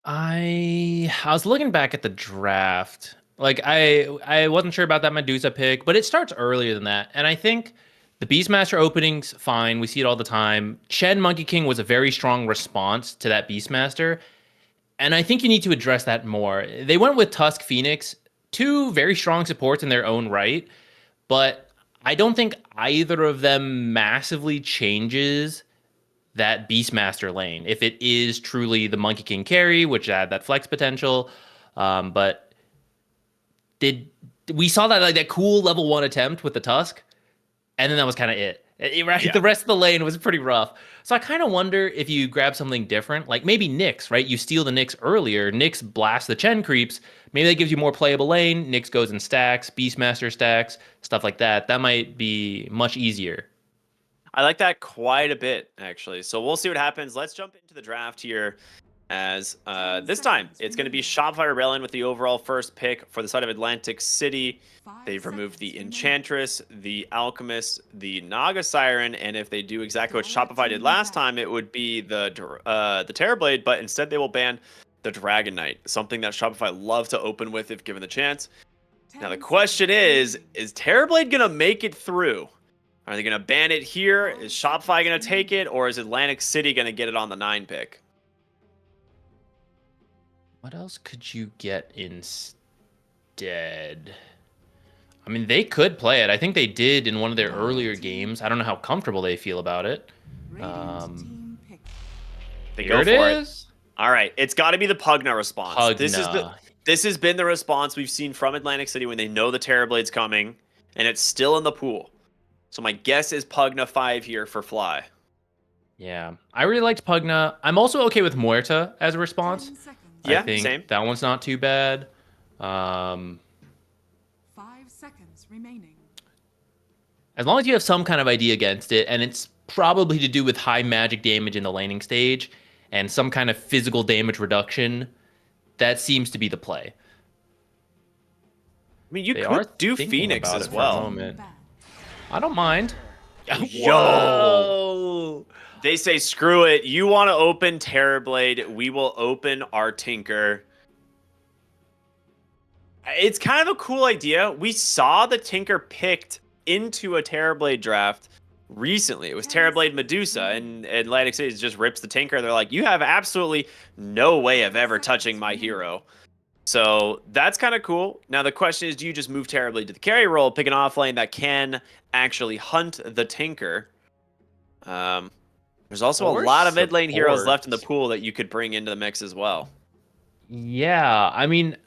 I was looking back at the draft. Like I wasn't sure about that Medusa pick, but it starts earlier than that. And I think the Beastmaster opening's fine. We see it all the time. Chen Monkey King was a very strong response to that Beastmaster. And I think you need to address that more. They went with Tusk Phoenix, 2 very strong supports in their own right, but I don't think either of them massively changes that Beastmaster lane if it is truly the Monkey King carry, which had that flex potential. But we saw that that cool level 1 attempt with the Tusk, and then that was kind of it. Right? Yeah. The rest of the lane was pretty rough. So I kind of wonder if you grab something different, like maybe Nyx, right? You steal the Nyx earlier. Nyx blasts the Chen creeps. Maybe that gives you more playable lane. Nyx goes in stacks, Beastmaster stacks, stuff like that. That might be much easier. I like that quite a bit, actually. So we'll see what happens. Let's jump into the draft here. As this time, it's going to be Shopify Rebellion with the overall first pick for the side of Atlantic City. They've removed the Enchantress, the Alchemist, the Naga Siren, and if they do exactly what Shopify did last time, it would be the Terrorblade, but instead they will ban the Dragon Knight, something that Shopify love to open with if given the chance. Now the question is Terrorblade going to make it through? Are they going to ban it here? Is Shopify going to take it, or is Atlantic City going to get it on the 9 pick? What else could you get instead? I mean, they could play it. I think they did in one of their earlier games. I don't know how comfortable they feel about it. They go for it. All right, it's got to be the Pugna response. Pugna. This has been the response we've seen from Atlantic City when they know the Terrorblade's coming, and it's still in the pool. So my guess is Pugna 5 here for Fly. Yeah, I really liked Pugna. I'm also okay with Muerta as a response. Yeah, I think same. That one's not too bad. 5 seconds remaining. As long as you have some kind of idea against it, and it's probably to do with high magic damage in the laning stage and some kind of physical damage reduction, that seems to be the play. I mean, you could do Phoenix as well. I don't mind. Whoa! They say, screw it. You want to open Terrorblade? We will open our Tinker. It's kind of a cool idea. We saw the Tinker picked into a Terrorblade draft recently. It was Terrorblade Medusa, and Atlantic City just rips the Tinker. They're like, you have absolutely no way of ever touching my hero. So that's kind of cool. Now the question is, do you just move Terrorblade to the carry role, pick an offlane that can actually hunt the Tinker? There's also a lot of mid lane heroes left in the pool that you could bring into the mix as well. Yeah, I mean,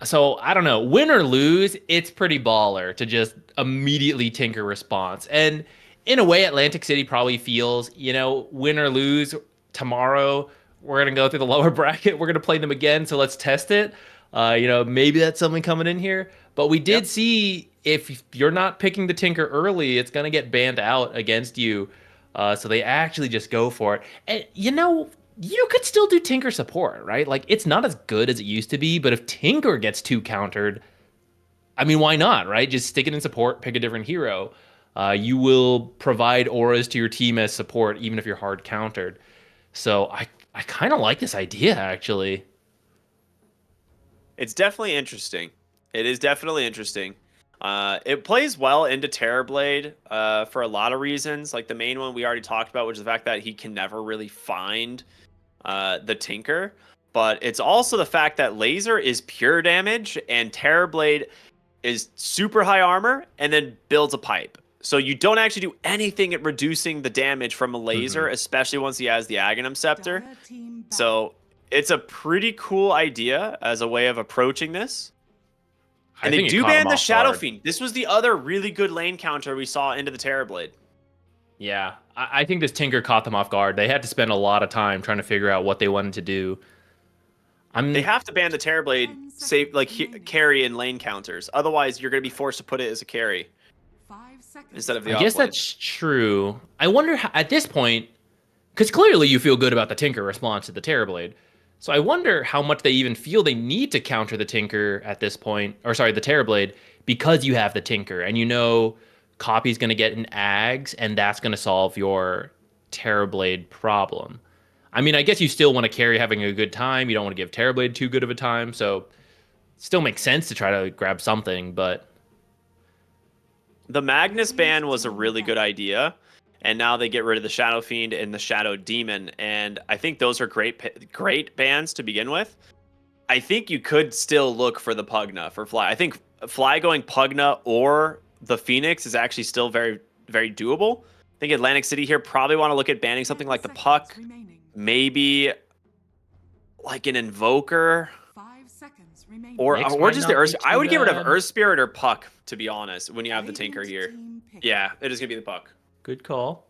so I don't know. Win or lose, it's pretty baller to just immediately Tinker response. And in a way, Atlantic City probably feels, win or lose tomorrow, we're going to go through the lower bracket. We're going to play them again, so let's test it. Maybe that's something coming in here. But we did see if you're not picking the Tinker early, it's going to get banned out against you. So they actually just go for it. And, you could still do Tinker support, right? Like, it's not as good as it used to be, but if Tinker gets 2 countered, I mean, why not, right? Just stick it in support, pick a different hero. You will provide auras to your team as support, even if you're hard countered. So I kind of like this idea, actually. It's definitely interesting. It is definitely interesting. It plays well into Terrorblade for a lot of reasons. Like the main one we already talked about, which is the fact that he can never really find the Tinker. But it's also the fact that Laser is pure damage and Terrorblade is super high armor and then builds a pipe. So you don't actually do anything at reducing the damage from a Laser, especially once he has the Aghanim Scepter. So it's a pretty cool idea as a way of approaching this. And they do ban the Shadow Fiend. This was the other really good lane counter we saw into the Terrorblade. Yeah, I think this Tinker caught them off guard. They had to spend a lot of time trying to figure out what they wanted to do. They have to ban the Terrorblade, save carry in lane counters. Otherwise, you're going to be forced to put it as a carry instead of the. I guess that's true. I wonder how, at this point, because clearly you feel good about the Tinker response to the Terrorblade. So I wonder how much they even feel they need to counter the Tinker at this point, or sorry, the Terrorblade, because you have the Tinker and you know Copy's going to get an Ags, and that's going to solve your Terrorblade problem. I mean, I guess you still want to carry having a good time. You don't want to give Terrorblade too good of a time, so it still makes sense to try to grab something, but... The Magnus ban was a really good idea, and now they get rid of the Shadow Fiend and the Shadow Demon, and I think those are great bans to begin with. I think you could still look for the Pugna for Fly. I think Fly going Pugna or the Phoenix is actually still very, very doable. I think Atlantic City here probably want to look at banning something like the Puck, maybe like an Invoker, or just the Earth. I would get rid of Earth Spirit or Puck, to be honest, when you have the Tinker here. Yeah, it is going to be the Puck. Good call.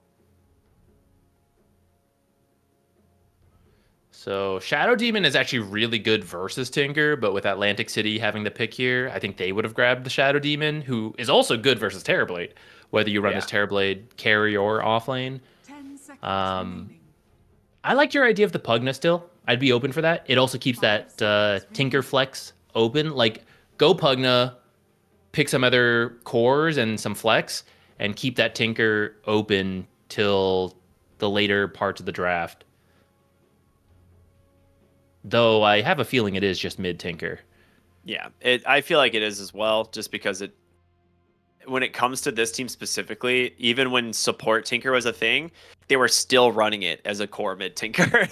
So Shadow Demon is actually really good versus Tinker, but with Atlantic City having the pick here, I think they would have grabbed the Shadow Demon, who is also good versus Terrorblade, whether you run this Terrorblade carry or offlane. I liked your idea of the Pugna still. I'd be open for that. It also keeps that Tinker flex open. Like, go Pugna, pick some other cores and some flex, and keep that Tinker open till the later parts of the draft. Though I have a feeling it is just mid-Tinker. Yeah, I feel like it is as well, just because when it comes to this team specifically, even when support Tinker was a thing, they were still running it as a core mid-Tinker.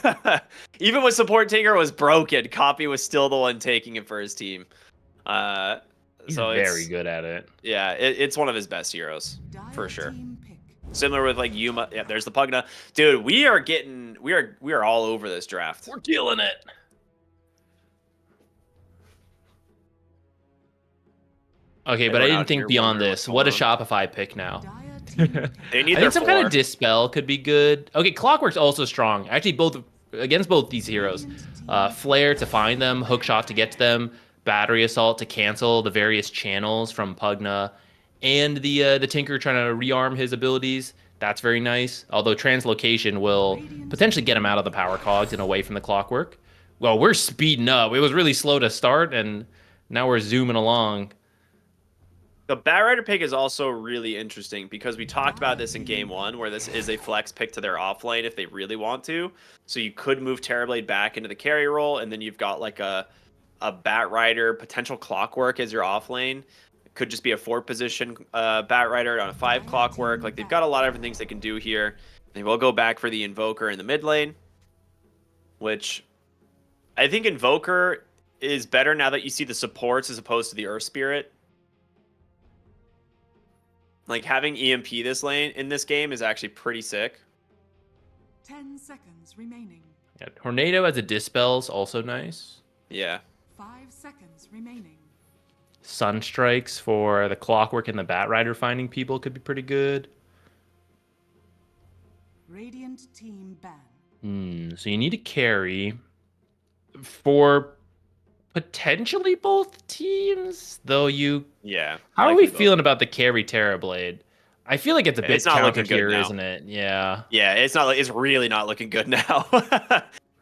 Even when support Tinker was broken, Copy was still the one taking it for his team. He's very good at it. Yeah, it's one of his best heroes, for sure. Similar with like Yuma. Yeah, there's the Pugna. Dude, we are all over this draft. We're killing it. Okay, but I didn't think beyond this. What a Shopify pick now. They need I think some kind of Dispel could be good. Okay, Clockwork's also strong. Actually, against both these heroes. Flare to find them, Hookshot to get to them, Battery Assault to cancel the various channels from Pugna, and the Tinker trying to rearm his abilities. That's very nice. Although Translocation will potentially get him out of the power cogs and away from the Clockwork. Well, we're speeding up. It was really slow to start, and now we're zooming along. The Batrider pick is also really interesting because we talked about this in game one, where this is a flex pick to their offlane if they really want to. So you could move Terrorblade back into the carry role, and then you've got like a Batrider, potential Clockwork as your offlane. It could just be a 4-position Batrider on a 5 Clockwork. Like, they've got a lot of different things they can do here. They will go back for the Invoker in the mid lane, which I think Invoker is better now that you see the supports as opposed to the Earth Spirit. Like, having EMP this lane in this game is actually pretty sick. 10 seconds remaining. Yeah, Tornado as a Dispel is also nice. Yeah. 5 seconds remaining. Sunstrikes for the Clockwork and the Batrider finding people could be pretty good. Radiant team ban. So you need to carry for potentially both teams, though you... Yeah. How are we feeling about the carry Terrorblade? I feel like it's a bit counter here, isn't it? Yeah. Yeah, it's really not looking good now.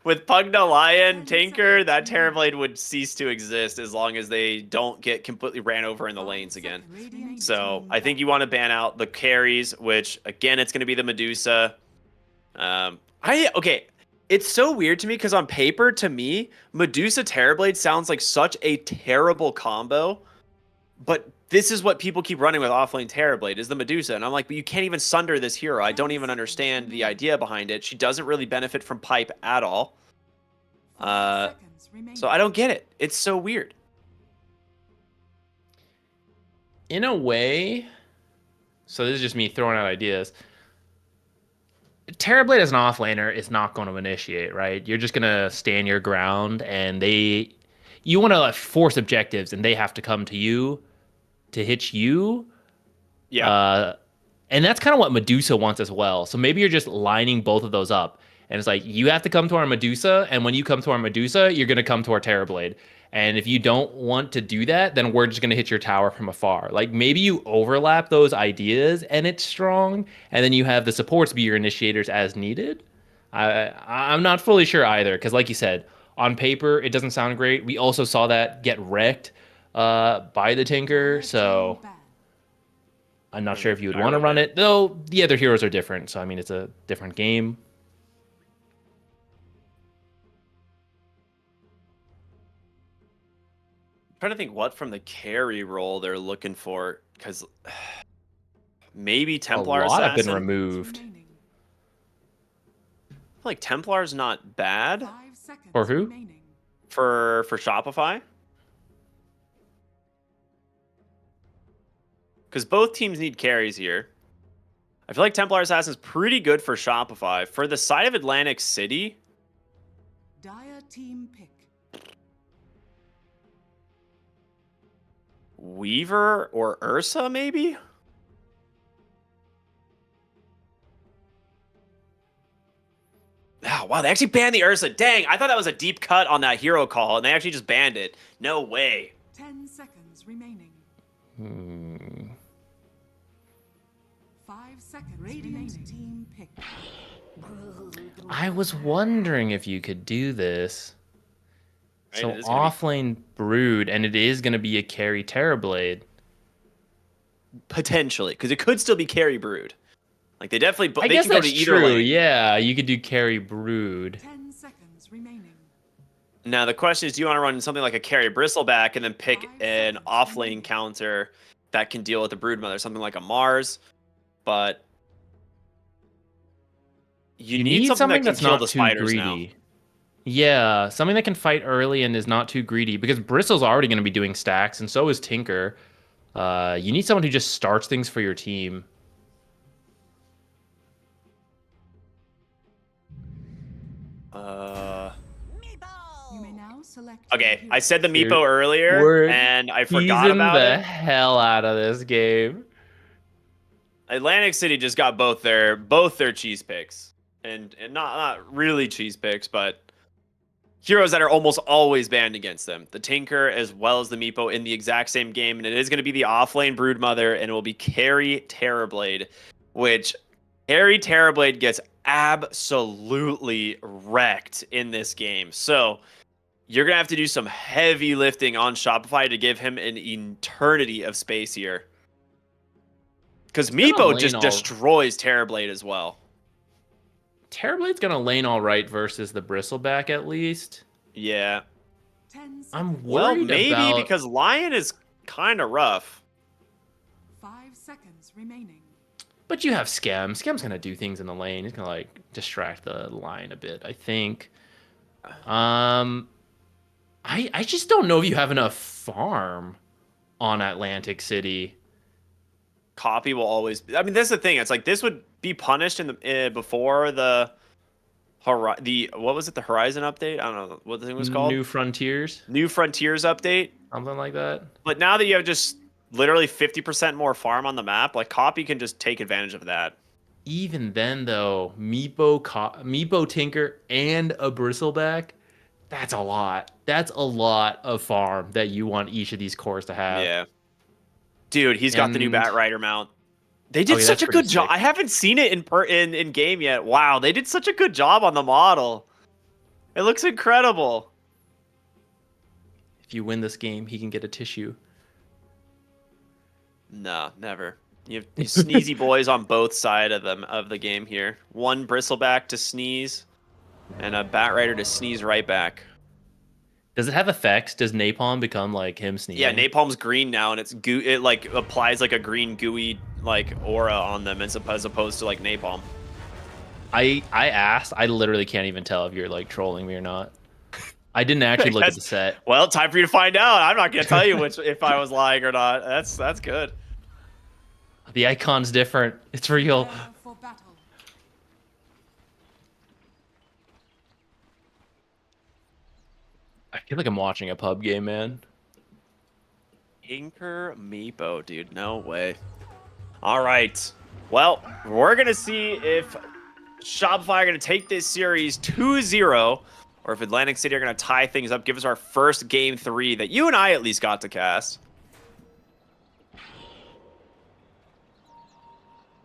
With Pugna, Lion, Tinker, that Terrorblade would cease to exist as long as they don't get completely ran over in the lanes again. So I think you want to ban out the carries, which, again, it's going to be the Medusa. Okay, it's so weird to me because on paper, to me, Medusa Terrorblade sounds like such a terrible combo, but this is what people keep running with offlane Terrorblade, is the Medusa. And I'm like, but you can't even sunder this hero. I don't even understand the idea behind it. She doesn't really benefit from pipe at all. So I don't get it. It's so weird. In a way, so this is just me throwing out ideas. Terrorblade as an offlaner is not going to initiate, right? You're just going to stand your ground, and you want to force objectives, and they have to come to you to hit you. Yeah. And that's kind of what Medusa wants as well. So maybe you're just lining both of those up. And it's like, you have to come to our Medusa, and when you come to our Medusa, you're going to come to our Terrorblade. And if you don't want to do that, then we're just going to hit your tower from afar. Like, maybe you overlap those ideas, and it's strong, and then you have the supports be your initiators as needed. I'm not fully sure either, because like you said, on paper, it doesn't sound great. We also saw that get wrecked by the Tinker, so I'm not sure if you would want to run it, though the other heroes are different, so I mean, it's a different game. I'm trying to think what from the carry role they're looking for, because maybe Templar A lot have been Assassin? removed. I feel like Templar's not bad. 5 seconds For who? remaining. For Shopify. Because both teams need carries here. I feel like Templar Assassin's pretty good for Shopify. For the side of Atlantic City, Dire team pick. Weaver or Ursa, maybe? Oh, wow, they actually banned the Ursa. Dang, I thought that was a deep cut on that hero call, and they actually just banned it. No way. 10 seconds remaining. 5 seconds Radiant team pick. I was wondering if you could do this. Right, So it is gonna be- offlane Brood, and it is going to be a carry Terrorblade. Potentially, because it could still be carry Brood. Like, they definitely... I they guess can go that's to either true. lane. Yeah, you could do carry Brood. 10 seconds remaining. Now, the question is, do you want to run something like a carry Bristleback and then pick 5 an seconds offlane remaining. counter that can deal with the Broodmother, something like a Mars? But you need something that can that's kill not the too spiders greedy. now. Yeah, something that can fight early and is not too greedy, because Bristle's already going to be doing stacks, and so is Tinker. You need someone who just starts things for your team. You may now select. Okay, your I said the Dude, Meepo earlier, we're and I forgot teasing about the it. hell out of this game. Atlantic City just got both their cheese picks, and not really cheese picks, but heroes that are almost always banned against them. The Tinker as well as the Meepo in the exact same game, and it is going to be the offlane Broodmother, and it will be carry Terrorblade, which carry Terrorblade gets absolutely wrecked in this game. So you're going to have to do some heavy lifting on Shopify to give him an eternity of space here. Because Meepo just destroys Terrorblade as well. Terrorblade's going to lane all right versus the Bristleback at least. Yeah. 10 seconds. I'm Well, worried maybe about... because Lion is kind of rough. 5 seconds remaining. But you have Schem. Schem's going to do things in the lane. He's going to, like, distract the line a bit, I think. I just don't know if you have enough farm on Atlantic City. Copy will always... I mean, that's the thing. It's like, this would be punished in the before the... what was it? The Horizon update? I don't know what the thing was called. New Frontiers? New Frontiers update. Something like that. But now that you have just literally 50% more farm on the map, like, Copy can just take advantage of that. Even then, though, Meepo Tinker and a Bristleback, that's a lot. That's a lot of farm that you want each of these cores to have. Yeah. Dude, he's got the new And- Bat Rider mount. They did such a pretty good job. sick. I haven't seen it in game yet. Wow, they did such a good job on the model. It looks incredible. If you win this game, he can get a tissue. No, never. You have sneezy boys on both sides of the game here. One Bristleback to sneeze, and a Bat Rider to sneeze right back. Does it have effects? Does Napalm become like him sneezing? Yeah, Napalm's green now, and it like applies like a green gooey like aura on them as opposed to like Napalm. I asked. I literally can't even tell if you're like trolling me or not. I didn't actually look at the set. Well, time for you to find out. I'm not gonna tell you if I was lying or not. That's good. The icon's different. It's real. Prepare for battle. I feel like I'm watching a pub game, man. Tinker Meepo, dude. No way. All right. Well, we're going to see if Shopify are going to take this series 2-0 or if Atlantic City are going to tie things up, give us our first game 3 that you and I at least got to cast.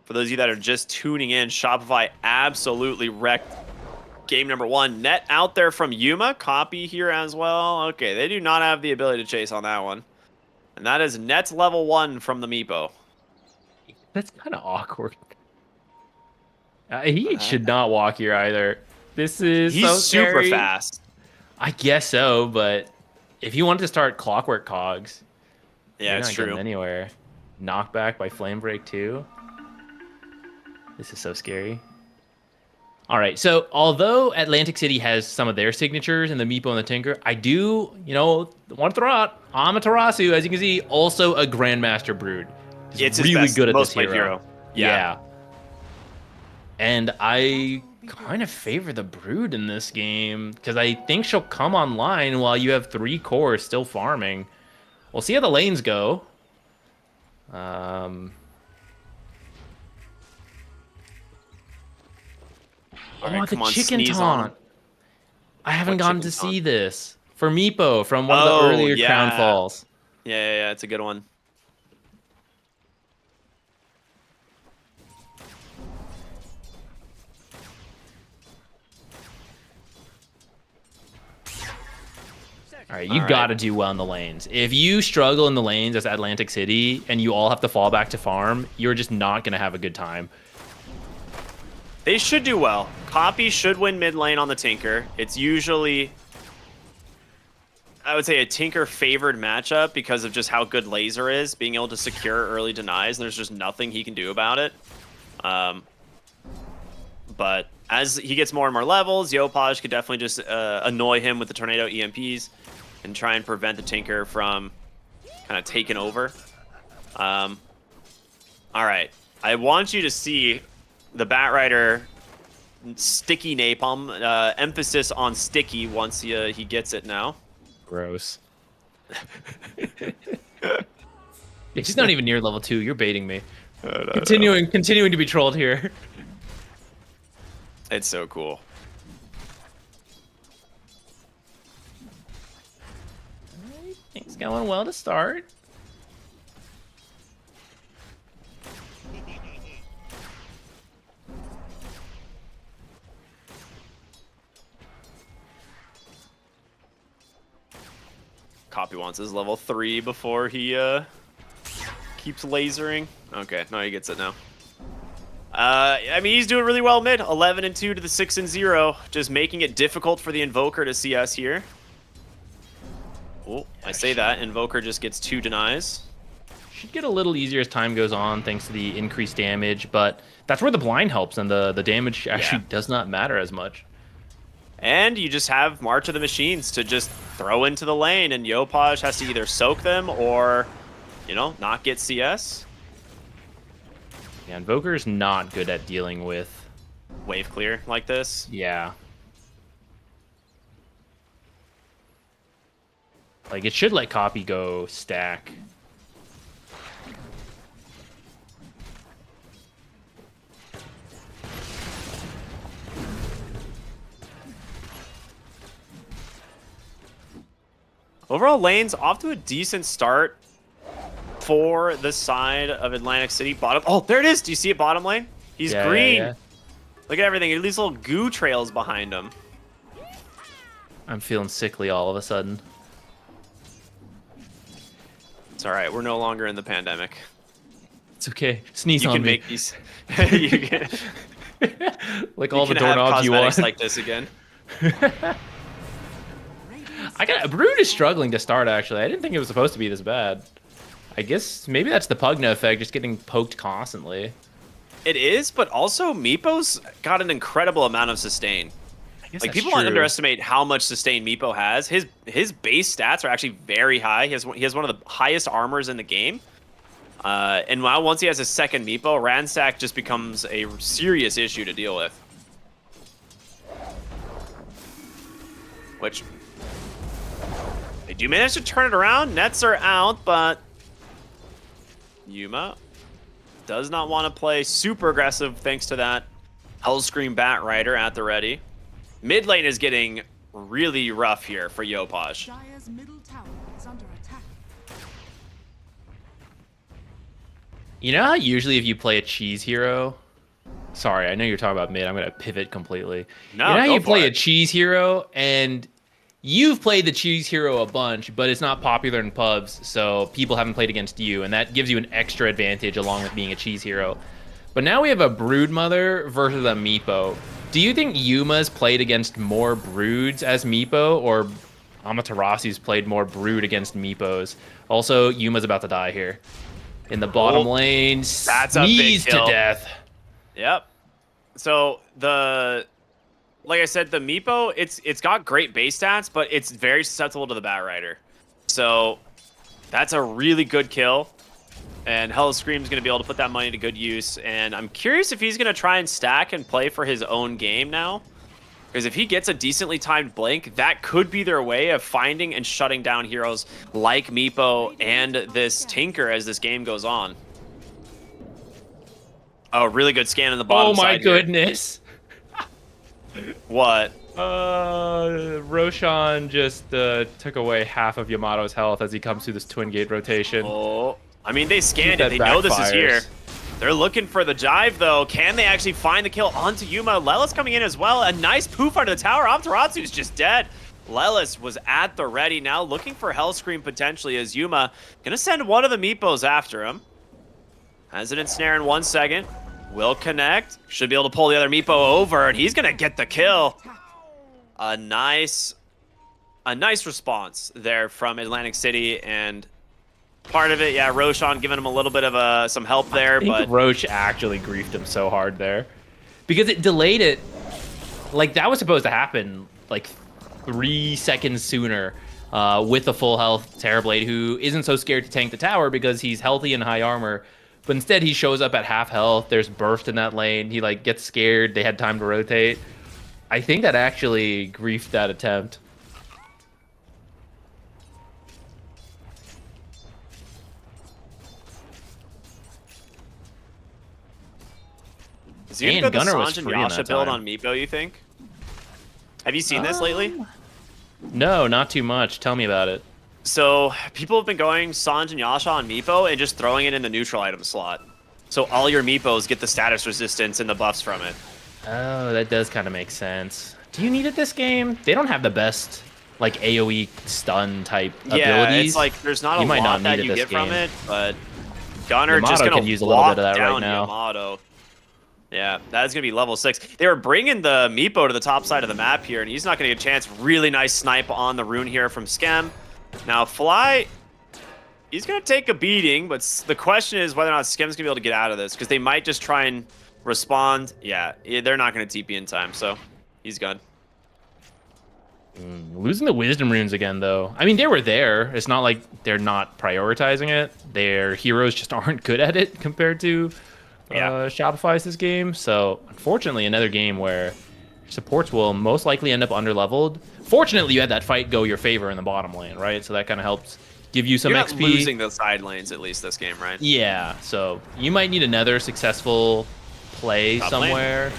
For those of you that are just tuning in, Shopify absolutely wrecked game number 1. Net out there from Yuma. Copy here as well. Okay, they do not have the ability to chase on that one. And that is Net's level 1 from the Meepo. That's kind of awkward. He should not walk here either. This is He's so super scary. fast. I guess so, but if you wanted to start Clockwork Cogs, Yeah, you're it's not getting true. anywhere. Knockback by Flame Break too. This is so scary. All right, so although Atlantic City has some of their signatures in the Meepo and the Tinker, I do, want to throw out Amaterasu, as you can see, also a Grandmaster Brood. He's It's his really best, good at most this played hero. hero. Yeah. And I kind of favor the Brood in this game because I think she'll come online while you have 3 cores still farming. We'll see how the lanes go. All right, The come on, chicken sneeze on him. taunt. I haven't What gotten chicken to taunt? see this. For Meepo, from one of the earlier Crown Falls. Yeah, it's a good one. All right, you got to do well in the lanes. If you struggle in the lanes as Atlantic City and you all have to fall back to farm, you're just not going to have a good time. They should do well. Copy should win mid lane on the Tinker. It's usually, I would say, a Tinker favored matchup because of just how good Laser is, being able to secure early denies, and there's just nothing he can do about it. But as he gets more and more levels, Yopaj could definitely just annoy him with the Tornado EMPs and try and prevent the Tinker from kind of taking over. All right. I want you to see the Batrider sticky napalm. Emphasis on sticky once he gets it now. Gross. He's not even near level 2. You're baiting me. Continuing to be trolled here. It's so cool. Things going well to start. Copy wants his level 3 before he keeps lasering. Okay, no, he gets it now. I mean, he's doing really well mid. 11-2 to the 6-0, just making it difficult for the Invoker to CS here. Oh, I say that. Invoker just gets 2 denies. Should get a little easier as time goes on thanks to the increased damage, but that's where the blind helps, and the damage actually does not matter as much. And you just have March of the Machines to just throw into the lane, and Yopaj has to either soak them or, not get CS. Yeah, Invoker's not good at dealing with wave clear like this. Yeah. Like, it should let Copy go stack. Overall, lane's off to a decent start for the side of Atlantic City. Bottom. Oh, there it is. Do you see it, bottom lane? He's green. Yeah. Look at everything. These little goo trails behind him. I'm feeling sickly all of a sudden. It's all right. We're no longer in the pandemic. It's okay. Sneeze you on can me. Make these. You can, like all you the can have doorknobs you cosmetics want. like this again. Brood is struggling to start, actually. I didn't think it was supposed to be this bad. I guess maybe that's the Pugna effect, just getting poked constantly. It is, but also Meepo's got an incredible amount of sustain. I guess like, that's people true. underestimate how much sustain Meepo has. His base stats are actually very high. He has one of the highest armors in the game. And now once he has his second Meepo, Ransack just becomes a serious issue to deal with. Which, They do manage to turn it around. Nets are out, but Yuma does not want to play super aggressive thanks to that Hellscream Bat Rider at the ready. Mid lane is getting really rough here for Yopaj. Dire's middle tower is under attack. You know how usually if you play a cheese hero, sorry, I know you're talking about mid. I'm gonna pivot completely. No, you know how go you for play it. a cheese hero and you've played the cheese hero a bunch, but it's not popular in pubs, so people haven't played against you, and that gives you an extra advantage along with being a cheese hero. But now we have a Broodmother versus a Meepo. Do you think Yuma's played against more Broods as Meepo, or Amaterasu's played more Brood against Meepos? Also, Yuma's about to die here. In the bottom lane, that's a big sneeze to kill. death. Yep. So like I said, the Meepo, it's got great base stats, but it's very susceptible to the Bat Rider. So that's a really good kill. And Hellscream's going to be able to put that money to good use. And I'm curious if he's going to try and stack and play for his own game now. Because if he gets a decently timed blink, that could be their way of finding and shutting down heroes like Meepo and this Tinker as this game goes on. Oh, really good scan in the bottom Oh my side here. goodness. What? Roshan just took away half of Yamato's health as he comes through this twin gate rotation. Oh, I mean, they scanned That it. They know this is backfires. here. They're looking for the jive, though. Can they actually find the kill onto Yuma? Lelis coming in as well. A nice poof under the tower. Amaterasu just dead. Lelis was at the ready now, looking for Hellscream potentially as Yuma gonna send one of the Meepos after him. Has it in snare in 1 second. Will connect. Should be able to pull the other Meepo over, and he's gonna get the kill. A nice response there from Atlantic City, and part of it, yeah, Roshan giving him a little bit of some help there, I think but Roche actually griefed him so hard there. Because it delayed it. Like, that was supposed to happen, like, 3 seconds sooner with a full health Terrorblade, who isn't so scared to tank the tower because he's healthy and high armor. But instead, he shows up at half health. There's burst in that lane. He, like, gets scared. They had time to rotate. I think that actually griefed that attempt. is he And gonna go the Gunnar was Sanj and free in Yasha that build time. on Meepo, you think? Have you seen this lately? No, not too much. Tell me about it. So people have been going Sanj and Yasha on Meepo and just throwing it in the neutral item slot. So all your Meepos get the status resistance and the buffs from it. Oh, that does kind of make sense. Do you need it this game? They don't have the best, like, AoE stun type Yeah, abilities. it's like there's not You a might lot not that need it you this get from game. it, but Gunnar Yamato just gonna could use a little walk bit of that right down now. Yamato. Yeah, that's gonna be level 6. They were bringing the Meepo to the top side of the map here, and he's not gonna get a chance. Really nice snipe on the rune here from Skem. Now Fly, he's gonna take a beating, but the question is whether or not Skem's gonna be able to get out of this, because they might just try and respond. Yeah, they're not gonna TP in time, so he's gone. Losing the wisdom runes again, though. I mean, they were there. It's not like they're not prioritizing it. Their heroes just aren't good at it compared to Shopify's this game. So, unfortunately, another game where supports will most likely end up underleveled. Fortunately, you had that fight go your favor in the bottom lane, right? So that kind of helps give you some You're not XP. losing the side lanes at least this game, right? Yeah, so you might need another successful play Top lane. somewhere.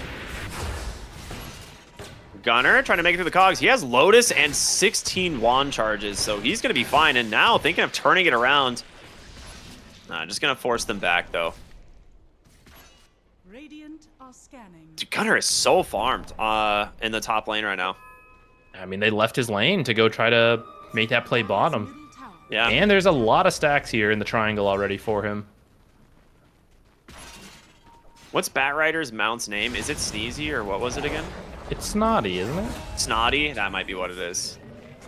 Gunnar trying to make it through the cogs. He has Lotus and 16 wand charges, so he's going to be fine. And now thinking of turning it around. Nah, just going to force them back, though. Radiant are scanning. Dude, Gunnar is so farmed in the top lane right now. I mean, they left his lane to go try to make that play bottom. Middle tower. Yeah. And there's a lot of stacks here in the triangle already for him. What's Bat Rider's mount's name? Is it Sneezy or what was it again? It's Snotty, isn't it? Snotty? That might be what it is.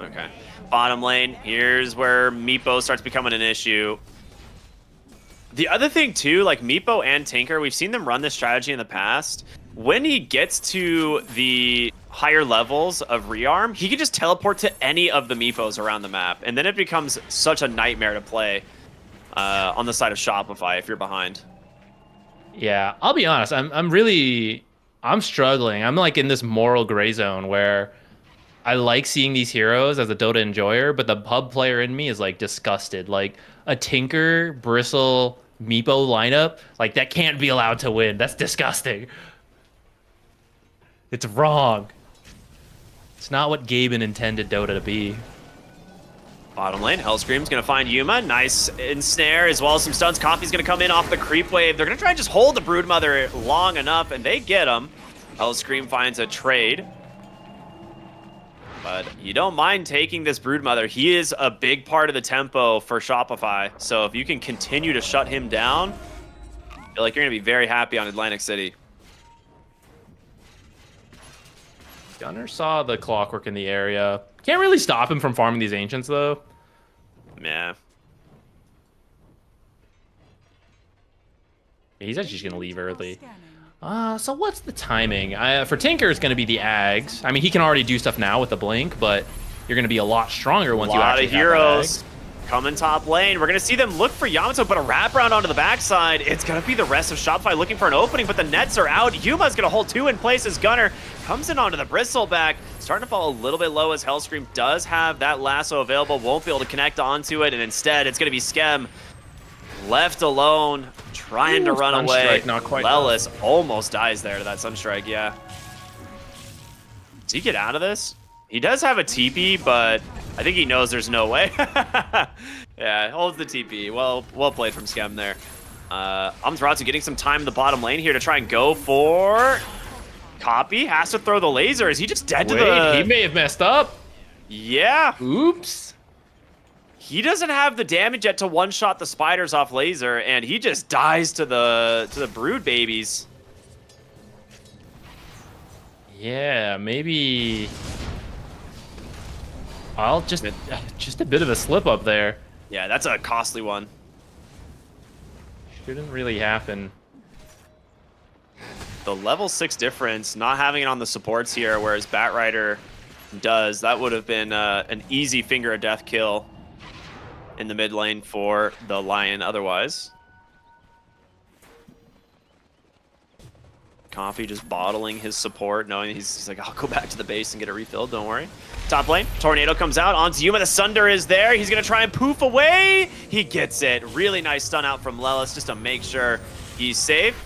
Okay. Bottom lane. Here's where Meepo starts becoming an issue. The other thing, too, like Meepo and Tinker, we've seen them run this strategy in the past. When he gets to the higher levels of rearm, he can just teleport to any of the Meepos around the map. And then it becomes such a nightmare to play on the side of Shopify if you're behind. Yeah, I'll be honest. I'm struggling. I'm like in this moral gray zone where I like seeing these heroes as a Dota enjoyer, but the pub player in me is like disgusted. Like a Tinker, Bristle, Meepo lineup, like that can't be allowed to win. That's disgusting. It's wrong. It's not what Gaben intended Dota to be. Bottom lane, Hellscream's gonna find Yuma. Nice ensnare, as well as some stuns. Coffee's gonna come in off the creep wave. They're gonna try and just hold the Broodmother long enough, and they get him. Hellscream finds a trade. But you don't mind taking this Broodmother. He is a big part of the tempo for Shopify. So if you can continue to shut him down, I feel like you're gonna be very happy on Atlantic City. Gunner saw the clockwork in the area. Can't really stop him from farming these ancients, though. Yeah. He's actually just going to leave early. So what's the timing? For Tinker, it's going to be the Ags. I mean, he can already do stuff now with the Blink, but you're going to be a lot stronger once you actually have that heroes Ags. coming top lane. We're going to see them look for Yamato, but a wraparound onto the backside. It's going to be the rest of Shopify looking for an opening, but the nets are out. Yuma's going to hold two in place as Gunner comes in onto the Bristleback. Starting to fall a little bit low as Hellscream does have that lasso available. Won't be able to connect onto it, and instead it's going to be Skem left alone, trying to run away. Not quite Lelis almost dies there to that Sunstrike, yeah. Does he get out of this? He does have a TP, but I think he knows there's no way. Yeah, holds the TP. Well played from Skem there. Amaterasu getting some time in the bottom lane here to try and go for... Copy has to throw the laser. Is he just dead to the... he may have messed up. Yeah. Oops. He doesn't have the damage yet to one-shot the spiders off laser, and he just dies to the brood babies. Yeah, maybe... I'll just a bit of a slip up there. Yeah, that's a costly one. Shouldn't really happen. The level 6 difference, not having it on the supports here, whereas Batrider does, that would have been an easy finger of death kill in the mid lane for the Lion otherwise. Coffee just bottling his support, knowing he's like, I'll go back to the base and get it refilled, don't worry. Top lane, Tornado comes out onto Yuma. The Sunder is there. He's going to try and poof away. He gets it. Really nice stun out from Lelis just to make sure he's safe.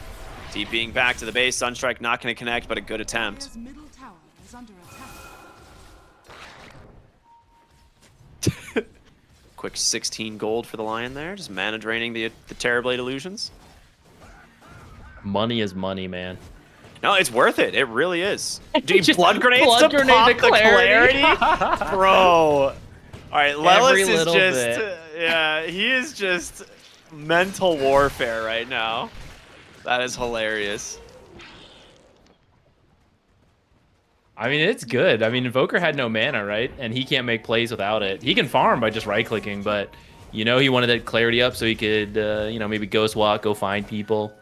TPing back to the base. Sunstrike not going to connect, but a good attempt. Dire's middle tower is under attack. Quick 16 gold for the Lion there. Just mana draining the Terrorblade illusions. Money is money, man. No, it's worth it. It really is. Dude, Just blood grenades blood to grenade pop to the clarity. Bro. All right, Lelis Every is little just... bit. Yeah, he is just mental warfare right now. That is hilarious. I mean, it's good. I mean, Invoker had no mana, right? And he can't make plays without it. He can farm by just right-clicking, but, you know, he wanted that clarity up so he could, you know, maybe ghost walk, go find people.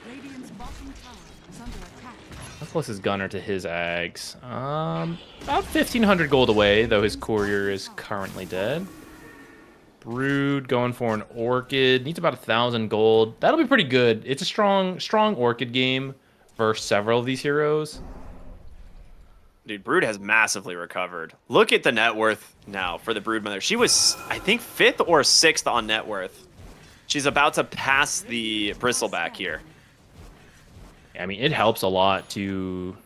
Radiant's bottom tower is under attack. How close is Gunner to his Ags? About 1,500 gold away, though his Courier is currently dead. Brood going for an Orchid. Needs about 1,000 gold. That'll be pretty good. It's a strong Orchid game versus several of these heroes. Dude, Brood has massively recovered. Look at the net worth now for the Broodmother. She was, I think, 5th or 6th on net worth. She's about to pass the Bristleback here. I mean, it helps a lot to...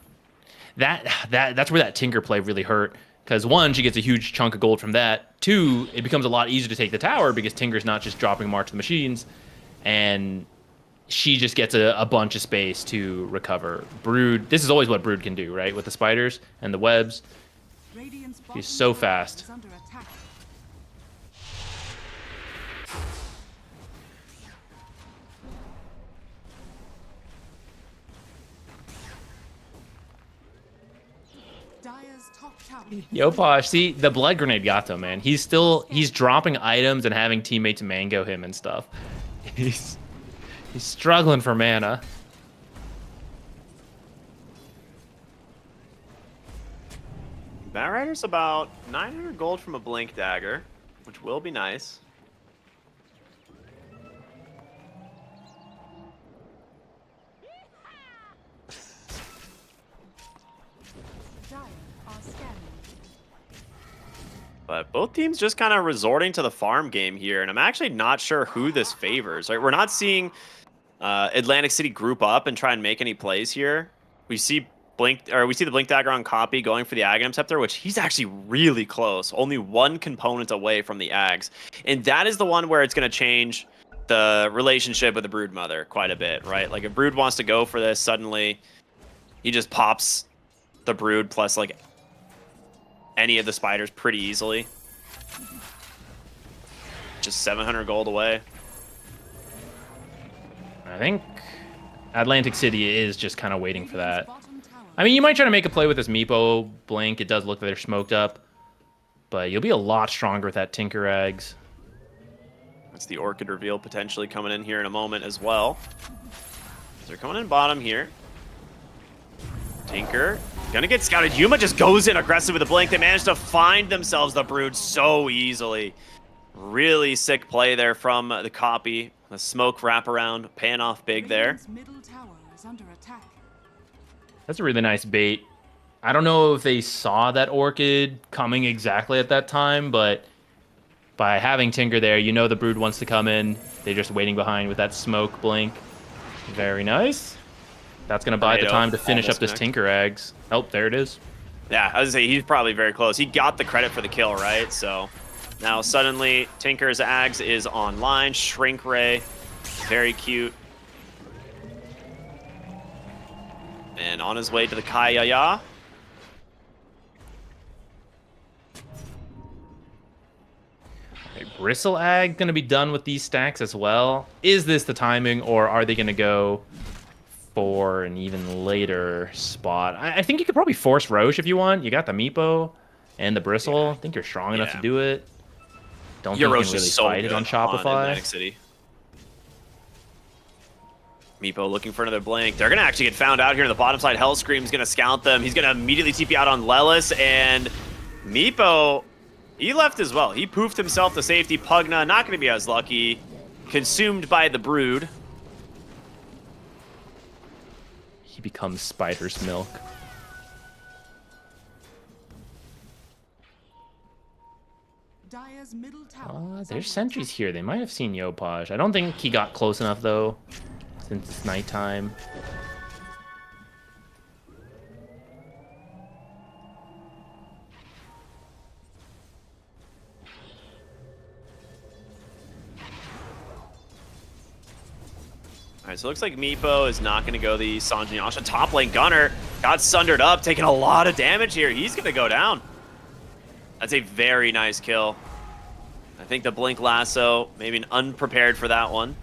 That's where that Tinker play really hurt. Because one, she gets a huge chunk of gold from that. Two, it becomes a lot easier to take the tower because Tinker's not just dropping March the Machines. And she just gets a bunch of space to recover. Brood, this is always what Brood can do, right? With the spiders and the webs. Radiant's He's bottom so tower fast. is under attack. Dire's top tower. Yo, Posh, see, the Blood Grenade got to him, man. He's dropping items and having teammates mango him and stuff. He's struggling for mana. Batrider's about 900 gold from a Blink Dagger, which will be nice. But both teams just kind of resorting to the farm game here, and I'm actually not sure who this favors. Right, we're not seeing Atlantic City group up and try and make any plays here. We see the Blink Dagger on Copy going for the Aghanim Scepter, which he's actually really close, only one component away from the Ags, and that is the one where it's going to change the relationship with the Brood Mother quite a bit, right? Like if Brood wants to go for this, suddenly he just pops the Brood plus like any of the spiders pretty easily. Just 700 gold away. I think Atlantic City is just kind of waiting for that. I mean, you might try to make a play with this Meepo Blink. It does look like they're smoked up, but you'll be a lot stronger with that Tinker Eggs. That's the Orchid reveal potentially coming in here in a moment as well. They're coming in bottom here. Tinker gonna get scouted. Yuma just goes in aggressive with the Blink. They managed to find themselves the Brood so easily. Really sick play there from the Copy. The smoke wraparound, paying off big there. Middle tower is under attack. That's a really nice bait. I don't know if they saw that Orchid coming exactly at that time, but by having Tinker there, you know the Brood wants to come in. They're just waiting behind with that smoke blink. Very nice. That's going to buy the time to finish up this Tinker Eggs. Oh, there it is. Yeah, I was going to say, he's probably very close. He got the credit for the kill, right? So now suddenly Tinker's Ags is online. Shrink Ray, very cute. And on his way to the Kayaya. Bristle Ag going to be done with these stacks as well. Is this the timing, or are they going to go for an even later spot? I think you could probably force Roche if you want. You got the Meepo and the Bristle. I think you're strong enough to do it. Don't think you can really fight it on Shopify. Atlantic City. Meepo looking for another Blink. They're going to actually get found out here in the bottom side. Hellscream's going to scout them. He's going to immediately TP out on Lelis, and Meepo, he left as well. He poofed himself to safety. Pugna, not going to be as lucky. Consumed by the Brood. He becomes Spider's Milk. Dire's middle tower. There's sentries here. They might have seen Yopaj. I don't think he got close enough, though, since it's nighttime. All right, so it looks like Meepo is not going to go the Sanjin Yasha. Top lane Gunner got sundered up, taking a lot of damage here. He's going to go down. That's a very nice kill. I think the Blink Lasso, maybe unprepared for that one.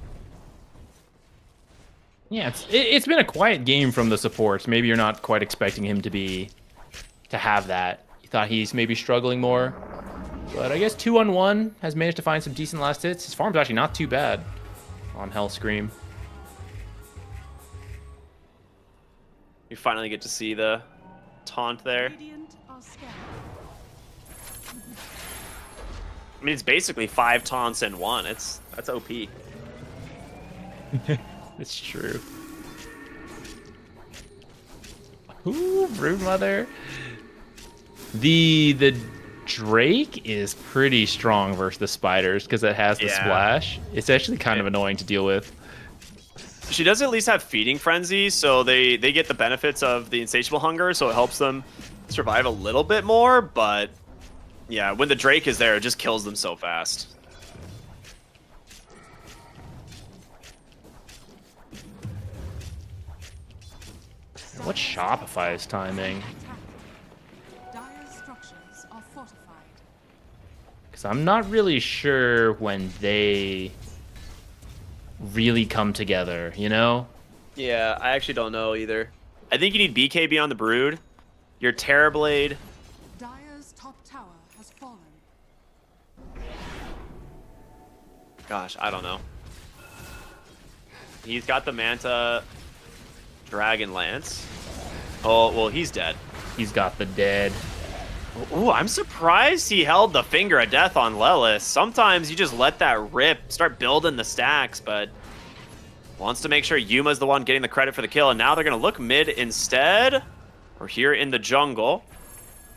Yeah, it's been a quiet game from the supports. Maybe you're not quite expecting him to have that. You thought he's maybe struggling more. But I guess 2-on-1 has managed to find some decent last hits. His farm's actually not too bad on Hellscream. You finally get to see the taunt there. I mean, it's basically 5 taunts in one. That's OP. It's true. Ooh, Broodmother. The Drake is pretty strong versus the spiders because it has the splash. It's actually kind of annoying to deal with. She does at least have feeding frenzy, so they get the benefits of the insatiable hunger, so it helps them survive a little bit more, but yeah, when the Drake is there, it just kills them so fast. What's Shopify's timing? Dire's structures are fortified. Because I'm not really sure when they really come together, you know? Yeah, I actually don't know either. I think you need BKB on the Brood. Your Terrorblade. Dire's top tower has fallen. Gosh, I don't know. He's got the Manta Dragon Lance. Oh, well, he's dead. He's got the dead. Ooh, I'm surprised he held the Finger of Death on Lelis. Sometimes you just let that rip, start building the stacks, but wants to make sure Yuma's the one getting the credit for the kill, and now they're going to look mid instead. We're here in the jungle.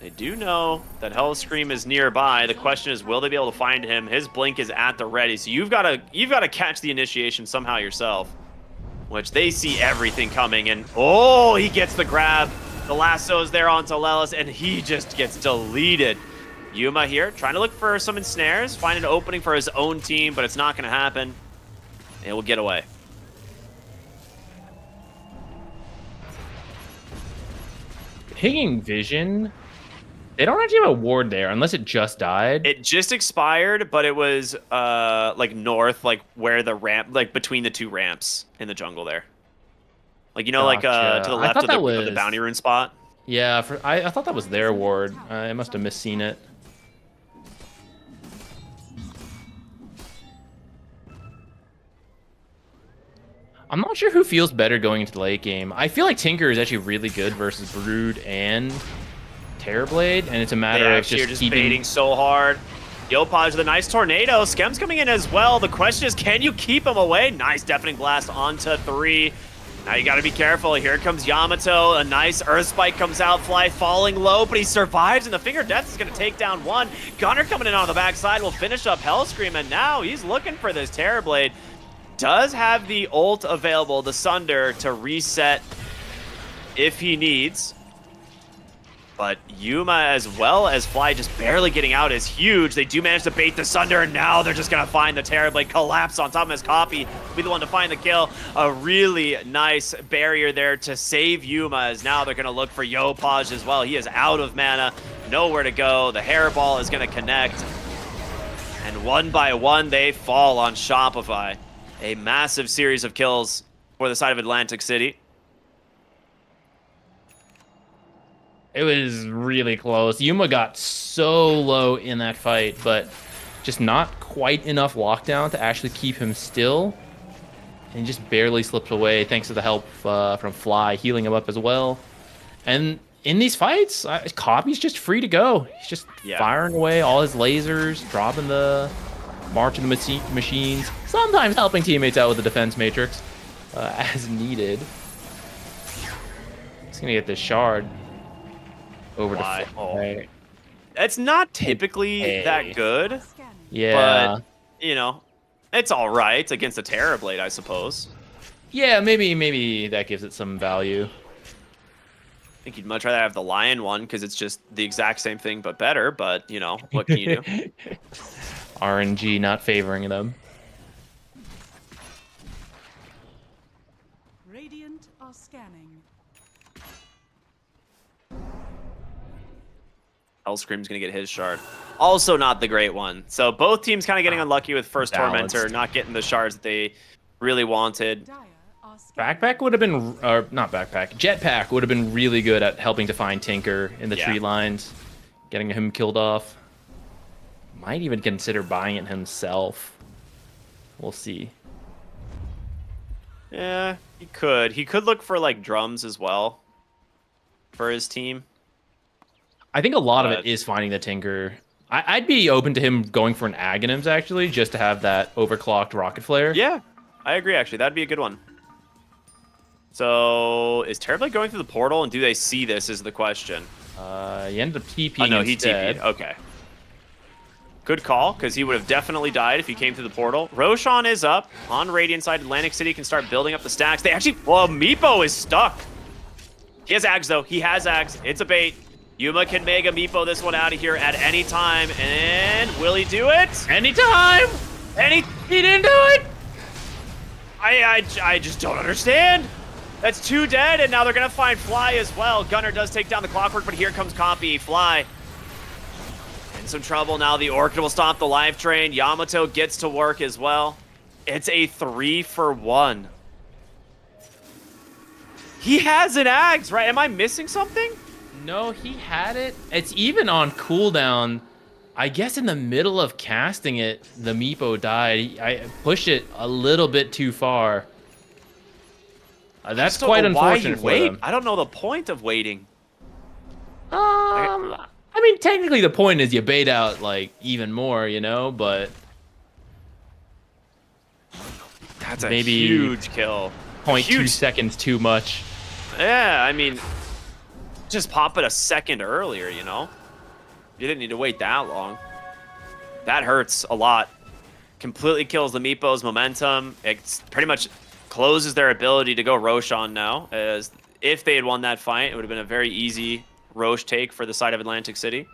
They do know that Hellscream is nearby. The question is, will they be able to find him? His blink is at the ready, so you've got to catch the initiation somehow yourself. Which they see everything coming, and oh, he gets the grab. The lasso's there onto Lelis, and he just gets deleted. Yuma here, trying to look for some ensnares, find an opening for his own team, but it's not going to happen. It will get away. Pinging Vision. They don't actually have a ward there unless it just died. It just expired, but it was like north, like where the ramp, like between the two ramps in the jungle there. Like, you know, like to the left of the bounty rune spot. Yeah, I thought that was their ward. I must have misseen it. I'm not sure who feels better going into the late game. I feel like Tinker is actually really good versus Brood and Terrorblade, and it's a matter of just keeping... baiting so hard. Yopaj with a nice tornado. Skem's coming in as well. The question is, can you keep him away? Nice deafening blast onto 3. Now you got to be careful. Here comes Yamato. A nice Earth Spike comes out. Fly falling low, but he survives, and the Finger of Death is going to take down 1. Gunner coming in on the backside will finish up Hellscream, and now he's looking for this Terrorblade. Does have the ult available, the Sunder, to reset if he needs. But Yuma, as well as Fly, just barely getting out is huge. They do manage to bait the Sunder, and now they're just going to find the Terrorblade collapse on top of his copy. Be the one to find the kill. A really nice barrier there to save Yuma, as now they're going to look for Yopaj as well. He is out of mana, nowhere to go. The Hairball is going to connect. And one by one, they fall on Shopify. A massive series of kills for the side of Atlantic City. It was really close. Yuma got so low in that fight, but just not quite enough lockdown to actually keep him still. And he just barely slipped away thanks to the help from Fly, healing him up as well. And in these fights, Copy's just free to go. He's just firing away all his lasers, dropping the march of the machines, sometimes helping teammates out with the defense matrix as needed. He's gonna get this shard over to Fly. It's not typically that good. Yeah. But, you know, it's all right against a Terrorblade, I suppose. Yeah, maybe that gives it some value. I think you'd much rather have the Lion one because it's just the exact same thing but better, but, you know, what can you do? RNG not favoring them. Radiant are scanning. Hellscream's going to get his shard. Also not the great one. So both teams kind of getting unlucky with first Tormentor, not getting the shards that they really wanted. Backpack would have been, or not backpack, Jetpack would have been really good at helping to find Tinker in the tree lines, getting him killed off. Might even consider buying it himself. We'll see. Yeah, he could. He could look for like drums as well for his team. I think a lot of it is finding the Tinker. I'd be open to him going for an Aghanims actually, just to have that overclocked Rocket Flare. Yeah, I agree actually. That'd be a good one. So is Terrorblade going through the portal, and do they see this is the question? He ended up TPing no, instead. he TP'd. Okay. Good call, because he would have definitely died if he came through the portal. Roshan is up. On Radiant side, Atlantic City can start building up the stacks. They actually... Well, Meepo is stuck. He has Ags, though. He has Ags. It's a bait. Yuma can Mega Meepo this one out of here at any time. And will he do it? Anytime! He didn't do it! I just don't understand. That's 2 dead, and now they're going to find Fly as well. Gunner does take down the Clockwork, but here comes Copy. Fly in some trouble now. The Orchid will stop the live train. Yamato gets to work as well. It's a 3-for-1. He has an Ags, right? Am I missing something? No, he had it. It's even on cooldown. I guess in the middle of casting it, the Meepo died. I pushed it a little bit too far. That's quite unfortunate for them. I don't know the point of waiting. I mean, technically the point is you bait out, like, even more, you know, but... That's a maybe huge kill. 0.2 seconds too much. Yeah, I mean... just pop it a second earlier, you know? You didn't need to wait that long. That hurts a lot. Completely kills the Meepo's momentum. It pretty much closes their ability to go Roshan now, as if they had won that fight, it would have been a very easy Roche take for the side of Atlantic City.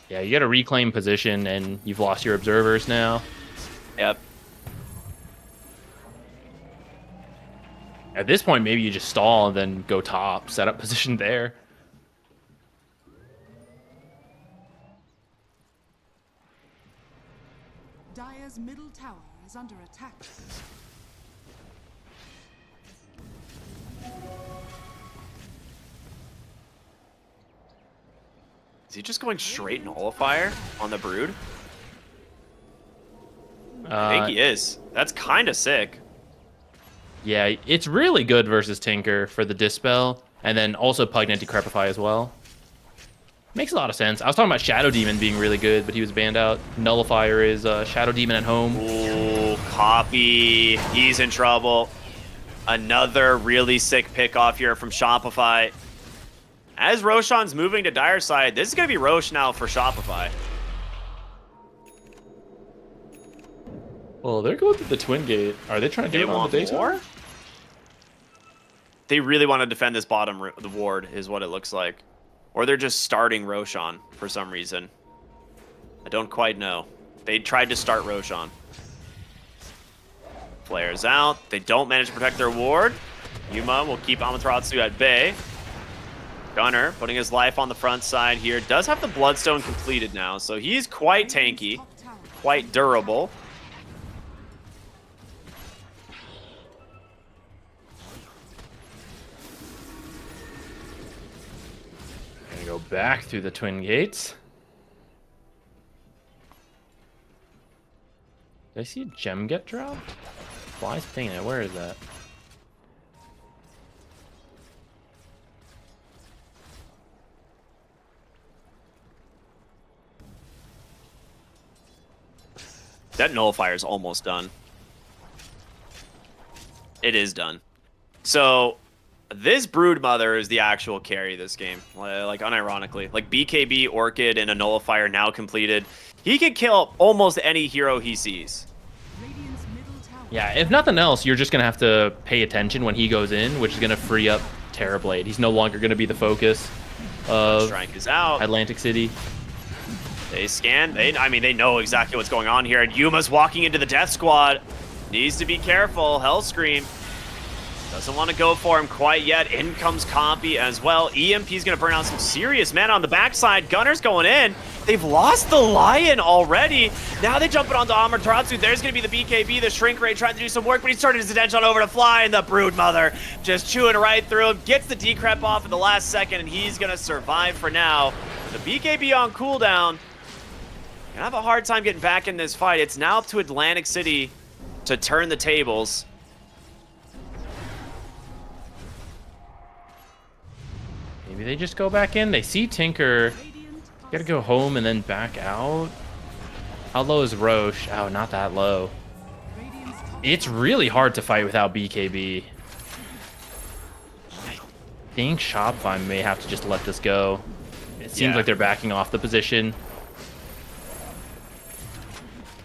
Yeah, you got to reclaim position, and you've lost your observers now. Yep. At this point, maybe you just stall and then go top, set up position there. Dire's middle tower is under attack. Is he just going straight Nullifier on the Brood? I think he is. That's kind of sick. Yeah, it's really good versus Tinker for the Dispel, and then also Pugnant Decrepify as well. Makes a lot of sense. I was talking about Shadow Demon being really good, but he was banned out. Nullifier is Shadow Demon at home. Ooh, copy. He's in trouble. Another really sick pick off here from Shopify. As Roshan's moving to Dire side, this is going to be Roche now for Shopify. Well, they're going to the Twin Gate. Are they trying to do it on the daytime? More? They really want to defend this bottom the ward, is what it looks like. Or they're just starting Roshan for some reason. I don't quite know. They tried to start Roshan. Flares out. They don't manage to protect their ward. Yuma will keep Amaterasu at bay. Gunner putting his life on the front side here. Does have the Bloodstone completed now, so he's quite tanky, quite durable. Gonna go back through the Twin Gates. Did I see a gem get dropped? Fly's pinging it. Where is that? That Nullifier is almost done. It is done. So this Broodmother is the actual carry this game, like unironically. Like BKB, Orchid, and a Nullifier now completed. He can kill almost any hero he sees. Yeah, if nothing else, you're just going to have to pay attention when he goes in, which is going to free up Terrorblade. He's no longer going to be the focus of Strike is out. Atlantic City. They scan. I mean, they know exactly what's going on here. And Yuma's walking into the Death Squad. Needs to be careful. Hellscream doesn't want to go for him quite yet. In comes Compy as well. EMP's going to burn out some serious mana on the backside. Gunner's going in. They've lost the Lion already. Now they jump it onto Amaterasu. There's going to be the BKB, the Shrink Ray trying to do some work, but he's turning his attention over to Fly, and the Broodmother just chewing right through him. Gets the decrep off at the last second, and he's going to survive for now. The BKB on cooldown. Gonna have a hard time getting back in this fight. It's now up to Atlantic City to turn the tables. Maybe they just go back in. They see Tinker. Gotta go home and then back out. How low is Roche? Oh, not that low. It's really hard to fight without BKB. I think Shopify may have to just let this go. It seems like they're backing off the position.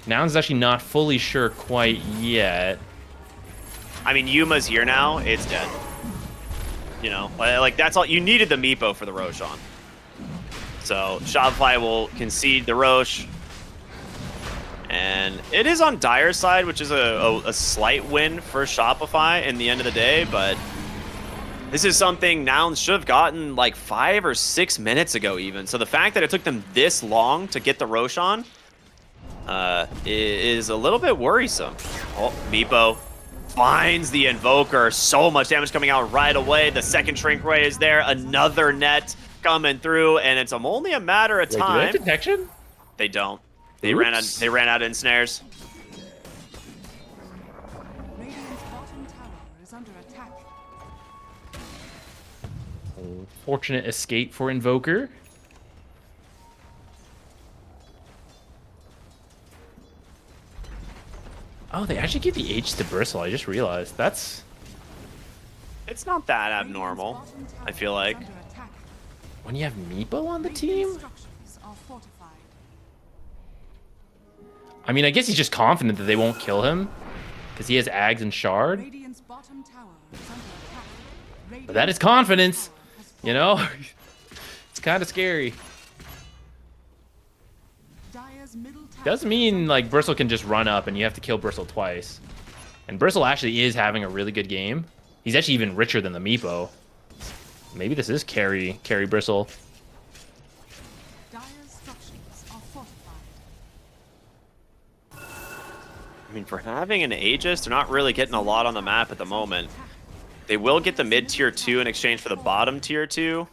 Noun's actually not fully sure quite yet. I mean, Yuma's here now. It's dead. You know, like that's all. You needed the Meepo for the Roshan. So Shopify will concede the Roche. And it is on Dire side, which is a slight win for Shopify in the end of the day, but this is something Nouns should have gotten like 5 or 6 minutes ago even. So the fact that it took them this long to get the Roshan is a little bit worrisome. Oh, Meepo finds the Invoker. So much damage coming out right away. The second Shrink Ray is there. Another net coming through, and it's only a matter of time. Do they have detection? They don't. They ran out in snares. Radiant's bottom tower is under attack. Fortunate escape for Invoker. Oh, they actually give the H to Bristle. I just realized. It's not that abnormal, I feel like. when you have Meepo on the team? Structures are fortified. I mean, I guess he's just confident that they won't kill him because he has Ags and Shard. Radiant's bottom tower is under attack. But that is confidence, you know? It's kind of scary. Dire's middle tower Does mean like Bristle can just run up and you have to kill Bristle twice. And Bristle actually is having a really good game. He's actually even richer than the Meepo. Maybe this is carry Bristle. Dire's structures are fortified. I mean, for having an Aegis, they're not really getting a lot on the map at the moment. They will get the mid tier 2 in exchange for the bottom tier 2.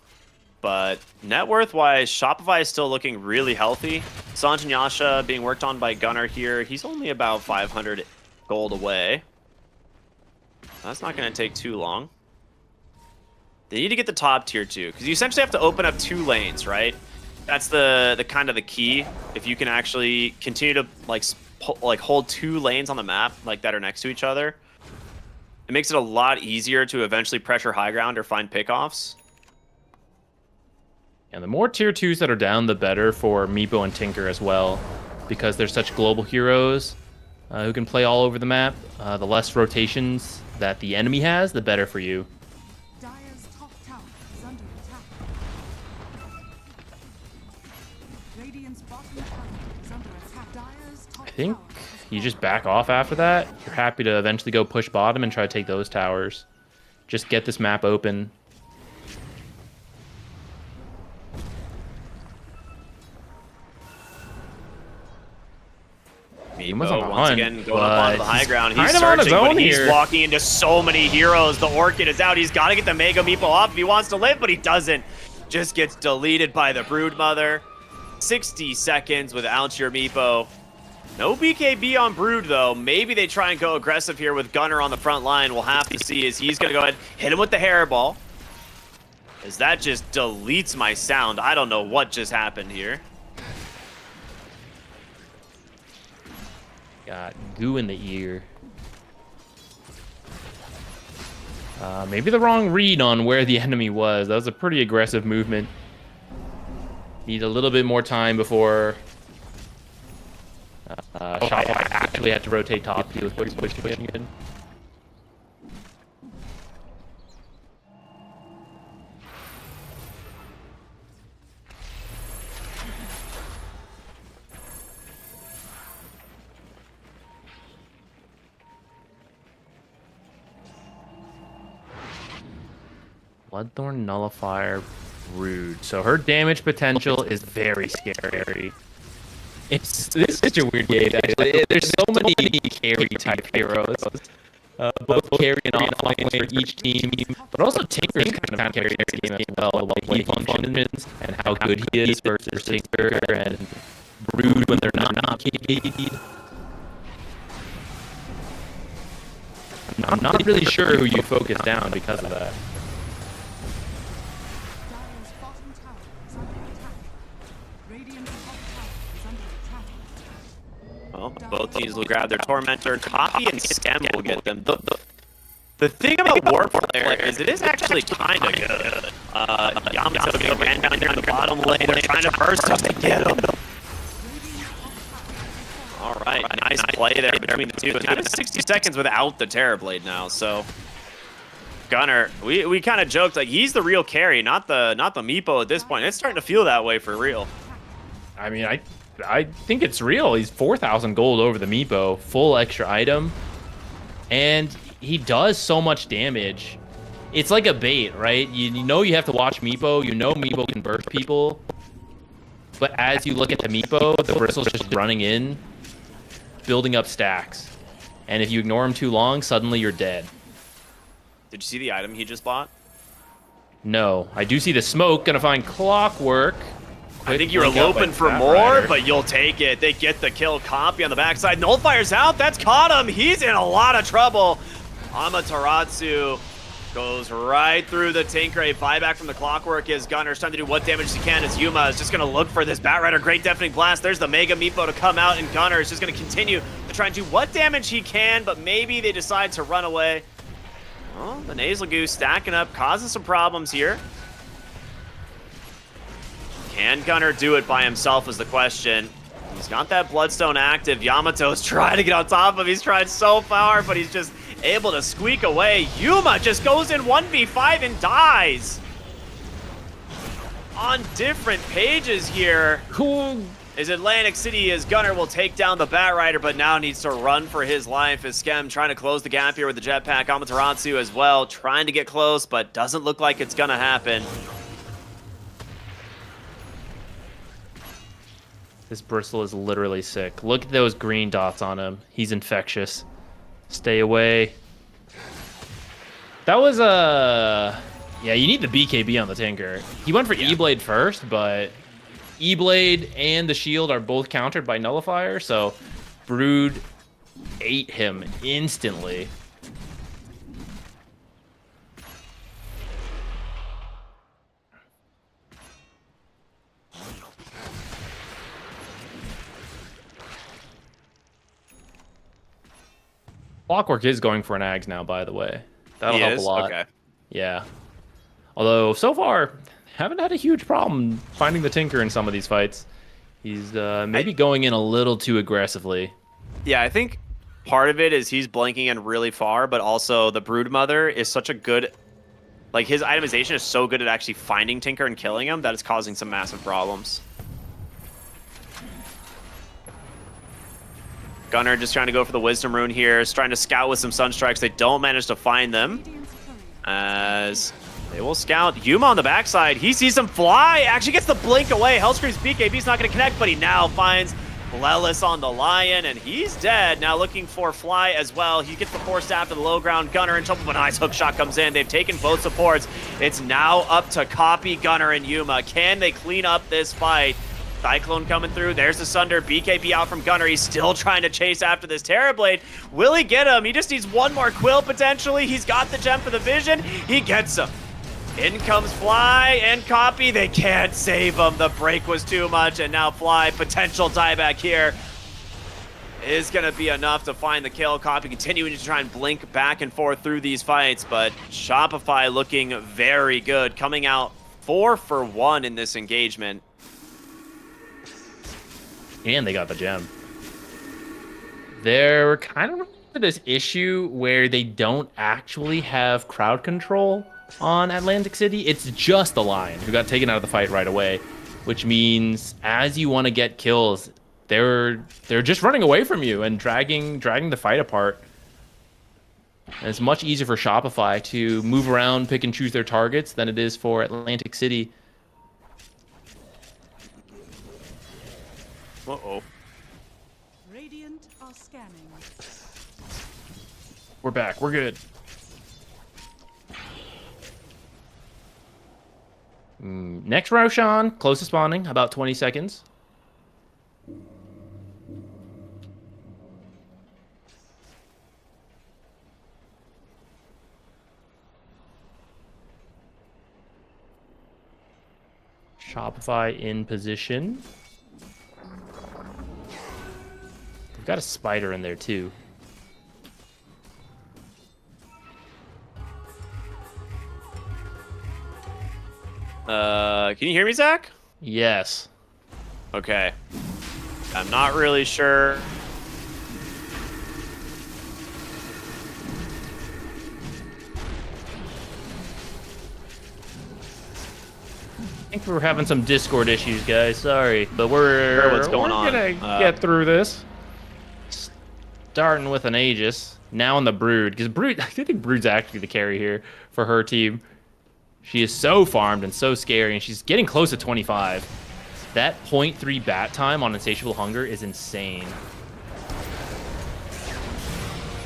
But net worth wise, Shopify is still looking really healthy. Sanj and Yasha being worked on by Gunnar here. He's only about 500 gold away. That's not going to take too long. They need to get the top tier 2 because you essentially have to open up 2 lanes, right? That's the kind of the key. If you can actually continue to like hold 2 lanes on the map like that are next to each other, it makes it a lot easier to eventually pressure high ground or find pickoffs. And the more tier 2s that are down, the better for Meepo and Tinker as well, because they're such global heroes who can play all over the map. The less rotations that the enemy has, the better for you. Dire's top tower is under attack. Radiant's bottom tower is under attack. Dire's top I think tower has you just back off after that. You're happy to eventually go push bottom and try to take those towers. Just get this map open. Meepo once again going up onto the high ground. He's kind of on his searching, but own he's here. walking into so many heroes. The Orchid is out. He's got to get the Mega Meepo off if he wants to live, but he doesn't. Just gets deleted by the Broodmother. 60 seconds without your Meepo. No BKB on Brood, though. Maybe they try and go aggressive here with Gunnar on the front line. We'll have to see as he's going to go ahead and hit him with the Hairball. As that just deletes my sound. I don't know what just happened here. Got goo in the ear. Maybe the wrong read on where the enemy was. That was a pretty aggressive movement. Need a little bit more time before Shopify actually had to rotate top. He was pushing in. Bloodthorn Nullifier Brood. So her damage potential is very scary. This is such a weird game, actually. There's so many carry type heroes. Both carry and offline for each team, but also Tinker's kind of carry this game as well. Like he functions and how good he is versus Tinker and Brood when they're not KP'd. I'm not really sure who you focus down because of that. Dire's bottom tower is under attack. Radiant's top tower is under attack. Well, both teams will grab their Tormentor. Copy and Stem will get them. The thing about Warp Flare is it is actually kind of good. Yamato being ran down here on the bottom lane. They're trying to burst him to get him. All right, nice play there between the two. And that is 60 seconds without the Terrorblade now. So Gunnar, we kind of joked like he's the real carry, not the Meepo at this point. It's starting to feel that way for real. I mean, I think it's real. He's 4,000 gold over the Meepo, full extra item, and he does so much damage. It's like a bait, right? You know you have to watch Meepo. You know Meepo can burst people, but as you look at the Meepo, the bristle's just running in, building up stacks, and if you ignore him too long, suddenly you're dead. Did you see the item he just bought? No, I do see the smoke. Gonna find Clockwork. I think you were loping for more, but you'll take it. They get the kill. Compy on the backside. Nullfire's out. That's caught him. He's in a lot of trouble. Amaterasu goes right through the Tinker. A buyback from the Clockwork is Gunnar's trying to do what damage he can as Yuma is just going to look for this Batrider. Great Deafening Blast. There's the Mega Meepo to come out, and Gunnar is just going to continue to try and do what damage he can, but maybe they decide to run away. Well, the Nasal Goose stacking up, causing some problems here. Can Gunner do it by himself is the question. He's got that Bloodstone active. Yamato's trying to get on top of him. He's tried so far, but he's just able to squeak away. Yuma just goes in 1v5 and dies. On different pages here. Is Atlantic City as Gunner will take down the Batrider, but now needs to run for his life as Skem trying to close the gap here with the jetpack. Amaterasu as well, trying to get close, but doesn't look like it's gonna happen. This Bristle is literally sick. Look at those green dots on him. He's infectious. Stay away. That was a... Yeah, you need the BKB on the Tinker. He went for E-Blade first, but E-Blade and the shield are both countered by Nullifier, so Brood ate him instantly. Clockwork is going for an Ags now, by the way. That'll help a lot. Okay. Yeah. Although, so far, haven't had a huge problem finding the Tinker in some of these fights. He's maybe going in a little too aggressively. Yeah, I think part of it is he's blanking in really far, but also the Broodmother is such a good... Like, his itemization is so good at actually finding Tinker and killing him that it's causing some massive problems. Gunner just trying to go for the Wisdom Rune here. Is trying to scout with some Sunstrikes. They don't manage to find them. As they will scout. Yuma on the backside. He sees him fly. Actually gets the blink away. Hellscream's BKB's not going to connect, but he now finds Lelis on the Lion, and he's dead. Now looking for Fly as well. He gets the Force Staff to the low ground. Gunner in trouble, but a nice hook shot comes in. They've taken both supports. It's now up to Copy, Gunner, and Yuma. Can they clean up this fight? Cyclone coming through. There's the Sunder. BKB out from Gunner. He's still trying to chase after this Terrorblade. Will he get him? He just needs one more Quill, potentially. He's got the gem for the vision. He gets him. In comes Fly and Copy. They can't save him. The break was too much, and now Fly, potential dieback here, is going to be enough to find the kill. Copy continuing to try and blink back and forth through these fights, but Shopify looking very good, coming out 4 for 1 in this engagement. And they got the gem. They're kind of into this issue where they don't actually have crowd control on Atlantic City. It's just the Lion who got taken out of the fight right away, which means as you want to get kills, they're just running away from you and dragging the fight apart. And it's much easier for Shopify to move around, pick and choose their targets than it is for Atlantic City. Uh-oh. Radiant are scanning. We're back. We're good. Next Roshan, close to spawning, about 20 seconds. Shopify in position. We've got a spider in there too. Can you hear me, Zach? Yes. Okay. I'm not really sure. I think we're having some Discord issues, guys. Sorry, but we're what's going on. Gonna get through this. Starting with an Aegis, now in the Brood, because Brood, I think Brood's actually the carry here for her team. She is so farmed and so scary, and she's getting close to 25. That 0.3 bat time on Insatiable Hunger is insane.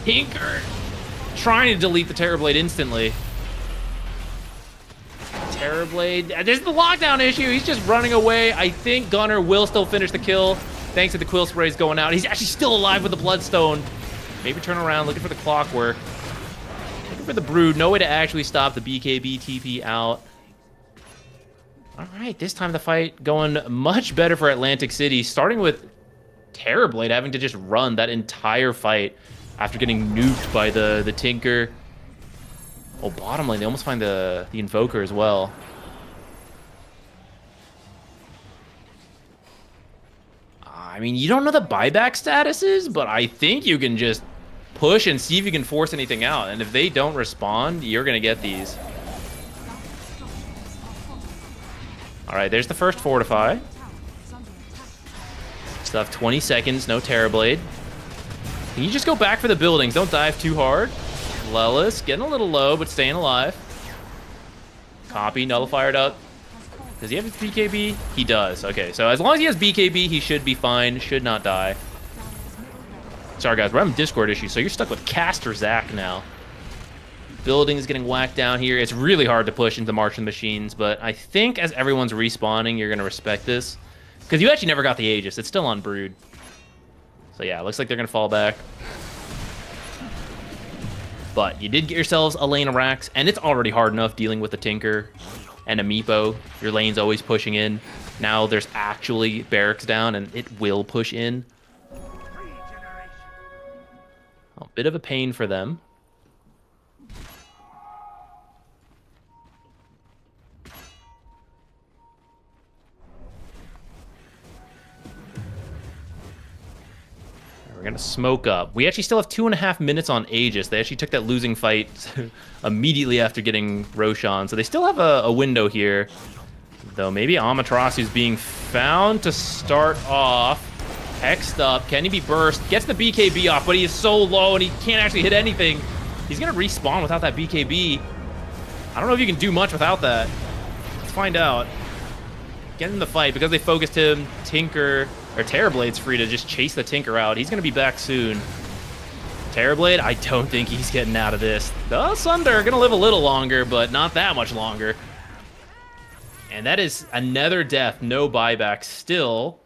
Tinker trying to delete the Terrorblade instantly. Terrorblade, there's the lockdown issue. He's just running away. I think Gunner will still finish the kill thanks to the Quill Sprays going out. He's actually still alive with the Bloodstone. Maybe turn around, looking for the Clockwork. Looking for the Brood. No way to actually stop the BKB TP out. All right, this time the fight going much better for Atlantic City, starting with Terrorblade having to just run that entire fight after getting nuked by the Tinker. Oh, bottom lane, they almost find the Invoker as well. I mean, you don't know the buyback statuses, but I think you can just push and see if you can force anything out. And if they don't respond, you're going to get these. All right, there's the first fortify. Still have 20 seconds, no Terrorblade. Can you just go back for the buildings? Don't dive too hard. Lelis getting a little low, but staying alive. Copy, nullified up. Does he have his BKB? He does. Okay, so as long as he has BKB, he should be fine. Should not die. Sorry, guys, we're having Discord issues, so you're stuck with Caster Zach now. Buildings getting whacked down here. It's really hard to push into Martian Machines, but I think as everyone's respawning, you're going to respect this. Because you actually never got the Aegis. It's still on Brood. So yeah, looks like they're going to fall back. But you did get yourselves a lane of racks, and it's already hard enough dealing with the Tinker and a Meepo. Your lane's always pushing in. Now there's actually barracks down, and it will push in. A bit of a pain for them. We're going to smoke up. We actually still have 2.5 minutes on Aegis. They actually took that losing fight immediately after getting Roshan. So they still have a window here. Though maybe Amaterasu's being found to start off. Hexed up. Can he be burst? Gets the BKB off, but he is so low and he can't actually hit anything. He's going to respawn without that BKB. I don't know if you can do much without that. Let's find out. Get in the fight because they focused him. Tinker... Or Terrorblade's free to just chase the Tinker out. He's going to be back soon. Terrorblade, I don't think he's getting out of this. The Sunder are going to live a little longer, but not that much longer. And that is another death, no buyback still.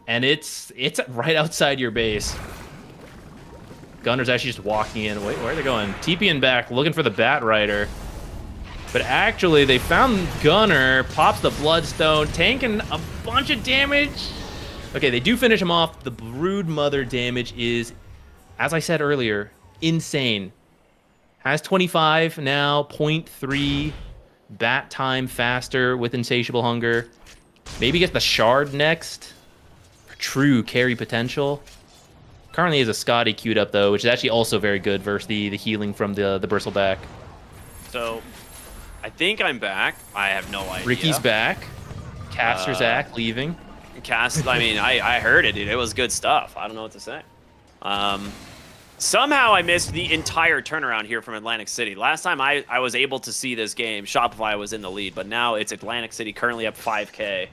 And it's right outside your base. Gunner's actually just walking in. Wait, where are they going? TPing back, looking for the Bat Rider. But actually, they found Gunner, pops the Bloodstone, tanking a bunch of damage. Okay, they do finish him off. The Brood Mother damage is, as I said earlier, insane. Has 25 now, 0.3 bat time faster with Insatiable Hunger. Maybe gets the Shard next for true carry potential. Currently has a Scotty queued up, though, which is actually also very good versus the healing from the Bristleback. So, I think I'm back. I have no idea. Ricky's back. Caster Zach leaving. I mean, I heard it, dude. It was good stuff. I don't know what to say. Somehow I missed the entire turnaround here from Atlantic City. Last time I was able to see this game, Shopify was in the lead, but now it's Atlantic City currently up 5K.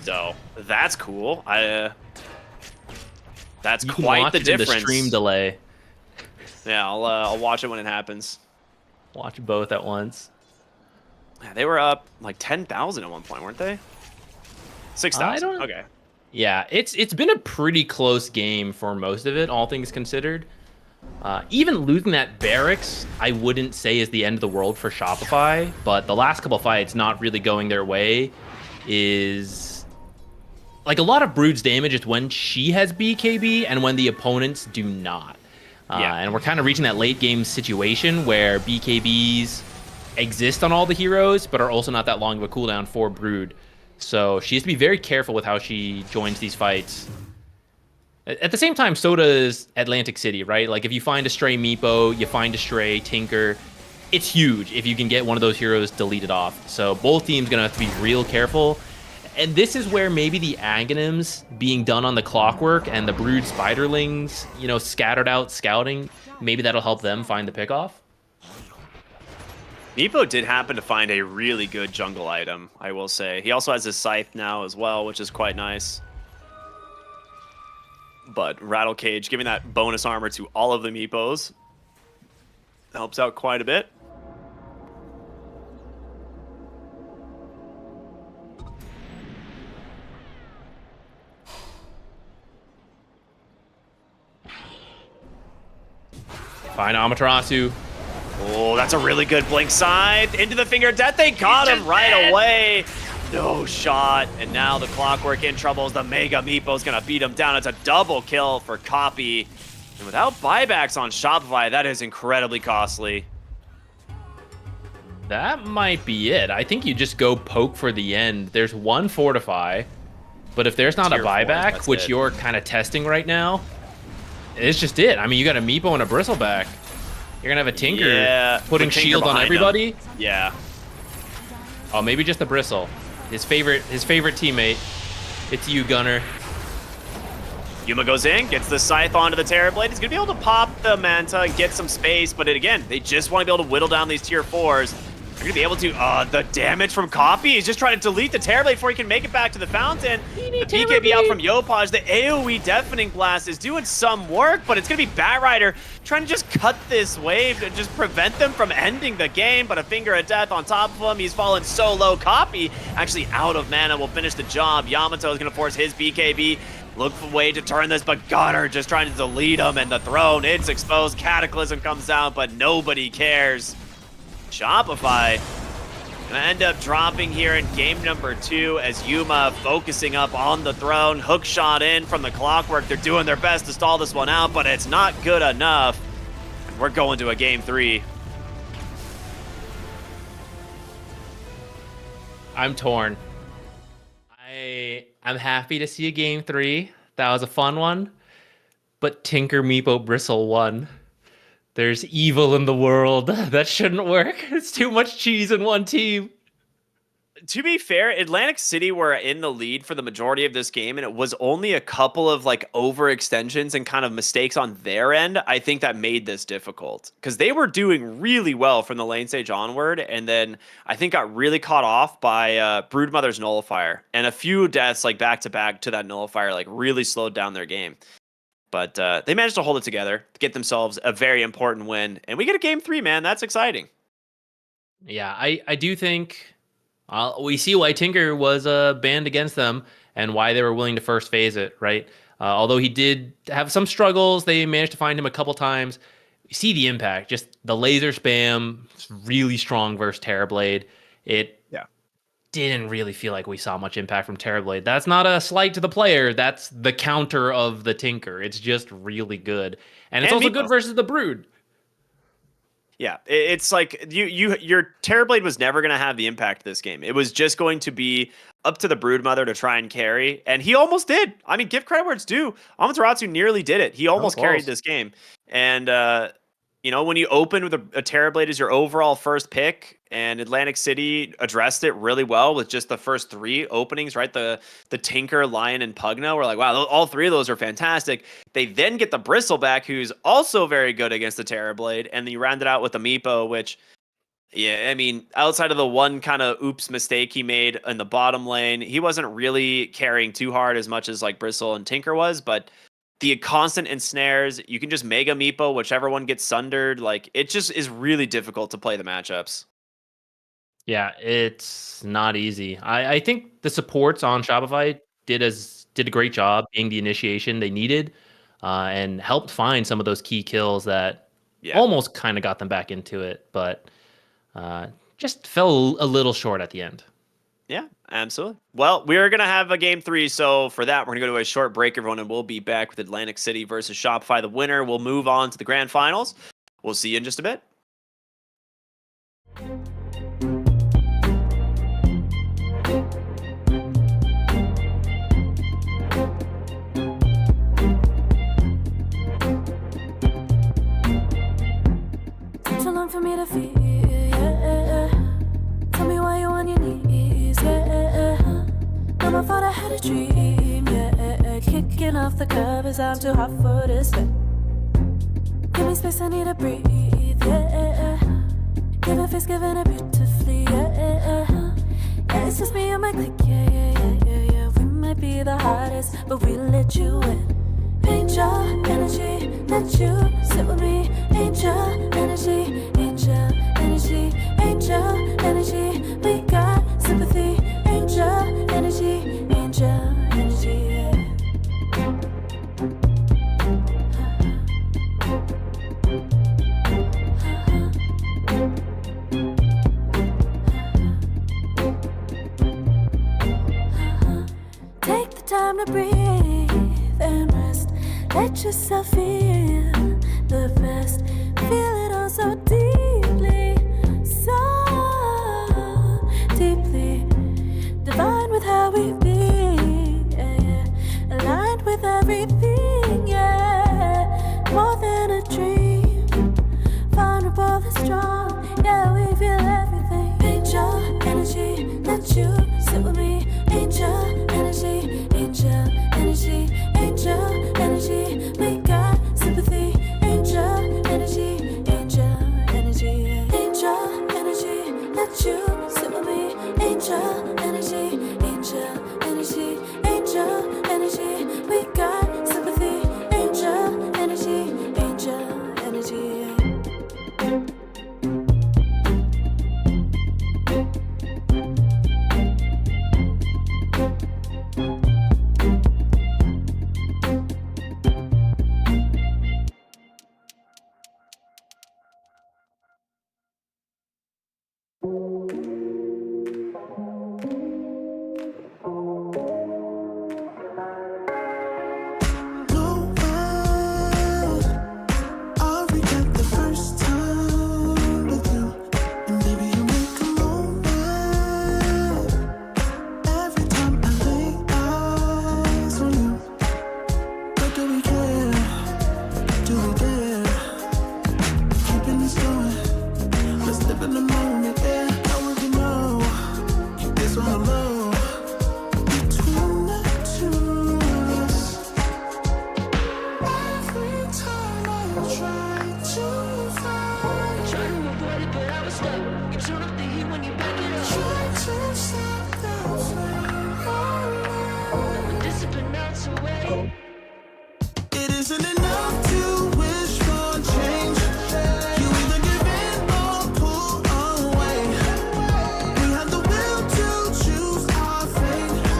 So that's cool. That's quite the difference. The stream delay. Yeah, I'll watch it when it happens. Watch both at once. Yeah, they were up like 10,000 at one point, weren't they? 6,000. Okay. Yeah, it's been a pretty close game for most of it, all things considered. Even losing that barracks, I wouldn't say is the end of the world for Shopify, but the last couple fights not really going their way is... Like, a lot of Brood's damage is when she has BKB and when the opponents do not. And we're kind of reaching that late game situation where BKBs exist on all the heroes, but are also not that long of a cooldown for Brood. So she has to be very careful with how she joins these fights. At the same time, so does Atlantic City, right? Like, if you find a stray Meepo, you find a stray Tinker, it's huge if you can get one of those heroes deleted off. So both teams going to have to be real careful. And this is where maybe the Aghanims being done on the Clockwork and the Brood Spiderlings, you know, scattered out scouting, maybe that'll help them find the pickoff. Meepo did happen to find a really good jungle item, I will say. He also has his scythe now as well, which is quite nice. But Rattle Cage giving that bonus armor to all of the Meepos helps out quite a bit. Find Amaterasu. Oh, that's a really good blink side. Into the finger of death. They got him right away. No shot. And now the Clockwork in trouble as the Mega Meepo's going to beat him down. It's a double kill for Copy. And without buybacks on Shopify, that is incredibly costly. That might be it. I think you just go poke for the end. There's one Fortify. But if there's not a Tier 4, buyback, that's which it. you're kind of testing right now, it's just it. I mean, you got a Meepo and a Bristleback. You're gonna have a Tinker putting with Tinker shield on behind him. everybody. Yeah. Oh, maybe just the Bristle. His favorite teammate. It's you, Gunner. Yuma goes in, gets the Scythe onto the Terrorblade. He's going to be able to pop the Manta and get some space, but again, they just want to be able to whittle down these tier 4s. They're going to be able to, the damage from Coffee. He's just trying to delete the Terrorblade before he can make it back to the fountain. The BKB out from Yopaj. The AoE Deafening Blast is doing some work, but it's going to be Batrider trying to just cut this wave to just prevent them from ending the game, but a Finger of Death on top of him. He's fallen so low. Copy actually out of mana will finish the job. Yamato is going to force his BKB. Look for a way to turn this, but Gunner just trying to delete him, and the throne, it's exposed. Cataclysm comes out, but nobody cares. Shopify gonna end up dropping here in game number 2 as Yuma focusing up on the throne. Hook shot in from the Clockwork. They're doing their best to stall this one out, but it's not good enough. And we're going to a game 3. I'm torn. I'm happy to see a game 3. That was a fun one. But Tinker Meepo Bristle won. There's evil in the world. That shouldn't work. It's too much cheese in one team. To be fair, Atlantic City were in the lead for the majority of this game, and it was only a couple of like overextensions and kind of mistakes on their end, I think, that made this difficult. Because they were doing really well from the lane stage onward, and then I think got really caught off by Broodmother's Nullifier. And a few deaths like back-to-back to that Nullifier like really slowed down their game. But they managed to hold it together, to get themselves a very important win. And we get a game 3, man. That's exciting. Yeah, I do think... we see why Tinker was banned against them and why they were willing to first phase it, right? Although he did have some struggles, they managed to find him a couple times. You see the impact, just the laser spam, really strong versus Terrorblade. It didn't really feel like we saw much impact from Terrorblade. That's not a slight to the player. That's the counter of the Tinker. It's just really good. And it's also good versus the Brood. Yeah, it's like your Terrorblade was never going to have the impact this game. It was just going to be up to the Broodmother to try and carry, and he almost did. I mean, give credit where it's due. Amaterasu nearly did it. He almost carried this game. And, when you open with a Terrorblade as your overall first pick, and Atlantic City addressed it really well with just the first 3 openings, right? The Tinker, Lion, and Pugna were like, wow, all 3 of those are fantastic. They then get the Bristleback, who's also very good against the Terrorblade, and then you round it out with the Meepo, which, yeah, I mean, outside of the one kind of oops mistake he made in the bottom lane, he wasn't really carrying too hard as much as like Bristle and Tinker was, but the constant ensnares, you can just Mega Meepo, whichever one gets sundered. Like, it just is really difficult to play the matchups. Yeah, it's not easy. I think the supports on Shopify did a great job being the initiation they needed, and helped find some of those key kills that almost kind of got them back into it, but just fell a little short at the end. Yeah, absolutely. Well, we're going to have a game 3, so for that, we're going to go to a short break, everyone, and we'll be back with Atlantic City versus Shopify. The winner will move on to the grand finals. We'll see you in just a bit. Takes so long for me to feel, yeah. Tell me why you're on your knees, yeah. Never thought I had a dream, yeah. Kicking off the covers, I'm too hot for this bed. Give me space, I need to breathe, yeah. Give a face, giving it beautifully, yeah. Yeah, it's just me and my clique, yeah. We might be the hottest, but we let you in. Angel energy, let you sit with me. Angel energy, angel energy, angel energy. We got sympathy. Angel energy, angel energy. Take the time to breathe and rest. Let yourself feel the strong. Yeah, we feel everything. Angel energy, let you sit with me. Angel energy, angel energy, angel energy. We got sympathy. Angel energy, angel energy, angel energy. Let you sit with me. Angel energy, angel energy, angel energy. We got sympathy. Angel energy, angel energy. No way I'll regret the first time with you. And baby, you make a moment every time I lay eyes on you. But do we care? Do we dare? Keeping this going. Let's live in the moment, yeah. I want to know. Keep this on the low. Between the two of us. Every time I try to find, Try to avoid it, but I was stuck. You turn up the heat when you back it up. try to stop the flame. But discipline melts away. It isn't enough to wish for change. You either give in or pull away. We have the will to choose our fate.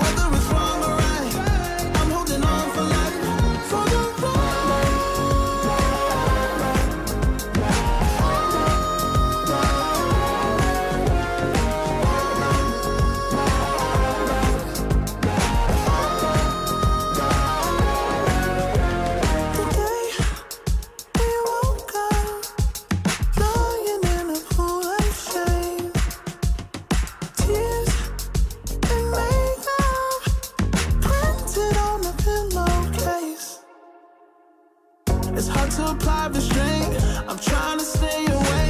Whether it's wrong or right, I'm holding on for life. For the ride. The day we woke up, lying in a pool of shame. Tears and makeup printed on the pillowcase. It's hard to apply restraint. I'm trying to stay away.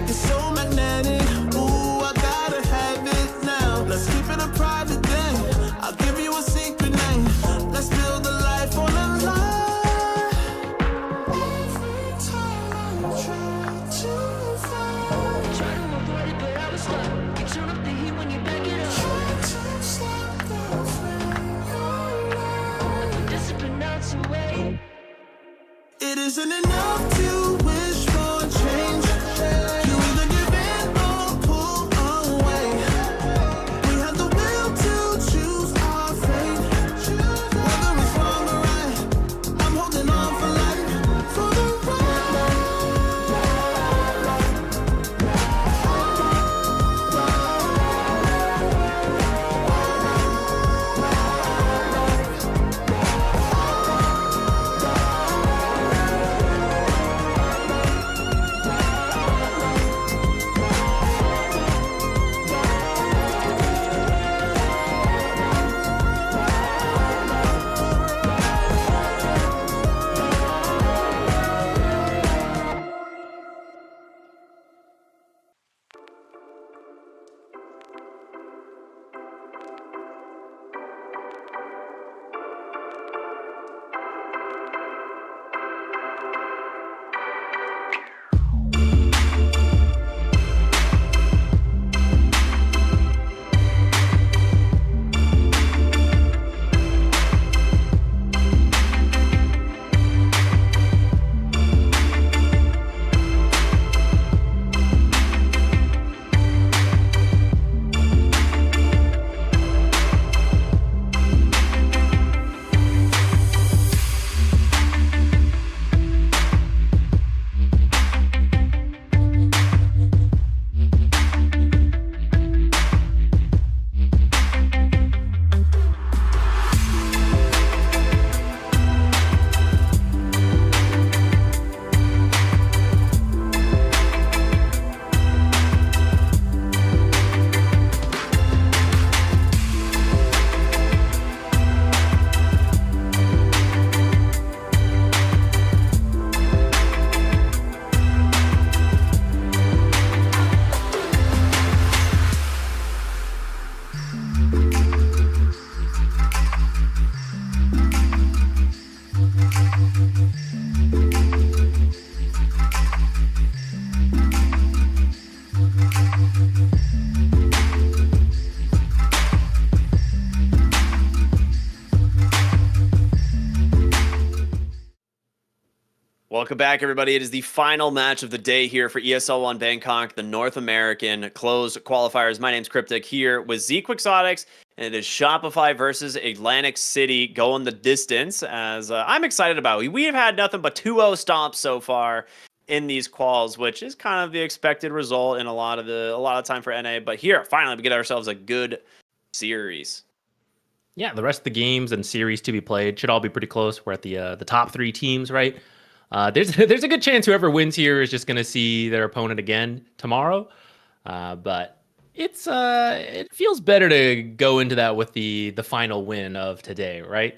It's so magnetic. Ooh, I gotta have it now. Let's keep it a private thing. I'll give you a secret name. Let's build a life on a lie. Every time I try to find, Try to avoid it, but I was stuck. You turn up the heat when you back it up. try to stop the flame. But discipline melts away. It isn't enough to wish for change. You either give in or pull away. We have the will to choose our fate. Whether it's wrong or right, I'm holding on for life. For the ride. Welcome back, everybody. It is the final match of the day here for ESL One Bangkok, the North American closed qualifiers. My name's Cryptic here with Z Quixotics, and it is Shopify versus Atlantic City going the distance. As I'm excited about it. We have had nothing but 2-0 stomps so far in these quals, which is kind of the expected result in a lot of time for NA. But here, finally, we get ourselves a good series. Yeah, the rest of the games and series to be played should all be pretty close. We're at the top 3 teams, right? There's a good chance whoever wins here is just going to see their opponent again tomorrow. But it feels better to go into that with the final win of today, right?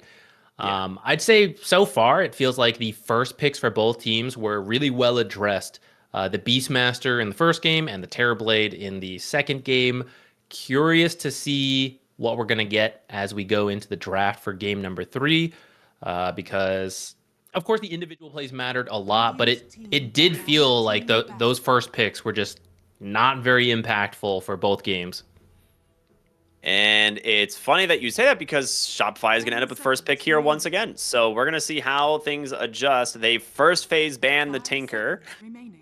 Yeah. I'd say so far it feels like the first picks for both teams were really well addressed. The Beastmaster in the first game and the Terrorblade in the second game. Curious to see what we're going to get as we go into the draft for game number 3, because of course, the individual plays mattered a lot, but it did feel like those first picks were just not very impactful for both games. And it's funny that you say that because Shopify is going to end up with first pick here once again. So we're going to see how things adjust. They first phase banned the Tinker.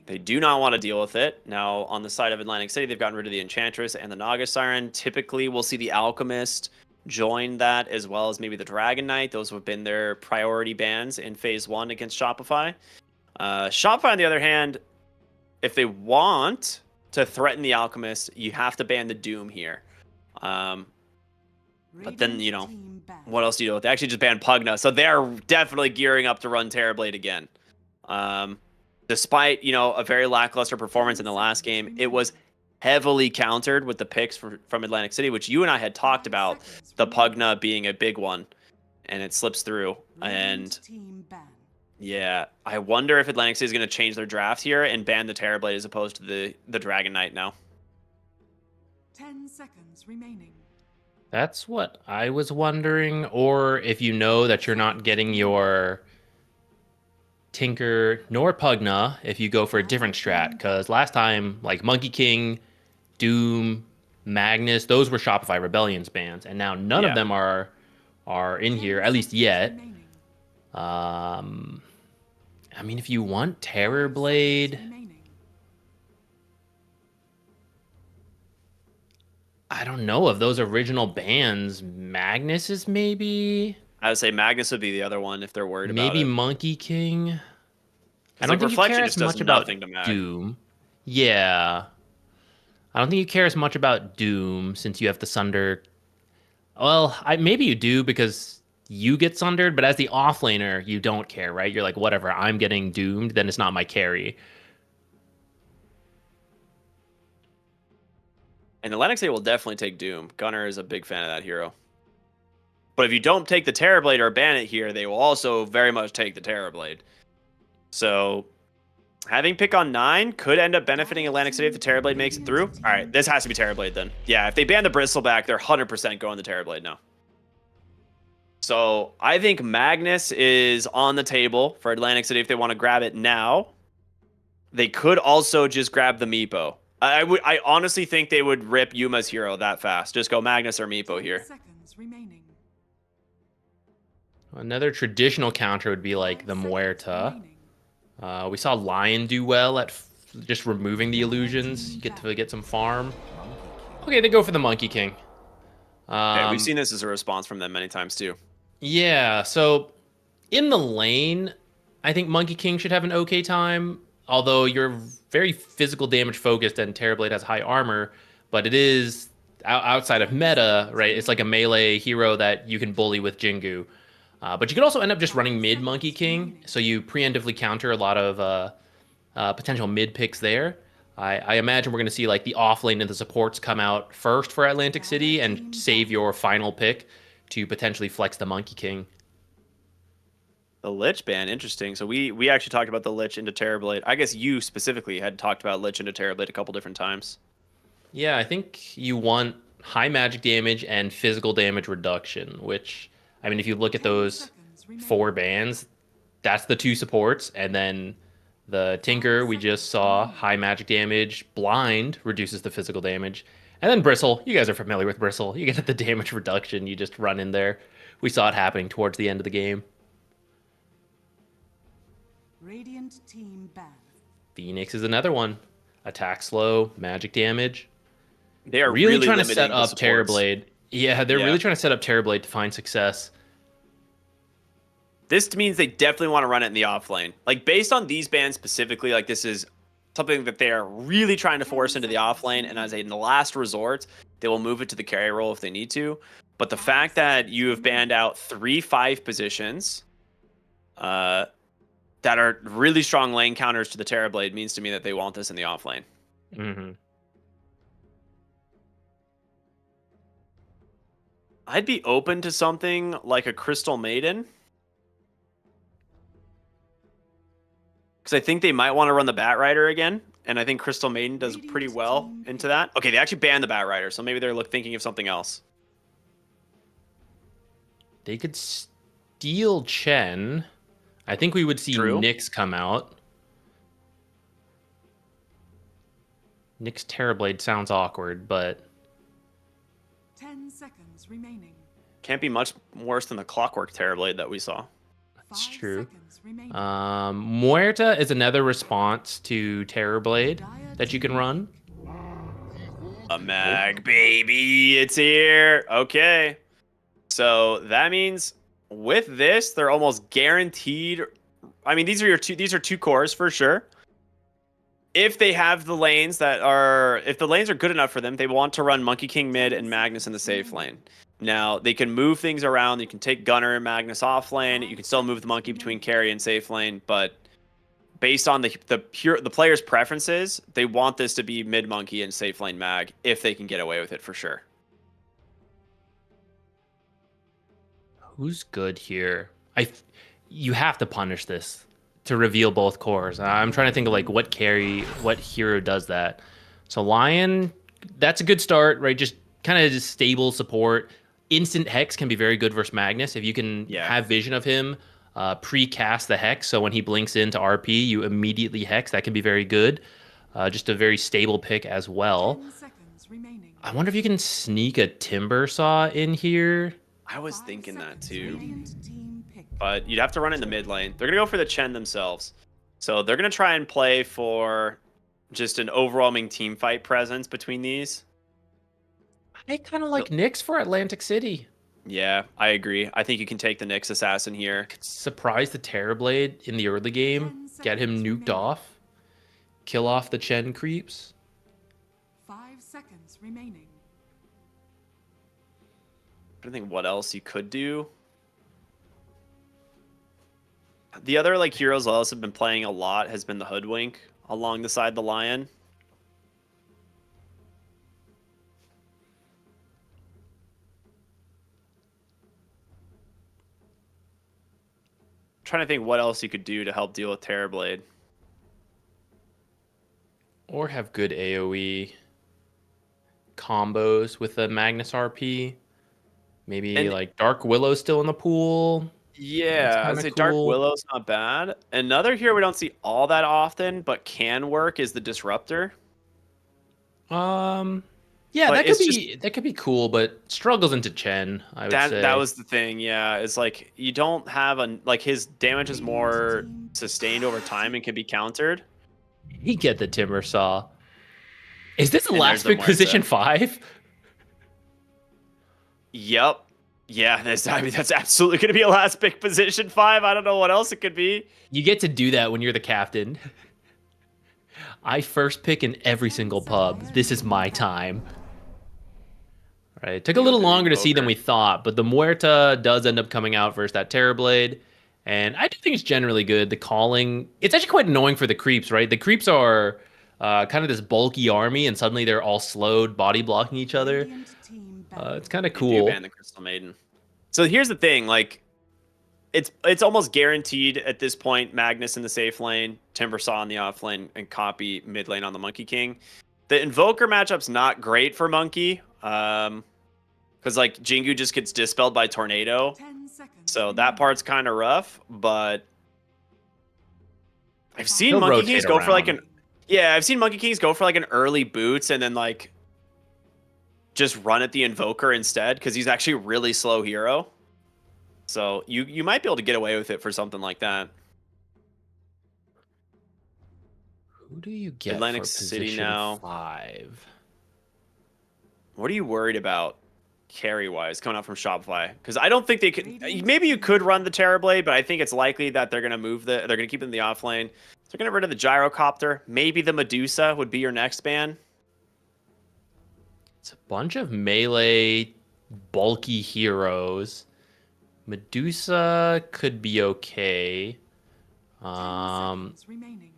They do not want to deal with it. Now, on the side of Atlantic City, they've gotten rid of the Enchantress and the Naga Siren. Typically, we'll see the Alchemist join that, as well as maybe the Dragon Knight. Those have been their priority bans in phase 1 against Shopify. Shopify, on the other hand, if they want to threaten the Alchemist, you have to ban the Doom here. But then, what else do you do? They actually just banned Pugna, so they're definitely gearing up to run Terrorblade again. Despite, a very lackluster performance in the last game, it was heavily countered with the picks from Atlantic City, which you and I had talked about, the Pugna being a big one, and it slips through. And yeah, I wonder if Atlantic City is going to change their draft here and ban the Terrorblade as opposed to the Dragon Knight now. 10 seconds remaining. That's what I was wondering, or if you know that you're not getting your Tinker nor Pugna if you go for a different strat, because last time, like Monkey King, Doom, Magnus, those were Shopify Rebellion's bans, and now none of them are in here, at least yet. I mean, if you want Terrorblade, I don't know, of those original bans, Magnus is maybe... I would say Magnus would be the other one if they're worried about it. Maybe Monkey King. I don't think you Reflection care just as does much about nothing to Mag. Doom. Yeah. I don't think you care as much about Doom since you have the Sunder. Well, maybe you do because you get Sundered, but as the offlaner, you don't care, right? You're like, whatever, I'm getting doomed, then it's not my carry. And Atlantic City will definitely take Doom. Gunner is a big fan of that hero. But if you don't take the Terrorblade or ban it here, they will also very much take the Terrorblade. So having pick on 9 could end up benefiting Atlantic City if the Terrorblade makes it through. All right, this has to be Terrorblade then. Yeah, if they ban the Bristleback, they're 100% going the Terrorblade now. So I think Magnus is on the table for Atlantic City if they want to grab it now. They could also just grab the Meepo. I honestly think they would rip Yuma's hero that fast. Just go Magnus or Meepo here. Seconds remaining. Another traditional counter would be like the Muerta. We saw Lion do well at just removing the illusions. You get to get some farm. Okay, they go for the Monkey King. Yeah, we've seen this as a response from them many times too. Yeah, so in the lane, I think Monkey King should have an okay time. Although you're very physical damage focused and Terrorblade has high armor, but it is outside of meta, right? It's like a melee hero that you can bully with Jingu. But you could also end up just running mid Monkey King, so you preemptively counter a lot of potential mid picks there. I imagine we're going to see like the offlane and the supports come out first for Atlantic City and save your final pick to potentially flex the Monkey King. The Lich ban, interesting. So we actually talked about the Lich into Terrorblade. I guess you specifically had talked about Lich into Terrorblade a couple different times. Yeah, I think you want high magic damage and physical damage reduction, which, I mean, if you look at those 4 bans, that's the 2 supports, and then the Tinker, we just saw high magic damage, blind reduces the physical damage, and then Bristle, you guys are familiar with Bristle, you get the damage reduction, you just run in there. We saw it happening towards the end of the game. Radiant team ban. Phoenix is another one. Attack slow, magic damage. They are really trying to limiting set the up supports. Terrorblade. Yeah, they're really trying to set up Terrorblade to find success. This means they definitely want to run it in the off lane. Like, based on these bans specifically, like, this is something that they are really trying to force into the off lane, and as a last resort, they will move it to the carry role if they need to. But the fact that you have banned out 3-5 positions that are really strong lane counters to the Terrorblade means to me that they want this in the off lane. Mm-hmm. I'd be open to something like a Crystal Maiden, because I think they might want to run the Bat Rider again, and I think Crystal Maiden does pretty well into that. Okay, they actually banned the Bat Rider, so maybe they're thinking of something else. They could steal Chen. I think we would see Nyx come out. Nyx Terrorblade sounds awkward, but 10 seconds remaining. Can't be much worse than the Clockwork Terrorblade that we saw. that's true. Seconds remaining. Muerta is another response to Terrorblade that you can run. A mag, baby, it's here. Okay. So that means with this, they're almost guaranteed. I mean, these are two cores for sure. If they have the lanes if the lanes are good enough for them, they want to run Monkey King mid and Magnus in the safe lane. Now, they can move things around. You can take Gunner and Magnus off lane. You can still move the Monkey between carry and safe lane, but based on the player's preferences, they want this to be mid Monkey and safe lane Mag if they can get away with it for sure. Who's good here? You have to punish this to reveal both cores. I'm trying to think of like what hero does that. So Lion, that's a good start, right? Just kind of just stable support. Instant Hex can be very good versus Magnus if you can have vision of him, pre-cast the Hex. So when he blinks into RP, you immediately Hex. That can be very good. Just a very stable pick as well. 10 seconds remaining. I wonder if you can sneak a Timber Saw in here. I was thinking that too. Radiant team pick. But you'd have to run in the mid lane. They're going to go for the Chen themselves. So they're going to try and play for just an overwhelming team fight presence between these. I kind of like Nyx for Atlantic City. Yeah, I agree. I think you can take the Nyx Assassin here. Could surprise the Terrorblade in the early game. Get him nuked off. Kill off the Chen creeps. 5 seconds remaining. I don't think what else you could do. The other like heroes else have been playing a lot has been the Hoodwink along the side of the Lion. Trying to think what else you could do to help deal with Terrorblade. Or have good AoE combos with the Magnus RP. Maybe like Dark Willow still in the pool. Yeah, I'd say Dark Willow's not bad. Another hero we don't see all that often, but can work is the Disruptor. Yeah, But that could be cool, but struggles into Chen, I would say. That was the thing, yeah. It's like you don't have his damage is more sustained over time and can be countered. He get the Timber Saw. Is this a And last there's the pick position Muerta. 5? Yep. Yeah, that's absolutely going to be a last pick position 5. I don't know what else it could be. You get to do that when you're the captain. I first pick in every single pub. This is my time. All right, it took a little longer to see than we thought, but the Muerta does end up coming out versus that Terrorblade. And I do think it's generally good. The calling, it's actually quite annoying for the creeps, right? The creeps are kind of this bulky army, and suddenly they're all slowed, body blocking each other. Radiant team ban. It's kind of They do cool. ban the Crystal Maiden. So here's the thing, like it's almost guaranteed at this point Magnus in the safe lane, Timber Saw in the off lane, and copy mid lane on the Monkey King. The Invoker matchup's not great for Monkey. Because like Jingu just gets dispelled by Tornado. 10 seconds So remaining. that part's kind of rough, but I've seen He'll Monkey rotate Kings go for like around. I've seen Monkey Kings go for like an early boots and then like just run at the Invoker instead because he's actually a really slow hero. So you might be able to get away with it for something like that. Who do you get Atlantic for City position now. 5? What are you worried about carry-wise coming out from Shopify? Because I don't think they could. Maybe you could run the Terrorblade, but I think it's likely that they're going to move they're going to keep it in the off lane. So they're going to get rid of the Gyrocopter. Maybe the Medusa would be your next ban. It's a bunch of melee, bulky heroes. Medusa could be okay. 10 seconds remaining.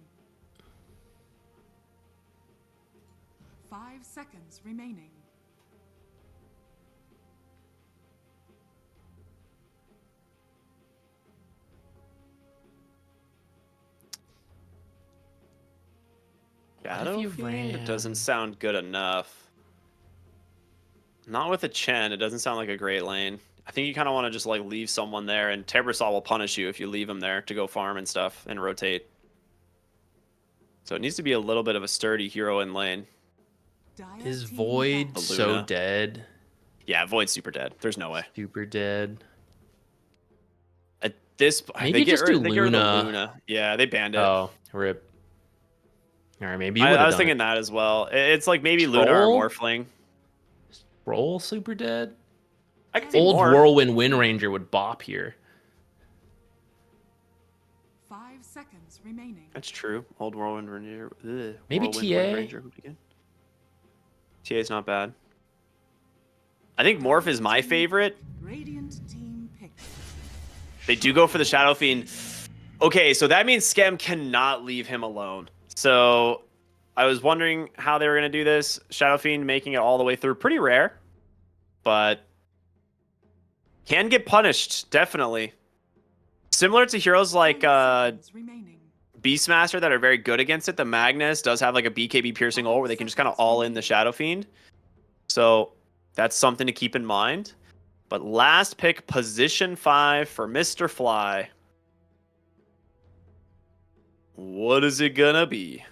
5 seconds remaining. Shadow Fiend? It doesn't sound good enough. Not with a Chen. It doesn't sound like a great lane. I think you kind of want to just like leave someone there, and Tebrasol will punish you if you leave him there to go farm and stuff and rotate. So it needs to be a little bit of a sturdy hero in lane. Is Void so dead? Yeah, Void's super dead. There's no way. Super dead. At this, maybe just do Luna. Luna. Yeah, they banned it. Oh, rip. All right, maybe you I was thinking that as well. It's like maybe Luna or Morphling. Roll super dead. I can see Old more. Whirlwind Wind Ranger would bop here. 5 seconds remaining. That's true. Old Whirlwind Ranger. Maybe Whirlwind TA. Wind Ranger would be good. TA's not bad. I think Morph is my favorite. Radiant team pick. They do go for the Shadow Fiend. Okay, so that means Skem cannot leave him alone. So I was wondering how they were going to do this. Shadow Fiend making it all the way through. Pretty rare, but can get punished, definitely. Similar to heroes like Beastmaster that are very good against it. The Magnus does have like a BKB piercing ult where they can just kind of all in the Shadow Fiend. So that's something to keep in mind. But last pick, position 5 for Mr. Fly. What is it gonna be?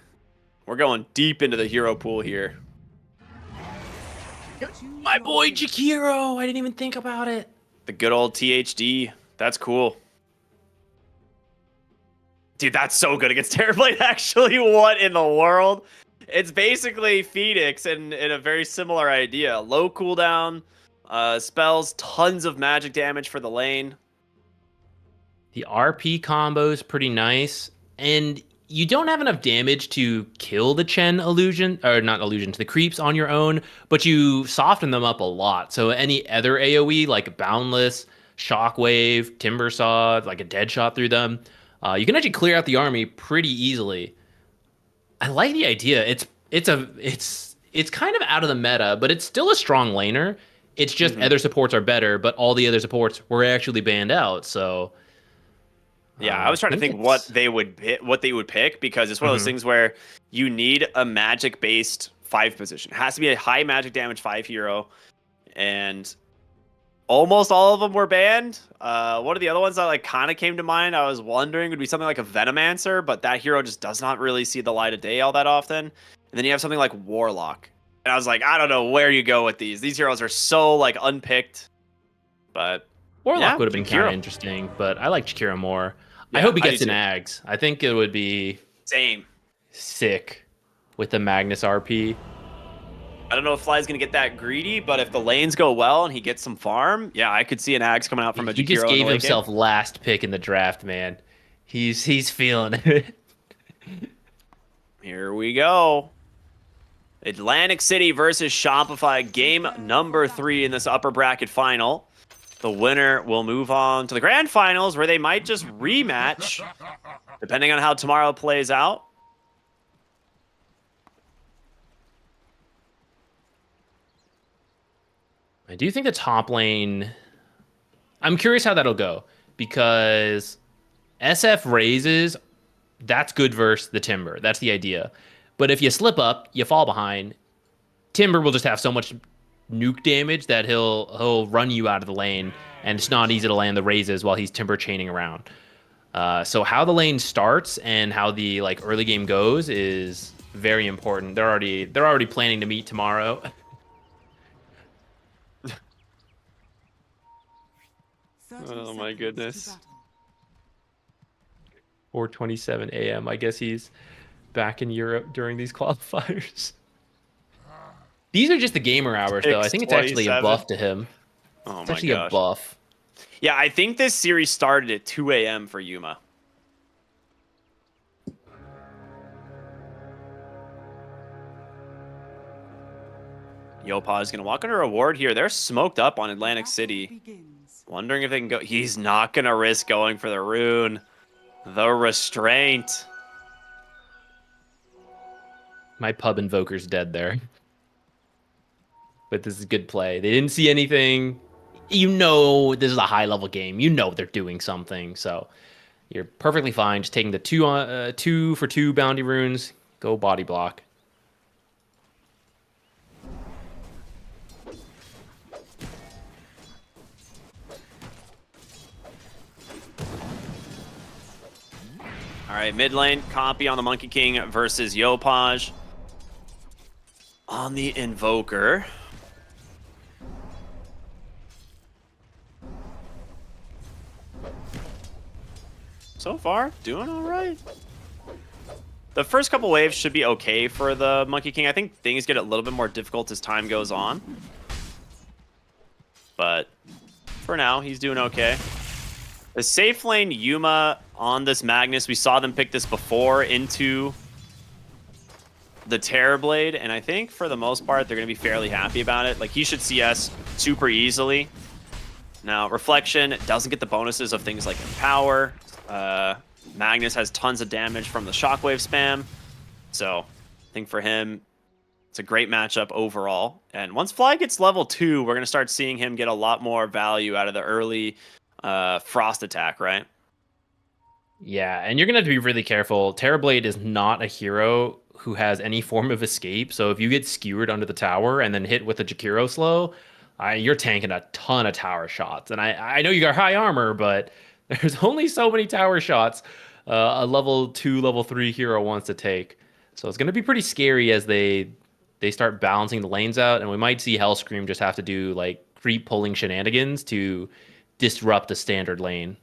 We're going deep into the hero pool here. My boy Jakiro. I didn't even think about it. The good old THD. That's cool. Dude, that's so good against Terrorblade, actually. What in the world? It's basically Phoenix in a very similar idea. Low cooldown, spells, tons of magic damage for the lane. The RP combo is pretty nice. And you don't have enough damage to kill the Chen illusion, or not illusion, to the creeps on your own, but you soften them up a lot. So any other AoE, like Boundless, Shockwave, Timbersaw, like a dead shot through them, you can actually clear out the army pretty easily. I like the idea. It's kind of out of the meta, but it's still a strong laner. It's just other supports are better, but all the other supports were actually banned out. So yeah, I was trying to think what they would pick because it's one of those things where you need a magic based 5 position. It has to be a high magic damage 5 hero, and almost all of them were banned. One of the other ones that like kind of came to mind, I was wondering, would be something like a Venomancer, but that hero just does not really see the light of day all that often. And then you have something like Warlock, and I was like, I don't know where you go with these. These heroes are so like unpicked, but Warlock would have been kind of interesting, but I like Shakira more. Yeah, I hope he I gets do an too. Ags. I think it would be Same. sick with the Magnus RP. I don't know if Fly's going to get that greedy, but if the lanes go well and he gets some farm, yeah, I could see an Axe coming out from a He Jakiro just in the gave late himself game. last pick in the draft, man. He's feeling it. Here we go. Atlantic City versus Shopify, game number 3 in this upper bracket final. The winner will move on to the grand finals, where they might just rematch, depending on how tomorrow plays out. I do think the top lane, I'm curious how that'll go, because SF raises, that's good versus the Timber. That's the idea. But if you slip up, you fall behind, Timber will just have so much nuke damage that he'll run you out of the lane, and it's not easy to land the raises while he's Timber chaining around. So how the lane starts and how the like early game goes is very important. They're already planning to meet tomorrow. Oh my goodness. 4:27 a.m. I guess he's back in Europe during these qualifiers. These are just the gamer hours, though. I think it's actually a 6:27. buff to him. Oh It's my actually gosh. a buff. Yeah, I think this series started at 2 a.m. for Yuma. Yopa is going to walk under a ward here. They're smoked up on Atlantic City. Begins. Wondering if they can go. He's not going to risk going for the rune. The restraint. My pub invoker's dead there. But this is good play. They didn't see anything. You know this is a high-level game. You know they're doing something. So you're perfectly fine. Just taking the 2 for 2 bounty runes. Go body block. All right, mid lane, Copy on the Monkey King versus Yopaj. On the Invoker. So far, doing all right. The first couple waves should be okay for the Monkey King. I think things get a little bit more difficult as time goes on. But for now, he's doing okay. The safe lane Yuma on this Magnus, we saw them pick this before into the Terrorblade, and I think for the most part, they're going to be fairly happy about it. Like, he should CS super easily. Now, Reflection doesn't get the bonuses of things like Empower. Magnus has tons of damage from the Shockwave spam. So, I think for him, it's a great matchup overall. And once Fly gets level 2, we're going to start seeing him get a lot more value out of the early Frost attack, right? Yeah, and you're going to have to be really careful. Terrorblade is not a hero who has any form of escape. So if you get skewered under the tower and then hit with a Jakiro slow, you're tanking a ton of tower shots. And I know you got high armor, but there's only so many tower shots a level 2, level 3 hero wants to take. So it's going to be pretty scary as they start balancing the lanes out. And we might see Hellscream just have to do like creep pulling shenanigans to disrupt the standard lane.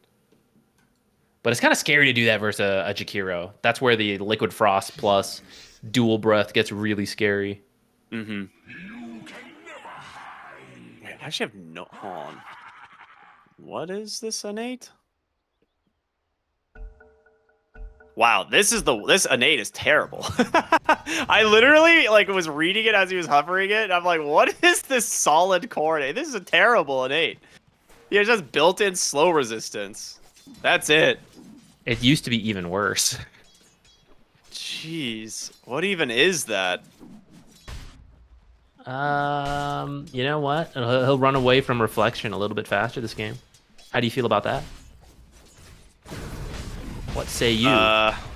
But it's kind of scary to do that versus a Jakiro. That's where the Liquid Frost plus Dual Breath gets really scary. Mm-hmm. Wait, I actually have no... Hold on. What is this innate? Wow, this innate is terrible. I literally was reading it as he was hovering it, and I'm like, what is this solid core innate? This is a terrible innate. He has just built-in slow resistance. That's it. It used to be even worse. Jeez, what even is that? You know what? He'll run away from Reflection a little bit faster this game. How do you feel about that? What say you?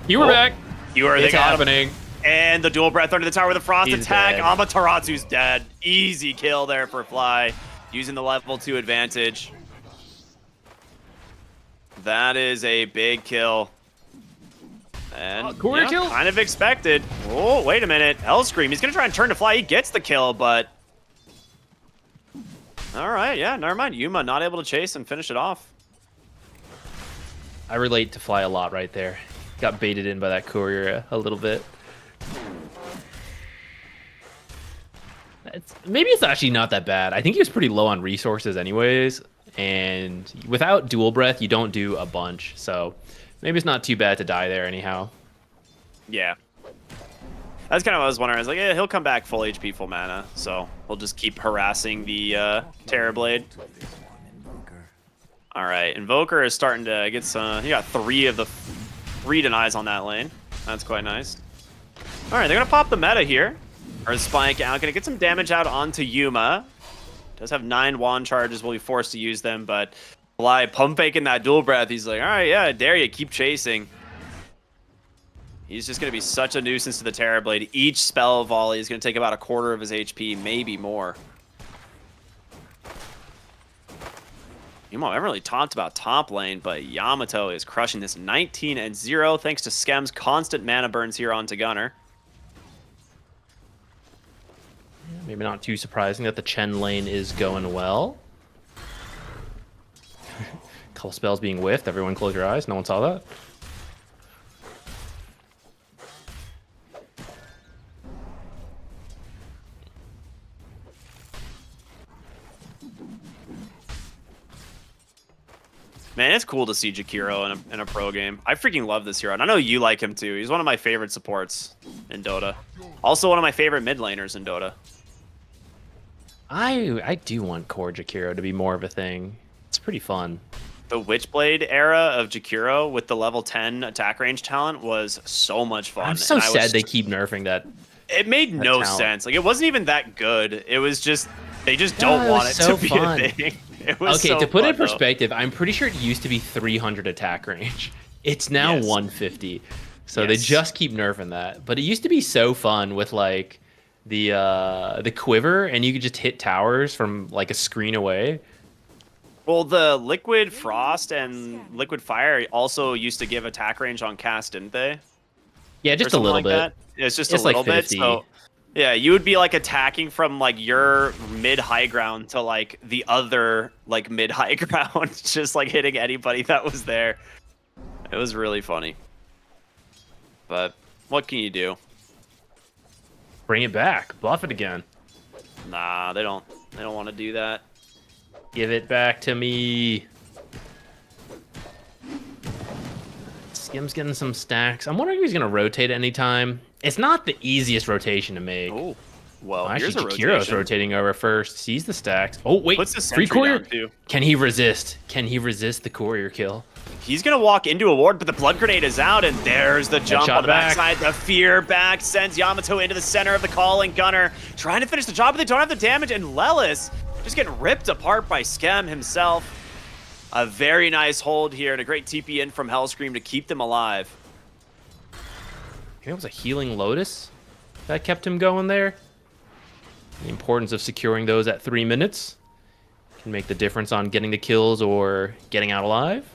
You were back. You are It's happening. And the dual breath under the tower with the frost He's attack. dead. Amataratsu's dead. Easy kill there for Fly. Using the level 2 advantage. That is a big kill. And courier kill? kind of expected. Oh, wait a minute. Hellscream. He's going to try and turn to Fly. He gets the kill, but... All right, yeah, never mind. Yuma not able to chase and finish it off. I relate to Fly a lot right there. Got baited in by that courier a little bit. Maybe it's actually not that bad. I think he was pretty low on resources anyways. And without dual breath, you don't do a bunch. So maybe it's not too bad to die there anyhow. Yeah. That's kind of what I was wondering. I was like, yeah, he'll come back full HP, full mana. So we'll just keep harassing the Terrorblade. All right, Invoker is starting to get some... He got 3 denies on that lane. That's quite nice. All right, they're going to pop the meta here. Or Spike out. Going to get some damage out onto Yuma. Does have 9 wand charges. Will be forced to use them, but Fly pump faking that dual breath. He's like, all right, yeah, I dare you. Keep chasing. He's just going to be such a nuisance to the Terrorblade. Each spell volley is going to take about a quarter of his HP, maybe more. Yuma, I haven't really talked about top lane, but Yamato is crushing this 19-0 thanks to Skem's constant mana burns here onto Gunner. Maybe not too surprising that the Chen lane is going well. Couple spells being whiffed. Everyone close your eyes. No one saw that. Man, it's cool to see Jakiro in a pro game. I freaking love this hero, and I know you like him too. He's one of my favorite supports in Dota. Also one of my favorite mid laners in Dota. I do want core Jakiro to be more of a thing. It's pretty fun. The Witchblade era of Jakiro with the level 10 attack range talent was so much fun. I'm so sad they keep nerfing that. It made no talent. sense. Like, it wasn't even that good. It was just, they just don't want it so to be fun. a thing. It was Okay, so to put it fun, in perspective, I'm pretty sure it used to be 300 attack range. It's now Yes. 150. So they Yes. just keep nerfing that. But it used to be so fun with like the quiver, and you could just hit towers from like a screen away. Well, the Liquid Frost and Liquid Fire also used to give attack range on cast, didn't they? Yeah, Or just a something little like bit. that? It's just It's a like little bit. 50. So, yeah, you would be like attacking from like your mid high ground to like the other like mid high ground, just like hitting anybody that was there. It was really funny. But what can you do? Bring it back. Buff it again. Nah, they don't want to do that. Give it back to me. Skim's getting some stacks. I'm wondering if he's going to rotate anytime. It's not the easiest rotation to make. Oh, well, Actually, here's a Jakiro's rotation. rotating over first. Sees the stacks. Oh, wait. Puts the Free sentry courier. down, too. Can he resist? Can he resist the courier kill? He's gonna walk into a ward, but the blood grenade is out, and there's the jump Headshot on the back. backside. The fear back sends Yamato into the center of the calling gunner, trying to finish the job, but they don't have the damage, and Lelis just getting ripped apart by Skem himself. A very nice hold here, and a great TP in from Hellscream to keep them alive. I think it was a healing Lotus that kept him going there. The importance of securing those at 3 minutes can make the difference on getting the kills or getting out alive.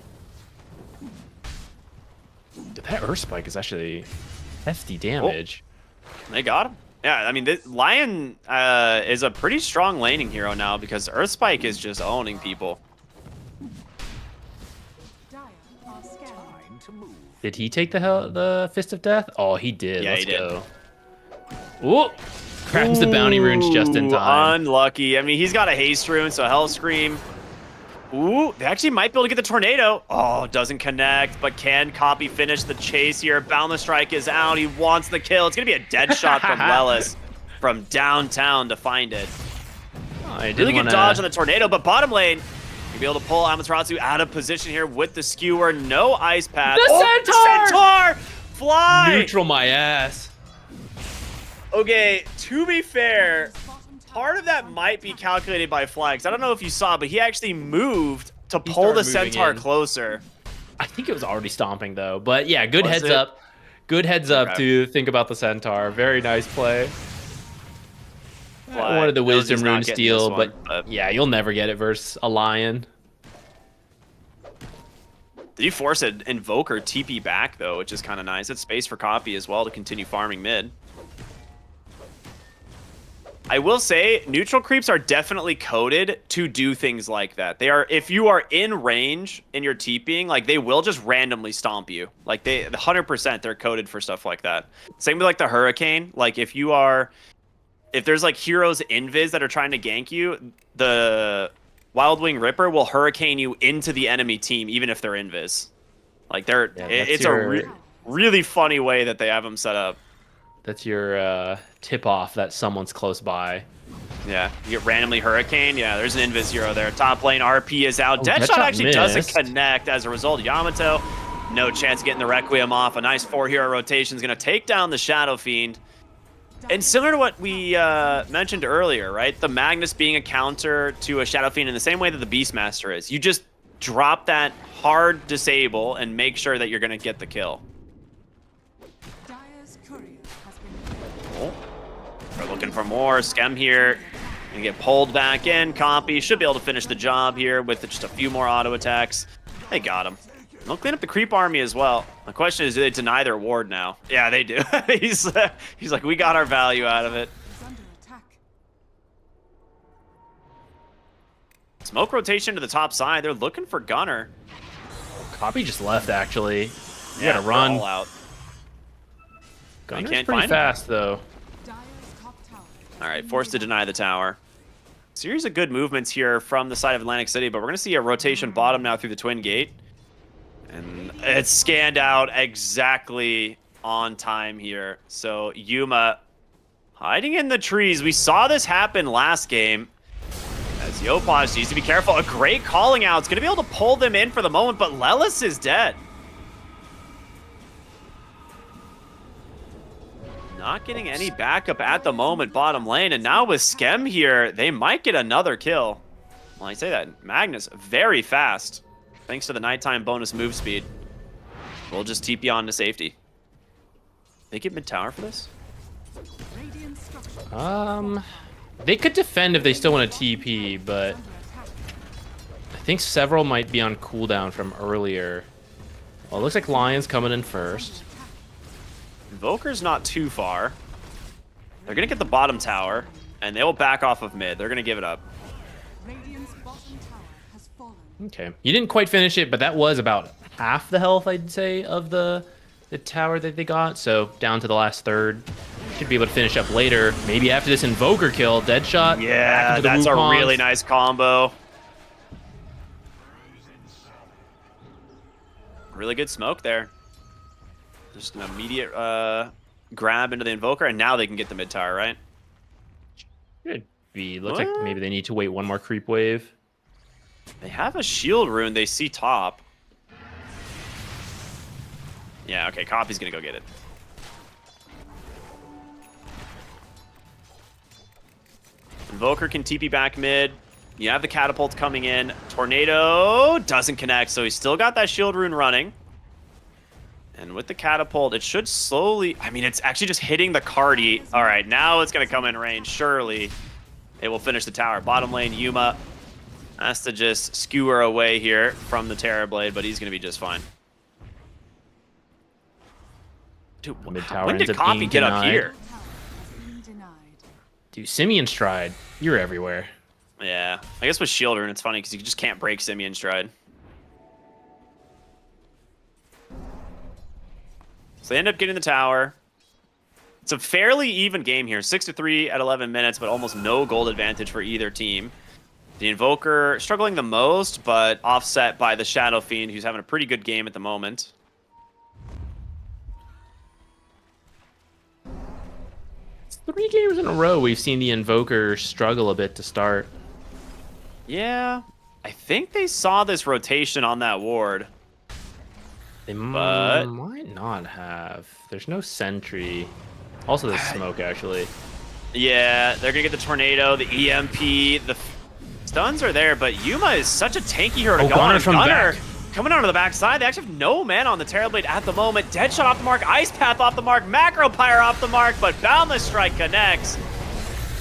That Earth Spike is actually hefty damage. They got him. Yeah, I mean, this Lion is a pretty strong laning hero now because Earth Spike is just owning people. Dire are scanning. Did he take the Fist of Death? Oh, he did. Yeah, Let's he did. go. Ooh! Grabs the bounty runes just in Ooh, time. Unlucky. I mean, he's got a haste rune, so Hellscream. Ooh, they actually might be able to get the tornado. Oh, doesn't connect, but can copy finish the chase here. Boundless Strike is out. He wants the kill. It's going to be a dead shot from Lelis from downtown to find it. Oh, I Really didn't good wanna- dodge on the tornado, but bottom lane, you'll be able to pull Amaterasu out of position here with the skewer. No ice path. The Centaur! Fly! Neutral my ass. Okay, to be fair, part of that might be calculated by Flags. I don't know if you saw, but he actually moved to He pull the started moving Centaur in. closer. I think it was already stomping though. But yeah, good Was heads it? up. Good heads up Okay. to think about the Centaur. Very nice play. I Flag wanted the knows he's Wisdom not Rune getting steal, this one, but yeah, you'll never get it versus a Lion. Did you force an Invoker TP back, though, which is kind of nice. It's space for copy as well to continue farming mid. I will say, neutral creeps are definitely coded to do things like that. They are, if you are in range and you're TPing, like, they will just randomly stomp you. Like, 100% they're coded for stuff like that. Same with, like, the Hurricane. Like, if there's, like, heroes invis that are trying to gank you, the Wild Wing Ripper will hurricane you into the enemy team, even if they're invis. Like, it's a really funny way that they have them set up. That's your tip off that someone's close by. Yeah, you get randomly Hurricane. Yeah, there's an Invis hero there. Top lane RP is out. Oh, Deadshot Deadshot actually doesn't missed. connect as a result. Yamato, no chance of getting the Requiem off. A nice 4-hero rotation is going to take down the Shadow Fiend. And similar to what we mentioned earlier, right? The Magnus being a counter to a Shadow Fiend in the same way that the Beastmaster is. You just drop that hard disable and make sure that you're going to get the kill. Dire's courier has been We're looking for more. Skem here. Gonna get pulled back in. Copy. Should be able to finish the job here with just a few more auto attacks. They got him. They'll clean up the creep army as well. The question is, do they deny their ward now? Yeah, they do. He's like, we got our value out of it. under attack. Smoke rotation to the top side. They're looking for Gunner. Copy just left actually. You Yeah, gotta they're run. all out. Gunner's can't pretty find him. fast though. Dire's top tower. All right, forced to deny the tower. Series of good movements here from the side of Atlantic City, but we're going to see a rotation bottom now through the Twin Gate. And it's scanned out exactly on time here. So Yuma hiding in the trees. We saw this happen last game. As Yopaj needs to be careful. A great calling out. It's going to be able to pull them in for the moment, but Lelis is dead. Not getting any backup at the moment, bottom lane. And now with Skem here, they might get another kill. Well, I say that. Magnus, very fast. Thanks to the nighttime bonus move speed. We'll just TP on to safety. They get mid-tower for this? They could defend if they still want to TP, but I think several might be on cooldown from earlier. Well, it looks like Lion's coming in first. Invoker's not too far. They're going to get the bottom tower, and they will back off of mid. They're going to give it up. Okay. You didn't quite finish it, but that was about half the health, I'd say, of the tower that they got. So down to the last third. Should be able to finish up later. Maybe after this Invoker kill, Deadshot. Yeah, that's a really nice combo. Really good smoke there. Just an immediate grab into the Invoker, and now they can get the mid tower, right? Should be. Looks like maybe they need to wait one more creep wave. They have a shield rune. They see top. Yeah, okay. Coffee's going to go get it. Invoker can TP back mid. You have the catapult coming in. Tornado doesn't connect, so he's still got that shield rune running. And with the catapult, it should slowly... I mean, it's actually just hitting the Cardi. All right, now it's going to come in range. Surely it will finish the tower. Bottom lane, Yuma has to just skewer away here from the Terrorblade, but he's going to be just fine. Dude, when did Coffee get up here? Dude, Simeon Stride, you're everywhere. Yeah, I guess with shield rune, it's funny because you just can't break Simeon Stride. So they end up getting the tower. It's a fairly even game here. 6-3 at 11 minutes, but almost no gold advantage for either team. The Invoker struggling the most, but offset by the Shadow Fiend, who's having a pretty good game at the moment. It's 3 games in a row we've seen the Invoker struggle a bit to start. Yeah, I think they saw this rotation on that ward. They might not have. There's no sentry. Also, there's smoke, actually. Yeah, they're going to get the Tornado, the EMP. The stuns are there, but Yuma is such a tanky hero to go on. Gunner coming onto the backside. They actually have no mana on the Terrorblade at the moment. Deadshot off the mark, Ice Path off the mark, Macro Pyre off the mark, but Boundless Strike connects.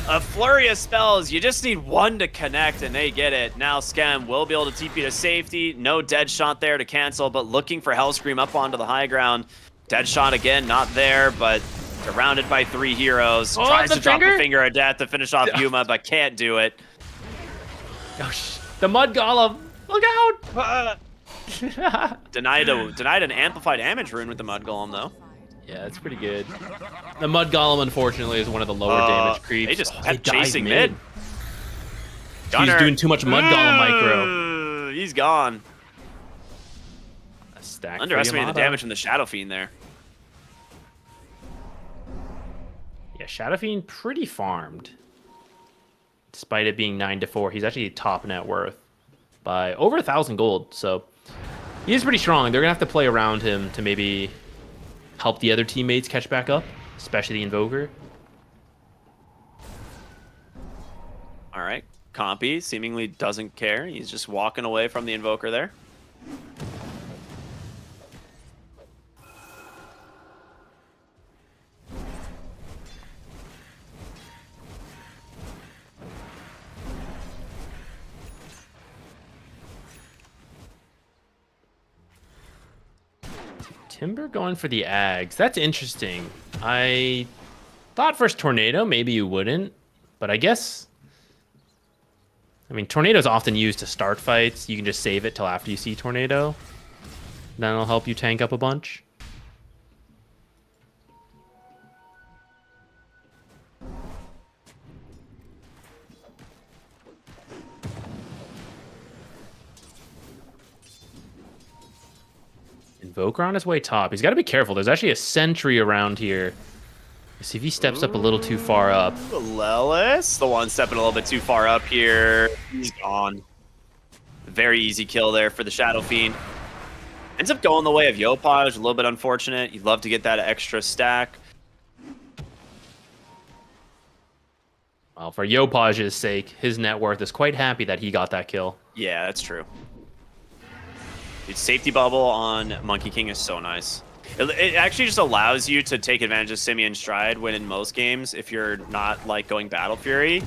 A flurry of spells. You just need one to connect, and they get it. Now Skem will be able to TP to safety. No Deadshot there to cancel, but looking for Hellscream up onto the high ground. Deadshot again, not there, but surrounded by 3 heroes. Tries to drop the finger of death to finish off Yuma, but can't do it. Oh, the Mud Golem. Look out! Denied an amplified damage rune with the Mud Golem, though. Yeah, it's pretty good. The Mud Golem, unfortunately, is one of the lower damage creeps. They just kept chasing mid. He's doing too much Mud Golem micro. He's gone. A stack. Underestimated the damage from the Shadow Fiend there. Yeah, Shadow Fiend pretty farmed. Despite it being 9-4, he's actually top net worth by over 1,000 gold. So he is pretty strong. They're gonna have to play around him to maybe help the other teammates catch back up, especially the Invoker. All right, Compy seemingly doesn't care. He's just walking away from the Invoker there. Timber going for the Ags. That's interesting. I thought first Tornado, maybe you wouldn't, but I guess... I mean, Tornado's often used to start fights. You can just save it till after you see Tornado. That'll help you tank up a bunch. Invoker on his way top. He's got to be careful. There's actually a sentry around here. Let's see if he steps up a little too far up. Lelis, the one stepping a little bit too far up here. He's gone. Very easy kill there for the Shadow Fiend. Ends up going the way of Yopaj, a little bit unfortunate. You'd love to get that extra stack. Well, for Yopaj's sake, his net worth is quite happy that he got that kill. Yeah, that's true. Dude, safety bubble on Monkey King is so nice. It actually just allows you to take advantage of Simeon Stride when in most games, if you're not like going Battle Fury,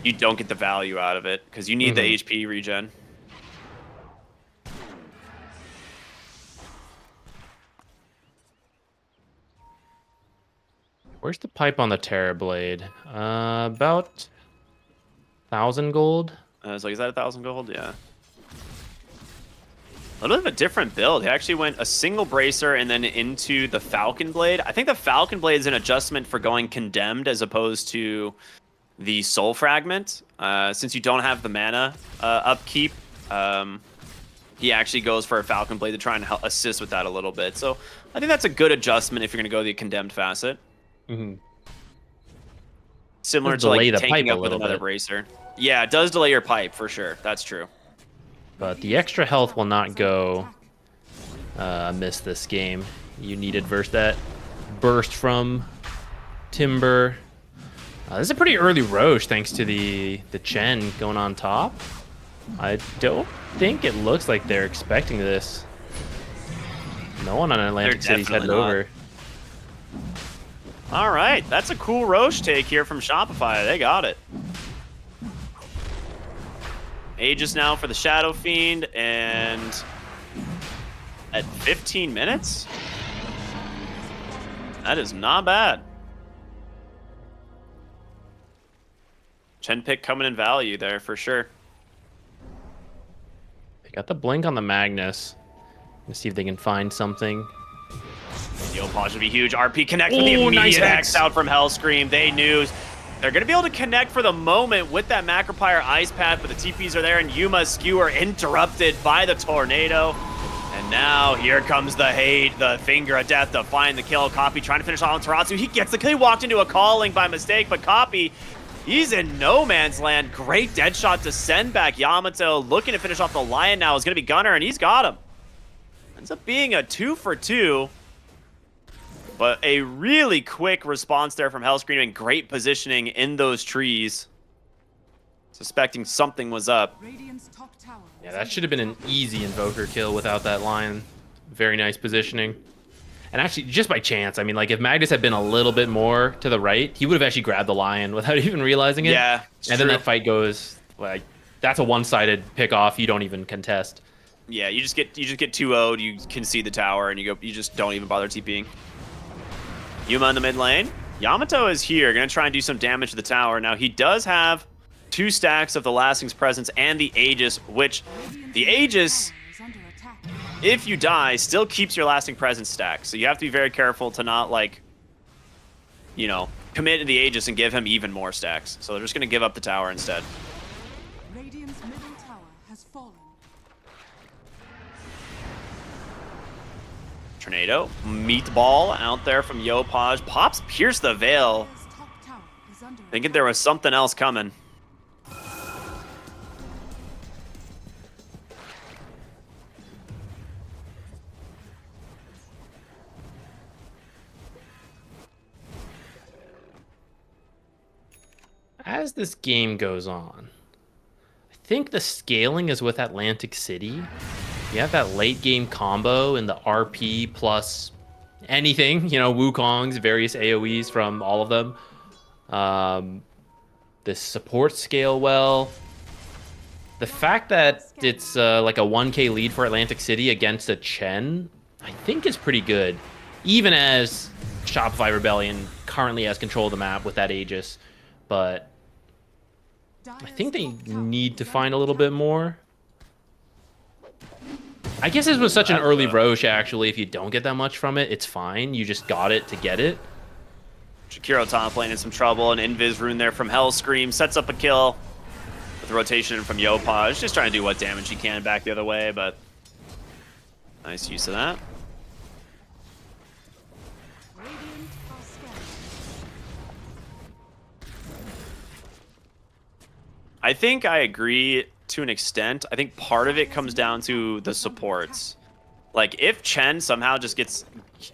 you don't get the value out of it because you need the HP regen. Where's the pipe on the Terrorblade? About 1,000 gold. So is that 1,000 gold? Yeah. A little bit of a different build. He actually went a single bracer and then into the Falcon Blade. I think the Falcon Blade is an adjustment for going Condemned as opposed to the Soul Fragment. Since you don't have the mana upkeep, he actually goes for a Falcon Blade to try and help assist with that a little bit. So I think that's a good adjustment if you're going to go the Condemned facet. Similar to like tanking up with another bracer. Yeah, it does delay your pipe for sure. That's true. But the extra health will not go amiss this game. You needed versus that burst from Timber. This is a pretty early Roche thanks to the Chen going on top. I don't think it looks like they're expecting this. No one on Atlantic City's headed over. All right, that's a cool Roche take here from Shopify. They got it. Aegis now for the Shadow Fiend, and at 15 minutes? That is not bad. Chen pick coming in value there for sure. They got the blink on the Magnus. Let's see if they can find something. Yopaj would be huge. RP connect with the immediate nice X out from Hellscream. They knew they're going to be able to connect for the moment with that Macropyre Ice Path, but the TPs are there, and Yuma Skewer interrupted by the Tornado. And now here comes the hate, the Finger of Death to find the kill. Copy trying to finish on Taratsu. He gets the kill. He walked into a calling by mistake, but Copy, he's in no man's land. Great dead shot to send back Yamato. Looking to finish off the Lion now is going to be Gunner, and he's got him. Ends up being a 2 for 2. But a really quick response there from Hellscream and great positioning in those trees. Suspecting something was up. Yeah, that should have been an easy Invoker kill without that line. Very nice positioning. And actually, just by chance, I mean, like, if Magnus had been a little bit more to the right, he would have actually grabbed the Lion without even realizing it. Yeah, and then that fight goes, like, that's a one-sided pick-off. You don't even contest. Yeah, you just get 2-0'd, you concede the tower, and you just don't even bother TPing. Yuma in the mid lane. Yamato is here, going to try and do some damage to the tower. Now, he does have 2 stacks of the Lasting's Presence and the Aegis, which the Aegis, if you die, still keeps your Lasting Presence stack. So you have to be very careful to not, like, you know, commit to the Aegis and give him even more stacks. So they're just going to give up the tower instead. Radiant's middle tower has fallen. Tornado, meatball out there from Yopaj. Pops pierce the veil. Thinking there was something else coming. As this game goes on, I think the scaling is with Atlantic City. You have that late game combo in the RP plus anything, you know, Wukong's, various AoEs from all of them. The support scale well. The fact that it's like a 1k lead for Atlantic City against a Chen, I think is pretty good. Even as Shopify Rebellion currently has control of the map with that Aegis. But I think they need to find a little bit more. I guess this was such an early Roche, actually. If you don't get that much from it, it's fine. You just got it to get it. Shakiro top lane in some trouble. An Invis rune there from Hellscream. Sets up a kill with rotation from Yopaj. Just trying to do what damage he can back the other way, but nice use of that. I think I agree to an extent. I think part of it comes down to the supports. Like, if Chen somehow just gets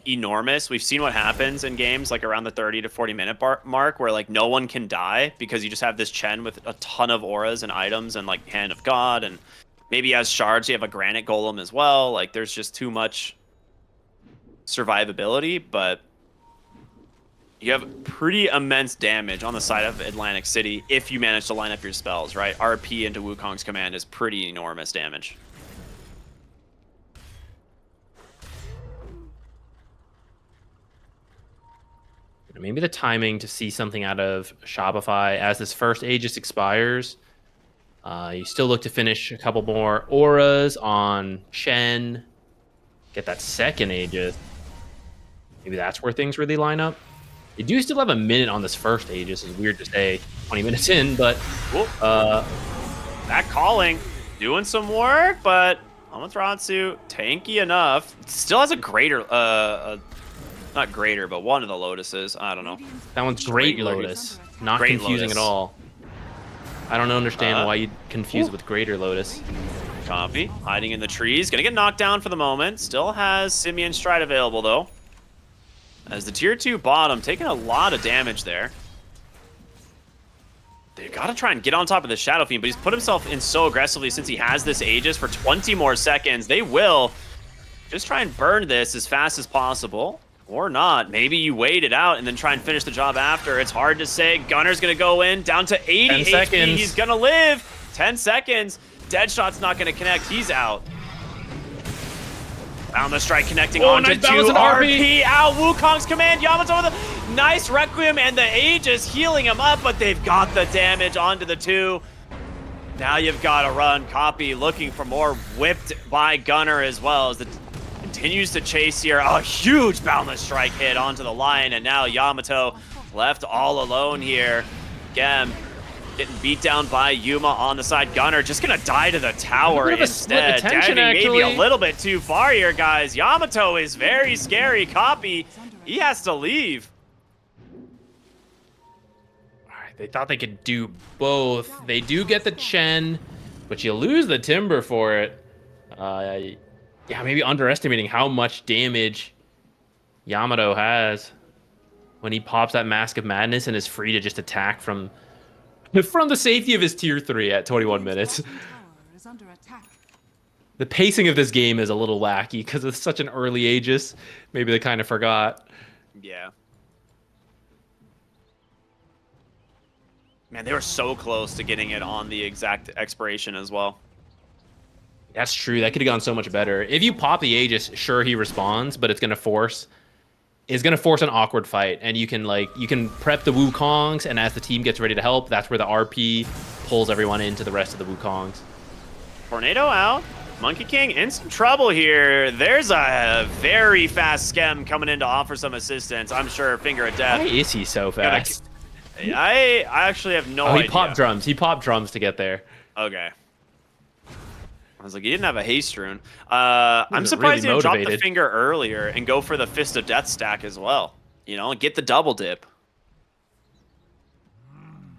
enormous, we've seen what happens in games like around the 30 to 40 minute mark where like no one can die because you just have this Chen with a ton of auras and items and like Hand of God, and maybe as shards you have a Granite Golem as well. Like, there's just too much survivability, but you have pretty immense damage on the side of Atlantic City if you manage to line up your spells, right? RP into Wukong's command is pretty enormous damage. Maybe the timing to see something out of Shopify as this first Aegis expires. You still look to finish a couple more auras on Shen. Get that second Aegis. Maybe that's where things really line up. You do still have a minute on this first Aegis. It's weird to say 20 minutes in, but that calling doing some work, but Amaterasu tanky enough. Still has a greater not greater, but one of the Lotuses. I don't know. That one's Great Lotus. Not Great confusing Lotus. at all. I don't understand why you'd confuse it with Greater Lotus. Copy. Hiding in the trees. Gonna get knocked down for the moment. Still has Simeon Stride available, though. As the tier 2 bottom, taking a lot of damage there. They've got to try and get on top of the Shadow Fiend, but he's put himself in so aggressively since he has this Aegis for 20 more seconds. They will just try and burn this as fast as possible. Or not. Maybe you wait it out and then try and finish the job after. It's hard to say. Gunner's going to go in down to 80 HP. Seconds. He's going to live. 10 seconds. Deadshot's not going to connect. He's out. Boundless Strike connecting onto nice balance 2 and RP. Out. Wukong's command. Yamato with a nice Requiem and the Aegis healing him up, but they've got the damage onto the 2. Now you've got to run. Copy looking for more, whipped by Gunner as well as the continues to chase here. A huge Boundless Strike hit onto the line, and now Yamato left all alone here. Gem getting beat down by Yuma on the side. Gunner just gonna die to the tower instead. Diving maybe a little bit too far here, guys. Yamato is very scary. Copy, he has to leave. All right, they thought they could do both. They do get the Chen, but you lose the Timber for it. Yeah, maybe underestimating how much damage Yamato has when he pops that Mask of Madness and is free to just attack from the safety of his tier 3 at 21 minutes. The pacing of this game is a little wacky because it's such an early Aegis. Maybe they kind of forgot. Yeah. Man, they were so close to getting it on the exact expiration as well. That's true. That could have gone so much better. If you pop the Aegis, sure he responds, but it's gonna force an awkward fight, and you can prep the Wukongs, and as the team gets ready to help, that's where the RP pulls everyone into the rest of the Wukongs. Tornado out. Monkey King in some trouble here. There's a very fast Skem coming in to offer some assistance. I'm sure Finger of Death. Why is he so fast? I actually have no idea. He popped drums. He popped drums to get there. Okay. I was like, he didn't have a haste rune. I'm surprised really he didn't drop the motivated. Finger earlier and go for the Fist of Death stack as well. You know, and get the double dip.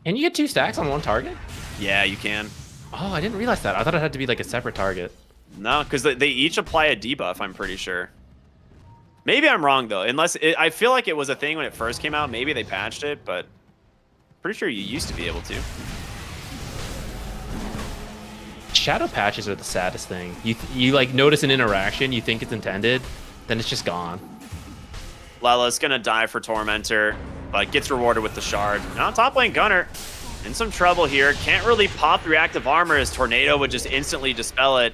And you get 2 stacks on one target? Yeah, you can. Oh, I didn't realize that. I thought it had to be like a separate target. No, because they each apply a debuff, I'm pretty sure. Maybe I'm wrong, though. I feel like it was a thing when it first came out. Maybe they patched it, but pretty sure you used to be able to. Shadow patches are the saddest thing. You like notice an interaction, you think it's intended, then it's just gone. Lela's gonna die for Tormentor, but gets rewarded with the shard. Now top lane Gunner in some trouble here. Can't really pop the reactive armor as Tornado would just instantly dispel it.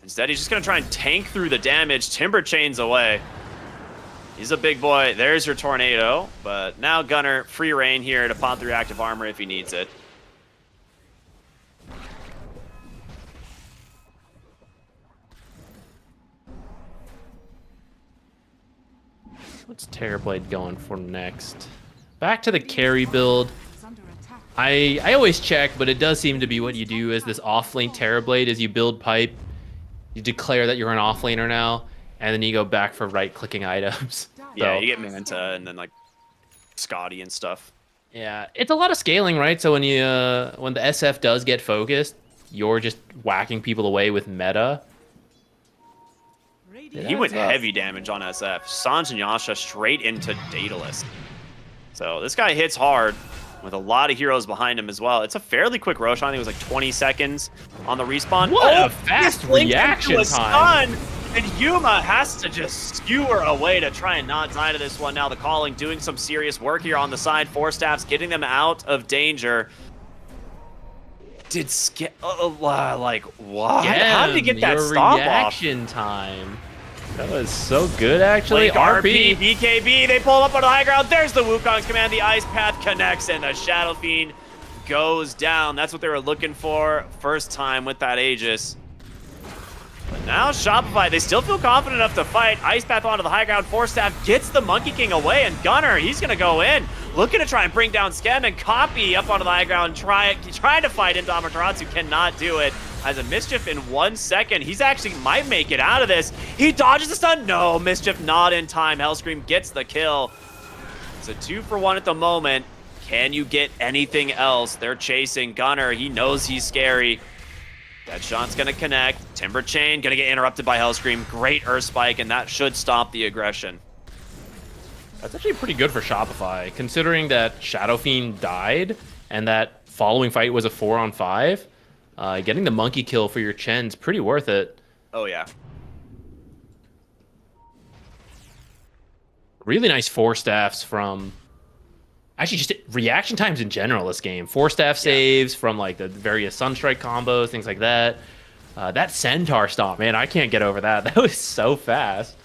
Instead, he's just gonna try and tank through the damage. Timber chains away. He's a big boy. There's your Tornado, but now Gunner free reign here to pop the reactive armor if he needs it. What's Terrorblade going for next? Back to the carry build. I always check, but it does seem to be what you do as this offlane Terrorblade is you build pipe, you declare that you're an offlaner now, and then you go back for right-clicking items. Yeah, So, you get Manta and then like Scotty and stuff. Yeah, it's a lot of scaling, right? So when you when the SF does get focused, you're just whacking people away with meta. He went heavy damage on SF. Sanj and Yasha straight into Daedalus. So this guy hits hard with a lot of heroes behind him as well. It's a fairly quick Roshan. I think it was like 20 seconds on the respawn. What a fast reaction time. And Yuma has to just skewer away to try and not die to this one. Now the Calling doing some serious work here on the side. Four Staffs getting them out of danger. Did like what? How did he get that stomp reaction time? That was so good, actually. Like RP, BKB, they pull up on the high ground. There's the Wukong's command. The Ice Path connects, and the Shadow Fiend goes down. That's what they were looking for first time with that Aegis. But now Shopify, they still feel confident enough to fight. Ice Path onto the high ground. Force Staff gets the Monkey King away, and Gunner, he's going to go in. Looking to try and bring down Skem, and Copy up onto the high ground, trying to fight into Amaterasu, cannot do it. As a Mischief in 1 second, he's actually might make it out of this. He dodges the stun. No, Mischief not in time. Hellscream gets the kill. It's a 2-for-1 at the moment. Can you get anything else? They're chasing Gunner. He knows he's scary. That shot's gonna connect. Timber Chain gonna get interrupted by Hellscream. Great Earth Spike, and that should stop the aggression. That's actually pretty good for Shopify, considering that Shadow Fiend died and that following fight was a 4-on-5. Getting the monkey kill for your Chen's pretty worth it. Oh, yeah. Really nice 4 staffs from... Actually, just reaction times in general this game. 4 staff saves from like the various Sunstrike combos, things like that. That Centaur stomp, man, I can't get over that. That was so fast.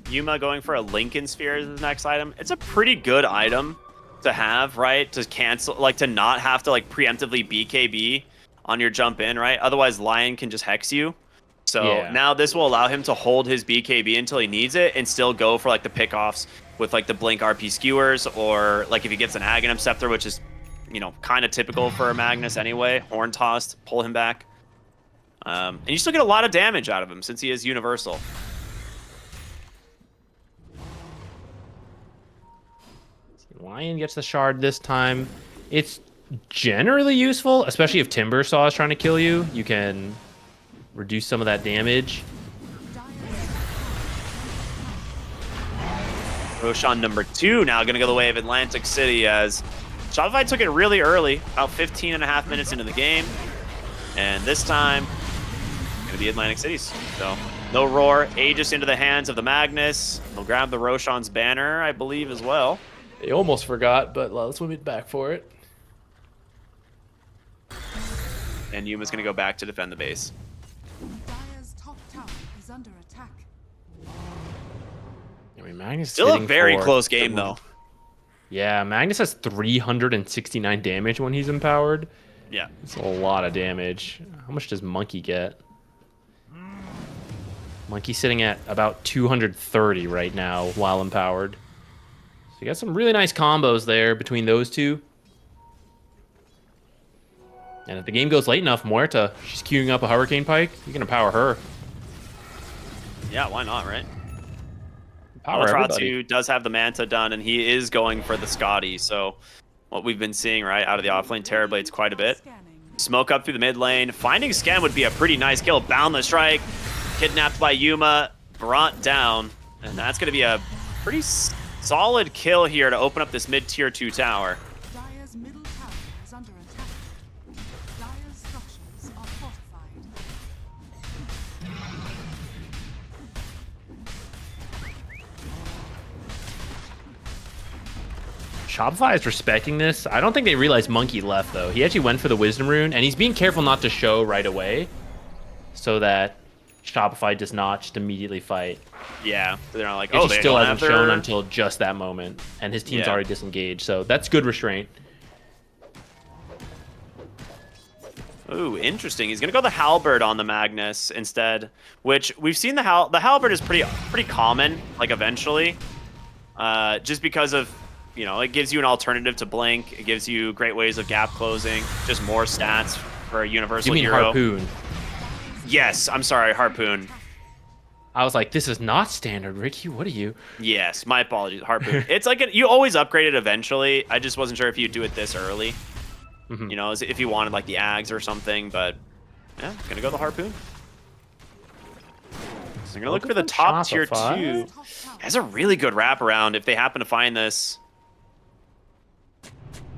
Yuma going for a Lincoln Sphere as the next item. It's a pretty good item to have, right? To cancel, like to not have to like preemptively BKB on your jump in, right? Otherwise Lion can just hex you. So now this will allow him to hold his BKB until he needs it and still go for like the pickoffs with like the Blink RP skewers, or like if he gets an Aghanim Scepter, which is, you know, kind of typical for a Magnus anyway, Horn Tossed, pull him back. And you still get a lot of damage out of him since he is universal. Lion gets the shard this time. It's generally useful, especially if Timbersaw is trying to kill you. You can reduce some of that damage. Roshan number 2 now going to go the way of Atlantic City, as Shopify took it really early, about 15.5 minutes into the game. And this time, going to be Atlantic City's. So, no Roar, Aegis into the hands of the Magnus. They'll grab the Roshan's banner, I believe, as well. They almost forgot, but let's win it back for it. And Yuma's going to go back to defend the base. Dire's top tower is under attack. I mean, Magnus still a very close game, though. Yeah, Magnus has 369 damage when he's empowered. Yeah. It's a lot of damage. How much does Monkey get? Monkey's sitting at about 230 right now while empowered. So you got some really nice combos there between those two. And if the game goes late enough, Muerta, she's queuing up a Hurricane Pike. You can empower her. Yeah, why not, right? Empower everybody. does have the Manta done, and he is going for the Scotty. So what we've been seeing, right, out of the offlane Terrorblades quite a bit. Smoke up through the mid lane. Finding Skem would be a pretty nice kill. Boundless Strike, kidnapped by Yuma, brought down. And that's going to be a pretty solid kill here to open up this mid-tier 2 tower. Dire's middle tower is under attack. Dire's structures are fortified. Shopify is respecting this. I don't think they realized Monkey left, though. He actually went for the Wisdom Rune, and he's being careful not to show right away so that Shopify does not just immediately fight. Yeah, they're not like, He oh, they still don't hasn't have their... shown until just that moment, and his team's already disengaged, so that's good restraint. Ooh, interesting. He's gonna go the Halberd on the Magnus instead, which we've seen the Halberd is pretty common, like eventually, just because of you know, it gives you an alternative to Blink. It gives you great ways of gap closing, just more stats for a universal You mean hero. Harpoon? Yes, I'm sorry, Harpoon. I was like, this is not standard, Ricky. What are you? Yes, my apologies, Harpoon. It's like you always upgrade it eventually. I just wasn't sure if you'd do it this early. You know, if you wanted like the Ags or something, but yeah, gonna go the Harpoon. So I'm gonna look for the top tier 2. Has a really good wraparound if they happen to find this.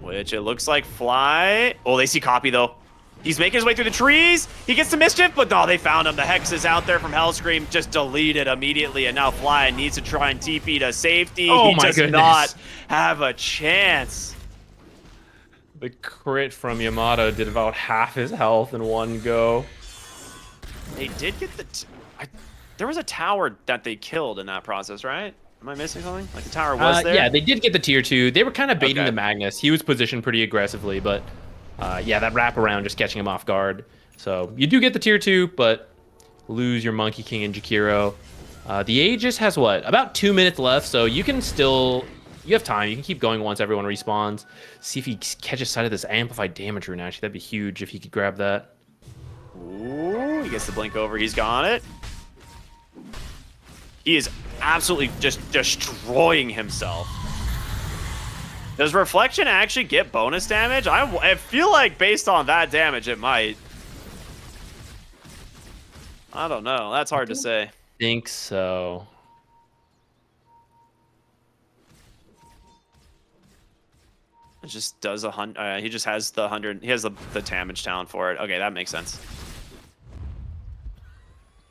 Which it looks like Fly. Oh, they see Copy though. He's making his way through the trees. He gets the mischief, but no, they found him. The Hex is out there from Hellscream, just deleted immediately, and now Fly needs to try and TP to safety. Oh he my does goodness. not have a chance. The crit from Yamato did about half his health in one go. They did get the... there was a tower that they killed in that process, right? Am I missing something? Like the tower was there? Yeah, they did get the tier 2. They were kind of baiting Okay. the Magnus. He was positioned pretty aggressively, but yeah, that wraparound just catching him off guard. So you do get the tier 2, but lose your Monkey King and Jakiro. The Aegis has what? About 2 minutes left, so you can still... You have time. You can keep going once everyone respawns. See if he catches sight of this amplified damage rune, actually. That'd be huge if he could grab that. Ooh, he gets the blink over. He's got it. He is absolutely just destroying himself. Does Reflection actually get bonus damage? I feel like based on that damage, it might. I don't know. That's hard to say. Think so. It just does 100. He just has the 100. He has the damage down for it. Okay, that makes sense.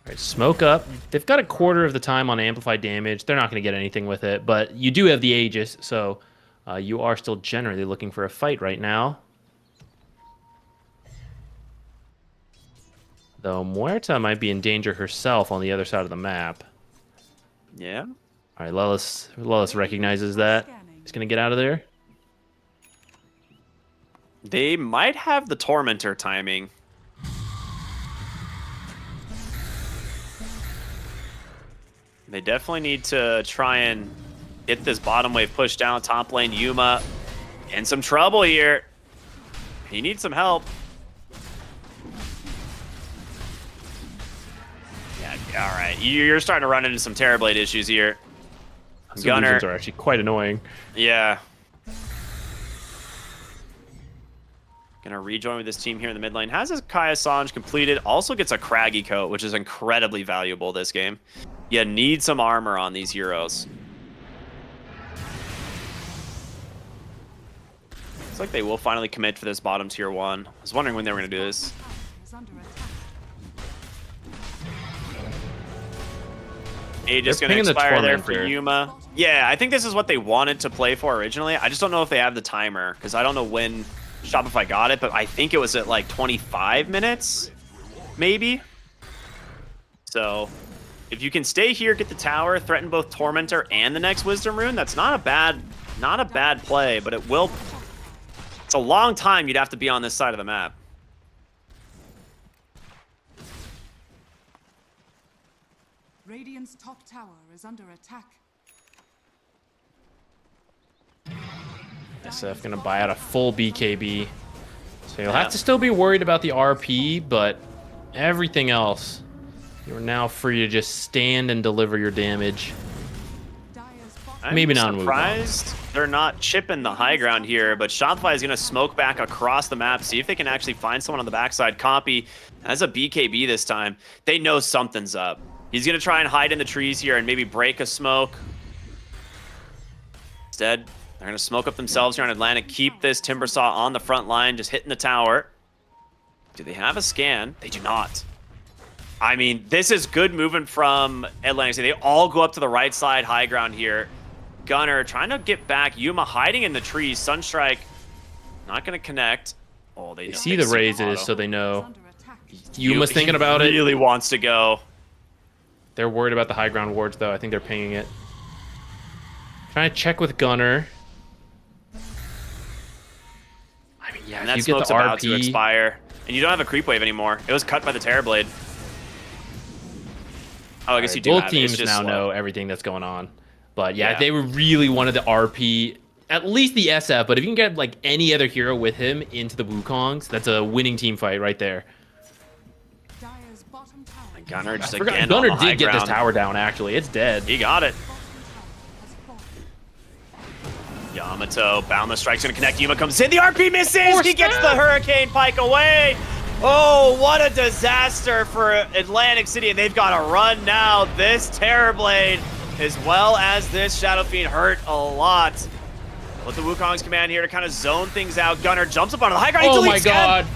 All right, smoke up. They've got a quarter of the time on amplified damage. They're not going to get anything with it, but you do have the Aegis, so you are still generally looking for a fight right now. Though Muerta might be in danger herself on the other side of the map. Yeah. All right, Lellis recognizes that. He's going to get out of there. They might have the Tormentor timing. They definitely need to try and hit this bottom wave push down top lane. Yuma in some trouble here. He needs some help. Yeah, all right. You're starting to run into some Terrorblade issues here. Those Gunner. illusions are actually quite annoying. Yeah. Gonna rejoin with this team here in the mid lane. Has his Kaya Sange completed. Also gets a Craggy coat, which is incredibly valuable this game. You need some armor on these heroes. Looks like they will finally commit for this bottom tier 1. I was wondering when they were gonna do this. Aegis gonna pinging the expire there for Tormentor. Yuma. Yeah, I think this is what they wanted to play for originally. I just don't know if they have the timer, because I don't know when Shopify got it, but I think it was at like 25 minutes, maybe. So if you can stay here, get the tower, threaten both Tormentor and the next Wisdom Rune, that's not a bad play, but it's a long time you'd have to be on this side of the map. Radiant's top tower is under attack. SF gonna buy out a full BKB. So you'll have to still be worried about the RP, but everything else, you're now free to just stand and deliver your damage. Maybe not move on. Surprised they're not chipping the high ground here, but Shopify is going to smoke back across the map, see if they can actually find someone on the backside. Copy has a BKB this time. They know something's up. He's going to try and hide in the trees here and maybe break a smoke. Instead, they're going to smoke up themselves here on Atlantic, keep this Timbersaw on the front line, just hitting the tower. Do they have a scan? They do not. I mean, this is good movement from Atlantic. They all go up to the right side high ground here. Gunner trying to get back. Yuma hiding in the trees. Sunstrike not going to connect. Oh, they See the raises, so they know. Under attack. Yuma's thinking about it. Really wants to go. They're worried about the high ground wards, though. I think they're pinging it. Trying to check with Gunner. I mean, yeah, And if that you get smoke's the about to RP, expire. And you don't have a creep wave anymore. It was cut by the Terrorblade. Oh, I guess you do both have it. It's teams just now slow. know everything that's going on. But yeah, Yeah. they really wanted the RP at least the SF, but if you can get like any other hero with him into the Wukongs, that's a winning team fight right there. Dire's bottom tower And Gunnar just I forgot again Gunnar on the high did get this ground. tower down, actually. It's dead. He got it. has fallen. Yamato, Boundless Strike's gonna connect. Yuma comes in. The RP misses. He gets the Hurricane Pike away. Oh, what a disaster for Atlantic City. And they've got to run now. This Terrorblade, as well as this Shadow Fiend, hurt a lot. With the Wukong's command here to kind of zone things out. Gunnar jumps up onto the high ground. He Oh my deletes god. him.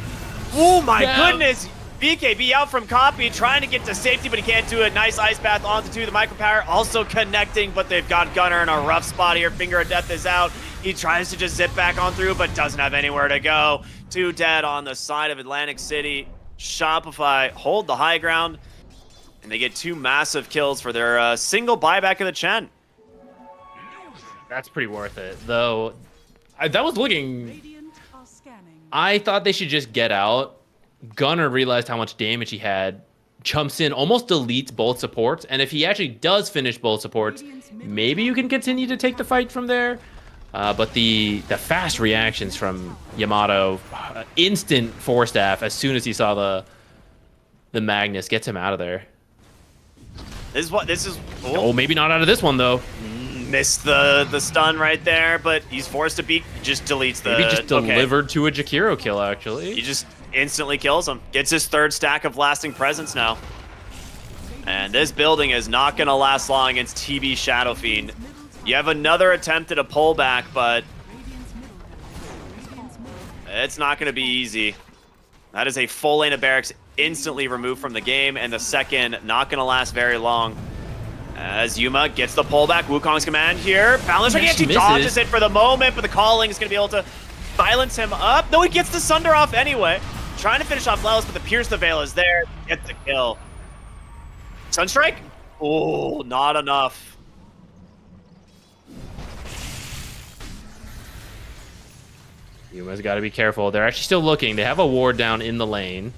Oh my Yeah. goodness. BKB out from copy, trying to get to safety, but he can't do it. Nice ice path onto two. The micro power also connecting, but they've got Gunnar in a rough spot here. Finger of Death is out. He tries to just zip back on through, but doesn't have anywhere to go. Two dead on the side of Atlantic City. Shopify hold the high ground, and they get 2 massive kills for their single buyback of the Chen. That's pretty worth it, though. That was looking... Radiant are scanning. I thought they should just get out. Gunnar realized how much damage he had, jumps in, almost deletes both supports, and if he actually does finish both supports, maybe you can continue to take the fight from there. But the fast reactions from Yamato, instant 4-staff as soon as he saw the Magnus, gets him out of there. This is Oh, maybe not out of this one, though. missed the stun right there, but he's forced to beat. Just deletes the. Maybe just delivered to a Jakiro kill, actually. He just instantly kills him. Gets his 3rd stack of lasting presence now. And this building is not going to last long against TB Shadow Fiend. You have another attempt at a pullback, but it's not going to be easy. That is a full lane of barracks instantly removed from the game, and the second not going to last very long. As Yuma gets the pullback, Wukong's command here. Balance Yes, he misses. dodges it for the moment, but the calling is going to be able to silence him up. No, he gets the Sunder off anyway. Trying to finish off Lelis, but the Pierce the Veil is there. Gets the kill. Sunstrike? Oh, not enough. Yuma's got to be careful. They're actually still looking. They have a ward down in the lane.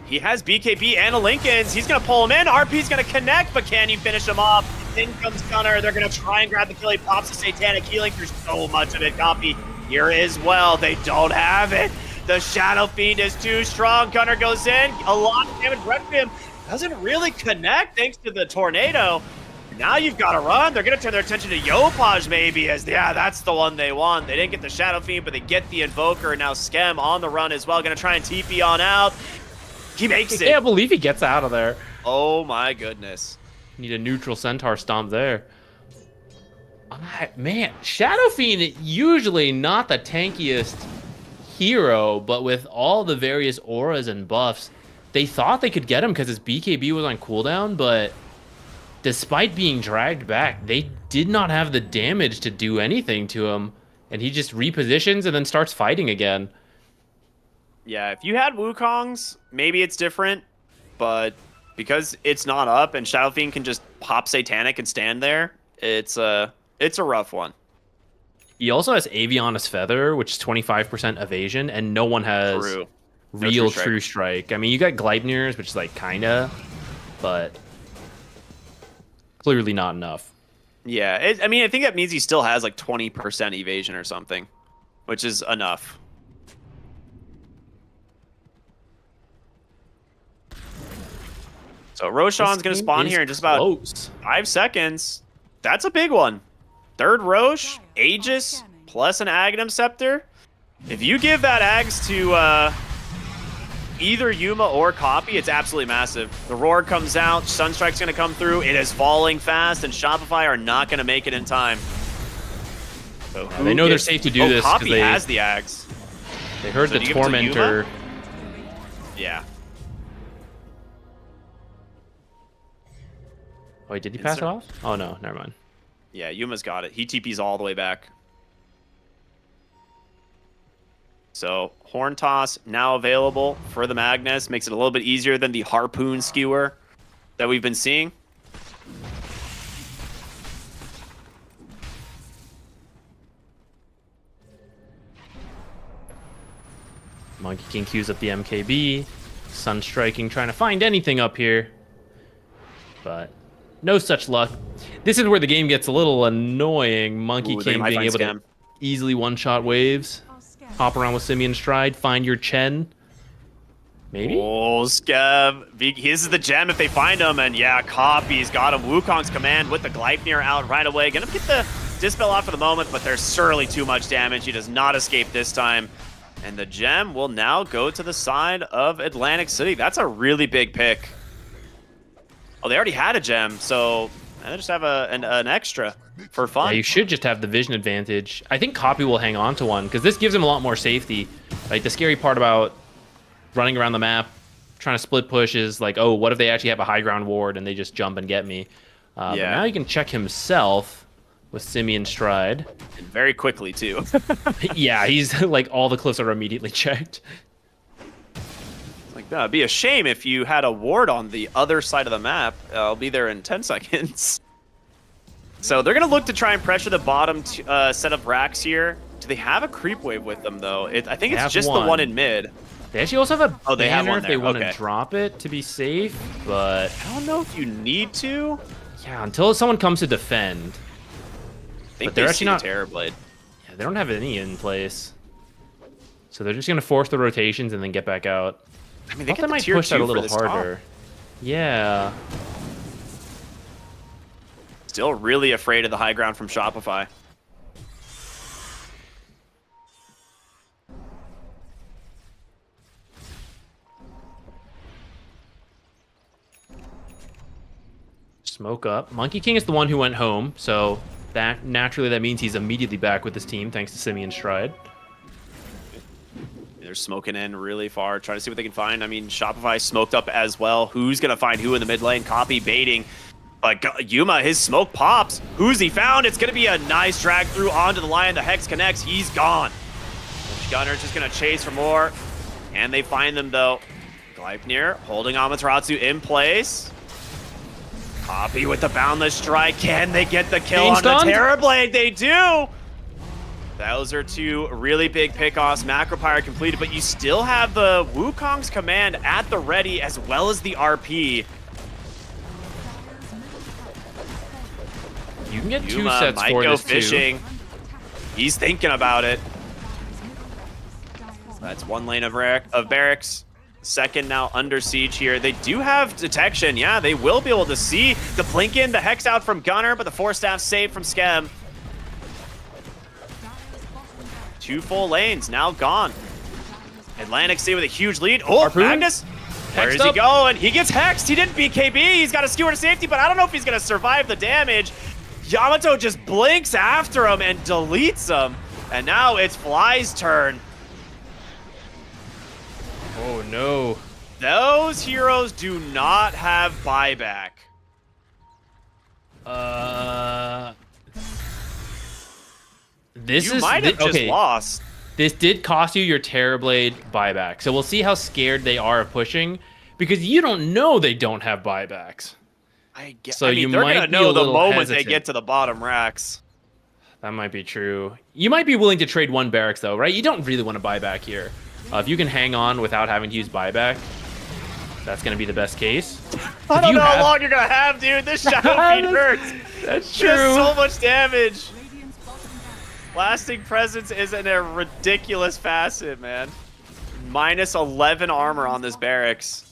He has BKB and a Lincoln's. He's going to pull him in. RP's going to connect, but can you finish him off? In comes Gunnar. They're going to try and grab the kill. He pops the Satanic Healing. There's so much of it. Copy here as well. They don't have it. The Shadow Fiend is too strong. Gunnar goes in. A lot of damage. Requiem doesn't really connect thanks to the tornado. Now you've got to run. They're going to turn their attention to Yopaj maybe as, yeah, that's the one they want. They didn't get the Shadow Fiend, but they get the Invoker. Now Skem on the run as well. Going to try and TP on out. He makes I it. can't believe he gets out of there. Oh my goodness. Need a neutral Centaur stomp there. Man, Shadow Fiend, usually not the tankiest hero, but with all the various auras and buffs, they thought they could get him because his BKB was on cooldown, but despite being dragged back, they did not have the damage to do anything to him, and he just repositions and then starts fighting again. Yeah, if you had Wukongs, maybe it's different, but because it's not up and Shadow Fiend can just pop Satanic and stand there, it's a rough one. He also has Aviana's Feather, which is 25% evasion, and no one has True. No real True True Strike. I mean, you got Gleipnir's, which is like kinda, but clearly not enough. Yeah, I mean, I think that means he still has like 20% evasion or something, which is enough. So Roshan's going to spawn here in just about 5 seconds. That's a big one. 3rd Rosh, Aegis, plus an Aghanim Scepter. If you give that Ags to either Yuma or Copy, it's absolutely massive. The Roar comes out, Sunstrike's going to come through. It is falling fast, and Shopify are not going to make it in time. So They know they're safe to do this. 'cause Copy has the Ags. They heard So the do you give it to Tormentor. Yeah. Oh, wait, did he pass it off? Oh, no, never mind. Yeah, Yuma's got it. He TP's all the way back. So, Horn Toss now available for the Magnus. Makes it a little bit easier than the Harpoon Skewer that we've been seeing. Monkey King queues up the MKB. Sunstriking, trying to find anything up here. But no such luck. This is where the game gets a little annoying. Monkey Ooh, they King might being find able Scam. to easily one-shot waves, hop around with Simeon Stride, find your Chen. Maybe? Oh, Skev. This is the gem if they find him. And yeah, Copy's got him. Wukong's command with the Gleipnir out right away. Gonna get the Dispel off for the moment, but there's surely too much damage. He does not escape this time. And the gem will now go to the side of Atlantic City. That's a really big pick. Oh, they already had a gem, so they just have an extra for fun. Yeah, you should just have the vision advantage. I think Copy will hang on to one, because this gives him a lot more safety. Like, the scary part about running around the map, trying to split push is like, oh, what if they actually have a high ground ward and they just jump and get me? But now he can check himself with Simeon Stride. And very quickly, too. Yeah, he's like, all the cliffs are immediately checked. Like, no, it'd be a shame if you had a ward on the other side of the map. I'll be there in 10 seconds. So they're going to look to try and pressure the bottom set of racks here. Do they have a creep wave with them, though? I think it's just the one in mid. They actually also have a they have banner one if they there. want to Okay. drop it to be safe, but I don't know if you need to. yeah, until someone comes to defend. I think But they're they actually see not- the Terrorblade. Yeah, they don't have any in place. So they're just going to force the rotations and then get back out. I mean, I they thought get they the might tier push that 2 a for little this top. harder. Yeah. Still really afraid of the high ground from Shopify. Smoke up. Monkey King is the one who went home, so that means he's immediately back with his team thanks to Simeon Stride. They're smoking in really far, trying to see what they can find. I mean, Shopify smoked up as well. Who's going to find who in the mid lane? Copy baiting. But Yuma, his smoke pops. Who's he found? It's going to be a nice drag through onto the line. The Hex connects. He's gone. Gunner's just going to chase for more. And they find them, though. Gleipnir holding Amaterasu in place. Copy with the Boundless Strike. Can they get the kill Being on the stunned? Terrorblade? They do! Those are two really big pickoffs. Macropyre completed, but you still have the Wukong's command at the ready as well as the RP. You can get two Yuma sets might for go this fishing. He's thinking about it. That's one lane of barracks. Second now under siege here. They do have detection. Yeah, they will be able to see the Plinkin, the Hex out from Gunner, but the Force Staff saved from Skem. Two full lanes now gone. Atlantic City with a huge lead. Oh, Harpoon? Magnus. Where Hexed is he up. going? He gets hexed. He didn't BKB. He's got a skewer to safety, but I don't know if he's going to survive the damage. Yamato just blinks after him and deletes him. And now it's Fly's turn. Oh, no. Those heroes do not have buyback. This You might have just lost. This did cost you your Terrorblade buyback. So we'll see how scared they are of pushing, because you don't know they don't have buybacks. I guess. So I mean, you they're might gonna be know a the little moment they hesitant. get to the bottom racks. That might be true. You might be willing to trade one barracks, though, right? You don't really want to buy back here. If you can hang on without having to use buyback, that's going to be the best case. I don't know how long you're gonna have, dude. This Shadow Fiend hurts. That's He does true. so much damage. Lasting Presence is in a ridiculous facet, man. Minus 11 armor on this barracks.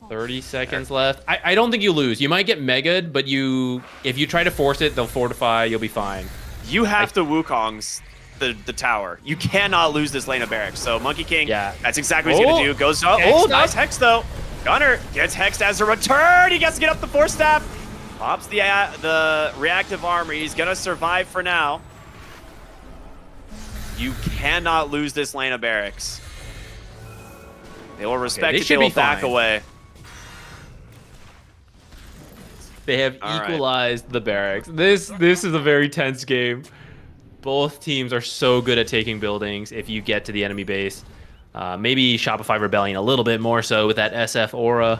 30 seconds left. I don't think you lose. You might get mega'd, but if you try to force it, they'll fortify. You'll be fine. You have to Wukong's the tower. You cannot lose this lane of barracks. So Monkey King, that's exactly what he's gonna do. Goes up. Hexed Oh, up. nice hex though. Gunner gets hexed as a return. He gets to get up the Force Staff. Pops the reactive armor. He's gonna survive for now. You cannot lose this lane of barracks. They will respect they it. They should will be back fine. away. They have All right. equalized the barracks. This is a very tense game. Both teams are so good at taking buildings if you get to the enemy base. Maybe Shopify Rebellion a little bit more so with that SF aura.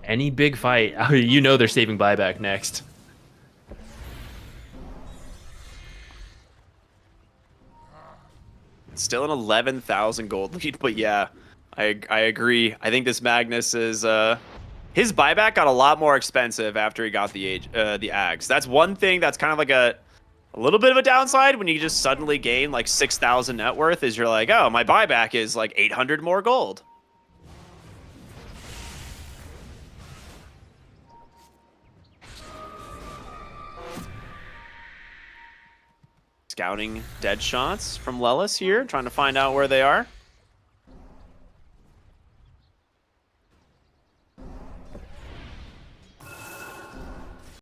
Any big fight, you know they're saving buyback next. Still an 11,000 gold lead, but yeah, I agree. I think this Magnus is his buyback got a lot more expensive after he got the Ags. That's one thing that's kind of like a little bit of a downside when you just suddenly gain like 6,000 net worth. Is you're like, oh, my buyback is like 800 more gold. Scouting dead shots from Lelis here, trying to find out where they are.